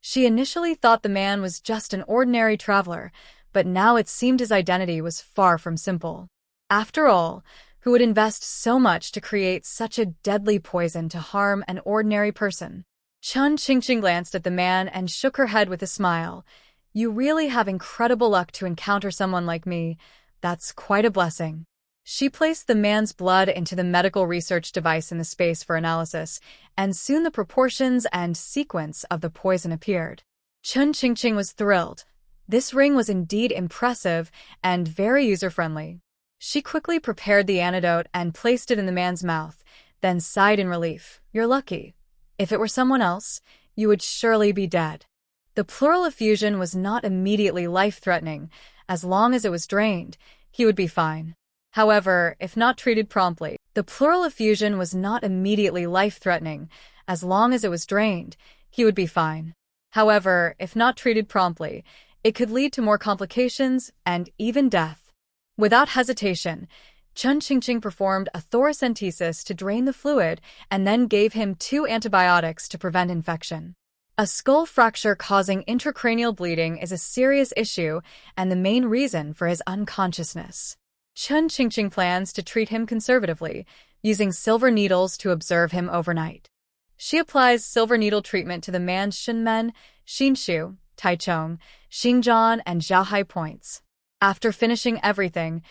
She initially thought the man was just an ordinary traveler, but now it seemed his identity was far from simple. After all, who would invest so much to create such a deadly poison to harm an ordinary person? Chun Qingqing glanced at the man and shook her head with a smile. You really have incredible luck to encounter someone like me. That's quite a blessing. She placed the man's blood into the medical research device in the space for analysis, and soon the proportions and sequence of the poison appeared. Chun Qingqing was thrilled. This ring was indeed impressive and very user-friendly. She quickly prepared the antidote and placed it in the man's mouth, then sighed in relief. You're lucky. If it were someone else, you would surely be dead. The pleural effusion was not immediately life-threatening. As long as it was drained, he would be fine. However, if not treated promptly, the pleural effusion was not immediately life-threatening. As long as it was drained, he would be fine. However, if not treated promptly, it could lead to more complications and even death. Without hesitation, Chun Qingqing performed a thoracentesis to drain the fluid and then gave him 2 antibiotics to prevent infection. A skull fracture causing intracranial bleeding is a serious issue and the main reason for his unconsciousness. Chun Qingqing plans to treat him conservatively, using silver needles to observe him overnight. She applies silver needle treatment to the man's Shinmen, Xinshu, Taichung, Xingzhan, and Zhaohai points. After finishing everything,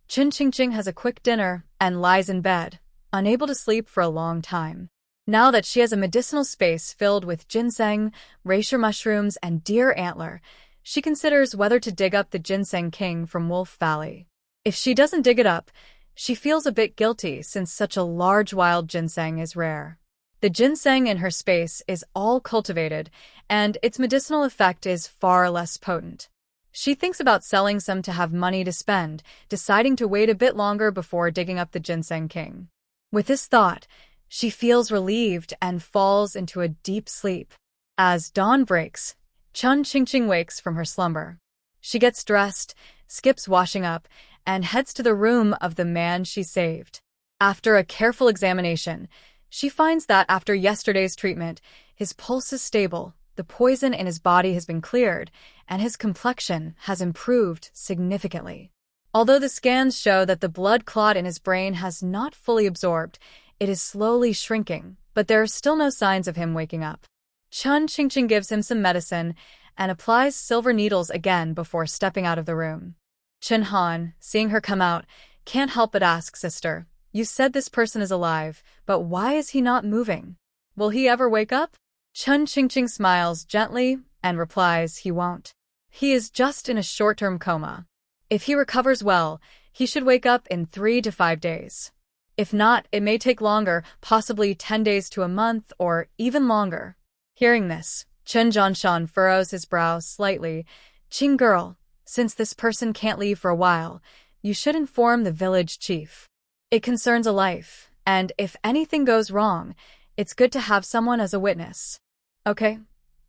Chun Qingqing has a quick dinner and lies in bed, unable to sleep for a long time. Now that she has a medicinal space filled with ginseng, reishi mushrooms, and deer antler, she considers whether to dig up the ginseng king from Wolf Valley. If she doesn't dig it up, she feels a bit guilty since such a large wild ginseng is rare. The ginseng in her space is all cultivated, and its medicinal effect is far less potent. She thinks about selling some to have money to spend, deciding to wait a bit longer before digging up the ginseng king. With this thought, she feels relieved and falls into a deep sleep. As dawn breaks, Chun Qingqing wakes from her slumber. She gets dressed, skips washing up, and heads to the room of the man she saved. After a careful examination, she finds that after yesterday's treatment, his pulse is stable, the poison in his body has been cleared, and his complexion has improved significantly. Although the scans show that the blood clot in his brain has not fully absorbed, it is slowly shrinking, but there are still no signs of him waking up. Chun Qingqing gives him some medicine and applies silver needles again before stepping out of the room. Chen Han, seeing her come out, can't help but ask, Sister, you said this person is alive, but why is he not moving? Will he ever wake up? Chun Qingqing smiles gently and replies he won't. He is just in a short-term coma. If he recovers well, he should wake up in 3 to 5 days. If not, it may take longer, possibly 10 days to a month or even longer. Hearing this, Chen Zhanshan furrows his brow slightly. Qing girl, since this person can't leave for a while, you should inform the village chief. It concerns a life, and if anything goes wrong, it's good to have someone as a witness. Okay,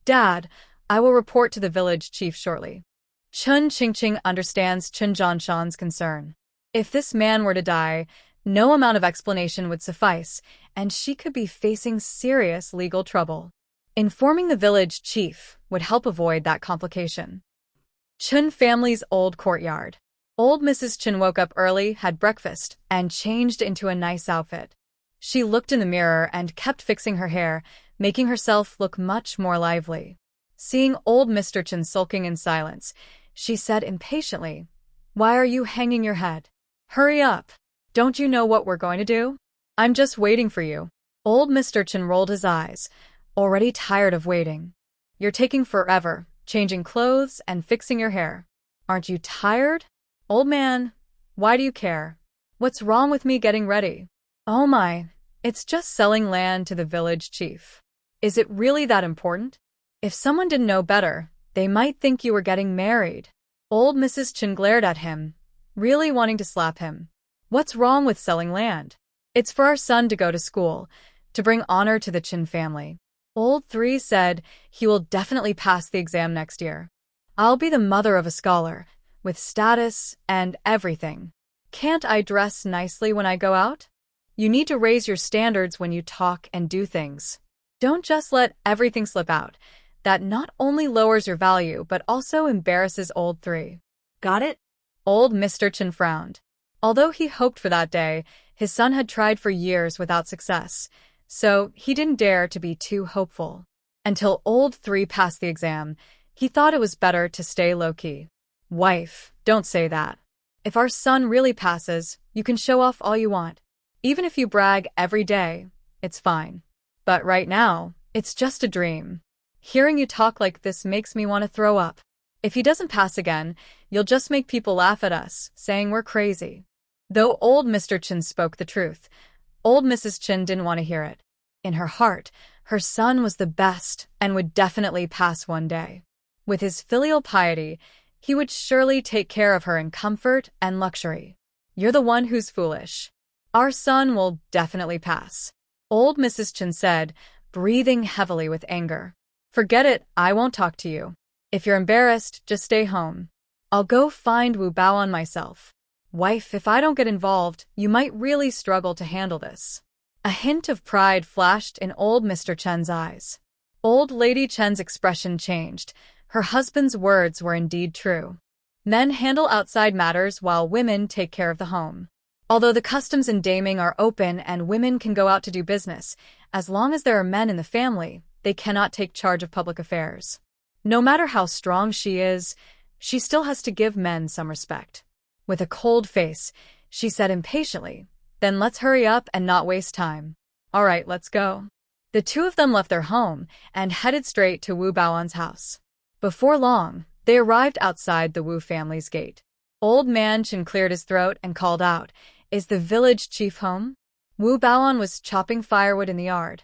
Dad, I will report to the village chief shortly. Chun Qingqing understands Chen Zhanshan's concern. If this man were to die, no amount of explanation would suffice, and she could be facing serious legal trouble. Informing the village chief would help avoid that complication. Chun family's old courtyard. Old Mrs. Chun woke up early, had breakfast, and changed into a nice outfit. She looked in the mirror and kept fixing her hair, making herself look much more lively. Seeing old Mr. Chun sulking in silence, she said impatiently, Why are you hanging your head? Hurry up! Don't you know what we're going to do? I'm just waiting for you. Old Mr. Chun rolled his eyes, already tired of waiting. You're taking forever, changing clothes and fixing your hair. Aren't you tired? Old man, why do you care? What's wrong with me getting ready? Oh my, it's just selling land to the village chief. Is it really that important? If someone didn't know better, they might think you were getting married. Old Mrs. Chen glared at him, really wanting to slap him. What's wrong with selling land? It's for our son to go to school, to bring honor to the Chen family. Old 3 said he will definitely pass the exam next year. I'll be the mother of a scholar, with status and everything. Can't I dress nicely when I go out? You need to raise your standards when you talk and do things. Don't just let everything slip out. That not only lowers your value, but also embarrasses Old 3. Got it? Old Mr. Chen frowned. Although he hoped for that day, his son had tried for years without success, so he didn't dare to be too hopeful. Until Old 3 passed the exam, he thought it was better to stay low-key. Wife, don't say that. If our son really passes, you can show off all you want. Even if you brag every day, it's fine. But right now, it's just a dream. Hearing you talk like this makes me want to throw up. If he doesn't pass again, you'll just make people laugh at us, saying we're crazy. Though old Mr. Chen spoke the truth, old Mrs. Chen didn't want to hear it. In her heart, her son was the best and would definitely pass one day. With his filial piety, he would surely take care of her in comfort and luxury. You're the one who's foolish. Our son will definitely pass. Old Mrs. Chen said, breathing heavily with anger. Forget it, I won't talk to you. If you're embarrassed, just stay home. I'll go find Wu Baoan myself. Wife, if I don't get involved, you might really struggle to handle this. A hint of pride flashed in old Mr. Chen's eyes. Old Lady Chen's expression changed. Her husband's words were indeed true. Men handle outside matters while women take care of the home. Although the customs in daiming are open and women can go out to do business, as long as there are men in the family, they cannot take charge of public affairs. No matter how strong she is, she still has to give men some respect. With a cold face, she said impatiently, then let's hurry up and not waste time. All right, let's go. The two of them left their home and headed straight to Wu Baoan's house. Before long, they arrived outside the Wu family's gate. Old Man Chen cleared his throat and called out, "Is the village chief home?" Wu Baoan was chopping firewood in the yard.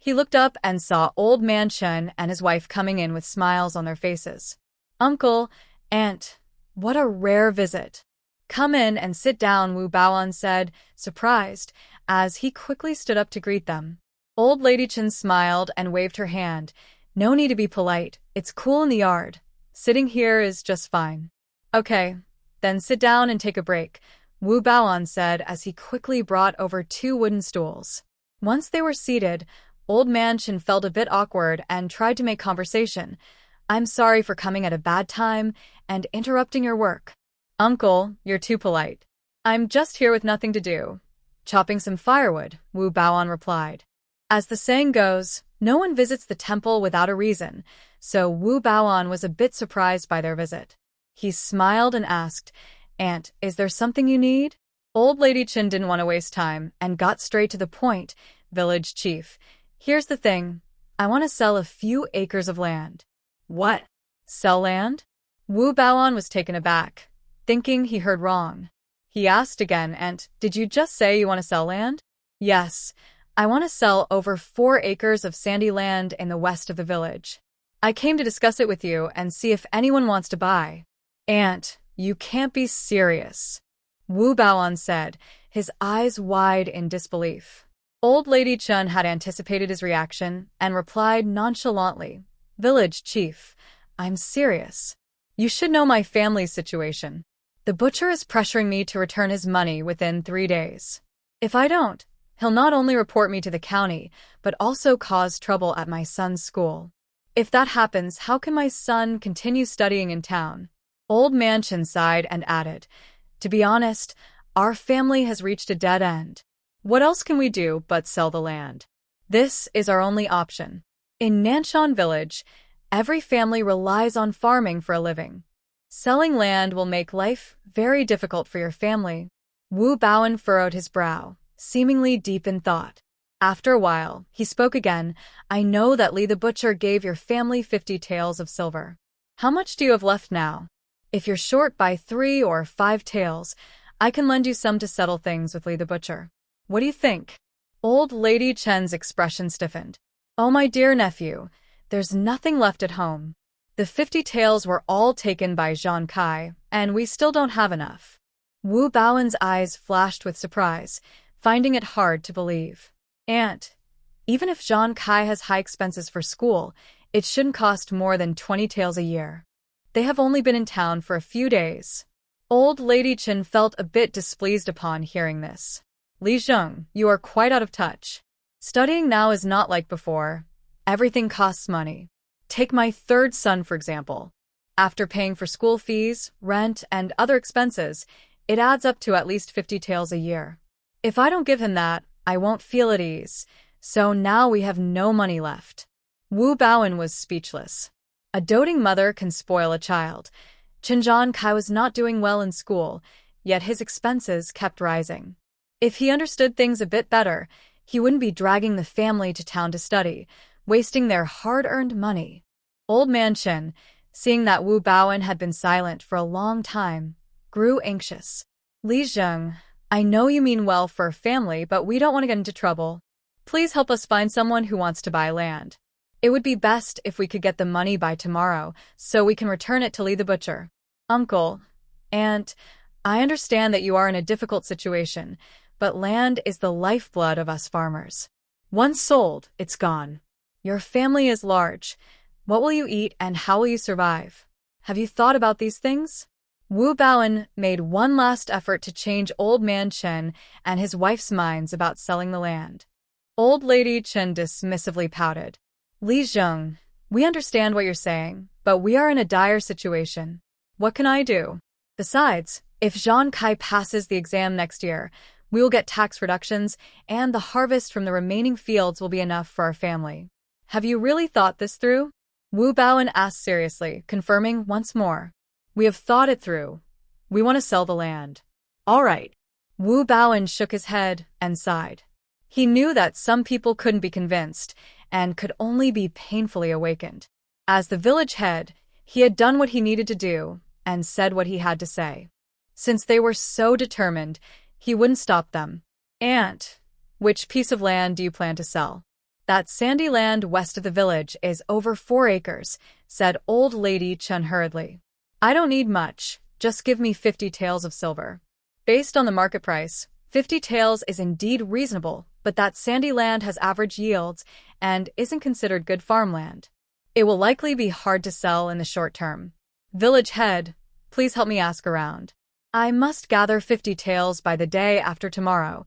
He looked up and saw Old Man Chen and his wife coming in with smiles on their faces. "Uncle, Aunt, what a rare visit." "Come in and sit down," Wu Baoan said, surprised, as he quickly stood up to greet them. Old Lady Chen smiled and waved her hand. "No need to be polite. It's cool in the yard. Sitting here is just fine." "Okay, then sit down and take a break," Wu Baoan said as he quickly brought over 2 wooden stools. Once they were seated, Old Man Chen felt a bit awkward and tried to make conversation. "I'm sorry for coming at a bad time and interrupting your work." "Uncle, you're too polite. I'm just here with nothing to do. Chopping some firewood," Wu Baoan replied. As the saying goes, no one visits the temple without a reason, so Wu Baoan was a bit surprised by their visit. He smiled and asked, "Aunt, is there something you need?" Old Lady Chen didn't want to waste time and got straight to the point. "Village chief, here's the thing. I want to sell a few acres of land." "What? Sell land?" Wu Baoan was taken aback, thinking he heard wrong. He asked again, "And did you just say you want to sell land?" "Yes, I want to sell over 4 acres of sandy land in the west of the village. I came to discuss it with you and see if anyone wants to buy." "Aunt, you can't be serious," Wu Baoan said, his eyes wide in disbelief. Old Lady Chen had anticipated his reaction and replied nonchalantly, "Village chief, I'm serious. You should know my family's situation. The butcher is pressuring me to return his money within 3 days. If I don't, he'll not only report me to the county, but also cause trouble at my son's school. If that happens, how can my son continue studying in town?" Old Man Chen sighed and added, "To be honest, our family has reached a dead end. What else can we do but sell the land? This is our only option. In Nanshan village, every family relies on farming for a living. Selling land will make life very difficult for your family." Wu Baoan furrowed his brow, seemingly deep in thought. After a while, he spoke again. "I know that Li the butcher gave your family 50 taels of silver. How much do you have left now? If you're short by 3 or 5 taels, I can lend you some to settle things with Li the butcher. What do you think?" Old Lady Chen's expression stiffened. "Oh, my dear nephew, There's nothing left at home. The 50 taels were all taken by Zhang Kai, and we still don't have enough. Wu Baowen's eyes flashed with surprise, finding it hard to believe. Aunt, even if Zhang Kai has high expenses for school, it shouldn't cost more than 20 taels a year. They have only been in town for a few days. Old Lady Chen felt a bit displeased upon hearing this. Li Zheng, you are quite out of touch. Studying now is not like before. Everything costs money. Take my third son, for example. After paying for school fees, rent, and other expenses, it adds up to at least 50 taels a year. If I don't give him that, I won't feel at ease. So now we have no money left. Wu Baowen was speechless. A doting mother can spoil a child. Zhang Kai was not doing well in school, yet his expenses kept rising. If he understood things a bit better, he wouldn't be dragging the family to town to study, wasting their hard-earned money. Old Man Chen, seeing that Wu Baowen had been silent for a long time, grew anxious. Li Zheng, I know you mean well for a family, but we don't want to get into trouble. Please help us find someone who wants to buy land. It would be best if we could get the money by tomorrow, so we can return it to Li the butcher. Uncle, Aunt, I understand that you are in a difficult situation, but land is the lifeblood of us farmers. Once sold, it's gone. Your family is large. What will you eat and how will you survive? Have you thought about these things? Wu Baowen made one last effort to change Old Man Chen and his wife's minds about selling the land. Old Lady Chen dismissively pouted. Li Zheng, we understand what you're saying, but we are in a dire situation. What can I do? Besides, if Zhang Kai passes the exam next year, we will get tax reductions, and the harvest from the remaining fields will be enough for our family. Have you really thought this through? Wu Baowen asked seriously, confirming once more. We have thought it through. We want to sell the land. All right. Wu Baowen shook his head and sighed. He knew that some people couldn't be convinced and could only be painfully awakened. As the village head, he had done what he needed to do and said what he had to say. Since they were so determined, he wouldn't stop them. Aunt, which piece of land do you plan to sell? That sandy land west of the village is over 4 acres, said Old Lady Chen hurriedly. I don't need much, just give me 50 taels of silver. Based on the market price, 50 taels is indeed reasonable, but that sandy land has average yields and isn't considered good farmland. It will likely be hard to sell in the short term. Village head, please help me ask around. I must gather 50 taels by the day after tomorrow,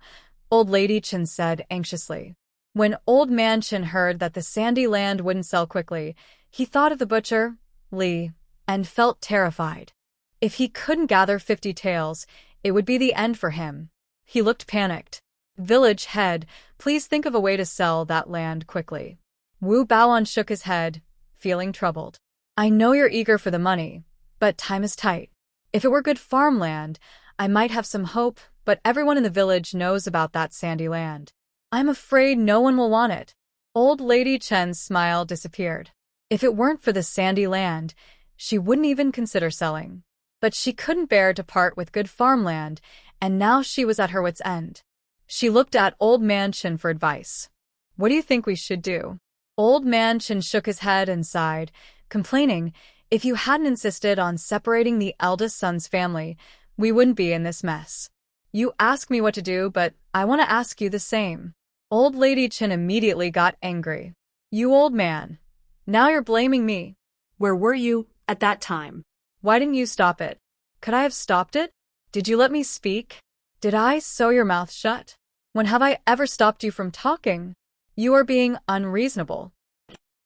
Old Lady Chen said anxiously. When Old Man Chen heard that the sandy land wouldn't sell quickly, he thought of the butcher, Li, and felt terrified. If he couldn't gather 50 taels, it would be the end for him. He looked panicked. Village head, please think of a way to sell that land quickly. Wu Baowen shook his head, feeling troubled. I know you're eager for the money, but time is tight. If it were good farmland, I might have some hope, but everyone in the village knows about that sandy land. I'm afraid no one will want it. Old Lady Chen's smile disappeared. If it weren't for the sandy land, she wouldn't even consider selling. But she couldn't bear to part with good farmland, and now she was at her wit's end. She looked at Old Man Chen for advice. What do you think we should do? Old Man Chen shook his head and sighed, complaining, if you hadn't insisted on separating the eldest son's family, we wouldn't be in this mess. You ask me what to do, but I want to ask you the same. Old Lady Chen immediately got angry. You old man. Now you're blaming me. Where were you at that time? Why didn't you stop it? Could I have stopped it? Did you let me speak? Did I sew your mouth shut? When have I ever stopped you from talking? You are being unreasonable.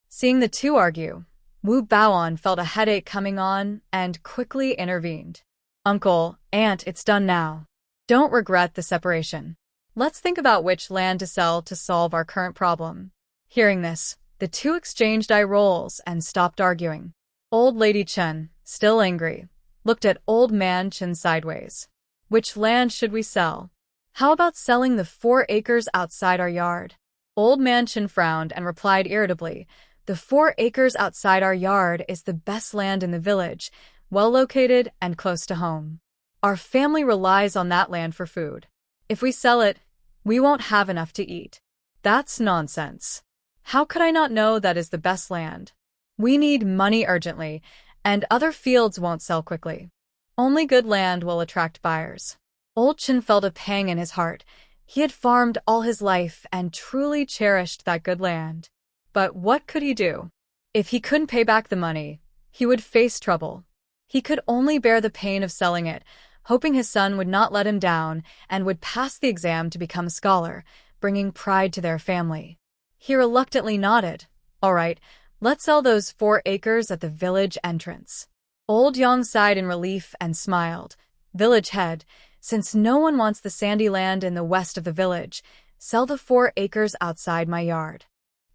Seeing the two argue, Wu Baowen felt a headache coming on and quickly intervened. Uncle, Aunt, it's done now. Don't regret the separation. Let's think about which land to sell to solve our current problem. Hearing this, the two exchanged eye rolls and stopped arguing. Old Lady Chen, still angry, looked at Old Man Chen sideways. Which land should we sell? How about selling the 4 acres outside our yard? Old Man Chen frowned and replied irritably, the 4 acres outside our yard is the best land in the village, well located and close to home. Our family relies on that land for food. If we sell it, we won't have enough to eat. That's nonsense. How could I not know that is the best land? We need money urgently, and other fields won't sell quickly. Only good land will attract buyers. Old Chin felt a pang in his heart. He had farmed all his life and truly cherished that good land. But what could he do? If he couldn't pay back the money, he would face trouble. He could only bear the pain of selling it, hoping his son would not let him down and would pass the exam to become a scholar, bringing pride to their family. He reluctantly nodded. All right, let's sell those 4 acres at the village entrance. Old Yang sighed in relief and smiled. Village head, since no one wants the sandy land in the west of the village, sell the 4 acres outside my yard.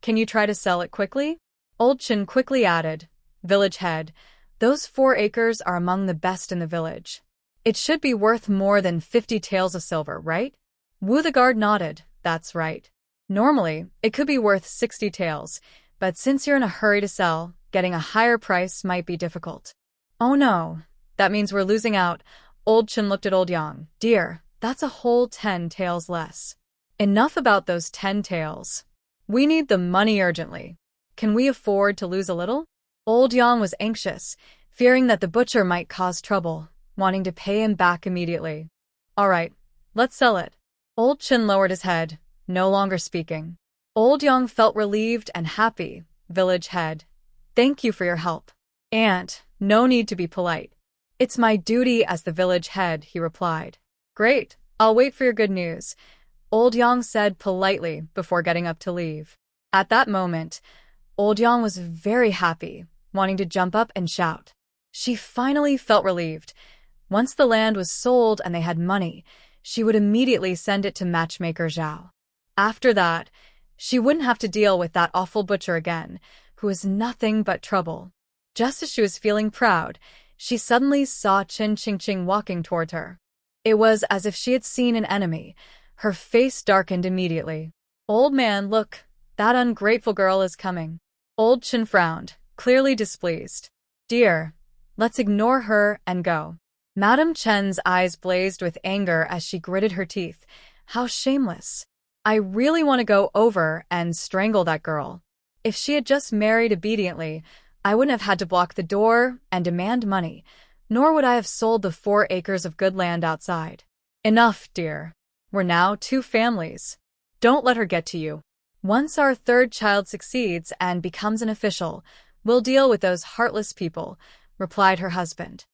Can you try to sell it quickly? Old Chin quickly added. Village head, those 4 acres are among the best in the village. It should be worth more than 50 taels of silver, right? Wu the guard nodded. That's right. Normally, it could be worth 60 taels, but since you're in a hurry to sell, getting a higher price might be difficult. Oh no, that means we're losing out. Old Chin looked at Old Yang. Dear, that's a whole 10 taels less. Enough about those 10 taels. We need the money urgently. Can we afford to lose a little? Old Yang was anxious, fearing that the butcher might cause trouble, wanting to pay him back immediately. All right, let's sell it. Old Chin lowered his head, no longer speaking. Old Yang felt relieved and happy. Village head, thank you for your help. Aunt, no need to be polite. It's my duty as the village head, he replied. Great, I'll wait for your good news, Old Yang said politely before getting up to leave. At that moment, Old Yang was very happy, wanting to jump up and shout. She finally felt relieved. Once the land was sold and they had money, she would immediately send it to matchmaker Zhao. After that, she wouldn't have to deal with that awful butcher again, who was nothing but trouble. Just as she was feeling proud, she suddenly saw Qin Qingqing walking toward her. It was as if she had seen an enemy. Her face darkened immediately. Old man, look, that ungrateful girl is coming. Old Qin frowned, clearly displeased. Dear, let's ignore her and go. Madame Chen's eyes blazed with anger as she gritted her teeth. How shameless. I really want to go over and strangle that girl. If she had just married obediently, I wouldn't have had to block the door and demand money, nor would I have sold the 4 acres of good land outside. Enough, dear. We're now 2 families. Don't let her get to you. Once our 3rd child succeeds and becomes an official, we'll deal with those heartless people, replied her husband.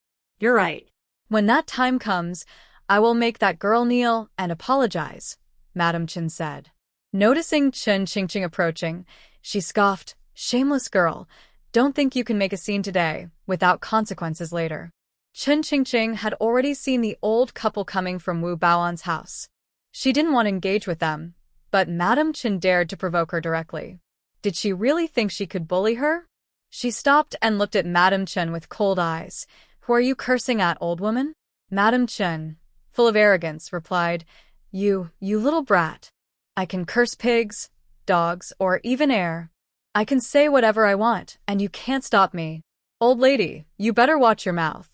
You're right. When that time comes, I will make that girl kneel and apologize, Madame Chin said. Noticing Qin Qingqing approaching, she scoffed, shameless girl, don't think you can make a scene today, without consequences later. Qin Qingqing had already seen the old couple coming from Wu Baoan's house. She didn't want to engage with them, but Madame Chin dared to provoke her directly. Did she really think she could bully her? She stopped and looked at Madame Chin with cold eyes. Who are you cursing at, old woman? Madame Chin, full of arrogance, replied, You little brat. I can curse pigs, dogs, or even air. I can say whatever I want, and you can't stop me. Old lady, you better watch your mouth.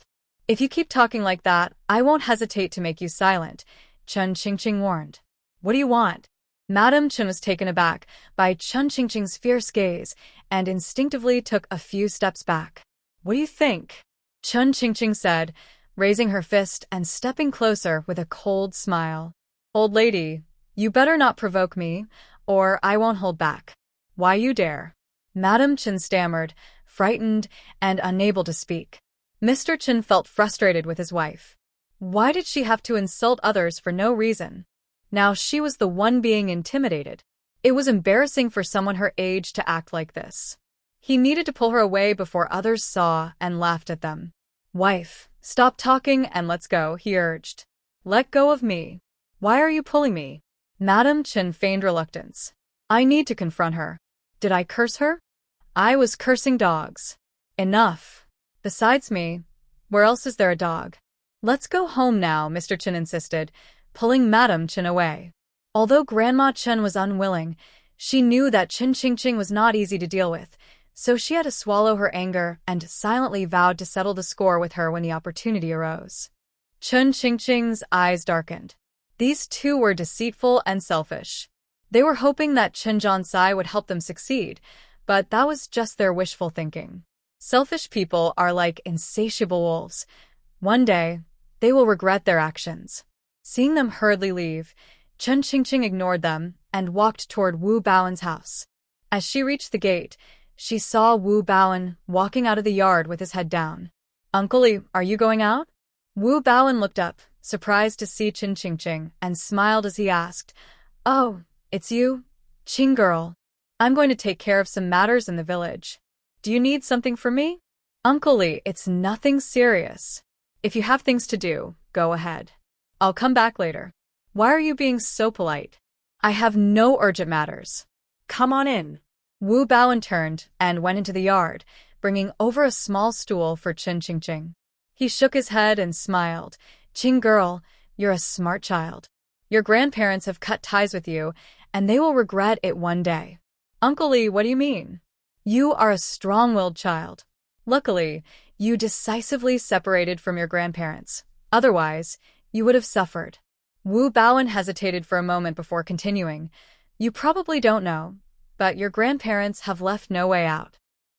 If you keep talking like that, I won't hesitate to make you silent, Qin Qingqing warned. What do you want? Madame Chin was taken aback by Qin Qingqing's fierce gaze and instinctively took a few steps back. What do you think? Qin Qingqing said, raising her fist and stepping closer with a cold smile. Old lady, you better not provoke me, or I won't hold back. Why you dare? Madame Chin stammered, frightened and unable to speak. Mr. Chin felt frustrated with his wife. Why did she have to insult others for no reason? Now she was the one being intimidated. It was embarrassing for someone her age to act like this. He needed to pull her away before others saw and laughed at them. Wife, stop talking and let's go, he urged. Let go of me. Why are you pulling me? Madame Chin feigned reluctance. I need to confront her. Did I curse her? I was cursing dogs. Enough. Besides me, where else is there a dog? Let's go home now, Mr. Chin insisted, pulling Madame Chin away. Although Grandma Chin was unwilling, she knew that Qin Qingqing was not easy to deal with, so she had to swallow her anger and silently vowed to settle the score with her when the opportunity arose. Qin Qingqing's eyes darkened. These two were deceitful and selfish. They were hoping that Chen Jiansai would help them succeed, but that was just their wishful thinking. Selfish people are like insatiable wolves. One day, they will regret their actions. Seeing them hurriedly leave, Chen Qingqing ignored them and walked toward Wu Baoan's house. As she reached the gate, she saw Wu Baoan walking out of the yard with his head down. "Uncle Li, are you going out?" Wu Baoan looked up, surprised to see Chen Qingqing, and smiled as he asked, "Oh, it's you, Qing girl. I'm going to take care of some matters in the village. Do you need something from me?" "Uncle Li, it's nothing serious. If you have things to do, go ahead. I'll come back later." "Why are you being so polite?" "I have no urgent matters." Come on in. Wu Baoan turned and went into the yard, bringing over a small stool for Chen Qingqing. He shook his head and smiled. "Qing girl, you're a smart child. Your grandparents have cut ties with you, and they will regret it one day." "Uncle Li, what do you mean?" "You are a strong-willed child. Luckily, you decisively separated from your grandparents. Otherwise, you would have suffered." Wu Baoan hesitated for a moment before continuing. "You probably don't know, but your grandparents have left no way out.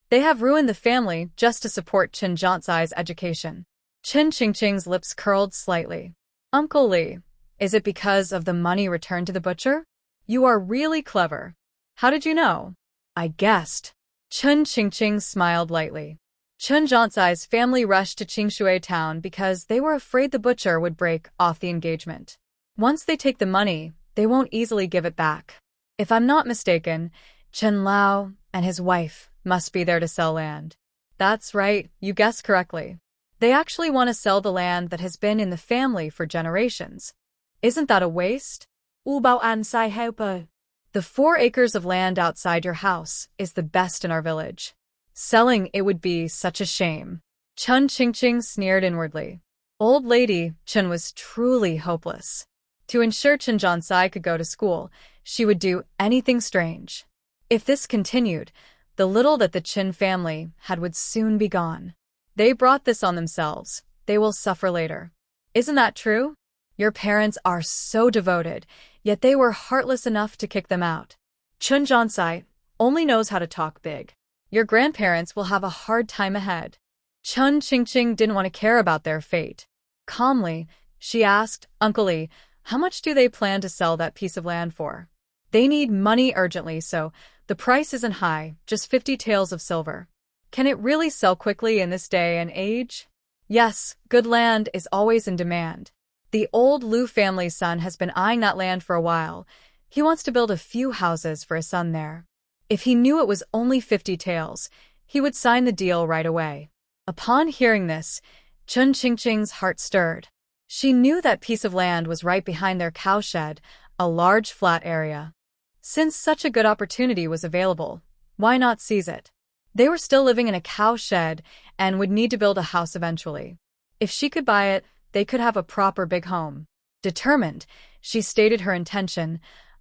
They have ruined the family just to support Chen Jiansai's education." Chen Qingqing's lips curled slightly. "Uncle Li, is it because of the money returned to the butcher? You are really clever. How did you know?" "I guessed." Chen Qingqing smiled lightly. Chen Jiansai's family rushed to Qingshui town because they were afraid the butcher would break off the engagement. Once they take the money, they won't easily give it back. If I'm not mistaken, Chen Lao and his wife must be there to sell land. That's right, you guessed correctly. They actually want to sell the land that has been in the family for generations. Isn't that a waste? Wu Baoan sai helper. The 4 acres of land outside your house is the best in our village. Selling it would be such a shame. Chen Qingqing sneered inwardly. Old lady Chen was truly hopeless. To ensure Chen Jiansai could go to school, she would do anything strange. If this continued, the little that the Chen family had would soon be gone. They brought this on themselves. They will suffer later. Isn't that true? Your parents are so devoted, yet they were heartless enough to kick them out. Chen Jiansai only knows how to talk big. Your grandparents will have a hard time ahead. Chen Qingqing didn't want to care about their fate. Calmly, she asked, "Uncle Li, how much do they plan to sell that piece of land for?" "They need money urgently, so the price isn't high, just 50 taels of silver." "Can it really sell quickly in this day and age?" "Yes, good land is always in demand. The old Liu family's son has been eyeing that land for a while. He wants to build a few houses for his son there. If he knew it was only 50 taels, he would sign the deal right away." Upon hearing this, Chen Qingqing's heart stirred. She knew that piece of land was right behind their cowshed, a large flat area. Since such a good opportunity was available, why not seize it? They were still living in a cowshed and would need to build a house eventually. If she could buy it, they could have a proper big home. Determined, she stated her intention.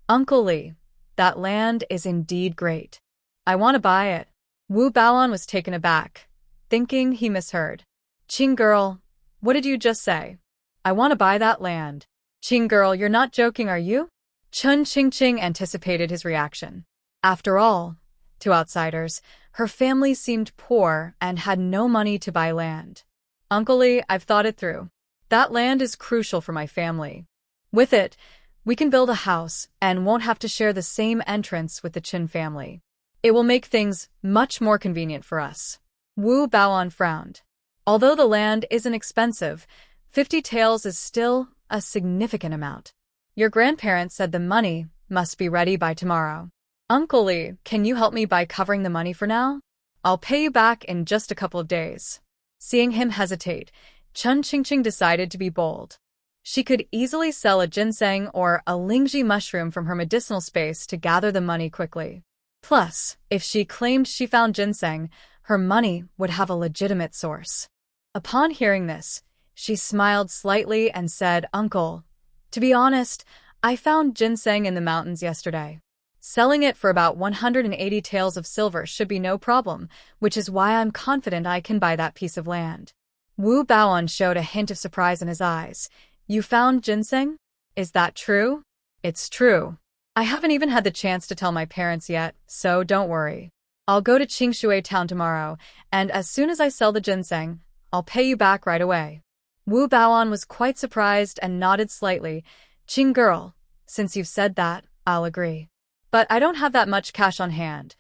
"Uncle Li, that land is indeed great. I want to buy it." Wu Baoan was taken aback, thinking he misheard. "Qing girl, what did you just say?" "I want to buy that land." "Qing girl, you're not joking, are you?" Chen Qingqing anticipated his reaction. After all, to outsiders, her family seemed poor and had no money to buy land. "Uncle Li, I've thought it through. That land is crucial for my family. With it, we can build a house and won't have to share the same entrance with the Qin family. It will make things much more convenient for us." Wu Baoan frowned. Although the land isn't expensive, 50 taels is still a significant amount. Your grandparents said the money must be ready by tomorrow. "Uncle Li, can you help me by covering the money for now? I'll pay you back in just a couple of days." Seeing him hesitate, Chen Qingqing decided to be bold. She could easily sell a ginseng or a lingji mushroom from her medicinal space to gather the money quickly. Plus, if she claimed she found ginseng, her money would have a legitimate source. Upon hearing this, she smiled slightly and said, "Uncle, to be honest, I found ginseng in the mountains yesterday. Selling it for about 180 taels of silver should be no problem, which is why I'm confident I can buy that piece of land." Wu Baoan showed a hint of surprise in his eyes. "You found ginseng? Is that true?" "It's true. I haven't even had the chance to tell my parents yet, so don't worry. I'll go to Qingshui town tomorrow, and as soon as I sell the ginseng, I'll pay you back right away. Wu Baoan was quite surprised and nodded slightly. Qing girl, since you've said that, I'll agree. But I don't have that much cash on hand.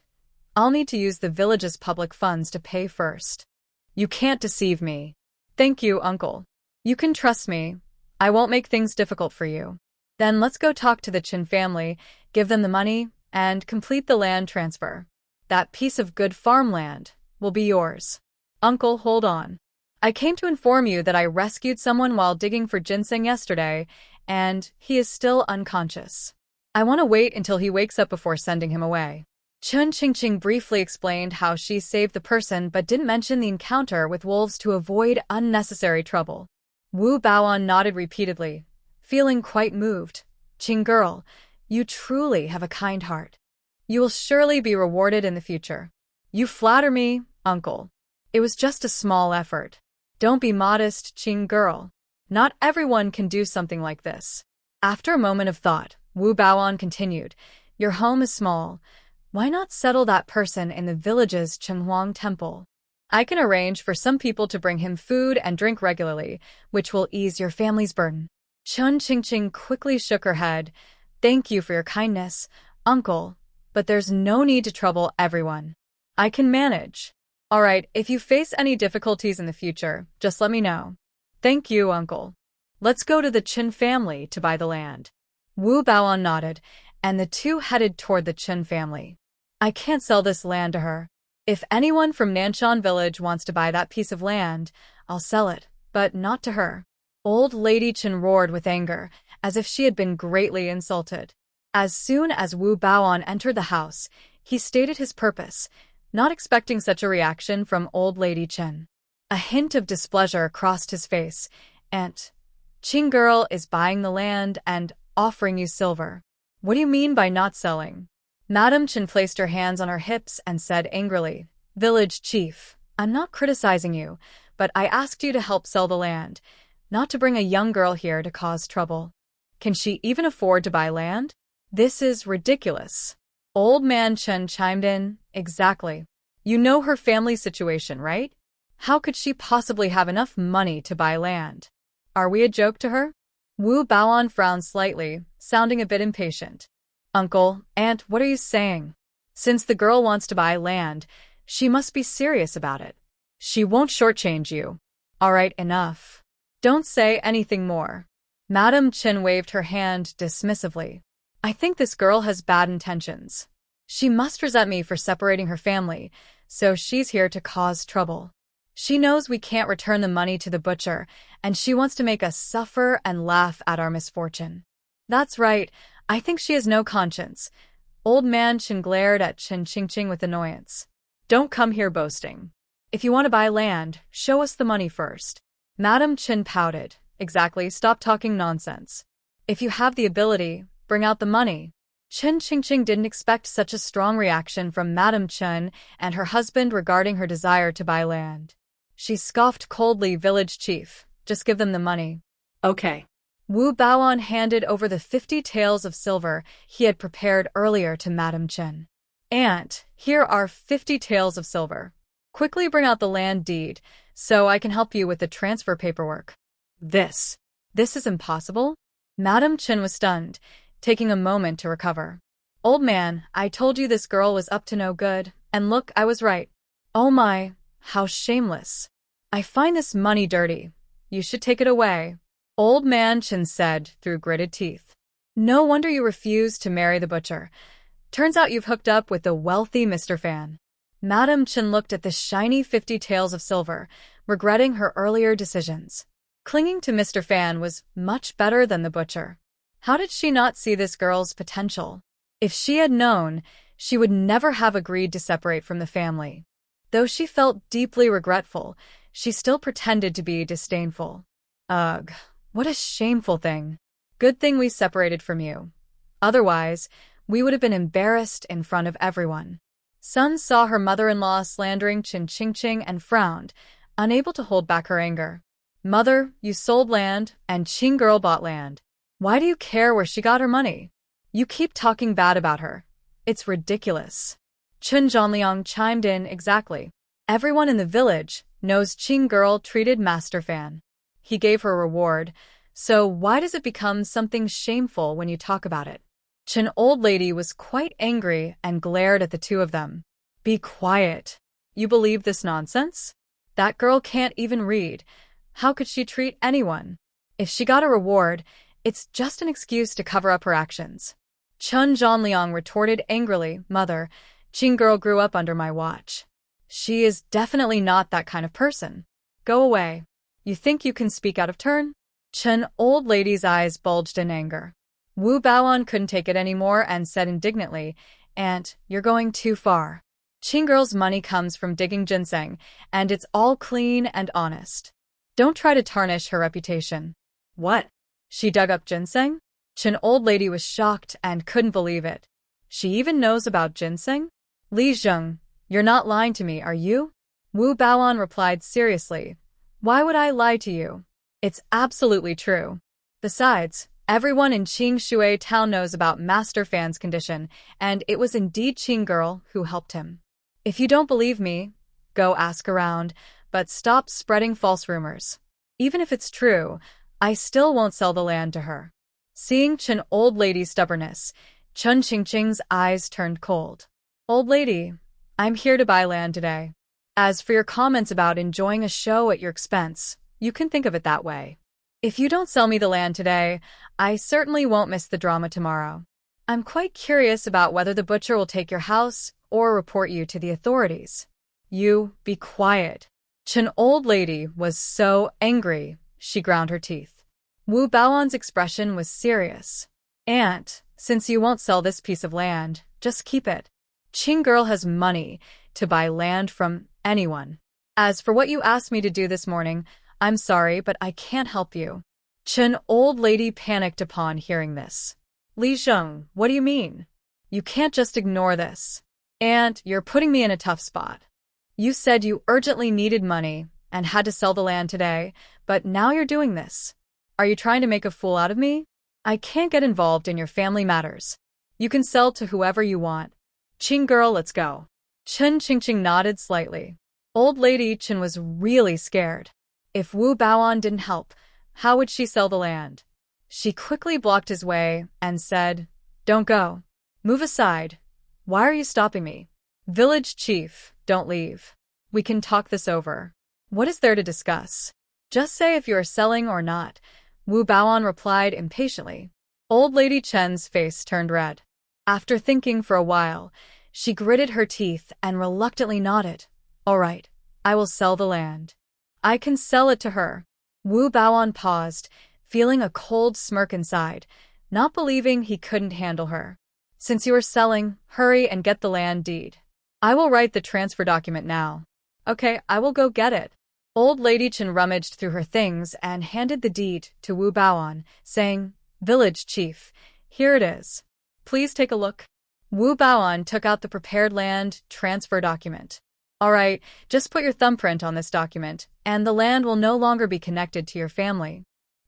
I'll need to use the village's public funds to pay first. You can't deceive me. Thank you, uncle. You can trust me. I won't make things difficult for you. Then let's go talk to the Qin family, give them the money, and complete the land transfer. That piece of good farmland will be yours. Uncle, hold on. I came to inform you that I rescued someone while digging for ginseng yesterday, and he is still unconscious. I want to wait until he wakes up before sending him away. Chun Qingqing briefly explained how she saved the person but didn't mention the encounter with wolves to avoid unnecessary trouble. Wu Baoan nodded repeatedly, feeling quite moved. Qing girl, you truly have a kind heart. You will surely be rewarded in the future. You flatter me, uncle. It was just a small effort. Don't be modest, Qing girl. Not everyone can do something like this. After a moment of thought, Wu Baoan continued, your home is small. Why not settle that person in the village's Chenhuang temple? I can arrange for some people to bring him food and drink regularly, which will ease your family's burden. Chun Qingqing quickly shook her head. Thank you for your kindness, uncle, but there's no need to trouble everyone. I can manage. All right, if you face any difficulties in the future, just let me know. Thank you, uncle. Let's go to the Qin family to buy the land. Wu Baoan nodded, and the two headed toward the Qin family. I can't sell this land to her. If anyone from Nanshan village wants to buy that piece of land, I'll sell it, but not to her. Old Lady Qin roared with anger, as if she had been greatly insulted. As soon as Wu Baoan entered the house, he stated his purpose, not expecting such a reaction from Old Lady Qin. A hint of displeasure crossed his face. Aunt, Qing girl is buying the land and offering you silver. What do you mean by not selling? Madam Qin placed her hands on her hips and said angrily, Village chief, I'm not criticizing you, but I asked you to help sell the land, not to bring a young girl here to cause trouble. Can she even afford to buy land? This is ridiculous. Old Man Chen chimed in, exactly. You know her family situation, right? How could she possibly have enough money to buy land? Are we a joke to her? Wu Baoan frowned slightly, sounding a bit impatient. Uncle, Aunt, what are you saying? Since the girl wants to buy land, she must be serious about it. She won't shortchange you. All right, enough. Don't say anything more. Madam Qin waved her hand dismissively. I think this girl has bad intentions. She must resent me for separating her family, so she's here to cause trouble. She knows we can't return the money to the butcher, and she wants to make us suffer and laugh at our misfortune. That's right, I think she has no conscience. Old Man Qin glared at Chun Qingqing with annoyance. Don't come here boasting. If you want to buy land, show us the money first. Madam Qin pouted. Exactly, stop talking nonsense. If you have the ability, bring out the money. Chun Qingqing didn't expect such a strong reaction from Madam Qin and her husband regarding her desire to buy land. She scoffed coldly, village chief, just give them the money. Okay. Wu Baoan handed over the 50 taels of silver he had prepared earlier to Madam Qin. Aunt, here are 50 taels of silver. Quickly bring out the land deed, so I can help you with the transfer paperwork. This is impossible? Madam Qin was stunned, taking a moment to recover. Old man, I told you this girl was up to no good, and look, I was right. Oh my, how shameless. I find this money dirty. You should take it away. Old Man Qin said through gritted teeth. No wonder you refused to marry the butcher. Turns out you've hooked up with the wealthy Mr. Fan. Madam Qin looked at the shiny 50 taels of silver, regretting her earlier decisions. Clinging to Mr. Fan was much better than the butcher. How did she not see this girl's potential? If she had known, she would never have agreed to separate from the family. Though she felt deeply regretful, she still pretended to be disdainful. Ugh. What a shameful thing. Good thing we separated from you. Otherwise, we would have been embarrassed in front of everyone. Sun saw her mother-in-law slandering Chun Qingqing and frowned, unable to hold back her anger. Mother, you sold land, and Qing girl bought land. Why do you care where she got her money? You keep talking bad about her. It's ridiculous. Chun Zhanliang chimed in exactly. Everyone in the village knows Qing girl treated Master Fan. He gave her a reward, so why does it become something shameful when you talk about it? Chen old lady was quite angry and glared at the two of them. Be quiet. You believe this nonsense? That girl can't even read. How could she treat anyone? If she got a reward, it's just an excuse to cover up her actions. Chun Zhanliang retorted angrily, Mother, Qing girl grew up under my watch. She is definitely not that kind of person. Go away. You think you can speak out of turn? Chen old lady's eyes bulged in anger. Wu Baoan couldn't take it anymore and said indignantly, Aunt, you're going too far. Qing girl's money comes from digging ginseng, and it's all clean and honest. Don't try to tarnish her reputation. What? She dug up ginseng? Chen old lady was shocked and couldn't believe it. She even knows about ginseng? Li Zheng, you're not lying to me, are you? Wu Baoan replied seriously. Why would I lie to you? It's absolutely true. Besides, everyone in Qingshui town knows about Master Fan's condition, and it was indeed Qing girl who helped him. If you don't believe me, go ask around, but stop spreading false rumors. Even if it's true, I still won't sell the land to her. Seeing Chen old lady's stubbornness, Chun Qingqing's eyes turned cold. Old lady, I'm here to buy land today. As for your comments about enjoying a show at your expense, you can think of it that way. If you don't sell me the land today, I certainly won't miss the drama tomorrow. I'm quite curious about whether the butcher will take your house or report you to the authorities. You, be quiet. Chen old lady was so angry, she ground her teeth. Wu Baoan's expression was serious. Aunt, since you won't sell this piece of land, just keep it. Qing girl has money to buy land from anyone. As for what you asked me to do this morning, I'm sorry, but I can't help you. Chen old lady panicked upon hearing this. Li Zheng, what do you mean? You can't just ignore this. Aunt, you're putting me in a tough spot. You said you urgently needed money and had to sell the land today, but now you're doing this. Are you trying to make a fool out of me? I can't get involved in your family matters. You can sell to whoever you want. Qing girl, let's go. Chun Qingqing nodded slightly. Old lady Chen was really scared. If Wu Baoan didn't help, how would she sell the land? She quickly blocked his way and said, Don't go. Move aside. Why are you stopping me? Village chief, don't leave. We can talk this over. What is there to discuss? Just say if you are selling or not, Wu Baoan replied impatiently. Old lady Chen's face turned red. After thinking for a while, she gritted her teeth and reluctantly nodded. All right, I will sell the land. I can sell it to her. Wu Baoan paused, feeling a cold smirk inside, not believing he couldn't handle her. Since you are selling, hurry and get the land deed. I will write the transfer document now. Okay, I will go get it. Old lady Chen rummaged through her things and handed the deed to Wu Baoan, saying, Village chief, here it is. Please take a look. Wu Baoan took out the prepared land transfer document. All right, just put your thumbprint on this document, and the land will no longer be connected to your family.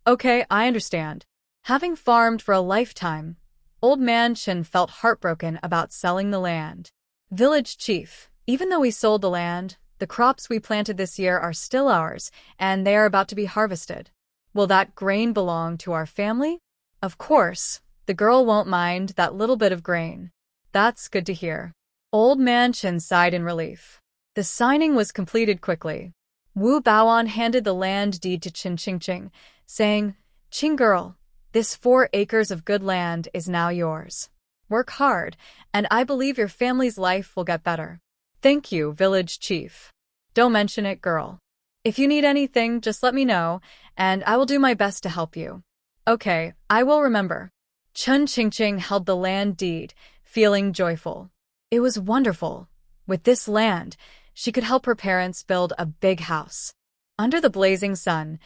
Okay, I understand. Having farmed for a lifetime, Old Man Chen felt heartbroken about selling the land. Village chief, even though we sold the land, the crops we planted this year are still ours, and they are about to be harvested. Will that grain belong to our family? Of course, the girl won't mind that little bit of grain. That's good to hear. Old Man Chen sighed in relief. The signing was completed quickly. Wu Baoan handed the land deed to Chen Qingqing, saying, Qing girl, this 4 acres of good land is now yours. Work hard, and I believe your family's life will get better. Thank you, village chief. Don't mention it, girl. If you need anything, just let me know, and I will do my best to help you. Okay, I will remember. Chun Qingqing held the land deed, feeling joyful. It was wonderful. With this land, she could help her parents build a big house. Under the blazing sun,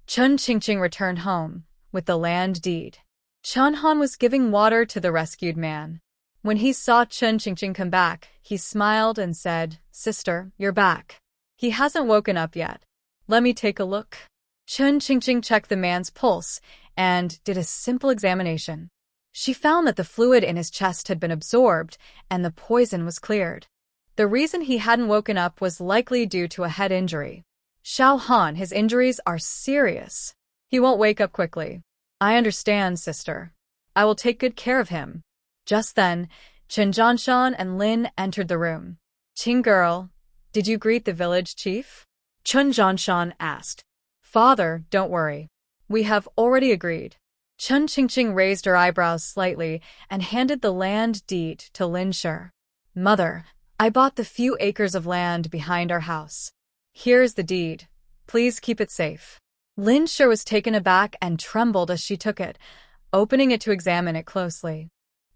Chun Qingqing returned home with the land deed. Chun Han was giving water to the rescued man. When he saw Chun Qingqing come back, he smiled and said, Sister, you're back. He hasn't woken up yet. Let me take a look. Chun Qingqing checked the man's pulse and did a simple examination. She found that the fluid in his chest had been absorbed and the poison was cleared. The reason he hadn't woken up was likely due to a head injury. Xiao Han, his injuries are serious. He won't wake up quickly. I understand, sister. I will take good care of him. Just then, Chen Zhanshan and Lin entered the room. Qing girl, did you greet the village chief? Chen Zhanshan asked. Father, don't worry. We have already agreed. Chen Qingqing raised her eyebrows slightly and handed the land deed to Lin Shi. Mother, I bought the few acres of land behind our house. Here's the deed. Please keep it safe. Lin Shi was taken aback and trembled as she took it, opening it to examine it closely.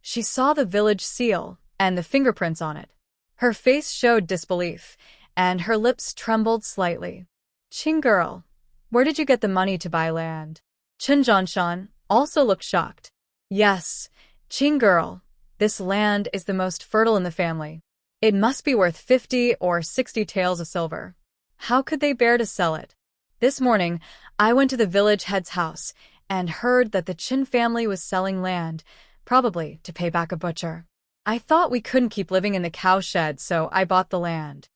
She saw the village seal and the fingerprints on it. Her face showed disbelief, and her lips trembled slightly. Qing girl, where did you get the money to buy land? Chen Zhanshan also looked shocked. Yes, Qing girl, this land is the most fertile in the family. It must be worth 50 or 60 taels of silver. How could they bear to sell it? This morning, I went to the village head's house and heard that the Qin family was selling land, probably to pay back a butcher. I thought we couldn't keep living in the cow shed, so I bought the land.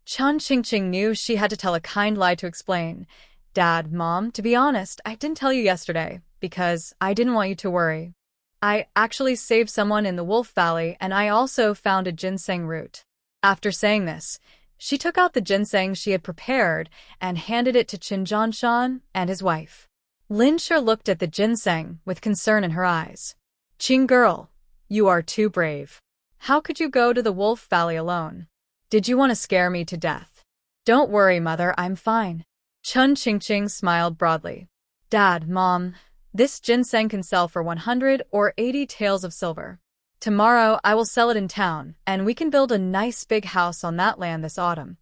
Chen Qingqing knew she had to tell a kind lie to explain. Dad, Mom, to be honest, I didn't tell you yesterday because I didn't want you to worry. I actually saved someone in the Wolf Valley, and I also found a ginseng root. After saying this, she took out the ginseng she had prepared and handed it to Qin Zhanshan and his wife. Lin Shi looked at the ginseng with concern in her eyes. Qing girl, you are too brave. How could you go to the Wolf Valley alone? Did you want to scare me to death? Don't worry, Mother, I'm fine. Chen Qingqing smiled broadly. Dad, Mom, this ginseng can sell for 100 or 80 taels of silver. Tomorrow I will sell it in town, and we can build a nice big house on that land this autumn.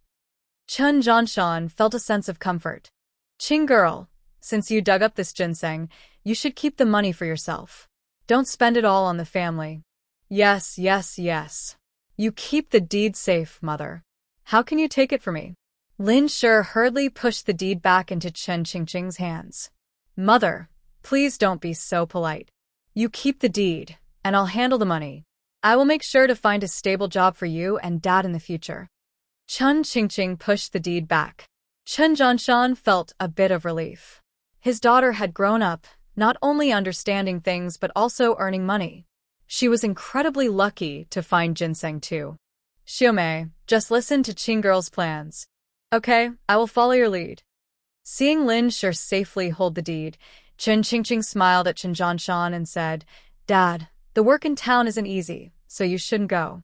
Chen Zhanshan felt a sense of comfort. Qing girl, since you dug up this ginseng, you should keep the money for yourself. Don't spend it all on the family. Yes, yes, yes. You keep the deed safe, Mother. How can you take it from me? Lin Shi hurriedly pushed the deed back into Chen Qingqing's hands. Mother, please don't be so polite. You keep the deed, and I'll handle the money. I will make sure to find a stable job for you and Dad in the future. Chen Qingqing pushed the deed back. Chen Zhanshan felt a bit of relief. His daughter had grown up, not only understanding things but also earning money. She was incredibly lucky to find ginseng too. Xiaomei, just listen to Qing girl's plans. Okay, I will follow your lead. Seeing Lin Shi safely hold the deed, Chen Qingqing smiled at Chen Zhanshan and said, Dad, the work in town isn't easy, so you shouldn't go.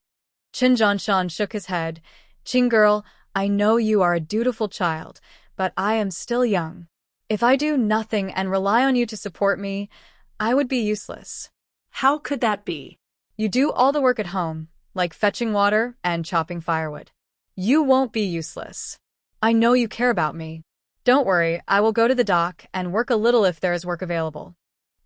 Chen Zhanshan shook his head. Qing girl, I know you are a dutiful child, but I am still young. If I do nothing and rely on you to support me, I would be useless. How could that be? You do all the work at home, like fetching water and chopping firewood. You won't be useless. I know you care about me. Don't worry, I will go to the dock and work a little if there is work available.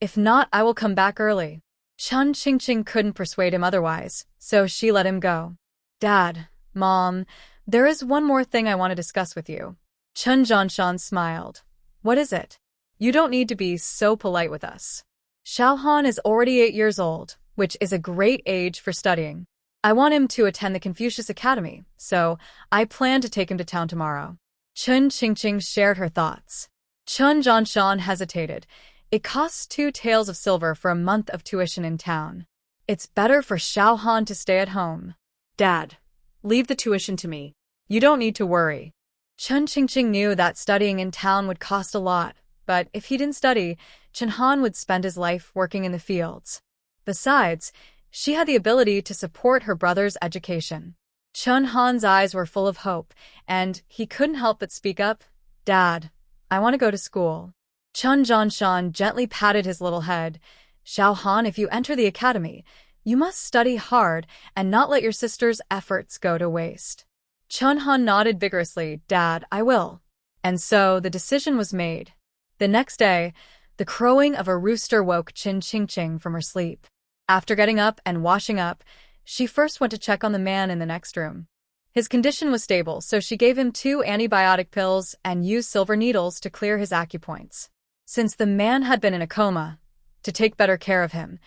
If not, I will come back early. Chen Qingqing couldn't persuade him otherwise, so she let him go. Dad, Mom, there is one more thing I want to discuss with you. Chen Zhanshan smiled. What is it? You don't need to be so polite with us. Xiao Han is already 8 years old, which is a great age for studying. I want him to attend the Confucius Academy, so I plan to take him to town tomorrow. Chen Qingqing shared her thoughts. Chen Zhanshan hesitated. It costs 2 taels of silver for a month of tuition in town. It's better for Xiao Han to stay at home. Dad, leave the tuition to me. You don't need to worry. Chen Qingqing knew that studying in town would cost a lot, but if he didn't study, Chen Han would spend his life working in the fields. Besides, she had the ability to support her brother's education. Chen Han's eyes were full of hope, and he couldn't help but speak up. Dad, I want to go to school. Chen Zhanshan gently patted his little head. Xiao Han, if you enter the academy, you must study hard and not let your sister's efforts go to waste. Chen Han nodded vigorously. Dad, I will. And so the decision was made. The next day, the crowing of a rooster woke Chen Qingqing from her sleep. After getting up and washing up, she first went to check on the man in the next room. His condition was stable, so she gave him 2 antibiotic pills and used silver needles to clear his acupoints. Since the man had been in a coma, to take better care of him,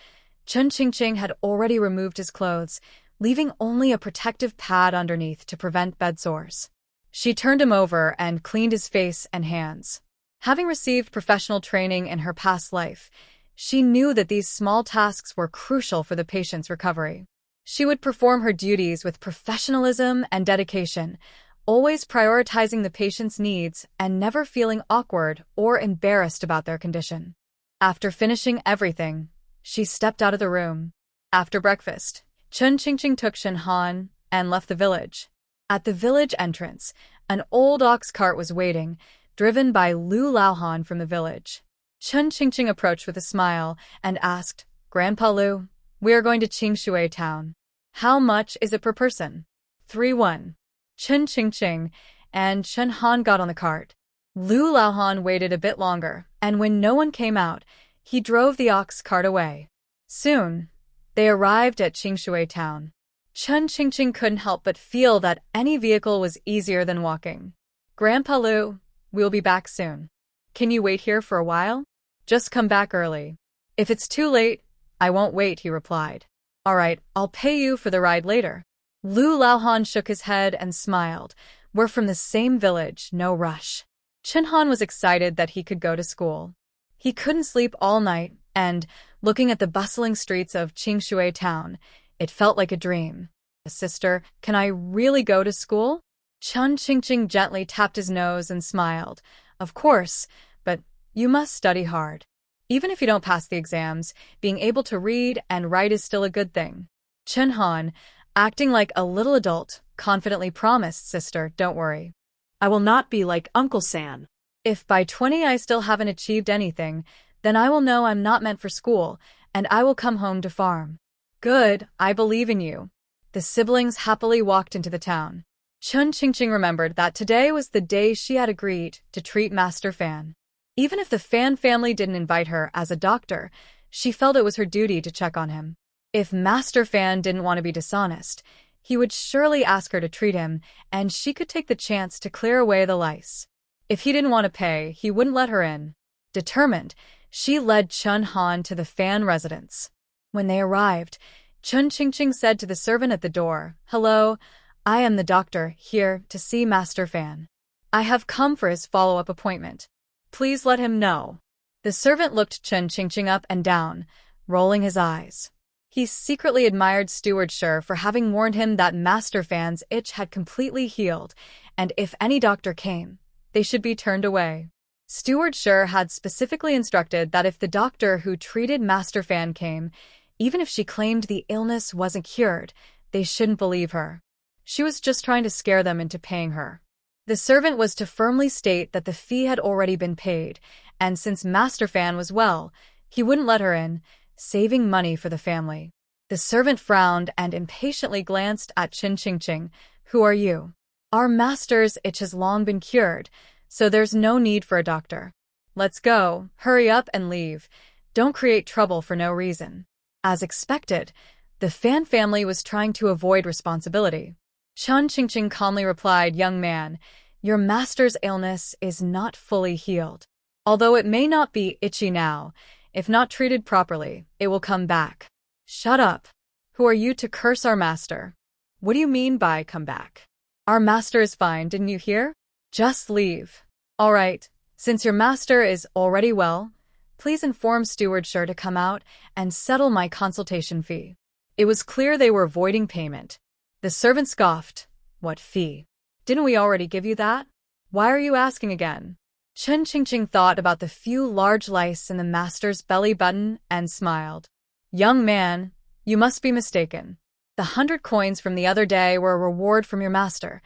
Chun Qingqing had already removed his clothes, leaving only a protective pad underneath to prevent bed sores. She turned him over and cleaned his face and hands. Having received professional training in her past life, she knew that these small tasks were crucial for the patient's recovery. She would perform her duties with professionalism and dedication, always prioritizing the patient's needs and never feeling awkward or embarrassed about their condition. After finishing everything, she stepped out of the room. After breakfast, Chun Qingqing took Shen Han and left the village. At the village entrance, an old ox cart was waiting, driven by Lu Laohan from the village. Chun Qingqing approached with a smile and asked, "Grandpa Lu, we are going to Qingshui town. How much is it per person?" 3-1. Chun Qingqing and Shen Han got on the cart. Lu Laohan waited a bit longer, and when no one came out, he drove the ox cart away. Soon, they arrived at Qingshui town. Chun Qingqing couldn't help but feel that any vehicle was easier than walking. "Grandpa Lu, we'll be back soon. Can you wait here for a while? Just come back early." "If it's too late, I won't wait," he replied. "All right, I'll pay you for the ride later." Lu Laohan shook his head and smiled. "We're from the same village, no rush." Shen Han was excited that he could go to school. He couldn't sleep all night, and, looking at the bustling streets of Qingshui town, it felt like a dream. "Sister, can I really go to school?" Chun Qingqing gently tapped his nose and smiled. "Of course, but you must study hard. Even if you don't pass the exams, being able to read and write is still a good thing." Shen Han, acting like a little adult, confidently promised, "Sister, don't worry. I will not be like Uncle San. If by 20 I still haven't achieved anything, then I will know I'm not meant for school, and I will come home to farm." "Good, I believe in you." The siblings happily walked into the town. Chun Qingqing remembered that today was the day she had agreed to treat Master Fan. Even if the Fan family didn't invite her as a doctor, she felt it was her duty to check on him. If Master Fan didn't want to be dishonest, he would surely ask her to treat him, and she could take the chance to clear away the lice. If he didn't want to pay, he wouldn't let her in. Determined, she led Chun Han to the Fan residence. When they arrived, Chun Qingqing said to the servant at the door, "Hello, I am the doctor, here to see Master Fan. I have come for his follow-up appointment. Please let him know." The servant looked Chun Qingqing up and down, rolling his eyes. He secretly admired Steward Sher for having warned him that Master Fan's itch had completely healed, and if any doctor came, they should be turned away. Steward Sher had specifically instructed that if the doctor who treated Master Fan came, even if she claimed the illness wasn't cured, they shouldn't believe her. She was just trying to scare them into paying her. The servant was to firmly state that the fee had already been paid, and since Master Fan was well, he wouldn't let her in, saving money for the family. The servant frowned and impatiently glanced at Chun Qingqing. "Who are you?" "Our master's itch has long been cured, so there's no need for a doctor." "Let's go, hurry up and leave. Don't create trouble for no reason." As expected, the Fan family was trying to avoid responsibility. Chun Qingqing calmly replied, "Young man, your master's illness is not fully healed. Although it may not be itchy now, if not treated properly, it will come back." "Shut up. Who are you to curse our master?" "What do you mean by come back?" "Our master is fine, didn't you hear? Just leave." "All right, since your master is already well, please inform Steward Sher to come out and settle my consultation fee." It was clear they were avoiding payment. The servant scoffed. "What fee? Didn't we already give you that? Why are you asking again?" Chun Qingqing thought about the few large lice in the master's belly button and smiled. "Young man, you must be mistaken. The 100 coins from the other day were a reward from your master.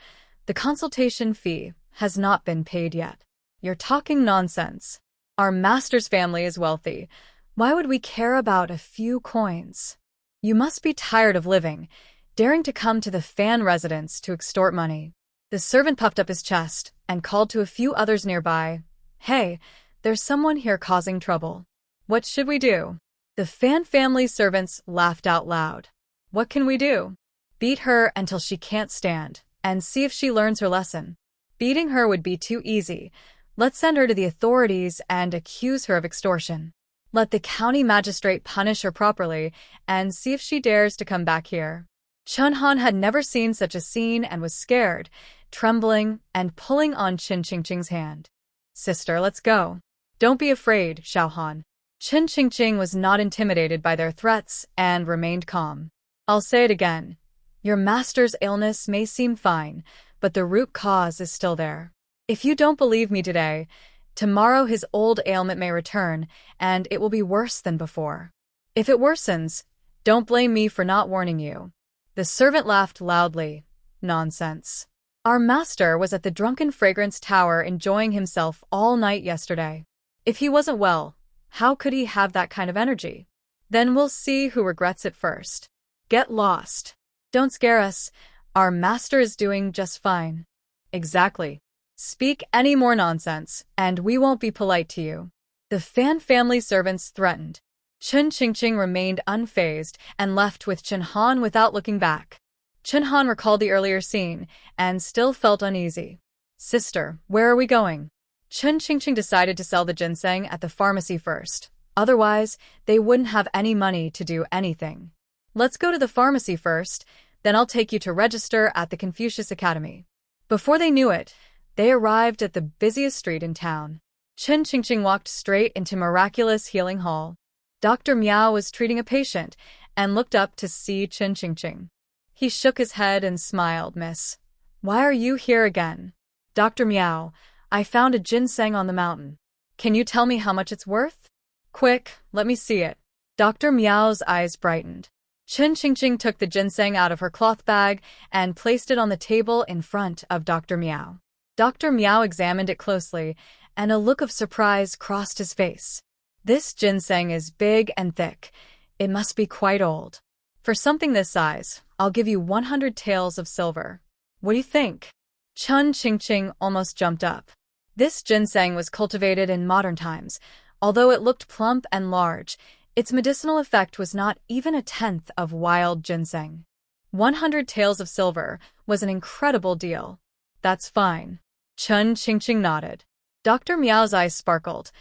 The consultation fee has not been paid yet." "You're talking nonsense. Our master's family is wealthy. Why would we care about a few coins?" "You must be tired of living, daring to come to the Fan residence to extort money." The servant puffed up his chest and called to a few others nearby. "Hey, there's someone here causing trouble. What should we do?" The Fan family servants laughed out loud. "What can we do? Beat her until she can't stand, and see if she learns her lesson." "Beating her would be too easy. Let's send her to the authorities and accuse her of extortion." Let the county magistrate punish her properly and see if she dares to come back here. Chunhan had never seen such a scene and was scared, trembling, and pulling on Qin Qingqing's hand. Sister, let's go. Don't be afraid, Xiaohan. Qin Qingqing was not intimidated by their threats and remained calm. I'll say it again. Your master's illness may seem fine, but the root cause is still there. If you don't believe me today, tomorrow his old ailment may return, and it will be worse than before. If it worsens, don't blame me for not warning you. The servant laughed loudly. Nonsense. Our master was at the Drunken Fragrance Tower enjoying himself all night yesterday. If he wasn't well, how could he have that kind of energy? Then we'll see who regrets it first. Get lost. Don't scare us. Our master is doing just fine. Exactly. Speak any more nonsense, and we won't be polite to you. The Fan family servants threatened. Qin Qingqing remained unfazed and left with Chunhan without looking back. Chunhan recalled the earlier scene and still felt uneasy. Sister, where are we going? Qin Qingqing decided to sell the ginseng at the pharmacy first. Otherwise, they wouldn't have any money to do anything. Let's go to the pharmacy first, then I'll take you to register at the Confucius Academy. Before they knew it, they arrived at the busiest street in town. Qin Qingqing walked straight into Miraculous Healing Hall. Dr. Miao was treating a patient and looked up to see Qin Qingqing. He shook his head and smiled. Miss, why are you here again? Dr. Miao, I found a ginseng on the mountain. Can you tell me how much it's worth? Quick, let me see it. Dr. Miao's eyes brightened. Qin Qingqing took the ginseng out of her cloth bag and placed it on the table in front of Dr. Miao. Dr. Miao examined it closely, and a look of surprise crossed his face. This ginseng is big and thick. It must be quite old. For something this size, I'll give you 100 taels of silver. What do you think? Qin Qingqing almost jumped up. This ginseng was cultivated in modern times. Although it looked plump and large, its medicinal effect was not even a tenth of wild ginseng. 100 taels of silver was an incredible deal. That's fine. Qin Qingqing nodded. Dr. Miao's eyes sparkled.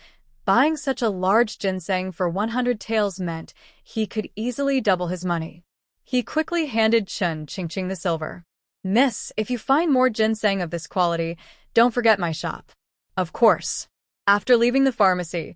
Buying such a large ginseng for 100 taels meant he could easily double his money. He quickly handed Qin Qingqing the silver. Miss, if you find more ginseng of this quality, don't forget my shop. Of course. After leaving the pharmacy,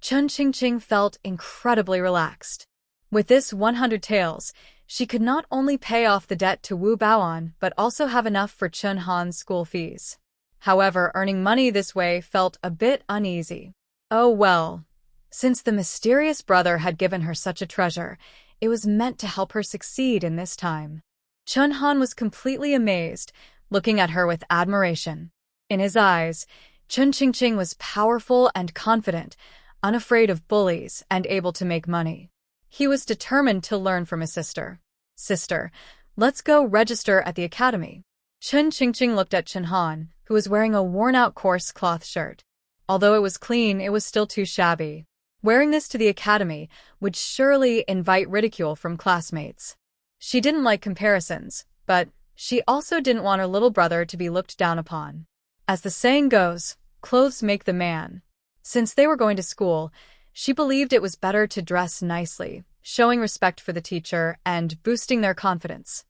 Qin Qingqing felt incredibly relaxed. With this 100 taels, she could not only pay off the debt to Wu Baoan but also have enough for Chunhan's school fees. However, earning money this way felt a bit uneasy. Oh well, since the mysterious brother had given her such a treasure, it was meant to help her succeed in this time. Chunhan was completely amazed, looking at her with admiration. In his eyes, Qin Qingqing was powerful and confident, unafraid of bullies and able to make money. He was determined to learn from his sister. Sister, let's go register at the academy. Qin Qingqing looked at Chunhan, who was wearing a worn-out coarse cloth shirt. Although it was clean, it was still too shabby. Wearing this to the academy would surely invite ridicule from classmates. She didn't like comparisons, but she also didn't want her little brother to be looked down upon. As the saying goes, clothes make the man. Since they were going to school, she believed it was better to dress nicely, showing respect for the teacher and boosting their confidence.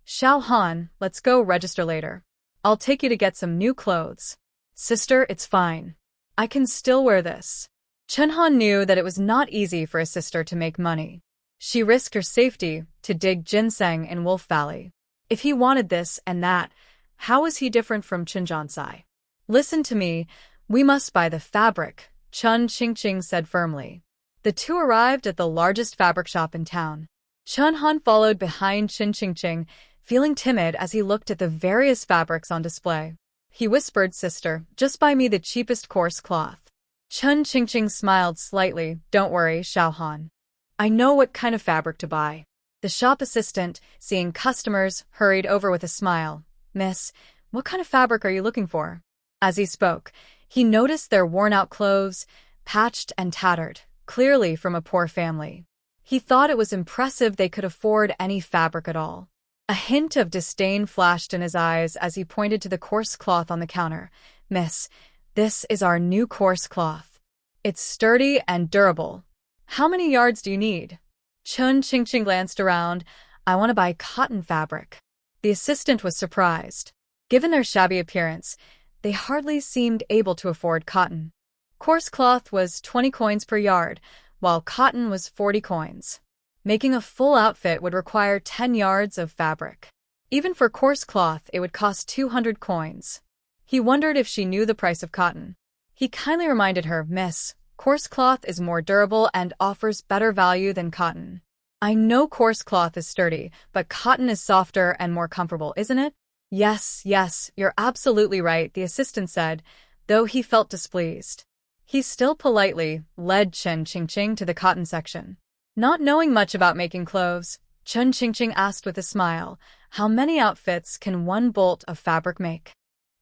Xiao Han, let's go register later. I'll take you to get some new clothes. Sister, it's fine. I can still wear this. Chunhan knew that it was not easy for a sister to make money. She risked her safety to dig ginseng in Wolf Valley. If he wanted this and that, how was he different from Qinjiansai? Listen to me, we must buy the fabric, Qin Qingqing said firmly. The two arrived at the largest fabric shop in town. Chunhan followed behind Qin Qingqing, feeling timid as he looked at the various fabrics on display. He whispered, Sister, just buy me the cheapest coarse cloth. Qin Qingqing smiled slightly. Don't worry, Xiaohan. I know what kind of fabric to buy. The shop assistant, seeing customers, hurried over with a smile. Miss, what kind of fabric are you looking for? As he spoke, he noticed their worn-out clothes, patched and tattered, clearly from a poor family. He thought it was impressive they could afford any fabric at all. A hint of disdain flashed in his eyes as he pointed to the coarse cloth on the counter. Miss, this is our new coarse cloth. It's sturdy and durable. How many yards do you need? Chun Qingqing glanced around. I want to buy cotton fabric. The assistant was surprised. Given their shabby appearance, they hardly seemed able to afford cotton. Coarse cloth was 20 coins per yard, while cotton was 40 coins. Making a full outfit would require 10 yards of fabric. Even for coarse cloth, it would cost 200 coins. He wondered if she knew the price of cotton. He kindly reminded her, "Miss, coarse cloth is more durable and offers better value than cotton. I know coarse cloth is sturdy, but cotton is softer and more comfortable, isn't it?" Yes, you're absolutely right," the assistant said, though he felt displeased. He still politely led Chun Qingqing to the cotton section. Not knowing much about making clothes, Chun Qingqing asked with a smile, "How many outfits can one bolt of fabric make?"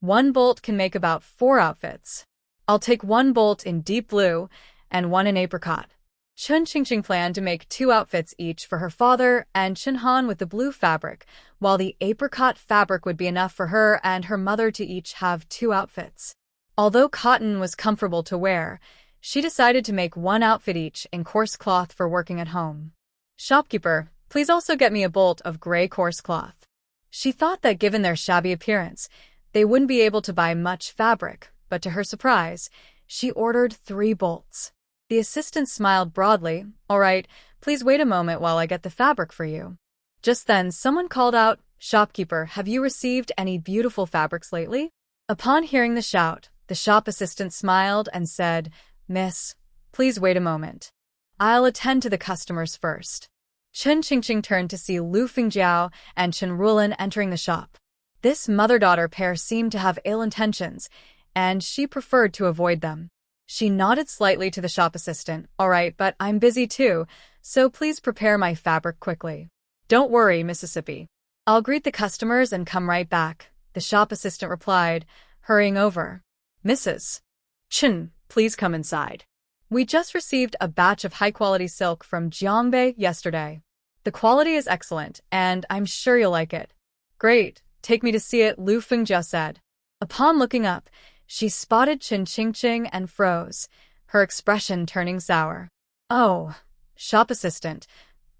"One bolt can make about 4 outfits. I'll take 1 bolt in deep blue and 1 in apricot." Chun Qingqing planned to make 2 outfits each for her father and Chen Han with the blue fabric, while the apricot fabric would be enough for her and her mother to each have 2 outfits. Although cotton was comfortable to wear, she decided to make 1 outfit each in coarse cloth for working at home. "Shopkeeper, please also get me a bolt of gray coarse cloth." She thought that given their shabby appearance, they wouldn't be able to buy much fabric, but to her surprise, she ordered 3 bolts. The assistant smiled broadly. "All right, please wait a moment while I get the fabric for you." Just then, someone called out, "Shopkeeper, have you received any beautiful fabrics lately?" Upon hearing the shout, the shop assistant smiled and said, "Miss, please wait a moment. I'll attend to the customers first." Chun Qingqing turned to see Lu Fengjiao and Chen Rulin entering the shop. This mother-daughter pair seemed to have ill intentions, and she preferred to avoid them. She nodded slightly to the shop assistant. "All right, but I'm busy too, so please prepare my fabric quickly." "Don't worry, Mississippi. I'll greet the customers and come right back," the shop assistant replied, hurrying over. "Mrs. Chen, please come inside. We just received a batch of high-quality silk from Jiangbei yesterday. The quality is excellent, and I'm sure you'll like it." "Great, take me to see it," Lu Fengjiao said. Upon looking up, she spotted Chun Qingqing and froze, her expression turning sour. "Oh, shop assistant,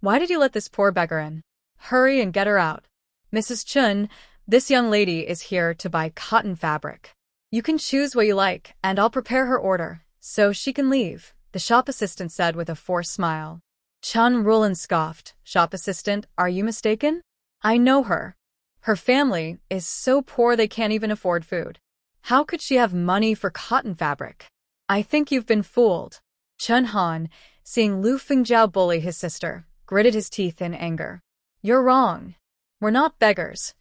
why did you let this poor beggar in? Hurry and get her out." "Mrs. Chun, this young lady is here to buy cotton fabric. You can choose what you like, and I'll prepare her order, so she can leave," the shop assistant said with a forced smile. Chen Rulin scoffed. "Shop assistant, are you mistaken? I know her. Her family is so poor they can't even afford food. How could she have money for cotton fabric? I think you've been fooled." Chen Han, seeing Lu Fengjiao bully his sister, gritted his teeth in anger. "You're wrong. We're not beggars.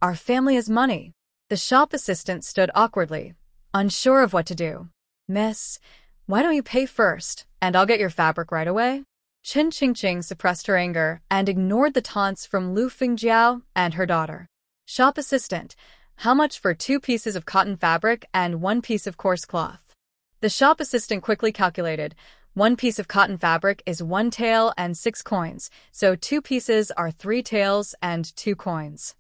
Our family has money." The shop assistant stood awkwardly, unsure of what to do. "Miss, why don't you pay first, and I'll get your fabric right away?" Chun Qingqing suppressed her anger and ignored the taunts from Lu Fengjiao and her daughter. "Shop assistant, how much for 2 pieces of cotton fabric and 1 piece of coarse cloth?" The shop assistant quickly calculated. 1 piece of cotton fabric is 1 tael and 6 coins, so 2 pieces are 3 taels and 2 coins.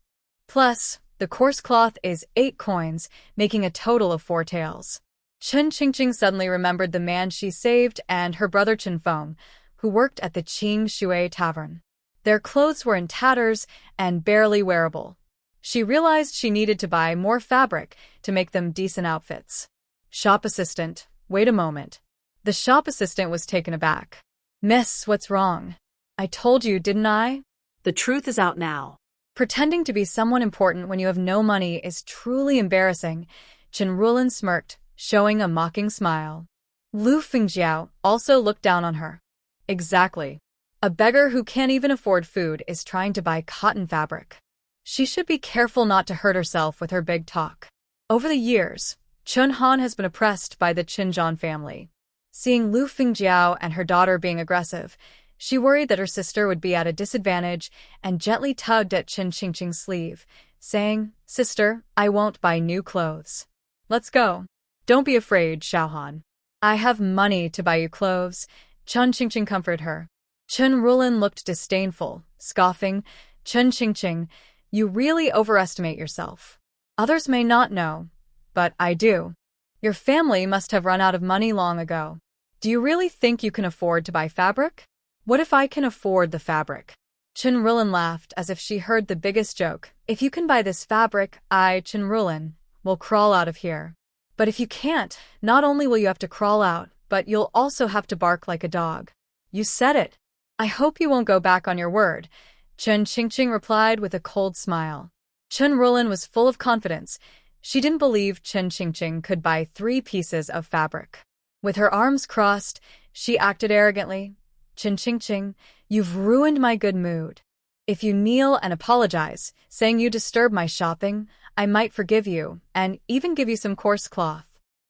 Plus, the coarse cloth is 8 coins, making a total of 4 taels. Chun Qingqing suddenly remembered the man she saved and her brother Chen Feng, who worked at the Qing Shui Tavern. Their clothes were in tatters and barely wearable. She realized she needed to buy more fabric to make them decent outfits. "Shop assistant, wait a moment." The shop assistant was taken aback. "Miss, what's wrong? I told you, didn't I?" The truth is out now. Pretending to be someone important when you have no money is truly embarrassing, Chen Rulin smirked, showing a mocking smile. Lu Fengjiao also looked down on her. "Exactly. A beggar who can't even afford food is trying to buy cotton fabric. She should be careful not to hurt herself with her big talk." Over the years, Chen Han has been oppressed by the Qinzhan family. Seeing Lu Fengjiao and her daughter being aggressive, she worried that her sister would be at a disadvantage and gently tugged at Chun Qingqing's sleeve, saying, "Sister, I won't buy new clothes. Let's go." "Don't be afraid, Xiaohan. I have money to buy you clothes," Chun Qingqing comforted her. Chen Rulin looked disdainful, scoffing, "Chun Qingqing, you really overestimate yourself. Others may not know, but I do. Your family must have run out of money long ago. Do you really think you can afford to buy fabric? What if I can afford the fabric? Chenrulin laughed as if she heard the biggest joke. If you can buy this fabric, I, Chenrulin, will crawl out of here. But if you can't, not only will you have to crawl out, but you'll also have to bark like a dog. You said it. I hope you won't go back on your word, Chen Qingqing replied with a cold smile. Chenrulin was full of confidence. She didn't believe Chen Qingqing could buy 3 pieces of fabric. With her arms crossed, she acted arrogantly. Chen Qingqing, you've ruined my good mood. If you kneel and apologize, saying you disturbed my shopping, I might forgive you, and even give you some coarse cloth.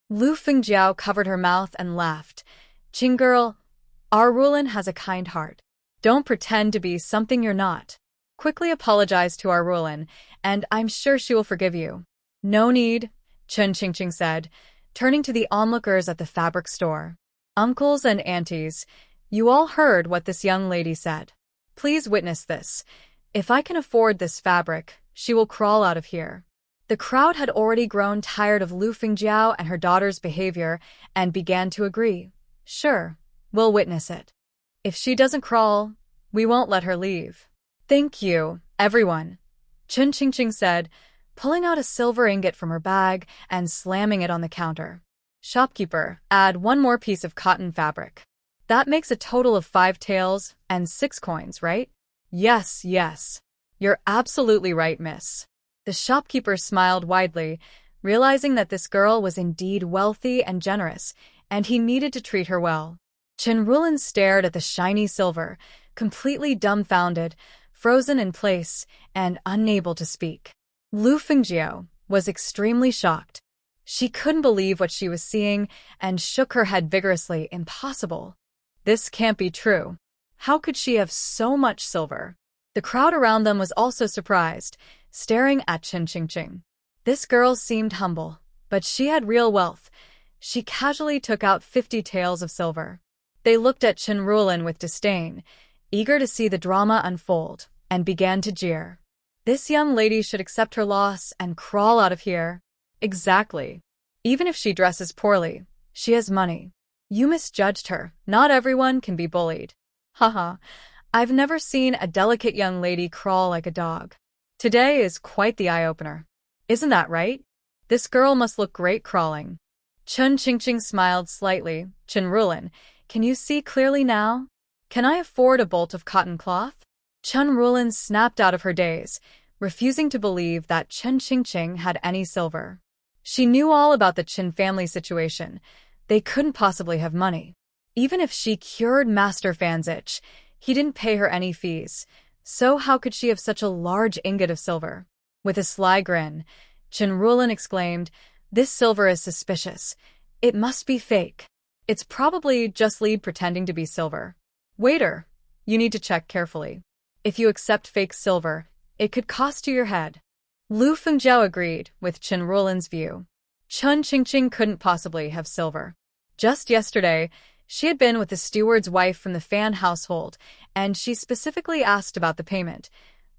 Lu Fengjiao covered her mouth and laughed. Qing girl, our Rulin has a kind heart. Don't pretend to be something you're not. Quickly apologize to our Rulin, and I'm sure she will forgive you. No need, Chen Qingqing said, turning to the onlookers at the fabric store. Uncles and aunties, you all heard what this young lady said. Please witness this. If I can afford this fabric, she will crawl out of here. The crowd had already grown tired of Lu Fengjiao and her daughter's behavior and began to agree. Sure, we'll witness it. If she doesn't crawl, we won't let her leave. Thank you, everyone, Chen Qingqing said, pulling out a silver ingot from her bag and slamming it on the counter. Shopkeeper, add 1 more piece of cotton fabric. That makes a total of 5 taels and 6 coins, right? Yes, yes. You're absolutely right, miss. The shopkeeper smiled widely, realizing that this girl was indeed wealthy and generous, and he needed to treat her well. Chenrulin stared at the shiny silver, completely dumbfounded, frozen in place, and unable to speak. Lu Fengjiao was extremely shocked. She couldn't believe what she was seeing and shook her head vigorously. Impossible. This can't be true. How could she have so much silver? The crowd around them was also surprised, staring at Chen Qingqing. This girl seemed humble, but she had real wealth. She casually took out 50 taels of silver. They looked at Chenrulin with disdain, eager to see the drama unfold, and began to jeer. This young lady should accept her loss and crawl out of here. Exactly. Even if she dresses poorly, she has money. You misjudged her. Not everyone can be bullied. Haha, I've never seen a delicate young lady crawl like a dog. Today is quite the eye-opener. Isn't that right? This girl must look great crawling. Chen Qingqing smiled slightly. Chenrulin, can you see clearly now? Can I afford a bolt of cotton cloth? Chenrulin snapped out of her daze, refusing to believe that Chen Qingqing had any silver. She knew all about the Chen family situation. They couldn't possibly have money. Even if she cured Master Fan's itch, he didn't pay her any fees. So how could she have such a large ingot of silver? With a sly grin, Chenrulin exclaimed, "This silver is suspicious. It must be fake. It's probably just lead pretending to be silver. Waiter, you need to check carefully. If you accept fake silver, it could cost you your head." Lu Fengjiao agreed with Chenrulin's view. Chen Qingqing couldn't possibly have silver. Just yesterday, she had been with the steward's wife from the Fan household, and she specifically asked about the payment.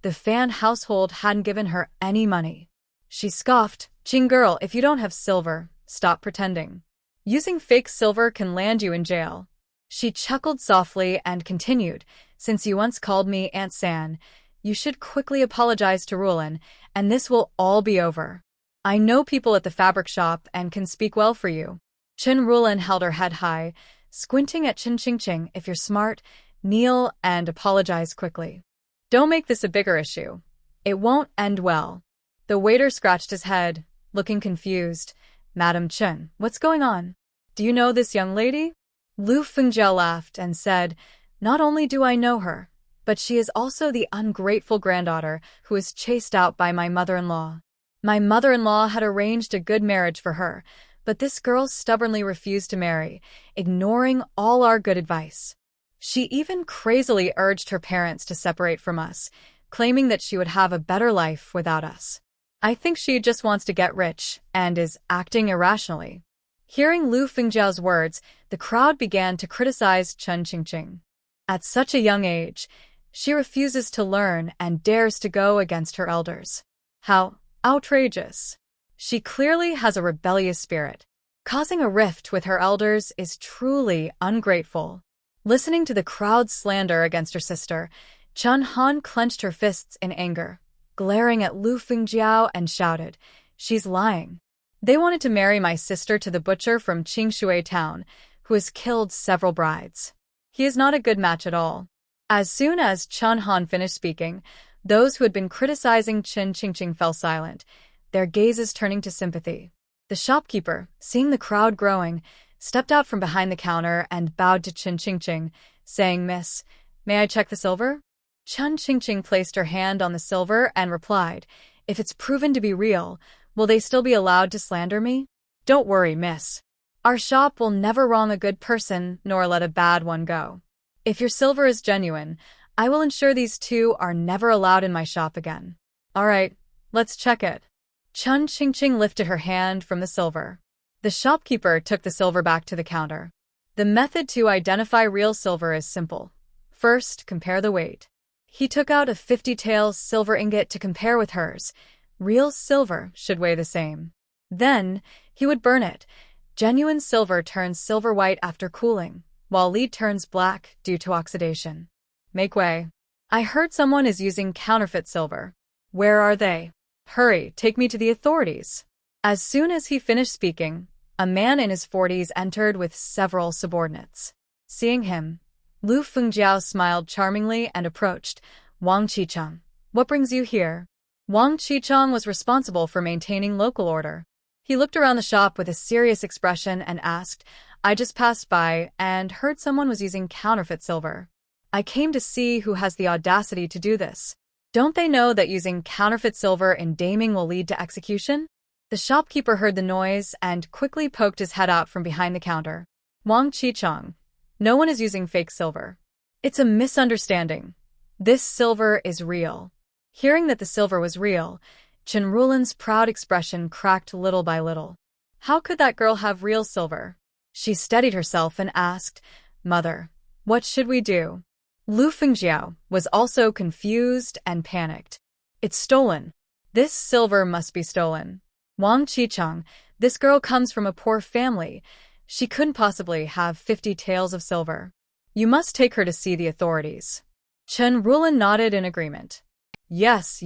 The Fan household hadn't given her any money. She scoffed, "Qing girl, if you don't have silver, stop pretending. Using fake silver can land you in jail." She chuckled softly and continued, "Since you once called me Aunt San, you should quickly apologize to Rulin, and this will all be over. I know people at the fabric shop and can speak well for you." Chenrulin held her head high, squinting at Chen Qingqing. "If you're smart, kneel and apologize quickly. Don't make this a bigger issue. It won't end well." The waiter scratched his head, looking confused. "Madam Chen, what's going on? Do you know this young lady?" Lu Fengjiao laughed and said, "Not only do I know her, but she is also the ungrateful granddaughter who was chased out by my mother-in-law. My mother-in-law had arranged a good marriage for her, but this girl stubbornly refused to marry, ignoring all our good advice. She even crazily urged her parents to separate from us, claiming that she would have a better life without us. I think she just wants to get rich and is acting irrationally." Hearing Lu Fengjiao's words, the crowd began to criticize Chen Qingqing. At such a young age, she refuses to learn and dares to go against her elders. How outrageous. She clearly has a rebellious spirit. Causing a rift with her elders is truly ungrateful. Listening to the crowd's slander against her sister, Chun Han clenched her fists in anger, glaring at Lu Fengjiao and shouted, "She's lying. They wanted to marry my sister to the butcher from Qingshui town, who has killed several brides. He is not a good match at all." As soon as Chun Han finished speaking, those who had been criticizing Chen Qingqing fell silent, their gazes turning to sympathy. The shopkeeper, seeing the crowd growing, stepped out from behind the counter and bowed to Chen Qingqing, saying, "Miss, may I check the silver?" Chen Qingqing placed her hand on the silver and replied, "If it's proven to be real, will they still be allowed to slander me?" "Don't worry, miss. Our shop will never wrong a good person nor let a bad one go. If your silver is genuine, I will ensure these two are never allowed in my shop again." "All right, let's check it." Chen Qingqing lifted her hand from the silver. The shopkeeper took the silver back to the counter. The method to identify real silver is simple. First, compare the weight. He took out a 50-tael silver ingot to compare with hers. Real silver should weigh the same. Then, he would burn it. Genuine silver turns silver white after cooling, while lead turns black due to oxidation. "Make way. I heard someone is using counterfeit silver. Where are they? Hurry, take me to the authorities." As soon as he finished speaking, a man in his 40s entered with several subordinates. Seeing him, Lu Fengjiao smiled charmingly and approached. "Wang Qicheng, what brings you here?" Wang Qicheng was responsible for maintaining local order. He looked around the shop with a serious expression and asked, "I just passed by and heard someone was using counterfeit silver. I came to see who has the audacity to do this. Don't they know that using counterfeit silver in daiming will lead to execution?" The shopkeeper heard the noise and quickly poked his head out from behind the counter. "Wang Qicheng, no one is using fake silver. It's a misunderstanding. This silver is real." Hearing that the silver was real, Chen Rulin's proud expression cracked little by little. How could that girl have real silver? She steadied herself and asked, "Mother, what should we do?" Lu Fengjiao was also confused and panicked. "It's stolen. This silver must be stolen. Wang Qicheng, this girl comes from a poor family. She couldn't possibly have 50 taels of silver. You must take her to see the authorities." Chen Rulin nodded in agreement. Yes.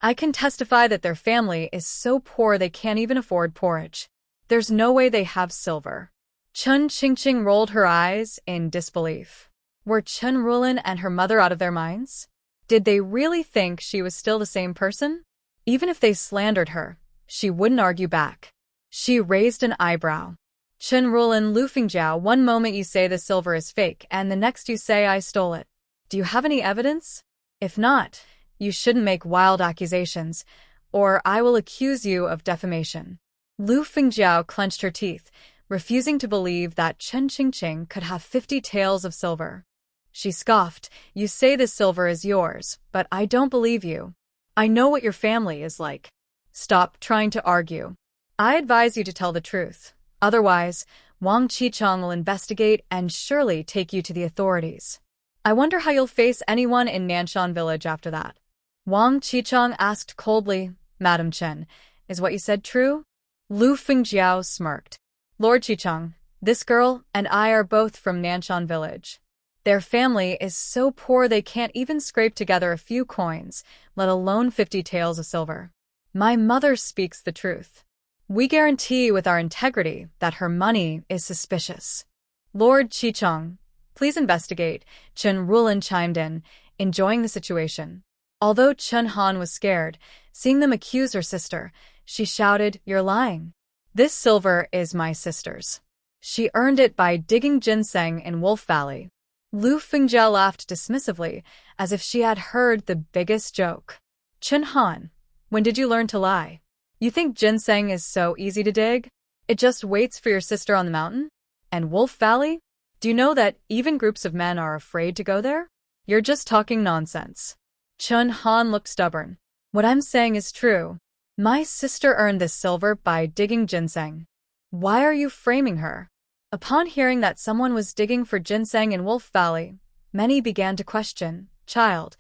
I can testify that their family is so poor they can't even afford porridge. There's no way they have silver." Chen Qingqing rolled her eyes in disbelief. Were Chen Rulin and her mother out of their minds? Did they really think she was still the same person? Even if they slandered her, she wouldn't argue back. She raised an eyebrow. "Chen Rulin, Lu Fengjiao, one moment you say the silver is fake and the next you say I stole it. Do you have any evidence? If not, you shouldn't make wild accusations, or I will accuse you of defamation." Lu Fengjiao clenched her teeth, refusing to believe that Chen Qingqing could have 50 taels of silver. She scoffed, "You say this silver is yours, but I don't believe you. I know what your family is like. Stop trying to argue. I advise you to tell the truth. Otherwise, Wang Qicheng will investigate and surely take you to the authorities. I wonder how you'll face anyone in Nanshan village after that." Wang Qicheng asked coldly, "Madam Chen, is what you said true?" Lu Fengjiao smirked. "Lord Qicheng, this girl and I are both from Nanshan village. Their family is so poor they can't even scrape together a few coins, let alone 50 taels of silver. My mother speaks the truth. We guarantee with our integrity that her money is suspicious." "Lord Qicheng, please investigate," Chen Rulin chimed in, enjoying the situation. Although Chen Han was scared, seeing them accuse her sister, she shouted, "You're lying. This silver is my sister's. She earned it by digging ginseng in Wolf Valley." Lu Fengjiao laughed dismissively, as if she had heard the biggest joke. "Chen Han, when did you learn to lie? You think ginseng is so easy to dig? It just waits for your sister on the mountain? And Wolf Valley? Do you know that even groups of men are afraid to go there? You're just talking nonsense." Chen Han looked stubborn. "What I'm saying is true. My sister earned this silver by digging ginseng. Why are you framing her?" Upon hearing that someone was digging for ginseng in Wolf Valley, many began to question, "Child,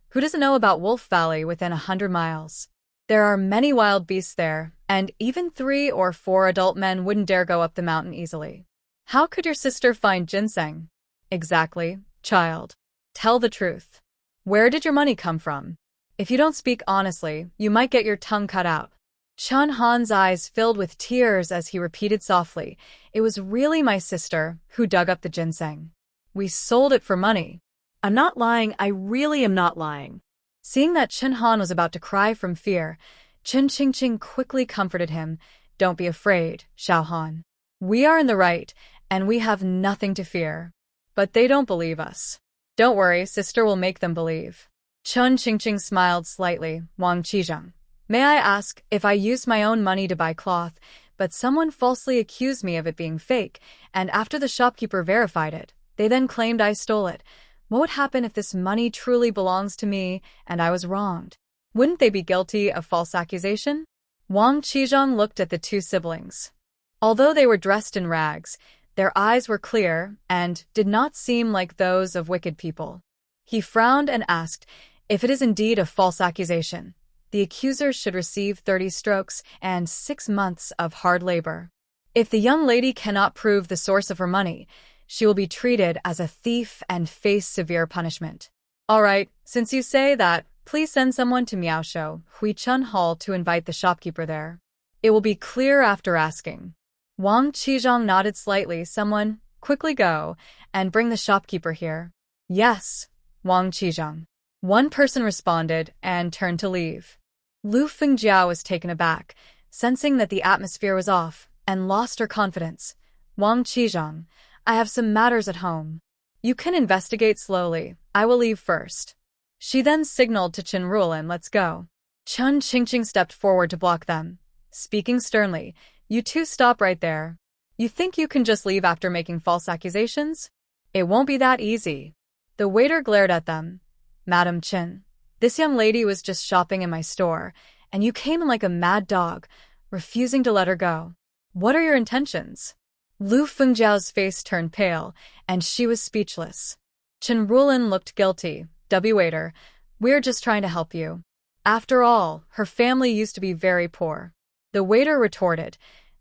who doesn't know about Wolf Valley within 100 miles? There are many wild beasts there, and even 3 or 4 adult men wouldn't dare go up the mountain easily. How could your sister find ginseng? Exactly, child. Tell the truth. Where did your money come from? If you don't speak honestly, you might get your tongue cut out. Chun Han's eyes filled with tears as he repeated softly, "It was really my sister who dug up the ginseng. We sold it for money." I'm not lying, I really am not lying. Seeing that Chun Han was about to cry from fear, Chun Qingqing quickly comforted him. "Don't be afraid, Xiao Han. We are in the right, and we have nothing to fear. But they don't believe us. Don't worry, sister will make them believe." Chun Qingqing smiled slightly. "Wang Qizheng, may I ask, if I used my own money to buy cloth, but someone falsely accused me of it being fake, and after the shopkeeper verified it, they then claimed I stole it, what would happen if this money truly belongs to me and I was wronged? Wouldn't they be guilty of false accusation?" Wang Qizheng looked at the 2 siblings. Although they were dressed in rags, their eyes were clear and did not seem like those of wicked people. He frowned and asked, "If it is indeed a false accusation, the accusers should receive 30 strokes and 6 months of hard labor. If the young lady cannot prove the source of her money, she will be treated as a thief and face severe punishment." "All right, since you say that, please send someone to Miaosho, Huichun Hall to invite the shopkeeper there. It will be clear after asking." Wang Qizheng nodded slightly. "Someone, quickly go, and bring the shopkeeper here." "Yes, Wang Qizheng." One person responded and turned to leave. Lu Fengjiao was taken aback, sensing that the atmosphere was off, and lost her confidence. "Wang Qizheng, I have some matters at home. You can investigate slowly. I will leave first." She then signaled to Chen Ruolin, "Let's go." Chun Qingqing stepped forward to block them, speaking sternly, "You 2 stop right there. You think you can just leave after making false accusations? It won't be that easy." The waiter glared at them. "Madam Chen, this young lady was just shopping in my store, and you came in like a mad dog, refusing to let her go. What are your intentions?" Lu Fengjiao's face turned pale, and she was speechless. Chen Ruolin looked guilty. "Waiter, we're just trying to help you. After all, her family used to be very poor." The waiter retorted,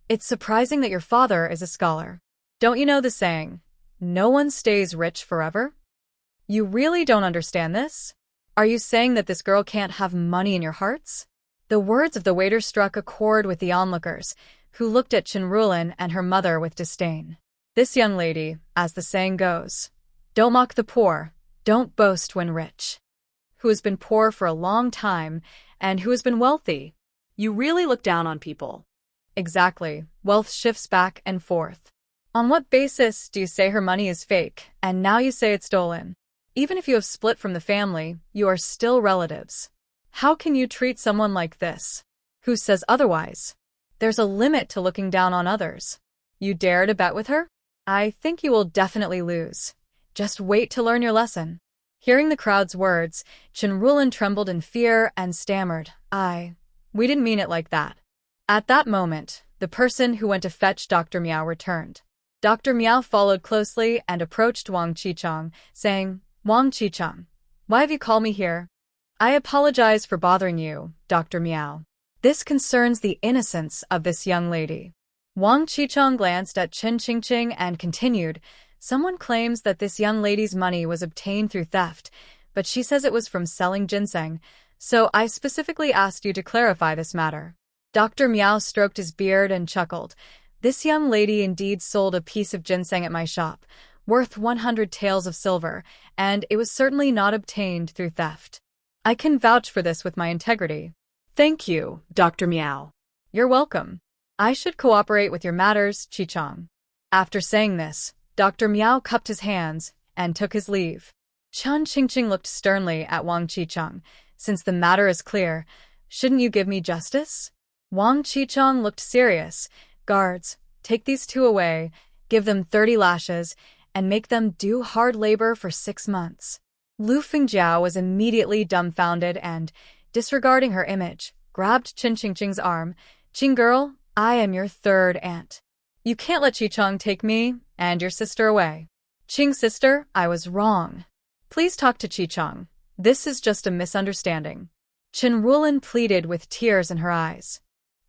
"It's surprising that your father is a scholar. Don't you know the saying, 'No one stays rich forever'? You really don't understand this? Are you saying that this girl can't have money in your hearts?" The words of the waiter struck a chord with the onlookers, who looked at Chen Ruolin and her mother with disdain. "This young lady, as the saying goes, don't mock the poor, don't boast when rich. Who has been poor for a long time, and who has been wealthy?" You really look down on people. "Exactly. Wealth shifts back and forth. On what basis do you say her money is fake, and now you say it's stolen? Even if you have split from the family, you are still relatives. How can you treat someone like this? Who says otherwise? There's a limit to looking down on others. You dare to bet with her? I think you will definitely lose. Just wait to learn your lesson." Hearing the crowd's words, Chen Ruolin trembled in fear and stammered, We didn't mean it like that." At that moment, the person who went to fetch Dr. Miao returned. Dr. Miao followed closely and approached Wang Qicheng, saying, "Wang Qicheng, why have you called me here?" "I apologize for bothering you, Dr. Miao. This concerns the innocence of this young lady." Wang Qicheng glanced at Chen Qingqing and continued, "Someone claims that this young lady's money was obtained through theft, but she says it was from selling ginseng, so I specifically asked you to clarify this matter." Dr. Miao stroked his beard and chuckled. "This young lady indeed sold a piece of ginseng at my shop, worth 100 taels of silver, and it was certainly not obtained through theft. I can vouch for this with my integrity." Thank you, Dr. Miao. "You're welcome. I should cooperate with your matters, Qicheng." After saying this, Dr. Miao cupped his hands and took his leave. Chun Qingqing looked sternly at Wang Qicheng. "Since the matter is clear, shouldn't you give me justice?" Wang Qicheng looked serious. "Guards, take these 2 away, give them 30 lashes, and make them do hard labor for 6 months." Lu Fengjiao was immediately dumbfounded and, disregarding her image, grabbed Chen Qingqing's arm. "Qing girl, I am your 3rd aunt. You can't let Qicheng take me and your sister away." "Qing sister, I was wrong. Please talk to Qicheng. This is just a misunderstanding." Chen Rulin pleaded with tears in her eyes.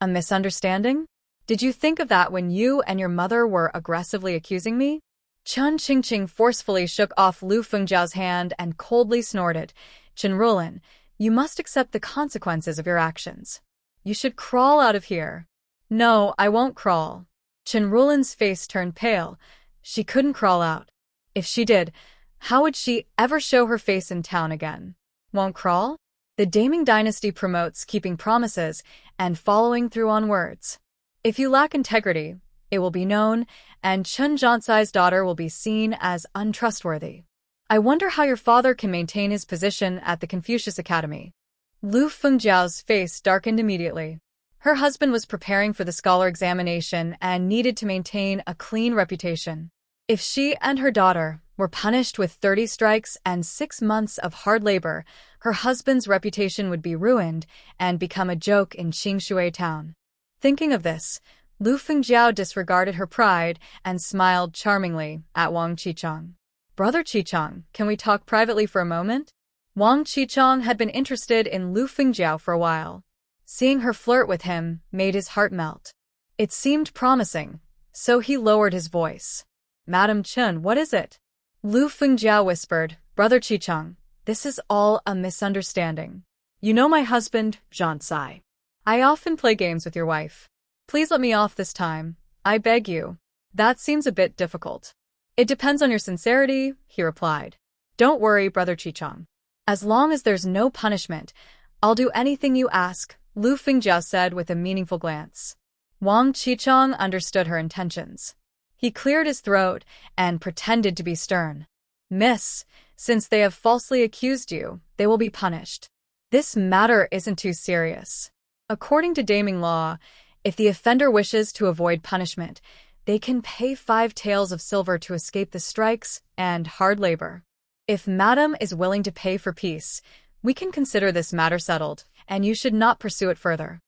A misunderstanding? Did you think of that when you and your mother were aggressively accusing me? Chen Qingqing forcefully shook off Lu Fengjiao's hand and coldly snorted. Chen Rulin, you must accept the consequences of your actions. You should crawl out of here. No, I won't crawl. Chen Rulin's face turned pale. She couldn't crawl out. If she did, how would she ever show her face in town again? Won't crawl? The Daming dynasty promotes keeping promises and following through on words. If you lack integrity, it will be known, and Chen Jiansai's daughter will be seen as untrustworthy. I wonder how your father can maintain his position at the Confucius Academy. Lu Fengjiao's face darkened immediately. Her husband was preparing for the scholar examination and needed to maintain a clean reputation. If she and her daughter were punished with 30 strikes and 6 months of hard labor, her husband's reputation would be ruined and become a joke in Qingshui town. Thinking of this, Lu Fengjiao disregarded her pride and smiled charmingly at Wang Qichong. Brother Qichong, can we talk privately for a moment? Wang Qichong had been interested in Lu Fengjiao for a while. Seeing her flirt with him made his heart melt. It seemed promising, so he lowered his voice. Madam Chen, what is it? Lu Fengjiao whispered, Brother Qichong, this is all a misunderstanding. You know my husband, Jiansai. I often play games with your wife. Please let me off this time. I beg you. That seems a bit difficult. It depends on your sincerity, he replied. Don't worry, Brother Qichong. As long as there's no punishment, I'll do anything you ask, Lu Fengjiao said with a meaningful glance. Wang Qichong understood her intentions. He cleared his throat and pretended to be stern. Miss, since they have falsely accused you, they will be punished. This matter isn't too serious. According to Daming law, if the offender wishes to avoid punishment, they can pay 5 taels of silver to escape the strikes and hard labor. If Madam is willing to pay for peace, we can consider this matter settled, and you should not pursue it further.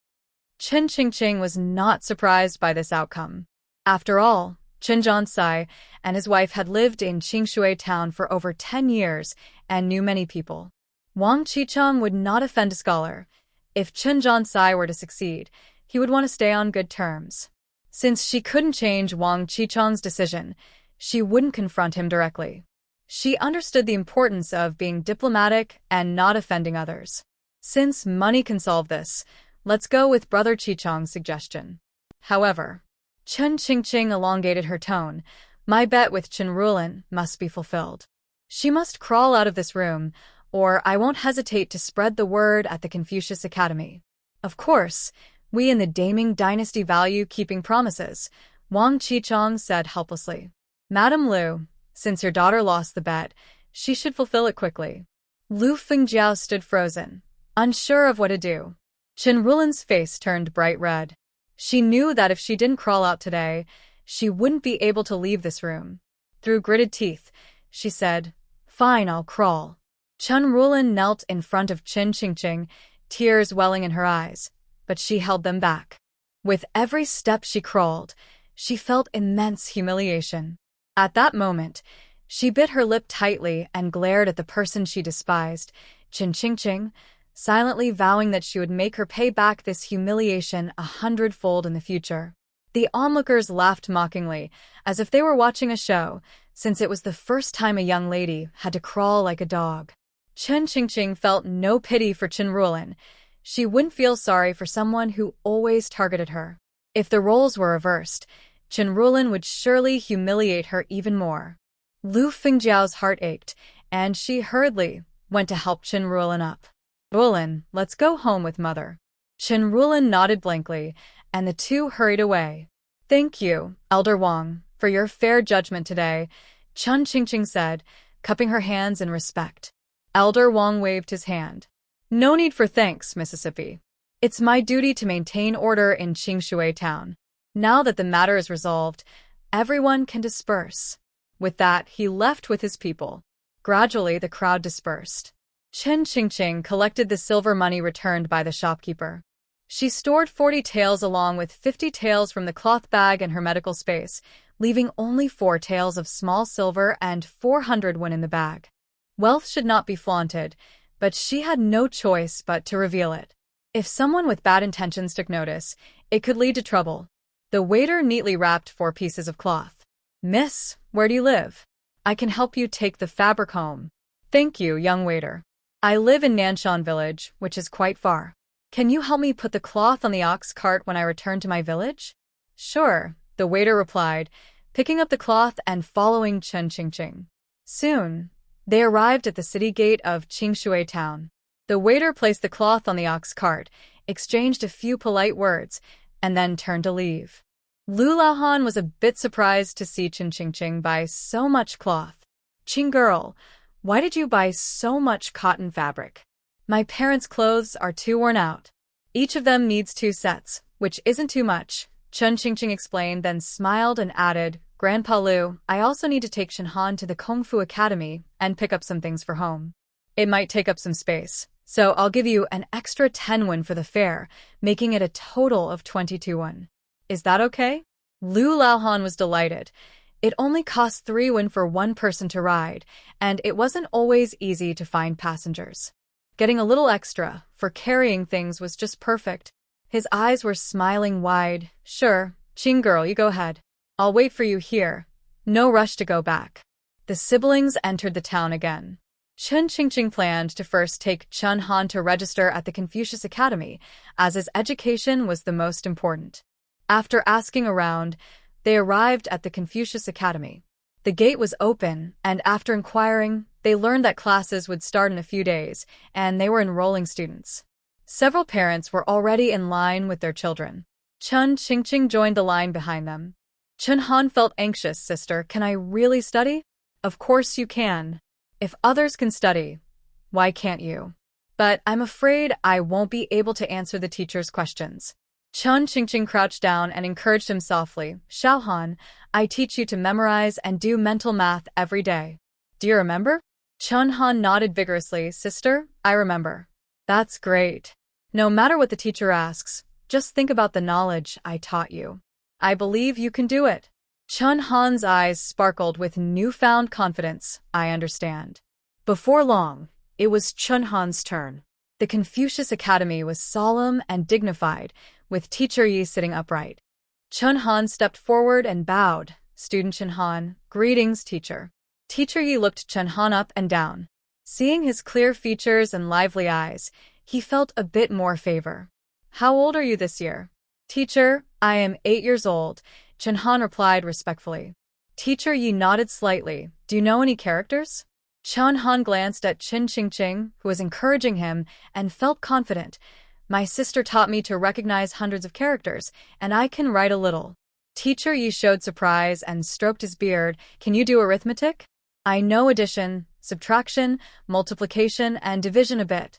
Chen Qingqing was not surprised by this outcome. After all, Chen Jiansai and his wife had lived in Qingshui town for over 10 years and knew many people. Wang Qichong would not offend a scholar. If Chen Jiansai were to succeed, he would want to stay on good terms. Since she couldn't change Wang Qichong's decision, she wouldn't confront him directly. She understood the importance of being diplomatic and not offending others. Since money can solve this, let's go with Brother Qichong's suggestion. However, Chen Qingqing elongated her tone. My bet with Chen Rulin must be fulfilled. She must crawl out of this room, or I won't hesitate to spread the word at the Confucius Academy. Of course, we in the Daming dynasty value keeping promises, Wang Qichong said helplessly. Madam Lu, since your daughter lost the bet, she should fulfill it quickly. Lu Fengjiao stood frozen, unsure of what to do. Chen Rulin's face turned bright red. She knew that if she didn't crawl out today, she wouldn't be able to leave this room. Through gritted teeth, she said, Fine, I'll crawl. Chen Rulin knelt in front of Chen Qingqing, tears welling in her eyes, but she held them back. With every step she crawled, she felt immense humiliation. At that moment, she bit her lip tightly and glared at the person she despised, Chen Qingqing, silently vowing that she would make her pay back this humiliation 100-fold in the future. The onlookers laughed mockingly, as if they were watching a show, since it was the first time a young lady had to crawl like a dog. Chen Qingqing felt no pity for Chen Rulin. She wouldn't feel sorry for someone who always targeted her. If the roles were reversed, Chen Rulin would surely humiliate her even more. Lu Fengjiao's heart ached, and she hurriedly went to help Chen Rulin up. Rulin, let's go home with mother. Chen Rulin nodded blankly, and the two hurried away. Thank you, Elder Wang, for your fair judgment today, Chen Qingqing said, cupping her hands in respect. Elder Wang waved his hand. No need for thanks, Mississippi. It's my duty to maintain order in Qingshui town. Now that the matter is resolved, everyone can disperse. With that, he left with his people. Gradually, the crowd dispersed. Chen Qingqing collected the silver money returned by the shopkeeper. She stored 40 taels along with 50 taels from the cloth bag in her medical space, leaving only 4 taels of small silver and 400 won in the bag. Wealth should not be flaunted, but she had no choice but to reveal it. If someone with bad intentions took notice, it could lead to trouble. The waiter neatly wrapped 4 pieces of cloth. "Miss, where do you live? I can help you take the fabric home." "Thank you, young waiter. I live in Nanshan village, which is quite far. Can you help me put the cloth on the ox cart when I return to my village?" "Sure," the waiter replied, picking up the cloth and following Chen Qingqing. Soon, they arrived at the city gate of Qingshui town. The waiter placed the cloth on the ox cart, exchanged a few polite words, and then turned to leave. Lu Laohan was a bit surprised to see Chen Qingqing buy so much cloth. "Qing girl, why did you buy so much cotton fabric?" "My parents' clothes are too worn out. Each of them needs 2 sets, which isn't too much," Chen Qingqing explained, then smiled and added, "Grandpa Lu, I also need to take Shenhan to the Kung Fu Academy and pick up some things for home. It might take up some space, so I'll give you an extra 10 won for the fare, making it a total of 22 won. Is that okay?" Lu Laohan was delighted. It only cost 3 won for one person to ride, and it wasn't always easy to find passengers. Getting a little extra for carrying things was just perfect. His eyes were smiling wide. "Sure, Qing girl, you go ahead. I'll wait for you here. No rush to go back." The siblings entered the town again. Chen Qingqing planned to first take Chen Han to register at the Confucius Academy, as his education was the most important. After asking around, they arrived at the Confucius Academy. The gate was open, and after inquiring, they learned that classes would start in a few days, and they were enrolling students. Several parents were already in line with their children. Chen Qingqing joined the line behind them. Chen Han felt anxious. "Sister, can I really study?" "Of course you can. If others can study, why can't you?" "But I'm afraid I won't be able to answer the teacher's questions." Chen Qingqing crouched down and encouraged him softly. "Xiaohan, I teach you to memorize and do mental math every day. Do you remember?" Chen Han nodded vigorously. "Sister, I remember." "That's great. No matter what the teacher asks, just think about the knowledge I taught you. I believe you can do it." Chen Han's eyes sparkled with newfound confidence. "I understand." Before long, it was Chen Han's turn. The Confucius Academy was solemn and dignified, with Teacher Yi sitting upright. Chen Han stepped forward and bowed. "Student Chen Han, greetings, teacher." Teacher Yi looked Chen Han up and down. Seeing his clear features and lively eyes, he felt a bit more favor. "How old are you this year?" "Teacher, I am 8 years old," Chen Han replied respectfully. Teacher Yi nodded slightly. "Do you know any characters?" Chen Han glanced at Chen Qingqing, who was encouraging him, and felt confident. "My sister taught me to recognize hundreds of characters, and I can write a little." Teacher Yi showed surprise and stroked his beard. "Can you do arithmetic?" "I know addition, subtraction, multiplication, and division a bit."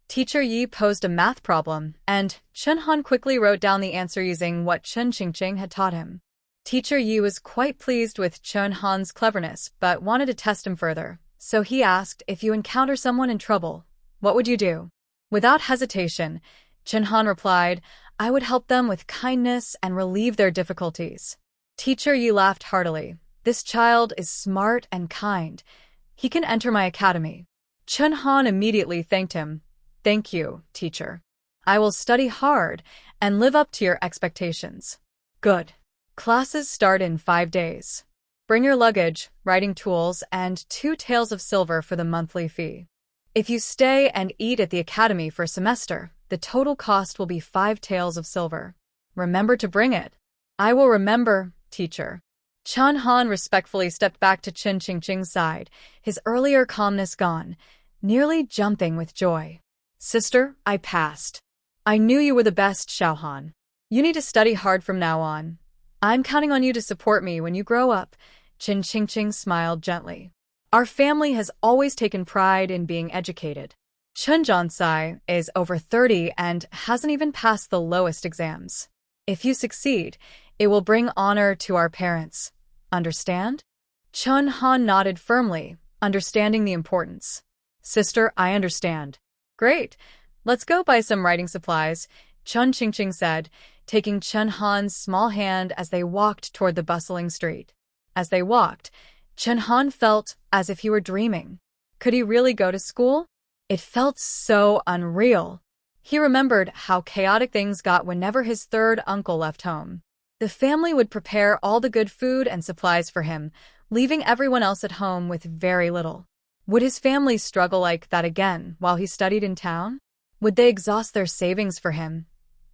Teacher Yi posed a math problem, and Chen Han quickly wrote down the answer using what Chen Qingqing had taught him. Teacher Yi was quite pleased with Chen Han's cleverness, but wanted to test him further, so he asked, "If you encounter someone in trouble, what would you do?" Without hesitation, Chen Han replied, "I would help them with kindness and relieve their difficulties." Teacher Yi laughed heartily. "This child is smart and kind. He can enter my academy." Chen Han immediately thanked him. "Thank you, teacher. I will study hard and live up to your expectations." "Good. Classes start in 5 days. Bring your luggage, writing tools, and 2 taels of silver for the monthly fee. If you stay and eat at the academy for a semester, the total cost will be 5 taels of silver. Remember to bring it." "I will remember, teacher." Chen Han respectfully stepped back to Chen Qingqing's side, his earlier calmness gone, nearly jumping with joy. "Sister, I passed. I knew you were the best, Xiaohan. You need to study hard from now on. I'm counting on you to support me when you grow up." Chen Qingqing smiled gently. "Our family has always taken pride in being educated. Chen Jiansai is over 30 and hasn't even passed the lowest exams. If you succeed, it will bring honor to our parents. Understand?" Chen Han nodded firmly, understanding the importance. "Sister, I understand." "Great. Let's go buy some writing supplies," Chen Qingqing said, taking Chen Han's small hand as they walked toward the bustling street. As they walked, Chen Han felt as if he were dreaming. Could he really go to school? It felt so unreal. He remembered how chaotic things got whenever his third uncle left home. The family would prepare all the good food and supplies for him, leaving everyone else at home with very little. Would his family struggle like that again while he studied in town? Would they exhaust their savings for him,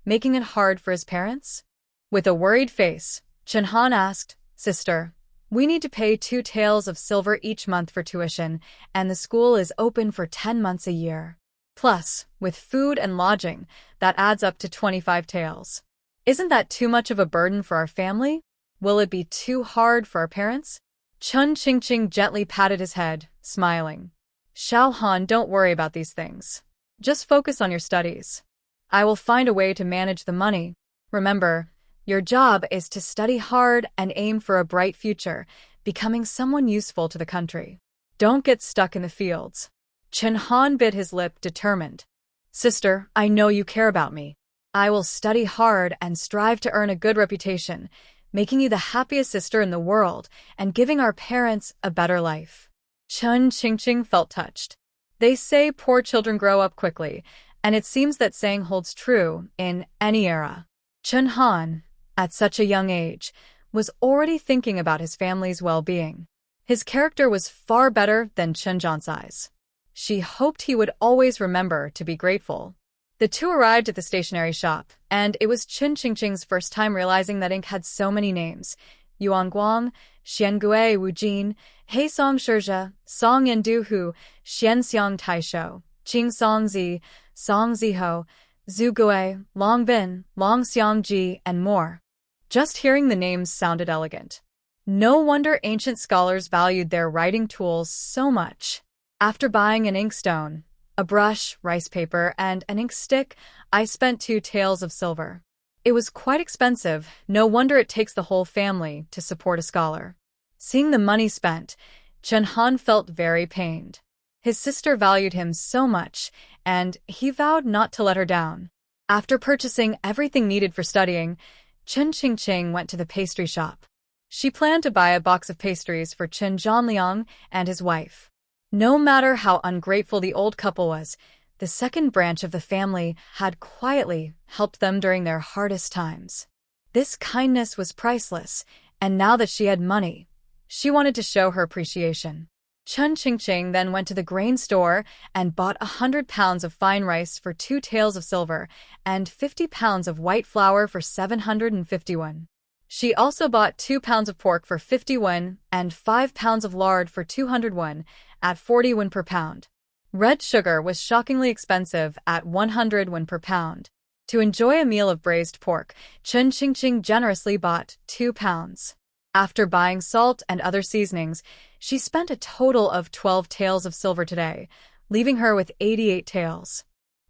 making it hard for his parents? With a worried face, Chen-han asked, "Sister, we need to pay 2 taels of silver each month for tuition, and the school is open for 10 months a year. Plus, with food and lodging, that adds up to 25 taels. Isn't that too much of a burden for our family? Will it be too hard for our parents?" Chun Qingqing gently patted his head, smiling. "Xiao Han, don't worry about these things. Just focus on your studies. I will find a way to manage the money. Remember, your job is to study hard and aim for a bright future, becoming someone useful to the country. Don't get stuck in the fields." Chen Han bit his lip, determined. "Sister, I know you care about me. I will study hard and strive to earn a good reputation, making you the happiest sister in the world and giving our parents a better life." Chun Qingqing felt touched. They say poor children grow up quickly, and it seems that saying holds true in any era. Chen Han, at such a young age, was already thinking about his family's well-being. His character was far better than Chen Jiansai's. She hoped he would always remember to be grateful. The two arrived at the stationery shop, and it was Chun Qingqing's first time realizing that ink had so many names: Yuanguang, Xiangue Wujin, Heisong Shizhe, Song Yenduhu, Xianxiang Taisho, Qing Songzi, Song Ziho, Zugui, Longbin, Longxiangji, and more. Just hearing the names sounded elegant. No wonder ancient scholars valued their writing tools so much. After buying an inkstone, a brush, rice paper, and an ink stick, I spent 2 taels of silver. It was quite expensive, no wonder it takes the whole family to support a scholar. Seeing the money spent, Chen Han felt very pained. His sister valued him so much, and he vowed not to let her down. After purchasing everything needed for studying, Chun Qingqing went to the pastry shop. She planned to buy a box of pastries for Chen Zhanliang and his wife. No matter how ungrateful the old couple was, the second branch of the family had quietly helped them during their hardest times. This kindness was priceless, and now that she had money, she wanted to show her appreciation. Chun Qingqing then went to the grain store and bought 100 pounds of fine rice for 2 taels of silver and 50 pounds of white flour for 750 won. She also bought 2 pounds of pork for 50 won and 5 pounds of lard for 200 won at 40 won per pound. Red sugar was shockingly expensive at 100 won per pound. To enjoy a meal of braised pork, Chun Qingqing generously bought 2 pounds. After buying salt and other seasonings, she spent a total of 12 taels of silver today, leaving her with 88 taels.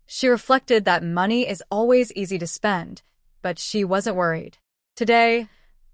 She reflected that money is always easy to spend, but she wasn't worried. Today,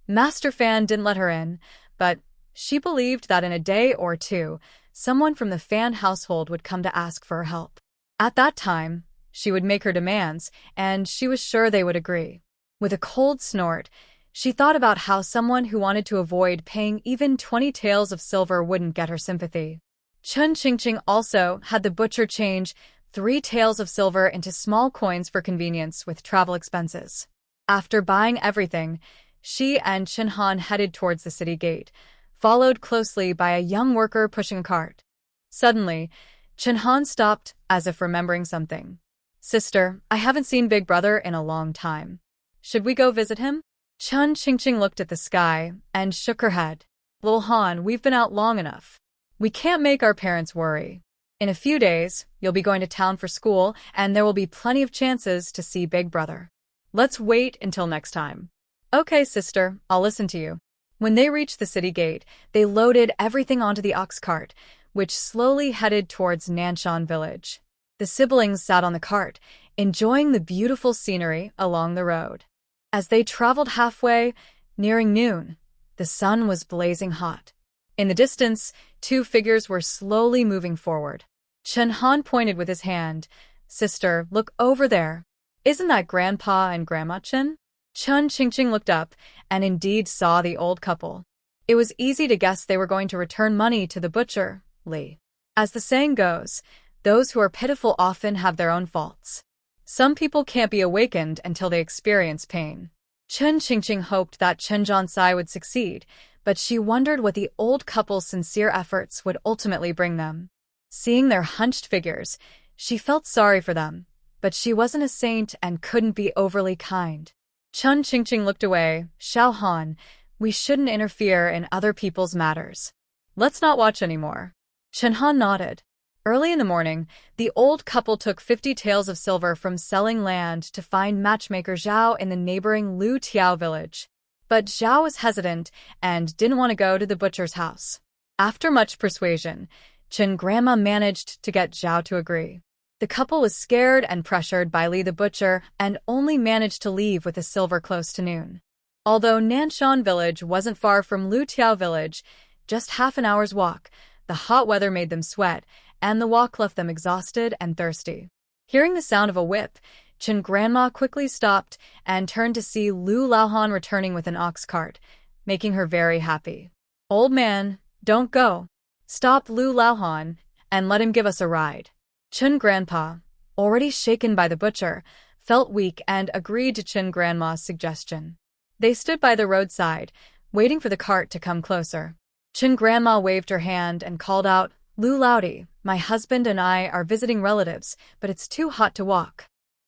Master Fan didn't let her in, but she believed that in a day or two, someone from the Fan household would come to ask for her help. At that time, she would make her demands, and she was sure they would agree. With a cold snort, she thought about how someone who wanted to avoid paying even 20 taels of silver wouldn't get her sympathy. Chun Qingqing also had the butcher change 3 taels of silver into small coins for convenience with travel expenses. After buying everything, she and Chen Han headed towards the city gate, followed closely by a young worker pushing a cart. Suddenly, Chen Han stopped, as if remembering something. "Sister, I haven't seen Big Brother in a long time. Should we go visit him?" Chun Qingqing looked at the sky and shook her head. "Little Han, we've been out long enough. We can't make our parents worry. In a few days, you'll be going to town for school, and there will be plenty of chances to see Big Brother. Let's wait until next time." "Okay, sister, I'll listen to you." When they reached the city gate, they loaded everything onto the ox cart, which slowly headed towards Nanshan village. The siblings sat on the cart, enjoying the beautiful scenery along the road. As they traveled halfway, nearing noon, the sun was blazing hot. In the distance, 2 figures were slowly moving forward. Chen Han pointed with his hand. "Sister, look over there. Isn't that Grandpa and Grandma Chen?" Chun Qingqing looked up and indeed saw the old couple. It was easy to guess they were going to return money to the butcher, Li. As the saying goes, Those who are pitiful often have their own faults. Some people can't be awakened until they experience pain. Chen Qingqing hoped that Chen Jiansai would succeed, but she wondered what the old couple's sincere efforts would ultimately bring them. Seeing their hunched figures, she felt sorry for them, but she wasn't a saint and couldn't be overly kind. Chen Qingqing looked away. Xiao Han, we shouldn't interfere in other people's matters. Let's not watch anymore. Chen Han nodded. Early in the morning, the old couple took 50 taels of silver from selling land to find matchmaker Zhao in the neighboring Lu Tiao village. But Zhao was hesitant and didn't want to go to the butcher's house. After much persuasion, Chen Grandma managed to get Zhao to agree. The couple was scared and pressured by Li the butcher and only managed to leave with the silver close to noon. Although Nanshan village wasn't far from Lu Tiao village, just half an hour's walk, the hot weather made them sweat, and the walk left them exhausted and thirsty. Hearing the sound of a whip, Chen Grandma quickly stopped and turned to see Lu Laohan returning with an ox cart, making her very happy. Old man, don't go. Stop Lu Laohan and let him give us a ride. Chen Grandpa, already shaken by the butcher, felt weak and agreed to Chen Grandma's suggestion. They stood by the roadside, waiting for the cart to come closer. Chen Grandma waved her hand and called out, Lu Laodi, my husband and I are visiting relatives, but it's too hot to walk.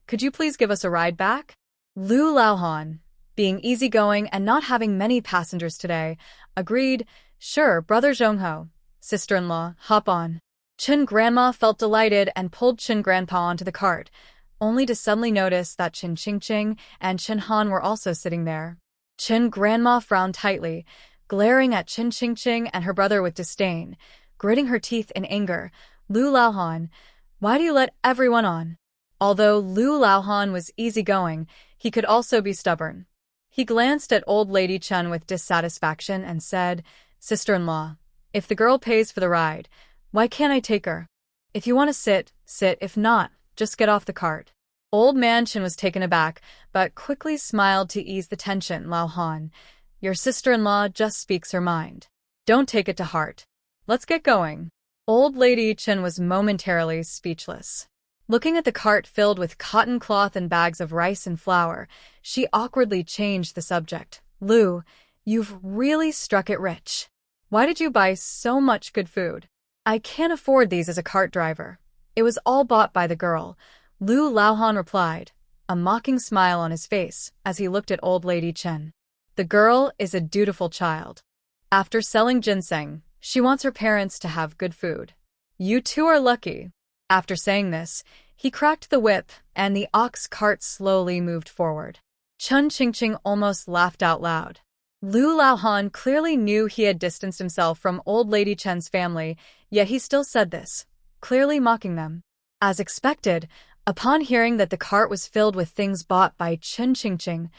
Could you please give us a ride back? Lu Laohan, being easygoing and not having many passengers today, agreed, sure, brother Zhongho, sister-in-law, hop on. Chen Grandma felt delighted and pulled Chen Grandpa onto the cart, only to suddenly notice that Chen Qingqing and Chen Han were also sitting there. Chen Grandma frowned tightly, glaring at Chen Qingqing and her brother with disdain, gritting her teeth in anger. Lu Laohan, why do you let everyone on? Although Lu Laohan was easygoing, he could also be stubborn. He glanced at old lady Chen with dissatisfaction and said, Sister-in-law, if the girl pays for the ride, why can't I take her? If you want to sit, sit, if not, just get off the cart. Old man Chen was taken aback, but quickly smiled to ease the tension. Laohan, your sister-in-law just speaks her mind. Don't take it to heart. Let's get going. Old lady Chen was momentarily speechless. Looking at the cart filled with cotton cloth and bags of rice and flour, she awkwardly changed the subject. Lu, you've really struck it rich. Why did you buy so much good food? I can't afford these as a cart driver. It was all bought by the girl, Lu Laohan replied, a mocking smile on his face as he looked at old lady Chen. The girl is a dutiful child. After selling ginseng, she wants her parents to have good food. You two are lucky. After saying this, he cracked the whip and the ox cart slowly moved forward. Chen Qingqing almost laughed out loud. Lu Laohan clearly knew he had distanced himself from old lady Chen's family, yet he still said this, clearly mocking them. As expected, upon hearing that the cart was filled with things bought by Chen Qingqing,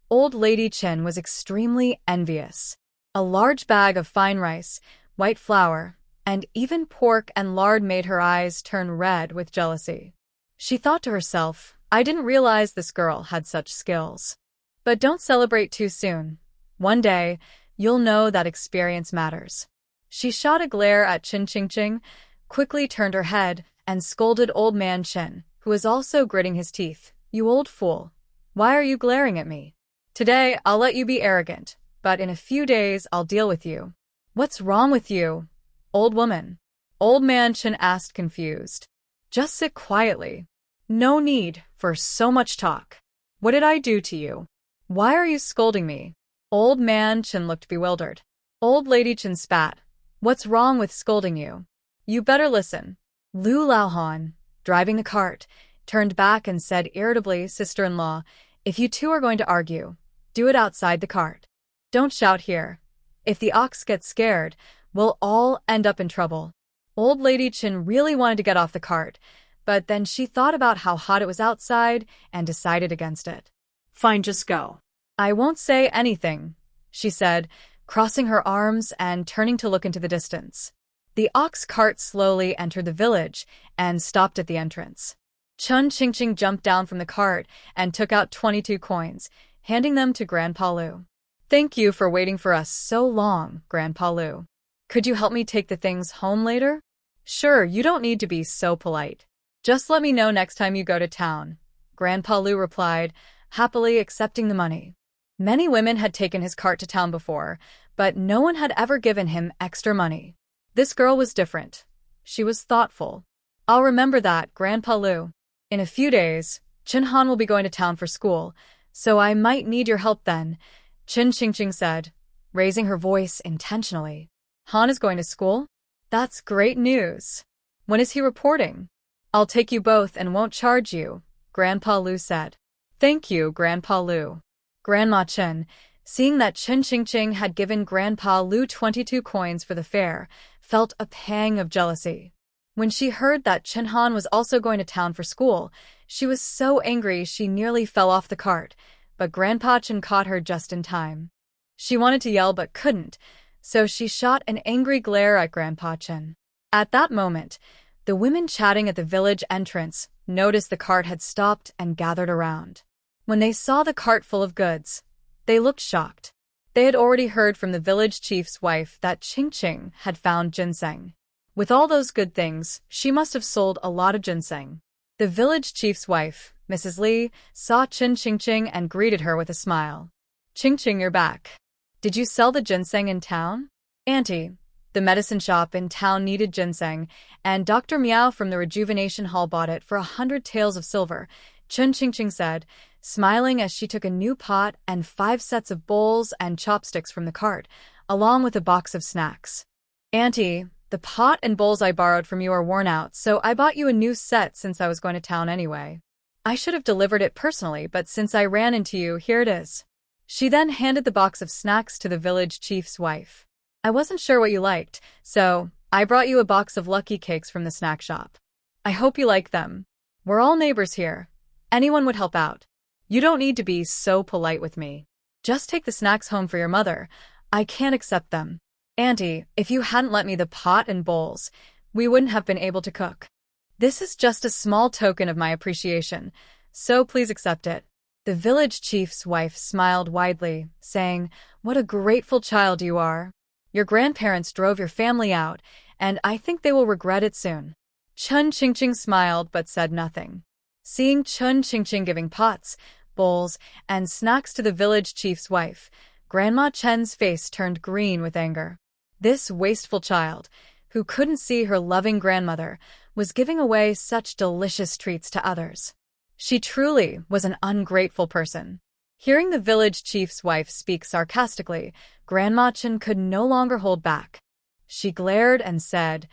old lady Chen was extremely envious. A large bag of fine rice, white flour, and even pork and lard made her eyes turn red with jealousy. She thought to herself, I didn't realize this girl had such skills. But don't celebrate too soon. One day, you'll know that experience matters. She shot a glare at Chen Qingqing, quickly turned her head, and scolded old man Chen, who was also gritting his teeth. You old fool. Why are you glaring at me? Today, I'll let you be arrogant, but in a few days I'll deal with you. What's wrong with you, old woman? Old man Chen asked confused. Just sit quietly. No need for so much talk. What did I do to you? Why are you scolding me? Old man Chen looked bewildered. Old lady Chen spat. What's wrong with scolding you? You better listen. Lu Laohan, driving the cart, turned back and said irritably, Sister-in-law, if you two are going to argue, do it outside the cart. Don't shout here. If the ox gets scared, we'll all end up in trouble. Old lady Chen really wanted to get off the cart, but then she thought about how hot it was outside and decided against it. Fine, just go. I won't say anything, she said, crossing her arms and turning to look into the distance. The ox cart slowly entered the village and stopped at the entrance. Chen Qingqing jumped down from the cart and took out 22 coins, handing them to Grandpa Lu. Thank you for waiting for us so long, Grandpa Lu. Could you help me take the things home later? Sure, you don't need to be so polite. Just let me know next time you go to town, Grandpa Lu replied, happily accepting the money. Many women had taken his cart to town before, but no one had ever given him extra money. This girl was different. She was thoughtful. I'll remember that, Grandpa Lu. In a few days, Chen Han will be going to town for school, so I might need your help then, Chen Qingqing said, raising her voice intentionally. Han is going to school? That's great news. When is he reporting? I'll take you both and won't charge you, Grandpa Lu said. Thank you, Grandpa Lu. Grandma Chen, seeing that Chen Qingqing had given Grandpa Lu 22 coins for the fare, felt a pang of jealousy. When she heard that Chen Han was also going to town for school, she was so angry she nearly fell off the cart, but Grandpa Chen caught her just in time. She wanted to yell but couldn't, so she shot an angry glare at Grandpa Chen. At that moment, the women chatting at the village entrance noticed the cart had stopped and gathered around. When they saw the cart full of goods, they looked shocked. They had already heard from the village chief's wife that Qingqing had found ginseng. With all those good things, she must have sold a lot of ginseng. The village chief's wife, Mrs. Li, saw Chen Qingqing and greeted her with a smile. Qingqing, you're back. Did you sell the ginseng in town? Auntie, the medicine shop in town needed ginseng, and Dr. Miao from the rejuvenation hall bought it for 100 taels of silver, Chen Qingqing said, smiling as she took a new pot and 5 sets of bowls and chopsticks from the cart, along with a box of snacks. Auntie, the pot and bowls I borrowed from you are worn out, so I bought you a new set since I was going to town anyway. I should have delivered it personally, but since I ran into you, here it is. She then handed the box of snacks to the village chief's wife. I wasn't sure what you liked, so I brought you a box of lucky cakes from the snack shop. I hope you like them. We're all neighbors here. Anyone would help out. You don't need to be so polite with me. Just take the snacks home for your mother. I can't accept them. Auntie, if you hadn't lent me the pot and bowls, we wouldn't have been able to cook. This is just a small token of my appreciation, so please accept it. The village chief's wife smiled widely, saying, What a grateful child you are. Your grandparents drove your family out, and I think they will regret it soon. Chen Qingqing smiled but said nothing. Seeing Chen Qingqing giving pots, bowls, and snacks to the village chief's wife, Grandma Chen's face turned green with anger. This wasteful child, who couldn't see her loving grandmother, was giving away such delicious treats to others. She truly was an ungrateful person. Hearing the village chief's wife speak sarcastically, Grandma Chen could no longer hold back. She glared and said,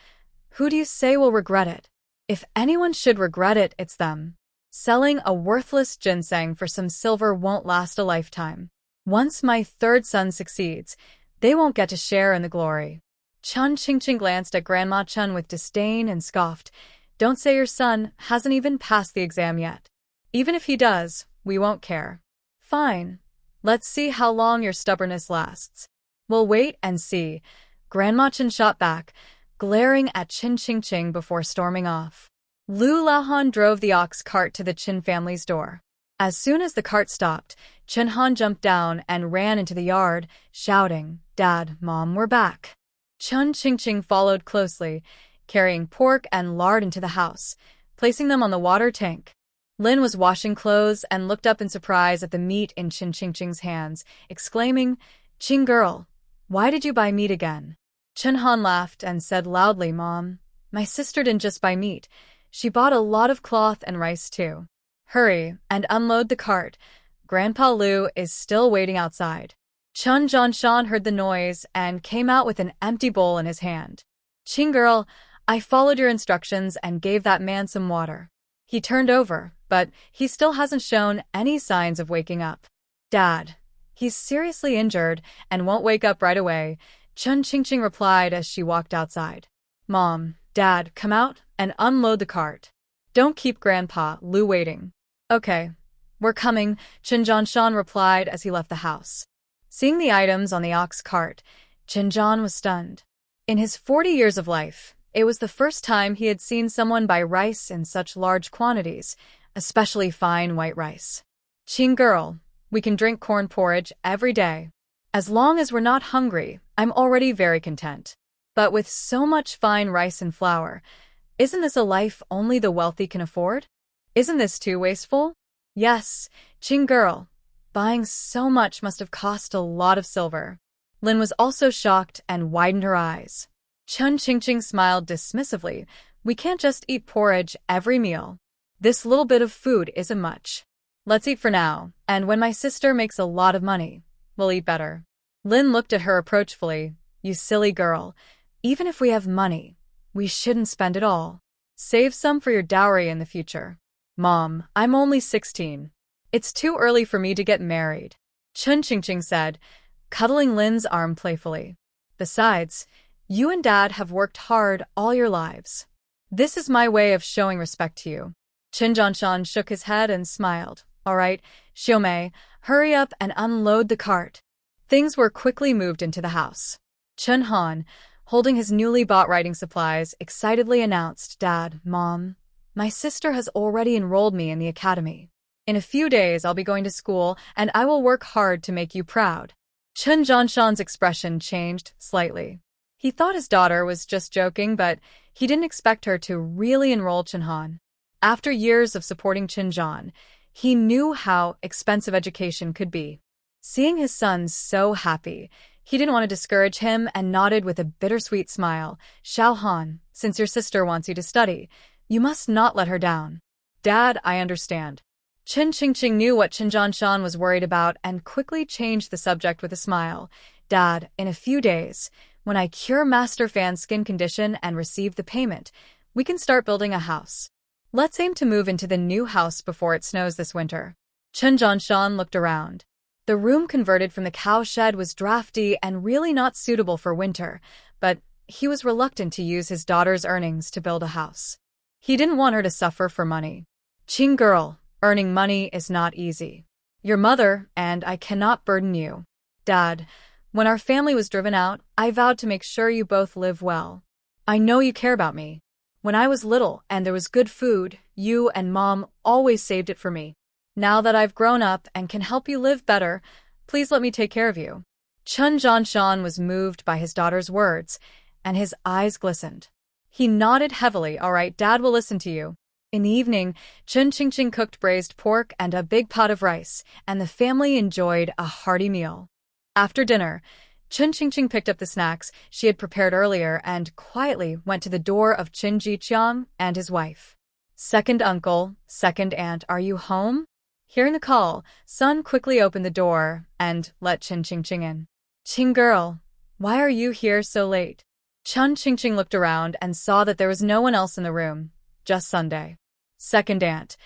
Who do you say will regret it? If anyone should regret it, it's them. Selling a worthless ginseng for some silver won't last a lifetime. Once my third son succeeds, they won't get to share in the glory. Chen Qingqing glanced at Grandma Chen with disdain and scoffed, Don't say your son hasn't even passed the exam yet. Even if he does, we won't care. Fine. Let's see how long your stubbornness lasts. We'll wait and see. Grandma Chen shot back, glaring at Chen Qingqing before storming off. Lu Laohan drove the ox cart to the Chen family's door. As soon as the cart stopped, Chen Han jumped down and ran into the yard, shouting, Dad, Mom, we're back. Chen Qingqing followed closely, carrying pork and lard into the house, placing them on the water tank. Lin was washing clothes and looked up in surprise at the meat in Chen Qingqing's hands, exclaiming, Qing girl, why did you buy meat again? Chen Han laughed and said loudly, Mom, my sister didn't just buy meat. She bought a lot of cloth and rice too. Hurry and unload the cart. Grandpa Lu is still waiting outside. Chen Zhanshan heard the noise and came out with an empty bowl in his hand. Qing girl, I followed your instructions and gave that man some water. He turned over, but he still hasn't shown any signs of waking up. Dad, he's seriously injured and won't wake up right away, Chen Qingqing replied as she walked outside. Mom, Dad, come out and unload the cart. Don't keep Grandpa Lu waiting. Okay, we're coming, Chen Zhanshan replied as he left the house. Seeing the items on the ox cart, Chen Zhan was stunned. In his 40 years of life, it was the first time he had seen someone buy rice in such large quantities, especially fine white rice. Qing girl, we can drink corn porridge every day. As long as we're not hungry, I'm already very content. But with so much fine rice and flour, isn't this a life only the wealthy can afford? Isn't this too wasteful? Yes, Ching girl. Buying so much must have cost a lot of silver. Lin was also shocked and widened her eyes. Chun Ching smiled dismissively. We can't just eat porridge every meal. This little bit of food isn't much. Let's eat for now, and when my sister makes a lot of money, we'll eat better. Lin looked at her reproachfully. You silly girl. Even if we have money, we shouldn't spend it all. Save some for your dowry in the future. Mom, I'm only 16. It's too early for me to get married, Chun Ching said, cuddling Lin's arm playfully. Besides, you and Dad have worked hard all your lives. This is my way of showing respect to you. Chun Jianshan shook his head and smiled. All right, Xiaomei, hurry up and unload the cart. Things were quickly moved into the house. Chun Han, holding his newly bought writing supplies, excitedly announced, Dad, Mom, my sister has already enrolled me in the academy. In a few days I'll be going to school, and I will work hard to make you proud. Chun Jianshan's expression changed slightly. He thought his daughter was just joking, but he didn't expect her to really enroll Chun Han. After years of supporting Chun Jian, he knew how expensive education could be. Seeing his son so happy, he didn't want to discourage him and nodded with a bittersweet smile. Xiao Han, since your sister wants you to study, you must not let her down. Dad, I understand. Chun Ching knew what Chun Jianshan was worried about and quickly changed the subject with a smile. Dad, in a few days, when I cure Master Fan's skin condition and receive the payment, we can start building a house. Let's aim to move into the new house before it snows this winter. Chun Jianshan looked around. The room converted from the cow shed was drafty and really not suitable for winter, but he was reluctant to use his daughter's earnings to build a house. He didn't want her to suffer for money. Ching girl, earning money is not easy. Your mother and I cannot burden you. Dad, when our family was driven out, I vowed to make sure you both live well. I know you care about me. When I was little and there was good food, you and Mom always saved it for me. Now that I've grown up and can help you live better, please let me take care of you. Chun Jianshan was moved by his daughter's words, and his eyes glistened. He nodded heavily. All right, Dad will listen to you. In the evening, Chun Ching cooked braised pork and a big pot of rice, and the family enjoyed a hearty meal. After dinner, Chun Ching picked up the snacks she had prepared earlier and quietly went to the door of Chun Jiqiang and his wife. Second uncle, second aunt, are you home? Hearing the call, Sun quickly opened the door and let Chun Ching in. Ching girl, why are you here so late? Chun Ching looked around and saw that there was no one else in the room, just Sunday. Second aunt,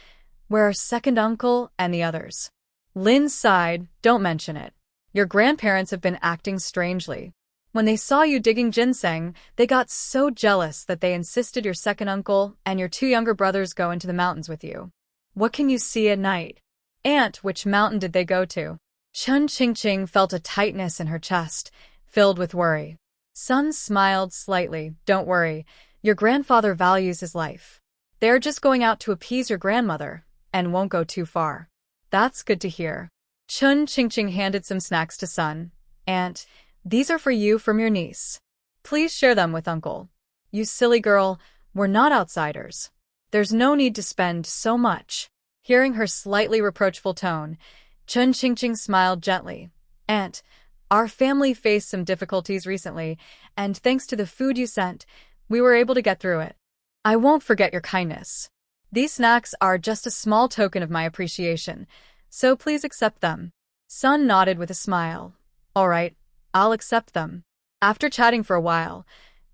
where are second uncle and the others? Lin sighed, don't mention it. Your grandparents have been acting strangely. When they saw you digging ginseng, they got so jealous that they insisted your second uncle and your two younger brothers go into the mountains with you. What can you see at night? Aunt, which mountain did they go to? Chun Ching felt a tightness in her chest, filled with worry. Sun smiled slightly. Don't worry, your grandfather values his life. They're just going out to appease your grandmother, and won't go too far. That's good to hear. Chun Ching handed some snacks to Sun. Aunt, these are for you from your niece. Please share them with Uncle. You silly girl, we're not outsiders. There's no need to spend so much. Hearing her slightly reproachful tone, Chun Ching smiled gently. Aunt, our family faced some difficulties recently, and thanks to the food you sent, we were able to get through it. I won't forget your kindness. These snacks are just a small token of my appreciation, so please accept them. Sun nodded with a smile. All right, I'll accept them. After chatting for a while,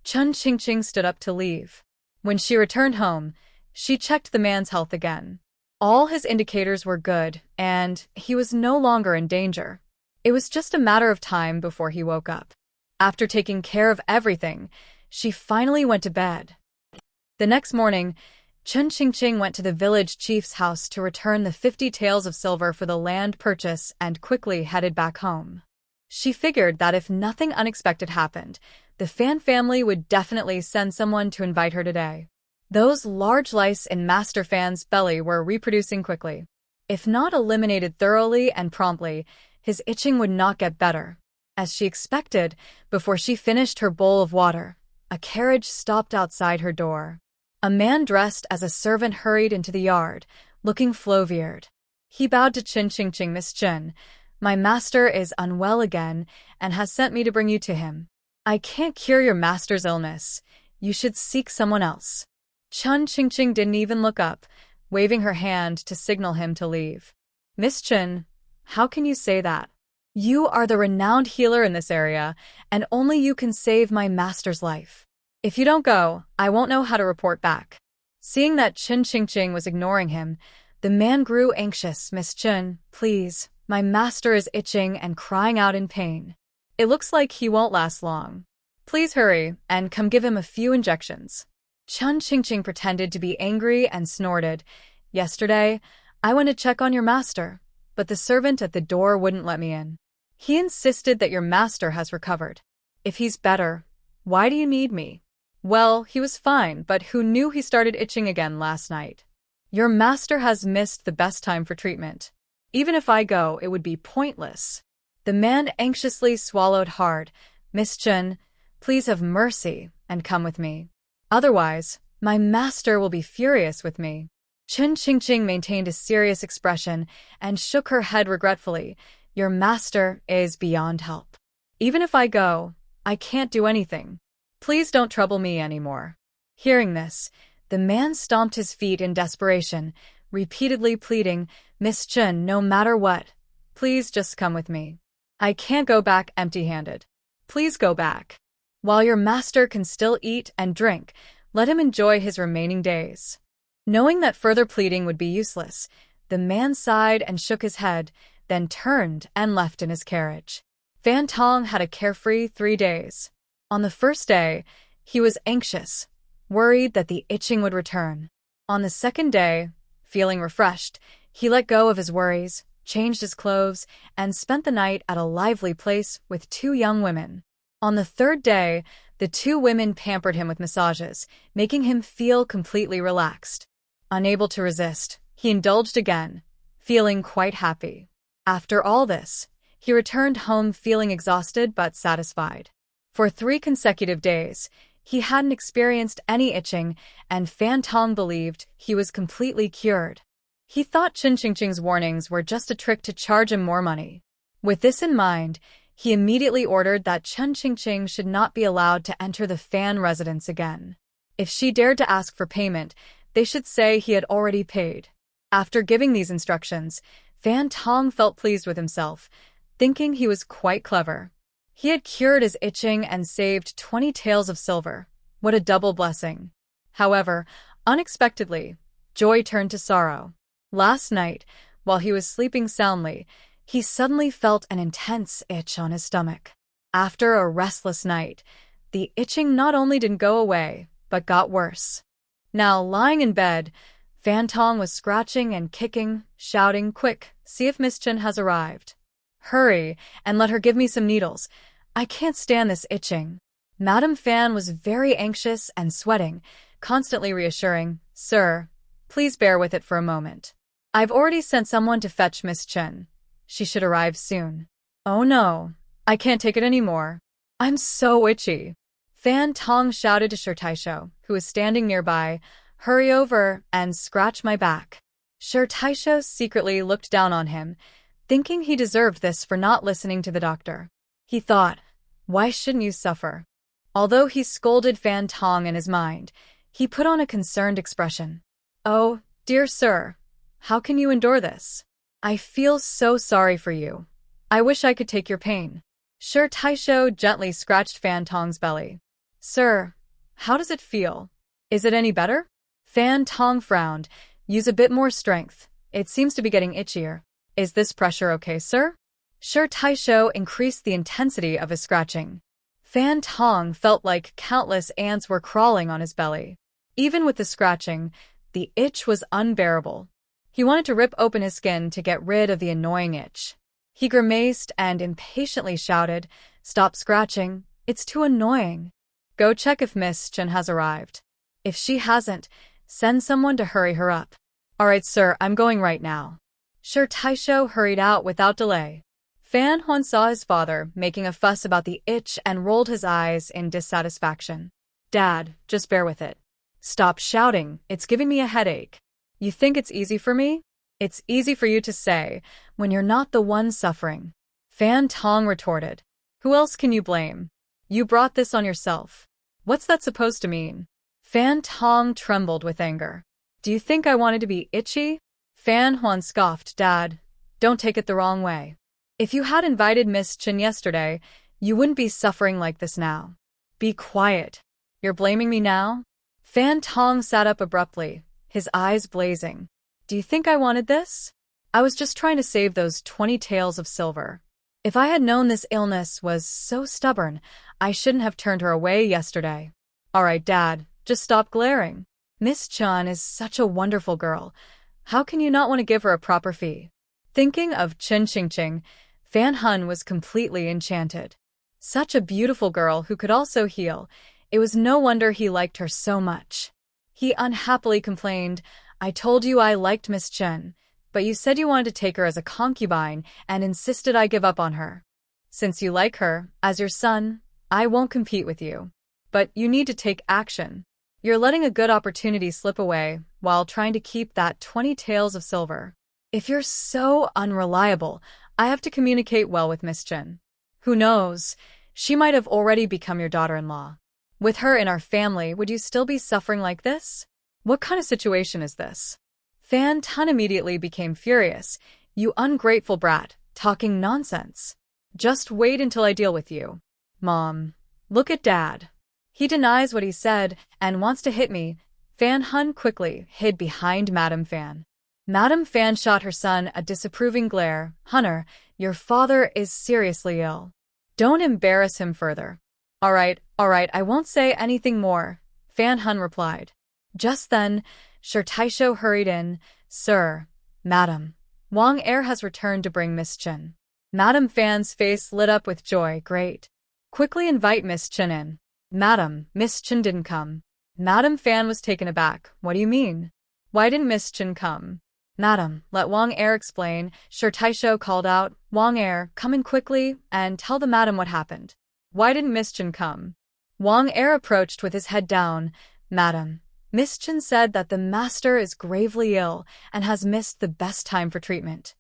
Chun Ching stood up to leave. When she returned home, she checked the man's health again. All his indicators were good, and he was no longer in danger. It was just a matter of time before he woke up. After taking care of everything, she finally went to bed. The next morning, Chun Ching went to the village chief's house to return the 50 taels of silver for the land purchase and quickly headed back home. She figured that if nothing unexpected happened, the Fan family would definitely send someone to invite her today. Those large lice in Master Fan's belly were reproducing quickly. If not eliminated thoroughly and promptly, his itching would not get better. As she expected, before she finished her bowl of water, a carriage stopped outside her door. A man dressed as a servant hurried into the yard, looking flow-veered. He bowed to Ching, Miss Chen. My master is unwell again and has sent me to bring you to him. I can't cure your master's illness. You should seek someone else. Ching didn't even look up, waving her hand to signal him to leave. Miss Chen, how can you say that? You are the renowned healer in this area, and only you can save my master's life. If you don't go, I won't know how to report back. Seeing that Ching was ignoring him, the man grew anxious. Miss Chen, please, my master is itching and crying out in pain. It looks like he won't last long. Please hurry and come give him a few injections. Ching pretended to be angry and snorted. Yesterday, I went to check on your master, but the servant at the door wouldn't let me in. He insisted that your master has recovered. If he's better, why do you need me? Well, he was fine, but who knew he started itching again last night? Your master has missed the best time for treatment. Even if I go, it would be pointless. The man anxiously swallowed hard. Miss Chen, please have mercy and come with me. Otherwise, my master will be furious with me. Ching maintained a serious expression and shook her head regretfully. Your master is beyond help. Even if I go, I can't do anything. Please don't trouble me anymore. Hearing this, the man stomped his feet in desperation, repeatedly pleading, Miss Chen, no matter what, please just come with me. I can't go back empty-handed. Please go back. While your master can still eat and drink, let him enjoy his remaining days. Knowing that further pleading would be useless, the man sighed and shook his head, then turned and left in his carriage. Fan Tong had a carefree 3 days. On the first day, he was anxious, worried that the itching would return. On the second day, feeling refreshed, he let go of his worries, changed his clothes, and spent the night at a lively place with 2 young women. On the third day, the 2 women pampered him with massages, making him feel completely relaxed. Unable to resist, he indulged again, feeling quite happy. After all this, he returned home feeling exhausted but satisfied. For 3 consecutive days, he hadn't experienced any itching, and Fan Tong believed he was completely cured. He thought Ching's warnings were just a trick to charge him more money. With this in mind, he immediately ordered that Ching should not be allowed to enter the Fan residence again. If she dared to ask for payment, they should say he had already paid. After giving these instructions, Fan Tong felt pleased with himself, thinking he was quite clever. He had cured his itching and saved 20 taels of silver. What a double blessing. However, unexpectedly, joy turned to sorrow. Last night, while he was sleeping soundly, he suddenly felt an intense itch on his stomach. After a restless night, the itching not only didn't go away, but got worse. Now, lying in bed, Fan Tong was scratching and kicking, shouting, Quick, see if Miss Chen has arrived. Hurry, and let her give me some needles. I can't stand this itching. Madame Fan was very anxious and sweating, constantly reassuring, Sir, please bear with it for a moment. I've already sent someone to fetch Miss Chen. She should arrive soon. Oh no, I can't take it anymore. I'm so itchy. Fan Tong shouted to Taisho, who was standing nearby, Hurry over and scratch my back. Taisho secretly looked down on him, thinking he deserved this for not listening to the doctor. He thought, why shouldn't you suffer? Although he scolded Fan Tong in his mind, he put on a concerned expression. Oh, dear sir, how can you endure this? I feel so sorry for you. I wish I could take your pain. Taisho gently scratched Fan Tong's belly. Sir, how does it feel? Is it any better? Fan Tong frowned. Use a bit more strength. It seems to be getting itchier. Is this pressure okay, sir? Taisho increased the intensity of his scratching. Fan Tong felt like countless ants were crawling on his belly. Even with the scratching, the itch was unbearable. He wanted to rip open his skin to get rid of the annoying itch. He grimaced and impatiently shouted, Stop scratching, it's too annoying. Go check if Miss Chen has arrived. If she hasn't, send someone to hurry her up. All right, sir, I'm going right now. Taisho hurried out without delay. Fan Huan saw his father making a fuss about the itch and rolled his eyes in dissatisfaction. Dad, just bear with it. Stop shouting, it's giving me a headache. You think it's easy for me? It's easy for you to say, when you're not the one suffering. Fan Tong retorted. Who else can you blame? You brought this on yourself. What's that supposed to mean? Fan Tong trembled with anger. Do you think I wanted to be itchy? Fan Huan scoffed. Dad, don't take it the wrong way. If you had invited Miss Chen yesterday, you wouldn't be suffering like this now. Be quiet. You're blaming me now? Fan Tong sat up abruptly, his eyes blazing. Do you think I wanted this? I was just trying to save those 20 taels of silver. If I had known this illness was so stubborn, I shouldn't have turned her away yesterday. All right, Dad, just stop glaring. Miss Chen is such a wonderful girl. How can you not want to give her a proper fee? Thinking of Chen Qingqing, Fan Hun was completely enchanted. Such a beautiful girl who could also heal. It was no wonder he liked her so much. He unhappily complained, I told you I liked Miss Chen, but you said you wanted to take her as a concubine and insisted I give up on her. Since you like her, as your son, I won't compete with you. But you need to take action. You're letting a good opportunity slip away while trying to keep that 20 taels of silver. If you're so unreliable, I have to communicate well with Miss Chen. Who knows, she might have already become your daughter-in-law. With her in our family, would you still be suffering like this? What kind of situation is this? Fan Tun immediately became furious. You ungrateful brat, talking nonsense. Just wait until I deal with you. Mom, look at Dad. He denies what he said and wants to hit me. Fan Hun quickly hid behind Madame Fan. Madame Fan shot her son a disapproving glare. Hunter, your father is seriously ill. Don't embarrass him further. All right, I won't say anything more, Fan Hun replied. Just then, Shi Taisho hurried in. Sir, Madam, Wang Er has returned to bring Miss Chen. Madame Fan's face lit up with joy. Great. Quickly invite Miss Chen in. Madam, Miss Chen didn't come. Madame Fan was taken aback. What do you mean? Why didn't Miss Chen come? Madam, let Wang Er explain. Shi Taisho called out. Wang Er, come in quickly and tell the madam what happened. Why didn't Miss Chen come? Wang Er approached with his head down. Madam, Miss Chen said that the master is gravely ill and has missed the best time for treatment.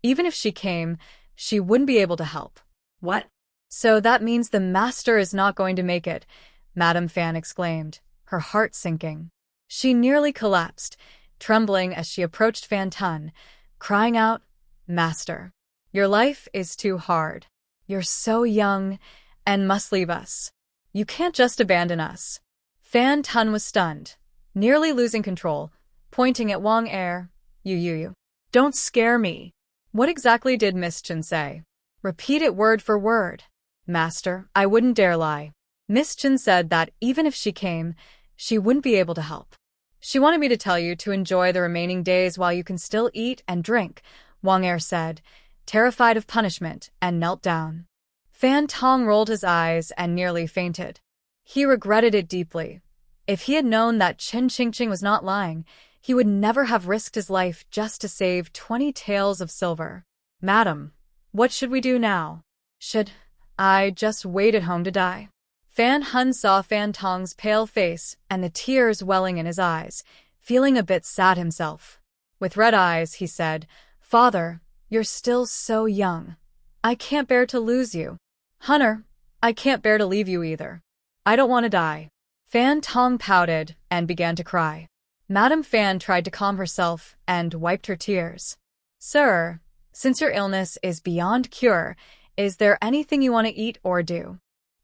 Even if she came, she wouldn't be able to help. What? So that means the master is not going to make it, Madame Fan exclaimed, her heart sinking. She nearly collapsed, trembling as she approached Fan Tun, crying out, Master, your life is too hard. You're so young and must leave us. You can't just abandon us. Fan Tun was stunned, nearly losing control, pointing at Wang Er. You. Don't scare me. What exactly did Miss Chen say? Repeat it word for word. Master, I wouldn't dare lie. Miss Chen said that even if she came, she wouldn't be able to help. She wanted me to tell you to enjoy the remaining days while you can still eat and drink, Wang Er said, terrified of punishment, and knelt down. Fan Tong rolled his eyes and nearly fainted. He regretted it deeply. If he had known that Chen Qingqing was not lying, he would never have risked his life just to save 20 taels of silver. Madam, what should we do now? Should I just wait at home to die? Fan Hun saw Fan Tong's pale face and the tears welling in his eyes, feeling a bit sad himself. With red eyes, he said, Father, you're still so young. I can't bear to lose you. Hunter, I can't bear to leave you either. I don't want to die. Fan Tong pouted and began to cry. Madame Fan tried to calm herself and wiped her tears. Sir, since your illness is beyond cure, is there anything you want to eat or do?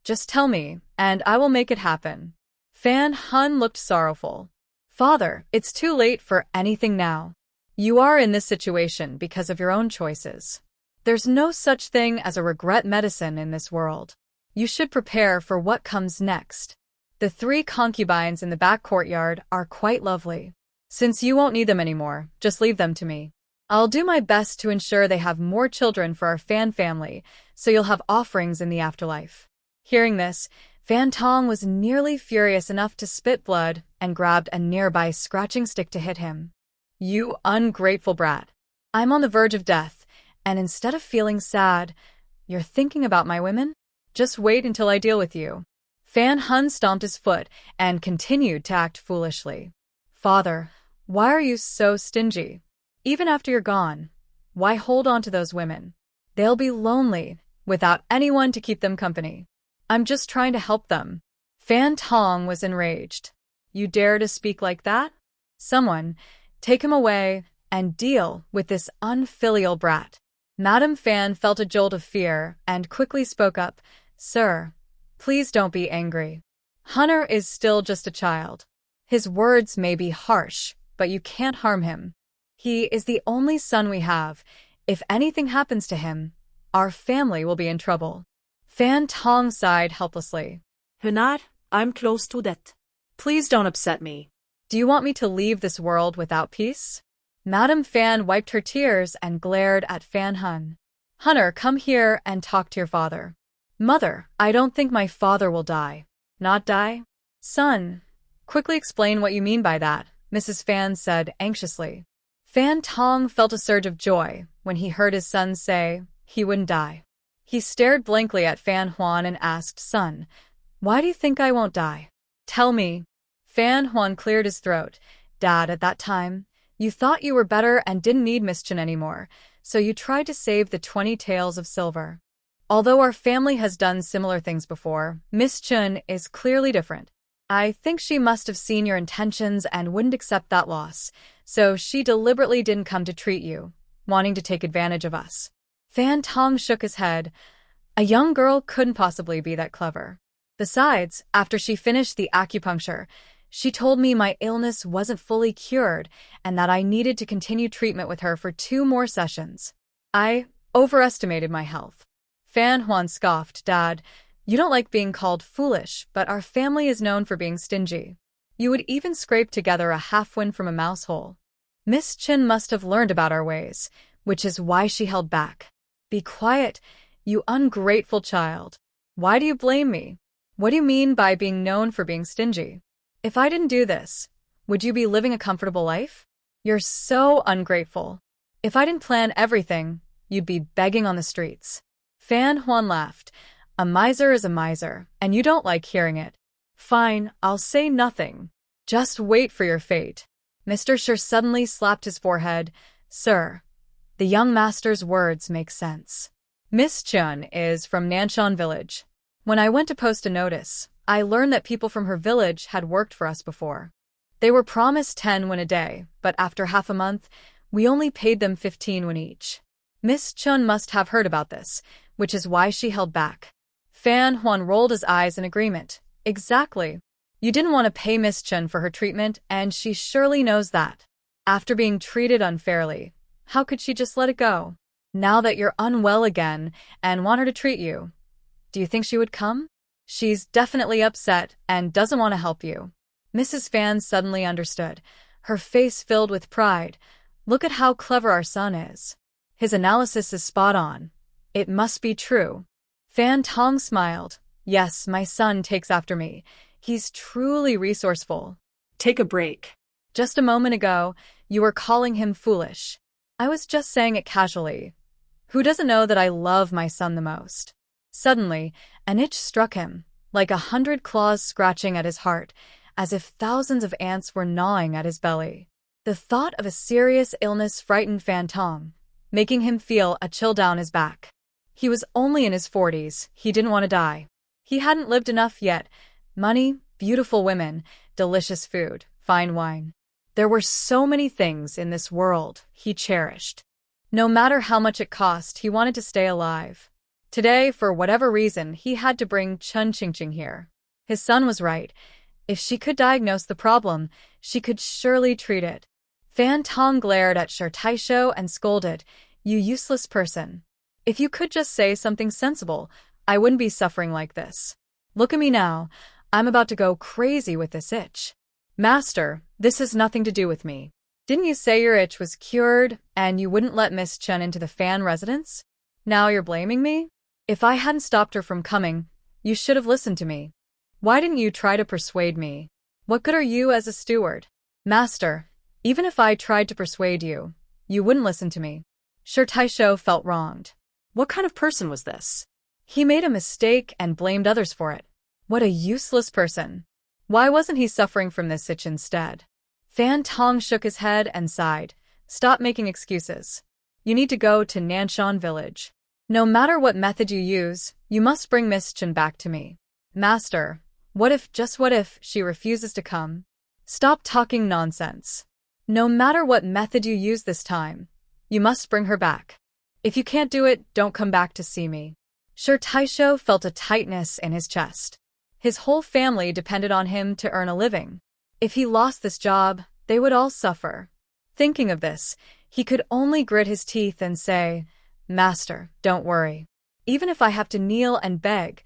Just tell me, and I will make it happen. Fan Hun looked sorrowful. Father, it's too late for anything now. You are in this situation because of your own choices. There's no such thing as a regret medicine in this world. You should prepare for what comes next. The 3 concubines in the back courtyard are quite lovely. Since you won't need them anymore, just leave them to me. I'll do my best to ensure they have more children for our Fan family, so you'll have offerings in the afterlife. Hearing this, Fan Tong was nearly furious enough to spit blood and grabbed a nearby scratching stick to hit him. You ungrateful brat. I'm on the verge of death, and instead of feeling sad, you're thinking about my women? Just wait until I deal with you. Fan Hun stomped his foot and continued to act foolishly. Father, why are you so stingy? Even after you're gone, why hold on to those women? They'll be lonely without anyone to keep them company. I'm just trying to help them. Fan Tong was enraged. You dare to speak like that? Someone, take him away and deal with this unfilial brat. Madame Fan felt a jolt of fear and quickly spoke up. Sir, please don't be angry. Hunter is still just a child. His words may be harsh, but you can't harm him. He is the only son we have. If anything happens to him, our family will be in trouble. Fan Tong sighed helplessly. Hunar, I'm close to death. Please don't upset me. Do you want me to leave this world without peace? Madame Fan wiped her tears and glared at Fan Hun. Hunter, come here and talk to your father. Mother, I don't think my father will die. Not die? Son, quickly explain what you mean by that, Mrs. Fan said anxiously. Fan Tong felt a surge of joy when he heard his son say he wouldn't die. He stared blankly at Fan Huan and asked, Son, why do you think I won't die? Tell me. Fan Huan cleared his throat. Dad, at that time, you thought you were better and didn't need Miss Chen anymore, so you tried to save the 20 taels of silver. Although our family has done similar things before, Miss Chen is clearly different. I think she must have seen your intentions and wouldn't accept that loss, so she deliberately didn't come to treat you, wanting to take advantage of us. Fan Tong shook his head. A young girl couldn't possibly be that clever. Besides, after she finished the acupuncture, she told me my illness wasn't fully cured and that I needed to continue treatment with her for 2 more sessions. I overestimated my health. Fan Huan scoffed. Dad, you don't like being called foolish, but our family is known for being stingy. You would even scrape together a half-win from a mouse hole. Miss Chen must have learned about our ways, which is why she held back. Be quiet, you ungrateful child. Why do you blame me? What do you mean by being known for being stingy? If I didn't do this, would you be living a comfortable life? You're so ungrateful. If I didn't plan everything, you'd be begging on the streets. Fan Huan laughed. A miser is a miser, and you don't like hearing it. Fine, I'll say nothing. Just wait for your fate. Mr. Shi suddenly slapped his forehead. Sir, the young master's words make sense. Miss Chen is from Nanshan Village. When I went to post a notice, I learned that people from her village had worked for us before. They were promised 10 won a day, but after half a month, we only paid them 15 won each. Miss Chen must have heard about this, which is why she held back. Fan Huan rolled his eyes in agreement. Exactly. You didn't want to pay Miss Chen for her treatment, and she surely knows that. After being treated unfairly, how could she just let it go? Now that you're unwell again and want her to treat you, do you think she would come? She's definitely upset and doesn't want to help you. Mrs. Fan suddenly understood. Her face filled with pride. Look at how clever our son is. His analysis is spot on. It must be true. Fan Tong smiled. Yes, my son takes after me. He's truly resourceful. Take a break. Just a moment ago, you were calling him foolish. I was just saying it casually. Who doesn't know that I love my son the most? Suddenly, an itch struck him, like 100 claws scratching at his heart, as if thousands of ants were gnawing at his belly. The thought of a serious illness frightened Fan Tong, making him feel a chill down his back. He was only in his 40s, he didn't want to die. He hadn't lived enough yet. Money, beautiful women, delicious food, fine wine. There were so many things in this world he cherished. No matter how much it cost, he wanted to stay alive. Today, for whatever reason, he had to bring Chun Qingqing here. His son was right. If she could diagnose the problem, she could surely treat it. Fan Tong glared at Shi Taisho and scolded, You useless person. If you could just say something sensible, I wouldn't be suffering like this. Look at me now. I'm about to go crazy with this itch. Master, this has nothing to do with me. Didn't you say your itch was cured and you wouldn't let Miss Chen into the Fan residence? Now you're blaming me? If I hadn't stopped her from coming, you should have listened to me. Why didn't you try to persuade me? What good are you as a steward? Master, even if I tried to persuade you, you wouldn't listen to me. Shi Taisho felt wronged. What kind of person was this? He made a mistake and blamed others for it. What a useless person. Why wasn't he suffering from this itch instead? Fan Tong shook his head and sighed. Stop making excuses. You need to go to Nanshan village. No matter what method you use, you must bring Miss Chen back to me. Master, just what if, she refuses to come? Stop talking nonsense. No matter what method you use this time, you must bring her back. If you can't do it, don't come back to see me. Sure, Taisho felt a tightness in his chest. His whole family depended on him to earn a living. If he lost this job, they would all suffer. Thinking of this, he could only grit his teeth and say, Master, don't worry. Even if I have to kneel and beg,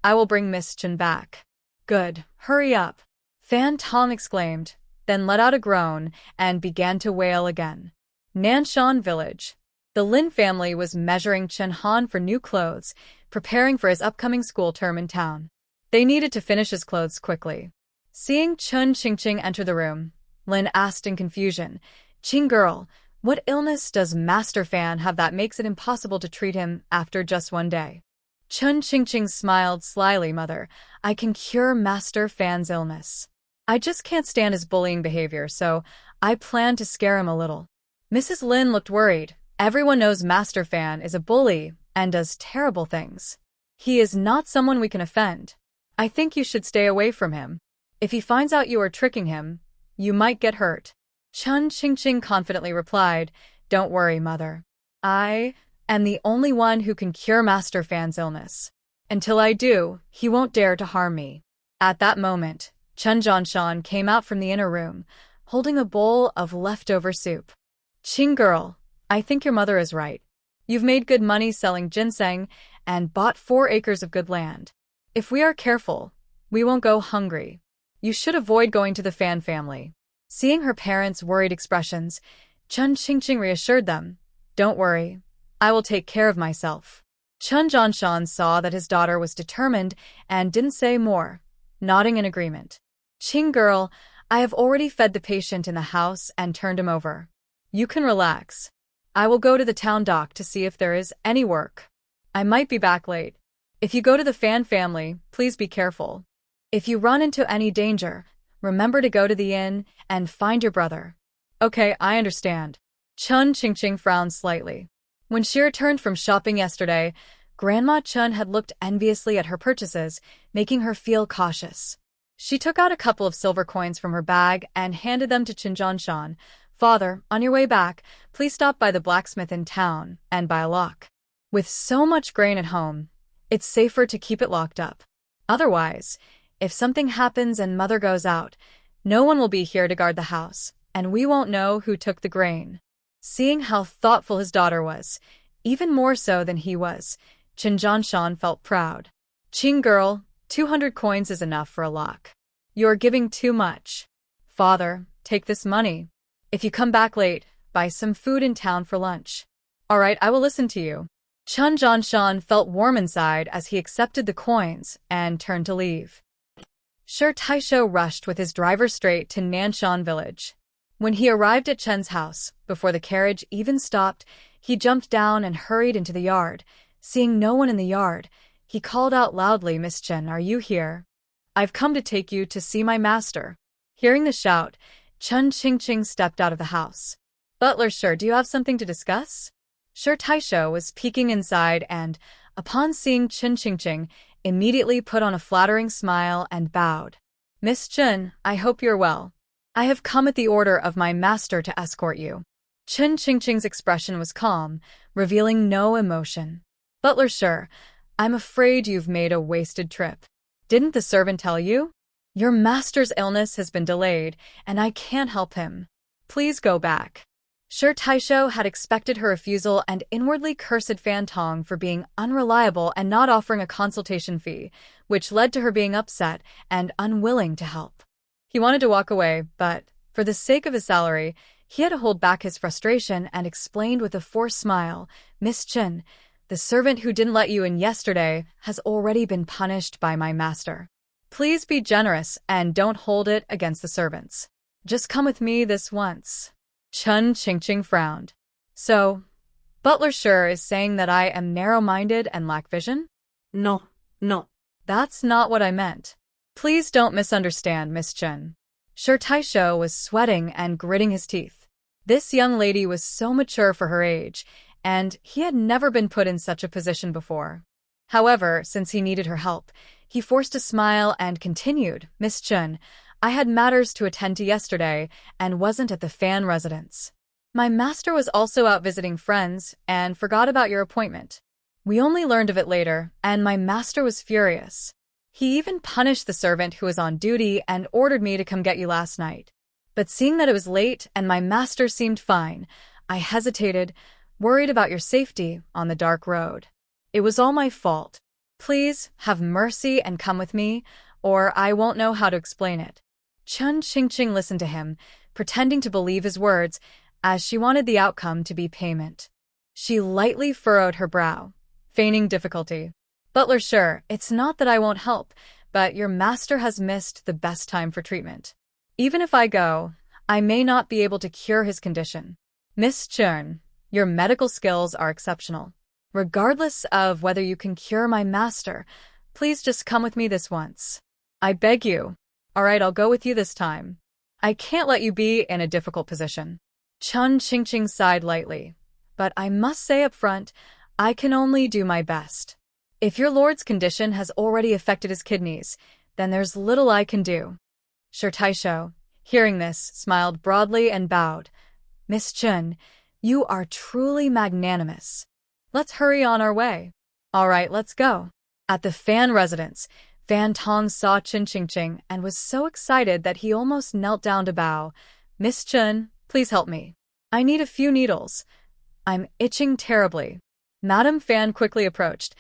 I will bring Miss Chen back. Good, hurry up. Fan Tong exclaimed, then let out a groan and began to wail again. Nanshan village. The Lin family was measuring Chen Han for new clothes, preparing for his upcoming school term in town. They needed to finish his clothes quickly. Seeing Chun Qingqing enter the room, Lin asked in confusion, Qing girl, what illness does Master Fan have that makes it impossible to treat him after just one day? Chun Qingqing smiled slyly, Mother. I can cure Master Fan's illness. I just can't stand his bullying behavior, so I plan to scare him a little. Mrs. Lin looked worried. Everyone knows Master Fan is a bully and does terrible things. He is not someone we can offend. I think you should stay away from him. If he finds out you are tricking him, you might get hurt. Chun Qingqing confidently replied, Don't worry, Mother. I am the only one who can cure Master Fan's illness. Until I do, he won't dare to harm me. At that moment, Chun Jianshan came out from the inner room, holding a bowl of leftover soup. Qing girl, I think your mother is right. You've made good money selling ginseng and bought 4 acres of good land. If we are careful, we won't go hungry. You should avoid going to the Fan family. Seeing her parents' worried expressions, Chun Qingqing reassured them, Don't worry, I will take care of myself. Chun Jianshan saw that his daughter was determined and didn't say more, nodding in agreement. Qing girl, I have already fed the patient in the house and turned him over. You can relax. I will go to the town dock to see if there is any work. I might be back late. If you go to the Fan family, please be careful. If you run into any danger, remember to go to the inn and find your brother. Okay, I understand. Chun Qingqing frowned slightly. When she returned from shopping yesterday, Grandma Chun had looked enviously at her purchases, making her feel cautious. She took out a couple of silver coins from her bag and handed them to Qin Jianshan. Father, on your way back, please stop by the blacksmith in town and buy a lock. With so much grain at home, it's safer to keep it locked up. Otherwise, if something happens and Mother goes out, no one will be here to guard the house, and we won't know who took the grain. Seeing how thoughtful his daughter was, even more so than he was, Qin Jianshan felt proud. Qing girl, 200 coins is enough for a lock. You're giving too much. Father, take this money. If you come back late, buy some food in town for lunch. All right, I will listen to you. Chun Jianshan felt warm inside as he accepted the coins and turned to leave. Sure, Taisho rushed with his driver straight to Nanshan village. When he arrived at Chen's house, before the carriage even stopped, he jumped down and hurried into the yard. Seeing no one in the yard, he called out loudly, Miss Chen, are you here? I've come to take you to see my master. Hearing the shout, Chun Qingqing stepped out of the house. Butler, sure, do you have something to discuss? Sure, Taisho was peeking inside and, upon seeing Chun Qingqing, immediately put on a flattering smile and bowed. Miss Chen, I hope you're well. I have come at the order of my master to escort you. Chun Qingqing's expression was calm, revealing no emotion. Butler, sure, I'm afraid you've made a wasted trip. Didn't the servant tell you? Your master's illness has been delayed, and I can't help him. Please go back. Sure, Taisho had expected her refusal and inwardly cursed Fan Tong for being unreliable and not offering a consultation fee, which led to her being upset and unwilling to help. He wanted to walk away, but, for the sake of his salary, he had to hold back his frustration and explained with a forced smile, Miss Chen, the servant who didn't let you in yesterday has already been punished by my master. Please be generous and don't hold it against the servants. Just come with me this once. Chun Qingqing frowned. So, Butler sure is saying that I am narrow-minded and lack vision? No. That's not what I meant. Please don't misunderstand, Miss Chen. Sure Taisho was sweating and gritting his teeth. This young lady was so mature for her age, and he had never been put in such a position before. However, since he needed her help, he forced a smile and continued, Miss Chen, I had matters to attend to yesterday and wasn't at the fan residence. My master was also out visiting friends and forgot about your appointment. We only learned of it later, and my master was furious. He even punished the servant who was on duty and ordered me to come get you last night. But seeing that it was late and my master seemed fine, I hesitated, worried about your safety on the dark road. It was all my fault. Please have mercy and come with me, or I won't know how to explain it. Chun Qingqing listened to him, pretending to believe his words, as she wanted the outcome to be payment. She lightly furrowed her brow, feigning difficulty. Butler, sure, it's not that I won't help, but your master has missed the best time for treatment. Even if I go, I may not be able to cure his condition. Miss Chern, your medical skills are exceptional. Regardless of whether you can cure my master, please just come with me this once. I beg you. All right, I'll go with you this time. I can't let you be in a difficult position. Chun Qingqing sighed lightly. But I must say up front, I can only do my best. If your lord's condition has already affected his kidneys, then there's little I can do. Sure Taisho, hearing this, smiled broadly and bowed. Miss Chun, you are truly magnanimous. Let's hurry on our way. All right, let's go. At the fan residence, Fan Tong saw Chun Qingqing and was so excited that he almost knelt down to bow. Miss Chun, please help me. I need a few needles. I'm itching terribly. Madame Fan quickly approached.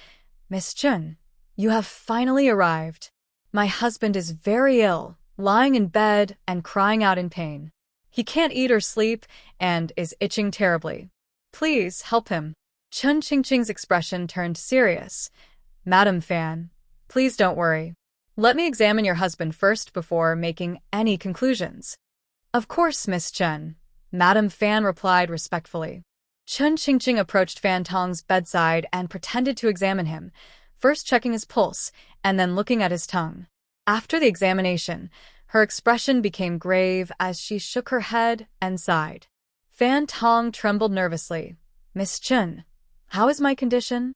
Miss Chun, you have finally arrived. My husband is very ill, lying in bed and crying out in pain. He can't eat or sleep and is itching terribly. Please help him. Chun Qingqing's expression turned serious. Madame Fan, please don't worry. Let me examine your husband first before making any conclusions. Of course, Miss Chen. Madame Fan replied respectfully. Chun Qingqing approached Fan Tong's bedside and pretended to examine him, first checking his pulse and then looking at his tongue. After the examination, her expression became grave as she shook her head and sighed. Fan Tong trembled nervously. Miss Chun, how is my condition?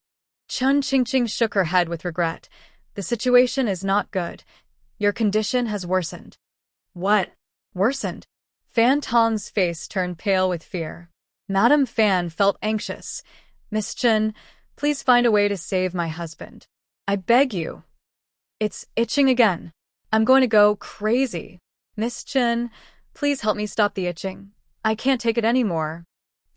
Chun Qingqing shook her head with regret. The situation is not good. Your condition has worsened. What? Worsened? Fan Tong's face turned pale with fear. Madame Fan felt anxious. Miss Chun, please find a way to save my husband. I beg you. It's itching again. I'm going to go crazy. Miss Chun, please help me stop the itching. I can't take it anymore.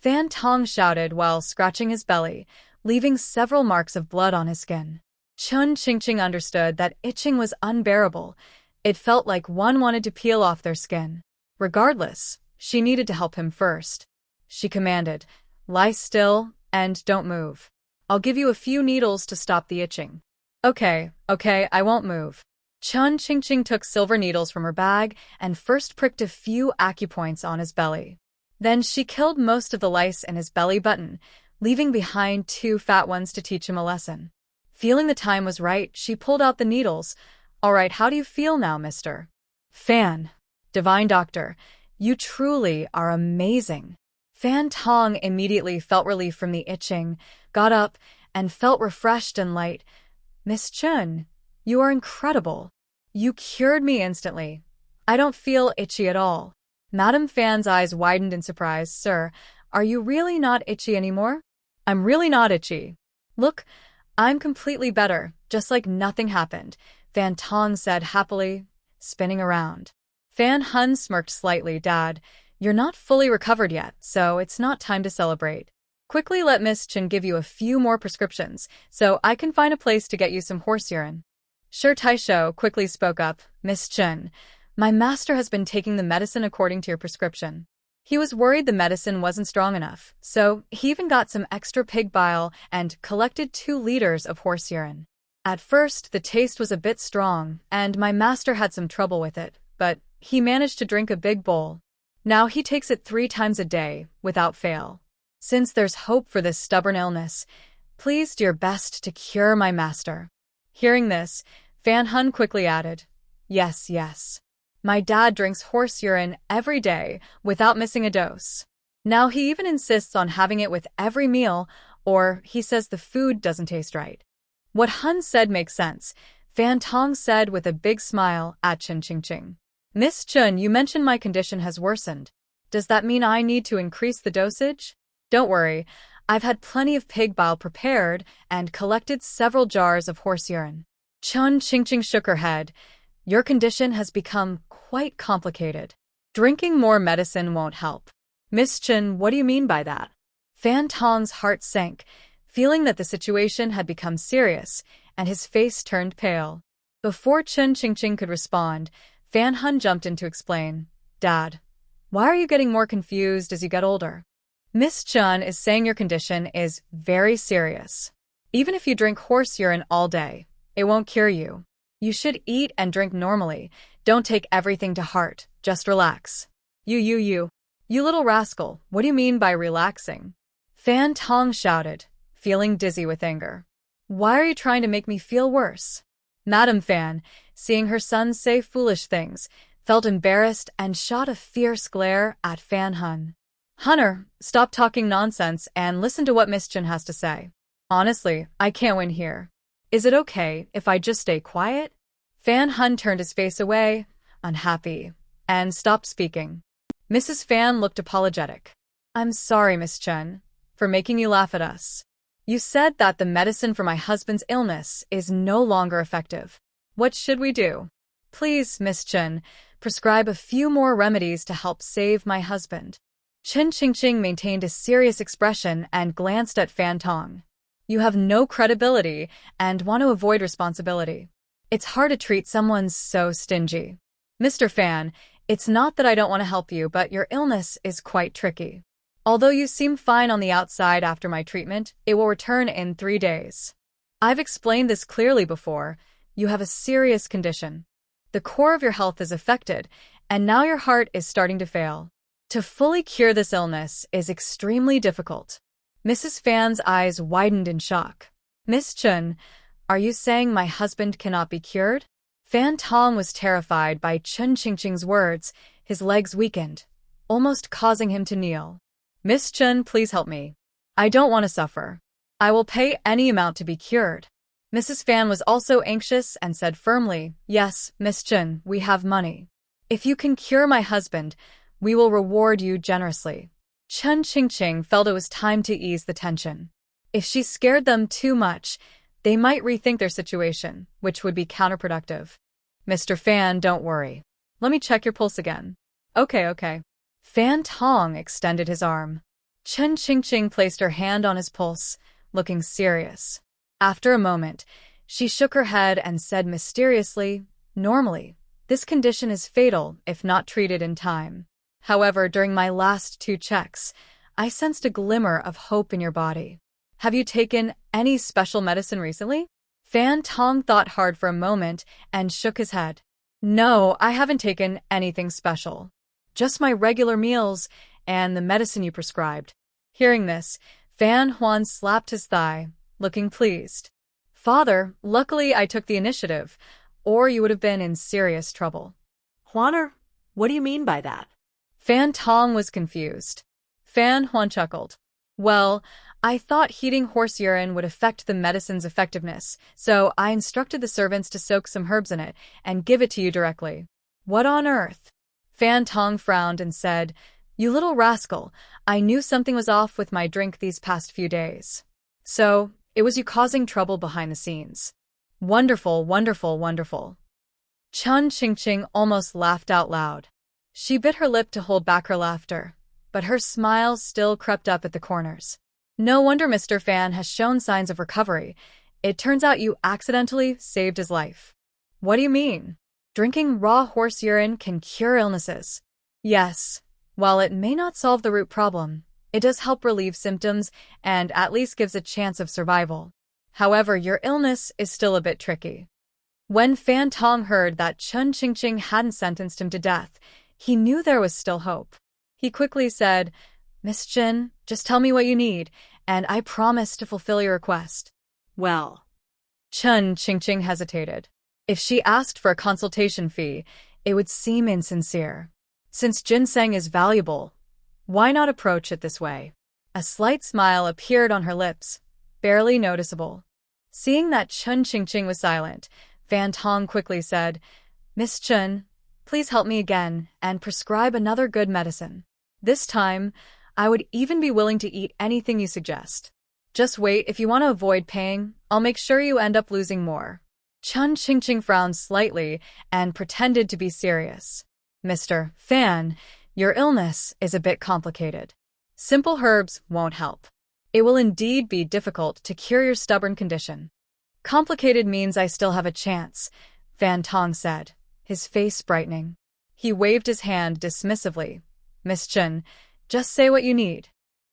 Fan Tong shouted while scratching his belly, leaving several marks of blood on his skin. Chun Qingqing understood that itching was unbearable. It felt like one wanted to peel off their skin. Regardless, she needed to help him first. She commanded, lie still and don't move. I'll give you a few needles to stop the itching. Okay, I won't move. Chun Qingqing took silver needles from her bag and first pricked a few acupoints on his belly. Then she killed most of the lice in his belly button, leaving behind 2 fat ones to teach him a lesson. Feeling the time was right, she pulled out the needles. All right, how do you feel now, mister? Fan. Divine Doctor, you truly are amazing. Fan Tong immediately felt relief from the itching, got up, and felt refreshed and light. Miss Chun, you are incredible. You cured me instantly. I don't feel itchy at all. Madame Fan's eyes widened in surprise. Sir, are you really not itchy anymore? I'm really not itchy. Look, I'm completely better, just like nothing happened, Fan Tong said happily, spinning around. Fan Hun smirked slightly. Dad, you're not fully recovered yet, so it's not time to celebrate. Quickly let Miss Chen give you a few more prescriptions, so I can find a place to get you some horse urine. Sure Taisho quickly spoke up. Miss Chen, my master has been taking the medicine according to your prescription. He was worried the medicine wasn't strong enough, so he even got some extra pig bile and collected 2 liters of horse urine. At first, the taste was a bit strong, and my master had some trouble with it, but he managed to drink a big bowl. Now he takes it 3 times a day, without fail. Since there's hope for this stubborn illness, please do your best to cure my master. Hearing this, Fan Hun quickly added, "Yes, yes. My dad drinks horse urine every day without missing a dose. Now he even insists on having it with every meal, or he says the food doesn't taste right." What Hun said makes sense, Fan Tong said with a big smile at Chen Qingqing. "Miss Chun, you mentioned my condition has worsened. Does that mean I need to increase the dosage?" "Don't worry, I've had plenty of pig bile prepared and collected several jars of horse urine." Chen Qingqing shook her head. "Your condition has become quite complicated. Drinking more medicine won't help." "Miss Chen, what do you mean by that?" Fan Tong's heart sank, feeling that the situation had become serious, and his face turned pale. Before Chen Qingqing could respond, Fan Hun jumped in to explain. "Dad, why are you getting more confused as you get older? Miss Chun is saying your condition is very serious. Even if you drink horse urine all day, it won't cure you. You should eat and drink normally. Don't take everything to heart. Just relax." You little rascal, what do you mean by relaxing?" Fan Tong shouted, feeling dizzy with anger. "Why are you trying to make me feel worse?" Madame Fan, seeing her son say foolish things, felt embarrassed and shot a fierce glare at Fan Hun. "Hunter, stop talking nonsense and listen to what Miss Chen has to say. Honestly, I can't win here. Is it okay if I just stay quiet?" Fan Hun turned his face away, unhappy, and stopped speaking. Mrs. Fan looked apologetic. "I'm sorry, Miss Chen, for making you laugh at us. You said that the medicine for my husband's illness is no longer effective. What should we do? Please, Miss Chen, prescribe a few more remedies to help save my husband." Chen Qingqing maintained a serious expression and glanced at Fan Tong. "You have no credibility and want to avoid responsibility. It's hard to treat someone so stingy. Mr. Fan, it's not that I don't want to help you, but your illness is quite tricky. Although you seem fine on the outside after my treatment, it will return in 3 days. I've explained this clearly before. You have a serious condition. The core of your health is affected, and now your heart is starting to fail. To fully cure this illness is extremely difficult." Mrs. Fan's eyes widened in shock. "Miss Chun, are you saying my husband cannot be cured?" Fan Tong was terrified by Chen Qingqing's words. His legs weakened, almost causing him to kneel. "Miss Chun, please help me. I don't want to suffer. I will pay any amount to be cured." Mrs. Fan was also anxious and said firmly, "Yes, Miss Chun, we have money. If you can cure my husband, we will reward you generously." Chen Qingqing felt it was time to ease the tension. If she scared them too much, they might rethink their situation, which would be counterproductive. "Mr. Fan, don't worry. Let me check your pulse again." Okay. Fan Tong extended his arm. Chen Qingqing placed her hand on his pulse, looking serious. After a moment, she shook her head and said mysteriously, "Normally, this condition is fatal if not treated in time. However, during my last 2 checks, I sensed a glimmer of hope in your body. Have you taken any special medicine recently?" Fan Tong thought hard for a moment and shook his head. "No, I haven't taken anything special. Just my regular meals and the medicine you prescribed." Hearing this, Fan Huan slapped his thigh, looking pleased. "Father, luckily I took the initiative, or you would have been in serious trouble." "Huaner, what do you mean by that?" Fan Tong was confused. Fan Huan chuckled. "Well, I thought heating horse urine would affect the medicine's effectiveness, so I instructed the servants to soak some herbs in it and give it to you directly." "What on earth?" Fan Tong frowned and said, "You little rascal, I knew something was off with my drink these past few days. So, it was you causing trouble behind the scenes." Wonderful. Chen Qingqing almost laughed out loud. She bit her lip to hold back her laughter, but her smile still crept up at the corners. "No wonder Mr. Fan has shown signs of recovery. It turns out you accidentally saved his life." "What do you mean?" "Drinking raw horse urine can cure illnesses." "Yes. While it may not solve the root problem, it does help relieve symptoms and at least gives a chance of survival. However, your illness is still a bit tricky." When Fan Tong heard that Chen Qingqing hadn't sentenced him to death, he knew there was still hope. He quickly said, "Miss Chen, just tell me what you need, and I promise to fulfill your request." "Well, Chun Qingqing hesitated. If she asked for a consultation fee, it would seem insincere. Since ginseng is valuable, why not approach it this way? A slight smile appeared on her lips, barely noticeable. Seeing that Chun Qingqing was silent, Fan Tong quickly said, "Miss Chun, please help me again and prescribe another good medicine. This time, I would even be willing to eat anything you suggest. Just wait, if you want to avoid paying, I'll make sure you end up losing more." Chun Qingqing frowned slightly and pretended to be serious. "Mr. Fan, your illness is a bit complicated. Simple herbs won't help. It will indeed be difficult to cure your stubborn condition." "Complicated means I still have a chance," Fan Tong said, his face brightening. He waved his hand dismissively. "Miss Chun, just say what you need.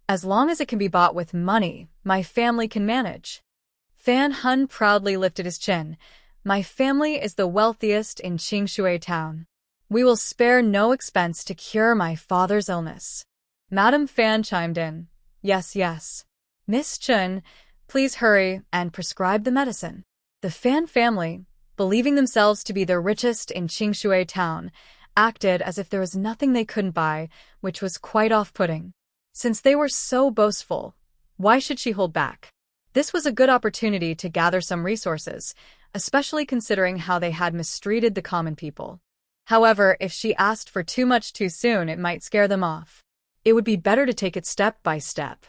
As long as it can be bought with money, my family can manage." Fan Hun proudly lifted his chin. "My family is the wealthiest in Qingshui town. We will spare no expense to cure my father's illness." Madame Fan chimed in. "Yes, yes. Miss Chun, please hurry and prescribe the medicine." The Fan family, believing themselves to be the richest in Qingshui town, acted as if there was nothing they couldn't buy, which was quite off-putting. Since they were so boastful, why should she hold back? This was a good opportunity to gather some resources, especially considering how they had mistreated the common people. However, if she asked for too much too soon, it might scare them off. It would be better to take it step by step.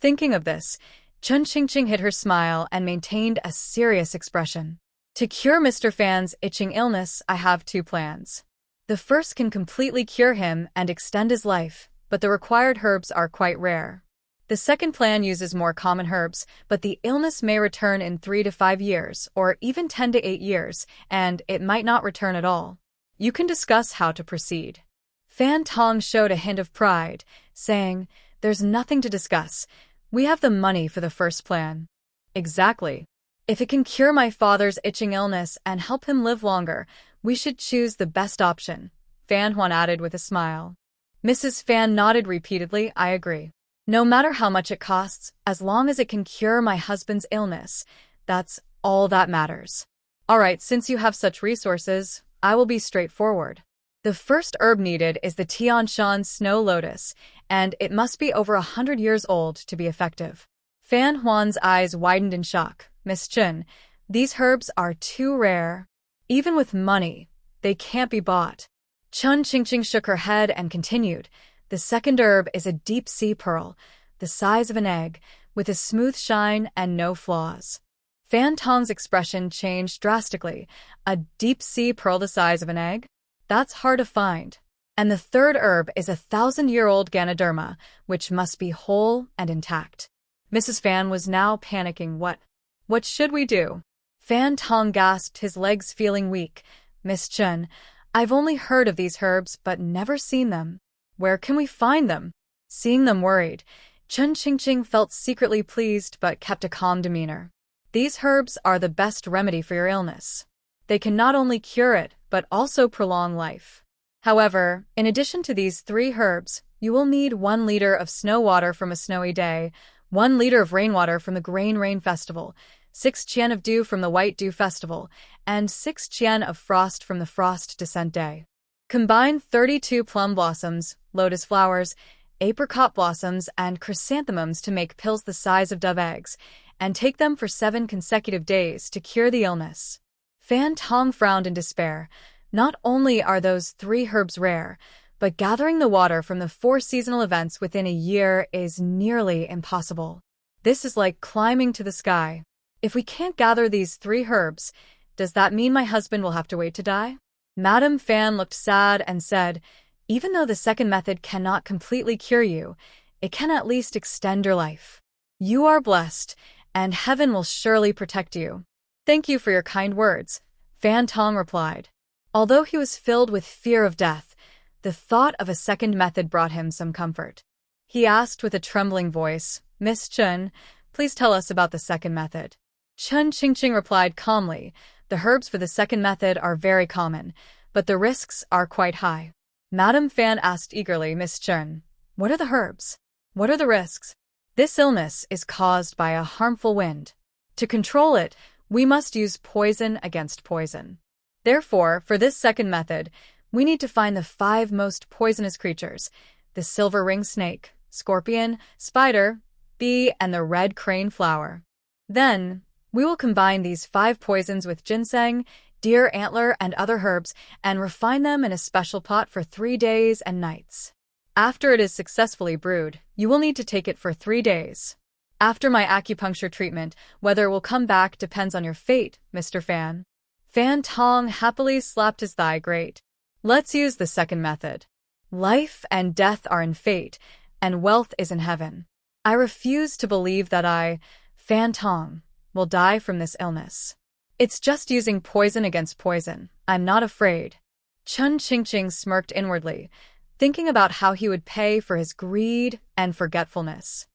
Thinking of this, Chun Qingqing hid her smile and maintained a serious expression. "To cure Mr. Fan's itching illness, I have two plans. The first can completely cure him and extend his life, but the required herbs are quite rare. The second plan uses more common herbs, but the illness may return in 3 to 5 years, or even 10 to 8 years, and it might not return at all. You can discuss how to proceed." Fan Tong showed a hint of pride, saying, "There's nothing to discuss. We have the money for the first plan." "Exactly. If it can cure my father's itching illness and help him live longer, we should choose the best option," Fan Huan added with a smile. Mrs. Fan nodded repeatedly. "I agree. No matter how much it costs, as long as it can cure my husband's illness, that's all that matters." "All right, since you have such resources, I will be straightforward. The first herb needed is the Tianshan Snow Lotus, and it must be over 100 years old to be effective." Fan Huan's eyes widened in shock. "Miss Chun, these herbs are too rare. Even with money, they can't be bought." Chun Qingqing shook her head and continued. "The second herb is a deep-sea pearl, the size of an egg, with a smooth shine and no flaws." Fan Tong's expression changed drastically. "A deep-sea pearl the size of an egg? That's hard to find." "And the third herb is a 1,000-year-old Ganoderma, which must be whole and intact." Mrs. Fan was now panicking. What should we do?" Fan Tong gasped, his legs feeling weak. "Miss Chun, I've only heard of these herbs but never seen them. Where can we find them?" Seeing them worried, Chun Qingqing felt secretly pleased but kept a calm demeanor. "These herbs are the best remedy for your illness. They can not only cure it, but also prolong life. However, in addition to these 3 herbs, you will need 1 liter of snow water from a snowy day, 1 liter of rainwater from the Grain Rain Festival, 6 qian of dew from the White Dew Festival, and 6 qian of frost from the Frost Descent Day. Combine 32 plum blossoms, lotus flowers, apricot blossoms, and chrysanthemums to make pills the size of dove eggs, and take them for 7 consecutive days to cure the illness." Fan Tong frowned in despair. Not only are those 3 herbs rare, but gathering the water from the 4 seasonal events within a year is nearly impossible. This is like climbing to the sky. If we can't gather these 3 herbs, does that mean my husband will have to wait to die? Madame Fan looked sad and said, "Even though the second method cannot completely cure you, it can at least extend your life. You are blessed, and heaven will surely protect you." "Thank you for your kind words," Fan Tong replied. Although he was filled with fear of death, the thought of a second method brought him some comfort. He asked with a trembling voice, "Miss Chun, please tell us about the second method." Chun Qingqing replied calmly, "The herbs for the second method are very common, but the risks are quite high." Madame Fan asked eagerly, "Miss Chun, what are the herbs? What are the risks?" "This illness is caused by a harmful wind. To control it, We must use poison against poison. Therefore, for this second method, we need to find the 5 most poisonous creatures: the silver ring snake, scorpion, spider, bee, and the red crane flower. Then, we will combine these 5 poisons with ginseng, deer antler, and other herbs, and refine them in a special pot for 3 days and nights. After it is successfully brewed, you will need to take it for 3 days. After my acupuncture treatment, whether it will come back depends on your fate, Mr. Fan. Fan Tong happily slapped his thigh. Great. Let's use the second method. Life and death are in fate, and wealth is in heaven. I refuse to believe that I, Fan Tong, will die from this illness. It's just using poison against poison. I'm not afraid. Chun Qingqing smirked inwardly, thinking about how he would pay for his greed and forgetfulness.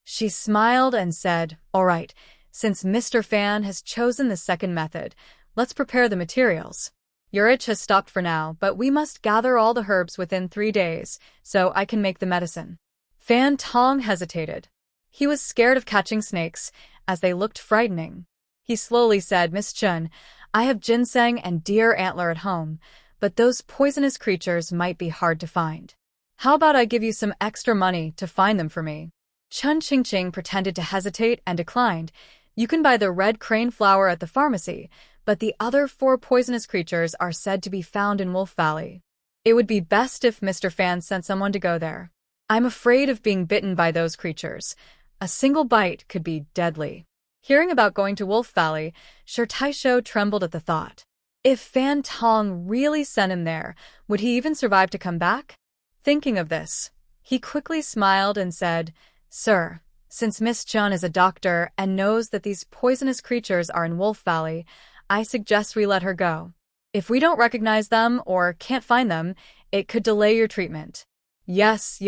She smiled and said, "All right, since Mr. Fan has chosen the second method, let's prepare the materials. Your itch has stopped for now, but we must gather all the herbs within 3 days, so I can make the medicine." Fan Tong hesitated. He was scared of catching snakes, as they looked frightening. He slowly said, "Miss Chun, I have ginseng and deer antler at home, but those poisonous creatures might be hard to find. How about I give you some extra money to find them for me?" Chun Qingqing pretended to hesitate and declined. "You can buy the red crane flower at the pharmacy, but the other 4 poisonous creatures are said to be found in Wolf Valley. It would be best if Mr. Fan sent someone to go there. I'm afraid of being bitten by those creatures. A single bite could be deadly." Hearing about going to Wolf Valley, Shi Taisho trembled at the thought. If Fan Tong really sent him there, would he even survive to come back? Thinking of this, he quickly smiled and said, "Sir, since Miss Chun is a doctor and knows that these poisonous creatures are in Wolf Valley, I suggest we let her go. If we don't recognize them or can't find them, it could delay your treatment." Yes.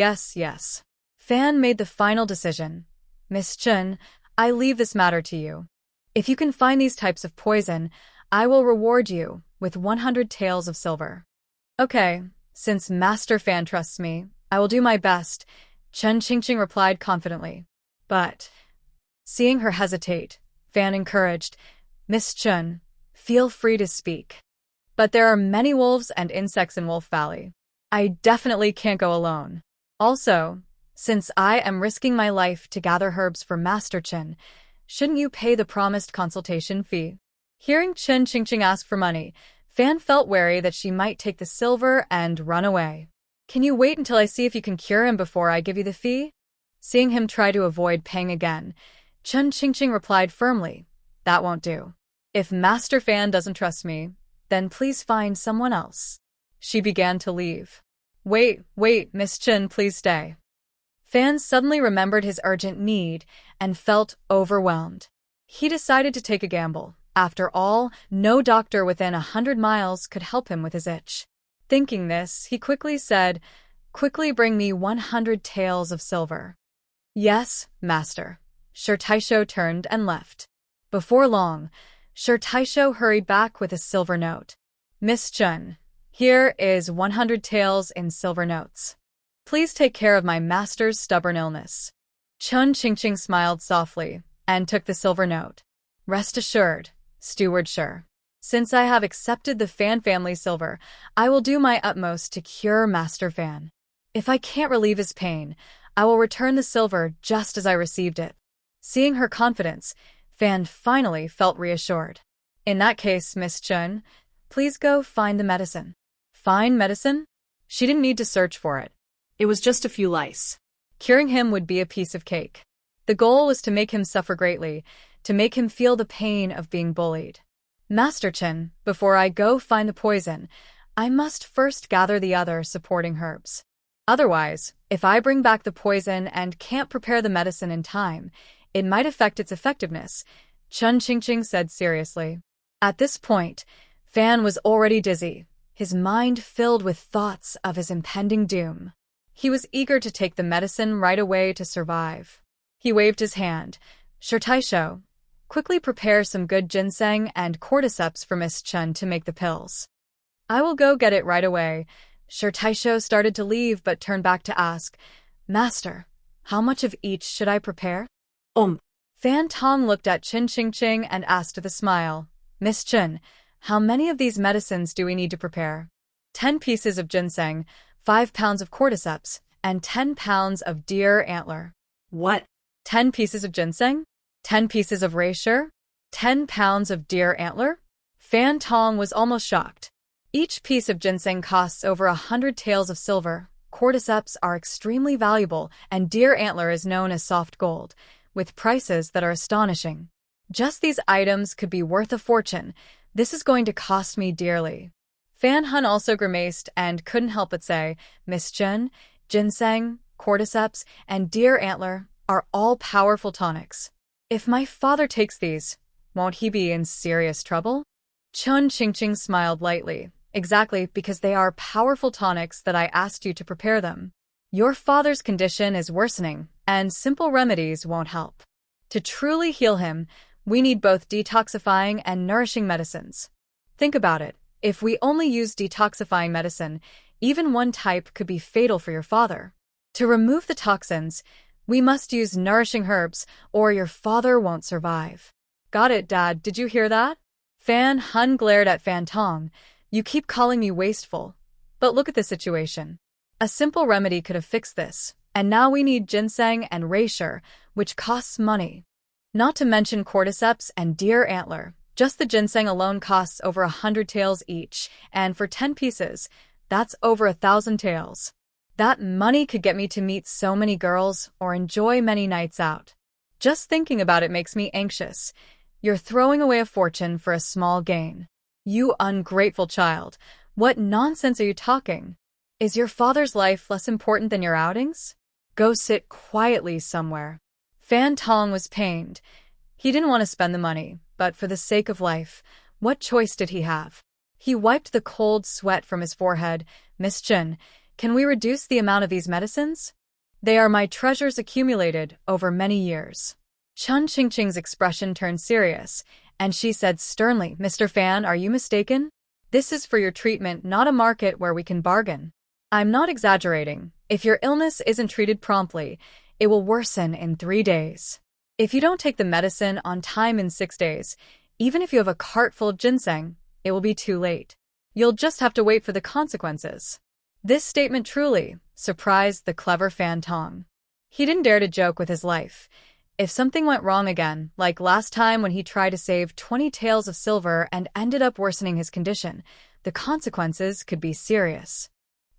Fan made the final decision. "Miss Chun, I leave this matter to you. If you can find these types of poison, I will reward you with 100 taels of silver." "Okay, since Master Fan trusts me, I will do my best," Chun Qingqing replied confidently. But, seeing her hesitate, Fan encouraged, "Miss Chun, feel free to speak. But there are many wolves and insects in Wolf Valley. I definitely can't go alone. Also, since I am risking my life to gather herbs for Master Chen, shouldn't you pay the promised consultation fee?" Hearing Chun Qingqing ask for money, Fan felt wary that she might take the silver and run away. "Can you wait until I see if you can cure him before I give you the fee?" Seeing him try to avoid paying again, Chun Qingqing replied firmly, "That won't do. If Master Fan doesn't trust me, then please find someone else." She began to leave. Wait, Miss Chun, please stay." Fan suddenly remembered his urgent need and felt overwhelmed. He decided to take a gamble. After all, no doctor within 100 miles could help him with his itch. Thinking this, he quickly said, "Quickly bring me 100 taels of silver." "Yes, master." Shi Taisho turned and left. Before long, Shi Taisho hurried back with a silver note. "Miss Chun, here is 100 taels in silver notes. Please take care of my master's stubborn illness." Chun Qingqing smiled softly and took the silver note. "Rest assured, Steward Shi. Since I have accepted the Fan family's silver, I will do my utmost to cure Master Fan. If I can't relieve his pain, I will return the silver just as I received it." Seeing her confidence, Fan finally felt reassured. "In that case, Miss Chun, please go find the medicine." Find medicine? She didn't need to search for it. It was just a few lice. Curing him would be a piece of cake. The goal was to make him suffer greatly, to make him feel the pain of being bullied. "Master Chen, before I go find the poison, I must first gather the other supporting herbs. Otherwise, if I bring back the poison and can't prepare the medicine in time, it might affect its effectiveness," Chun Qingqing said seriously. At this point, Fan was already dizzy, his mind filled with thoughts of his impending doom. He was eager to take the medicine right away to survive. He waved his hand. "Shi Taisho, quickly prepare some good ginseng and cordyceps for Miss Chun to make the pills." "I will go get it right away." Shi Taisho started to leave but turned back to ask, "Master, how much of each should I prepare?" Fan Tong looked at Chen Qingqing and asked with a smile, Miss Chen, how many of these medicines do we need to prepare? 10 pieces of ginseng, 5 pounds of cordyceps, and 10 pounds of deer antler. What? 10 pieces of ginseng? 10 pieces of reishi? 10 pounds of deer antler? Fan Tong was almost shocked. Each piece of ginseng costs over 100 taels of silver. Cordyceps are extremely valuable, and deer antler is known as soft gold, with prices that are astonishing. Just these items could be worth a fortune. This is going to cost me dearly. Fan Hun also grimaced and couldn't help but say, Miss Chen, ginseng, cordyceps, and deer antler are all powerful tonics. If my father takes these, won't he be in serious trouble? Chen Qingqing smiled lightly. Exactly, because they are powerful tonics that I asked you to prepare them. Your father's condition is worsening, and simple remedies won't help. To truly heal him, we need both detoxifying and nourishing medicines. Think about it. If we only use detoxifying medicine, even one type could be fatal for your father. To remove the toxins, we must use nourishing herbs, or your father won't survive. Got it, Dad. Did you hear that? Fan Hun glared at Fan Tong. You keep calling me wasteful. But look at the situation. A simple remedy could have fixed this, and now we need ginseng and reishi, which costs money. Not to mention cordyceps and deer antler. Just the ginseng alone costs over 100 taels each, and for 10 pieces, that's over 1,000 taels. That money could get me to meet so many girls or enjoy many nights out. Just thinking about it makes me anxious. You're throwing away a fortune for a small gain. You ungrateful child. What nonsense are you talking? Is your father's life less important than your outings? Go sit quietly somewhere. Fan Tong was pained. He didn't want to spend the money, but for the sake of life, what choice did he have? He wiped the cold sweat from his forehead. Miss Chen, can we reduce the amount of these medicines? They are my treasures accumulated over many years. Chen Qingqing's expression turned serious, and she said sternly, Mr. Fan, are you mistaken? This is for your treatment, not a market where we can bargain. I'm not exaggerating. If your illness isn't treated promptly, it will worsen in 3 days. If you don't take the medicine on time in 6 days, even if you have a cart full of ginseng, it will be too late. You'll just have to wait for the consequences. This statement truly surprised the clever Fan Tong. He didn't dare to joke with his life. If something went wrong again, like last time when he tried to save 20 taels of silver and ended up worsening his condition, the consequences could be serious.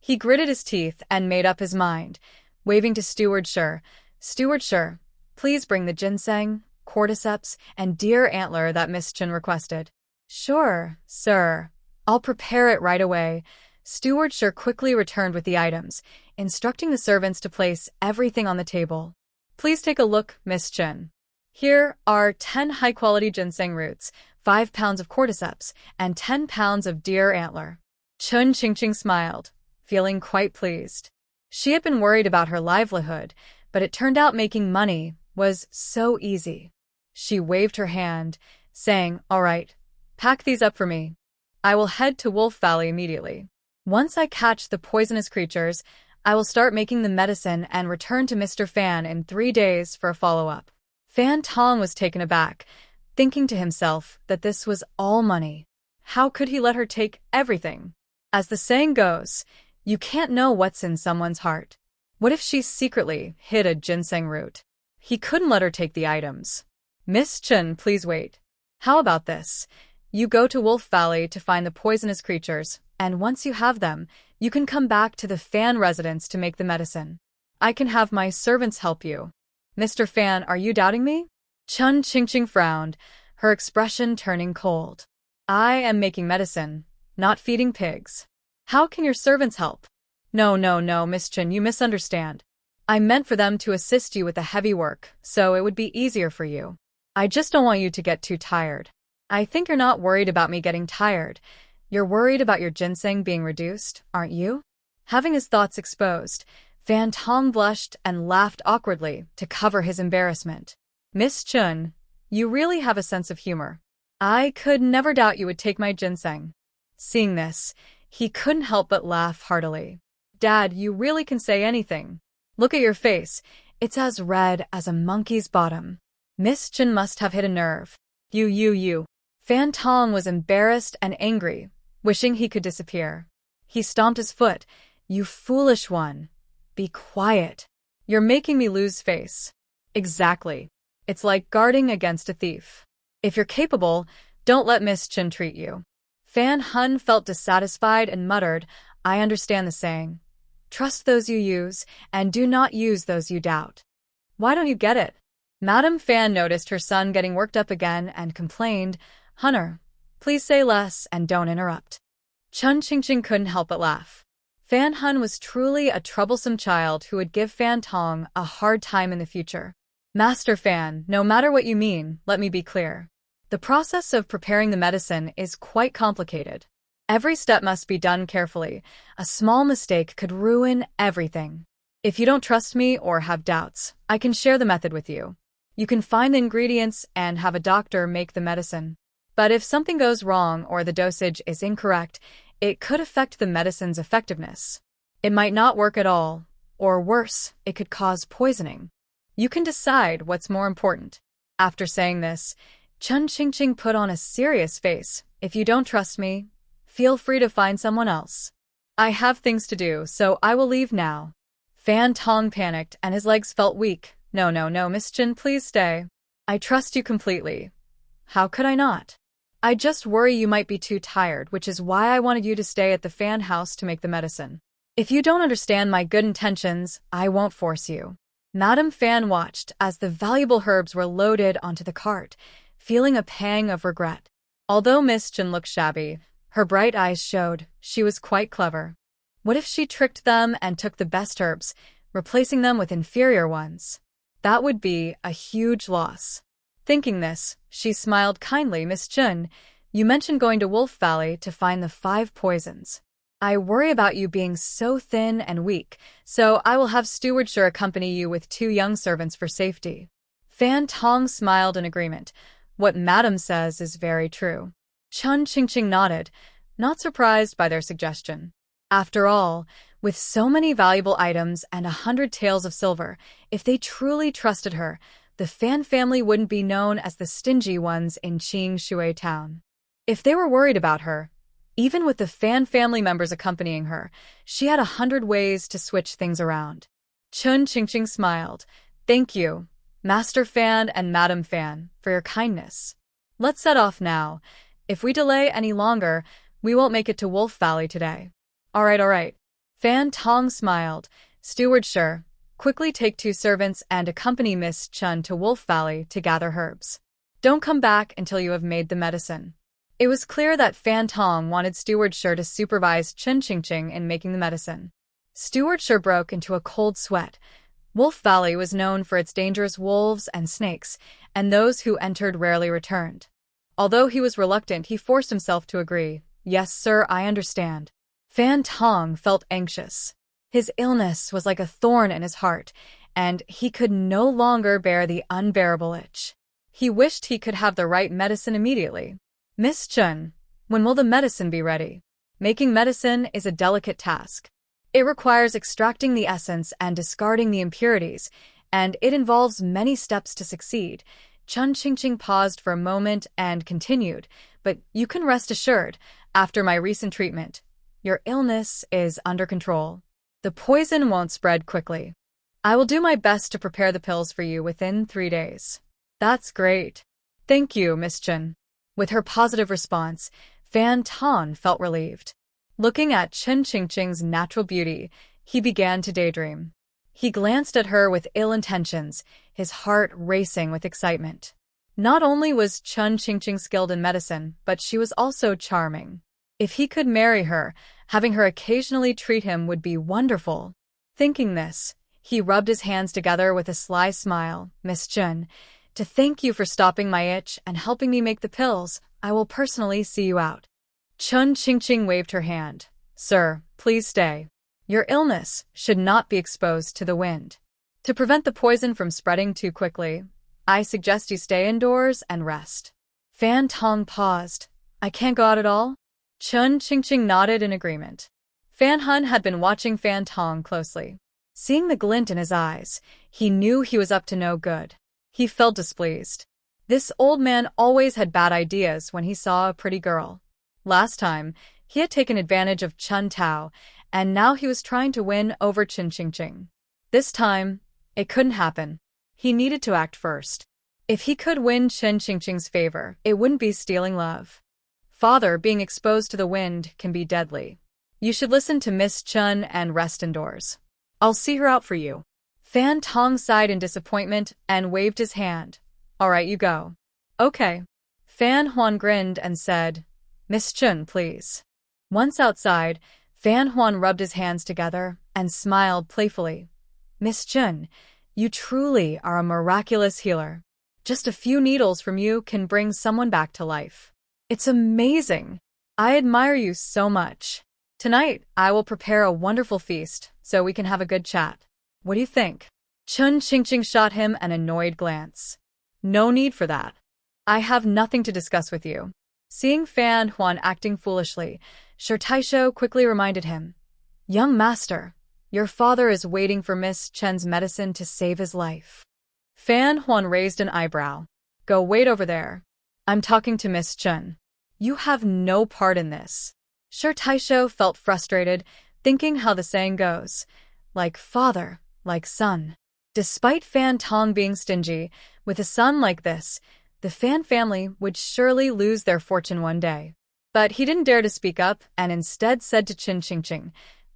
He gritted his teeth and made up his mind, waving to Steward Sher. Steward Sher, please bring the ginseng, cordyceps, and deer antler that Miss Chen requested. Sure, sir. I'll prepare it right away. Steward Sher quickly returned with the items, instructing the servants to place everything on the table. Please take a look, Miss Chen. Here are 10 high-quality ginseng roots, 5 pounds of cordyceps, and 10 pounds of deer antler. Chen Qingqing smiled, feeling quite pleased. She had been worried about her livelihood, but it turned out making money was so easy. She waved her hand, saying, All right, pack these up for me. I will head to Wolf Valley immediately. Once I catch the poisonous creatures, I will start making the medicine and return to Mr. Fan in 3 days for a follow-up. Fan Tong was taken aback, thinking to himself that this was all money. How could he let her take everything? As the saying goes, you can't know what's in someone's heart. What if she secretly hid a ginseng root? He couldn't let her take the items. Miss Chen, please wait. How about this? You go to Wolf Valley to find the poisonous creatures, and once you have them, you can come back to the Fan residence to make the medicine. I can have my servants help you. Mr. Fan, are you doubting me? Chen Qingqing frowned, her expression turning cold. I am making medicine, not feeding pigs. How can your servants help? No, Miss Chen, you misunderstand. I meant for them to assist you with the heavy work, so it would be easier for you. I just don't want you to get too tired. I think you're not worried about me getting tired. You're worried about your ginseng being reduced, aren't you? Having his thoughts exposed, Fan Tong blushed and laughed awkwardly to cover his embarrassment. Miss Chen, you really have a sense of humor. I could never doubt you would take my ginseng. Seeing this, he couldn't help but laugh heartily. Dad, you really can say anything. Look at your face. It's as red as a monkey's bottom. Miss Chen must have hit a nerve. You. Fan Tong was embarrassed and angry, wishing he could disappear. He stomped his foot. You foolish one. Be quiet. You're making me lose face. Exactly. It's like guarding against a thief. If you're capable, don't let Miss Chen treat you. Fan Hun felt dissatisfied and muttered, I understand the saying. Trust those you use, and do not use those you doubt. Why don't you get it? Madame Fan noticed her son getting worked up again and complained, Hunter, please say less and don't interrupt. Chun Qingqing couldn't help but laugh. Fan Hun was truly a troublesome child who would give Fan Tong a hard time in the future. Master Fan, no matter what you mean, let me be clear. The process of preparing the medicine is quite complicated. Every step must be done carefully. A small mistake could ruin everything. If you don't trust me or have doubts, I can share the method with you. You can find the ingredients and have a doctor make the medicine. But if something goes wrong or the dosage is incorrect, it could affect the medicine's effectiveness. It might not work at all, or worse, it could cause poisoning. You can decide what's more important. After saying this, Chun Qingqing put on a serious face. If you don't trust me, feel free to find someone else. I have things to do, so I will leave now. Fan Tong panicked and his legs felt weak. No, Miss Chen, please stay. I trust you completely. How could I not? I just worry you might be too tired, which is why I wanted you to stay at the Fan house to make the medicine. If you don't understand my good intentions, I won't force you. Madame Fan watched as the valuable herbs were loaded onto the cart, feeling a pang of regret. Although Miss Chen looked shabby, her bright eyes showed she was quite clever. What if she tricked them and took the best herbs, replacing them with inferior ones? That would be a huge loss. Thinking this, she smiled kindly. Miss Chen, you mentioned going to Wolf Valley to find the 5 poisons. I worry about you being so thin and weak, so I will have Stewardshire accompany you with 2 young servants for safety. Fan Tong smiled in agreement. What Madam says is very true. Chun Qingqing nodded, not surprised by their suggestion. After all, with so many valuable items and 100 taels of silver, if they truly trusted her, the Fan family wouldn't be known as the stingy ones in Qing Shui town. If they were worried about her, even with the Fan family members accompanying her, she had 100 ways to switch things around. Chun Qingqing smiled. Thank you, Master Fan and Madam Fan, for your kindness. Let's set off now. If we delay any longer, we won't make it to Wolf Valley today. All right. Fan Tong smiled. Stewardshire, quickly take 2 servants and accompany Miss Chen to Wolf Valley to gather herbs. Don't come back until you have made the medicine. It was clear that Fan Tong wanted Stewardshire to supervise Chun Qingqing in making the medicine. Stewardshire broke into a cold sweat. Wolf Valley was known for its dangerous wolves and snakes, and those who entered rarely returned. Although he was reluctant, he forced himself to agree. Yes, sir, I understand. Fan Tong felt anxious. His illness was like a thorn in his heart, and he could no longer bear the unbearable itch. He wished he could have the right medicine immediately. Miss Chen, when will the medicine be ready? Making medicine is a delicate task. It requires extracting the essence and discarding the impurities, and it involves many steps to succeed. Chun Qingqing paused for a moment and continued, but you can rest assured, after my recent treatment, your illness is under control. The poison won't spread quickly. I will do my best to prepare the pills for you within 3 days. That's great. Thank you, Miss Chen. With her positive response, Fan Tong felt relieved. Looking at Chun Qingqing's natural beauty, he began to daydream. He glanced at her with ill intentions, his heart racing with excitement. Not only was Chun Qingqing skilled in medicine, but she was also charming. If he could marry her, having her occasionally treat him would be wonderful. Thinking this, he rubbed his hands together with a sly smile. Miss Chen, to thank you for stopping my itch and helping me make the pills, I will personally see you out. Chun Qingqing waved her hand. Sir, please stay. Your illness should not be exposed to the wind. To prevent the poison from spreading too quickly, I suggest you stay indoors and rest. Fan Tong paused. I can't go out at all? Chun Qingqing nodded in agreement. Fan Hun had been watching Fan Tong closely. Seeing the glint in his eyes, he knew he was up to no good. He felt displeased. This old man always had bad ideas when he saw a pretty girl. Last time, he had taken advantage of Chun Tao, and now he was trying to win over Chen Qingqing. This time, it couldn't happen. He needed to act first. If he could win Chen Qingqing's favor, it wouldn't be stealing love. Father, being exposed to the wind can be deadly. You should listen to Miss Chun and rest indoors. I'll see her out for you. Fan Tong sighed in disappointment and waved his hand. All right, you go. Okay. Fan Huan grinned and said, Miss Chun, please. Once outside, Fan Huan rubbed his hands together and smiled playfully. Miss Chun, you truly are a miraculous healer. Just a few needles from you can bring someone back to life. It's amazing. I admire you so much. Tonight, I will prepare a wonderful feast so we can have a good chat. What do you think? Chen Qingqing shot him an annoyed glance. No need for that. I have nothing to discuss with you. Seeing Fan Huan acting foolishly, Shi Taisho quickly reminded him. Young master, your father is waiting for Miss Chen's medicine to save his life. Fan Huan raised an eyebrow. Go wait over there. I'm talking to Miss Chen. You have no part in this. Shi Taisho felt frustrated, thinking how the saying goes. Like father, like son. Despite Fan Tong being stingy, with a son like this, the Fan family would surely lose their fortune one day. But he didn't dare to speak up and instead said to Chen Qingqing,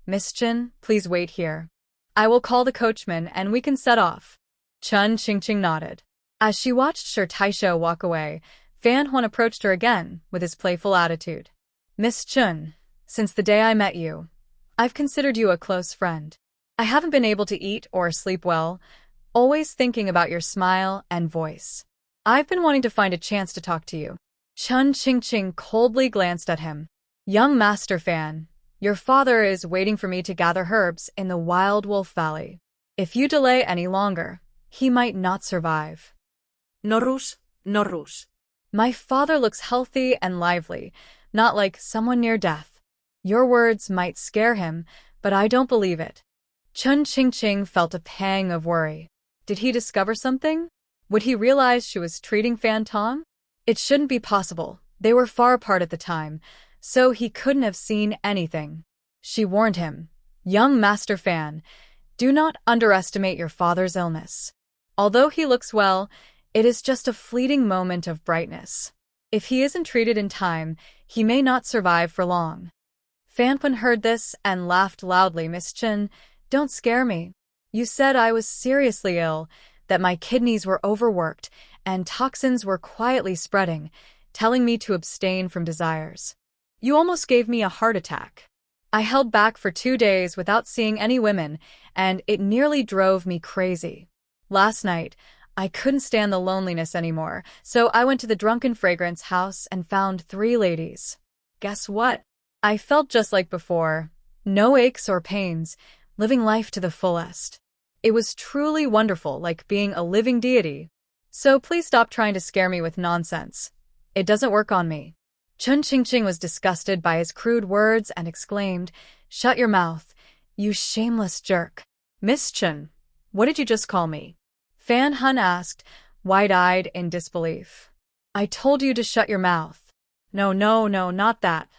Miss Chen, please wait here. I will call the coachman and we can set off. Chen Qingqing nodded. As she watched Shi Taisho walk away, Fan Huan approached her again with his playful attitude. Miss Chun, since the day I met you, I've considered you a close friend. I haven't been able to eat or sleep well, always thinking about your smile and voice. I've been wanting to find a chance to talk to you. Chen Qingqing coldly glanced at him. Young Master Fan, your father is waiting for me to gather herbs in the Wild Wolf Valley. If you delay any longer, he might not survive. No rush, no rush. My father looks healthy and lively, not like someone near death. Your words might scare him, but I don't believe it. Chen Qingqing felt a pang of worry. Did he discover something? Would he realize she was treating Fan Tong? It shouldn't be possible. They were far apart at the time, so he couldn't have seen anything. She warned him, Young Master Fan, do not underestimate your father's illness. Although he looks well, it is just a fleeting moment of brightness. If he isn't treated in time, he may not survive for long. Fan Pun heard this and laughed loudly. Miss Chen, don't scare me. You said I was seriously ill, that my kidneys were overworked, and toxins were quietly spreading, telling me to abstain from desires. You almost gave me a heart attack. I held back for 2 days without seeing any women, and it nearly drove me crazy. Last night, I couldn't stand the loneliness anymore, so I went to the drunken fragrance house and found 3 ladies. Guess what? I felt just like before. No aches or pains, living life to the fullest. It was truly wonderful, like being a living deity. So please stop trying to scare me with nonsense. It doesn't work on me. Chen Qingqing was disgusted by his crude words and exclaimed, Shut your mouth, you shameless jerk. Miss Chen, what did you just call me? Fan Hun asked, wide-eyed in disbelief. I told you to shut your mouth. No, not that.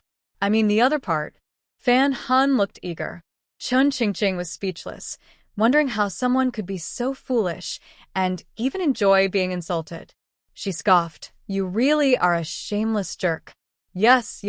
I mean the other part. Fan Hun looked eager. Chen Qingqing was speechless, wondering how someone could be so foolish and even enjoy being insulted. She scoffed, You really are a shameless jerk. Yes.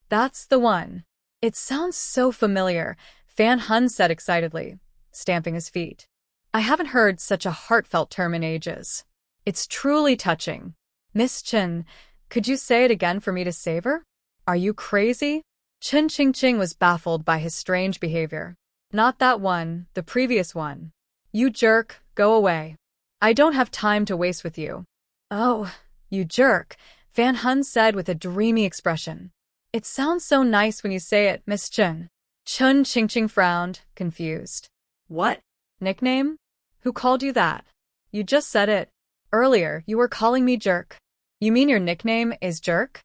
That's the one. It sounds so familiar, Fan Hun said excitedly, stamping his feet. I haven't heard such a heartfelt term in ages. It's truly touching. Miss Chen, could you say it again for me to savor? Are you crazy? Chen Qingqing was baffled by his strange behavior. Not that one, the previous one. You jerk, go away. I don't have time to waste with you. Oh, you jerk, Fan Hun said with a dreamy expression. It sounds so nice when you say it, Miss Chen. Chen Qingqing frowned, confused. What? Nickname? Who called you that? You just said it. Earlier, you were calling me jerk. You mean your nickname is jerk?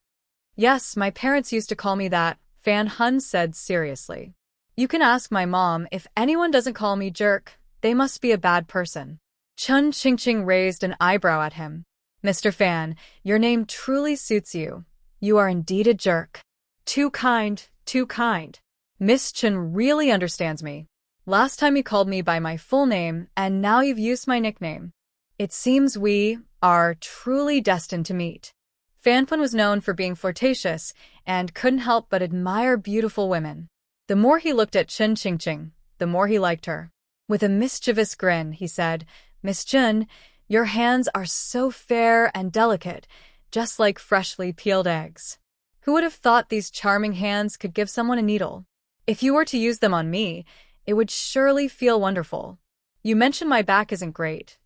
Yes, my parents used to call me that, Fan Hun said seriously. You can ask my mom. If anyone doesn't call me jerk, they must be a bad person. Chun Qingqing raised an eyebrow at him. Mr. Fan, your name truly suits you. You are indeed a jerk. Too kind, too kind. Miss Chun really understands me. Last time you called me by my full name, and now you've used my nickname. It seems we are truly destined to meet. Fanfan was known for being flirtatious and couldn't help but admire beautiful women. The more he looked at Chun Qingqing, the more he liked her. With a mischievous grin, he said, Miss Chun, your hands are so fair and delicate, just like freshly peeled eggs. Who would have thought these charming hands could give someone a needle? If you were to use them on me, it would surely feel wonderful. You mentioned my back isn't great.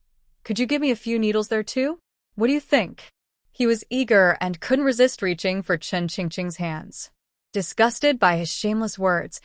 Could you give me a few needles there too? What do you think? He was eager and couldn't resist reaching for Chun Qingqing's hands. Disgusted by his shameless words,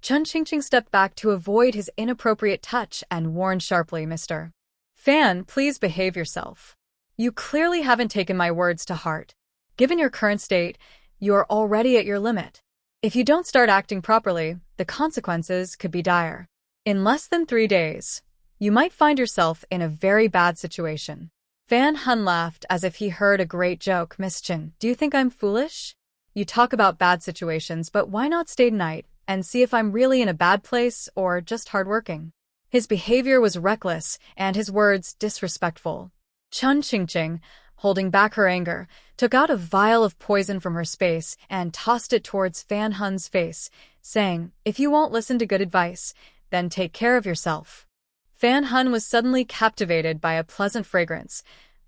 Chun Qingqing stepped back to avoid his inappropriate touch and warned sharply, Mr. Fan, please behave yourself. You clearly haven't taken my words to heart. Given your current state, you are already at your limit. If you don't start acting properly, the consequences could be dire. In less than 3 days, you might find yourself in a very bad situation. Fan Hun laughed as if he heard a great joke. Miss Chin, do you think I'm foolish? You talk about bad situations, but why not stay tonight and see if I'm really in a bad place or just hardworking? His behavior was reckless and his words disrespectful. Chun Qingqing, holding back her anger, took out a vial of poison from her space and tossed it towards Fan Hun's face, saying, If you won't listen to good advice, then take care of yourself. Fan Hun was suddenly captivated by a pleasant fragrance.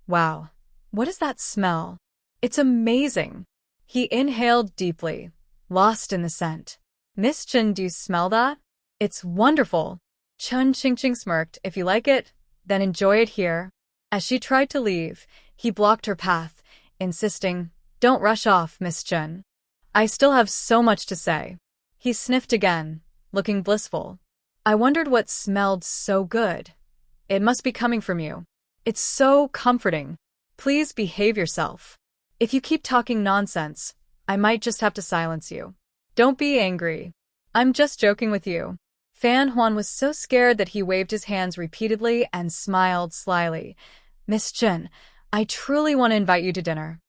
Wow, what is that smell? It's amazing. He inhaled deeply, lost in the scent. Miss Chun, do you smell that? It's wonderful. Chun Qingqing smirked. If you like it, then enjoy it here. As she tried to leave, he blocked her path, insisting, Don't rush off, Miss Chun. I still have so much to say. He sniffed again, looking blissful. I wondered what smelled so good. It must be coming from you. It's so comforting. Please behave yourself. If you keep talking nonsense, I might just have to silence you. Don't be angry. I'm just joking with you. Fan Huan was so scared that he waved his hands repeatedly and smiled slyly. Miss Chun, I truly want to invite you to dinner.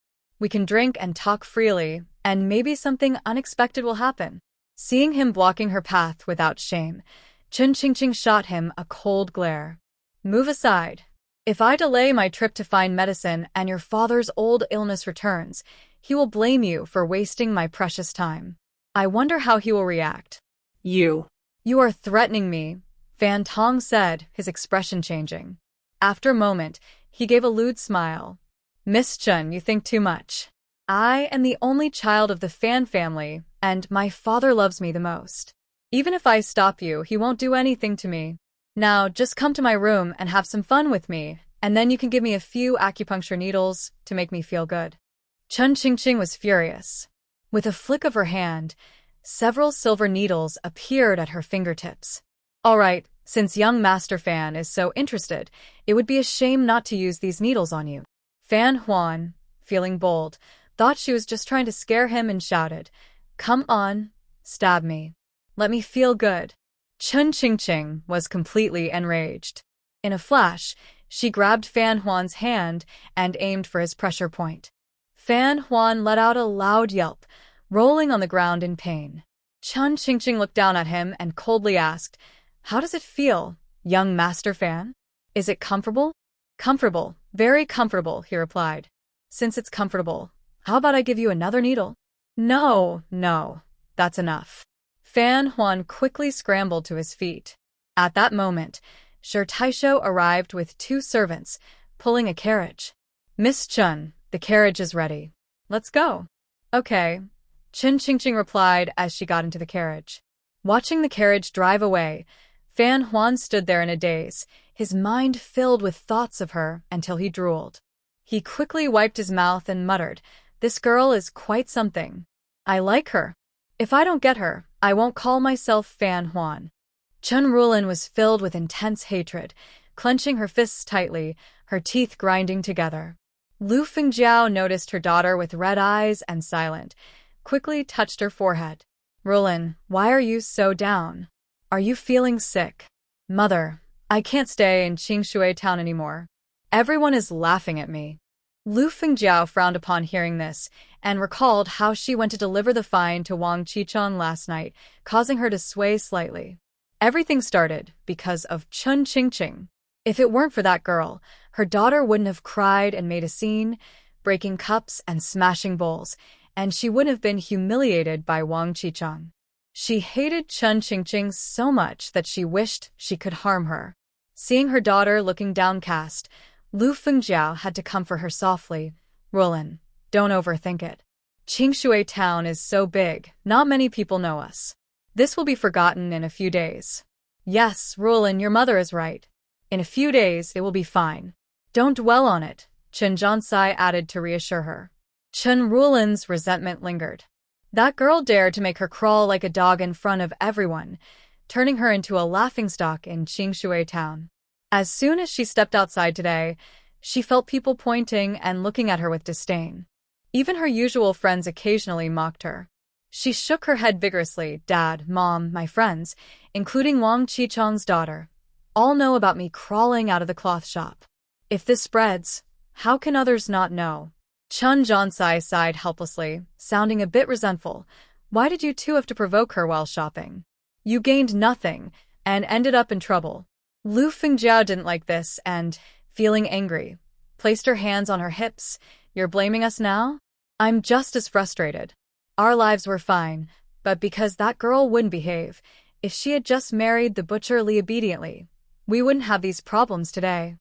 We can drink and talk freely, and maybe something unexpected will happen. Seeing him blocking her path without shame, Chun Qingqing shot him a cold glare. Move aside. If I delay my trip to find medicine and your father's old illness returns, he will blame you for wasting my precious time. I wonder how he will react. You are threatening me, Fan Tong said, his expression changing. After a moment, he gave a lewd smile. Miss Chun, you think too much. I am the only child of the Fan family, and my father loves me the most. Even if I stop you, he won't do anything to me. Now, just come to my room and have some fun with me, and then you can give me a few acupuncture needles to make me feel good. Chun Qingqing was furious. With a flick of her hand, several silver needles appeared at her fingertips. All right, since young Master Fan is so interested, it would be a shame not to use these needles on you. Fan Huan, feeling bold, thought she was just trying to scare him and shouted, Come on, stab me. Let me feel good. Chun Qingqing was completely enraged. In a flash, she grabbed Fan Huan's hand and aimed for his pressure point. Fan Huan let out a loud yelp, rolling on the ground in pain. Chun Qingqing looked down at him and coldly asked, How does it feel, young Master Fan? Is it comfortable? Comfortable, very comfortable, he replied. Since it's comfortable, how about I give you another needle? No, that's enough. Fan Huan quickly scrambled to his feet. At that moment, Shi Taisho arrived with 2 servants, pulling a carriage. Miss Chun, the carriage is ready. Let's go. Okay, Chun Qingqing replied as she got into the carriage. Watching the carriage drive away, Fan Huan stood there in a daze, his mind filled with thoughts of her until he drooled. He quickly wiped his mouth and muttered, This girl is quite something. I like her. If I don't get her, I won't call myself Fan Huan. Chun Rulin was filled with intense hatred, clenching her fists tightly, her teeth grinding together. Lu Fengjiao noticed her daughter with red eyes and silent, quickly touched her forehead. Rulin, why are you so down? Are you feeling sick? Mother, I can't stay in Qingshui town anymore. Everyone is laughing at me. Lu Fengjiao frowned upon hearing this, and recalled how she went to deliver the fine to Wang Qichong last night, causing her to sway slightly. Everything started because of Chun Qingqing. If it weren't for that girl, her daughter wouldn't have cried and made a scene, breaking cups and smashing bowls, and she wouldn't have been humiliated by Wang Qichong. She hated Chun Qingqing so much that she wished she could harm her. Seeing her daughter looking downcast, Lu Fengjiao had to comfort her softly. Rulin, don't overthink it. Qingshui town is so big, not many people know us. This will be forgotten in a few days. Yes, Rulin, your mother is right. In a few days, it will be fine. Don't dwell on it, Chen Jiansai added to reassure her. Chen Rulin's resentment lingered. That girl dared to make her crawl like a dog in front of everyone, turning her into a laughingstock in Qingshui town. As soon as she stepped outside today, she felt people pointing and looking at her with disdain. Even her usual friends occasionally mocked her. She shook her head vigorously. Dad, Mom, my friends, including Wang Qichong's daughter, all know about me crawling out of the cloth shop. If this spreads, how can others not know? Chen Jiansai sighed helplessly, sounding a bit resentful. Why did you two have to provoke her while shopping? You gained nothing, and ended up in trouble. Lu Fengjiao didn't like this and, feeling angry, placed her hands on her hips. You're blaming us now? I'm just as frustrated. Our lives were fine, but because that girl wouldn't behave, if she had just married the butcher Li obediently, we wouldn't have these problems today.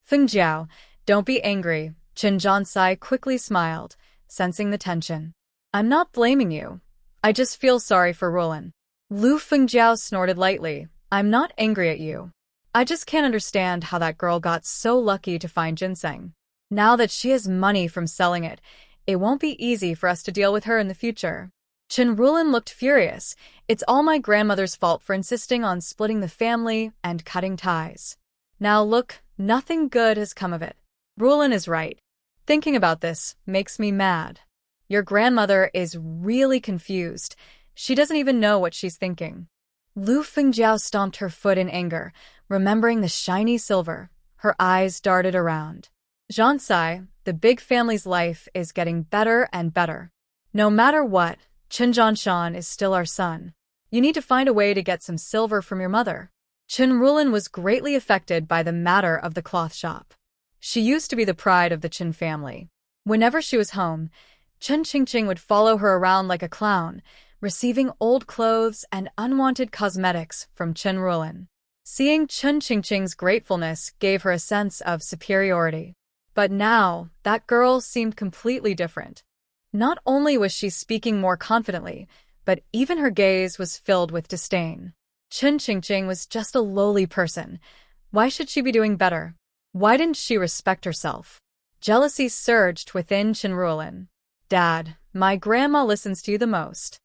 Fengjiao, don't be angry, Chen Jiansai quickly smiled, sensing the tension. I'm not blaming you. I just feel sorry for Rulin. Lu Fengjiao snorted lightly. I'm not angry at you. I just can't understand how that girl got so lucky to find ginseng. Now that she has money from selling it, it won't be easy for us to deal with her in the future. Chen Rulin looked furious. It's all my grandmother's fault for insisting on splitting the family and cutting ties. Now look, nothing good has come of it. Rulin is right. Thinking about this makes me mad. Your grandmother is really confused. She doesn't even know what she's thinking. Lu Fengjiao stomped her foot in anger, remembering the shiny silver. Her eyes darted around. Jiansai, the big family's life is getting better and better. No matter what, Chen Jianshan is still our son. You need to find a way to get some silver from your mother. Chen Rulin was greatly affected by the matter of the cloth shop. She used to be the pride of the Chen family. Whenever she was home, Chen Qingqing would follow her around like a clown, receiving old clothes and unwanted cosmetics from Chen Rulin. Seeing Chen Qingqing's gratefulness gave her a sense of superiority. But now, that girl seemed completely different. Not only was she speaking more confidently, but even her gaze was filled with disdain. Chen Qingqing was just a lowly person. Why should she be doing better? Why didn't she respect herself? Jealousy surged within Chen Rulin. Dad, my grandma listens to you the most.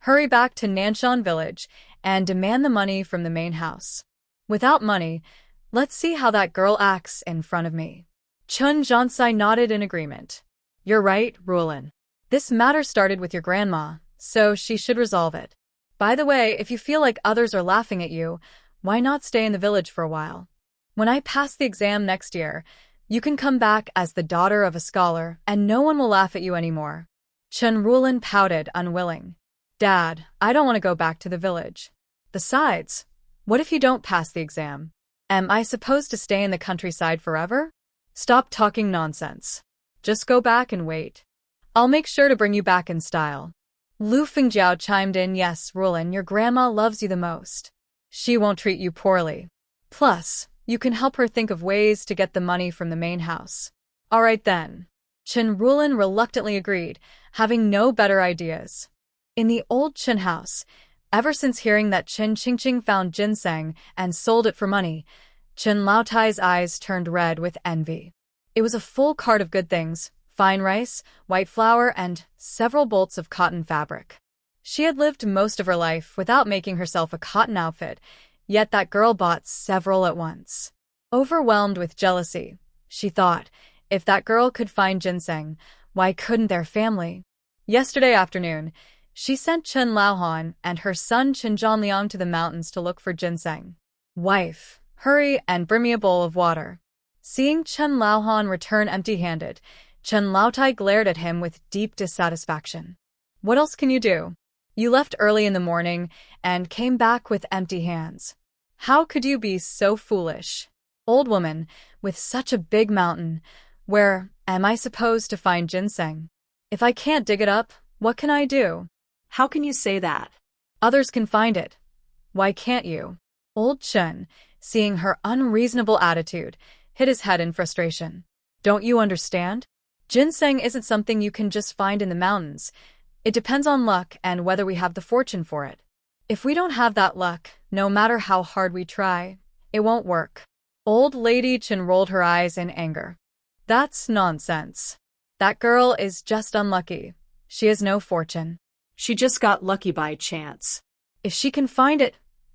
Hurry back to Nanshan village and demand the money from the main house. Without money, let's see how that girl acts in front of me. Chen Jiansai nodded in agreement. You're right, Rulin. This matter started with your grandma, so she should resolve it. By the way, if you feel like others are laughing at you, why not stay in the village for a while? When I pass the exam next year, you can come back as the daughter of a scholar, and no one will laugh at you anymore. Chen Rulin pouted, unwilling. Dad, I don't want to go back to the village. Besides, what if you don't pass the exam? Am I supposed to stay in the countryside forever? Stop talking nonsense. Just go back and wait. I'll make sure to bring you back in style. Lu Fengjiao chimed in. Yes, Rulin, your grandma loves you the most. She won't treat you poorly. Plus, you can help her think of ways to get the money from the main house. All right then. Chen Rulin reluctantly agreed, having no better ideas. In the old Chen house, ever since hearing that Chen Qingqing found ginseng and sold it for money, Chen Laotai's eyes turned red with envy. It was a full cart of good things, fine rice, white flour, and several bolts of cotton fabric. She had lived most of her life without making herself a cotton outfit, yet that girl bought several at once. Overwhelmed with jealousy, she thought, if that girl could find ginseng, why couldn't their family? Yesterday afternoon, she sent Chen Laohan and her son Chen Zhanliang to the mountains to look for ginseng. Wife, Hurry and bring me a bowl of water. Seeing Chen Laohan return empty-handed, Chen Laotai glared at him with deep dissatisfaction. What else can you do? You left early in the morning and came back with empty hands. How could you be so foolish? Old woman, with such a big mountain, where am I supposed to find ginseng? If I can't dig it up, what can I do? How can you say that? Others can find it. Why can't you? Old Chen, seeing her unreasonable attitude, hit his head in frustration. Don't you understand? Ginseng isn't something you can just find in the mountains. It depends on luck and whether we have the fortune for it. If we don't have that luck, no matter how hard we try, it won't work. Old Lady Chen rolled her eyes in anger. That's nonsense. That girl is just unlucky. She has no fortune. She just got lucky by chance. If she can find it,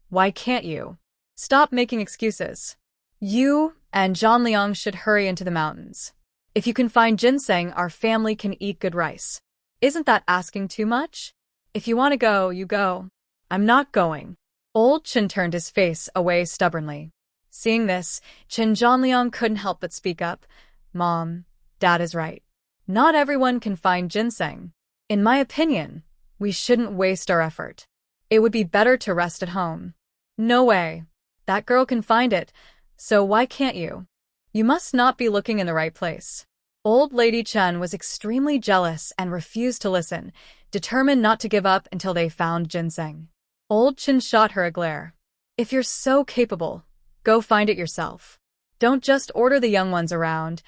why can't you? Stop making excuses. You and Zhang Liang should hurry into the mountains. If you can find ginseng, our family can eat good rice. Isn't that asking too much? If you want to go, you go. I'm not going. Old Chen turned his face away stubbornly. Seeing this, Chen Zhanliang couldn't help but speak up. Mom, Dad is right. Not everyone can find ginseng. In my opinion, we shouldn't waste our effort. It would be better to rest at home. No way. That girl can find it, so why can't you? You must not be looking in the right place. Old Lady Chen was extremely jealous and refused to listen, determined not to give up until they found ginseng. Old Chen shot her a glare. If you're so capable, go find it yourself. Don't just order the young ones around.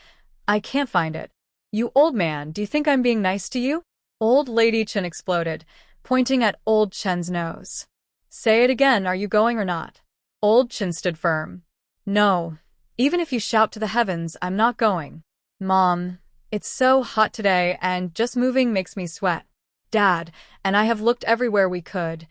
I can't find it. You old man, do you think I'm being nice to you? Old Lady Chen exploded, pointing at Old Chen's nose. Say it again, are you going or not? Old Chen stood firm. No. Even if you shout to the heavens, I'm not going. Mom, it's so hot today and just moving makes me sweat. Dad, and I have looked everywhere we could.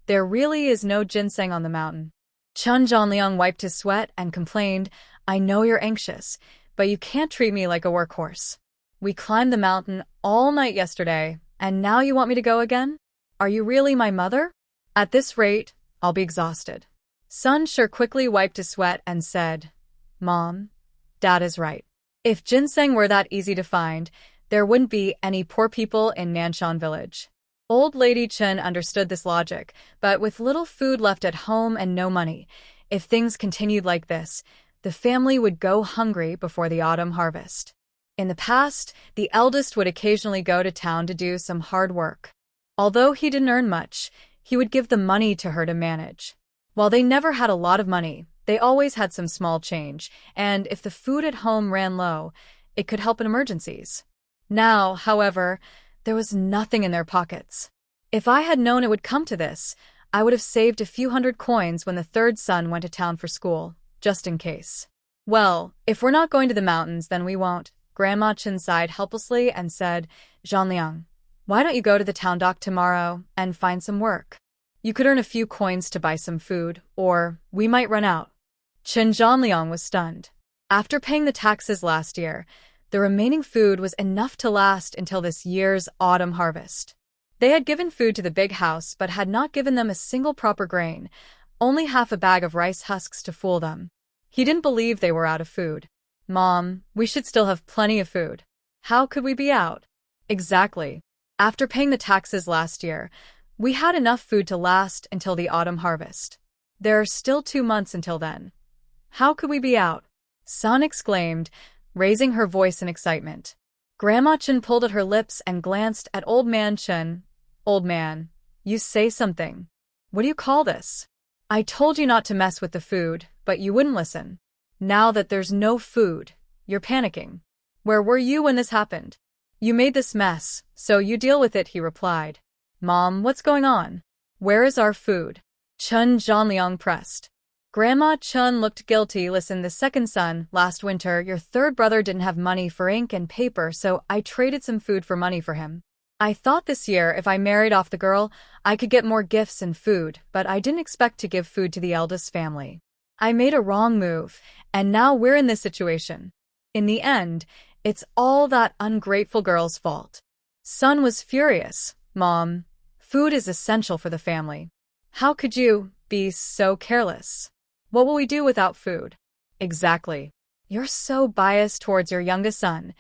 There really is no ginseng on the mountain. Chen Zhanliang wiped his sweat and complained, I know you're anxious, but you can't treat me like a workhorse. We climbed the mountain all night yesterday, and now you want me to go again? Are you really my mother? At this rate, I'll be exhausted. Sun Shi quickly wiped his sweat and said, Mom, Dad is right. If ginseng were that easy to find, there wouldn't be any poor people in Nanshan village. Old Lady Chen understood this logic, but with little food left at home and no money, if things continued like this, the family would go hungry before the autumn harvest. In the past, the eldest would occasionally go to town to do some hard work. Although he didn't earn much, he would give the money to her to manage. While they never had a lot of money, they always had some small change, and if the food at home ran low, it could help in emergencies. Now, however, there was nothing in their pockets. If I had known it would come to this, I would have saved a few hundred coins when the third son went to town for school, just in case. Well, if we're not going to the mountains, then we won't. Grandma Chen sighed helplessly and said, Zhanliang, why don't you go to the town dock tomorrow and find some work? You could earn a few coins to buy some food, or we might run out. Chen Zhanliang was stunned. After paying the taxes last year, the remaining food was enough to last until this year's autumn harvest. They had given food to the big house but had not given them a single proper grain, only half a bag of rice husks to fool them. He didn't believe they were out of food. Mom, we should still have plenty of food. How could we be out? Exactly. After paying the taxes last year, we had enough food to last until the autumn harvest. There are still 2 months until then. How could we be out? Sun exclaimed, raising her voice in excitement. Grandma Chen pulled at her lips and glanced at Old Man Chen. Old man, you say something. What do you call this? I told you not to mess with the food, but you wouldn't listen. Now that there's no food, you're panicking. Where were you when this happened? You made this mess, so you deal with it, he replied. Mom, what's going on? Where is our food? Chen Zhanliang pressed. Grandma Chen looked guilty. Listen, the second son, last winter, your third brother didn't have money for ink and paper, so I traded some food for money for him. I thought this year, if I married off the girl, I could get more gifts and food, but I didn't expect to give food to the eldest family. I made a wrong move, and now we're in this situation. In the end, it's all that ungrateful girl's fault. Sun was furious. Mom, food is essential for the family. How could you be so careless? What will we do without food? Exactly. You're so biased towards your youngest son.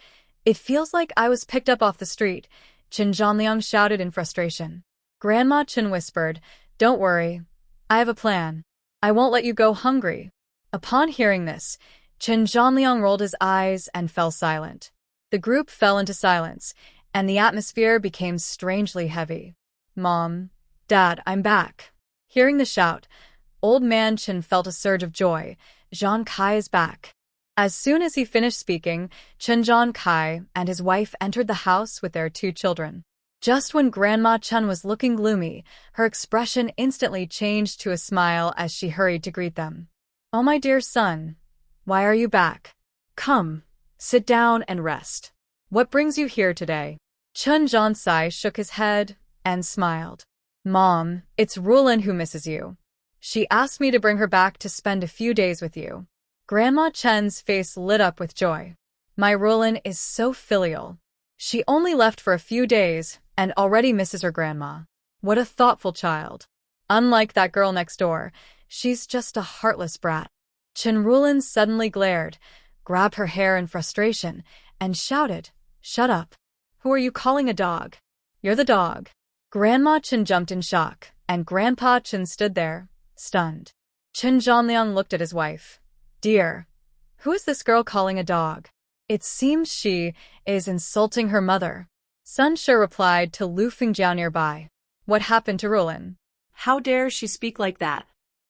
It feels like I was picked up off the street, Chen Zhanliang shouted in frustration. Grandma Chen whispered, Don't worry. I have a plan. I won't let you go hungry. Upon hearing this, Chen Zhanliang rolled his eyes and fell silent. The group fell into silence, and the atmosphere became strangely heavy. Mom, Dad, I'm back. Hearing the shout, Old Man Chen felt a surge of joy. Zhang Kai is back. As soon as he finished speaking, Chen Zhang Kai and his wife entered the house with their 2 children. Just when Grandma Chen was looking gloomy, her expression instantly changed to a smile as she hurried to greet them. Oh, my dear son, why are you back? Come, sit down and rest. What brings you here today? Chen Zhansai shook his head and smiled. Mom, it's Rulin who misses you. She asked me to bring her back to spend a few days with you. Grandma Chen's face lit up with joy. My Rulin is so filial. She only left for a few days and already misses her grandma. What a thoughtful child. Unlike that girl next door, she's just a heartless brat. Chen Rulin suddenly glared, grabbed her hair in frustration, and shouted, Shut up. Who are you calling a dog? You're the dog. Grandma Chen jumped in shock, and Grandpa Chen stood there, stunned. Chen Zhanliang looked at his wife. Dear, who is this girl calling a dog? It seems she is insulting her mother. Sun Shi replied to Lu Fengjiao nearby. What happened to Rulin? How dare she speak like that?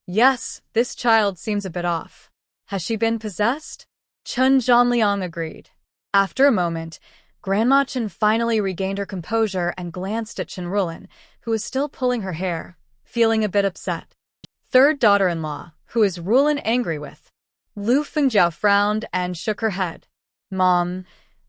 Yes, this child seems a bit off. Has she been possessed? Chen Zhanliang agreed. After a moment, Grandma Chen finally regained her composure and glanced at Chen Rulin, who was still pulling her hair, feeling a bit upset. Third daughter-in-law, who is Rulin angry with? Lu Fengjiao frowned and shook her head. Mom,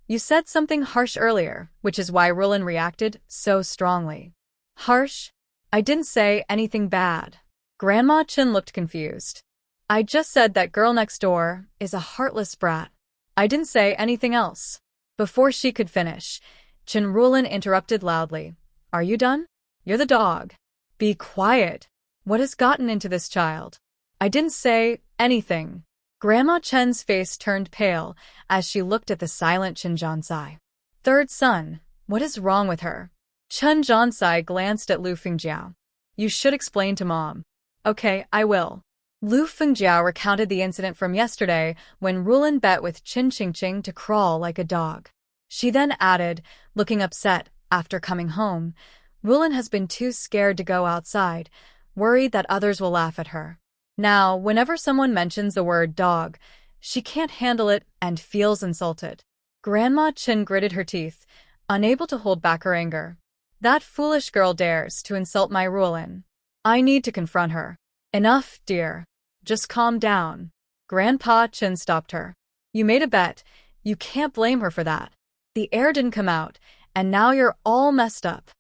you said something harsh earlier, which is why Rulin reacted so strongly. Harsh? I didn't say anything bad. Grandma Chen looked confused. I just said that girl next door is a heartless brat. I didn't say anything else. Before she could finish, Chen Rulin interrupted loudly. Are you done? You're the dog. Be quiet. What has gotten into this child? I didn't say anything. Grandma Chen's face turned pale as she looked at the silent Chen Zhansai. Third son, what is wrong with her? Chen Zhansai glanced at Lu Fengjiao. You should explain to Mom. Okay, I will. Lu Fengjiao recounted the incident from yesterday when Rulin bet with Qin Qingqing to crawl like a dog. She then added, looking upset after coming home, Rulin has been too scared to go outside, worried that others will laugh at her. Now, whenever someone mentions the word dog, she can't handle it and feels insulted. Grandma Chen gritted her teeth, unable to hold back her anger. That foolish girl dares to insult my Rulin. I need to confront her. Enough, dear. Just calm down. Grandpa Chen stopped her. You made a bet. You can't blame her for that. The air didn't come out, and now you're all messed up.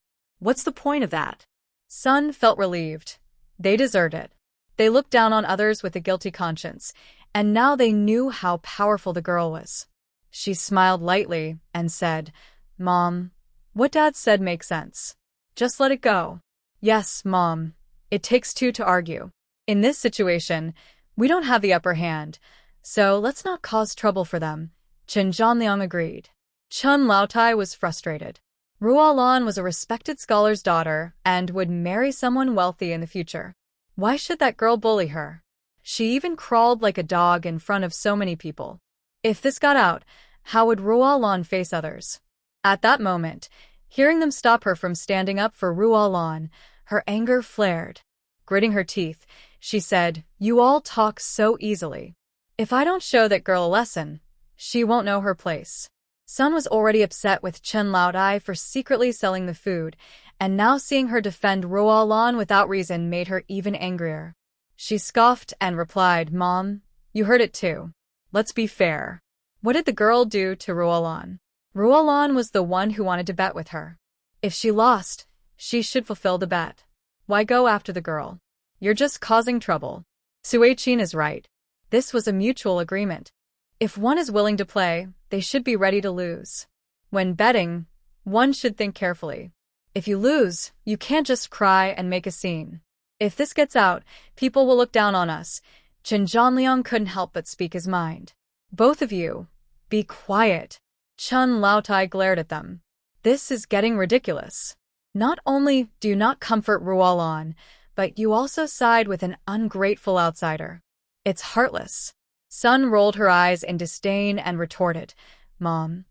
What's the point of that? Sun felt relieved. They deserved it. They looked down on others with a guilty conscience, and now they knew how powerful the girl was. She smiled lightly and said, Mom, what Dad said makes sense. Just let it go. Yes, Mom. It takes 2 to argue. In this situation, we don't have the upper hand, so let's not cause trouble for them. Chen Zhanliang agreed. Chen Laotai was frustrated. Ruolan was a respected scholar's daughter and would marry someone wealthy in the future. Why should that girl bully her? She even crawled like a dog in front of so many people. If this got out, how would Ruolan face others? At that moment, hearing them stop her from standing up for Ruolan, her anger flared. Gritting her teeth, she said, You all talk so easily. If I don't show that girl a lesson, she won't know her place. Sun was already upset with Chen Laodai for secretly selling the food, and now seeing her defend Ruolan without reason made her even angrier. She scoffed and replied, Mom, you heard it too. Let's be fair. What did the girl do to Ruolan? Ruolan was the one who wanted to bet with her. If she lost, she should fulfill the bet. Why go after the girl? You're just causing trouble. Suichin is right. This was a mutual agreement. If one is willing to play, they should be ready to lose. When betting, one should think carefully. If you lose, you can't just cry and make a scene. If this gets out, people will look down on us. Chen Zhanliang couldn't help but speak his mind. Both of you, be quiet. Chen Laotai glared at them. This is getting ridiculous. Not only do you not comfort Ruolan, but you also side with an ungrateful outsider. It's heartless. Sun rolled her eyes in disdain and retorted, Mom,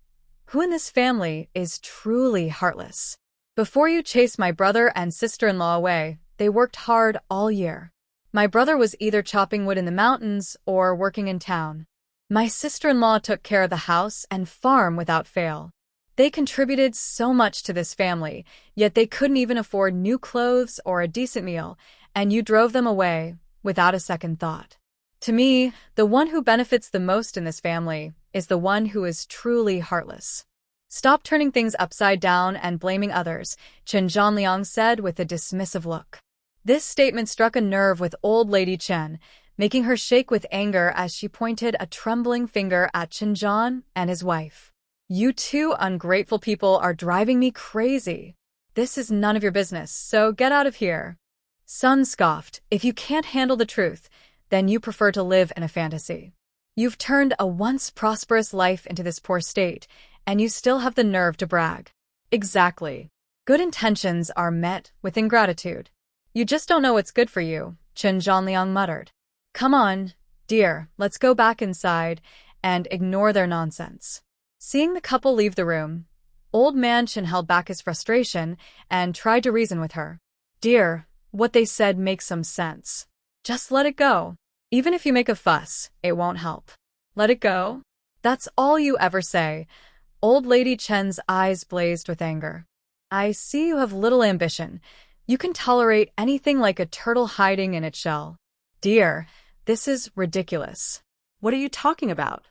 who in this family is truly heartless? Before you chased my brother and sister-in-law away, they worked hard all year. My brother was either chopping wood in the mountains or working in town. My sister-in-law took care of the house and farm without fail. They contributed so much to this family, yet they couldn't even afford new clothes or a decent meal, and you drove them away without a second thought. To me, the one who benefits the most in this family is the one who is truly heartless. Stop turning things upside down and blaming others, Chen Zhanliang said with a dismissive look. This statement struck a nerve with old lady Chen, making her shake with anger as she pointed a trembling finger at Chen Zhan and his wife. You two ungrateful people are driving me crazy. This is none of your business, so get out of here. Sun scoffed, if you can't handle the truth, then you prefer to live in a fantasy. You've turned a once prosperous life into this poor state, and you still have the nerve to brag. Exactly. Good intentions are met with ingratitude. You just don't know what's good for you, Chen Zhanliang muttered. Come on, dear, let's go back inside and ignore their nonsense. Seeing the couple leave the room, old man Chen held back his frustration and tried to reason with her. Dear, what they said makes some sense. Just let it go. Even if you make a fuss, it won't help. Let it go? That's all you ever say. Old lady Chen's eyes blazed with anger. I see you have little ambition. You can tolerate anything like a turtle hiding in its shell. Dear, this is ridiculous. What are you talking about?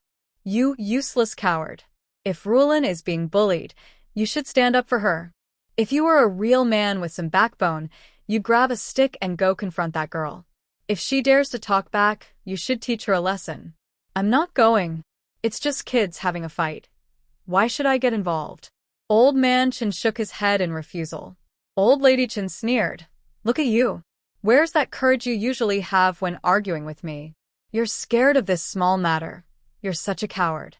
You useless coward. If Rulin is being bullied, you should stand up for her. If you were a real man with some backbone, you'd grab a stick and go confront that girl. If she dares to talk back, you should teach her a lesson. I'm not going. It's just kids having a fight. Why should I get involved? Old man Chen shook his head in refusal. Old lady Chen sneered. Look at you. Where's that courage you usually have when arguing with me? You're scared of this small matter. You're such a coward.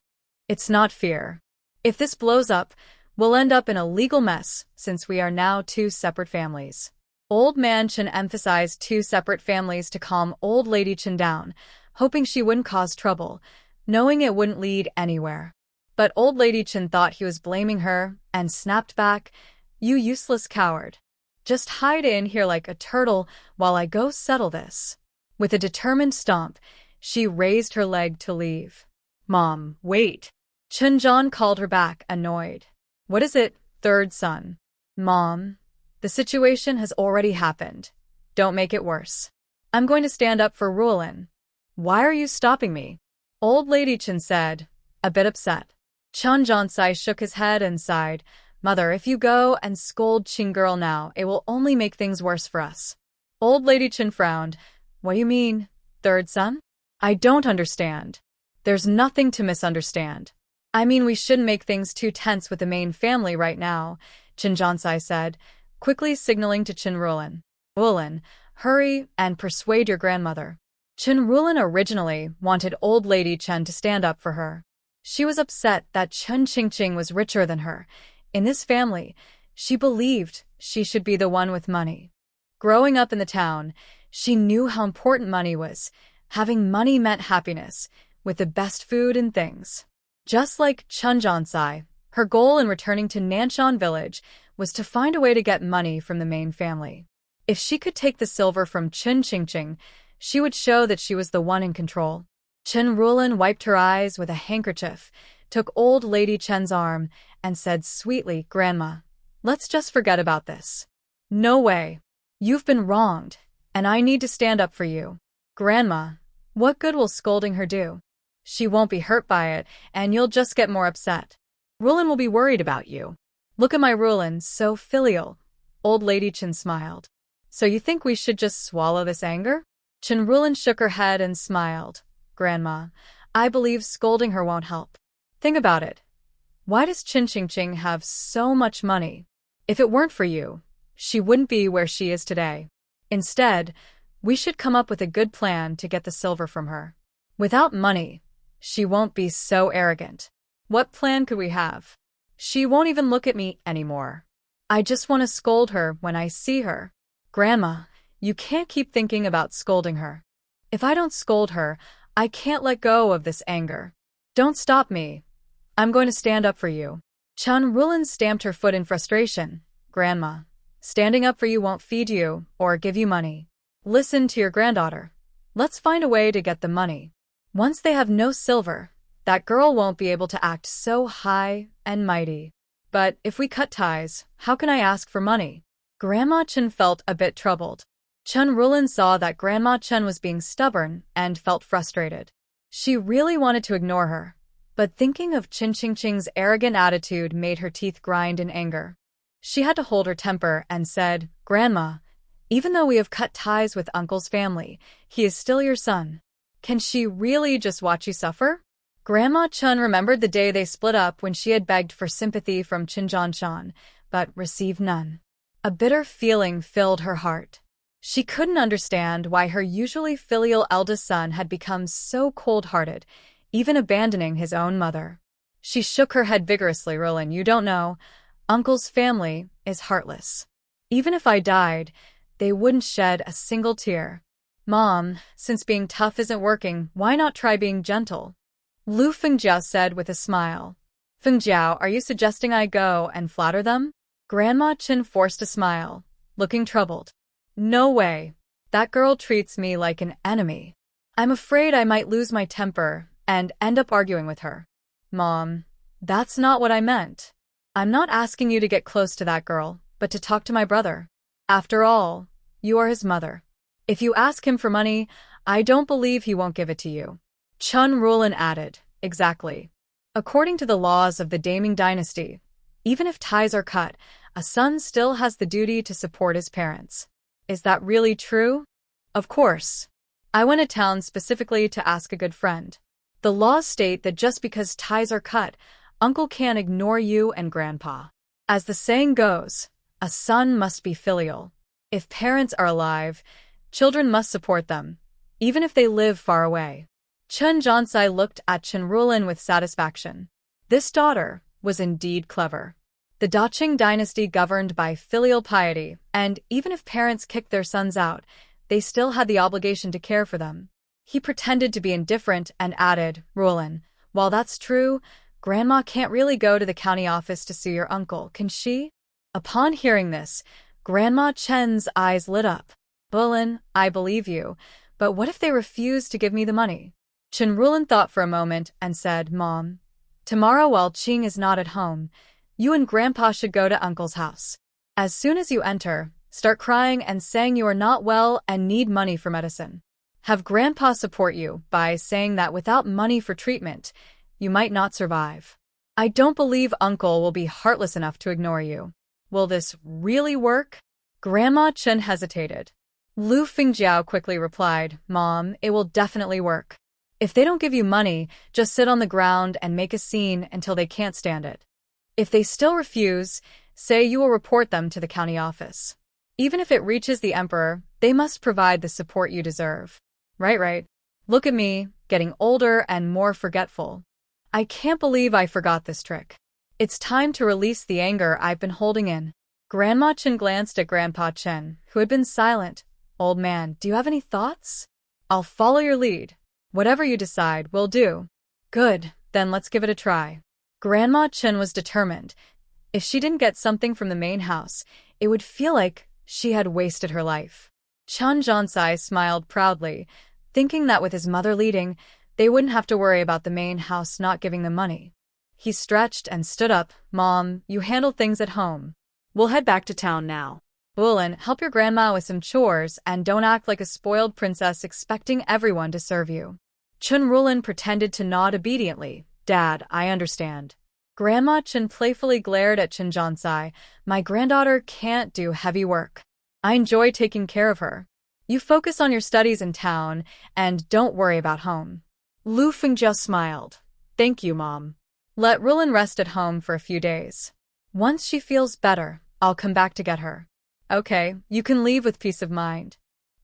It's not fear. If this blows up, we'll end up in a legal mess since we are now two separate families. Old man Chen emphasized two separate families to calm old lady Chen down, hoping she wouldn't cause trouble, knowing it wouldn't lead anywhere. But old lady Chen thought he was blaming her and snapped back, You useless coward. Just hide in here like a turtle while I go settle this. With a determined stomp, she raised her leg to leave. Mom, wait. Chen Zhan called her back, annoyed. What is it, third son? Mom, the situation has already happened. Don't make it worse. I'm going to stand up for Rulin. Why are you stopping me? Old lady Chen said, a bit upset. Chen Zhansai shook his head and sighed. Mother, if you go and scold Qing girl now, it will only make things worse for us. Old lady Chen frowned. What do you mean, third son? I don't understand. There's nothing to misunderstand. I mean, we shouldn't make things too tense with the main family right now, Chen Zhansai said, quickly signaling to Chen Rulin. Rulin, hurry and persuade your grandmother. Chen Rulin originally wanted old lady Chen to stand up for her. She was upset that Chen Qingqing was richer than her. In this family, she believed she should be the one with money. Growing up in the town, she knew how important money was. Having money meant happiness, with the best food and things. Just like Chen Zhansai, her goal in returning to Nanshan village was to find a way to get money from the main family. If she could take the silver from Chen Qingqing, she would show that she was the one in control. Chen Rulin wiped her eyes with a handkerchief, took old lady Chen's arm, and said sweetly, Grandma, let's just forget about this. No way. You've been wronged, and I need to stand up for you. Grandma, what good will scolding her do? She won't be hurt by it, and you'll just get more upset. Rulin will be worried about you. Look at my Rulin, so filial. Old lady Chen smiled. So you think we should just swallow this anger? Chen Rulin shook her head and smiled. Grandma, I believe scolding her won't help. Think about it. Why does Chen Qingqing have so much money? If it weren't for you, she wouldn't be where she is today. Instead, We should come up with a good plan to get the silver from her. Without money, she won't be so arrogant. What plan could we have? She won't even look at me anymore. I just want to scold her when I see her. Grandma, you can't keep thinking about scolding her. If I don't scold her, I can't let go of this anger. Don't stop me. I'm going to stand up for you. Chun Rulin stamped her foot in frustration. Grandma, standing up for you won't feed you or give you money. Listen to your granddaughter. Let's find a way to get the money. Once they have no silver, that girl won't be able to act so high and mighty. But if we cut ties, how can I ask for money? Grandma Chun felt a bit troubled. Chun Rulin saw that Grandma Chun was being stubborn and felt frustrated. She really wanted to ignore her, but thinking of Chin Ching Ching's arrogant attitude made her teeth grind in anger. She had to hold her temper and said, Grandma, even though we have cut ties with Uncle's family, he is still your son. Can she really just watch you suffer? Grandma Chun remembered the day they split up when she had begged for sympathy from Chin Jon Shan, but received none. A bitter feeling filled her heart. She couldn't understand why her usually filial eldest son had become so cold-hearted, even abandoning his own mother. She shook her head vigorously. Rulin, you don't know. Uncle's family is heartless. Even if I died, they wouldn't shed a single tear. Mom, since being tough isn't working, why not try being gentle? Lu Fengjiao said with a smile. Fengjiao, are you suggesting I go and flatter them? Grandma Chin forced a smile, looking troubled. No way. That girl treats me like an enemy. I'm afraid I might lose my temper and end up arguing with her. Mom, that's not what I meant. I'm not asking you to get close to that girl, but to talk to my brother. After all, you are his mother. If you ask him for money, I don't believe he won't give it to you. Chun Rulin added, exactly. According to the laws of the Daming dynasty, even if ties are cut, a son still has the duty to support his parents. Is that really true? Of course. I went to town specifically to ask a good friend. The laws state that just because ties are cut, Uncle can't ignore you and Grandpa. As the saying goes, a son must be filial. If parents are alive, children must support them, even if they live far away. Chun Jonsai looked at Chun Rulin with satisfaction. This daughter was indeed clever. The Daqing dynasty governed by filial piety, and even if parents kicked their sons out, they still had the obligation to care for them. He pretended to be indifferent and added, Rulin, while that's true, Grandma can't really go to the county office to see your uncle, can she? Upon hearing this, Grandma Chen's eyes lit up. Rulin, I believe you, but what if they refuse to give me the money? Chun Rulin thought for a moment and said, Mom, tomorrow while Qing is not at home, you and Grandpa should go to Uncle's house. As soon as you enter, start crying and saying you are not well and need money for medicine. Have Grandpa support you by saying that without money for treatment, you might not survive. I don't believe Uncle will be heartless enough to ignore you. Will this really work? Grandma Chen hesitated. Lu Fengjiao quickly replied, Mom, it will definitely work. If they don't give you money, just sit on the ground and make a scene until they can't stand it. If they still refuse, say you will report them to the county office. Even if it reaches the emperor, they must provide the support you deserve. Right. Look at me, getting older and more forgetful. I can't believe I forgot this trick. It's time to release the anger I've been holding in. Grandma Chen glanced at Grandpa Chen, who had been silent. Old man, do you have any thoughts? I'll follow your lead. Whatever you decide, will do. Good, then let's give it a try. Grandma Chen was determined. If she didn't get something from the main house, it would feel like she had wasted her life. Chun Jonsai smiled proudly, thinking that with his mother leading, they wouldn't have to worry about the main house not giving them money. He stretched and stood up. Mom, you handle things at home. We'll head back to town now. Woolen, help your grandma with some chores and don't act like a spoiled princess expecting everyone to serve you. Chun Rulin pretended to nod obediently. Dad, I understand. Grandma Chen playfully glared at Chun Jonsai. My granddaughter can't do heavy work. I enjoy taking care of her. You focus on your studies in town and don't worry about home. Lu Fengjiao smiled. Thank you, Mom. Let Rulin rest at home for a few days. Once she feels better, I'll come back to get her. Okay, you can leave with peace of mind.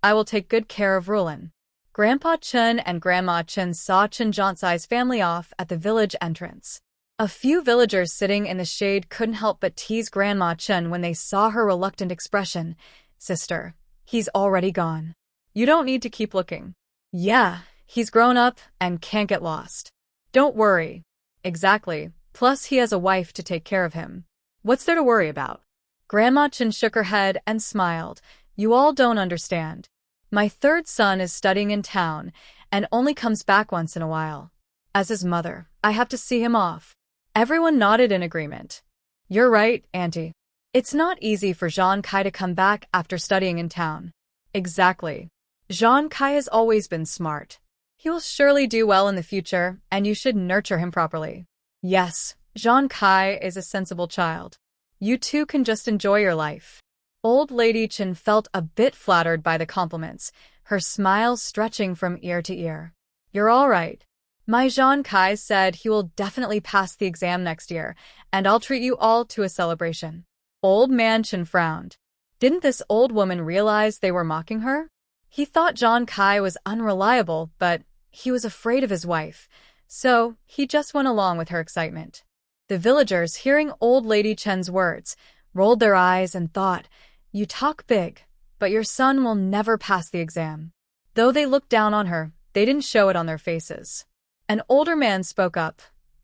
I will take good care of Rulin. Grandpa Chun and Grandma Chun saw Chun Jonsai's family off at the village entrance. A few villagers sitting in the shade couldn't help but tease Grandma Chun when they saw her reluctant expression. Sister, he's already gone. You don't need to keep looking. Yeah, he's grown up and can't get lost. Don't worry. Exactly. Plus he has a wife to take care of him. What's there to worry about? Grandma Chun shook her head and smiled. You all don't understand. My third son is studying in town and only comes back once in a while. As his mother, I have to see him off. Everyone nodded in agreement. You're right, Auntie. It's not easy for Jean Kai to come back after studying in town. Exactly. Jean Kai has always been smart. He will surely do well in the future, and you should nurture him properly. Yes, Jean Kai is a sensible child. You two can just enjoy your life. Old Lady Chen felt a bit flattered by the compliments, her smile stretching from ear to ear. You're all right. My Jean Kai said he will definitely pass the exam next year, and I'll treat you all to a celebration. Old Man Chen frowned. Didn't this old woman realize they were mocking her? He thought Jean Kai was unreliable, but he was afraid of his wife, so he just went along with her excitement. The villagers, hearing Old Lady Chen's words, rolled their eyes and thought, You talk big, but your son will never pass the exam. Though they looked down on her, they didn't show it on their faces. An older man spoke up.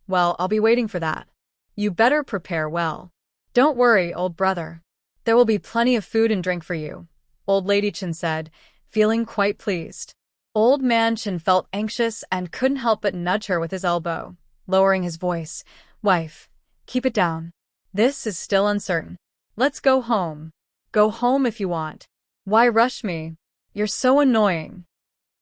Well, I'll be waiting for that. You better prepare well. Don't worry, old brother. There will be plenty of food and drink for you, Old Lady Chen said, feeling quite pleased. Old Man Chen felt anxious and couldn't help but nudge her with his elbow, lowering his voice. Wife, keep it down. This is still uncertain. Let's go home. Go home if you want. Why rush me? You're so annoying.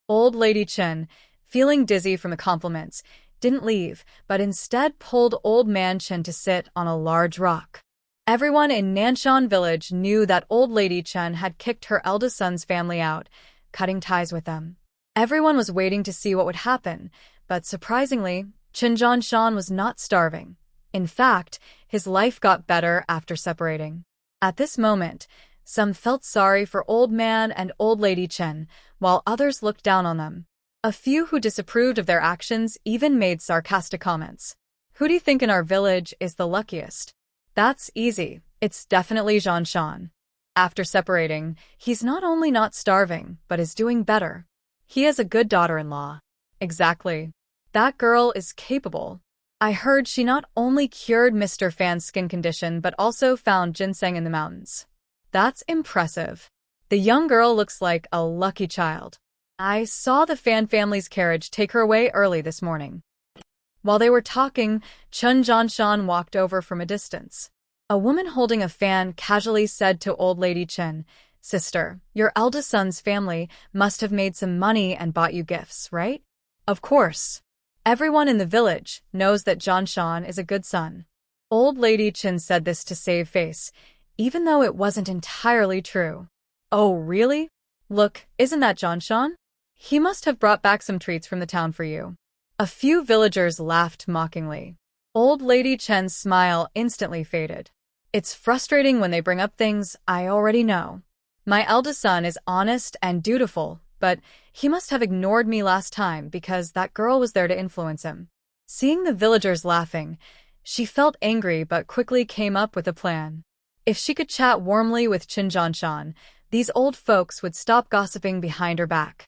Old Lady Chen, feeling dizzy from the compliments, didn't leave, but instead pulled Old Man Chen to sit on a large rock. Everyone in Nanshan village knew that Old Lady Chen had kicked her eldest son's family out, cutting ties with them. Everyone was waiting to see what would happen, but surprisingly, Chen Zhanshan was not starving. In fact, his life got better after separating. At this moment, some felt sorry for Old Man and Old Lady Chen, while others looked down on them. A few who disapproved of their actions even made sarcastic comments. Who do you think in our village is the luckiest? That's easy. It's definitely Zhanshan. After separating, he's not only not starving, but is doing better. He has a good daughter-in-law. Exactly. That girl is capable. I heard she not only cured Mr. Fan's skin condition but also found ginseng in the mountains. That's impressive. The young girl looks like a lucky child. I saw the Fan family's carriage take her away early this morning. While they were talking, Chun Zhanshan walked over from a distance. A woman holding a fan casually said to Old Lady Chen, Sister, your eldest son's family must have made some money and bought you gifts, right? Of course. Everyone in the village knows that Zhanshan is a good son. Old Lady Chen said this to save face, even though it wasn't entirely true. Oh, really? Look, isn't that Zhanshan? He must have brought back some treats from the town for you. A few villagers laughed mockingly. Old Lady Chen's smile instantly faded. It's frustrating when they bring up things I already know. My eldest son is honest and dutiful, but he must have ignored me last time because that girl was there to influence him. Seeing the villagers laughing, she felt angry but quickly came up with a plan. If she could chat warmly with Chen Zhanshan, these old folks would stop gossiping behind her back.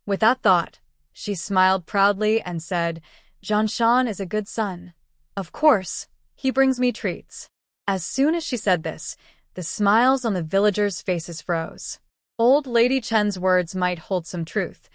With that thought, she smiled proudly and said, Zhanshan is a good son. Of course, he brings me treats. As soon as she said this, the smiles on the villagers' faces froze. Old Lady Chen's words might hold some truth.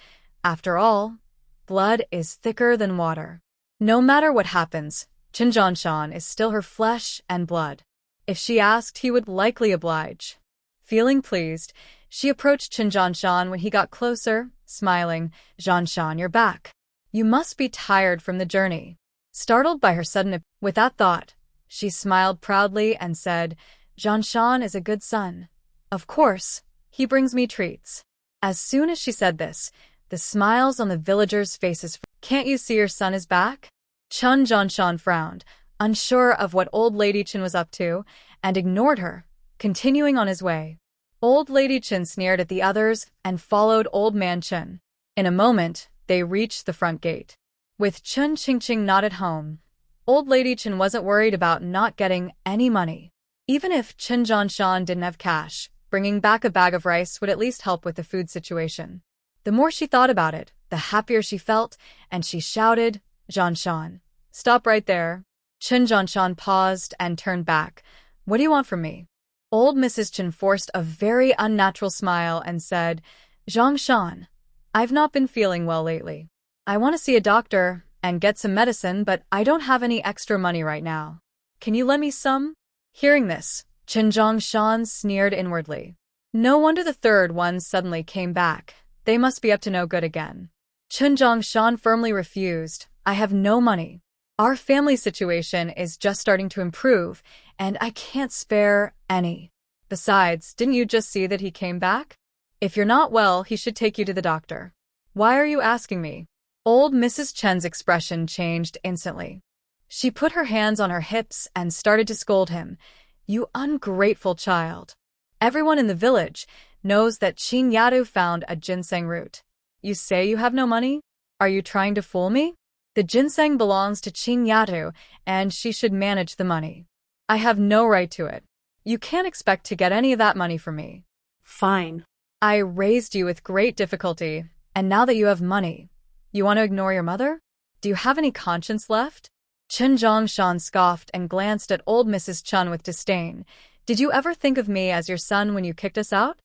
After all, blood is thicker than water. No matter what happens, Chen Zhanshan is still her flesh and blood. If she asked, he would likely oblige. Feeling pleased, she approached Chen Zhanshan when he got closer, smiling, Zhanshan, you're back. You must be tired from the journey. Startled by her sudden appearance, with that thought, she smiled proudly and said, Zhanshan is a good son. Of course, he brings me treats. As soon as she said this, the smiles on the villagers' faces. Can't you see your son is back? Chun Zhanshan frowned, unsure of what Old Lady Chen was up to, and ignored her, continuing on his way. Old Lady Chen sneered at the others and followed Old Man Chen. In a moment, they reached the front gate. With Chen Qingqing not at home, Old Lady Chen wasn't worried about not getting any money. Even if Chen Zhanshan didn't have cash, bringing back a bag of rice would at least help with the food situation. The more she thought about it, the happier she felt, and she shouted, "Zhanshan, stop right there." Chen Zhanshan paused and turned back. "What do you want from me?" Old Mrs. Chen forced a very unnatural smile and said, "Zhangshan, I've not been feeling well lately. I want to see a doctor and get some medicine, but I don't have any extra money right now. Can you lend me some?" Hearing this, Chen Zhangshan sneered inwardly. No wonder the third one suddenly came back. They must be up to no good again. Chen Zhangshan firmly refused. "I have no money. Our family situation is just starting to improve, and I can't spare any. Besides, didn't you just see that he came back? If you're not well, he should take you to the doctor." "Why are you asking me?" Old Mrs. Chen's expression changed instantly. She put her hands on her hips and started to scold him. "You ungrateful child. Everyone in the village knows that Qin Yadu found a ginseng root. You say you have no money? Are you trying to fool me? The ginseng belongs to Qin Yadu, and she should manage the money. I have no right to it. You can't expect to get any of that money from me." Fine. "I raised you with great difficulty, and now that you have money, you want to ignore your mother? Do you have any conscience left?" Chen Zhangshan scoffed and glanced at old Mrs. Chen with disdain. "Did you ever think of me as your son when you kicked us out?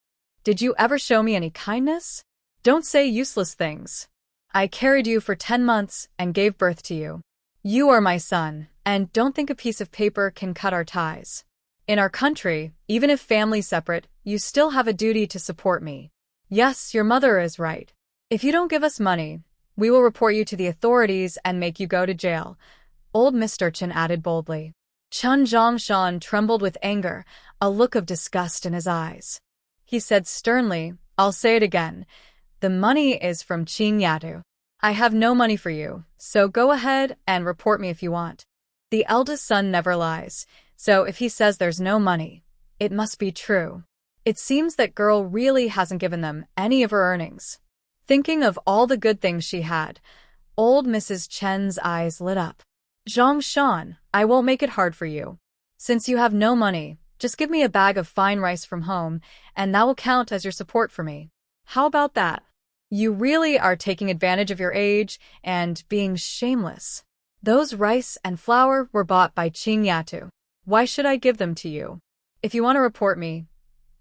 Did you ever show me any kindness? Don't say useless things. I carried you for 10 months and gave birth to you. You are my son, and don't think a piece of paper can cut our ties. In our country, even if families separate, you still have a duty to support me. Yes, your mother is right. If you don't give us money, we will report you to the authorities and make you go to jail," Old Mr. Chen added boldly. Chen Zhangshan trembled with anger, a look of disgust in his eyes. He said sternly, "I'll say it again. The money is from Qin Yadu. I have no money for you, so go ahead and report me if you want." The eldest son never lies, so if he says there's no money, it must be true. It seems that girl really hasn't given them any of her earnings. Thinking of all the good things she had, old Mrs. Chen's eyes lit up. "Zhangshan, I won't make it hard for you. Since you have no money, just give me a bag of fine rice from home, and that will count as your support for me. How about that? You really are taking advantage of your age and being shameless. Those rice and flour were bought by Qin Yatu. Why should I give them to you? If you want to report me,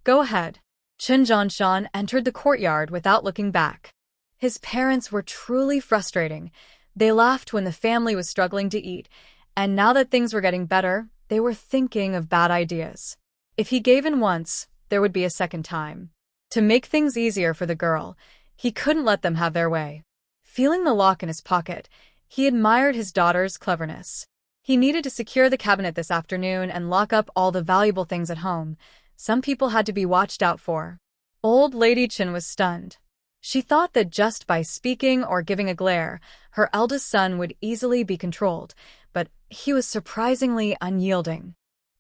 go ahead." Chen Zhanshan entered the courtyard without looking back. His parents were truly frustrating. They laughed when the family was struggling to eat, and now that things were getting better, they were thinking of bad ideas. If he gave in once, there would be a second time. To make things easier for the girl, he couldn't let them have their way. Feeling the lock in his pocket, he admired his daughter's cleverness. He needed to secure the cabinet this afternoon and lock up all the valuable things at home. Some people had to be watched out for. Old Lady Chen was stunned. She thought that just by speaking or giving a glare, her eldest son would easily be controlled, but he was surprisingly unyielding.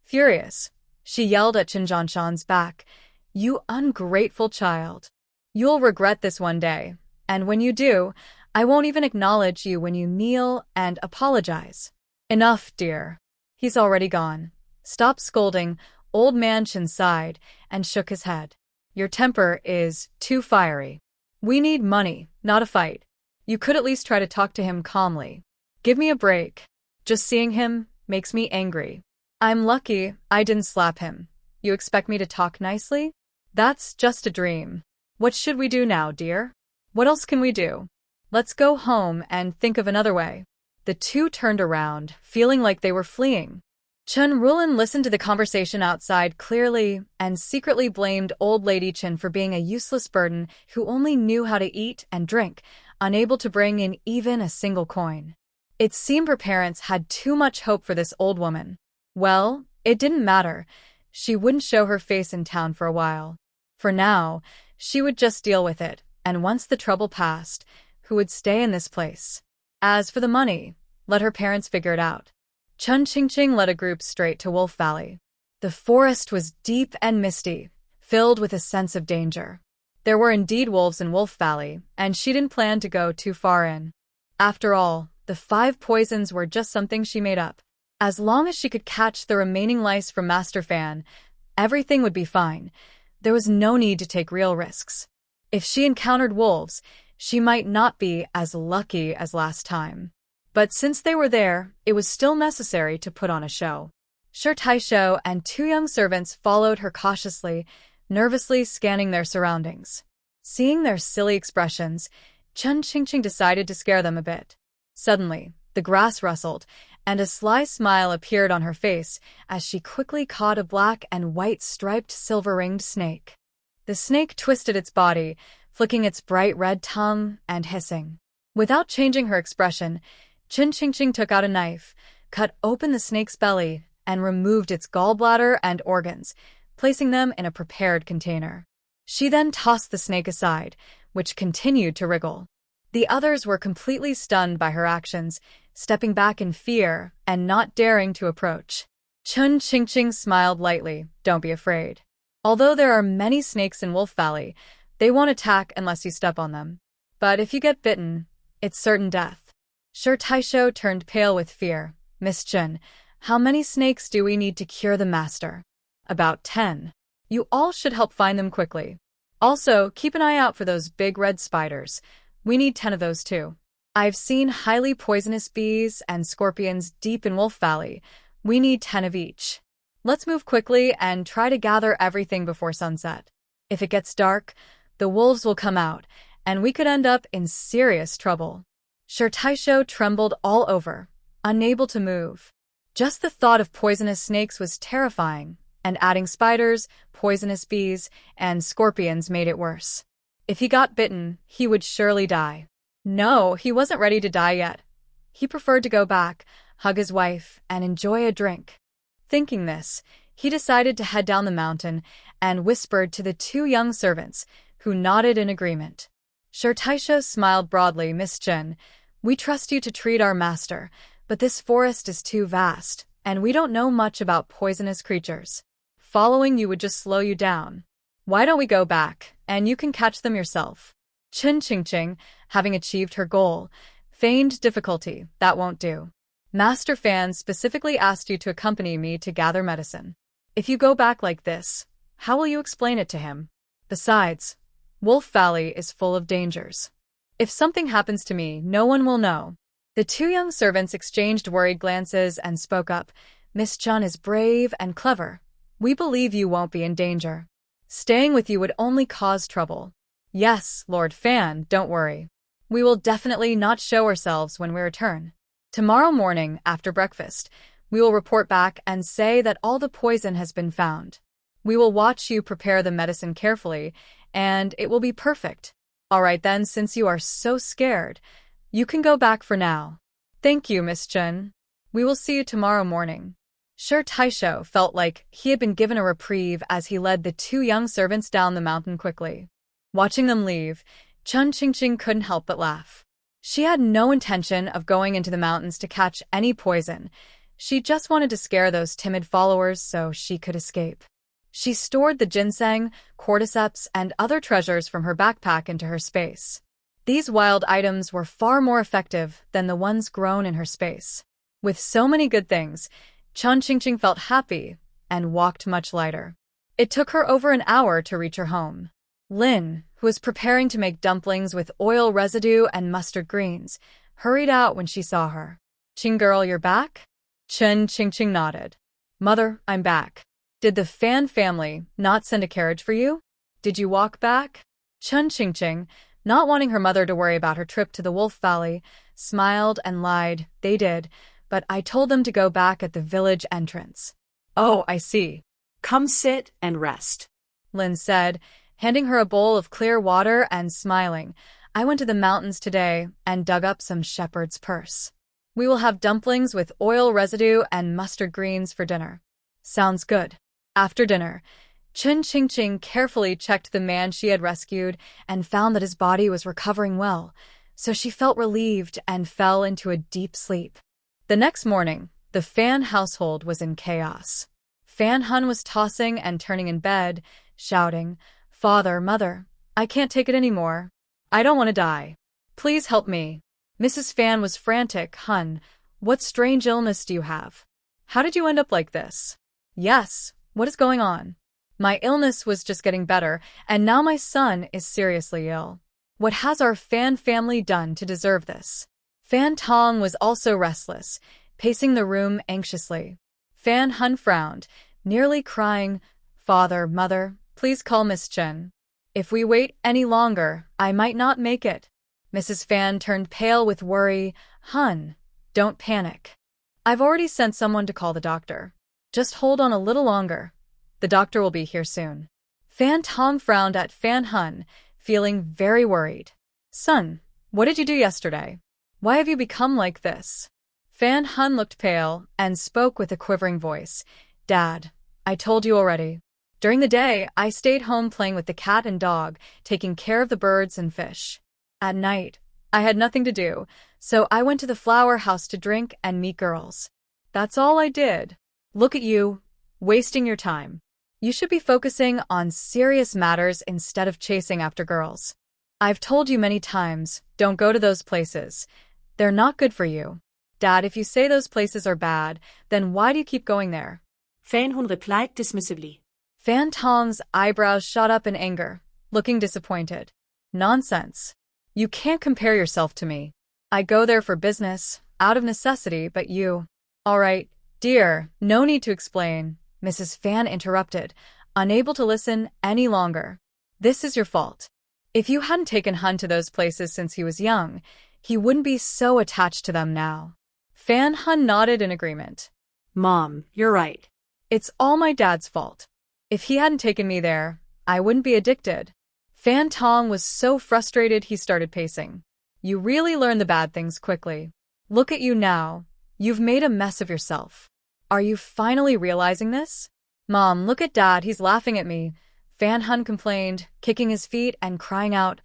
Furious, she yelled at Chen Zhanshan's back, "You ungrateful child. You'll regret this one day, and when you do, I won't even acknowledge you when you kneel and apologize." "Enough, dear. He's already gone. Stop scolding." Old Man Chen sighed and shook his head. "Your temper is too fiery. We need money, not a fight. You could at least try to talk to him calmly. Give me a break. Just seeing him makes me angry. I'm lucky I didn't slap him. You expect me to talk nicely? That's just a dream. What should we do now, dear? What else can we do? Let's go home and think of another way." The two turned around, feeling like they were fleeing. Chen Rulin listened to the conversation outside clearly and secretly blamed Old Lady Chen for being a useless burden who only knew how to eat and drink, unable to bring in even a single coin. It seemed her parents had too much hope for this old woman. Well, it didn't matter. She wouldn't show her face in town for a while. For now, she would just deal with it, and once the trouble passed, who would stay in this place? As for the money, let her parents figure it out. Chen Qingqing led a group straight to Wolf Valley. The forest was deep and misty, filled with a sense of danger. There were indeed wolves in Wolf Valley, and she didn't plan to go too far in. After all, the 5 poisons were just something she made up. As long as she could catch the remaining lice from Master Fan, everything would be fine. There was no need to take real risks. If she encountered wolves, she might not be as lucky as last time. But since they were there, it was still necessary to put on a show. Shi Taisho and 2 young servants followed her cautiously, nervously scanning their surroundings. Seeing their silly expressions, Chun Qingqing decided to scare them a bit. Suddenly, the grass rustled, and a sly smile appeared on her face as she quickly caught a black and white striped silver-ringed snake. The snake twisted its body, flicking its bright red tongue and hissing. Without changing her expression, Chun Qingqing took out a knife, cut open the snake's belly, and removed its gallbladder and organs, placing them in a prepared container. She then tossed the snake aside, which continued to wriggle. The others were completely stunned by her actions, stepping back in fear and not daring to approach. Chun Qingqing smiled lightly. Don't be afraid. Although there are many snakes in Wolf Valley, they won't attack unless you step on them. But if you get bitten, it's certain death. Shi Taisho turned pale with fear. Miss Chun, how many snakes do we need to cure the master? About 10. You all should help find them quickly. Also, keep an eye out for those big red spiders. We need 10 of those too. I've seen highly poisonous bees and scorpions deep in Wolf Valley. We need 10 of each. Let's move quickly and try to gather everything before sunset. If it gets dark, the wolves will come out, and we could end up in serious trouble. Shi Taisho trembled all over, unable to move. Just the thought of poisonous snakes was terrifying, and adding spiders, poisonous bees, and scorpions made it worse. If he got bitten, he would surely die. No, he wasn't ready to die yet. He preferred to go back, hug his wife, and enjoy a drink. Thinking this, he decided to head down the mountain and whispered to the 2 young servants, who nodded in agreement. Shi Taisho smiled broadly. Miss Chun, we trust you to treat our master, but this forest is too vast, and we don't know much about poisonous creatures. Following you would just slow you down. Why don't we go back, and you can catch them yourself? Chun Qingqing, having achieved her goal, feigned difficulty. That won't do. Master Fan specifically asked you to accompany me to gather medicine. If you go back like this, how will you explain it to him? Besides, Wolf Valley is full of dangers. If something happens to me, no one will know. The 2 young servants exchanged worried glances and spoke up. Miss Chun is brave and clever. We believe you won't be in danger. Staying with you would only cause trouble. Yes, Lord Fan, don't worry. We will definitely not show ourselves when we return. Tomorrow morning, after breakfast, we will report back and say that all the poison has been found. We will watch you prepare the medicine carefully, and it will be perfect. All right then, since you are so scared, you can go back for now. Thank you, Miss Chun. We will see you tomorrow morning. Shi Taisho felt like he had been given a reprieve as he led the 2 young servants down the mountain quickly. Watching them leave, Chun Qingqing couldn't help but laugh. She had no intention of going into the mountains to catch any poison. She just wanted to scare those timid followers so she could escape. She stored the ginseng, cordyceps, and other treasures from her backpack into her space. These wild items were far more effective than the ones grown in her space. With so many good things, Chun Qingqing felt happy and walked much lighter. It took her over an hour to reach her home. Lin, who was preparing to make dumplings with oil residue and mustard greens, hurried out when she saw her. Qing girl, you're back? Chun Qingqing nodded. Mother, I'm back. Did the Fan family not send a carriage for you? Did you walk back? Chun Qingqing, not wanting her mother to worry about her trip to the Wolf Valley, smiled and lied. They did, but I told them to go back at the village entrance. Oh, I see. Come sit and rest, Lin said, handing her a bowl of clear water and smiling. I went to the mountains today and dug up some shepherd's purse. We will have dumplings with oil residue and mustard greens for dinner. Sounds good. After dinner, Chun Qingqing carefully checked the man she had rescued and found that his body was recovering well, so she felt relieved and fell into a deep sleep. The next morning, the Fan household was in chaos. Fan Hun was tossing and turning in bed, shouting, "Father, Mother, I can't take it anymore. I don't want to die. Please help me." Mrs. Fan was frantic. "Hun, what strange illness do you have? How did you end up like this?" "Yes, what is going on?" "My illness was just getting better, and now my son is seriously ill. What has our Fan family done to deserve this?" Fan Tong was also restless, pacing the room anxiously. Fan Hun frowned, nearly crying. "Father, Mother, please call Miss Chen. If we wait any longer, I might not make it." Mrs. Fan turned pale with worry. "Hun, don't panic. I've already sent someone to call the doctor. Just hold on a little longer. The doctor will be here soon." Fan Tong frowned at Fan Hun, feeling very worried. "Son, what did you do yesterday? Why have you become like this?" Fan Hun looked pale and spoke with a quivering voice. "Dad, I told you already. During the day, I stayed home playing with the cat and dog, taking care of the birds and fish. At night, I had nothing to do, so I went to the flower house to drink and meet girls. That's all I did. Look at you, wasting your time. You should be focusing on serious matters instead of chasing after girls. I've told you many times, don't go to those places. They're not good for you. Dad, if you say those places are bad, then why do you keep going there?" Fan Hun replied dismissively. Fan Tong's eyebrows shot up in anger, looking disappointed. "Nonsense. You can't compare yourself to me. I go there for business, out of necessity, but you—" "All right, dear, no need to explain," Mrs. Fan interrupted, unable to listen any longer. "This is your fault. If you hadn't taken Hun to those places since he was young, he wouldn't be so attached to them now." Fan Hun nodded in agreement. "Mom, you're right. "It's all my dad's fault. If he hadn't taken me there, I wouldn't be addicted." Fan Tong was so frustrated he started pacing. "You really learn the bad things quickly. Look at you now. You've made a mess of yourself. Are you finally realizing this?" "Mom, look at Dad, he's laughing at me," Fan Hun complained, kicking his feet and crying out,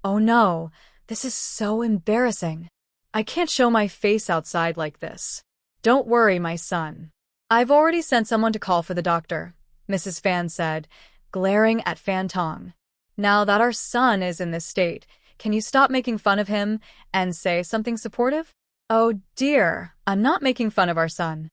"Oh no, this is so embarrassing. I can't show my face outside like this." "Don't worry, my son. I've already sent someone to call for the doctor," Mrs. Fan said, glaring at Fan Tong. "Now that our son is in this state, can you stop making fun of him and say something supportive?" "Oh dear, I'm not making fun of our son.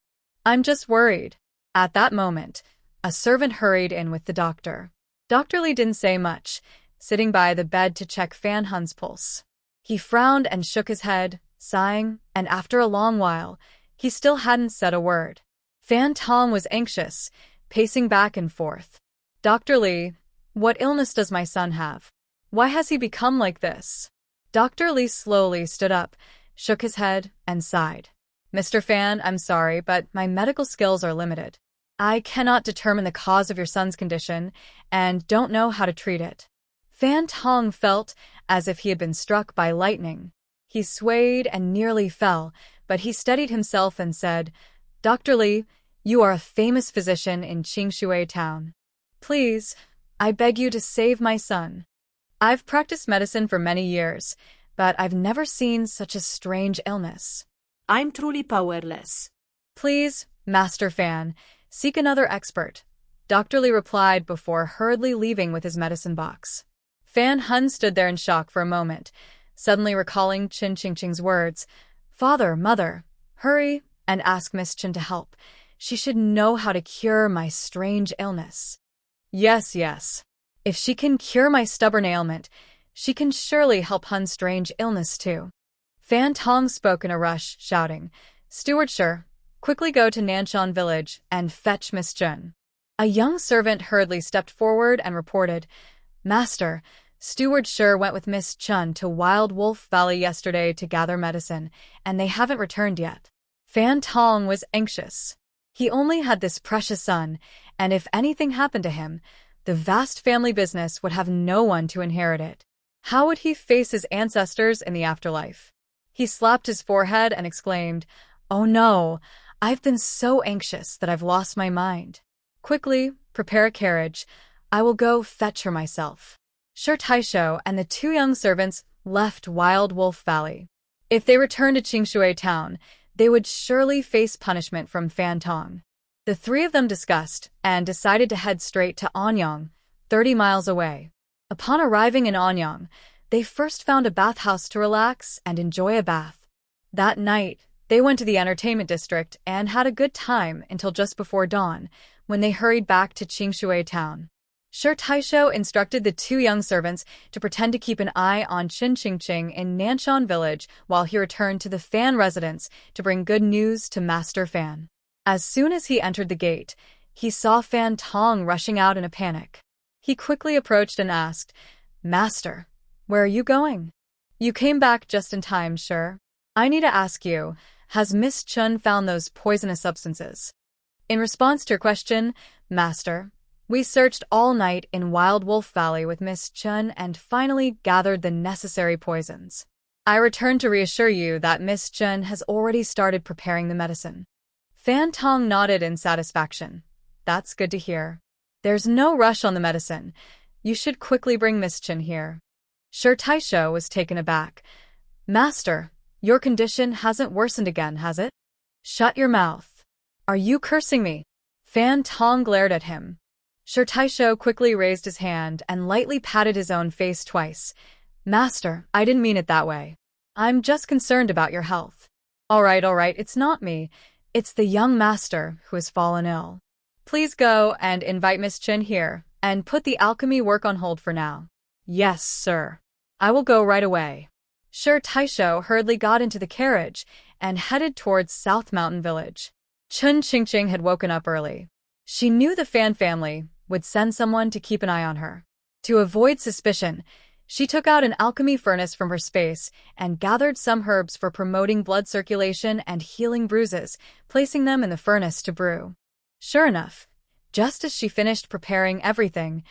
I'm just worried." At that moment, a servant hurried in with the doctor. Dr. Lee didn't say much, sitting by the bed to check Fan Hun's pulse. He frowned and shook his head, sighing, and after a long while, he still hadn't said a word. Fan Tong was anxious, pacing back and forth. "Dr. Lee, what illness does my son have? Why has he become like this?" Dr. Lee slowly stood up, shook his head, and sighed. "Mr. Fan, I'm sorry, but my medical skills are limited. I cannot determine the cause of your son's condition and don't know how to treat it." Fan Tong felt as if he had been struck by lightning. He swayed and nearly fell, but he steadied himself and said, "Dr. Lee, you are a famous physician in Qingshui town. Please, I beg you to save my son. I've practiced medicine for many years, but I've never seen such a strange illness. I'm truly powerless." "Please, Master Fan, seek another expert," Dr. Lee replied before hurriedly leaving with his medicine box. Fan Hun stood there in shock for a moment, suddenly recalling Qin Qingqing's words. "Father, Mother, hurry and ask Miss Qin to help. She should know how to cure my strange illness." Yes. If she can cure my stubborn ailment, she can surely help Hun's strange illness too." Fan Tong spoke in a rush, shouting, "Steward Shi, quickly go to Nanshan village and fetch Miss Qin." A young servant hurriedly stepped forward and reported, "Master, Steward Shi went with Miss Qin to Wild Wolf Valley yesterday to gather medicine, and they haven't returned yet." Fan Tong was anxious. He only had this precious son, and if anything happened to him, the vast family business would have no one to inherit it. How would he face his ancestors in the afterlife? He slapped his forehead and exclaimed, "Oh no, I've been so anxious that I've lost my mind. Quickly, prepare a carriage. I will go fetch her myself." Shi Taisho and the two young servants left Wild Wolf Valley. If they returned to Qingshui town, they would surely face punishment from Fan Tong. The three of them discussed and decided to head straight to Anyang, 30 miles away. Upon arriving in Anyang, they first found a bathhouse to relax and enjoy a bath. That night, they went to the entertainment district and had a good time until just before dawn, when they hurried back to Qingshui town. Shi Taisho instructed the two young servants to pretend to keep an eye on Qin Qingqing in Nanshan village while he returned to the Fan residence to bring good news to Master Fan. As soon as he entered the gate, he saw Fan Tong rushing out in a panic. He quickly approached and asked, "Master, where are you going?" "You came back just in time, sure. I need to ask you, has Miss Chun found those poisonous substances?" In response to your question, Master, we searched all night in Wild Wolf Valley with Miss Chun and finally gathered the necessary poisons. I return to reassure you that Miss Chun has already started preparing the medicine. Fan Tong nodded in satisfaction. That's good to hear. There's no rush on the medicine. You should quickly bring Miss Chun here. Shi Taisho was taken aback. Master, your condition hasn't worsened again, has it? Shut your mouth. Are you cursing me? Fan Tong glared at him. Shi Taisho quickly raised his hand and lightly patted his own face twice. Master, I didn't mean it that way. I'm just concerned about your health. All right, it's not me. It's the young master who has fallen ill. Please go and invite Miss Chun here, and put the alchemy work on hold for now. Yes, sir. I will go right away. Shi Taisho hurriedly got into the carriage and headed towards South Mountain Village. Qin Qingqing had woken up early. She knew the Fan family would send someone to keep an eye on her. To avoid suspicion, she took out an alchemy furnace from her space and gathered some herbs for promoting blood circulation and healing bruises, placing them in the furnace to brew. Sure enough, just as she finished preparing everything,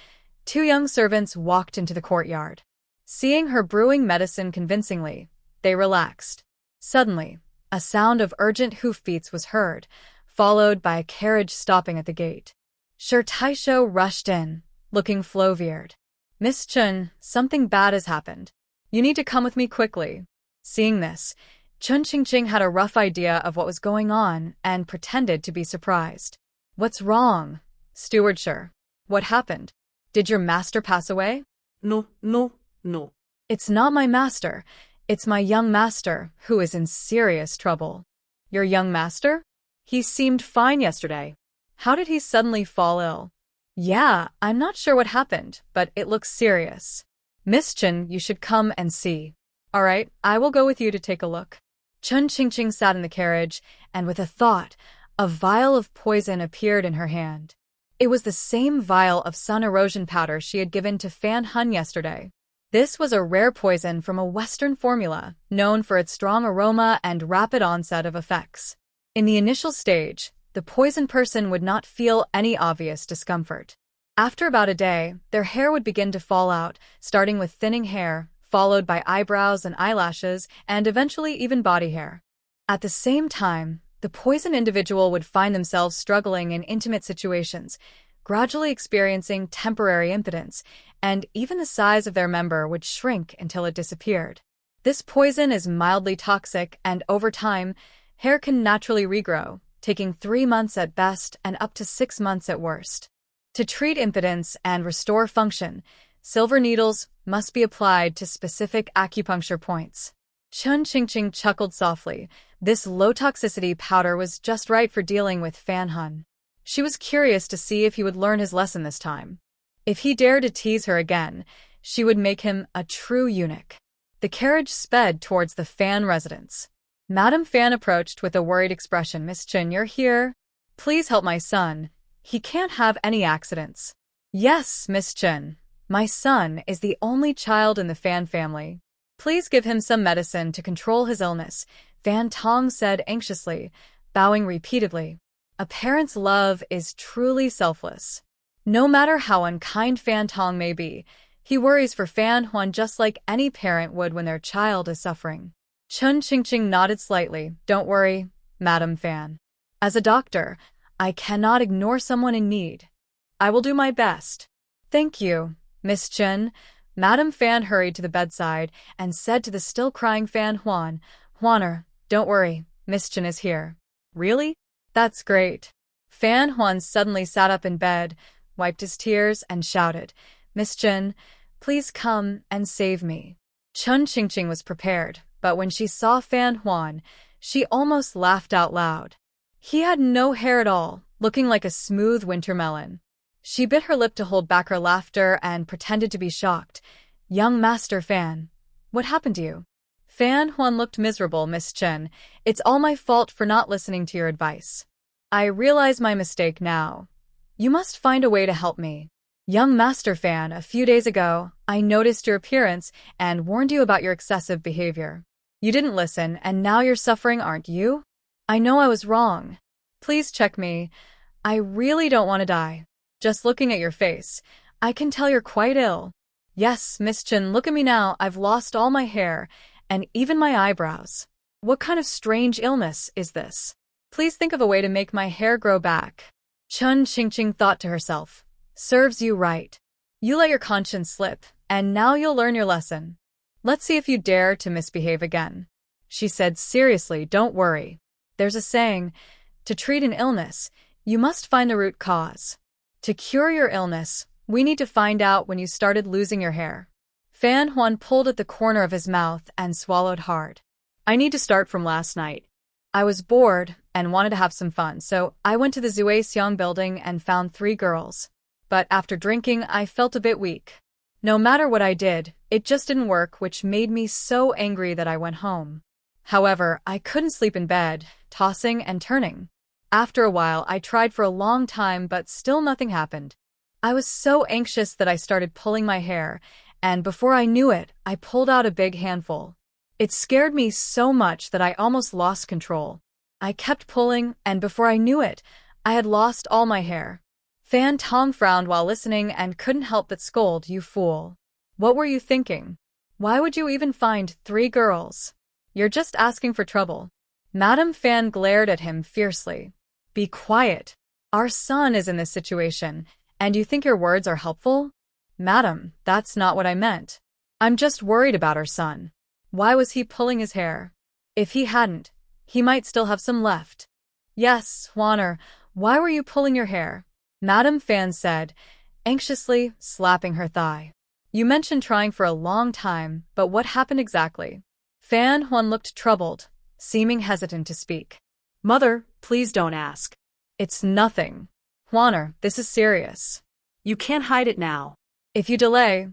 two young servants walked into the courtyard. Seeing her brewing medicine convincingly, they relaxed. Suddenly, a sound of urgent hoofbeats was heard, followed by a carriage stopping at the gate. Shi Taisho rushed in, looking floored. Miss Chun, something bad has happened. You need to come with me quickly. Seeing this, Qin Qingqing had a rough idea of what was going on and pretended to be surprised. What's wrong? Steward Shi. What happened? Did your master pass away? No. It's not my master. It's my young master, who is in serious trouble. Your young master? He seemed fine yesterday. How did he suddenly fall ill? Yeah, I'm not sure what happened, but it looks serious. Miss Chun, you should come and see. All right, I will go with you to take a look. Qin Qingqing sat in the carriage, and with a thought, a vial of poison appeared in her hand. It was the same vial of sun erosion powder she had given to Fan Hun yesterday. This was a rare poison from a Western formula, known for its strong aroma and rapid onset of effects. In the initial stage, the poisoned person would not feel any obvious discomfort. After about a day, their hair would begin to fall out, starting with thinning hair, followed by eyebrows and eyelashes, and eventually even body hair. At the same time, the poisoned individual would find themselves struggling in intimate situations, gradually experiencing temporary impotence, and even the size of their member would shrink until it disappeared. This poison is mildly toxic, and over time, hair can naturally regrow, taking 3 months at best and up to 6 months at worst. To treat impotence and restore function, silver needles must be applied to specific acupuncture points. Qin Qingqing chuckled softly. This low-toxicity powder was just right for dealing with Fan Hun. She was curious to see if he would learn his lesson this time. If he dared to tease her again, she would make him a true eunuch. The carriage sped towards the Fan residence. Madame Fan approached with a worried expression. Miss Chun, you're here? Please help my son. He can't have any accidents. Yes, Miss Chun. My son is the only child in the Fan family. Please give him some medicine to control his illness, Fan Tong said anxiously, bowing repeatedly. A parent's love is truly selfless. No matter how unkind Fan Tong may be, he worries for Fan Huan just like any parent would when their child is suffering. Qin Qingqing nodded slightly. Don't worry, Madame Fan. As a doctor, I cannot ignore someone in need. I will do my best. Thank you, Miss Chun. Madame Fan hurried to the bedside and said to the still crying Fan Huan, Huaner, don't worry, Miss Chun is here. Really? That's great. Fan Huan suddenly sat up in bed. wiped his tears, and shouted, "Miss Chen, please come and save me." Chun Qingqing was prepared, but when she saw Fan Huan, she almost laughed out loud. He had no hair at all, looking like a smooth winter melon. She bit her lip to hold back her laughter and pretended to be shocked. "Young Master Fan, what happened to you?" Fan Huan looked miserable. "Miss Chen, it's all my fault for not listening to your advice. I realize my mistake now. You must find a way to help me. Young Master Fan, a few days ago, I noticed your appearance and warned you about your excessive behavior. You didn't listen, and now you're suffering, aren't you? I know I was wrong. Please check me. I really don't want to die. Just looking at your face, I can tell you're quite ill." "Yes, Miss Chen, look at me now. I've lost all my hair, and even my eyebrows. What kind of strange illness is this? Please think of a way to make my hair grow back." Chun Qingqing thought to herself, "Serves you right. You let your conscience slip, and now you'll learn your lesson. Let's see if you dare to misbehave again." She said seriously, "Don't worry. There's a saying, to treat an illness, you must find the root cause. To cure your illness, we need to find out when you started losing your hair." Fan Huan pulled at the corner of his mouth and swallowed hard. "I need to start from last night. I was bored and wanted to have some fun, so I went to the Zuexiang building and found 3 girls. But after drinking, I felt a bit weak. No matter what I did, it just didn't work, which made me so angry that I went home. However, I couldn't sleep in bed, tossing and turning. After a while, I tried for a long time, but still nothing happened. I was so anxious that I started pulling my hair, and before I knew it, I pulled out a big handful. It scared me so much that I almost lost control. I kept pulling, and before I knew it, I had lost all my hair." Fan Tong frowned while listening and couldn't help but scold, "You fool. What were you thinking? Why would you even find 3 girls? You're just asking for trouble." Madame Fan glared at him fiercely. "Be quiet. Our son is in this situation, and you think your words are helpful? Madam, that's not what I meant. I'm just worried about our son. Why was he pulling his hair? If he hadn't, he might still have some left." "Yes, Huaner, why were you pulling your hair?" Madame Fan said, anxiously slapping her thigh. "You mentioned trying for a long time, but what happened exactly?" Fan Huan looked troubled, seeming hesitant to speak. "Mother, please don't ask. "It's nothing. Huaner, this is serious. You can't hide it now. If you delay,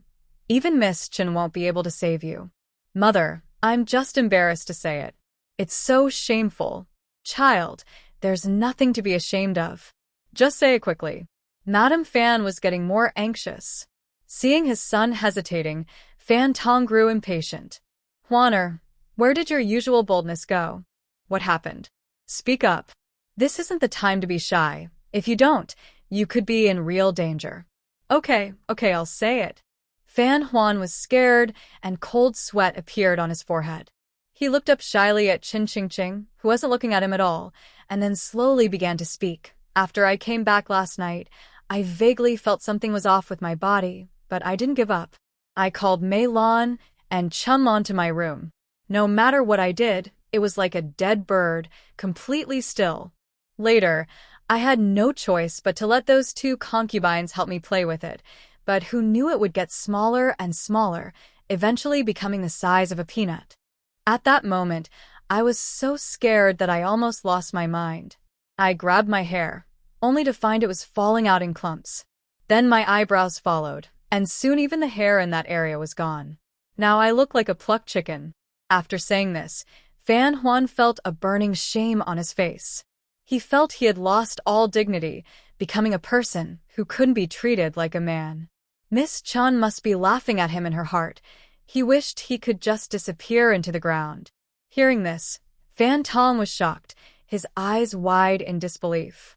even Miss Chen won't be able to save you." "Mother, I'm just embarrassed to say it. It's so shameful. Child, there's nothing to be ashamed of. Just say it quickly." Madame Fan was getting more anxious. Seeing his son hesitating, Fan Tong grew impatient. "Huaner, where did your usual boldness go? What happened? Speak up. This isn't the time to be shy. If you don't, you could be in real danger." Okay, I'll say it." Fan Huan was scared, and cold sweat appeared on his forehead. He looked up shyly at Chun Qingqing, who wasn't looking at him at all, and then slowly began to speak. "After I came back last night, I vaguely felt something was off with my body, but I didn't give up. I called Mei Lan and Chun Lan to my room. No matter what I did, it was like a dead bird, completely still. Later, I had no choice but to let those 2 concubines help me play with it, but who knew it would get smaller and smaller, eventually becoming the size of a peanut. At that moment, I was so scared that I almost lost my mind. I grabbed my hair, only to find it was falling out in clumps. Then my eyebrows followed, and soon even the hair in that area was gone. Now I look like a plucked chicken." After saying this, Fan Huan felt a burning shame on his face. He felt he had lost all dignity, becoming a person who couldn't be treated like a man. Miss Chun must be laughing at him in her heart. He wished he could just disappear into the ground. Hearing this, Fan Tong was shocked, his eyes wide in disbelief.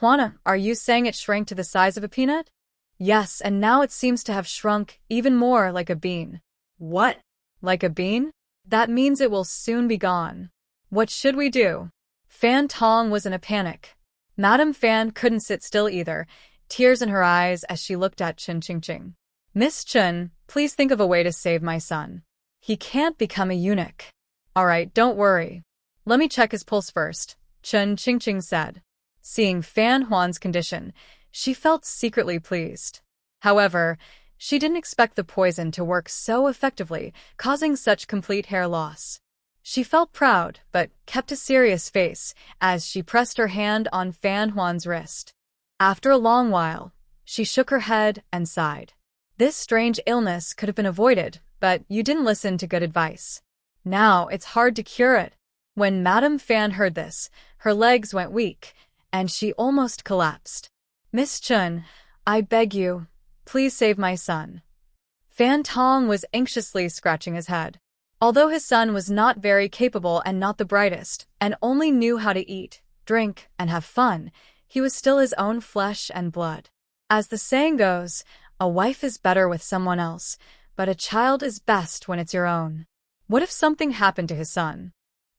"Huana, are you saying it shrank to the size of a peanut?" "Yes, and now it seems to have shrunk even more, like a bean." "What? Like a bean? That means it will soon be gone. What should we do?" Fan Tong was in a panic. Madame Fan couldn't sit still either, tears in her eyes as she looked at Chun Qingqing. "Miss Chun, please think of a way to save my son. He can't become a eunuch." "All right, don't worry. Let me check his pulse first," Chun Qingqing said. Seeing Fan Huan's condition, She felt secretly pleased. However, she didn't expect the poison to work so effectively, causing such complete hair loss. She felt proud, but kept a serious face as she pressed her hand on Fan Huan's wrist. After a long while, she shook her head and sighed. This strange illness could have been avoided, but you didn't listen to good advice. Now it's hard to cure it. When Madame Fan heard this, her legs went weak, and she almost collapsed. Miss Chun, I beg you, please save my son. Fan Tong was anxiously scratching his head. Although his son was not very capable and not the brightest, and only knew how to eat, drink, and have fun, he was still his own flesh and blood. As the saying goes, a wife is better with someone else, but a child is best when it's your own. What if something happened to his son?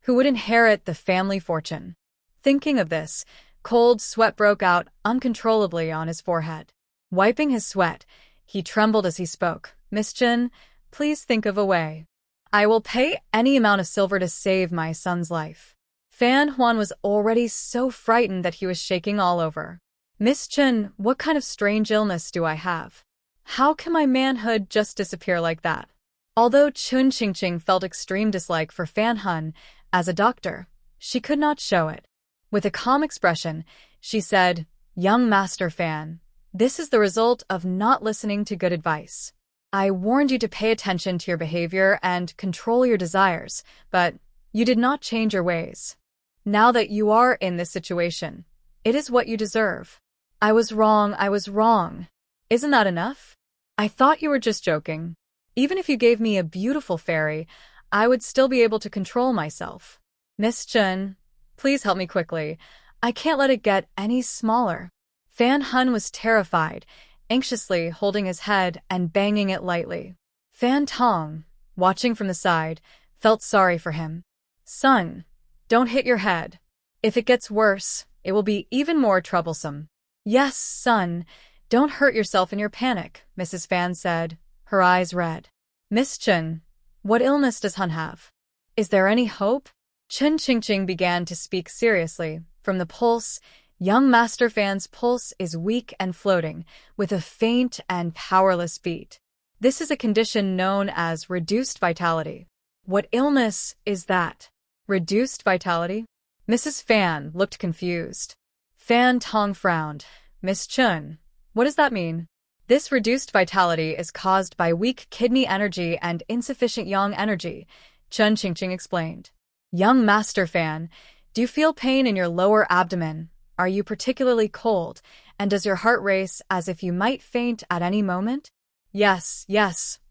Who would inherit the family fortune? Thinking of this, cold sweat broke out uncontrollably on his forehead. Wiping his sweat, he trembled as he spoke. Miss Chun, please think of a way. I will pay any amount of silver to save my son's life. Fan Huan was already so frightened that he was shaking all over. Miss Chun, what kind of strange illness do I have? How can my manhood just disappear like that? Although Chun Qingqing felt extreme dislike for Fan Hun as a doctor, she could not show it. With a calm expression, she said, Young Master Fan, this is the result of not listening to good advice. I warned you to pay attention to your behavior and control your desires, but you did not change your ways. Now that you are in this situation, it is what you deserve. I was wrong. Isn't that enough? I thought you were just joking. Even if you gave me a beautiful fairy, I would still be able to control myself. Miss Chun, please help me quickly. I can't let it get any smaller. Fan Hun was terrified, anxiously holding his head and banging it lightly. Fan Tong, watching from the side, felt sorry for him. Son, don't hit your head. If it gets worse, it will be even more troublesome. Yes, son, don't hurt yourself in your panic, Mrs. Fan said, her eyes red. Miss Chun, what illness does Hun have? Is there any hope? Chun Qingqing began to speak seriously. From the pulse, young Master Fan's pulse is weak and floating, with a faint and powerless beat. This is a condition known as reduced vitality. What illness is that? Reduced vitality? Mrs. Fan looked confused. Fan Tong frowned. Miss Chun, what does that mean? This reduced vitality is caused by weak kidney energy and insufficient yang energy, Chun Qingqing explained. Young Master Fan, do you feel pain in your lower abdomen? Are you particularly cold, and does your heart race as if you might faint at any moment? Yes,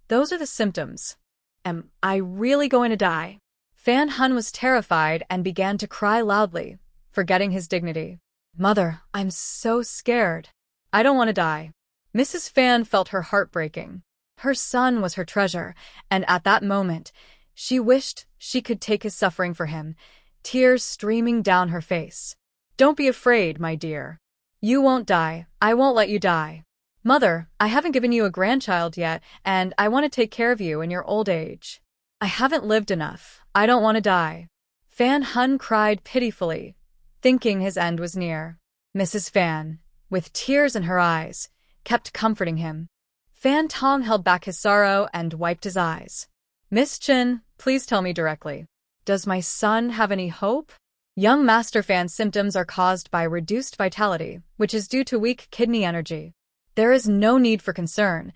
those are the symptoms. Am I really going to die? Fan Hun was terrified and began to cry loudly, forgetting his dignity. Mother, I'm so scared. I don't want to die. Mrs. Fan felt her heart breaking. Her son was her treasure, and at that moment, she wished she could take his suffering for him, tears streaming down her face. Don't be afraid, my dear. You won't die. I won't let you die. Mother, I haven't given you a grandchild yet, and I want to take care of you in your old age. I haven't lived enough. I don't want to die. Fan Hun cried pitifully, thinking his end was near. Mrs. Fan, with tears in her eyes, kept comforting him. Fan Tong held back his sorrow and wiped his eyes. Miss Chun, please tell me directly. Does my son have any hope? Young Master Fan's symptoms are caused by reduced vitality, which is due to weak kidney energy. There is no need for concern.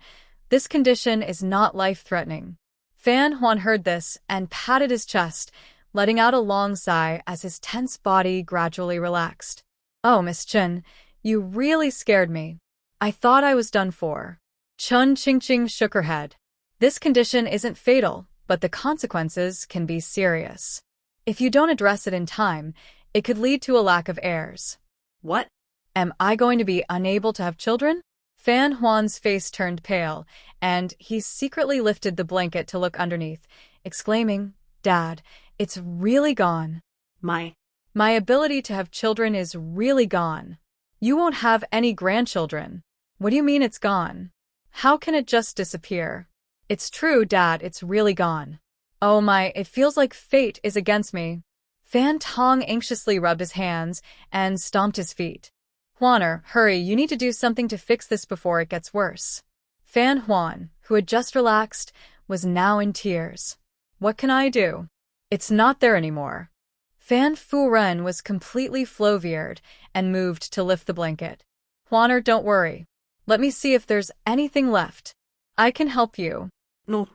This condition is not life-threatening. Fan Huan heard this and patted his chest, letting out a long sigh as his tense body gradually relaxed. Oh, Miss Chun, you really scared me. I thought I was done for. Chun Qingqing shook her head. This condition isn't fatal, but the consequences can be serious. If you don't address it in time, it could lead to a lack of heirs. What? Am I going to be unable to have children? Fan Huan's face turned pale, and he secretly lifted the blanket to look underneath, exclaiming, Dad, it's really gone. My ability to have children is really gone. You won't have any grandchildren. What do you mean it's gone? How can it just disappear? It's true, Dad, it's really gone. Oh my, it feels like fate is against me. Fan Tong anxiously rubbed his hands and stomped his feet. Huaner, hurry, you need to do something to fix this before it gets worse. Fan Huan, who had just relaxed, was now in tears. What can I do? It's not there anymore. Fan Furen was completely flow-veered and moved to lift the blanket. Huaner, don't worry. Let me see if there's anything left. I can help you. No.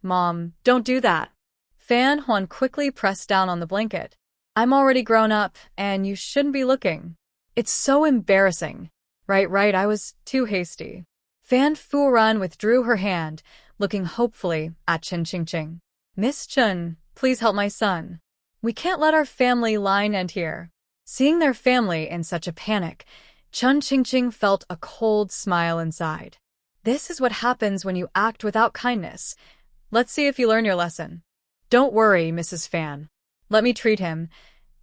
Mom, don't do that. Fan Huan quickly pressed down on the blanket. I'm already grown up, and you shouldn't be looking. It's so embarrassing. Right, I was too hasty. Fan Furen withdrew her hand, looking hopefully at Chen Qingqing. Miss Chen, please help my son. We can't let our family line end here. Seeing their family in such a panic, Chen Qingqing felt a cold smile inside. This is what happens when you act without kindness. Let's see if you learn your lesson. Don't worry, Mrs. Fan. Let me treat him,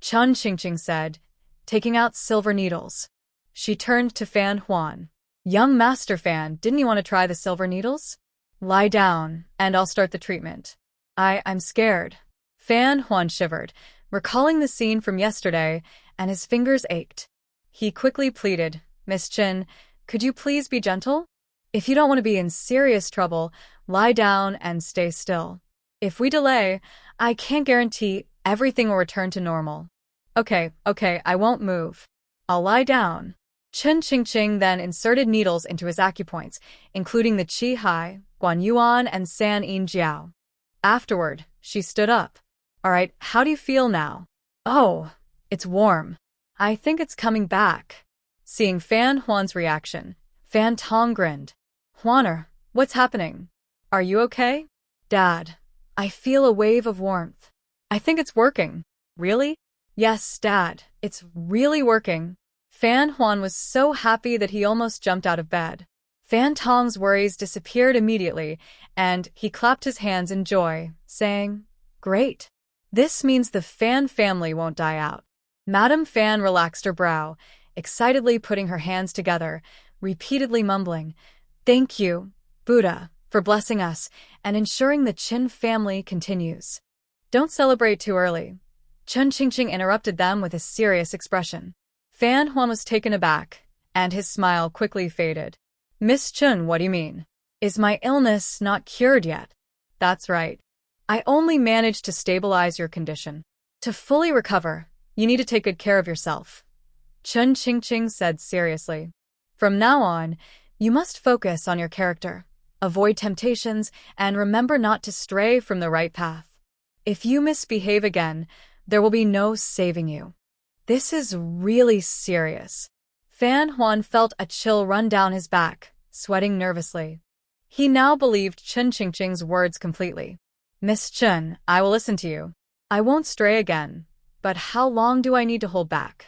Chen Qingqing said, taking out silver needles. She turned to Fan Huan. Young Master Fan, didn't you want to try the silver needles? Lie down, and I'll start the treatment. I'm scared. Fan Huan shivered, recalling the scene from yesterday, and his fingers ached. He quickly pleaded, Miss Chen, could you please be gentle? If you don't want to be in serious trouble, lie down and stay still. If we delay, I can't guarantee everything will return to normal. Okay, I won't move. I'll lie down. Chen Qingqing then inserted needles into his acupoints, including the Qi Hai, Guan Yuan, and San Yin Jiao. Afterward, she stood up. All right, how do you feel now? Oh, it's warm. I think it's coming back. Seeing Fan Huan's reaction, Fan Tong grinned. Huaner, what's happening? Are you okay? Dad, I feel a wave of warmth. I think it's working. Really? Yes, Dad, it's really working. Fan Huan was so happy that he almost jumped out of bed. Fan Tong's worries disappeared immediately, and he clapped his hands in joy, saying, Great. This means the Fan family won't die out. Madame Fan relaxed her brow, excitedly putting her hands together, repeatedly mumbling, Thank you, Buddha, for blessing us and ensuring the Qin family continues. Don't celebrate too early. Chen Qingqing interrupted them with a serious expression. Fan Huan was taken aback, and his smile quickly faded. Miss Chen, what do you mean? Is my illness not cured yet? That's right. I only managed to stabilize your condition. To fully recover, you need to take good care of yourself. Chen Qingqing said seriously. From now on, you must focus on your character, avoid temptations, and remember not to stray from the right path. If you misbehave again, there will be no saving you. This is really serious. Fan Huan felt a chill run down his back, sweating nervously. He now believed Chen Qingqing's words completely. Miss Chen, I will listen to you. I won't stray again, but how long do I need to hold back?